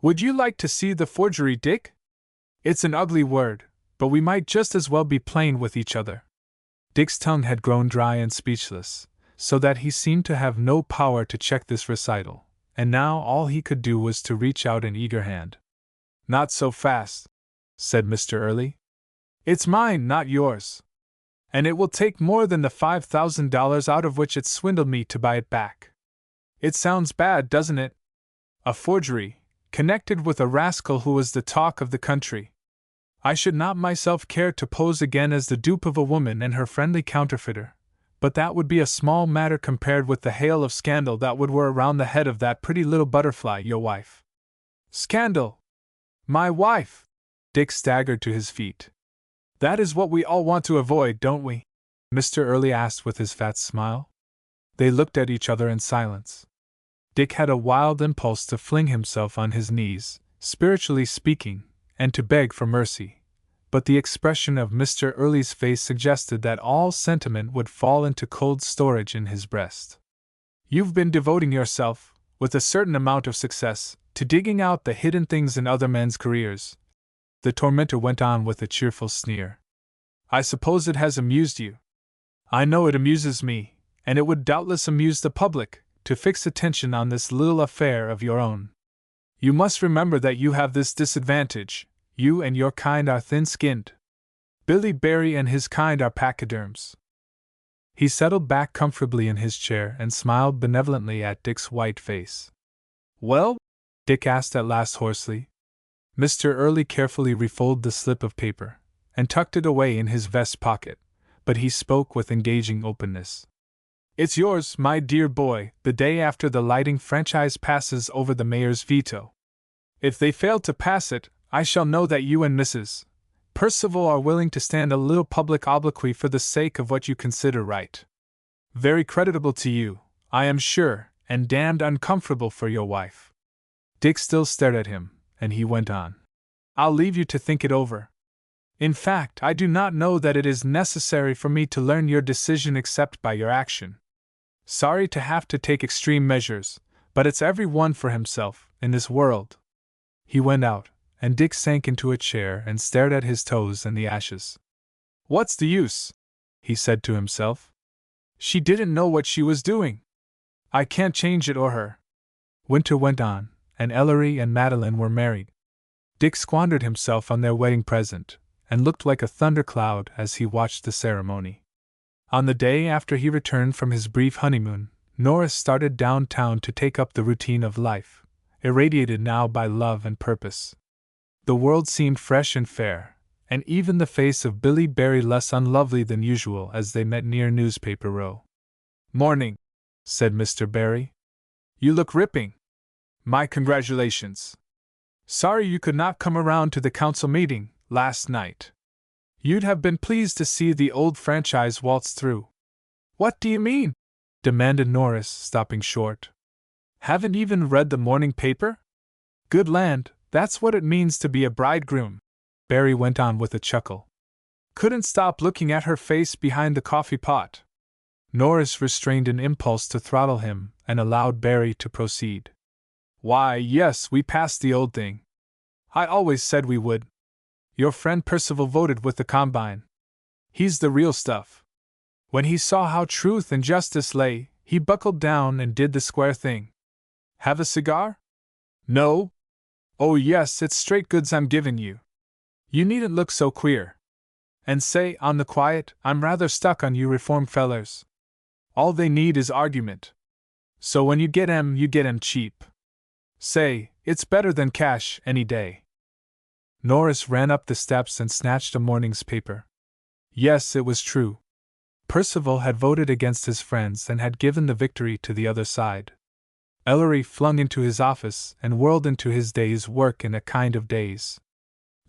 Would you like to see the forgery, Dick? It's an ugly word, but we might just as well be plain with each other." Dick's tongue had grown dry and speechless, so that he seemed to have no power to check this recital, and now all he could do was to reach out an eager hand. "Not so fast," said Mr. Early. "It's mine, not yours. And it will take more than the $5,000 out of which it swindled me to buy it back. It sounds bad, doesn't it? A forgery, connected with a rascal who was the talk of the country. I should not myself care to pose again as the dupe of a woman and her friendly counterfeiter, but that would be a small matter compared with the hail of scandal that would whir around the head of that pretty little butterfly, your wife." "Scandal! My wife!" Dick staggered to his feet. "That is what we all want to avoid, don't we?" Mr. Early asked with his fat smile. They looked at each other in silence. Dick had a wild impulse to fling himself on his knees, spiritually speaking, and to beg for mercy, but the expression of Mr. Early's face suggested that all sentiment would fall into cold storage in his breast. "You've been devoting yourself, with a certain amount of success, to digging out the hidden things in other men's careers," the tormentor went on with a cheerful sneer. "I suppose it has amused you. I know it amuses me, and it would doubtless amuse the public, to fix attention on this little affair of your own. You must remember that you have this disadvantage: you and your kind are thin-skinned. Billy Barry and his kind are pachyderms." He settled back comfortably in his chair and smiled benevolently at Dick's white face. "Well?" Dick asked at last hoarsely. Mr. Early carefully refolded the slip of paper, and tucked it away in his vest pocket, but he spoke with engaging openness. "It's yours, my dear boy, the day after the lighting franchise passes over the mayor's veto. If they fail to pass it, I shall know that you and Mrs. Percival are willing to stand a little public obloquy for the sake of what you consider right. Very creditable to you, I am sure, and damned uncomfortable for your wife." Dick still stared at him, and he went on. "I'll leave you to think it over. In fact, I do not know that it is necessary for me to learn your decision except by your action. Sorry to have to take extreme measures, but it's every one for himself, in this world. He went out, and Dick sank into a chair and stared at his toes in the ashes. What's the use? He said to himself. She didn't know what she was doing. I can't change it or her. Winter went on, and Ellery and Madeline were married. Dick squandered himself on their wedding present, and looked like a thundercloud as he watched the ceremony. On the day after he returned from his brief honeymoon, Norris started downtown to take up the routine of life, irradiated now by love and purpose. The world seemed fresh and fair, and even the face of Billy Barry less unlovely than usual as they met near Newspaper Row. "Morning," said Mr. Barry. "You look ripping. My congratulations. Sorry you could not come around to the council meeting last night. You'd have been pleased to see the old franchise waltz through." "What do you mean?" demanded Norris, stopping short. "Haven't even read the morning paper? Good land, that's what it means to be a bridegroom," Barry went on with a chuckle. "Couldn't stop looking at her face behind the coffee pot." Norris restrained an impulse to throttle him and allowed Barry to proceed. "Why, yes, we passed the old thing. I always said we would. Your friend Percival voted with the Combine. He's the real stuff. When he saw how truth and justice lay, he buckled down and did the square thing. Have a cigar? No? Oh yes, it's straight goods I'm giving you. You needn't look so queer. And say, on the quiet, I'm rather stuck on you reform fellers. All they need is argument. So when you get 'em cheap. Say, it's better than cash any day." Norris ran up the steps and snatched a morning's paper. Yes, it was true. Percival had voted against his friends and had given the victory to the other side. Ellery flung into his office and whirled into his day's work in a kind of daze.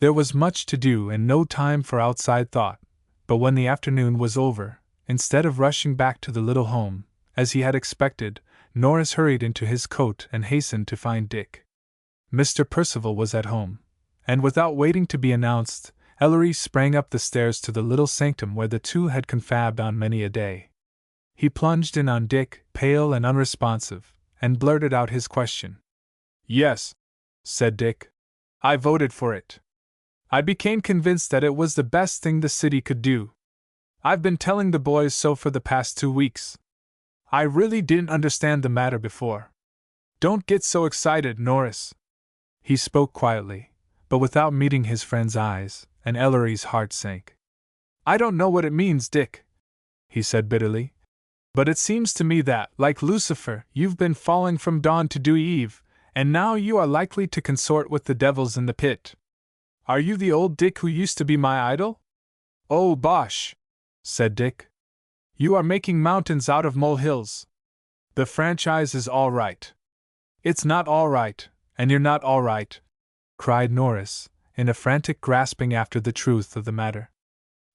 There was much to do and no time for outside thought, but when the afternoon was over, instead of rushing back to the little home, as he had expected, Norris hurried into his coat and hastened to find Dick. Mr. Percival was at home, and without waiting to be announced, Ellery sprang up the stairs to the little sanctum where the two had confabbed on many a day. He plunged in on Dick, pale and unresponsive, and blurted out his question. "Yes," said Dick. "I voted for it. I became convinced that it was the best thing the city could do. I've been telling the boys so for the past 2 weeks. I really didn't understand the matter before. Don't get so excited, Norris." He spoke quietly, but without meeting his friend's eyes, and Ellery's heart sank. "I don't know what it means, Dick," he said bitterly, "but it seems to me that, like Lucifer, you've been falling from dawn to dewy eve, and now you are likely to consort with the devils in the pit. Are you the old Dick who used to be my idol?" "Oh, bosh," said Dick. "You are making mountains out of molehills. The franchise is all right." "It's not all right, and you're not all right," cried Norris, in a frantic grasping after the truth of the matter.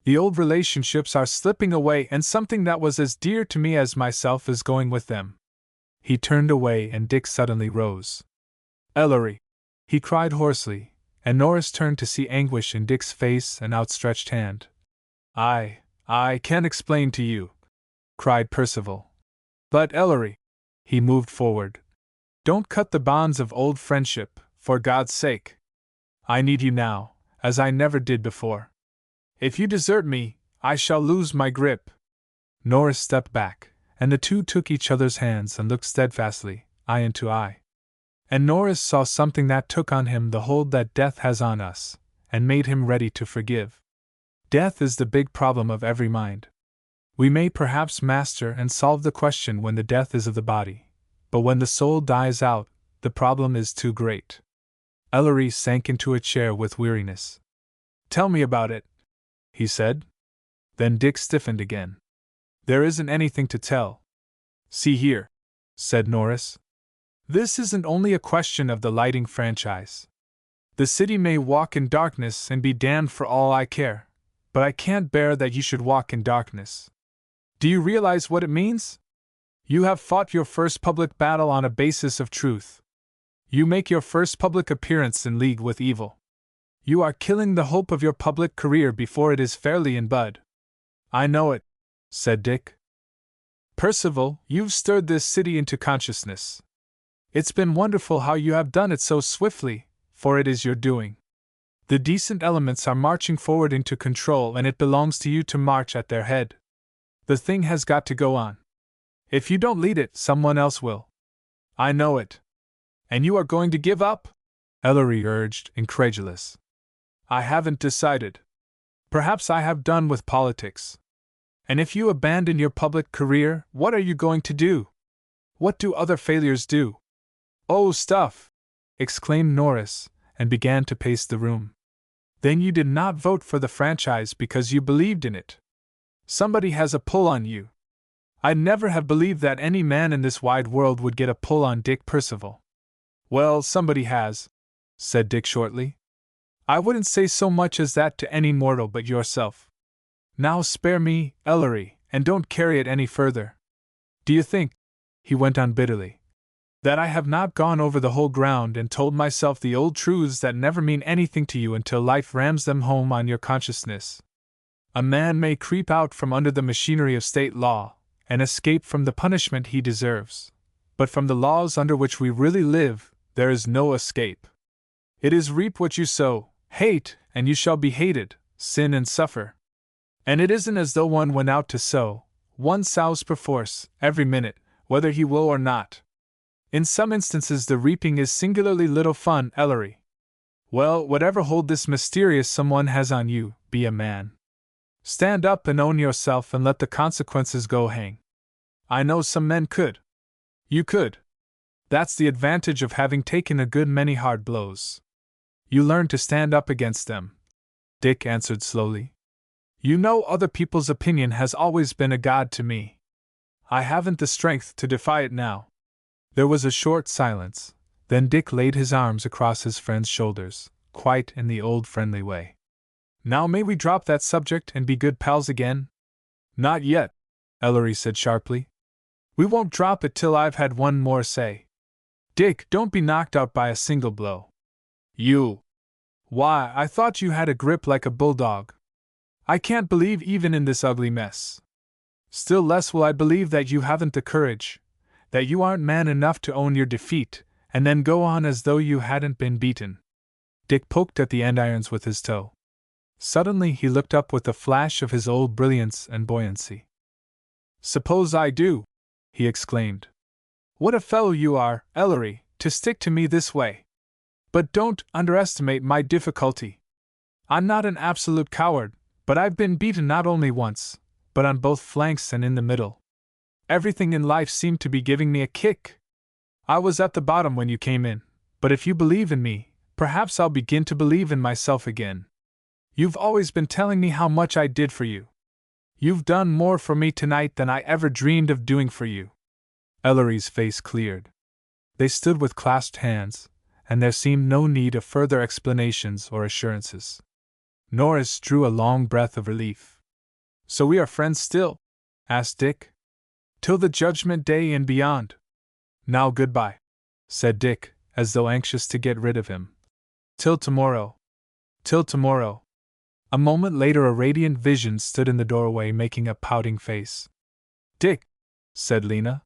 "The old relationships are slipping away, and something that was as dear to me as myself is going with them." He turned away, and Dick suddenly rose. "Ellery!" he cried hoarsely, and Norris turned to see anguish in Dick's face and outstretched hand. I can't explain to you," cried Percival. "But, Ellery," he moved forward, "don't cut the bonds of old friendship, for God's sake. I need you now, as I never did before. If you desert me, I shall lose my grip." Norris stepped back, and the two took each other's hands and looked steadfastly, eye into eye. And Norris saw something that took on him the hold that death has on us, and made him ready to forgive. Death is the big problem of every mind. We may perhaps master and solve the question when the death is of the body, but when the soul dies out, the problem is too great. Ellery sank into a chair with weariness. "Tell me about it," he said. Then Dick stiffened again. "There isn't anything to tell. See here," said Norris. "This isn't only a question of the lighting franchise. The city may walk in darkness and be damned for all I care, but I can't bear that you should walk in darkness. Do you realize what it means? You have fought your first public battle on a basis of truth. You make your first public appearance in league with evil. You are killing the hope of your public career before it is fairly in bud." "I know it," said Dick. Percival, you've stirred this city into consciousness. It's been wonderful how you have done it so swiftly, for it is your doing. The decent elements are marching forward into control, and it belongs to you to march at their head. The thing has got to go on. If you don't lead it, someone else will. I know it. And you are going to give up? Ellery urged, incredulous. I haven't decided. Perhaps I have done with politics. And if you abandon your public career, what are you going to do? What do other failures do? Oh, stuff! Exclaimed Norris, and began to pace the room. Then you did not vote for the franchise because you believed in it. Somebody has a pull on you. I'd never have believed that any man in this wide world would get a pull on Dick Percival. Well, somebody has, said Dick shortly. I wouldn't say so much as that to any mortal but yourself. Now spare me, Ellery, and don't carry it any further. Do you think, he went on bitterly, that I have not gone over the whole ground and told myself the old truths that never mean anything to you until life rams them home on your consciousness? A man may creep out from under the machinery of state law, and escape from the punishment he deserves, but from the laws under which we really live, there is no escape. It is reap what you sow, hate, and you shall be hated, sin and suffer. And it isn't as though one went out to sow, one sows perforce, every minute, whether he will or not. In some instances the reaping is singularly little fun, Ellery. Well, whatever hold this mysterious someone has on you, be a man. Stand up and own yourself and let the consequences go hang. I know some men could. You could. That's the advantage of having taken a good many hard blows. You learn to stand up against them, Dick answered slowly. You know, other people's opinion has always been a god to me. I haven't the strength to defy it now. There was a short silence, then Dick laid his arms across his friend's shoulders, quite in the old friendly way. Now may we drop that subject and be good pals again? Not yet, Ellery said sharply. We won't drop it till I've had one more say. Dick, don't be knocked out by a single blow. You! Why, I thought you had a grip like a bulldog. I can't believe even in this ugly mess. Still less will I believe that you haven't the courage, that you aren't man enough to own your defeat, and then go on as though you hadn't been beaten. Dick poked at the andirons with his toe. Suddenly he looked up with a flash of his old brilliance and buoyancy. Suppose I do, he exclaimed. What a fellow you are, Ellery, to stick to me this way. But don't underestimate my difficulty. I'm not an absolute coward, but I've been beaten not only once, but on both flanks and in the middle. Everything in life seemed to be giving me a kick. I was at the bottom when you came in, but if you believe in me, perhaps I'll begin to believe in myself again. You've always been telling me how much I did for you. You've done more for me tonight than I ever dreamed of doing for you. Ellery's face cleared. They stood with clasped hands, and there seemed no need of further explanations or assurances. Norris drew a long breath of relief. So we are friends still? Asked Dick. Till the judgment day and beyond. Now goodbye, said Dick, as though anxious to get rid of him. Till tomorrow. Till tomorrow. A moment later a radiant vision stood in the doorway making a pouting face. Dick, said Lena.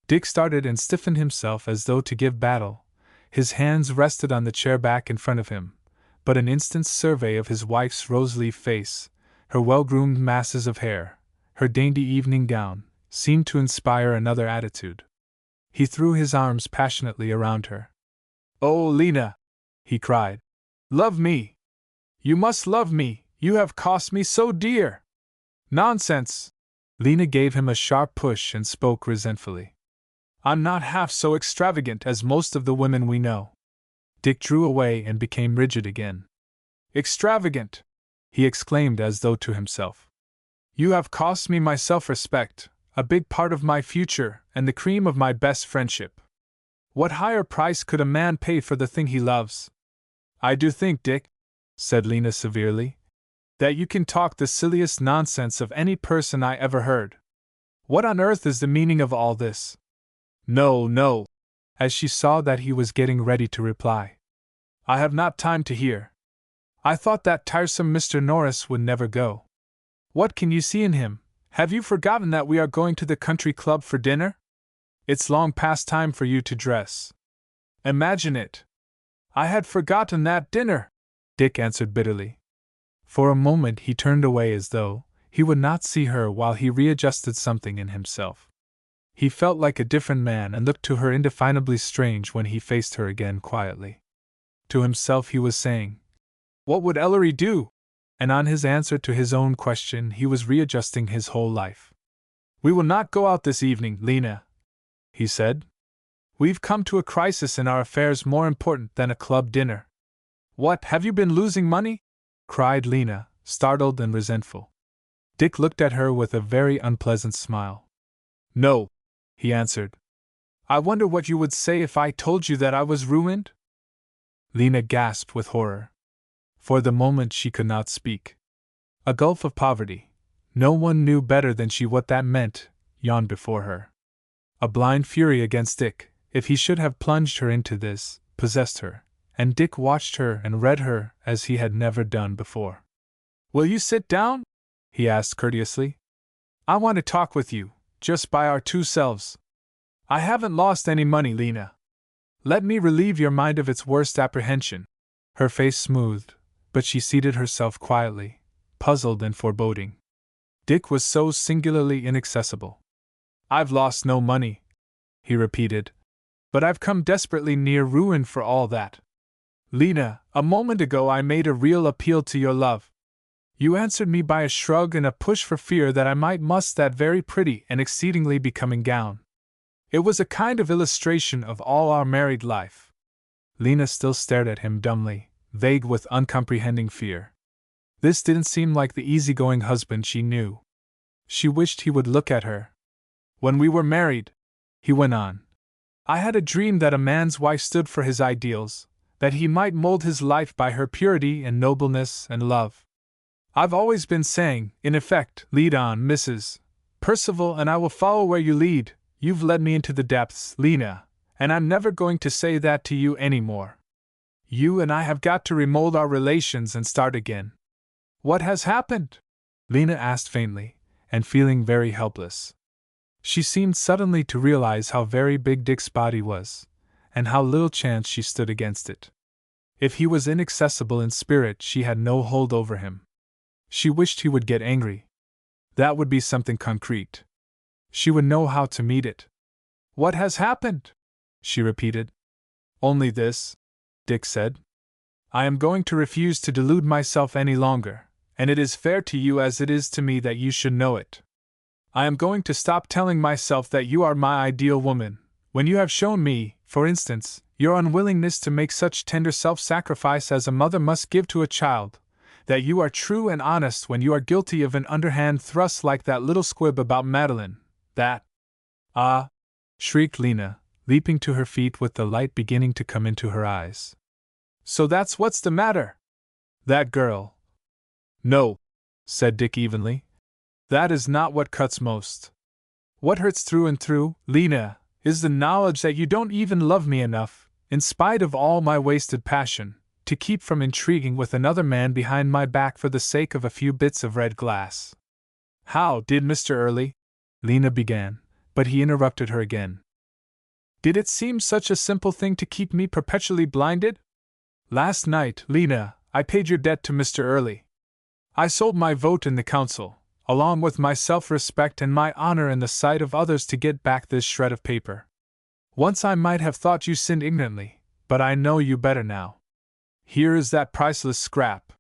Dick started and stiffened himself as though to give battle. His hands rested on the chair back in front of him, but an instant's survey of his wife's rose-leaf face, her well-groomed masses of hair, her dainty evening gown, seemed to inspire another attitude. He threw his arms passionately around her. Oh, Lena, he cried. Love me! You must love me, you have cost me so dear! Nonsense! Lena gave him a sharp push and spoke resentfully. I'm not half so extravagant as most of the women we know. Dick drew away and became rigid again. Extravagant! He exclaimed as though to himself. You have cost me my self-respect, a big part of my future, and the cream of my best friendship. What higher price could a man pay for the thing he loves? I do think, Dick, said Lena severely, that you can talk the silliest nonsense of any person I ever heard. What on earth is the meaning of all this? No, no, as she saw that he was getting ready to reply. I have not time to hear. I thought that tiresome Mr. Norris would never go. What can you see in him? Have you forgotten that we are going to the country club for dinner? It's long past time for you to dress. Imagine it! I had forgotten that dinner, Dick answered bitterly. For a moment he turned away as though he would not see her while he readjusted something in himself. He felt like a different man and looked to her indefinably strange when he faced her again quietly. To himself he was saying, "What would Ellery do?" And on his answer to his own question he was readjusting his whole life. "We will not go out this evening, Lena," he said. "We've come to a crisis in our affairs more important than a club dinner." "What, have you been losing money?" cried Lena, startled and resentful. Dick looked at her with a very unpleasant smile. "No," he answered. "I wonder what you would say if I told you that I was ruined?" Lena gasped with horror. For the moment she could not speak. A gulf of poverty, no one knew better than she what that meant, yawned before her. A blind fury against Dick, if he should have plunged her into this, possessed her, and Dick watched her and read her as he had never done before. "Will you sit down?" he asked courteously. "I want to talk with you, just by our two selves. I haven't lost any money, Lena. Let me relieve your mind of its worst apprehension." Her face smoothed, but she seated herself quietly, puzzled and foreboding. Dick was so singularly inaccessible. "I've lost no money," he repeated, "but I've come desperately near ruin for all that. Lena, a moment ago I made a real appeal to your love. You answered me by a shrug and a push for fear that I might muss that very pretty and exceedingly becoming gown. It was a kind of illustration of all our married life." Lena still stared at him dumbly, vague with uncomprehending fear. This didn't seem like the easygoing husband she knew. She wished he would look at her. "When we were married," he went on, "I had a dream that a man's wife stood for his ideals, that he might mold his life by her purity and nobleness and love. I've always been saying, in effect, lead on, Mrs. Percival, and I will follow where you lead. You've led me into the depths, Lena, and I'm never going to say that to you any more. You and I have got to remold our relations and start again." "What has happened?" Lena asked faintly, and feeling very helpless. She seemed suddenly to realize how very big Dick's body was, and how little chance she stood against it. If he was inaccessible in spirit, she had no hold over him. She wished he would get angry. That would be something concrete. She would know how to meet it. "What has happened?" she repeated. "Only this," Dick said. "I am going to refuse to delude myself any longer, and it is fair to you as it is to me that you should know it. I am going to stop telling myself that you are my ideal woman, when you have shown me, for instance, your unwillingness to make such tender self-sacrifice as a mother must give to a child, that you are true and honest when you are guilty of an underhand thrust like that little squib about Madeline, that—" "Ah!" shrieked Lena, leaping to her feet with the light beginning to come into her eyes. "So that's what's the matter? That girl—" "No," said Dick evenly. "That is not what cuts most. What hurts through and through, Lena, is the knowledge that you don't even love me enough, in spite of all my wasted passion, to keep from intriguing with another man behind my back for the sake of a few bits of red glass." "How did Mr. Early—" Lena began, but he interrupted her again. "Did it seem such a simple thing to keep me perpetually blinded? Last night, Lena, I paid your debt to Mr. Early. I sold my vote in the council, along with my self-respect and my honor in the sight of others to get back this shred of paper. Once I might have thought you sinned ignorantly, but I know you better now. Here is that priceless scrap."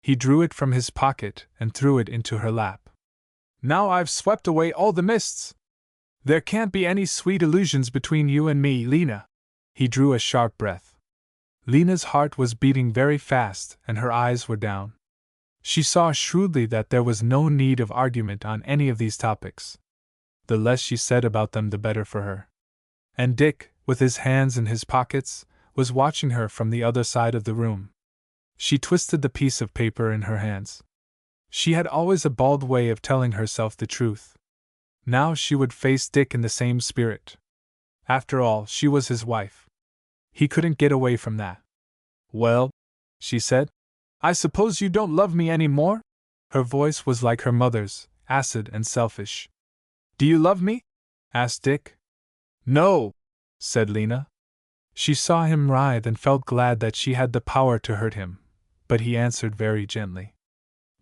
He drew it from his pocket and threw it into her lap. "Now I've swept away all the mists. There can't be any sweet illusions between you and me, Lena." He drew a sharp breath. Lena's heart was beating very fast and her eyes were down. She saw shrewdly that there was no need of argument on any of these topics. The less she said about them the better for her. And Dick, with his hands in his pockets, was watching her from the other side of the room. She twisted the piece of paper in her hands. She had always a bald way of telling herself the truth. Now she would face Dick in the same spirit. After all, she was his wife. He couldn't get away from that. "Well," she said, "I suppose you don't love me any more?" Her voice was like her mother's, acid and selfish. "Do you love me?" asked Dick. "No," said Lena. She saw him writhe and felt glad that she had the power to hurt him, but he answered very gently.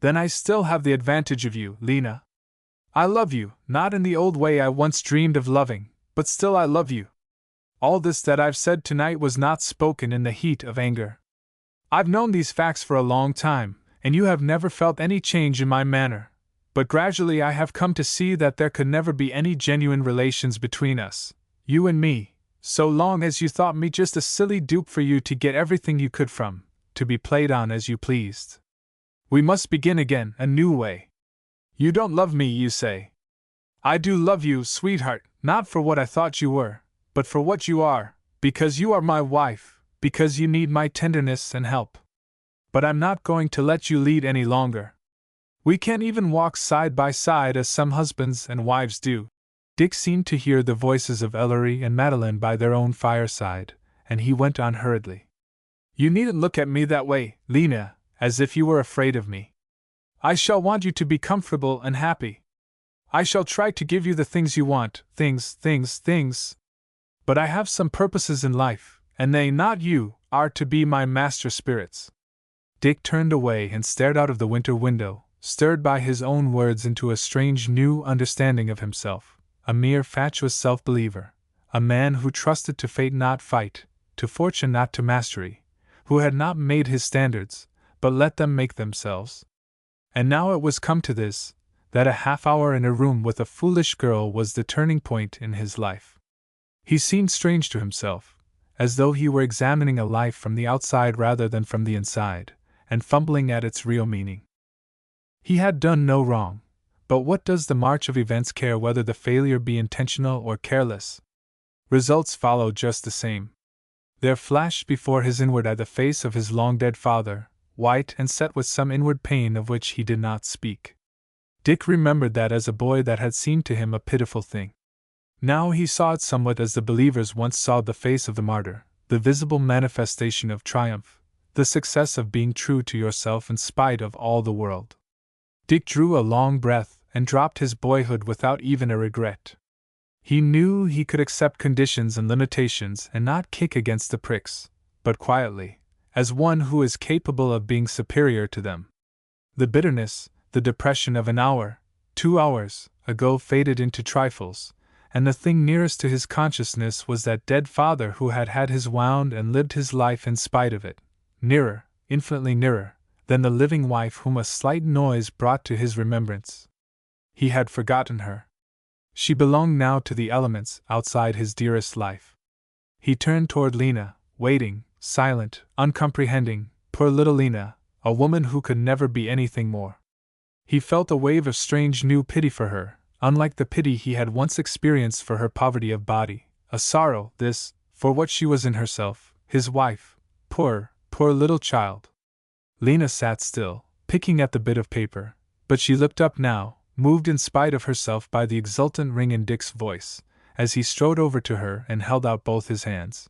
"Then I still have the advantage of you, Lena. I love you, not in the old way I once dreamed of loving, but still I love you. All this that I've said tonight was not spoken in the heat of anger. I've known these facts for a long time, and you have never felt any change in my manner, but gradually I have come to see that there could never be any genuine relations between us, you and me, so long as you thought me just a silly dupe for you to get everything you could from, to be played on as you pleased. We must begin again, a new way. You don't love me, you say. I do love you, sweetheart, not for what I thought you were, but for what you are, because you are my wife, because you need my tenderness and help. But I'm not going to let you lead any longer. We can't even walk side by side as some husbands and wives do." Dick seemed to hear the voices of Ellery and Madeline by their own fireside, and he went on hurriedly. "You needn't look at me that way, Lena, as if you were afraid of me. I shall want you to be comfortable and happy. I shall try to give you the things you want, things. But I have some purposes in life, and they, not you, are to be my master spirits." Dick turned away and stared out of the winter window, stirred by his own words into a strange new understanding of himself. A mere fatuous self-believer, a man who trusted to fate not fight, to fortune not to mastery, who had not made his standards, but let them make themselves. And now it was come to this, that a half-hour in a room with a foolish girl was the turning point in his life. He seemed strange to himself, as though he were examining a life from the outside rather than from the inside, and fumbling at its real meaning. He had done no wrong. But what does the march of events care whether the failure be intentional or careless? Results follow just the same. There flashed before his inward eye the face of his long-dead father, white and set with some inward pain of which he did not speak. Dick remembered that as a boy that had seemed to him a pitiful thing. Now he saw it somewhat as the believers once saw the face of the martyr, the visible manifestation of triumph, the success of being true to yourself in spite of all the world. Dick drew a long breath and dropped his boyhood without even a regret. He knew he could accept conditions and limitations and not kick against the pricks, but quietly, as one who is capable of being superior to them. The bitterness, the depression of an hour, 2 hours, ago faded into trifles, and the thing nearest to his consciousness was that dead father who had had his wound and lived his life in spite of it, nearer, infinitely nearer, than the living wife whom a slight noise brought to his remembrance. He had forgotten her. She belonged now to the elements outside his dearest life. He turned toward Lena, waiting, silent, uncomprehending, poor little Lena, a woman who could never be anything more. He felt a wave of strange new pity for her, unlike the pity he had once experienced for her poverty of body, a sorrow, this, for what she was in herself, his wife, poor little child. Lena sat still, picking at the bit of paper, but she looked up now, moved in spite of herself by the exultant ring in Dick's voice, as he strode over to her and held out both his hands.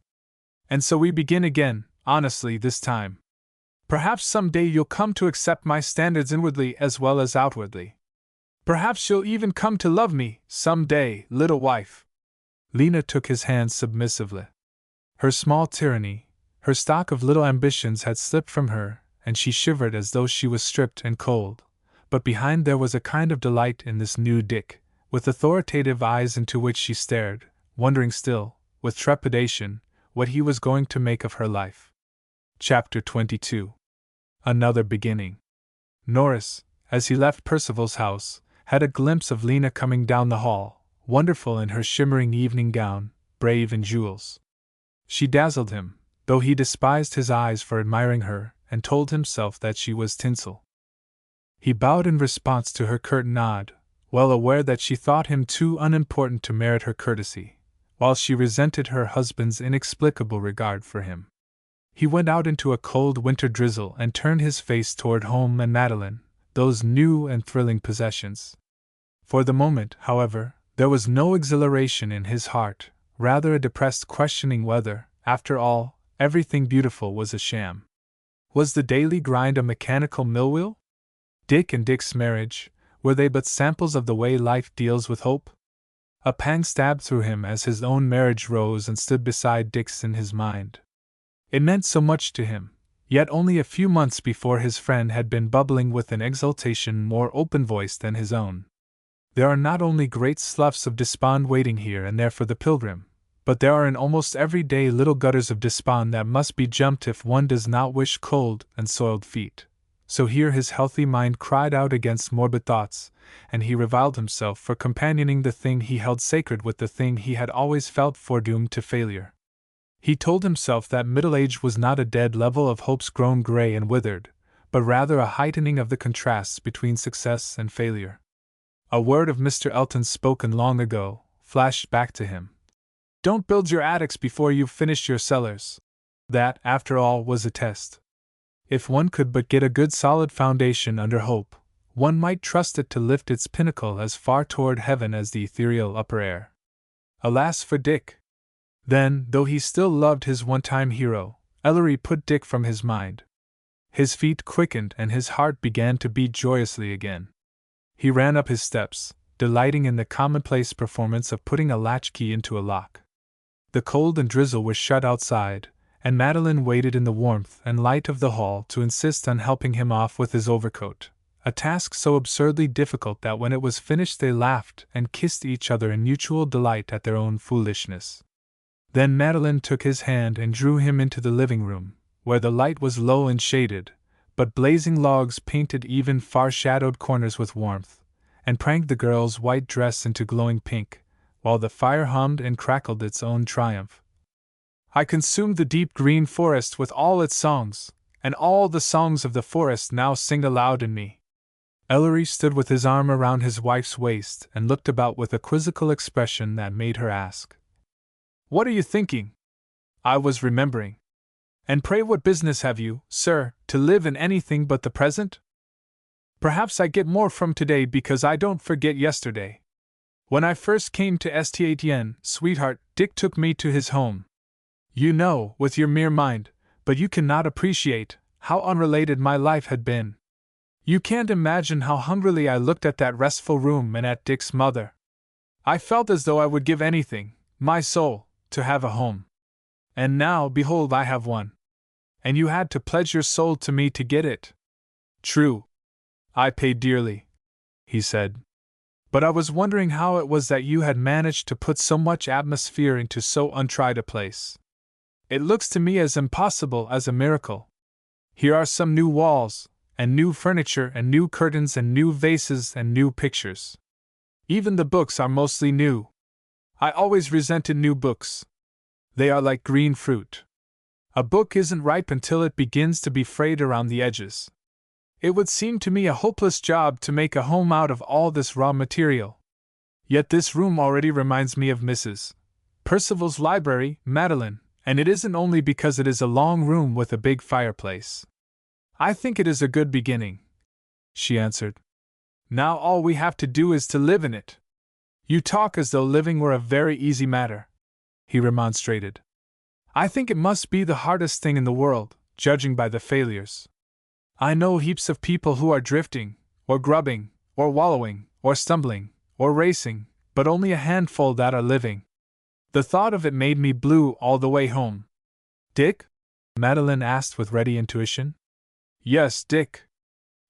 "And so we begin again, honestly this time. Perhaps some day you'll come to accept my standards inwardly as well as outwardly. Perhaps you'll even come to love me, some day, little wife." Lena took his hands submissively. Her small tyranny, her stock of little ambitions had slipped from her, and she shivered as though she was stripped and cold, but behind there was a kind of delight in this new Dick, with authoritative eyes into which she stared, wondering still, with trepidation, what he was going to make of her life. Chapter 22. Another beginning. Norris, as he left Percival's house, had a glimpse of Lena coming down the hall, wonderful in her shimmering evening gown, brave in jewels. She dazzled him, though he despised his eyes for admiring her, and told himself that she was tinsel. He bowed in response to her curt nod, well aware that she thought him too unimportant to merit her courtesy, while she resented her husband's inexplicable regard for him. He went out into a cold winter drizzle and turned his face toward home and Madeline, those new and thrilling possessions. For the moment, however, there was no exhilaration in his heart, rather a depressed questioning whether, after all, everything beautiful was a sham. Was the daily grind a mechanical millwheel? Dick and Dick's marriage, were they but samples of the way life deals with hope? A pang stabbed through him as his own marriage rose and stood beside Dick's in his mind. It meant so much to him, yet only a few months before his friend had been bubbling with an exultation more open-voiced than his own. There are not only great sloughs of despond waiting here and there for the pilgrim, but there are in almost every day little gutters of despond that must be jumped if one does not wish cold and soiled feet. So here his healthy mind cried out against morbid thoughts, and he reviled himself for companioning the thing he held sacred with the thing he had always felt foredoomed to failure. He told himself that middle age was not a dead level of hopes grown gray and withered, but rather a heightening of the contrasts between success and failure. A word of Mr. Elton's spoken long ago flashed back to him. Don't build your attics before you've finished your cellars. That, after all, was a test. If one could but get a good solid foundation under hope, one might trust it to lift its pinnacle as far toward heaven as the ethereal upper air. Alas for Dick! Then, though he still loved his one-time hero, Ellery put Dick from his mind. His feet quickened and his heart began to beat joyously again. He ran up his steps, delighting in the commonplace performance of putting a latchkey into a lock. The cold and drizzle was shut outside, and Madeline waited in the warmth and light of the hall to insist on helping him off with his overcoat, a task so absurdly difficult that when it was finished they laughed and kissed each other in mutual delight at their own foolishness. Then Madeline took his hand and drew him into the living room, where the light was low and shaded, but blazing logs painted even far-shadowed corners with warmth, and pranked the girl's white dress into glowing pink, while the fire hummed and crackled its own triumph. I consumed the deep green forest with all its songs, and all the songs of the forest now sing aloud in me. Ellery stood with his arm around his wife's waist and looked about with a quizzical expression that made her ask, "What are you thinking?" I was remembering. And pray what business have you, sir, to live in anything but the present? Perhaps I get more from today because I don't forget yesterday. When I first came to St. Etienne, sweetheart, Dick took me to his home. You know, with your mere mind, but you cannot appreciate, how unrelated my life had been. You can't imagine how hungrily I looked at that restful room and at Dick's mother. I felt as though I would give anything, my soul, to have a home. And now, behold, I have one. And you had to pledge your soul to me to get it. True. I paid dearly, he said. But I was wondering how it was that you had managed to put so much atmosphere into so untried a place. It looks to me as impossible as a miracle. Here are some new walls, and new furniture, and new curtains, and new vases, and new pictures. Even the books are mostly new. I always resented new books. They are like green fruit. A book isn't ripe until it begins to be frayed around the edges. It would seem to me a hopeless job to make a home out of all this raw material. Yet this room already reminds me of Mrs. Percival's library, Madeline, and it isn't only because it is a long room with a big fireplace. I think it is a good beginning, she answered. Now all we have to do is to live in it. You talk as though living were a very easy matter, he remonstrated. I think it must be the hardest thing in the world, judging by the failures. I know heaps of people who are drifting, or grubbing, or wallowing, or stumbling, or racing, but only a handful that are living. The thought of it made me blue all the way home. Dick? Madeline asked with ready intuition. Yes, Dick.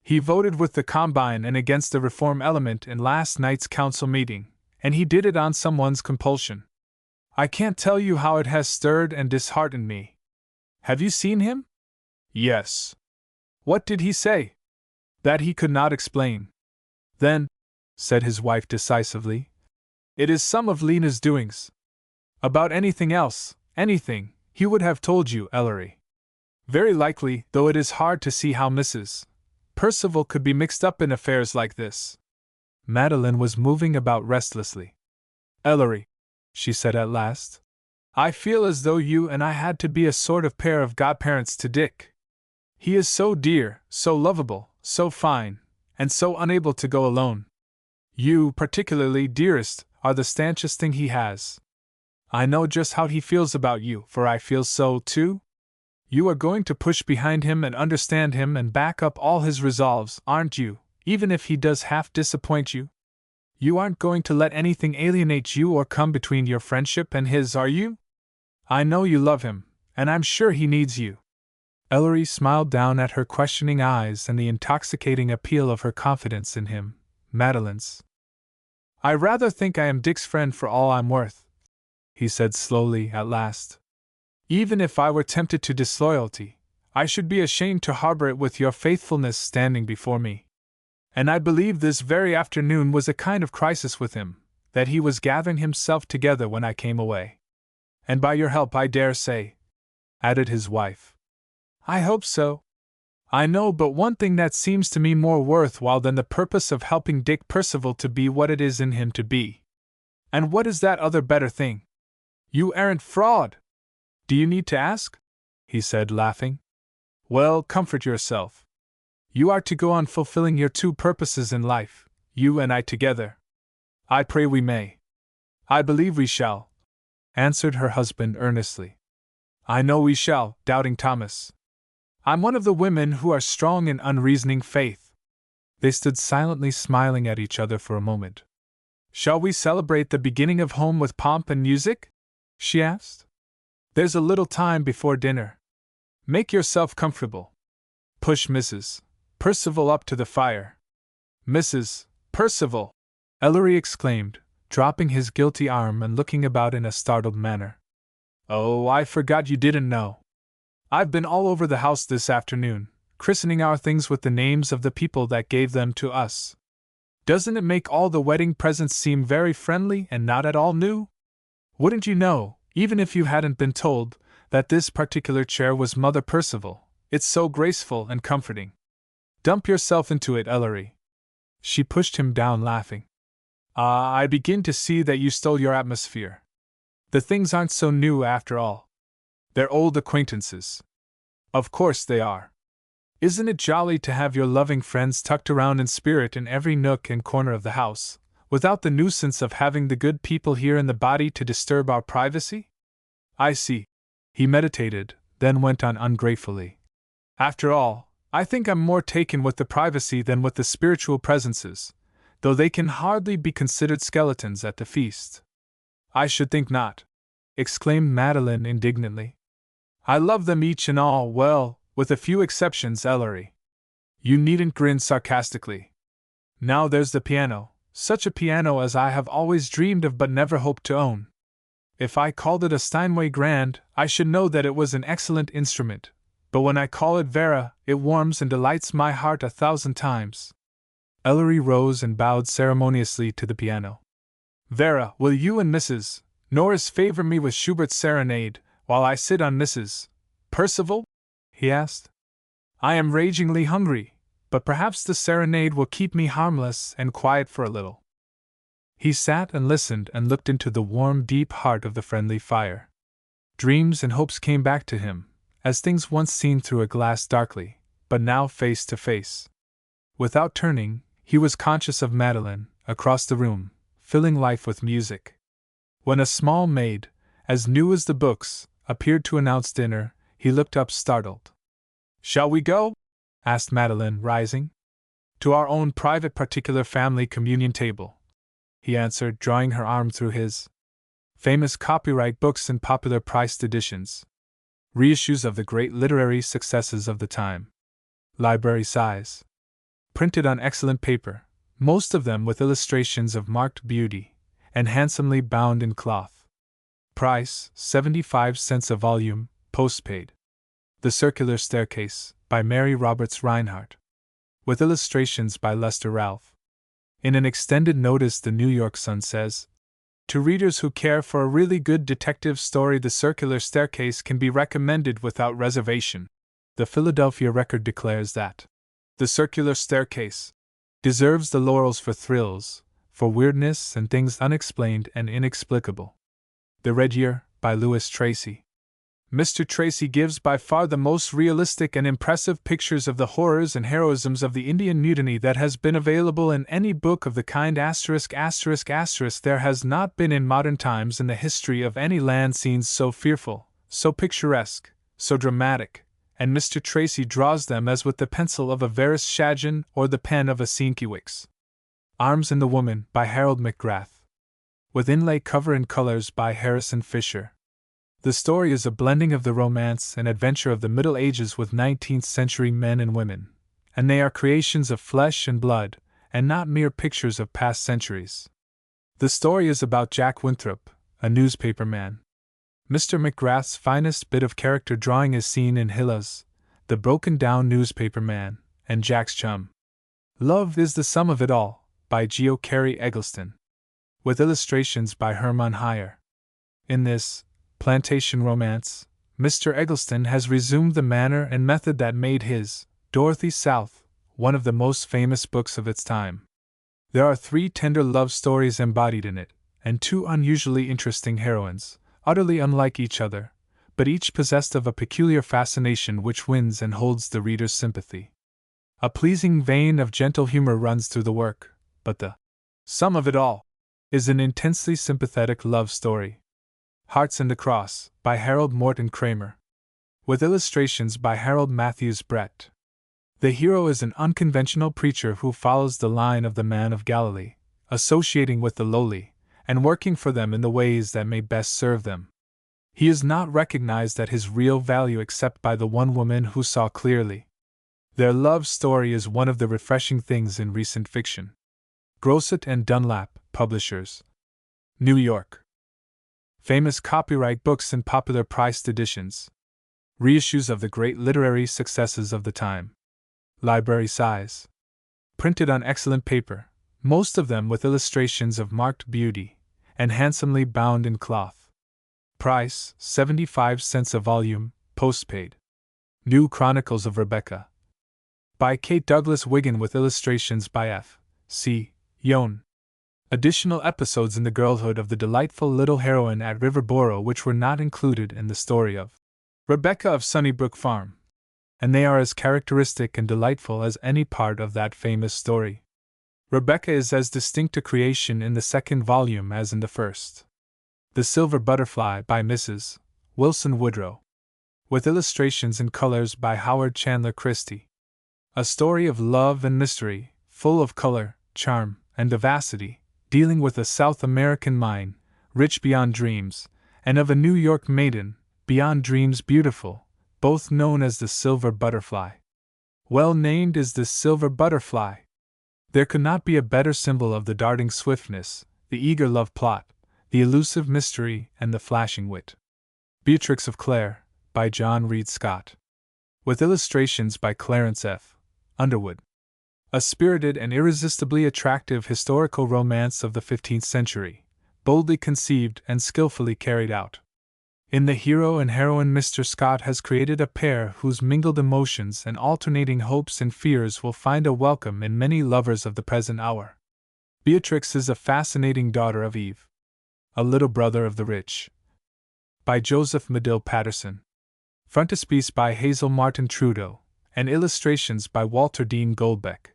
He voted with the Combine and against the reform element in last night's council meeting, and he did it on someone's compulsion. I can't tell you how it has stirred and disheartened me. Have you seen him? Yes. What did he say? That he could not explain. Then, said his wife decisively, it is some of Lena's doings. About anything else, anything, he would have told you, Ellery. Very likely, though it is hard to see how Mrs. Percival could be mixed up in affairs like this. Madeline was moving about restlessly. Ellery, she said at last, I feel as though you and I had to be a sort of pair of godparents to Dick. He is so dear, so lovable, so fine, and so unable to go alone. You, particularly, dearest, are the stanchest thing he has. I know just how he feels about you, for I feel so, too. You are going to push behind him and understand him and back up all his resolves, aren't you, even if he does half disappoint you? You aren't going to let anything alienate you or come between your friendship and his, are you? I know you love him, and I'm sure he needs you. Ellery smiled down at her questioning eyes and the intoxicating appeal of her confidence in him, Madeline's. I rather think I am Dick's friend for all I'm worth, he said slowly at last. Even if I were tempted to disloyalty, I should be ashamed to harbor it with your faithfulness standing before me. And I believe this very afternoon was a kind of crisis with him, that he was gathering himself together when I came away. And by your help, I dare say, added his wife. I hope so. I know but one thing that seems to me more worthwhile than the purpose of helping Dick Percival to be what it is in him to be. And what is that other better thing? You errant fraud! Do you need to ask? He said, laughing. Well, comfort yourself. You are to go on fulfilling your two purposes in life, you and I together. I pray we may. I believe we shall, answered her husband earnestly. I know we shall, Doubting Thomas. I'm one of the women who are strong in unreasoning faith. They stood silently smiling at each other for a moment. Shall we celebrate the beginning of home with pomp and music? She asked. There's a little time before dinner. Make yourself comfortable. Push Mrs. Percival up to the fire. Mrs. Percival! Ellery exclaimed, dropping his guilty arm and looking about in a startled manner. Oh, I forgot you didn't know. I've been all over the house this afternoon, christening our things with the names of the people that gave them to us. Doesn't it make all the wedding presents seem very friendly and not at all new? Wouldn't you know, even if you hadn't been told, that this particular chair was Mother Percival? It's so graceful and comforting. Dump yourself into it, Ellery. She pushed him down, laughing. Ah, I begin to see that you stole your atmosphere. The things aren't so new after all. They're old acquaintances. Of course they are. Isn't it jolly to have your loving friends tucked around in spirit in every nook and corner of the house, without the nuisance of having the good people here in the body to disturb our privacy? I see. He meditated, then went on ungratefully. After all, I think I'm more taken with the privacy than with the spiritual presences, though they can hardly be considered skeletons at the feast. I should think not, exclaimed Madeline indignantly. I love them each and all, well, with a few exceptions, Ellery. You needn't grin sarcastically. Now there's the piano, such a piano as I have always dreamed of but never hoped to own. If I called it a Steinway Grand, I should know that it was an excellent instrument, but when I call it Vera, it warms and delights my heart 1,000 times. Ellery rose and bowed ceremoniously to the piano. Vera, will you and Mrs. Norris favor me with Schubert's Serenade, while I sit on Mrs. Percival? He asked. I am ragingly hungry, but perhaps the serenade will keep me harmless and quiet for a little. He sat and listened and looked into the warm, deep heart of the friendly fire. Dreams and hopes came back to him, as things once seen through a glass darkly, but now face to face. Without turning, he was conscious of Madeline, across the room, filling life with music. When a small maid, as new as the books, appeared to announce dinner, he looked up startled. Shall we go? Asked Madeline, rising. To our own private particular family communion table, he answered, drawing her arm through his. Famous copyright books in popular priced editions. Reissues of the great literary successes of the time. Library size. Printed on excellent paper, most of them with illustrations of marked beauty, and handsomely bound in cloth. Price, 75 cents a volume, postpaid. The Circular Staircase, by Mary Roberts Reinhardt. With illustrations by Lester Ralph. In an extended notice, the New York Sun says, to readers who care for a really good detective story, The Circular Staircase can be recommended without reservation. The Philadelphia Record declares that The Circular Staircase deserves the laurels for thrills, for weirdness and things unexplained and inexplicable. The Red Year, by Louis Tracy. Mr. Tracy gives by far the most realistic and impressive pictures of the horrors and heroisms of the Indian Mutiny that has been available in any book of the kind. There has not been in modern times in the history of any land scenes so fearful, so picturesque, so dramatic, and Mr. Tracy draws them as with the pencil of a Vereshchagin or the pen of a Sienkiewicz. Arms and the Woman by Harold McGrath. With inlay cover and colors by Harrison Fisher. The story is a blending of the romance and adventure of the Middle Ages with 19th century men and women, and they are creations of flesh and blood, and not mere pictures of past centuries. The story is about Jack Winthrop, a newspaperman. Mr. McGrath's finest bit of character drawing is seen in Hilla's The Broken-Down Newspaperman, and Jack's chum. Love is the Sum of It All, by Geo Carey Eggleston. With illustrations by Hermann Heyer. In this plantation romance, Mr. Eggleston has resumed the manner and method that made his Dorothy South one of the most famous books of its time. There are 3 tender love stories embodied in it, and 2 unusually interesting heroines, utterly unlike each other, but each possessed of a peculiar fascination which wins and holds the reader's sympathy. A pleasing vein of gentle humor runs through the work, but the sum of it all is an intensely sympathetic love story. Hearts and the Cross, by Harold Morton Kramer. With illustrations by Harold Matthews Brett. The hero is an unconventional preacher who follows the line of the Man of Galilee, associating with the lowly, and working for them in the ways that may best serve them. He is not recognized at his real value except by the one woman who saw clearly. Their love story is one of the refreshing things in recent fiction. Grosset and Dunlap, Publishers. New York. Famous copyright books in popular priced editions. Reissues of the great literary successes of the time. Library size. Printed on excellent paper, most of them with illustrations of marked beauty, and handsomely bound in cloth. Price, 75 cents a volume, postpaid. New Chronicles of Rebecca. By Kate Douglas Wiggin with illustrations by F. C. Yohn. Additional episodes in the girlhood of the delightful little heroine at Riverboro which were not included in the story of Rebecca of Sunnybrook Farm, and they are as characteristic and delightful as any part of that famous story. Rebecca is as distinct a creation in the second volume as in the first. The Silver Butterfly by Mrs. Wilson Woodrow. With illustrations and colors by Howard Chandler Christie. A story of love and mystery, full of color, charm, and vivacity, dealing with a South American mine, rich beyond dreams, and of a New York maiden, beyond dreams beautiful, both known as the Silver Butterfly. Well named is this Silver Butterfly. There could not be a better symbol of the darting swiftness, the eager love plot, the elusive mystery, and the flashing wit. Beatrix of Clare, by John Reed Scott. With illustrations by Clarence F. Underwood. A spirited and irresistibly attractive historical romance of the 15th century, boldly conceived and skillfully carried out. In the hero and heroine, Mr. Scott has created a pair whose mingled emotions and alternating hopes and fears will find a welcome in many lovers of the present hour. Beatrix is a fascinating daughter of Eve, a little brother of the rich. By Joseph Medill Patterson. Frontispiece by Hazel Martin Trudeau, and illustrations by Walter Dean Goldbeck.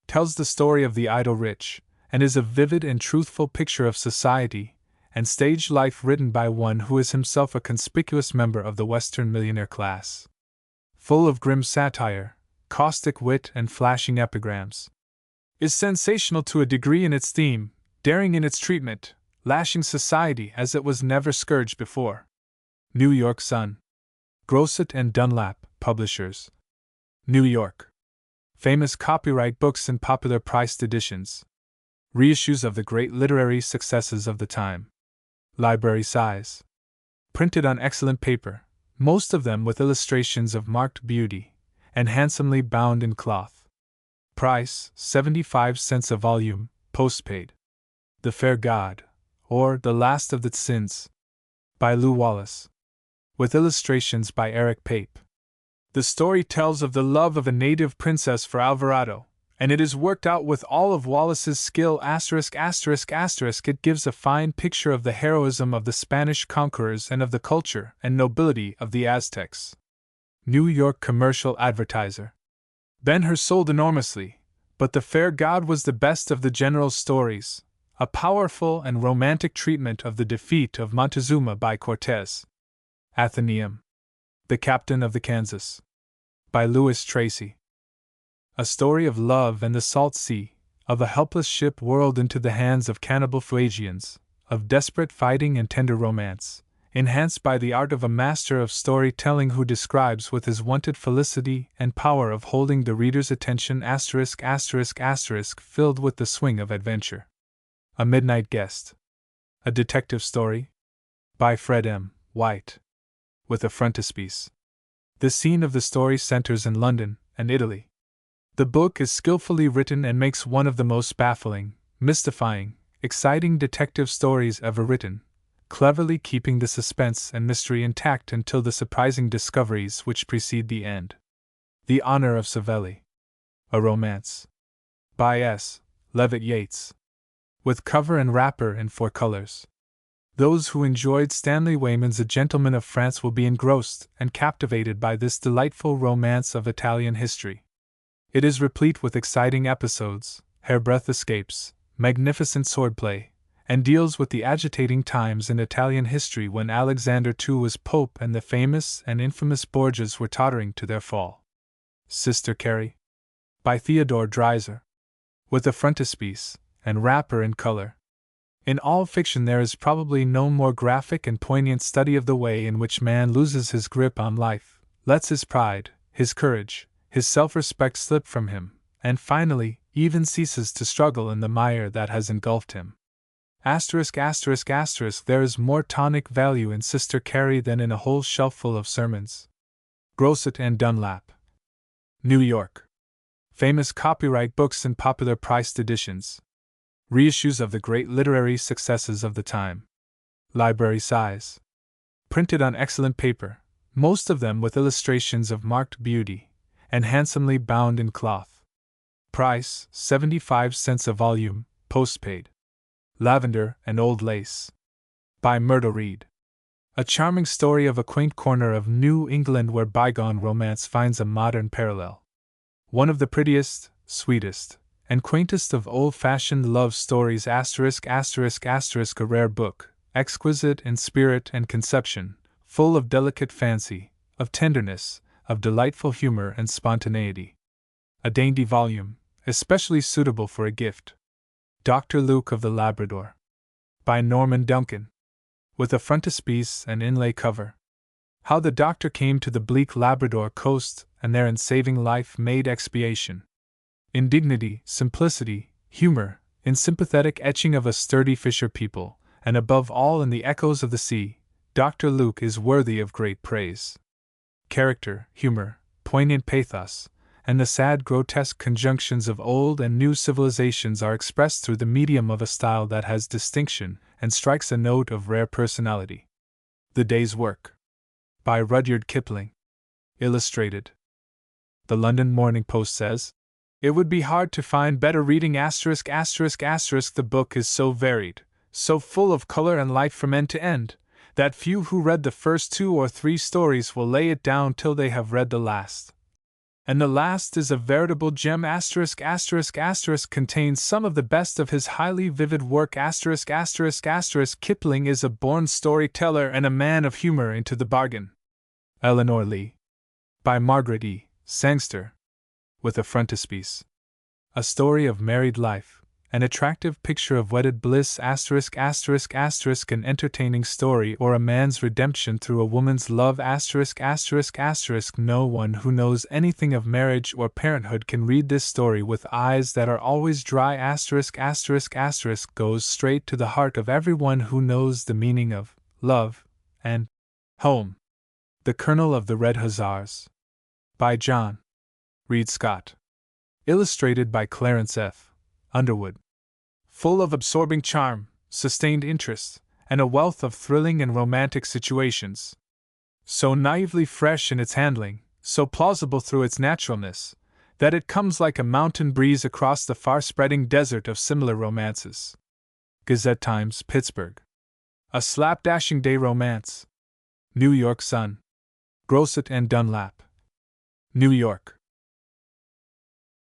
Tells the story of the idle rich, and is a vivid and truthful picture of society and stage life written by one who is himself a conspicuous member of the Western millionaire class. Full of grim satire, caustic wit, and flashing epigrams. Is sensational to a degree in its theme, daring in its treatment, lashing society as it was never scourged before. New York Sun. Grosset and Dunlap, Publishers. New York. Famous copyright books in popular priced editions. Reissues of the great literary successes of the time. Library size. Printed on excellent paper, most of them with illustrations of marked beauty, and handsomely bound in cloth. Price, 75 cents a volume, postpaid. The Fair God, or The Last of the Sins. By Lew Wallace. With illustrations by Eric Pape. The story tells of the love of a native princess for Alvarado, and it is worked out with all of Wallace's skill. It gives a fine picture of the heroism of the Spanish conquerors and of the culture and nobility of the Aztecs. New York Commercial Advertiser. Ben-Hur sold enormously, but The Fair God was the best of the general's stories, a powerful and romantic treatment of the defeat of Montezuma by Cortez. Athenaeum. The Captain of the Kansas. by Lewis Tracy. A story of love and the salt sea, of a helpless ship whirled into the hands of cannibal Fuegians, of desperate fighting and tender romance, enhanced by the art of a master of storytelling who describes with his wonted felicity and power of holding the reader's attention ****** filled with the swing of adventure. A Midnight Guest. A detective story? By Fred M. White. With a frontispiece. The scene of the story centers in London and Italy. The book is skillfully written and makes one of the most baffling, mystifying, exciting detective stories ever written, cleverly keeping the suspense and mystery intact until the surprising discoveries which precede the end. The Honor of Savelli. A Romance. By S. Levitt Yates. With cover and wrapper in 4 colors. Those who enjoyed Stanley Weyman's A Gentleman of France will be engrossed and captivated by this delightful romance of Italian history. It is replete with exciting episodes, hairbreadth escapes, magnificent swordplay, and deals with the agitating times in Italian history when Alexander II was Pope and the famous and infamous Borgias were tottering to their fall. Sister Carrie. By Theodore Dreiser. With a frontispiece and wrapper in color. In all fiction there is probably no more graphic and poignant study of the way in which man loses his grip on life, lets his pride, his courage, his self-respect slip from him, and finally, even ceases to struggle in the mire that has engulfed him. *****, there is more tonic value in Sister Carrie than in a whole shelfful of sermons. Grosset and Dunlap. New York. Famous copyright books in popular priced editions. Reissues of the great literary successes of the time. Library size. Printed on excellent paper, most of them with illustrations of marked beauty, and handsomely bound in cloth. Price, 75 cents a volume, postpaid. Lavender and Old Lace. By Myrtle Reed. A charming story of a quaint corner of New England where bygone romance finds a modern parallel. One of the prettiest, sweetest, and quaintest of old-fashioned love stories *****, a rare book, exquisite in spirit and conception, full of delicate fancy, of tenderness, of delightful humor and spontaneity. A dainty volume, especially suitable for a gift. Dr. Luke of the Labrador. By Norman Duncan. With a frontispiece and inlay cover. How the doctor came to the bleak Labrador coast and there in saving life made expiation. In dignity, simplicity, humor, in sympathetic etching of a sturdy fisher people, and above all in the echoes of the sea, Dr. Luke is worthy of great praise. Character, humor, poignant pathos, and the sad grotesque conjunctions of old and new civilizations are expressed through the medium of a style that has distinction and strikes a note of rare personality. The Day's Work. By Rudyard Kipling. Illustrated. The London Morning Post says, "It would be hard to find better reading *****. The book is so varied, so full of color and light from end to end, that few who read the first 2 or 3 stories will lay it down till they have read the last. And the last is a veritable gem *****, contains some of the best of his highly vivid work *****. Kipling is a born storyteller and a man of humor into the bargain." Eleanor Lee. By Margaret E. Sangster. With a frontispiece. A story of married life, an attractive picture of wedded bliss ****, an entertaining story or a man's redemption through a woman's love ****. No one who knows anything of marriage or parenthood can read this story with eyes that are always dry ***, goes straight to the heart of everyone who knows the meaning of love and home. The Colonel of the Red Hussars. By John Reed Scott. Illustrated by Clarence F. Underwood. Full of absorbing charm, sustained interest, and a wealth of thrilling and romantic situations. So naively fresh in its handling, so plausible through its naturalness, that it comes like a mountain breeze across the far-spreading desert of similar romances. Gazette Times, Pittsburgh. A slapdashing day romance. New York Sun. Grosset and Dunlap. New York.